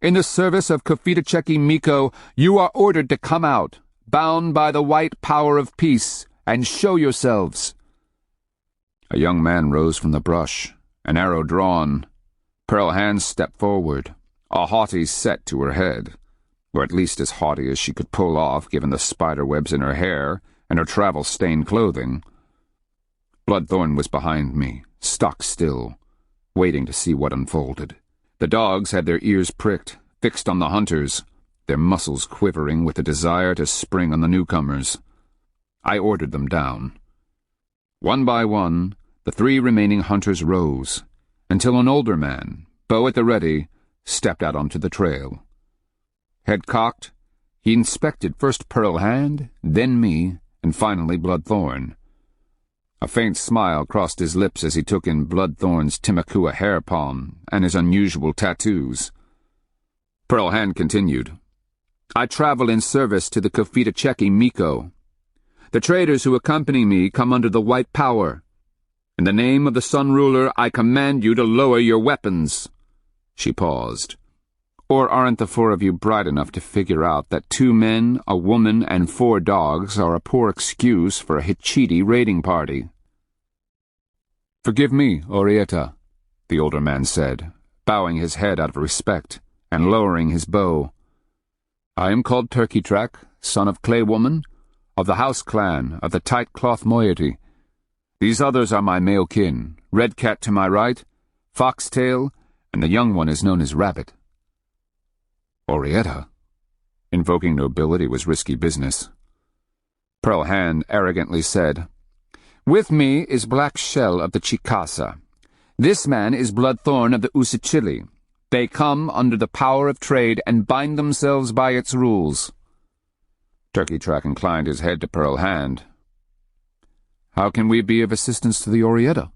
"In the service of Confidant Miko, you are ordered to come out, bound by the white power of peace, and show yourselves." A young man rose from the brush, an arrow drawn. Pearl Hand stepped forward, a haughty set to her head, or at least as haughty as she could pull off given the spider webs in her hair and her travel-stained clothing. Bloodthorn was behind me, stock still, waiting to see what unfolded. The dogs had their ears pricked, fixed on the hunters, their muscles quivering with the desire to spring on the newcomers. I ordered them down. One by one, the 3 remaining hunters rose, until an older man, bow at the ready, stepped out onto the trail. Head cocked, he inspected first Pearl Hand, then me, and finally Bloodthorn. A faint smile crossed his lips as he took in Bloodthorn's Timakua hair palm and his unusual tattoos. Pearl Hand continued, "I travel in service to the Confidant Miko. The traders who accompany me come under the white power. In the name of the Sun Ruler, I command you to lower your weapons." She paused. "Or aren't the 4 of you bright enough to figure out that 2 men, a woman, and 4 dogs are a poor excuse for a Hichiti raiding party?" "Forgive me, Orietta," the older man said, bowing his head out of respect and lowering his bow. "I am called Turkey Track, son of Clay Woman, of the house clan of the Tight Cloth Moiety. These others are my male kin, Red Cat to my right, Foxtail, and the young one is known as Rabbit." Orietta? Invoking nobility was risky business. Pearl Hand arrogantly said, "With me is Black Shell of the Chicasa. This man is Bloodthorn of the Usichili. They come under the power of trade and bind themselves by its rules." Turkey Track inclined his head to Pearl Hand. "How can we be of assistance to the Orietta?"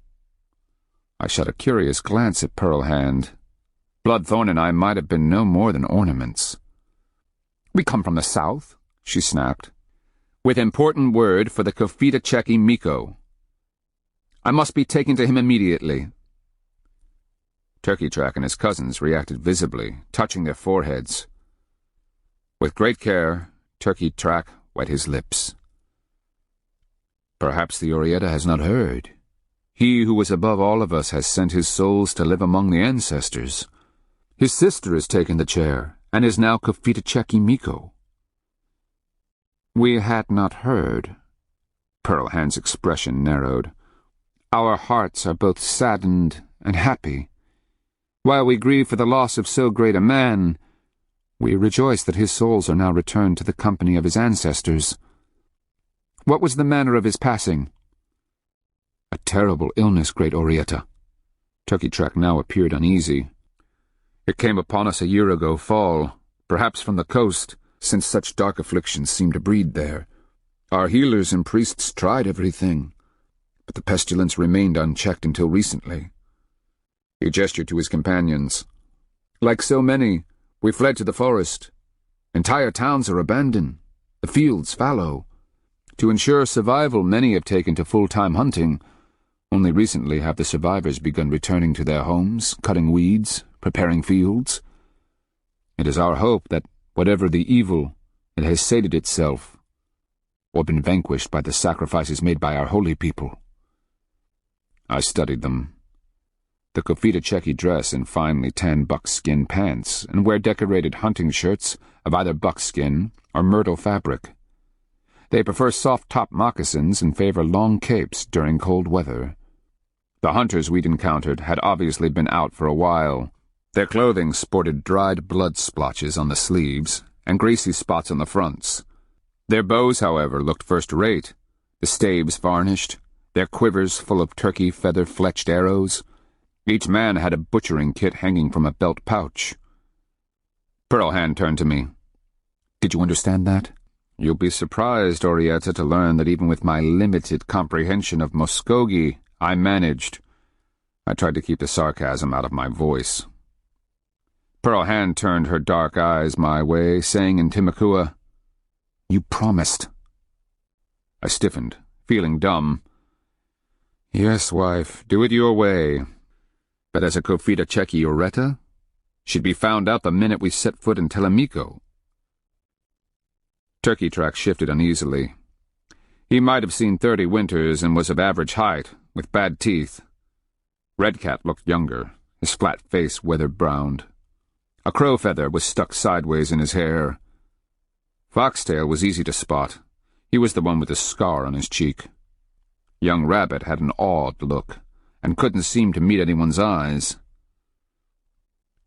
I shot a curious glance at Pearl Hand. Bloodthorn and I might have been no more than ornaments. "We come from the south," she snapped, "with important word for the Confidant Miko. I must be taken to him immediately." Turkey Track and his cousins reacted visibly, touching their foreheads. With great care, Turkey Track wet his lips. "Perhaps the Orietta has not heard. He who was above all of us has sent his souls to live among the ancestors. His sister has taken the chair, and is now Confidant Miko." "We had not heard." Pearl Hand's expression narrowed. "Our hearts are both saddened and happy. While we grieve for the loss of so great a man, we rejoice that his souls are now returned to the company of his ancestors. What was the manner of his passing?" "A terrible illness, great Orietta." Turkey Track now appeared uneasy. "It came upon us a year ago fall, perhaps from the coast, since such dark afflictions seem to breed there. Our healers and priests tried everything, but the pestilence remained unchecked until recently." He gestured to his companions. "Like so many, we fled to the forest. Entire towns are abandoned, the fields fallow. To ensure survival, many have taken to full-time hunting. Only recently have the survivors begun returning to their homes, cutting weeds, preparing fields. It is our hope that, whatever the evil, it has sated itself, or been vanquished by the sacrifices made by our holy people." I studied them. The Confidant dress in finely tanned buckskin pants and wear decorated hunting shirts of either buckskin or myrtle fabric. They prefer soft-top moccasins and favor long capes during cold weather. The hunters we'd encountered had obviously been out for a while. Their clothing sported dried blood splotches on the sleeves and greasy spots on the fronts. Their bows, however, looked first-rate, the staves varnished, their quivers full of turkey feather-fletched arrows. Each man had a butchering kit hanging from a belt pouch. Pearl Hand turned to me. "Did you understand that?" You'll be surprised, Orietta, to learn that even with my limited comprehension of Muskogee, I managed. I tried to keep the sarcasm out of my voice. Pearl Hand turned her dark eyes my way, saying in Timucua, "You promised." I stiffened, feeling dumb. "Yes, wife, do it your way. But as a Confidant Orietta, she'd be found out the minute we set foot in Telemico." Turkey Track shifted uneasily. He might have seen 30 winters and was of average height, with bad teeth. Red Cat looked younger, his flat face weather-browned. A crow feather was stuck sideways in his hair. Foxtail was easy to spot. He was the one with the scar on his cheek. Young Rabbit had an awed look, and couldn't seem to meet anyone's eyes.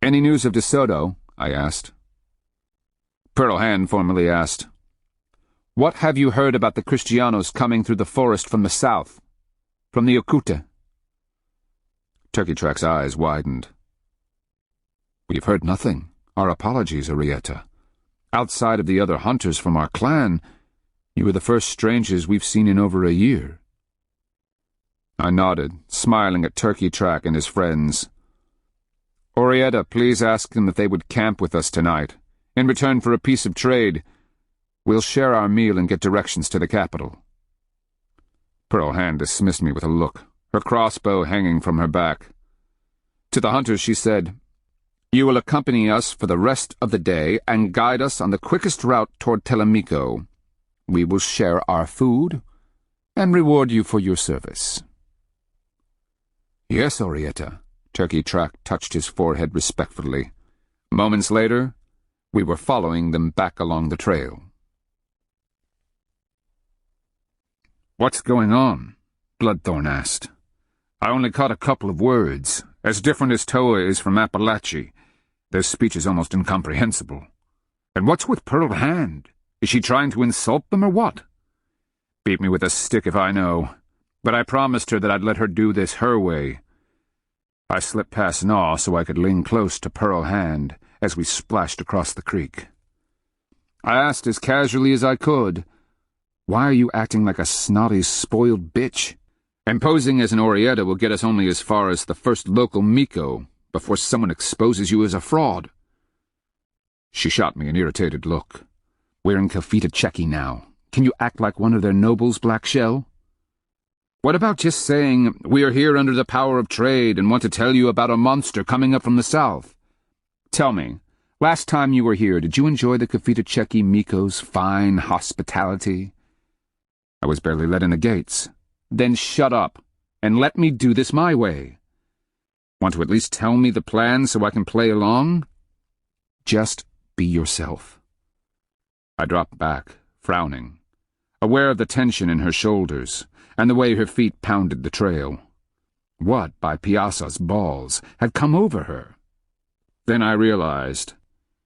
"Any news of De Soto?" I asked. Pearl Hand formally asked, "What have you heard about the Kristianos coming through the forest from the south? From the Okute?" Turkey Track's eyes widened. "We've heard nothing. Our apologies, Orietta. Outside of the other hunters from our clan, you were the first strangers we've seen in over a year." I nodded, smiling at Turkey Track and his friends. "Orietta, please ask them if they would camp with us tonight. In return for a piece of trade, we'll share our meal and get directions to the capital." Pearl Hand dismissed me with a look, her crossbow hanging from her back. To the hunters she said, "You will accompany us for the rest of the day and guide us on the quickest route toward Telemico. We will share our food and reward you for your service." "Yes, Orietta." Turkey Track touched his forehead respectfully. Moments later, we were following them back along the trail. "What's going on?" Bloodthorn asked. "I only caught a couple of words. As different as Toa is from Appalachia, their speech is almost incomprehensible. And what's with Pearl Hand? Is she trying to insult them or what? Beat me with a stick if I know, but I promised her that I'd let her do this her way." I slipped past Gnaw so I could lean close to Pearl Hand as we splashed across the creek. I asked as casually as I could, "Why are you acting like a snotty, spoiled bitch? And posing as an Orietta will get us only as far as the first local Miko before someone exposes you as a fraud." She shot me an irritated look. "We're in Confidant now. Can you act like one of their nobles, Black Shell? What about just saying, we are here under the power of trade and want to tell you about a monster coming up from the south? Tell me, last time you were here, did you enjoy the Confidant Miko's fine hospitality?" I was barely let in the gates. "Then shut up, and let me do this my way. Want to at least tell me the plan so I can play along? Just be yourself." I dropped back, frowning, aware of the tension in her shoulders and the way her feet pounded the trail. What, by Piazza's balls, had come over her? Then I realized,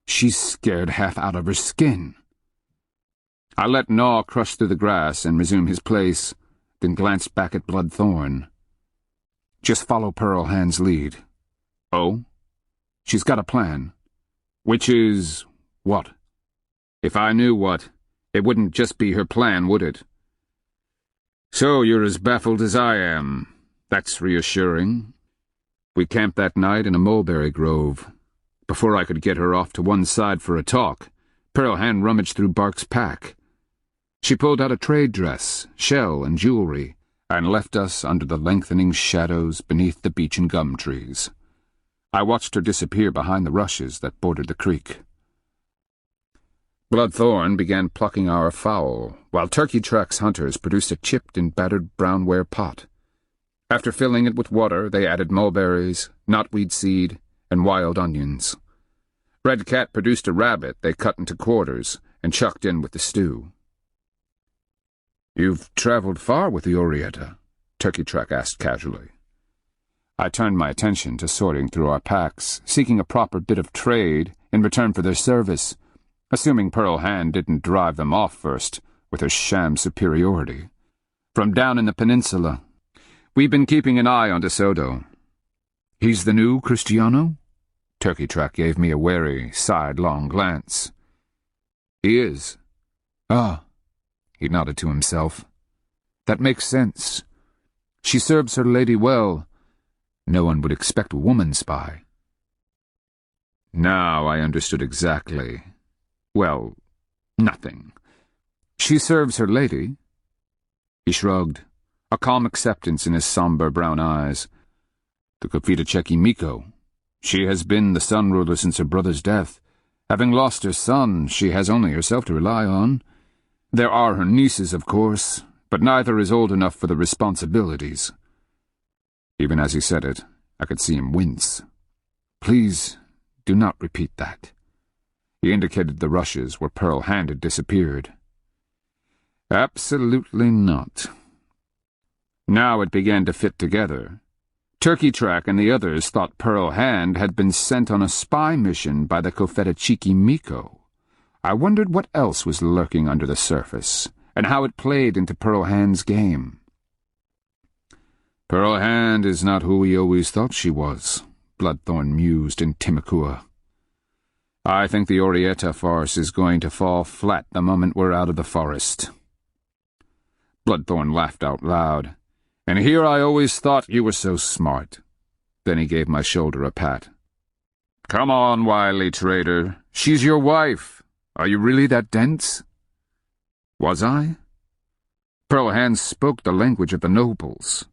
she's scared half out of her skin. I let Gnaw crush through the grass and resume his place, then glanced back at Bloodthorn. "Just follow Pearl Hand's lead." "Oh? She's got a plan." "Which is what?" "If I knew what, it wouldn't just be her plan, would it?" "So you're as baffled as I am. That's reassuring." We camped that night in a mulberry grove. Before I could get her off to one side for a talk, Pearl Hand rummaged through Bark's pack. She pulled out a trade dress, shell, and jewelry, and left us under the lengthening shadows beneath the beech and gum trees. I watched her disappear behind the rushes that bordered the creek. Bloodthorn began plucking our fowl, while Turkey Track's hunters produced a chipped and battered brownware pot. After filling it with water, they added mulberries, knotweed seed, and wild onions. Red Cat produced a rabbit they cut into quarters and chucked in with the stew. "You've traveled far with the Orietta?" Turkey Track asked casually. I turned my attention to sorting through our packs, seeking a proper bit of trade in return for their service, assuming Pearl Hand didn't drive them off first with her sham superiority. "From down in the peninsula. We've been keeping an eye on De Soto." "He's the new Kristiano?" Turkey Track gave me a wary, sidelong glance. "He is.
Ah, he nodded to himself. That makes sense. She serves her lady well. No one would expect a woman spy. Now I understood exactly. Well, nothing. She serves her lady. He shrugged, a calm acceptance in his somber brown eyes. The confidant Miko. She has been the sun ruler since her brother's death. Having lost her son, she has only herself to rely on. There are her nieces, of course, but neither is old enough for the responsibilities. Even as he said it, I could see him wince. Please, do not repeat that. He indicated the rushes where Pearl Hand had disappeared. Absolutely not. Now it began to fit together. Turkey Track and the others thought Pearl Hand had been sent on a spy mission by the confidant Miko. I wondered what else was lurking under the surface, and how it played into Pearl Hand's game. Pearl Hand is not who we always thought she was, Bloodthorn mused in Timakua. I think the Orietta farce is going to fall flat the moment we're out of the forest. Bloodthorn laughed out loud. And here I always thought you were so smart. Then he gave my shoulder a pat. Come on, wily traitor. She's your wife. Are you really that dense? Was I? Pearl Hand spoke the language of the nobles.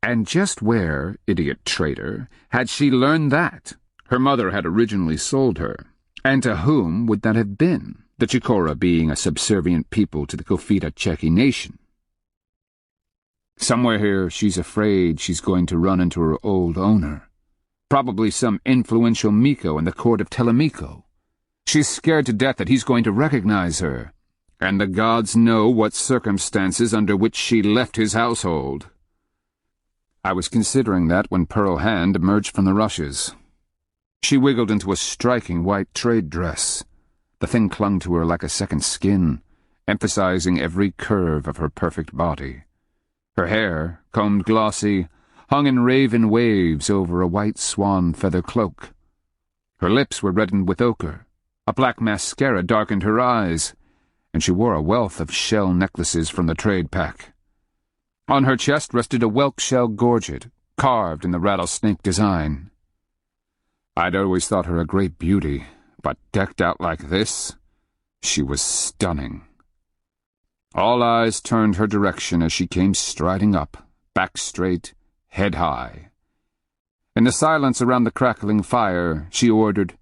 And just where, idiot traitor, had she learned that? Her mother had originally sold her. And to whom would that have been, the Chikora being a subservient people to the confidant nation? Somewhere here she's afraid she's going to run into her old owner. Probably some influential Miko in the court of Telemiko. She's scared to death that he's going to recognize her. And the gods know what circumstances under which she left his household. I was considering that when Pearl Hand emerged from the rushes. She wiggled into a striking white trade dress. The thing clung to her like a second skin, emphasizing every curve of her perfect body. Her hair, combed glossy, hung in raven waves over a white swan feather cloak. Her lips were reddened with ochre, a black mascara darkened her eyes, and she wore a wealth of shell necklaces from the trade pack. On her chest rested a whelk shell gorget, carved in the rattlesnake design. I'd always thought her a great beauty, but decked out like this, she was stunning. All eyes turned her direction as she came striding up, back straight, head high. In the silence around the crackling fire, she ordered,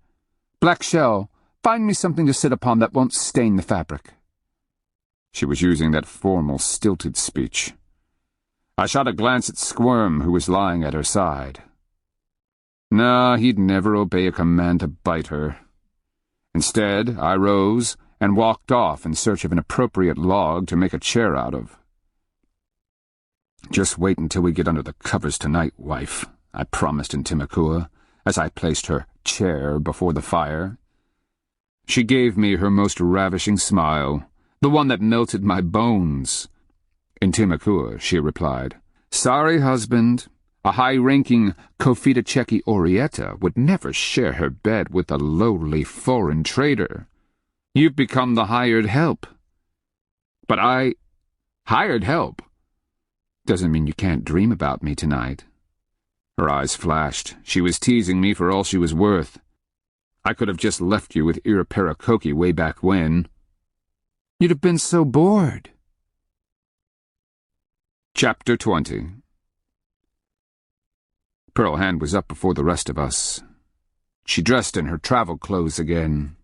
"Black Shell, find me something to sit upon that won't stain the fabric." She was using that formal, stilted speech. I shot a glance at Squirm, who was lying at her side. Nah, he'd never obey a command to bite her. Instead, I rose and walked off in search of an appropriate log to make a chair out of. Just wait until we get under the covers tonight, wife, I promised in Timakua, as I placed her chair before the fire. She gave me her most ravishing smile, the one that melted my bones. In Timakua, she replied, "Sorry, husband. A high-ranking confidant Orietta would never share her bed with a lowly foreign trader. You've become the hired help." But hired help? Doesn't mean you can't dream about me tonight. Her eyes flashed. She was teasing me for all she was worth. I could have just left you with Iraparakoki way back when. You'd have been so bored. Chapter 20. Pearl Hand was up before the rest of us. She dressed in her travel clothes again.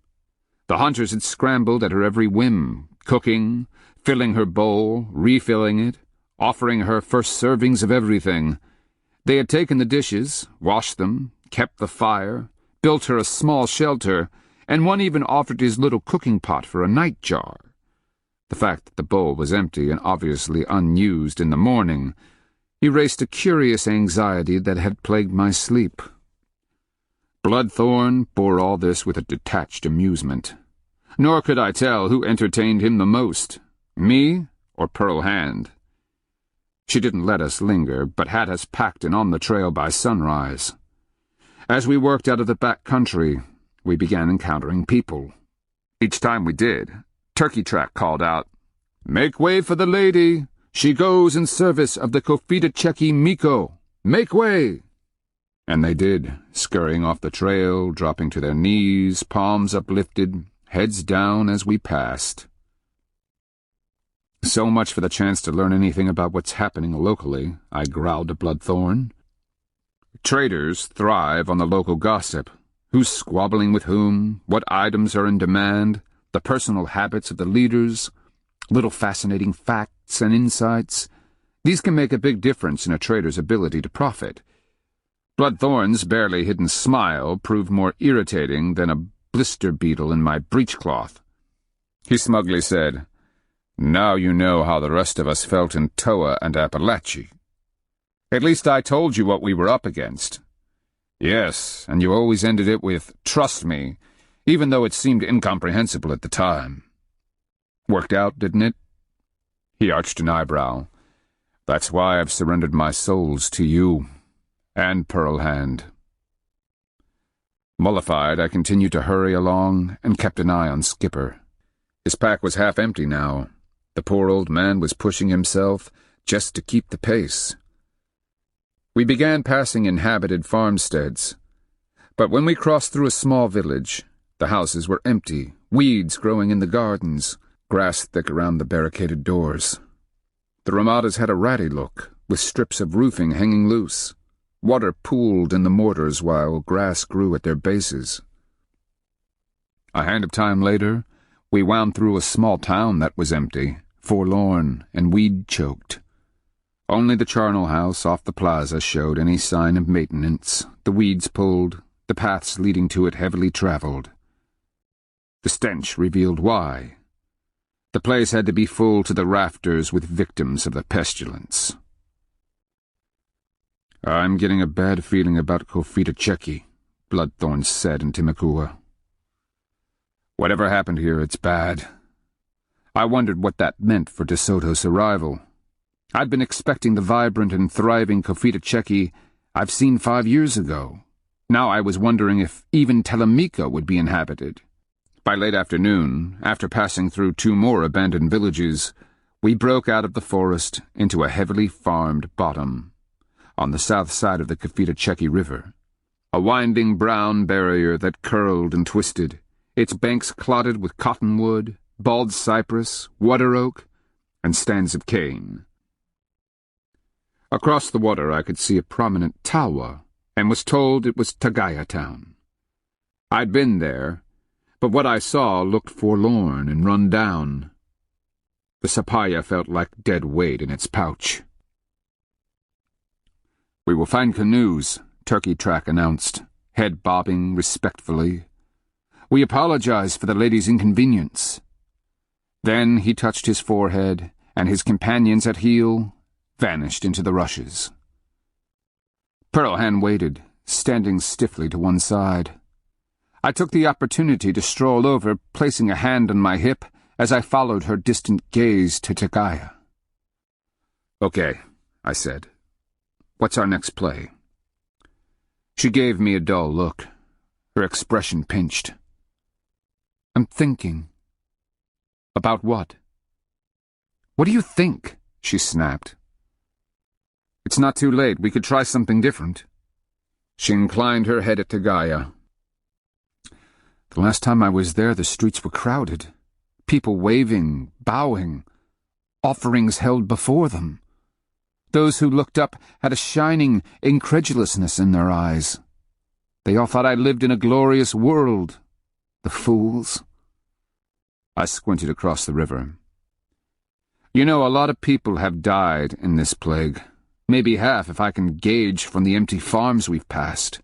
The hunters had scrambled at her every whim, cooking, filling her bowl, refilling it, offering her first servings of everything. They had taken the dishes, washed them, kept the fire, built her a small shelter, and one even offered his little cooking pot for a nightjar. The fact that the bowl was empty and obviously unused in the morning erased a curious anxiety that had plagued my sleep. Bloodthorn bore all this with a detached amusement. Nor could I tell who entertained him the most, me or Pearl Hand. She didn't let us linger, but had us packed and on the trail by sunrise. As we worked out of the back country, we began encountering people. Each time we did,
Turkey Track called out, "Make way for the lady! She goes in service of the confidant Miko! Make way!" And they did, scurrying off the trail, dropping to their knees, palms uplifted, heads down as we passed. "So much for the chance to learn anything about what's happening locally," I growled to Bloodthorn. "Traders thrive on the local gossip. Who's squabbling with whom, what items are in demand, the personal habits of the leaders, little fascinating facts and insights. These can make a big difference in a trader's ability to profit." Bloodthorn's barely hidden smile proved more irritating than a blister beetle in my breechcloth. He smugly said, "Now you know how the rest of us felt in Toa and Appalachia. At least I told you what we were up against. Yes, and you always ended it with, 'Trust me,' even though it seemed incomprehensible at the time. Worked out, didn't it?" He arched an eyebrow. "That's why I've surrendered my souls to you, and Pearl Hand." Mollified, I continued to hurry along and kept an eye on Skipper. His pack was half empty now. The poor old man was pushing himself just to keep the pace. We began passing inhabited farmsteads, but when we crossed through a small village, the houses were empty, weeds growing in the gardens, grass thick around the barricaded doors. The ramadas had a ratty look, with strips of roofing hanging loose. Water pooled in the mortars while grass grew at their bases. A hand of time later, we wound through a small town that was empty, forlorn and weed-choked. Only the charnel house off the plaza showed any sign of maintenance, the weeds pulled, the paths leading to it heavily traveled. The stench revealed why. The place had to be full to the rafters with victims of the pestilence. "I'm getting a bad feeling about Confidant," Bloodthorn said in Timakua. "Whatever happened here, it's bad." I wondered what that meant for De Soto's arrival. I'd been expecting the vibrant and thriving Confidant I've seen 5 years ago. Now I was wondering if even Telemika would be inhabited. By late afternoon, after passing through 2 more abandoned villages, we broke out of the forest into a heavily farmed bottom, on the south side of the Confidant River, a winding brown barrier that curled and twisted, its banks clotted with cottonwood, bald cypress, water oak, and stands of cane. Across the water I could see a prominent tawa, and was told it was Tagaya Town. I'd been there, but what I saw looked forlorn and run down. The sapaya felt like dead weight in its pouch. "We will find canoes," Turkey Track announced, head bobbing respectfully. "We apologize for the lady's inconvenience." Then he touched his forehead, and his companions at heel vanished into the rushes. Pearl Hand waited, standing stiffly to one side. I took the opportunity to stroll over, placing a hand on my hip as I followed her distant gaze to Tagaya. "Okay," I said. "What's our next play?" She gave me a dull look, her expression pinched. "I'm thinking." "About what?" "What do you think?" she snapped. "It's not too late. We could try something different." She inclined her head at Tagaya. "The last time I was there, the streets were crowded. People waving, bowing, offerings held before them. Those who looked up had a shining incredulousness in their eyes. They all thought I lived in a glorious world. The fools." I squinted across the river. "You know, a lot of people have died in this plague. Maybe half if I can gauge from the empty farms we've passed.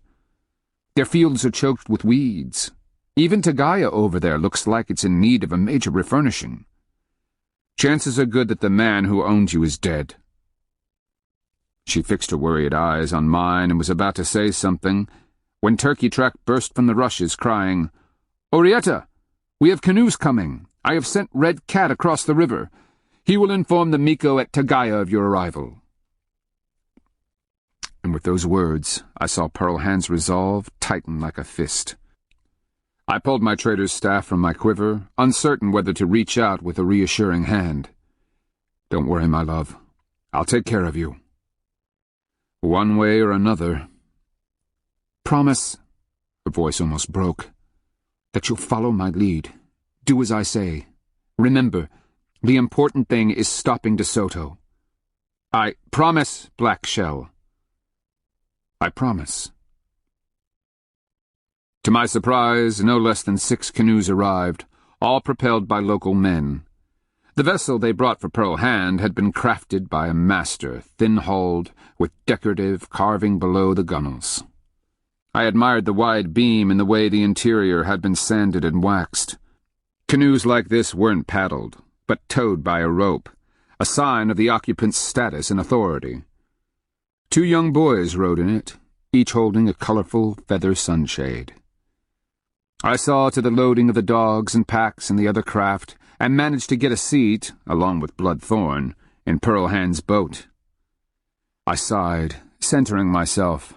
Their fields are choked with weeds. Even Tagaya over there looks like it's in need of a major refurnishing. Chances are good that the man who owned you is dead." She fixed her worried eyes on mine and was about to say something when Turkey Track burst from the rushes, crying, "Orietta, we have canoes coming. I have sent Red Cat across the river. He will inform the Miko at Tagaya of your arrival." And with those words, I saw Pearl Hand's resolve tighten like a fist. I pulled my trader's staff from my quiver, uncertain whether to reach out with a reassuring hand. "Don't worry, my love. I'll take care of you. One way or another." "Promise," her voice almost broke, "that you'll follow my lead. Do as I say. Remember, the important thing is stopping De Soto." "I promise, Black Shell." "I promise." To my surprise, no less than 6 canoes arrived, all propelled by local men. The vessel they brought for Pearl Hand had been crafted by a master, thin-hulled, with decorative carving below the gunwales. I admired the wide beam and the way the interior had been sanded and waxed. Canoes like this weren't paddled, but towed by a rope, a sign of the occupant's status and authority. 2 young boys rode in it, each holding a colorful feather sunshade. I saw to the loading of the dogs and packs in the other craft, and managed to get a seat, along with Bloodthorn, in Pearl Hand's boat. I sighed, centering myself.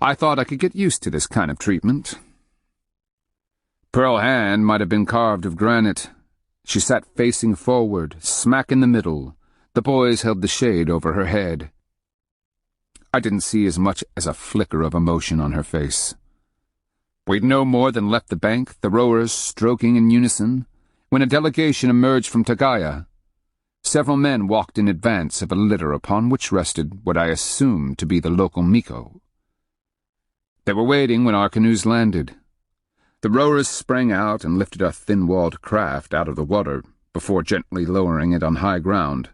I thought I could get used to this kind of treatment. Pearl Hand might have been carved of granite. She sat facing forward, smack in the middle. The boys held the shade over her head. I didn't see as much as a flicker of emotion on her face. We'd no more than left the bank, the rowers stroking in unison, when a delegation emerged from Tagaya. Several men walked in advance of a litter upon which rested what I assumed to be the local Miko. They were waiting when our canoes landed. The rowers sprang out and lifted our thin-walled craft out of the water before gently lowering it on high ground.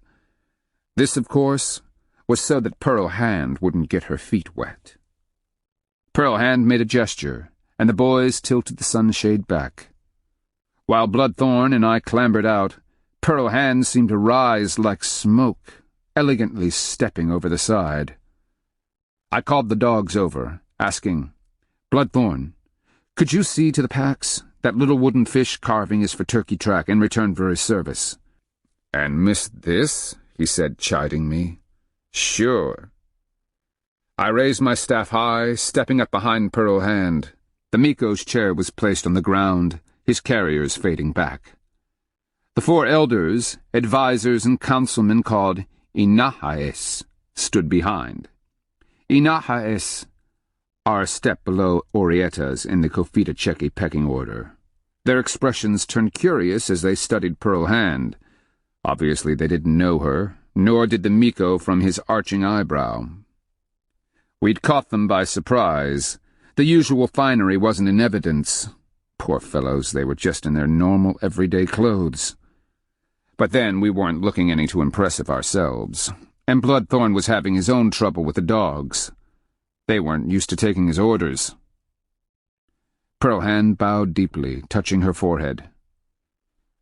This, of course, was so that Pearl Hand wouldn't get her feet wet. Pearl Hand made a gesture, and the boys tilted the sunshade back. While Bloodthorn and I clambered out, Pearl Hand seemed to rise like smoke, elegantly stepping over the side. I called the dogs over, asking, "Bloodthorn, could you see to the packs? That little wooden fish carving is for Turkey Track in return for his service." "And missed this?" he said, chiding me. "Sure." I raised my staff high, stepping up behind Pearl Hand. The Miko's chair was placed on the ground, his carriers fading back. The 4 elders, advisers, and councilmen called Inahaes stood behind. Inahaes are a step below Orietas in the Kofita Cheki pecking order. Their expressions turned curious as they studied Pearl Hand. Obviously they didn't know her, nor did the Miko from his arching eyebrow. We'd caught them by surprise. The usual finery wasn't in evidence. Poor fellows, they were just in their normal, everyday clothes. But then we weren't looking any too impressive ourselves, and Bloodthorn was having his own trouble with the dogs. They weren't used to taking his orders. Pearl Hand bowed deeply, touching her forehead.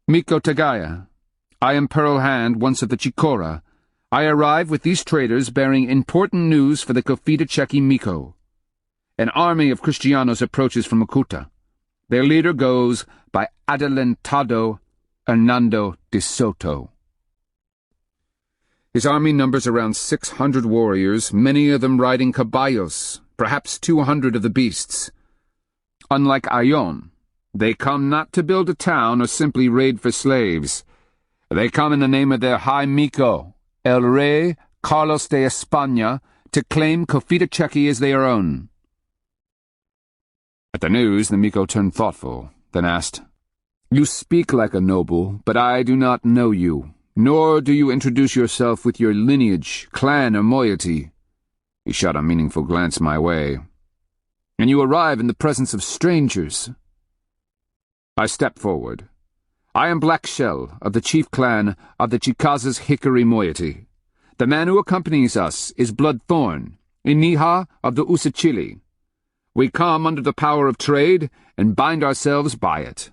"Miko Tagaya, I am Pearl Hand, once of the Chikora. I arrive with these traders bearing important news for the Kofita Cheki Miko. An army of Kristianos approaches from Okuta. Their leader goes by Adelantado Hernando de Soto. His army numbers around 600 warriors, many of them riding caballos, perhaps 200 of the beasts. Unlike Ayon, they come not to build a town or simply raid for slaves. They come in the name of their High Miko, El Rey Carlos de España, to claim Kofita Cheki as their own." At the news, the Miko turned thoughtful, then asked, "You speak like a noble, but I do not know you, nor do you introduce yourself with your lineage, clan, or moiety." He shot a meaningful glance my way. "And you arrive in the presence of strangers." I stepped forward. "I am Black Shell, of the chief clan of the Chikaza's Hickory moiety. The man who accompanies us is Bloodthorn, Iniha of the Usachili. We come under the power of trade and bind ourselves by it.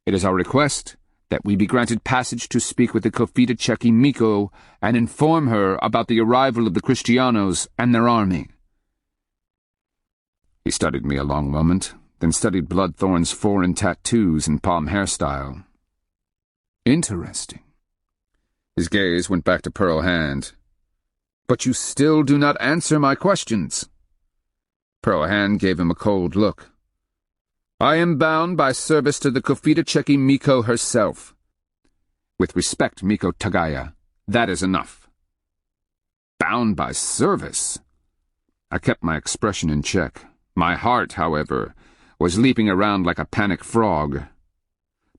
It is our request that we be granted passage to speak with the Kofita Cheki Miko and inform her about the arrival of the Kristianos and their army." He studied me a long moment, then studied Bloodthorn's foreign tattoos and palm hairstyle. "Interesting." His gaze went back to Pearl Hand. "But you still do not answer my questions." Pearl Hand gave him a cold look. I am bound by service to the Confidant Miko herself. With respect, Miko Tagaya, that is enough. Bound by service? I kept my expression in check. My heart, however, was leaping around like a panicked frog.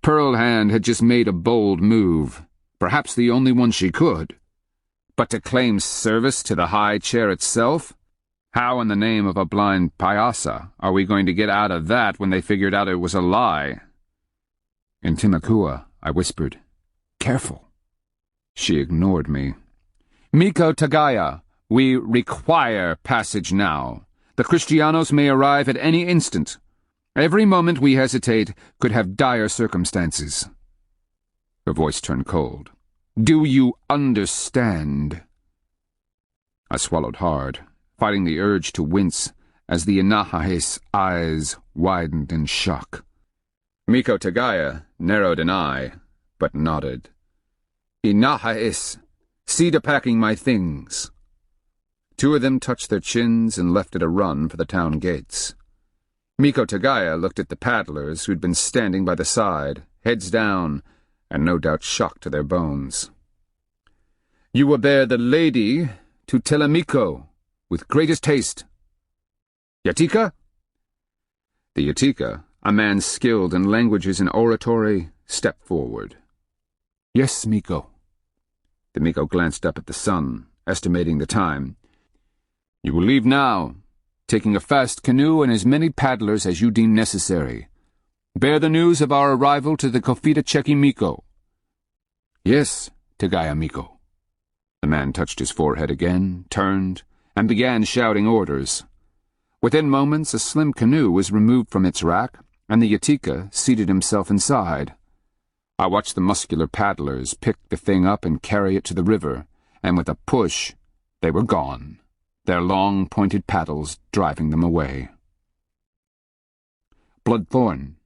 Pearl Hand had just made a bold move, perhaps the only one she could. But to claim service to the high chair itself? How in the name of a blind payasa are we going to get out of that when they figured out it was a lie? In Timakua, I whispered, "Careful." She ignored me. "Miko Tagaya, we require passage now. The Kristianos may arrive at any instant. Every moment we hesitate could have dire circumstances." Her voice turned cold. "Do you understand?" I swallowed hard, fighting the urge to wince as the Inaha's eyes widened in shock. Miko Tagaya narrowed an eye, but nodded. "Inaha'is, see to packing my things." Two of them touched their chins and left at a run for the town gates. Miko Tagaya looked at the paddlers who'd been standing by the side, heads down, and no doubt shocked to their bones. "You will bear the lady to Telemiko, with greatest haste. Yatika?" The Yatika, a man skilled in languages and oratory, stepped forward. "Yes, Miko." The Miko glanced up at the sun, estimating the time. "You will leave now, taking a fast canoe and as many paddlers as you deem necessary. Bear the news of our arrival to the Confidant Miko." "Yes, Tagaya Miko." The man touched his forehead again, turned, and began shouting orders. Within moments, a slim canoe was removed from its rack, and the Yatika seated himself inside. I watched the muscular paddlers pick the thing up and carry it to the river, and with a push, they were gone, their long, pointed paddles driving them away. "Bloodthorn,"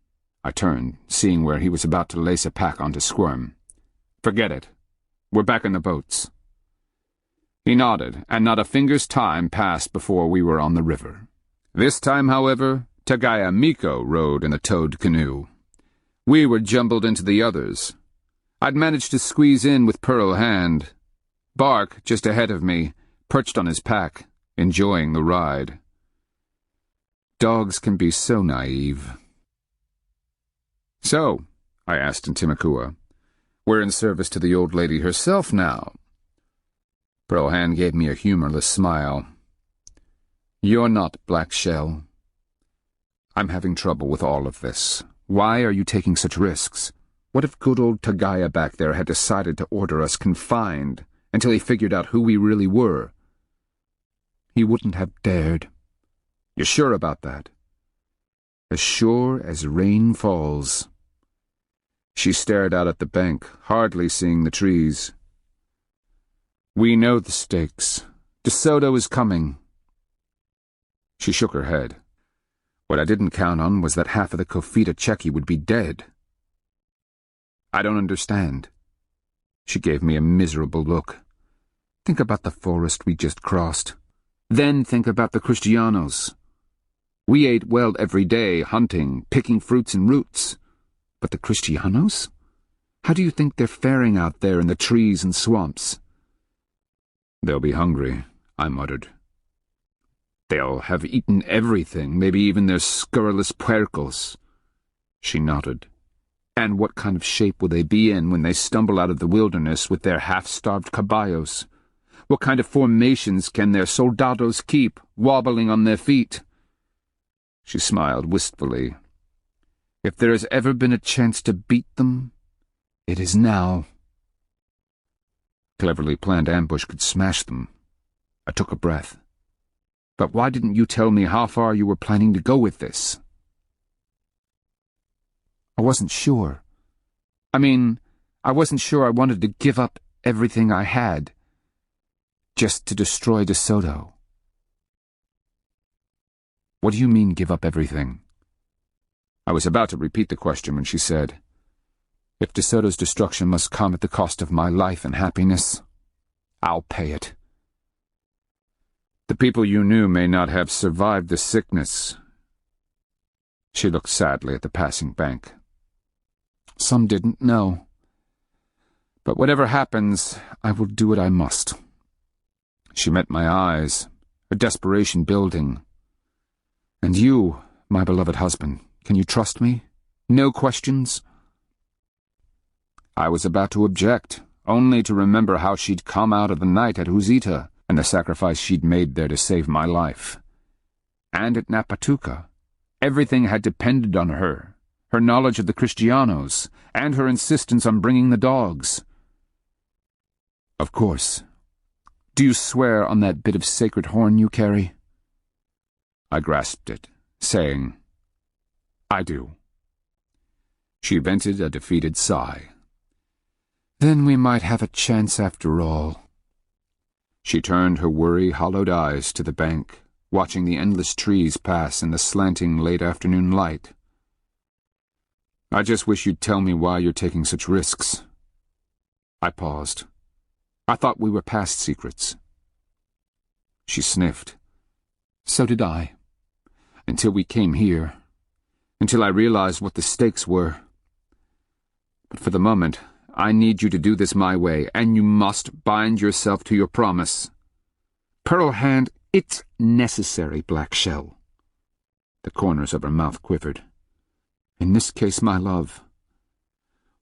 I turned, seeing where he was about to lace a pack onto Squirm. "Forget it. We're back in the boats." He nodded, and not a finger's time passed before we were on the river. This time, however, Tagaya Miko rowed in the towed canoe. We were jumbled into the others. I'd managed to squeeze in with Pearl Hand. Bark, just ahead of me, perched on his pack, enjoying the ride. Dogs can be so naive. "So," I asked in Timakua, "we're in service to the old lady herself now." Pearl Hand gave me a humorless smile. "You're not, Black Shell. I'm having trouble with all of this. Why are you taking such risks? What if good old Tagaya back there had decided to order us confined until he figured out who we really were?" "He wouldn't have dared." "You're sure about that?" "As sure as rain falls." She stared out at the bank, hardly seeing the trees. "We know the stakes. De Soto is coming." She shook her head. What I didn't count on was that half of the Confidant would be dead. "I don't understand." She gave me a miserable look. "Think about the forest we just crossed. Then think about the Kristianos. We ate well every day, hunting, picking fruits and roots. But the Kristianos? How do you think they're faring out there in the trees and swamps?" "They'll be hungry," I muttered. "They'll have eaten everything, maybe even their scurrilous puercos." She nodded. "And what kind of shape will they be in when they stumble out of the wilderness with their half-starved caballos? What kind of formations can their soldados keep, wobbling on their feet?" She smiled wistfully. "If there has ever been a chance to beat them, it is now." Cleverly planned ambush could smash them. I took a breath. "But why didn't you tell me how far you were planning to go with this?" "I wasn't sure. I wasn't sure I wanted to give up everything I had, just to destroy De Soto." "What do you mean, give up everything?" I was about to repeat the question when she said, "If De Soto's destruction must come at the cost of my life and happiness, I'll pay it." "The people you knew may not have survived the sickness." She looked sadly at the passing bank. Some didn't know. But whatever happens, I will do what I must. She met my eyes, her desperation building. And you, my beloved husband, can you trust me? No questions? I was about to object, only to remember how she'd come out of the night at Huzita and the sacrifice she'd made there to save my life. And at Napatuka, everything had depended on her knowledge of the Kristianos, and her insistence on bringing the dogs. Of course. Do you swear on that bit of sacred horn you carry? I grasped it, saying, I do. She vented a defeated sigh. Then we might have a chance after all. She turned her worry-hollowed eyes to the bank, watching the endless trees pass in the slanting late-afternoon light. I just wish you'd tell me why you're taking such risks. I paused. I thought we were past secrets. She sniffed. So did I. Until we came here. Until I realized what the stakes were. But for the moment, I need you to do this my way, and you must bind yourself to your promise. Pearl Hand, it's necessary, Black Shell. The corners of her mouth quivered. In this case, my love,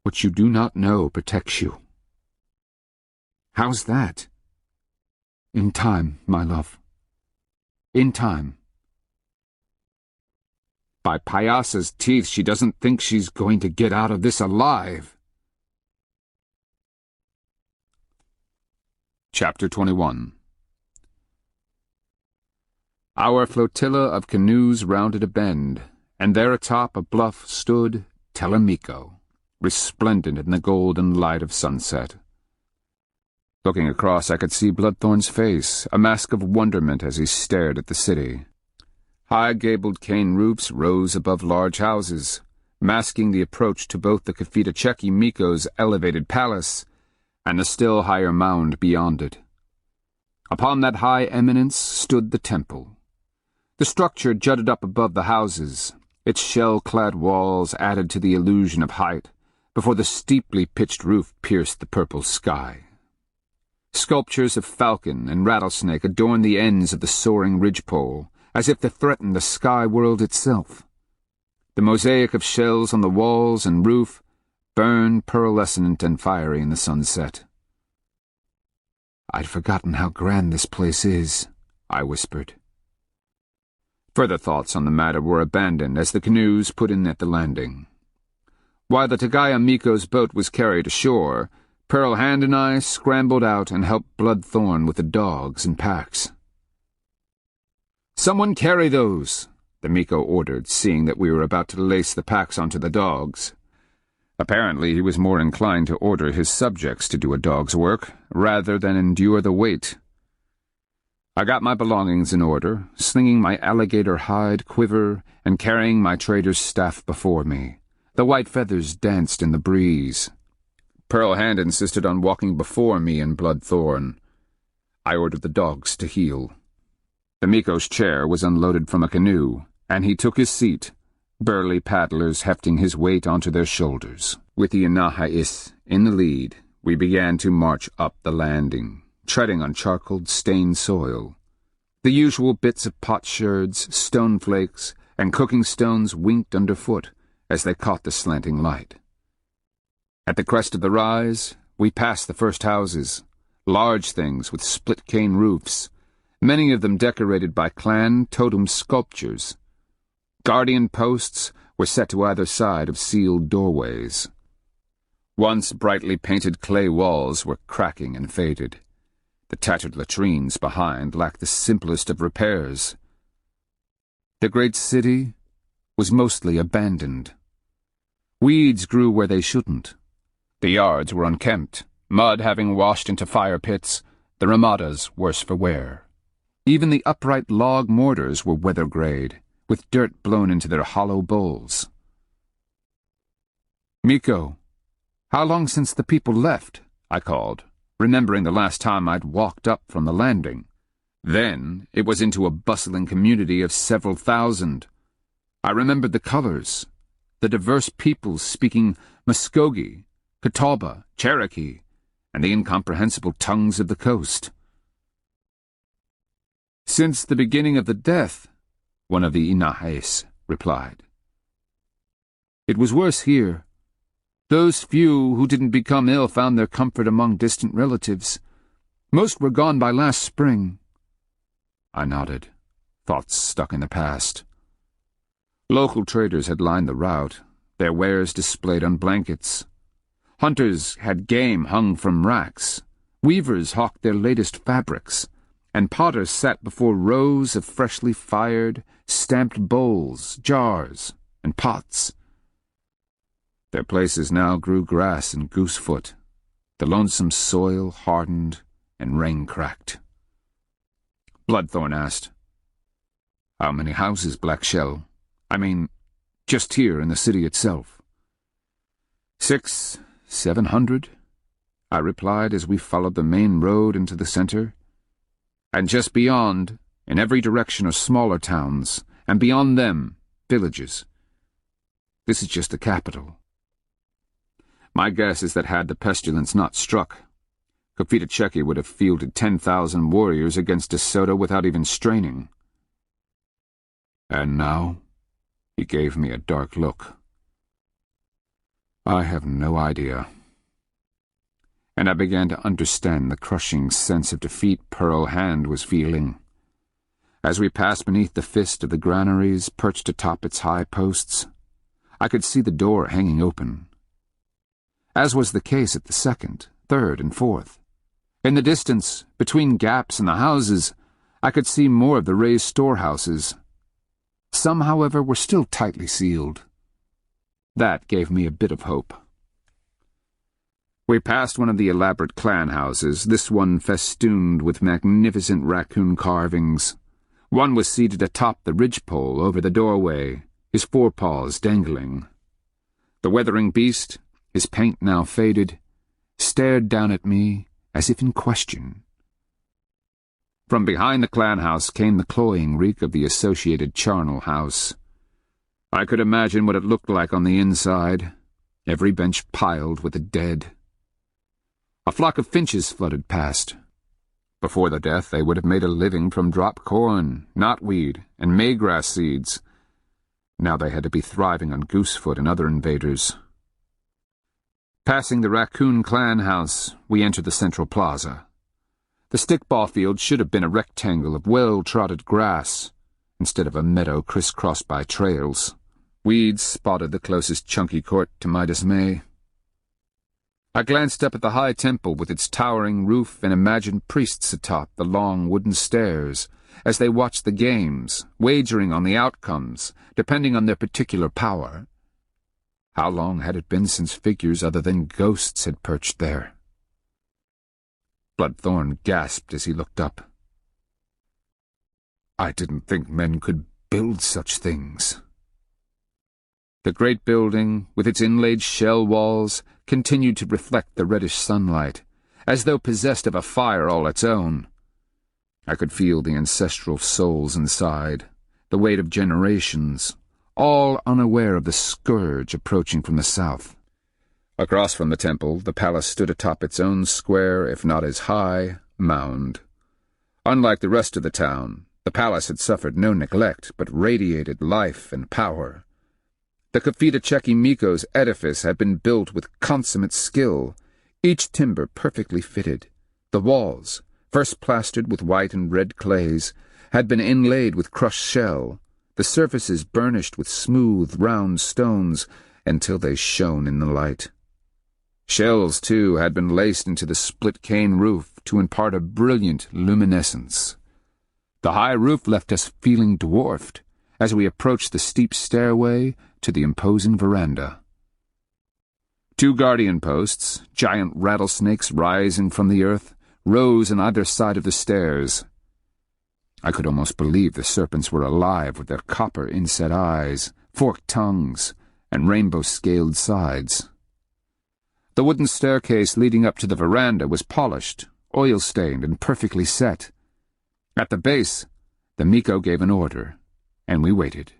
what you do not know protects you. How's that? In time, my love. In time. By Payasa's teeth, she doesn't think she's going to get out of this alive. Chapter 21. Our flotilla of canoes rounded a bend, and there atop a bluff stood Telemaco, resplendent in the golden light of sunset. Looking across, I could see Bloodthorn's face, a mask of wonderment as he stared at the city. High-gabled cane roofs rose above large houses, masking the approach to both the Confidant Miko's elevated palace and the still higher mound beyond it. Upon that high eminence stood the temple. The structure jutted up above the houses, its shell-clad walls added to the illusion of height, before the steeply pitched roof pierced the purple sky. Sculptures of falcon and rattlesnake adorned the ends of the soaring ridgepole, as if to threaten the sky world itself. The mosaic of shells on the walls and roof burned pearlescent and fiery in the sunset. I'd forgotten how grand this place is, I whispered. Further thoughts on the matter were abandoned as the canoes put in at the landing. While the Tagaya Miko's boat was carried ashore, Pearl Hand and I scrambled out and helped Bloodthorn with the dogs and packs. "Someone carry those," the Miko ordered, seeing that we were about to lace the packs onto the dogs. Apparently he was more inclined to order his subjects to do a dog's work, rather than endure the weight. I got my belongings in order, slinging my alligator hide quiver and carrying my trader's staff before me. The white feathers danced in the breeze. Pearl Hand insisted on walking before me and Bloodthorn. I ordered the dogs to heel. The Miko's chair was unloaded from a canoe, and he took his seat, burly paddlers hefting his weight onto their shoulders. With the Inahais in the lead, we began to march up the landing, treading on charcoal-stained soil. The usual bits of potsherds, stone flakes, and cooking stones winked underfoot as they caught the slanting light. At the crest of the rise, we passed the first houses, large things with split-cane roofs, many of them decorated by clan totem sculptures. Guardian posts were set to either side of sealed doorways. Once brightly painted clay walls were cracking and faded. The tattered latrines behind lacked the simplest of repairs. The great city was mostly abandoned. Weeds grew where they shouldn't. The yards were unkempt, mud having washed into fire pits, the ramadas worse for wear. Even the upright log mortars were weather-grayed, with dirt blown into their hollow bowls. "Miko, how long since the people left?" I called, remembering the last time I'd walked up from the landing. Then it was into a bustling community of several thousand. I remembered the colors, the diverse peoples speaking Muskogee, Catawba, Cherokee, and the incomprehensible tongues of the coast. "Since the beginning of the death," one of the Inahes replied. "It was worse here. Those few who didn't become ill found their comfort among distant relatives. Most were gone by last spring." I nodded, thoughts stuck in the past. Local traders had lined the route, their wares displayed on blankets. Hunters had game hung from racks. Weavers hawked their latest fabrics, and potters sat before rows of freshly fired, stamped bowls, jars, and pots. Their places now grew grass and goosefoot, the lonesome soil hardened and rain-cracked. Bloodthorn asked, "How many houses, Black Shell? I mean, just here in the city itself." 600-700, I replied as we followed the main road into the center. "And just beyond, in every direction, are smaller towns, and beyond them, villages. This is just the capital. My guess is that had the pestilence not struck, Confidant would have fielded 10,000 warriors against De Soto without even straining." "And now?" He gave me a dark look. "I have no idea." And I began to understand the crushing sense of defeat Pearl Hand was feeling. As we passed beneath the fist of the granaries perched atop its high posts, I could see the door hanging open. As was the case at the second, third, and fourth. In the distance, between gaps in the houses, I could see more of the raised storehouses. Some, however, were still tightly sealed. That gave me a bit of hope. We passed one of the elaborate clan houses, this one festooned with magnificent raccoon carvings. One was seated atop the ridgepole over the doorway, his forepaws dangling. The weathering beast, his paint now faded, stared down at me as if in question. From behind the clan house came the cloying reek of the associated charnel house. I could imagine what it looked like on the inside, every bench piled with the dead. A flock of finches fluttered past. Before the death, they would have made a living from drop corn, knotweed, and maygrass seeds. Now they had to be thriving on goosefoot and other invaders. Passing the raccoon clan house, we entered the central plaza. The stickball field should have been a rectangle of well-trodden grass, instead of a meadow crisscrossed by trails. Weeds spotted the closest chunky court to my dismay. I glanced up at the high temple with its towering roof and imagined priests atop the long wooden stairs as they watched the games, wagering on the outcomes, depending on their particular power. How long had it been since figures other than ghosts had perched there? Bloodthorn gasped as he looked up. "I didn't think men could build such things." The great building, with its inlaid shell walls, continued to reflect the reddish sunlight, as though possessed of a fire all its own. I could feel the ancestral souls inside, the weight of generations, all unaware of the scourge approaching from the south. Across from the temple, the palace stood atop its own square, if not as high, mound. Unlike the rest of the town, the palace had suffered no neglect, but radiated life and power. The Confidant Miko's edifice had been built with consummate skill, each timber perfectly fitted. The walls, first plastered with white and red clays, had been inlaid with crushed shell, the surfaces burnished with smooth, round stones until they shone in the light. Shells, too, had been laced into the split-cane roof to impart a brilliant luminescence. The high roof left us feeling dwarfed as we approached the steep stairway to the imposing veranda. 2 guardian posts, giant rattlesnakes rising from the earth, rose on either side of the stairs. I could almost believe the serpents were alive with their copper inset eyes, forked tongues, and rainbow-scaled sides. The wooden staircase leading up to the veranda was polished, oil-stained, and perfectly set. At the base, the Miko gave an order, and we waited.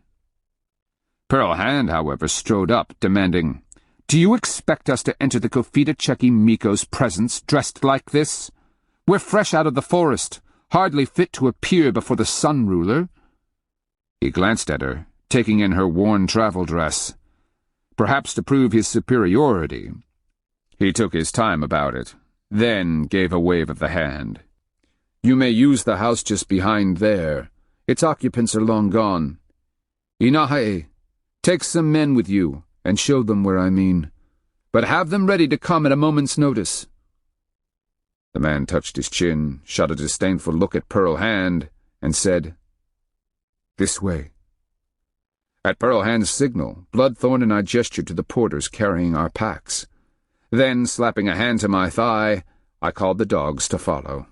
Pearl Hand, however, strode up, demanding, "Do you expect us to enter the confidant Miko's presence dressed like this? We're fresh out of the forest, hardly fit to appear before the Sun Ruler." He glanced at her, taking in her worn travel dress. Perhaps to prove his superiority. He took his time about it, then gave a wave of the hand. "You may use the house just behind there. Its occupants are long gone. Inahae, take some men with you, and show them where I mean. But have them ready to come at a moment's notice." The man touched his chin, shot a disdainful look at Pearl Hand, and said, "This way." At Pearl Hand's signal, Bloodthorn and I gestured to the porters carrying our packs. Then, slapping a hand to my thigh, I called the dogs to follow.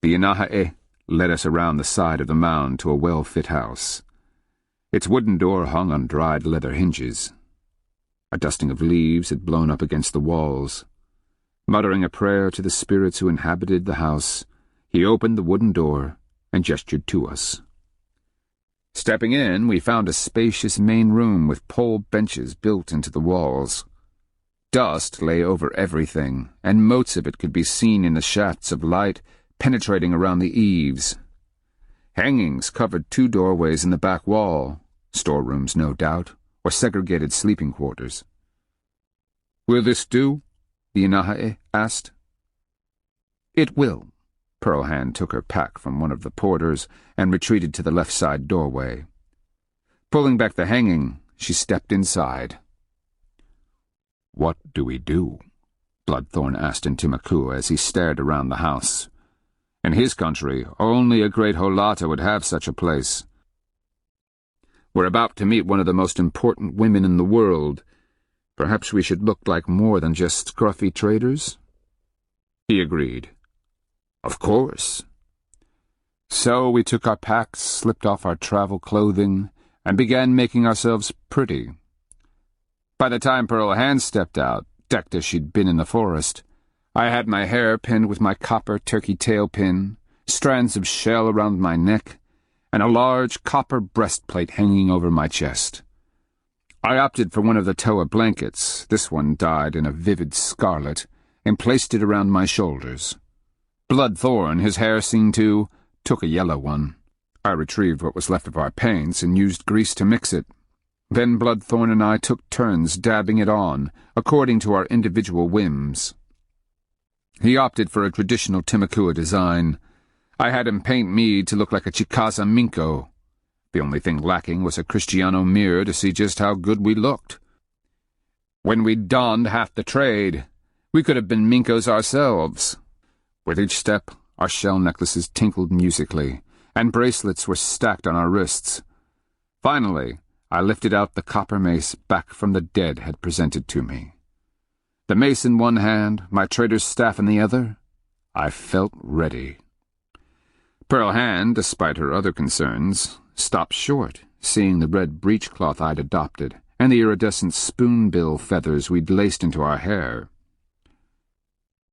The Inahae led us around the side of the mound to a well-fit house. Its wooden door hung on dried leather hinges. A dusting of leaves had blown up against the walls. Muttering a prayer to the spirits who inhabited the house, he opened the wooden door and gestured to us. Stepping in, we found a spacious main room with pole benches built into the walls. Dust lay over everything, and motes of it could be seen in the shafts of light penetrating around the eaves. Hangings covered 2 doorways in the back wall, storerooms no doubt, or segregated sleeping quarters. "Will this do?" the Inahae asked. "It will." Pearl Hand took her pack from one of the porters and retreated to the left side doorway. Pulling back the hanging, she stepped inside. "What do we do?" Bloodthorn asked in Timakua as he stared around the house. In his country, only a great Holata would have such a place. "We're about to meet one of the most important women in the world. Perhaps we should look like more than just scruffy traders?" He agreed. "Of course." So we took our packs, slipped off our travel clothing, and began making ourselves pretty. By the time Pearl Hand stepped out, decked as she'd been in the forest, I had my hair pinned with my copper turkey tail pin, strands of shell around my neck, and a large copper breastplate hanging over my chest. I opted for one of the Toa blankets, this one dyed in a vivid scarlet, and placed it around my shoulders. Bloodthorn, his hair seen to, took a yellow one. I retrieved what was left of our paints and used grease to mix it. Then Bloodthorn and I took turns dabbing it on, according to our individual whims. He opted for a traditional Timakua design. I had him paint me to look like a Chikaza Minko. The only thing lacking was a Kristianos mirror to see just how good we looked. When we'd donned half the trade, we could have been Minkos ourselves. With each step, our shell necklaces tinkled musically, and bracelets were stacked on our wrists. Finally, I lifted out the copper mace back from the dead had presented to me. The mace in one hand, my trader's staff in the other, I felt ready. Pearl Hand, despite her other concerns, stopped short, seeing the red breechcloth I'd adopted and the iridescent spoonbill feathers we'd laced into our hair.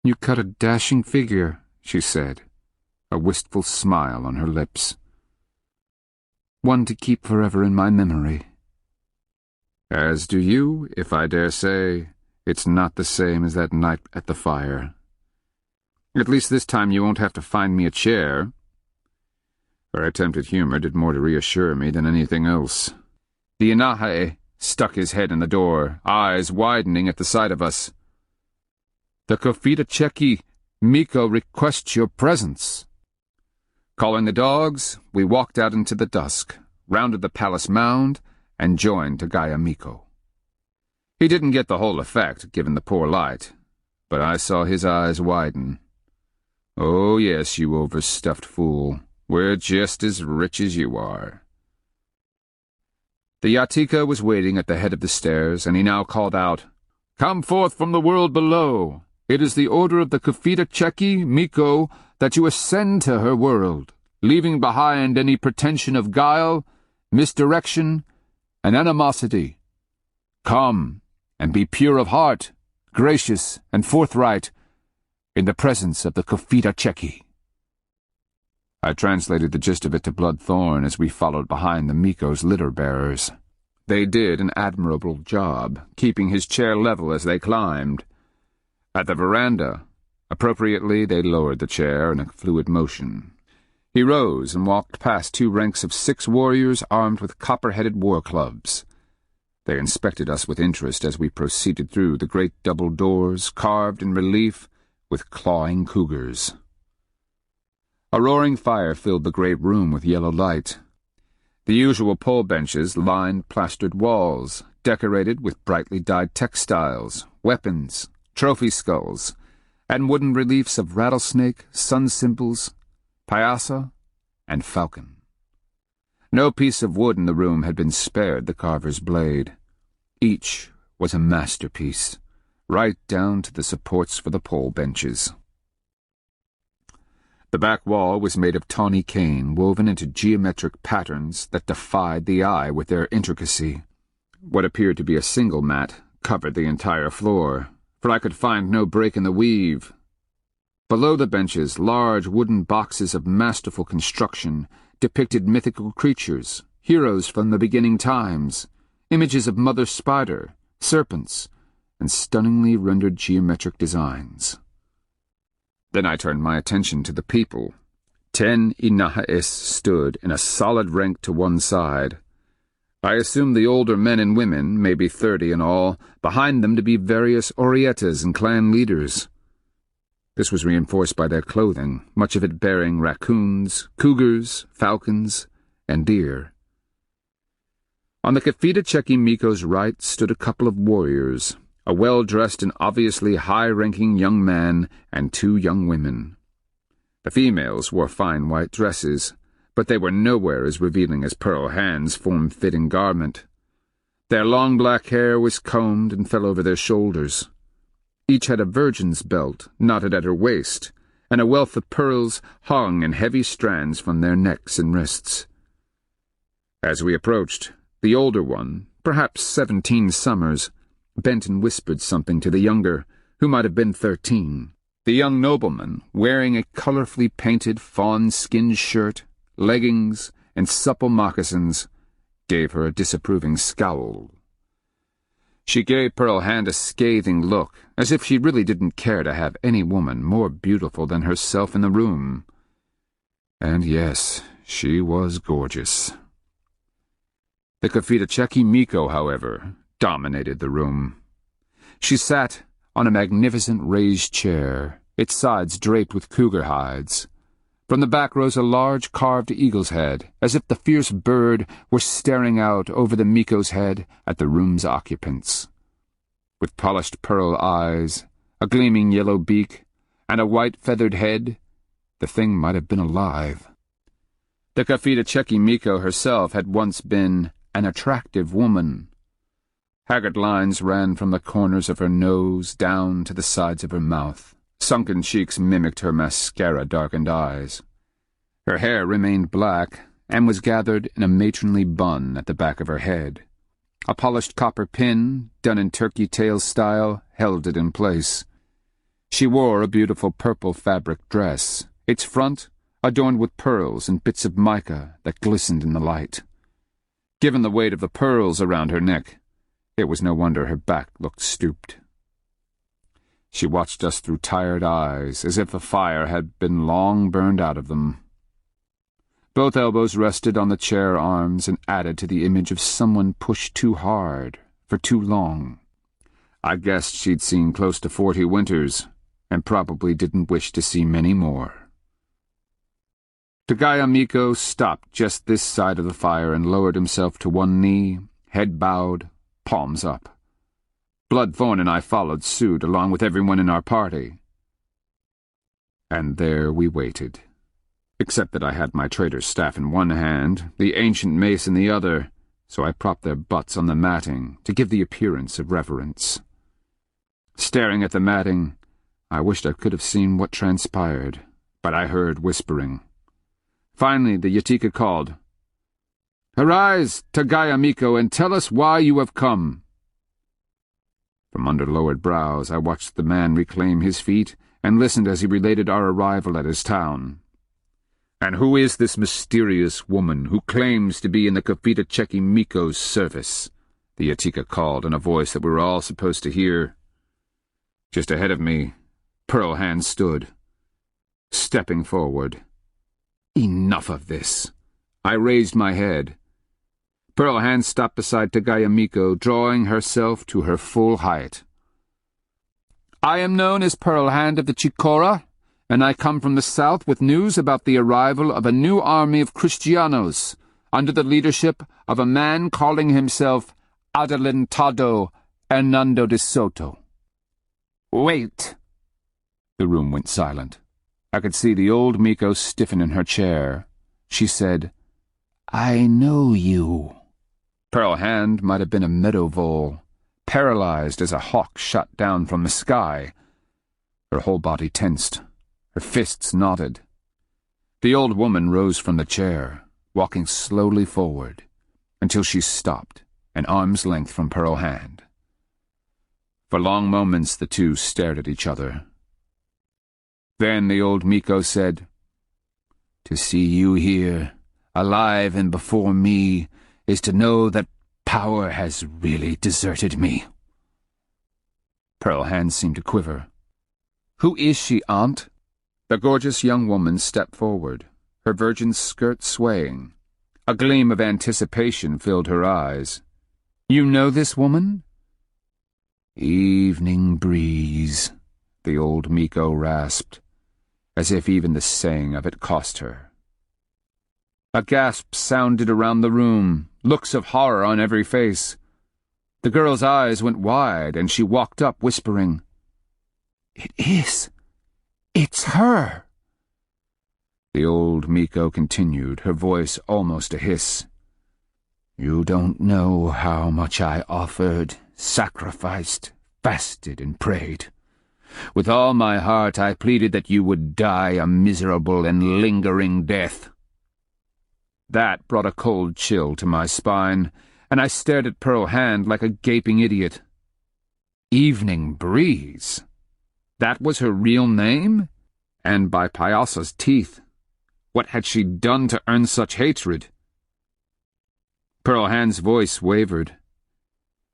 "You cut a dashing figure," she said, a wistful smile on her lips. "One to keep forever in my memory." "As do you, if I dare say. It's not the same as that night at the fire. At least this time you won't have to find me a chair." Her attempted humor did more to reassure me than anything else. The Inahae stuck his head in the door, eyes widening at the sight of us. "The confidant Miko requests your presence." Calling the dogs, we walked out into the dusk, rounded the palace mound, and joined Tagaya Miko. He didn't get the whole effect, given the poor light, but I saw his eyes widen. "Oh yes, you overstuffed fool. We're just as rich as you are." The Yatika was waiting at the head of the stairs, and he now called out, "Come forth from the world below. It is the order of the confidant Miko that you ascend to her world, leaving behind any pretension of guile, misdirection, and animosity. Come, and be pure of heart, gracious and forthright, in the presence of the confidant." I translated the gist of it to Bloodthorn as we followed behind the Miko's litter-bearers. They did an admirable job, keeping his chair level as they climbed. At the veranda, appropriately, they lowered the chair in a fluid motion. He rose and walked past 2 ranks of 6 warriors armed with copper-headed war clubs. They inspected us with interest as we proceeded through the great double doors, carved in relief with clawing cougars. A roaring fire filled the great room with yellow light. The usual pole benches lined plastered walls, decorated with brightly dyed textiles, weapons, trophy skulls, and wooden reliefs of rattlesnake, sun symbols, paisa, and falcon. No piece of wood in the room had been spared the carver's blade. Each was a masterpiece, right down to the supports for the pole benches. The back wall was made of tawny cane woven into geometric patterns that defied the eye with their intricacy. What appeared to be a single mat covered the entire floor, for I could find no break in the weave. Below the benches, large wooden boxes of masterful construction depicted mythical creatures, heroes from the beginning times, images of Mother Spider, serpents, and stunningly rendered geometric designs. Then I turned my attention to the people. 10 Inaha'is stood in a solid rank to one side. I assumed the older men and women, maybe 30 in all, behind them to be various Orietas and clan leaders. This was reinforced by their clothing, much of it bearing raccoons, cougars, falcons, and deer. On the Kafita Cheki Miko's right stood a couple of warriors, a well-dressed and obviously high-ranking young man and 2 young women. The females wore fine white dresses, but they were nowhere as revealing as Pearl Hand's form-fitting garment. Their long black hair was combed and fell over their shoulders. Each had a virgin's belt knotted at her waist, and a wealth of pearls hung in heavy strands from their necks and wrists. As we approached, the older one, perhaps 17 summers, bent and whispered something to the younger, who might have been 13. The young nobleman, wearing a colorfully painted fawn-skinned shirt, leggings, and supple moccasins, gave her a disapproving scowl. She gave Pearl Hand a scathing look, as if she really didn't care to have any woman more beautiful than herself in the room. And yes, she was gorgeous. The Kafita Cheki Miko, however, dominated the room. She sat on a magnificent raised chair, its sides draped with cougar hides. From the back rose a large carved eagle's head, as if the fierce bird were staring out over the Miko's head at the room's occupants. With polished pearl eyes, a gleaming yellow beak, and a white feathered head, the thing might have been alive. The Kafita Cheki Miko herself had once been an attractive woman. Haggard lines ran from the corners of her nose down to the sides of her mouth. Sunken cheeks mimicked her mascara-darkened eyes. Her hair remained black and was gathered in a matronly bun at the back of her head. A polished copper pin, done in turkey tail style, held it in place. She wore a beautiful purple fabric dress, its front adorned with pearls and bits of mica that glistened in the light. Given the weight of the pearls around her neck, it was no wonder her back looked stooped. She watched us through tired eyes, as if the fire had been long burned out of them. Both elbows rested on the chair arms and added to the image of someone pushed too hard, for too long. I guessed she'd seen close to 40 winters, and probably didn't wish to see many more. Tagaya Miko stopped just this side of the fire and lowered himself to one knee, head bowed, palms up. Bloodthorn and I followed suit, along with everyone in our party. And there we waited. Except that I had my trader's staff in one hand, the ancient mace in the other, so I propped their butts on the matting to give the appearance of reverence. Staring at the matting, I wished I could have seen what transpired, but I heard whispering. Finally, the Yatika called, "Arise, Tagaya Miko, and tell us why you have come." From under lowered brows, I watched the man reclaim his feet and listened as he related our arrival at his town. And who is this mysterious woman who claims to be in the Confidant Miko's service? The Yatika called in a voice that we were all supposed to hear. Just ahead of me, Pearl Hand stood, stepping forward. Enough of this. I raised my head. Pearl Hand stopped beside Tagaya Miko, drawing herself to her full height. I am known as Pearl Hand of the Chikora, and I come from the south with news about the arrival of a new army of Kristianos, under the leadership of a man calling himself Adelantado Hernando de Soto. Wait! The room went silent. I could see the old Miko stiffen in her chair. She said, I know you. Pearl Hand might have been a meadow vole, paralyzed as a hawk shot down from the sky. Her whole body tensed. Her fists knotted. The old woman rose from the chair, walking slowly forward, until she stopped, an arm's length from Pearl Hand. For long moments the two stared at each other. Then the old Miko said, To see you here, alive and before me, is to know that power has really deserted me. Pearl Hand seemed to quiver. Who is she, Aunt? The gorgeous young woman stepped forward, her virgin skirt swaying. A gleam of anticipation filled her eyes. You know this woman? Evening breeze, the old Miko rasped, as if even the saying of it cost her. A gasp sounded around the room, looks of horror on every face. The girl's eyes went wide, and she walked up, whispering, It's her! The old Miko continued, her voice almost a hiss. You don't know how much I offered, sacrificed, fasted, and prayed. With all my heart I pleaded that you would die a miserable and lingering death. That brought a cold chill to my spine, and I stared at Pearl Hand like a gaping idiot. Evening Breeze? That was her real name? And by Pyasa's teeth, what had she done to earn such hatred? Pearl Hand's voice wavered.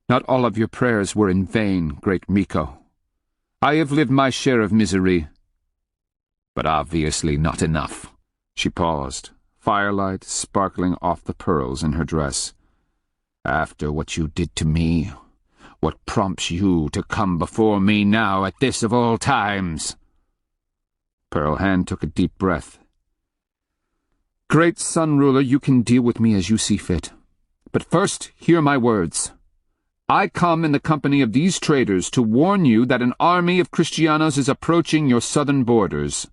Not all of your prayers were in vain, great Miko. I have lived my share of misery. But obviously not enough. She paused, firelight sparkling off the pearls in her dress. After what you did to me, what prompts you to come before me now at this of all times? Pearl Hand took a deep breath. Great Sun Ruler, you can deal with me as you see fit. But first, hear my words. I come in the company of these traders to warn you that an army of Kristianos is approaching your southern borders.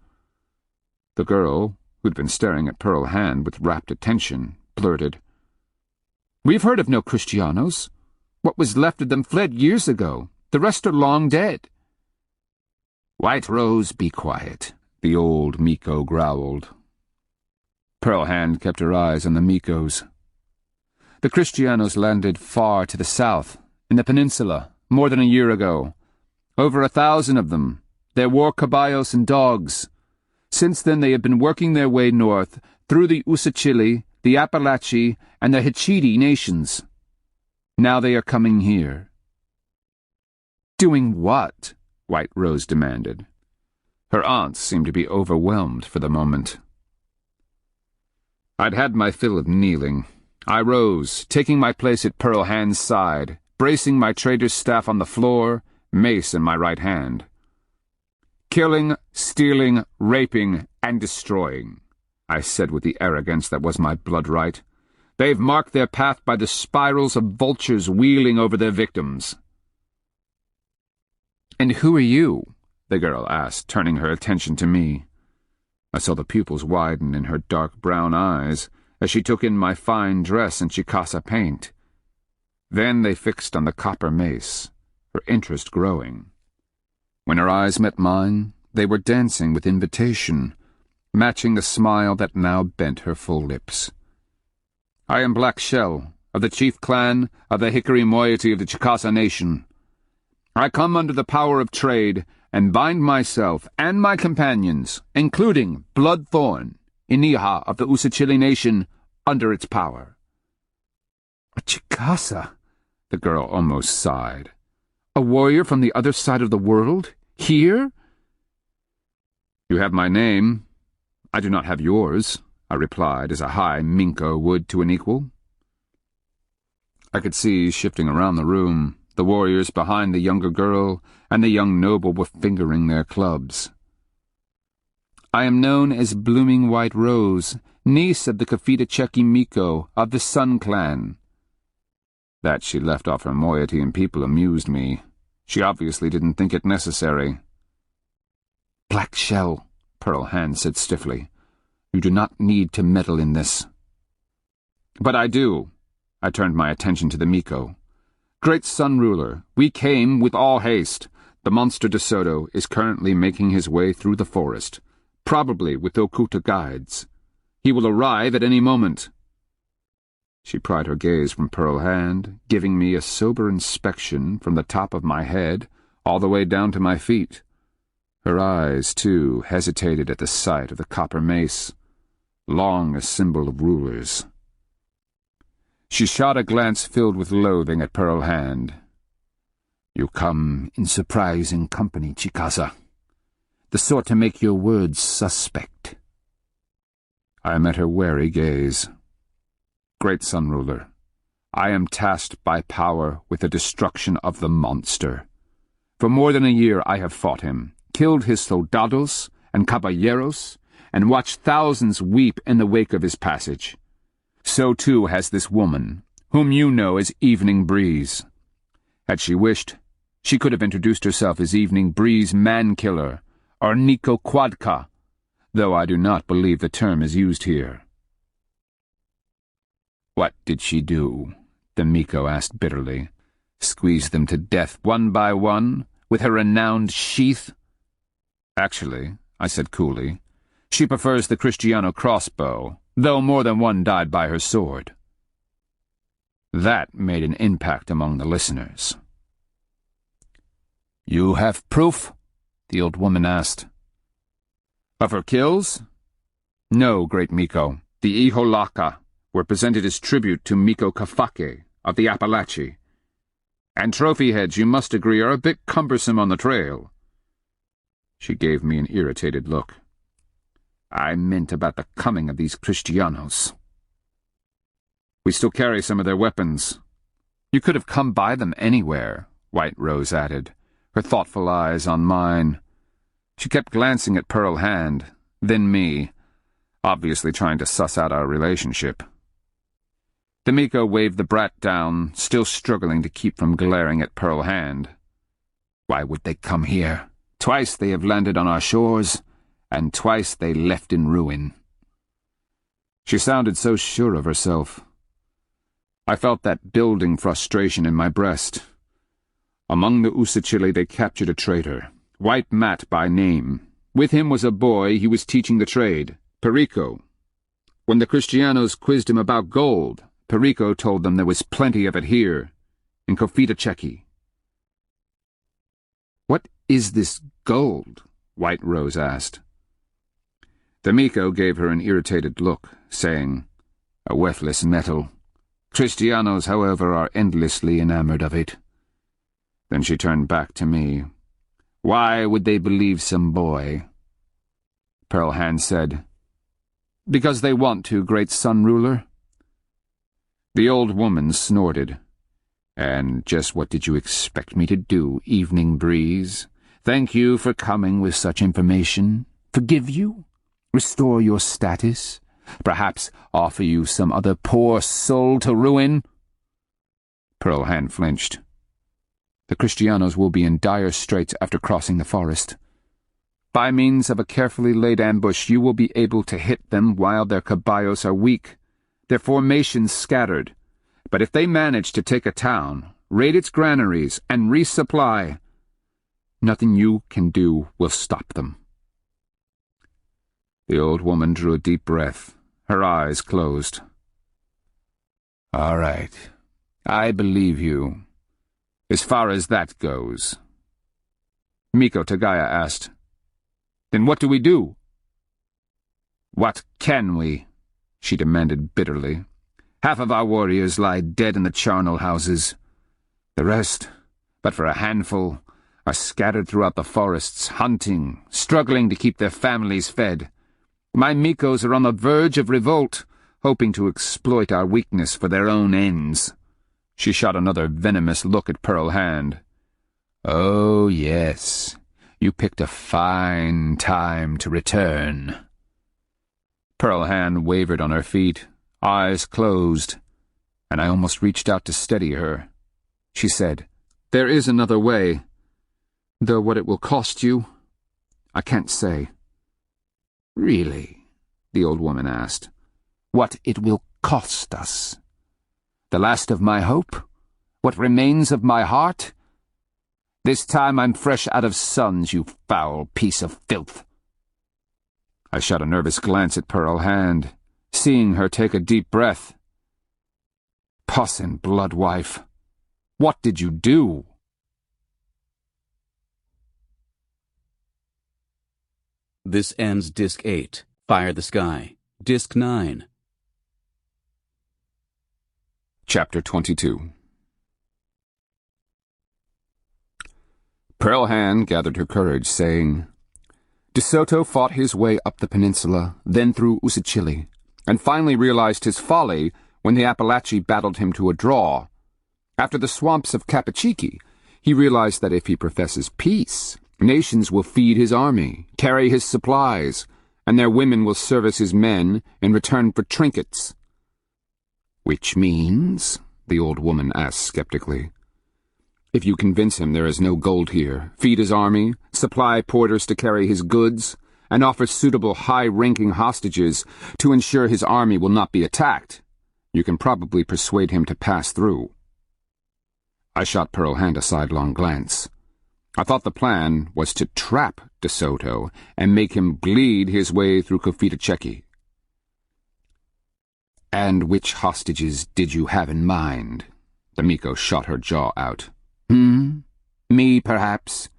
The girl, who'd been staring at Pearl Hand with rapt attention, blurted, We've heard of no Kristianos. What was left of them fled years ago. The rest are long dead. White Rose, be quiet, the old Miko growled. Pearl Hand kept her eyes on the Mikos. The Kristianos landed far to the south, in the peninsula, more than a year ago. Over 1,000 of them. Their war caballos and dogs. Since then they have been working their way north, through the Usachili, the Appalachee, and the Hichiti nations. Now they are coming here. Doing what? White Rose demanded. Her aunts seemed to be overwhelmed for the moment. I'd had my fill of kneeling. I rose, taking my place at Pearl Hand's side, bracing my trader's staff on the floor, mace in my right hand. Killing, stealing, raping, and destroying, I said with the arrogance that was my blood right. They've marked their path by the spirals of vultures wheeling over their victims. And who are you? The girl asked, turning her attention to me. I saw the pupils widen in her dark brown eyes as she took in my fine dress and Chicasa paint. Then they fixed on the copper mace, her interest growing. When her eyes met mine, they were dancing with invitation, matching the smile that now bent her full lips. I am Black Shell, of the chief clan of the Hickory moiety of the Chicasa Nation. I come under the power of trade, and bind myself and my companions, including Bloodthorn, Iniha of the Usachili nation, under its power.
A Chicasa?
The girl almost sighed. A warrior from the other side of the world? Here? You have my name. I do not have yours, I replied as a high Minko would to an equal. I could see, shifting around the room, the warriors behind the younger girl and the young noble were fingering their clubs. I am known as Blooming White Rose, niece of the Confidant Miko of the Sun Clan. That she left off her moiety and people amused me. She obviously didn't think it necessary. Black Shell, Pearl Hand said stiffly. You do not need to meddle in this. But I do. I turned my attention to the Miko. Great Sun Ruler, we came with all haste. The monster De Soto is currently making his way through the forest, probably with Okuta guides. He will arrive at any moment. She pried her gaze from Pearl Hand, giving me a sober inspection from the top of my head all the way down to my feet. Her eyes, too, hesitated at the sight of the copper mace, long a symbol of rulers. She shot a glance filled with loathing at Pearl Hand. You come in surprising company, Chicasa. The sort to make your words suspect. I met her wary gaze. Great Sun Ruler, I am tasked by power with the destruction of the monster. For more than a year I have fought him, killed his soldados and caballeros, and watched thousands weep in the wake of his passage. So too has this woman, whom you know as Evening Breeze. Had she wished, she could have introduced herself as Evening Breeze Man-Killer, or Nico Quadka, though I do not believe the term is used here. What did she do? The Miko asked bitterly. Squeeze them to death one by one, with her renowned sheath? Actually, I said coolly, she prefers the Kristiano crossbow, though more than one died by her sword. That made an impact among the listeners. You have proof? The old woman asked. Of her kills? No, great Miko. The Iholaka were presented as tribute to Miko Kafake of the Appalachie. And trophy heads, you must agree, are a bit cumbersome on the trail. She gave me an irritated look. I meant about the coming of these Kristianos. We still carry some of their weapons. You could have come by them anywhere, White Rose added, her thoughtful eyes on mine. She kept glancing at Pearl Hand, then me, obviously trying to suss out our relationship. The Miko waved the brat down, still struggling to keep from glaring at Pearl Hand. Why would they come here? Twice they have landed on our shores, and twice they left in ruin. She sounded so sure of herself. I felt that building frustration in my breast. Among the Usachili they captured a traitor, White Matt by name. With him was a boy he was teaching the trade, Perico. When the Kristianos quizzed him about gold, Perico told them there was plenty of it here, in Confidant. What is this gold? White Rose asked. The Miko gave her an irritated look, saying, A worthless metal. Kristianos, however, are endlessly enamored of it. Then she turned back to me. Why would they believe some boy? Pearl Hand said, Because they want to, Great Sun Ruler. The old woman snorted. And just what did you expect me to do, Evening Breeze? Thank you for coming with such information. Forgive you? Restore your status? Perhaps offer you some other poor soul to ruin? Pearl Hand flinched. The Kristianos will be in dire straits after crossing the forest. By means of a carefully laid ambush, you will be able to hit them while their caballos are weak, their formations scattered. But if they manage to take a town, raid its granaries, and resupply, nothing you can do will stop them. The old woman drew a deep breath. Her eyes closed. All right. I believe you. As far as that goes. Miko Tagaya asked, Then what do we do? "What can we?" she demanded bitterly. "Half of our warriors lie dead in the charnel houses. The rest, but for a handful, are scattered throughout the forests, hunting, struggling to keep their families fed. My Mikos are on the verge of revolt, hoping to exploit our weakness for their own ends." She shot another venomous look at Pearl Hand. "Oh, yes, you picked a fine time to return." Pearl Hand wavered on her feet, eyes closed, and I almost reached out to steady her. She said, "There is another way, though what it will cost you, I can't say." "Really?" the old woman asked. "What it will cost us? The last of my hope? What remains of my heart? This time I'm fresh out of suns, you foul piece of filth." I shot a nervous glance at Pearl Hand, seeing her take a deep breath. "Puss and blood, wife, what did you do?"
This ends Disc 8, Fire the Sky. Disc 9.
Chapter 22. Pearl Hand gathered her courage, saying, "De Soto fought his way up the peninsula, then through Usachili, and finally realized his folly when the Appalachee battled him to a draw. After the swamps of Capachiki, he realized that if he professes peace, nations will feed his army, carry his supplies, and their women will service his men in return for trinkets." "Which means?" the old woman asked skeptically. "If you convince him there is no gold here, feed his army, supply porters to carry his goods, and offer suitable high-ranking hostages to ensure his army will not be attacked, you can probably persuade him to pass through." I shot Pearl Hand a sidelong glance. I thought the plan was to trap De Soto and make him bleed his way through Confidant. "And which hostages did you have in mind?" The Miko shot her jaw out. Me, perhaps?"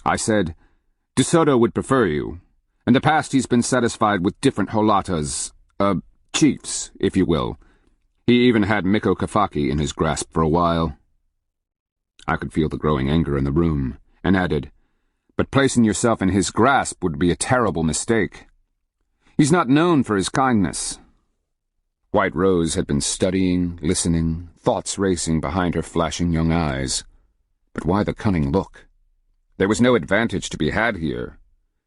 I said, "De Soto would prefer you. In the past he's been satisfied with different holatas, chiefs, if you will. He even had Miko Kafaki in his grasp for a while." I could feel the growing anger in the room, and added, "But placing yourself in his grasp would be a terrible mistake. He's not known for his kindness." White Rose had been studying, listening, thoughts racing behind her flashing young eyes. But why the cunning look? There was no advantage to be had here.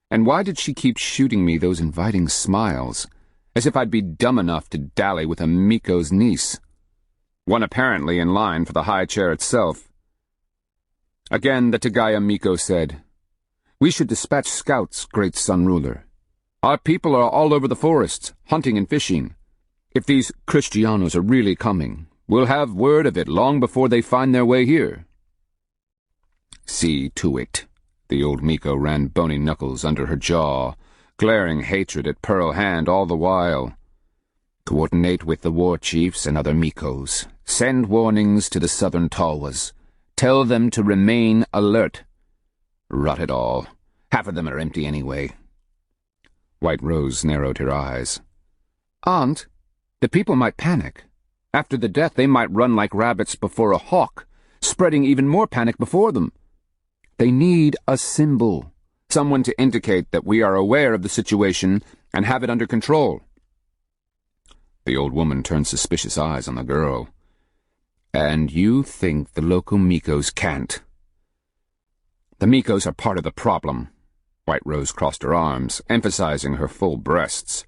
And why did she keep shooting me those inviting smiles, as if I'd be dumb enough to dally with a Miko's niece? One apparently in line for the high chair itself. Again the Tagaya Miko said, "We should dispatch scouts, great Sun Ruler. Our people are all over the forests, hunting and fishing. If these Kristianos are really coming, we'll have word of it long before they find their way here." "See to it." The old Miko ran bony knuckles under her jaw, glaring hatred at Pearl Hand all the while. "Coordinate with the war chiefs and other Mikos. Send warnings to the southern Talwas. Tell them to remain alert. Rot it all. Half of them are empty anyway." White Rose narrowed her eyes. "Aunt, the people might panic. After the death, they might run like rabbits before a hawk, spreading even more panic before them. They need a symbol, someone to indicate that we are aware of the situation and have it under control." The old woman turned suspicious eyes on the girl. "And you think the local Mikos can't?" "The Mikos are part of the problem." White Rose crossed her arms, emphasizing her full breasts.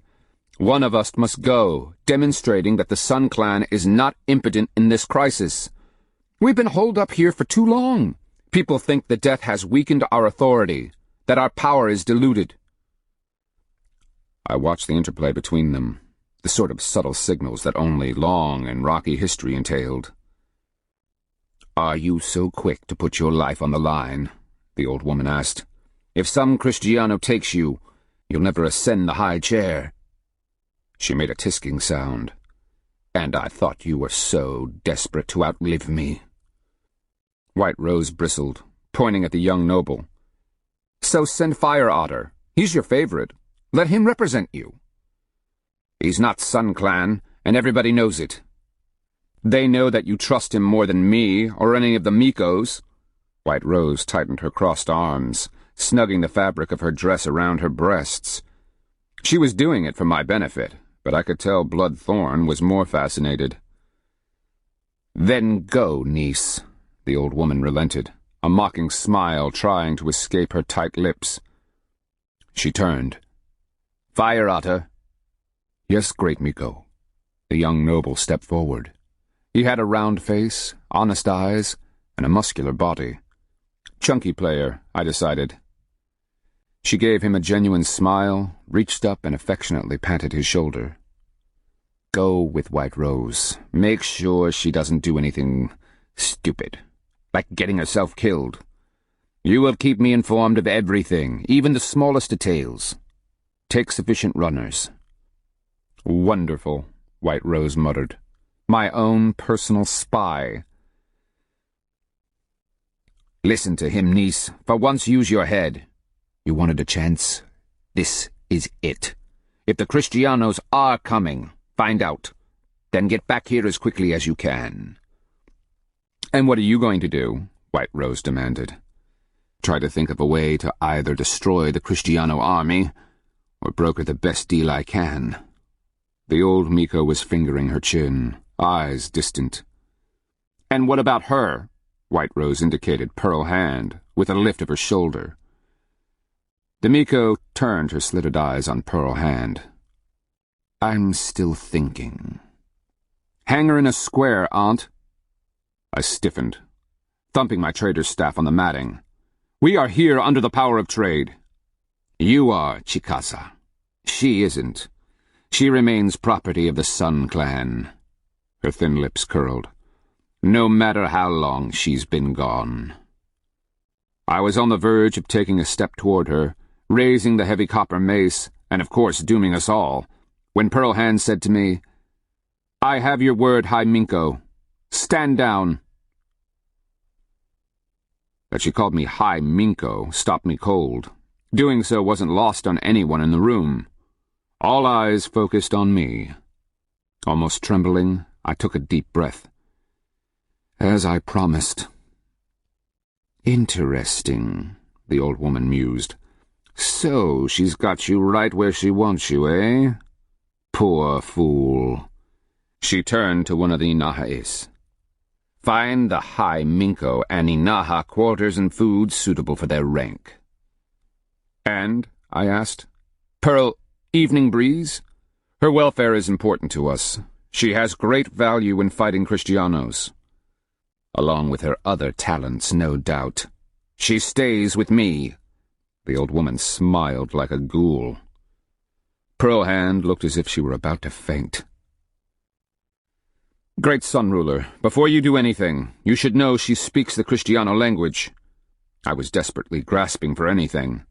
"One of us must go, demonstrating that the Sun Clan is not impotent in this crisis. We've been holed up here for too long. People think the death has weakened our authority, that our power is diluted." I watched the interplay between them, the sort of subtle signals that only long and rocky history entailed. "Are you so quick to put your life on the line?" the old woman asked. "If some Kristiano takes you, you'll never ascend the high chair." She made a tisking sound. "And I thought you were so desperate to outlive me." White Rose bristled, pointing at the young noble. "So send Fire Otter. He's your favorite. Let him represent you. He's not Sun Clan, and everybody knows it. They know that you trust him more than me or any of the Mikos." White Rose tightened her crossed arms, snugging the fabric of her dress around her breasts. She was doing it for my benefit, but I could tell Bloodthorn was more fascinated. "Then go, niece," the old woman relented, a mocking smile trying to escape her tight lips. She turned. "Fire, Otter." "Yes, great Miko." The young noble stepped forward. He had a round face, honest eyes, and a muscular body. Chunky player, I decided. She gave him a genuine smile, reached up and affectionately patted his shoulder. "Go with White Rose. Make sure she doesn't do anything stupid, like getting herself killed. You will keep me informed of everything, even the smallest details. Take sufficient runners." "Wonderful," White Rose muttered. "My own personal spy." "Listen to him, niece. For once use your head. You wanted a chance? This is it. If the Kristianos are coming, find out. Then get back here as quickly as you can." "And what are you going to do?" White Rose demanded. "Try to think of a way to either destroy the Kristiano army or broker the best deal I can." The old Miko was fingering her chin, eyes distant. "And what about her?" White Rose indicated Pearl Hand, with a lift of her shoulder. The Miko turned her slitted eyes on Pearl Hand. "I'm still thinking." "Hang her in a square, Aunt." I stiffened, thumping my trader's staff on the matting. "We are here under the power of trade." "You are, Chikasa. She isn't. She remains property of the Sun Clan." Her thin lips curled. "No matter how long she's been gone." I was on the verge of taking a step toward her, raising the heavy copper mace, and of course dooming us all, when Pearl Hand said to me, "I have your word, High Minko. Stand down." That she called me High Minko stopped me cold. Doing so wasn't lost on anyone in the room. All eyes focused on me. Almost trembling, I took a deep breath. "As I promised." "Interesting," the old woman mused. "So she's got you right where she wants you, eh? Poor fool." She turned to one of the Inaha'is. "Find the High Minko and Inaha quarters and food suitable for their rank." "And?" I asked. "Pearl, Evening Breeze? Her welfare is important to us. She has great value in fighting Kristianos. Along with her other talents, no doubt. She stays with me." The old woman smiled like a ghoul. Pearl Hand looked as if she were about to faint. "Great Sun Ruler, before you do anything, you should know she speaks the Kristiano language." I was desperately grasping for anything.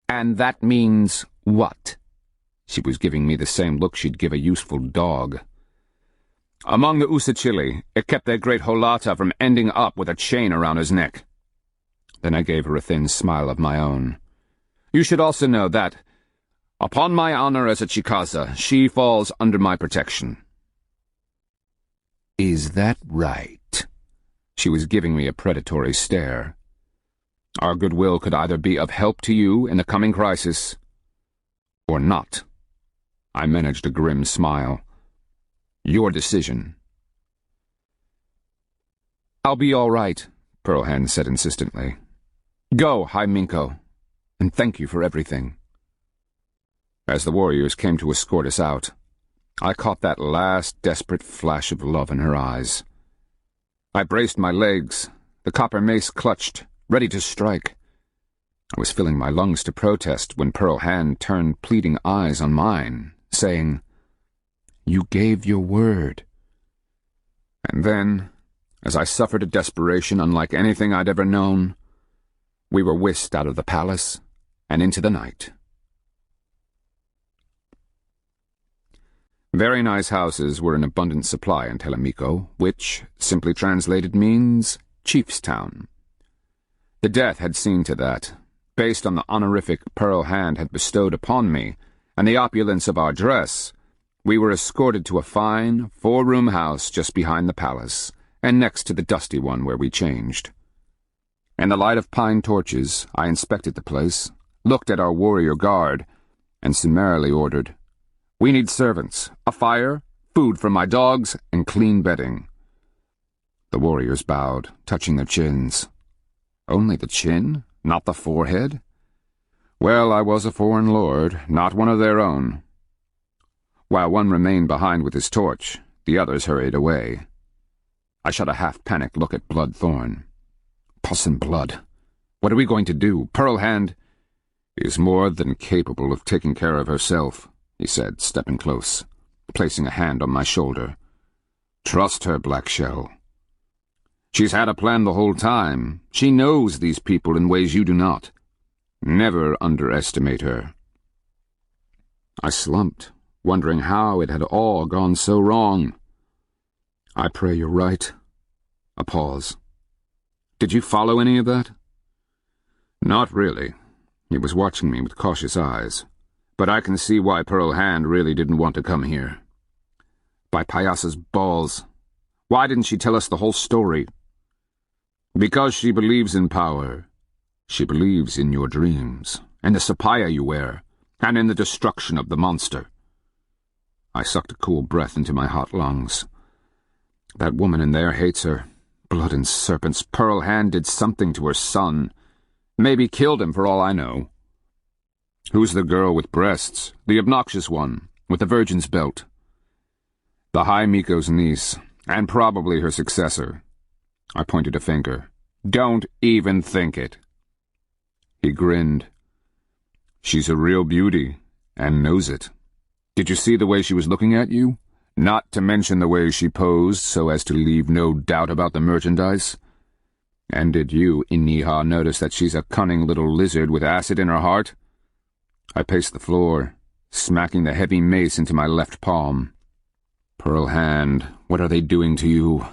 "And that means what?" She was giving me the same look she'd give a useful dog. "Among the Usachili, it kept their great Holata from ending up with a chain around his neck." Then I gave her a thin smile of my own. "You should also know that, upon my honor as a Chikasa, she falls under my protection." "Is that right?" She was giving me a predatory stare. "Our goodwill could either be of help to you in the coming crisis, or not." I managed a grim smile. "Your decision." "I'll be all right," Pearl Hand said insistently. "Go, High Minko, and thank you for everything." As the warriors came to escort us out, I caught that last desperate flash of love in her eyes. I braced my legs, the copper mace clutched, ready to strike. I was filling my lungs to protest when Pearl Hand turned pleading eyes on mine, saying, "You gave your word." And then, as I suffered a desperation unlike anything I'd ever known, we were whisked out of the palace and into the night. Very nice houses were in abundant supply in Telemiko, which, simply translated, means Chief's Town. The death had seen to that. based on the honorific Pearl Hand had bestowed upon me and the opulence of our dress, we were escorted to a fine, four-room house just behind the palace, and next to the dusty one where we changed. In the light of pine torches, I inspected the place, looked at our warrior guard, and summarily ordered, "We need servants, a fire, food for my dogs, and clean bedding." The warriors bowed, touching their chins. Only the chin, not the forehead? Well, I was a foreign lord, not one of their own. While one remained behind with his torch, the others hurried away. I shot a half-panicked look at Bloodthorn. Pus and blood. What are we going to do? Pearl Hand is more than capable of taking care of herself, he said, stepping close, placing a hand on my shoulder. Trust her, Black Shell. She's had a plan the whole time. She knows these people in ways you do not. Never underestimate her. I slumped, wondering how it had all gone so wrong. I pray you're right. A pause. Did you follow any of that? Not really. He was watching me with cautious eyes. But I can see why Pearl Hand really didn't want to come here. By Payasa's balls. Why didn't she tell us the whole story? Because she believes in power. She believes in your dreams, and the sapaya you wear, and in the destruction of the monster. I sucked a cool breath into my hot lungs. That woman in there hates her. Blood and serpents. Pearl Hand did something to her son. Maybe killed him for all I know. Who's the girl with breasts? The obnoxious one, with the virgin's belt. The High Miko's niece, and probably her successor. I pointed a finger. Don't even think it. He grinned. She's a real beauty, and knows it. Did you see the way she was looking at you? Not to mention the way she posed so as to leave no doubt about the merchandise. And did you, Iniha, notice that she's a cunning little lizard with acid in her heart? I paced the floor, smacking the heavy mace into my left palm. Pearl Hand, what are they doing to you?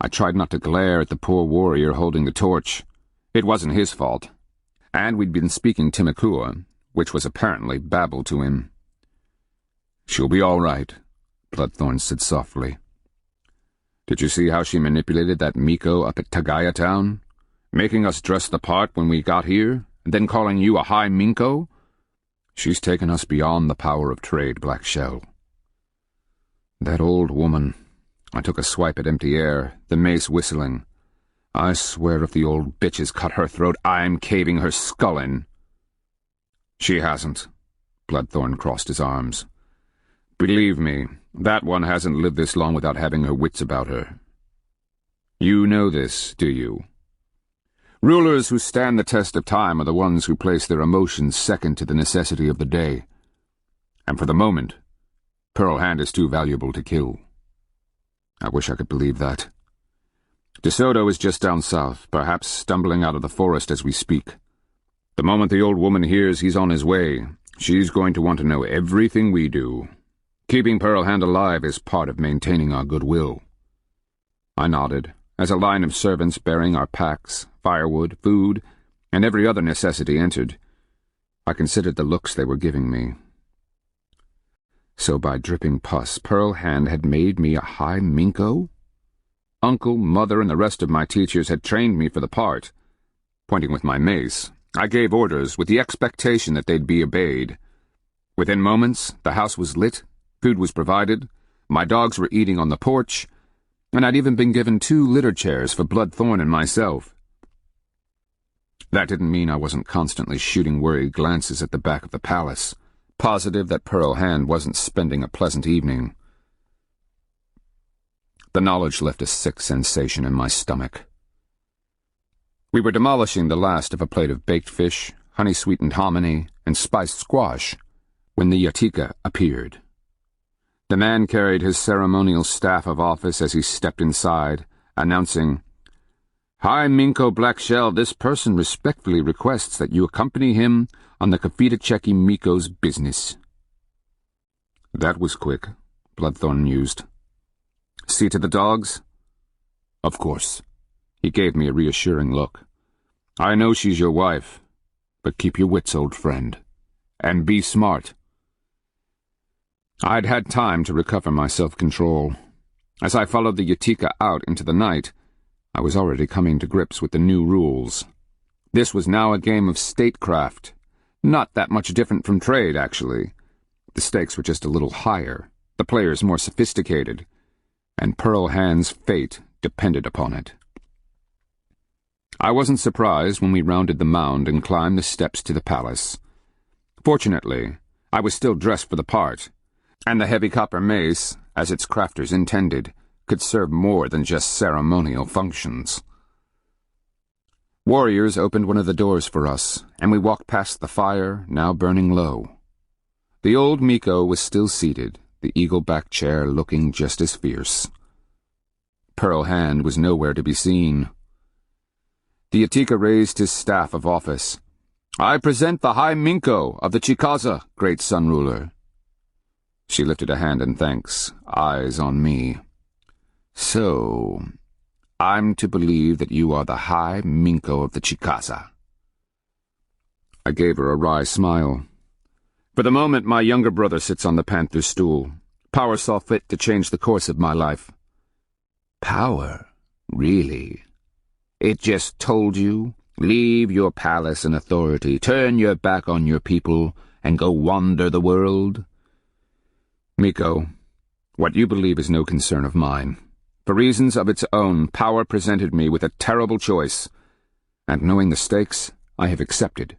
I tried not to glare at the poor warrior holding the torch. It wasn't his fault. And we'd been speaking Timakua, which was apparently babble to him. She'll be all right, Bloodthorn said softly. Did you see how she manipulated that Miko up at Tagaya Town? Making us dress the part when we got here, and then calling you a high Minko? She's taken us beyond the power of trade, Black Shell. That old woman. I took a swipe at empty air, the mace whistling. I swear if the old bitch has cut her throat, I'm caving her skull in. She hasn't. Bloodthorn crossed his arms. Believe me, that one hasn't lived this long without having her wits about her. You know this, do you? Rulers who stand the test of time are the ones who place their emotions second to the necessity of the day. And for the moment, Pearl Hand is too valuable to kill. I wish I could believe that. De Soto is just down south, perhaps stumbling out of the forest as we speak. The moment the old woman hears he's on his way, she's going to want to know everything we do. Keeping Pearl Hand alive is part of maintaining our goodwill. I nodded, as a line of servants bearing our packs, firewood, food, and every other necessity entered. I considered the looks they were giving me. So by dripping pus, Pearl Hand had made me a high Minko? Uncle, mother, and the rest of my teachers had trained me for the part. Pointing with my mace, I gave orders with the expectation that they'd be obeyed. Within moments, the house was lit, food was provided, my dogs were eating on the porch, and I'd even been given 2 litter chairs for Bloodthorn and myself. That didn't mean I wasn't constantly shooting worried glances at the back of the palace, positive that Pearl Hand wasn't spending a pleasant evening. The knowledge left a sick sensation in my stomach. We were demolishing the last of a plate of baked fish, honey-sweetened hominy, and spiced squash when the Yatika appeared. The man carried his ceremonial staff of office as he stepped inside, announcing, "Hi, Minko Black Shell, this person respectfully requests that you accompany him on the Confidant Miko's business." That was quick, Bloodthorn mused. See to the dogs? Of course. He gave me a reassuring look. I know she's your wife. But keep your wits, old friend, and be smart. I'd had time to recover my self-control. As I followed the Utica out into the night, I was already coming to grips with the new rules. This was now a game of statecraft. Not that much different from trade, actually. The stakes were just a little higher, the players more sophisticated, and Pearl Hand's fate depended upon it. I wasn't surprised when we rounded the mound and climbed the steps to the palace. Fortunately, I was still dressed for the part, and the heavy copper mace, as its crafters intended, could serve more than just ceremonial functions. Warriors opened one of the doors for us, and we walked past the fire, now burning low. The old Miko was still seated, the eagle-back chair looking just as fierce. Pearl Hand was nowhere to be seen. The Utica raised his staff of office. "I present the High Minko of the Chicasa, great Sun Ruler." She lifted a hand in thanks, eyes on me. "So, I'm to believe that you are the High Minko of the Chicasa." I gave her a wry smile. "For the moment, my younger brother sits on the Panther's stool. Power saw fit to change the course of my life." "Power? Really? It just told you, leave your palace and authority, turn your back on your people, and go wander the world?" "Miko, what you believe is no concern of mine. For reasons of its own, power presented me with a terrible choice, and knowing the stakes, I have accepted.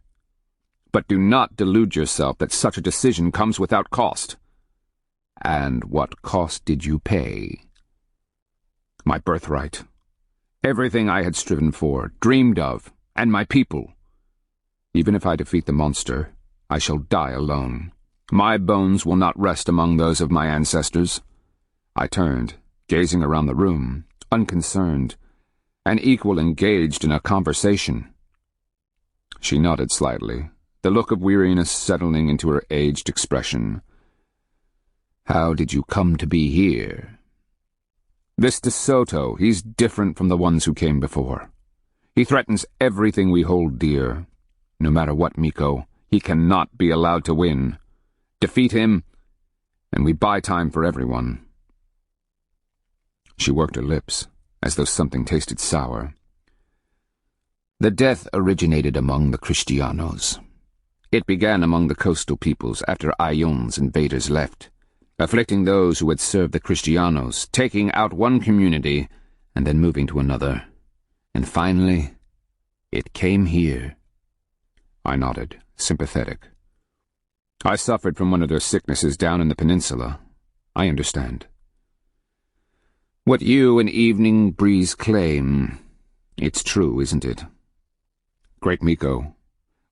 But do not delude yourself that such a decision comes without cost." "And what cost did you pay?" "My birthright. Everything I had striven for, dreamed of, and my people. Even if I defeat the monster, I shall die alone. My bones will not rest among those of my ancestors." I turned, gazing around the room, unconcerned, and equal engaged in a conversation. She nodded slightly, the look of weariness settling into her aged expression. "How did you come to be here?" "This De Soto, he's different from the ones who came before. He threatens everything we hold dear. No matter what, Miko, he cannot be allowed to win. Defeat him, and we buy time for everyone." She worked her lips, as though something tasted sour. "The death originated among the Kristianos. It began among the coastal peoples after Ayon's invaders left, afflicting those who had served the Kristianos, taking out one community and then moving to another. And finally, it came here." I nodded, sympathetic. "I suffered from one of their sicknesses down in the peninsula. I understand." "What you and Evening Breeze claim, it's true, isn't it?" "Great Miko,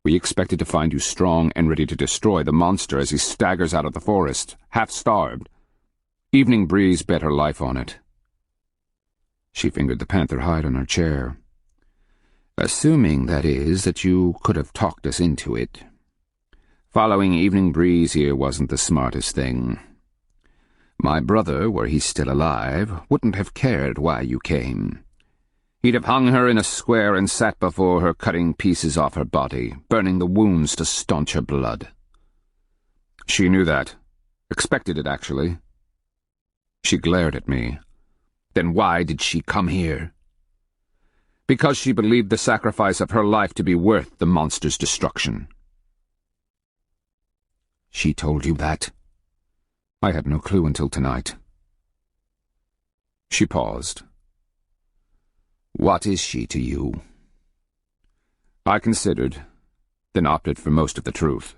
we expected to find you strong and ready to destroy the monster as he staggers out of the forest, half-starved. Evening Breeze bet her life on it." She fingered the panther hide on her chair. "Assuming, that is, that you could have talked us into it. Following Evening Breeze here wasn't the smartest thing. My brother, were he still alive, wouldn't have cared why you came. He'd have hung her in a square and sat before her, cutting pieces off her body, burning the wounds to staunch her blood." She knew that. Expected it, actually. She glared at me. "Then why did she come here?" "Because she believed the sacrifice of her life to be worth the monster's destruction." "She told you that?" "I had no clue until tonight." She paused. "What is she to you?" I considered, then opted for most of the truth.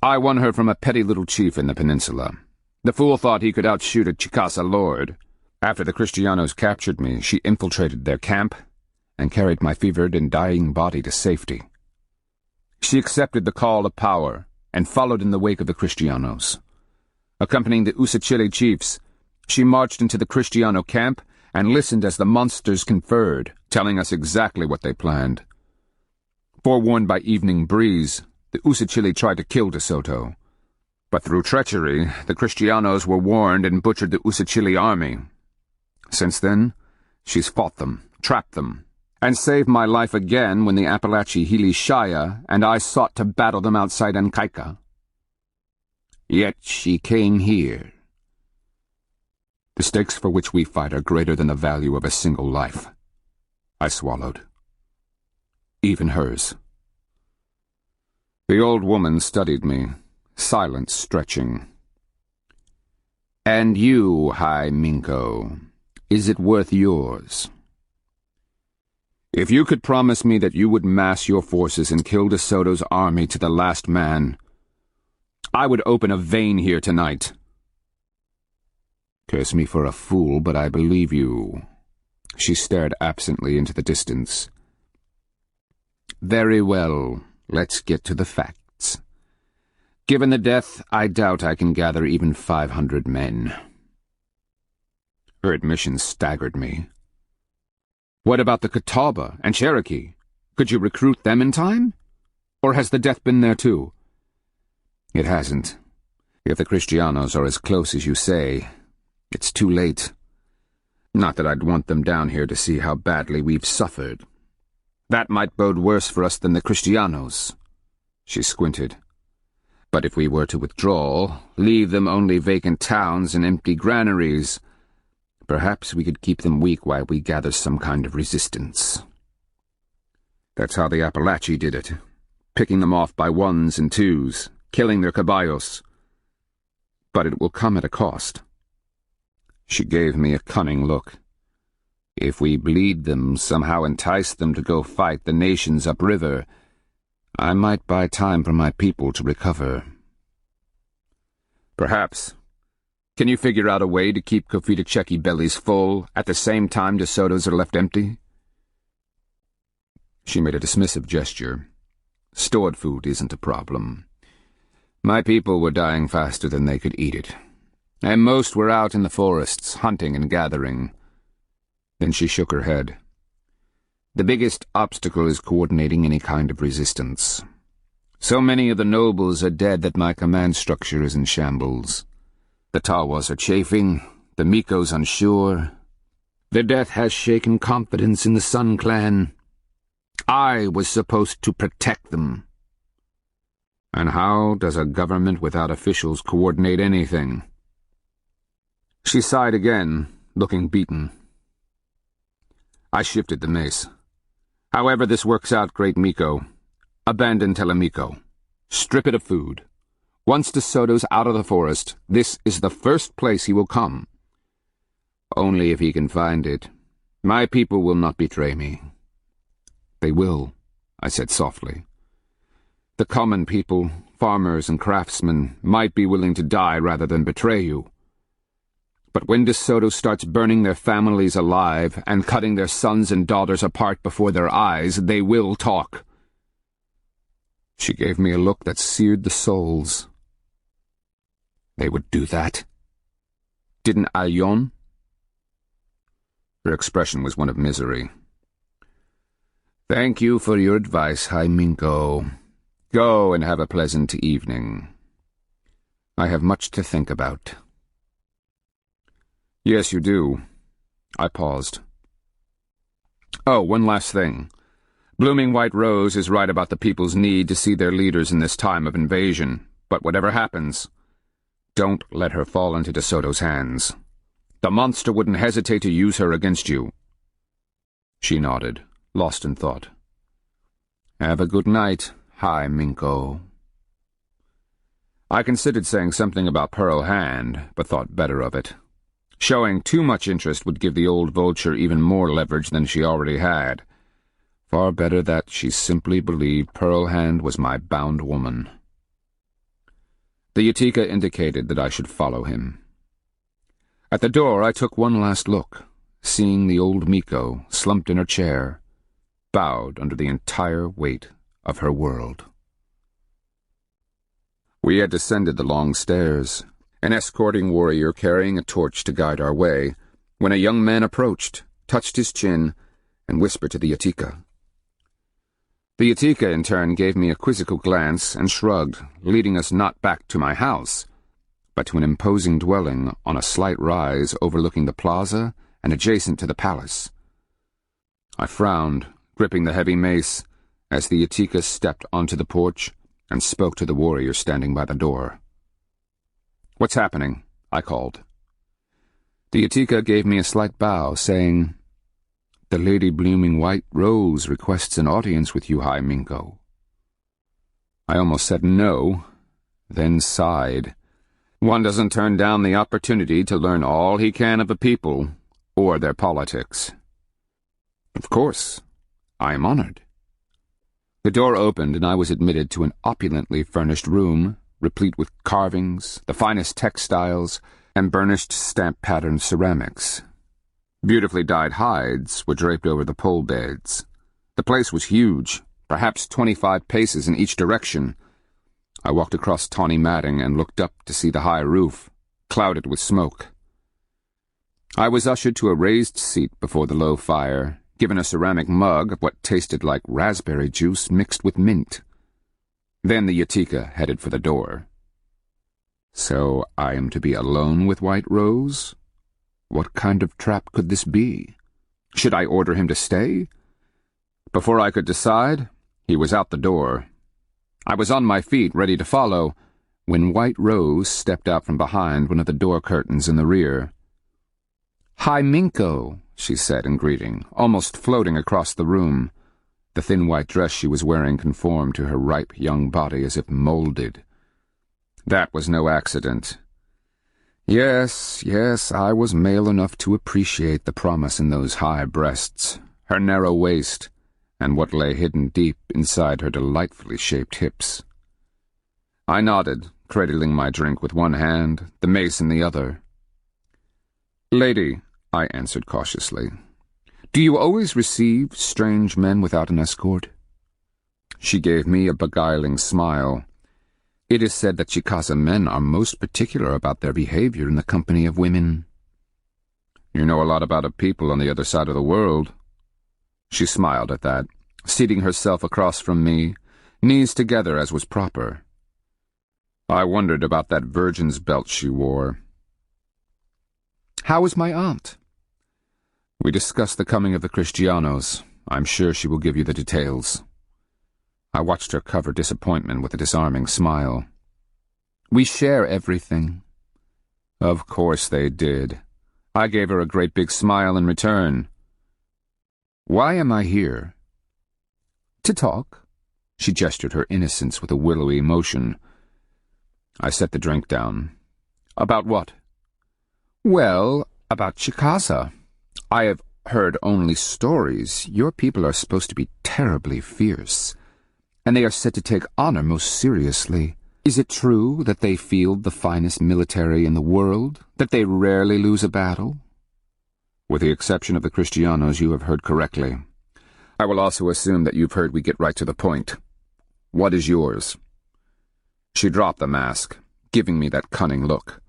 "I won her from a petty little chief in the peninsula. The fool thought he could outshoot a Chicasa lord. After the Kristianos captured me, she infiltrated their camp and carried my fevered and dying body to safety. She accepted the call of power and followed in the wake of the Kristianos. Accompanying the Usachili chiefs, she marched into the Kristiano camp and listened as the monsters conferred, telling us exactly what they planned. Forewarned by Evening Breeze, the Usachili tried to kill De Soto. But through treachery, the Kristianos were warned and butchered the Usachili army. Since then, she's fought them, trapped them, and saved my life again when the Appalachi Hili Shaya and I sought to battle them outside Ankaika. Yet she came here. The stakes for which we fight are greater than the value of a single life. I swallowed. Even hers. The old woman studied me, silent, stretching. And you, High Minko, is it worth yours? If you could promise me that you would mass your forces and kill De Soto's army to the last man, I would open a vein here tonight. Curse me for a fool, but I believe you. She stared absently into the distance. Very well, let's get to the facts. Given the death, I doubt I can gather even 500 men. Her admission staggered me. What about the Catawba and Cherokee? Could you recruit them in time? Or has the death been there too? It hasn't. If the Kristianos are as close as you say, it's too late. Not that I'd want them down here to see how badly we've suffered. That might bode worse for us than the Kristianos. She squinted. But if we were to withdraw, leave them only vacant towns and empty granaries, perhaps we could keep them weak while we gather some kind of resistance. That's how the Appalachi did it, picking them off by ones and twos, killing their caballos. But it will come at a cost. She gave me a cunning look. If we bleed them, somehow entice them to go fight the nations upriver, I might buy time for my people to recover. Perhaps. Can you figure out a way to keep Confidant bellies full at the same time De Soto's are left empty? She made a dismissive gesture. Stored food isn't a problem. My people were dying faster than they could eat it, and most were out in the forests, hunting and gathering. Then she shook her head. The biggest obstacle is coordinating any kind of resistance. So many of the nobles are dead that my command structure is in shambles. The Tawas are chafing, the Mikos unsure. Their death has shaken confidence in the Sun Clan. I was supposed to protect them. And how does a government without officials coordinate anything? She sighed again, looking beaten. I shifted the mace. However this works out, Great Miko, abandon Telemico. Strip it of food. Once De Soto's out of the forest, this is the first place he will come. Only if he can find it. My people will not betray me. They will, I said softly. The common people, farmers and craftsmen, might be willing to die rather than betray you. But when De Soto starts burning their families alive and cutting their sons and daughters apart before their eyes, they will talk. She gave me a look that seared the souls. They would do that? Didn't Alyon? Her expression was one of misery. Thank you for your advice, High Minko. Go and have a pleasant evening. I have much to think about. Yes, you do. I paused. Oh, one last thing. Blooming White Rose is right about the people's need to see their leaders in this time of invasion, but whatever happens, don't let her fall into De Soto's hands. The monster wouldn't hesitate to use her against you. She nodded, lost in thought. Have a good night, High Minko. I considered saying something about Pearl Hand, but thought better of it. Showing too much interest would give the old vulture even more leverage than she already had. Far better that she simply believed Pearl Hand was my bound woman. The Utica indicated that I should follow him. At the door I took one last look, seeing the old Miko slumped in her chair, bowed under the entire weight of her world. We had descended the long stairs, an escorting warrior carrying a torch to guide our way, when a young man approached, touched his chin, and whispered to the Utica. The Utica, in turn, gave me a quizzical glance and shrugged, leading us not back to my house, but to an imposing dwelling on a slight rise overlooking the plaza and adjacent to the palace. I frowned, gripping the heavy mace, as the Utica stepped onto the porch and spoke to the warrior standing by the door. "What's happening?" I called. The Utica gave me a slight bow, saying, "The Lady Blooming White Rose requests an audience with you, High Minko." I almost said no, then sighed. One doesn't turn down the opportunity to learn all he can of a people or their politics. "Of course, I am honored." The door opened and I was admitted to an opulently furnished room, replete with carvings, the finest textiles, and burnished stamp-patterned ceramics. Beautifully dyed hides were draped over the pole beds. The place was huge, perhaps 25 paces in each direction. I walked across tawny matting and looked up to see the high roof, clouded with smoke. I was ushered to a raised seat before the low fire, given a ceramic mug of what tasted like raspberry juice mixed with mint. Then the Utica headed for the door. So I am to be alone with White Rose? What kind of trap could this be? Should I order him to stay? Before I could decide, he was out the door. I was on my feet, ready to follow, when White Rose stepped out from behind one of the door curtains in the rear. "Hi, Minko," she said in greeting, almost floating across the room. The thin white dress she was wearing conformed to her ripe young body as if molded. That was no accident. Yes, I was male enough to appreciate the promise in those high breasts, her narrow waist, and what lay hidden deep inside her delightfully shaped hips. I nodded, cradling my drink with one hand, the mace in the other. "Lady," I answered cautiously, "do you always receive strange men without an escort?" She gave me a beguiling smile. "It is said that Chicasa men are most particular about their behavior in the company of women." "You know a lot about a people on the other side of the world." She smiled at that, seating herself across from me, knees together as was proper. I wondered about that virgin's belt she wore. "How is my aunt?" "We discussed the coming of the Kristianos. I'm sure she will give you the details." I watched her cover disappointment with a disarming smile. "We share everything." Of course they did. I gave her a great big smile in return. "Why am I here?" "To talk." She gestured her innocence with a willowy motion. I set the drink down. "About what?" "Well, about Chicasa. I have heard only stories. Your people are supposed to be terribly fierce, and they are said to take honor most seriously. Is it true that they field the finest military in the world, that they rarely lose a battle?" "With the exception of the Kristianos, you have heard correctly. I will also assume that you've heard we get right to the point. What is yours?" She dropped the mask, giving me that cunning look.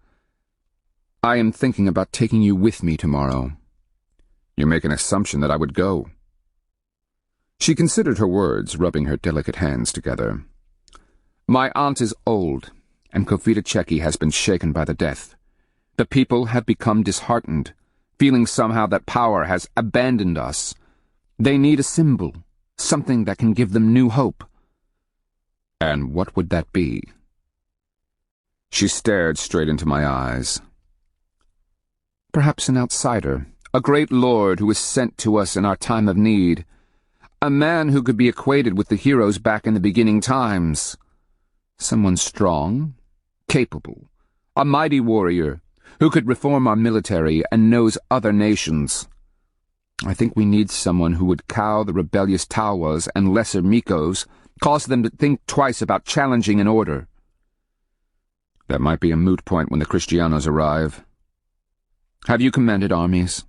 "I am thinking about taking you with me tomorrow." "You make an assumption that I would go." She considered her words, rubbing her delicate hands together. "My aunt is old, and Confidant has been shaken by the death. The people have become disheartened, feeling somehow that power has abandoned us. They need a symbol, something that can give them new hope." "And what would that be?" She stared straight into my eyes. "Perhaps an outsider, a great lord who is sent to us in our time of need. A man who could be equated with the heroes back in the beginning times. Someone strong, capable, a mighty warrior, who could reform our military and knows other nations. I think we need someone who would cow the rebellious Tawas and lesser Mikos, cause them to think twice about challenging an order." "That might be a moot point when the Kristianos arrive." "Have you commanded armies?"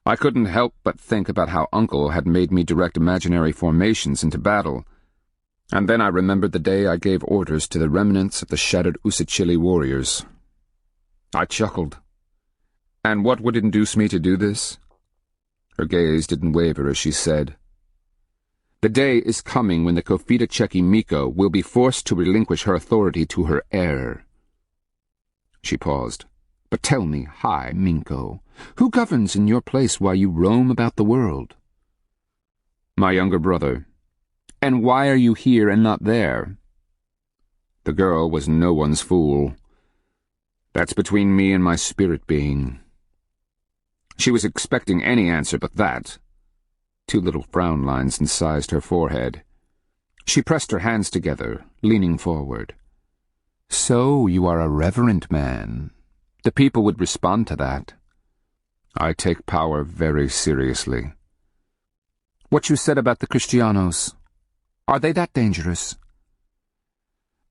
I couldn't help but think about how Uncle had made me direct imaginary formations into battle, and then I remembered the day I gave orders to the remnants of the shattered Usachili warriors. I chuckled. "And what would induce me to do this?" Her gaze didn't waver as she said, "The day is coming when the Confidant Miko will be forced to relinquish her authority to her heir." She paused. "But tell me, High Minko, who governs in your place while you roam about the world?" My younger brother. And why are you here and not there? The girl was no one's fool. That's between me and my spirit being. She was expecting any answer but that. 2 little frown lines incised her forehead. She pressed her hands together, leaning forward. So you are a reverent man. The people would respond to that. I take power very seriously. What you said about the Kristianos, are they that dangerous?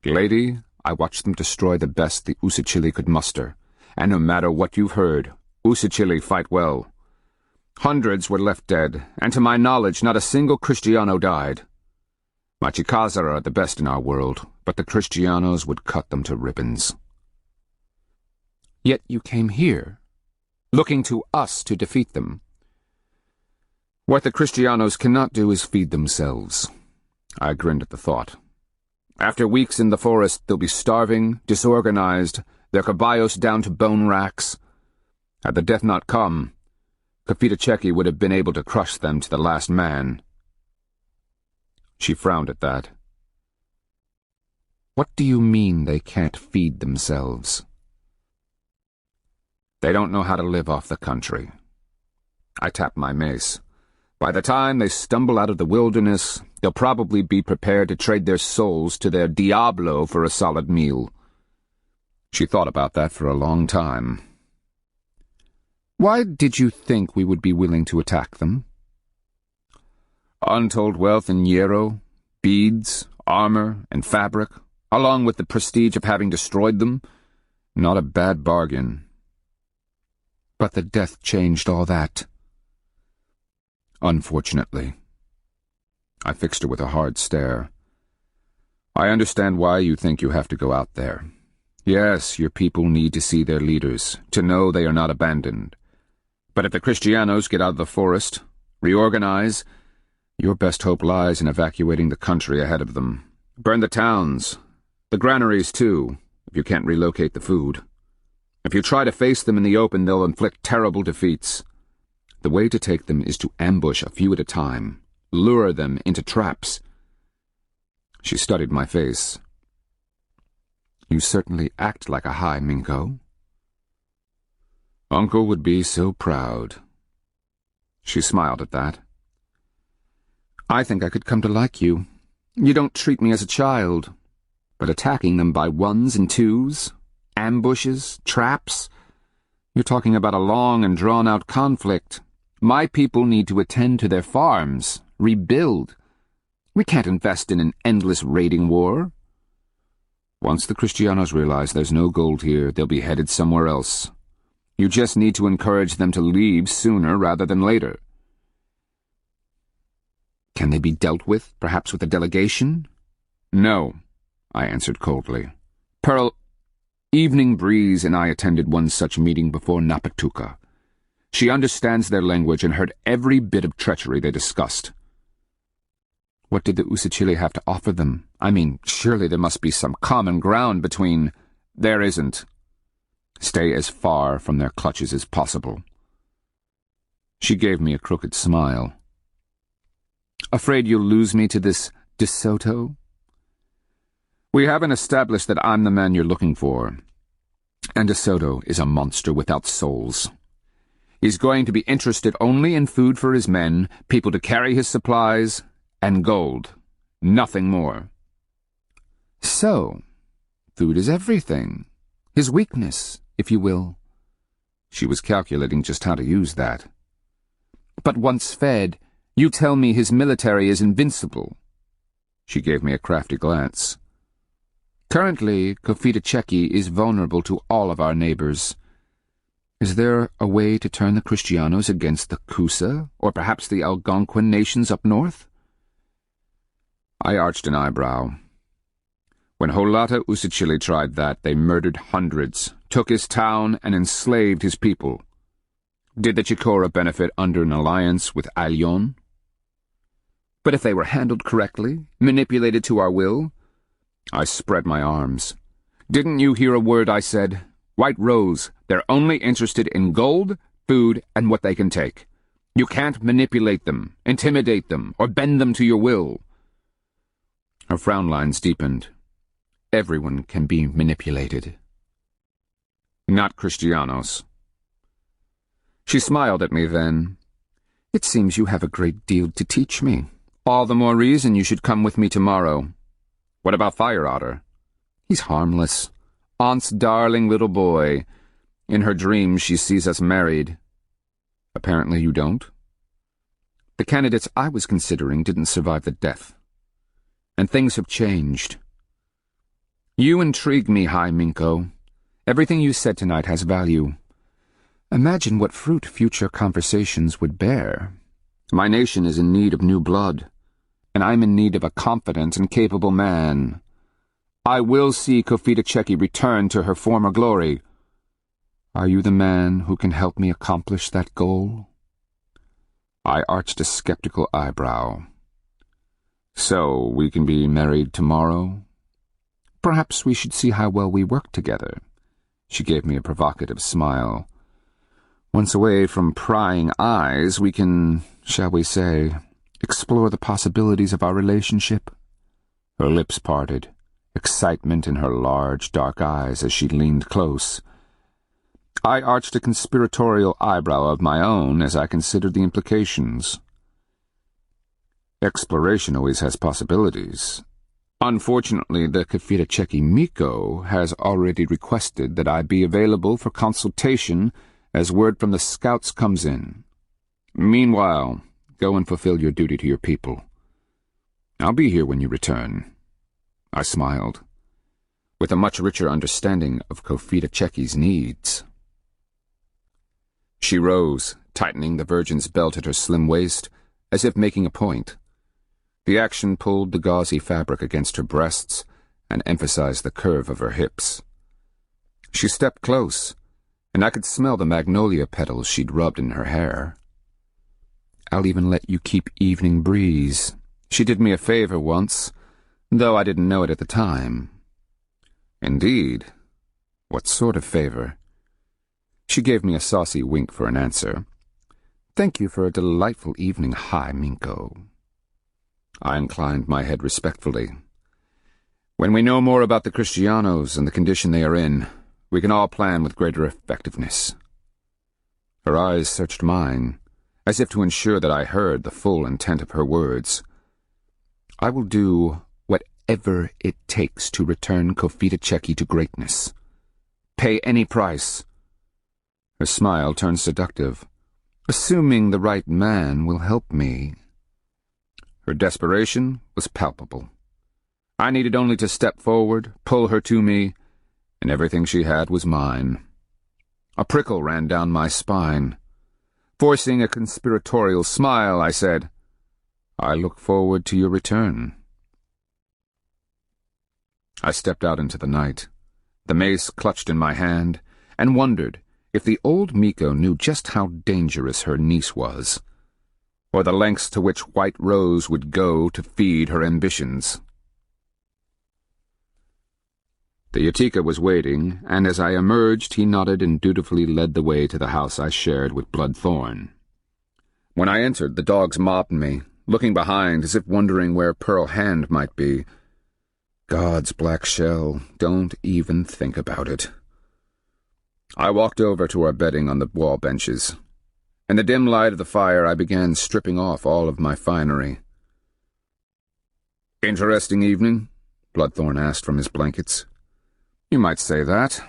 Lady, I watched them destroy the best the Usachili could muster, and no matter what you've heard, Usachili fight well. Hundreds were left dead, and to my knowledge not a single Kristiano died. Machikazara are the best in our world, but the Kristianos would cut them to ribbons. Yet you came here, looking to us to defeat them. What the Kristianos cannot do is feed themselves. I grinned at the thought. After weeks in the forest, they'll be starving, disorganized, their caballos down to bone racks. Had the death not come, Confidant would have been able to crush them to the last man. She frowned at that. What do you mean they can't feed themselves? They don't know how to live off the country. I tapped my mace. By the time they stumble out of the wilderness, they'll probably be prepared to trade their souls to their Diablo for a solid meal. She thought about that for a long time. Why did you think we would be willing to attack them? Untold wealth in Hierro, beads, armor, and fabric, along with the prestige of having destroyed them. Not a bad bargain. But the death changed all that. Unfortunately. I fixed her with a hard stare. I understand why you think you have to go out there. Yes, your people need to see their leaders, to know they are not abandoned. But if the Kristianos get out of the forest, reorganize, your best hope lies in evacuating the country ahead of them. Burn the towns, the granaries too, if you can't relocate the food. If you try to face them in the open, they'll inflict terrible defeats. The way to take them is to ambush a few at a time, lure them into traps. She studied my face. You certainly act like a high Minko. Uncle would be so proud. She smiled at that. I think I could come to like you. You don't treat me as a child. But attacking them by ones and twos, ambushes, traps, you're talking about a long and drawn-out conflict. My people need to attend to their farms, rebuild. We can't invest in an endless raiding war. Once the Kristianos realize there's no gold here, they'll be headed somewhere else. You just need to encourage them to leave sooner rather than later. Can they be dealt with, perhaps with a delegation? No, I answered coldly. Pearl, Evening Breeze and I attended one such meeting before Napatuka. She understands their language and heard every bit of treachery they discussed. What did the Usachili have to offer them? I mean, surely there must be some common ground between... There isn't. Stay as far from their clutches as possible. She gave me a crooked smile. Afraid you'll lose me to this De Soto? We haven't established that I'm the man you're looking for. And De Soto is a monster without souls. He's going to be interested only in food for his men, people to carry his supplies, and gold. Nothing more. So, food is everything. His weakness, if you will. She was calculating just how to use that. But once fed, you tell me his military is invincible. She gave me a crafty glance. Currently, Confidant is vulnerable to all of our neighbors. Is there a way to turn the Kristianos against the Kusa, or perhaps the Algonquin nations up north? I arched an eyebrow. When Holata Usachili tried that, they murdered hundreds, took his town, and enslaved his people. Did the Chikora benefit under an alliance with Alyon? But if they were handled correctly, manipulated to our will? I spread my arms. Didn't you hear a word I said? White Rose, they're only interested in gold, food, and what they can take. You can't manipulate them, intimidate them, or bend them to your will. Her frown lines deepened. Everyone can be manipulated. Not Kristianos. She smiled at me then. It seems you have a great deal to teach me. All the more reason you should come with me tomorrow. What about Fire Otter? He's harmless. Aunt's darling little boy. In her dreams she sees us married. Apparently you don't. The candidates I was considering didn't survive the death. And things have changed. You intrigue me, High Minko. Everything you said tonight has value. Imagine what fruit future conversations would bear. My nation is in need of new blood, and I'm in need of a confident and capable man. I will see Confidant return to her former glory. Are you the man who can help me accomplish that goal? I arched a skeptical eyebrow. So we can be married tomorrow? Perhaps we should see how well we work together. She gave me a provocative smile. Once away from prying eyes, we can, shall we say, explore the possibilities of our relationship. Her lips parted, excitement in her large, dark eyes as she leaned close. I arched a conspiratorial eyebrow of my own as I considered the implications. Exploration always has possibilities. Unfortunately, the Confidant Miko has already requested that I be available for consultation as word from the scouts comes in. Meanwhile, go and fulfill your duty to your people. I'll be here when you return. I smiled, with a much richer understanding of Confidant's needs. She rose, tightening the Virgin's belt at her slim waist, as if making a point. The action pulled the gauzy fabric against her breasts and emphasized the curve of her hips. She stepped close, and I could smell the magnolia petals she'd rubbed in her hair. I'll even let you keep Evening Breeze. She did me a favor once, though I didn't know it at the time. Indeed. What sort of favor? She gave me a saucy wink for an answer. Thank you for a delightful evening, High Minko. I inclined my head respectfully. When we know more about the Kristianos and the condition they are in, we can all plan with greater effectiveness. Her eyes searched mine, as if to ensure that I heard the full intent of her words. I will do whatever it takes to return Confidant to greatness. Pay any price. Her smile turned seductive. Assuming the right man will help me. Her desperation was palpable. I needed only to step forward, pull her to me, and everything she had was mine. A prickle ran down my spine. Forcing a conspiratorial smile, I said, I look forward to your return. I stepped out into the night, the mace clutched in my hand, and wondered if the old Miko knew just how dangerous her niece was, or the lengths to which White Rose would go to feed her ambitions. The Utica was waiting, and as I emerged he nodded and dutifully led the way to the house I shared with Bloodthorn. When I entered, the dogs mobbed me, looking behind as if wondering where Pearl Hand might be. God's black shell, don't even think about it. I walked over to our bedding on the wall benches. In the dim light of the fire, I began stripping off all of my finery. Interesting evening? Bloodthorn asked from his blankets. You might say that.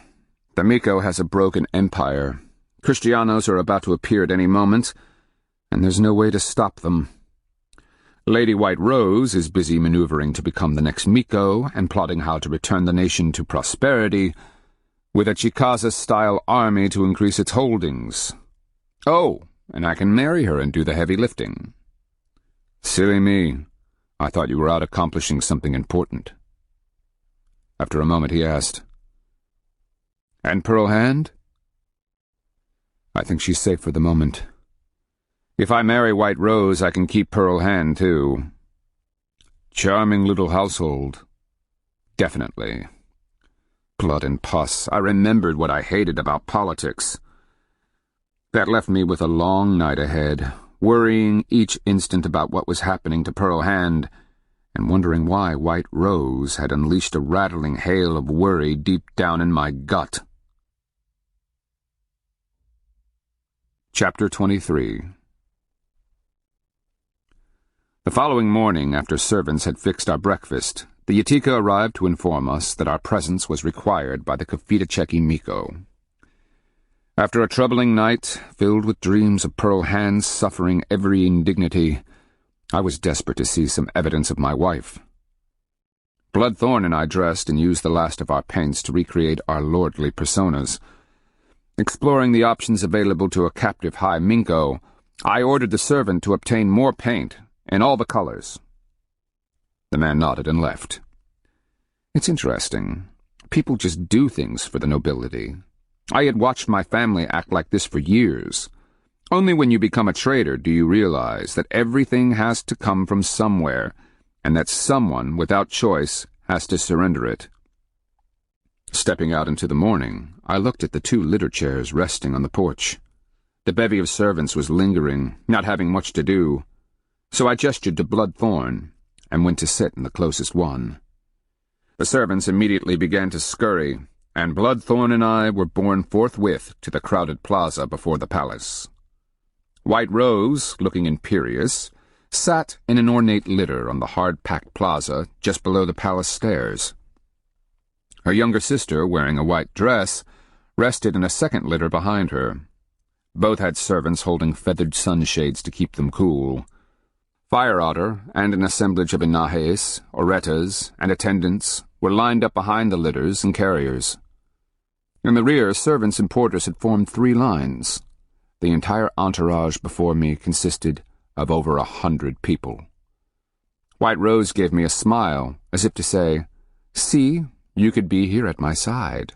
The Miko has a broken empire. Kristianos are about to appear at any moment, and there's no way to stop them. Lady White Rose is busy maneuvering to become the next Miko and plotting how to return the nation to prosperity with a Chikaza-style army to increase its holdings. Oh, and I can marry her and do the heavy lifting. Silly me. I thought you were out accomplishing something important. After a moment he asked, And Pearl Hand? I think she's safe for the moment. If I marry White Rose, I can keep Pearl Hand, too. Charming little household. Definitely. Blood and pus. I remembered what I hated about politics. That left me with a long night ahead, worrying each instant about what was happening to Pearl Hand, and wondering why White Rose had unleashed a rattling hail of worry deep down in my gut. Chapter 23. The following morning, after servants had fixed our breakfast, the Yatika arrived to inform us that our presence was required by the Confidant Miko. After a troubling night, filled with dreams of Pearl Hand suffering every indignity, I was desperate to see some evidence of my wife. Bloodthorn and I dressed and used the last of our paints to recreate our lordly personas. Exploring the options available to a captive High Minko, I ordered the servant to obtain more paint in all the colors. The man nodded and left. It's interesting. People just do things for the nobility. I had watched my family act like this for years. Only when you become a trader do you realize that everything has to come from somewhere, and that someone, without choice, has to surrender it. Stepping out into the morning, I looked at the 2 litter chairs resting on the porch. The bevy of servants was lingering, not having much to do, so I gestured to Bloodthorn and went to sit in the closest one. The servants immediately began to scurry, and Bloodthorn and I were borne forthwith to the crowded plaza before the palace. White Rose, looking imperious, sat in an ornate litter on the hard-packed plaza just below the palace stairs. Her younger sister, wearing a white dress, rested in a second litter behind her. Both had servants holding feathered sunshades to keep them cool. Fire Otter and an assemblage of inajes, oretas, and attendants were lined up behind the litters and carriers. In the rear, servants and porters had formed 3 lines. The entire entourage before me consisted of over 100 people. White Rose gave me a smile, as if to say, "See, you could be here at my side."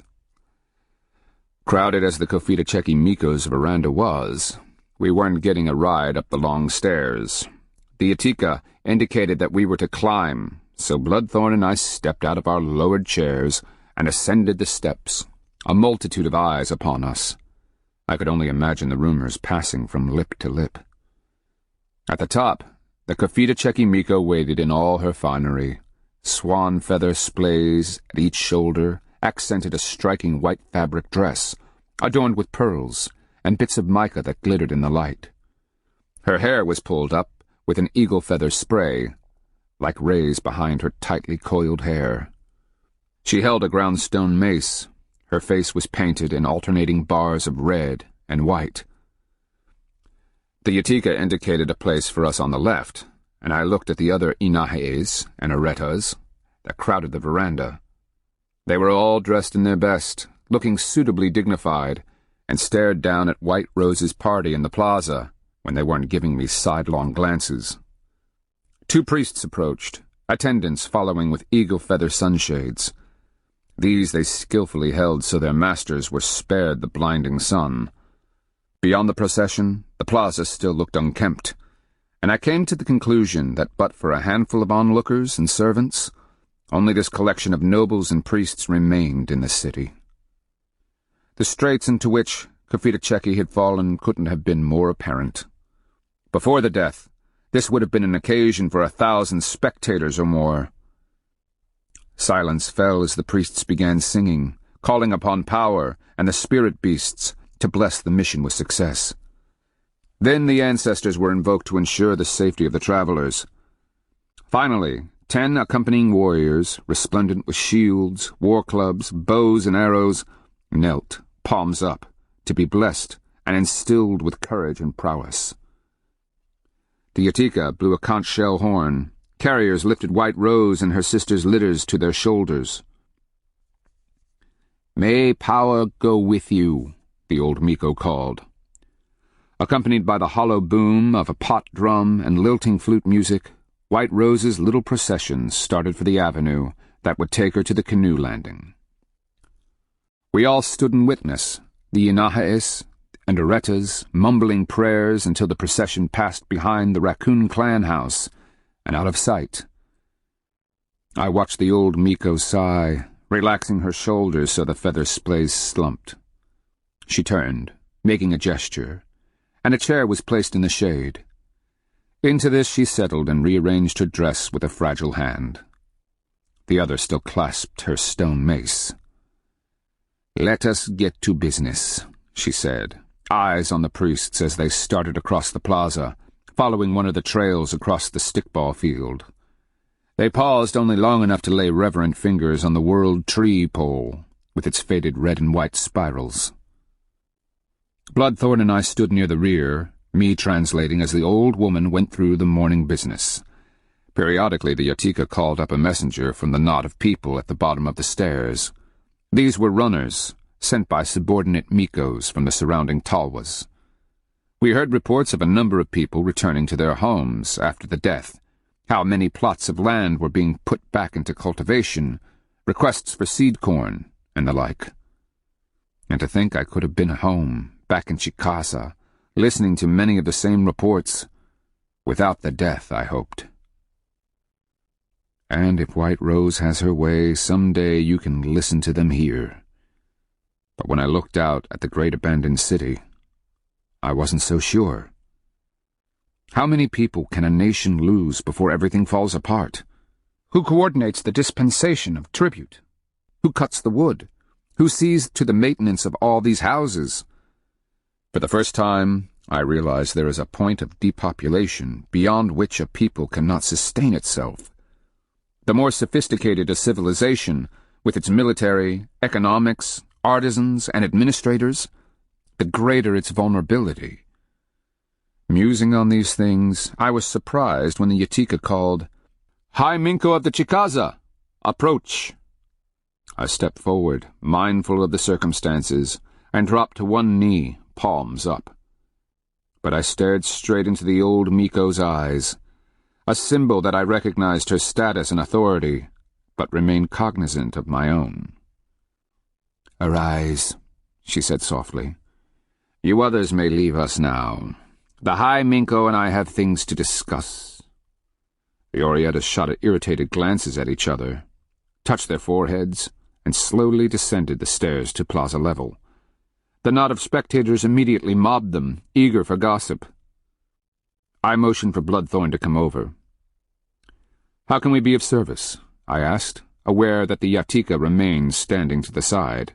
Crowded as the Confidant Miko's veranda was, we weren't getting a ride up the long stairs. The Yatika indicated that we were to climb, so Bloodthorn and I stepped out of our lowered chairs and ascended the steps, a multitude of eyes upon us. I could only imagine the rumors passing from lip to lip. At the top, the Confidant Miko waited in all her finery. Swan feather splays at each shoulder accented a striking white fabric dress, adorned with pearls and bits of mica that glittered in the light. Her hair was pulled up with an eagle feather spray, like rays behind her tightly coiled hair. She held a groundstone mace. Her face was painted in alternating bars of red and white. The Yatika indicated a place for us on the left, and I looked at the other inajes and oretas that crowded the veranda. They were all dressed in their best, looking suitably dignified, and stared down at White Rose's party in the plaza when they weren't giving me sidelong glances. 2 priests approached, attendants following with eagle feather sunshades. These they skillfully held so their masters were spared the blinding sun. Beyond the procession, the plaza still looked unkempt, and I came to the conclusion that but for a handful of onlookers and servants, only this collection of nobles and priests remained in the city. The straits into which Confidant had fallen couldn't have been more apparent. Before the death, this would have been an occasion for 1,000 spectators or more. Silence fell as the priests began singing, calling upon power and the spirit beasts to bless the mission with success. Then the ancestors were invoked to ensure the safety of the travelers. Finally, 10 accompanying warriors, resplendent with shields, war clubs, bows, and arrows, knelt, palms up, to be blessed and instilled with courage and prowess. The Yatika blew a conch shell horn. Carriers lifted White Rose and her sister's litters to their shoulders. "May power go with you," the old Miko called. Accompanied by the hollow boom of a pot drum and lilting flute music, White Rose's little procession started for the avenue that would take her to the canoe landing. We all stood in witness, the inajes and oretas mumbling prayers until the procession passed behind the Raccoon clan house and out of sight. I watched the old Miko sigh, relaxing her shoulders so the feather splays slumped. She turned, making a gesture, and a chair was placed in the shade. Into this she settled and rearranged her dress with a fragile hand. The other still clasped her stone mace. "Let us get to business," she said, eyes on the priests as they started across the plaza, following one of the trails across the stickball field. They paused only long enough to lay reverent fingers on the world tree pole, with its faded red and white spirals. Bloodthorn and I stood near the rear, me translating as the old woman went through the morning business. Periodically the Yatika called up a messenger from the knot of people at the bottom of the stairs. These were runners, sent by subordinate Mikos from the surrounding Talwas. We heard reports of a number of people returning to their homes after the death, how many plots of land were being put back into cultivation, requests for seed corn, and the like. And to think I could have been home, back in Chicasa, listening to many of the same reports, without the death, I hoped. And if White Rose has her way, someday you can listen to them here. But when I looked out at the great abandoned city, I wasn't so sure. How many people can a nation lose before everything falls apart? Who coordinates the dispensation of tribute? Who cuts the wood? Who sees to the maintenance of all these houses? For the first time, I realized there is a point of depopulation beyond which a people cannot sustain itself. The more sophisticated a civilization, with its military, economics, artisans, and administrators, the greater its vulnerability. Musing on these things, I was surprised when the Yatika called, "High Minko of the Chicasa! Approach!" I stepped forward, mindful of the circumstances, and dropped to one knee, palms up. But I stared straight into the old Miko's eyes, a symbol that I recognized her status and authority, but remained cognizant of my own. "Arise," she said softly. "You others may leave us now. The High Minko and I have things to discuss." The Orietas shot irritated glances at each other, touched their foreheads, and slowly descended the stairs to plaza level. The knot of spectators immediately mobbed them, eager for gossip. I motioned for Bloodthorn to come over. "How can we be of service?" I asked, aware that the Yatika remained standing to the side.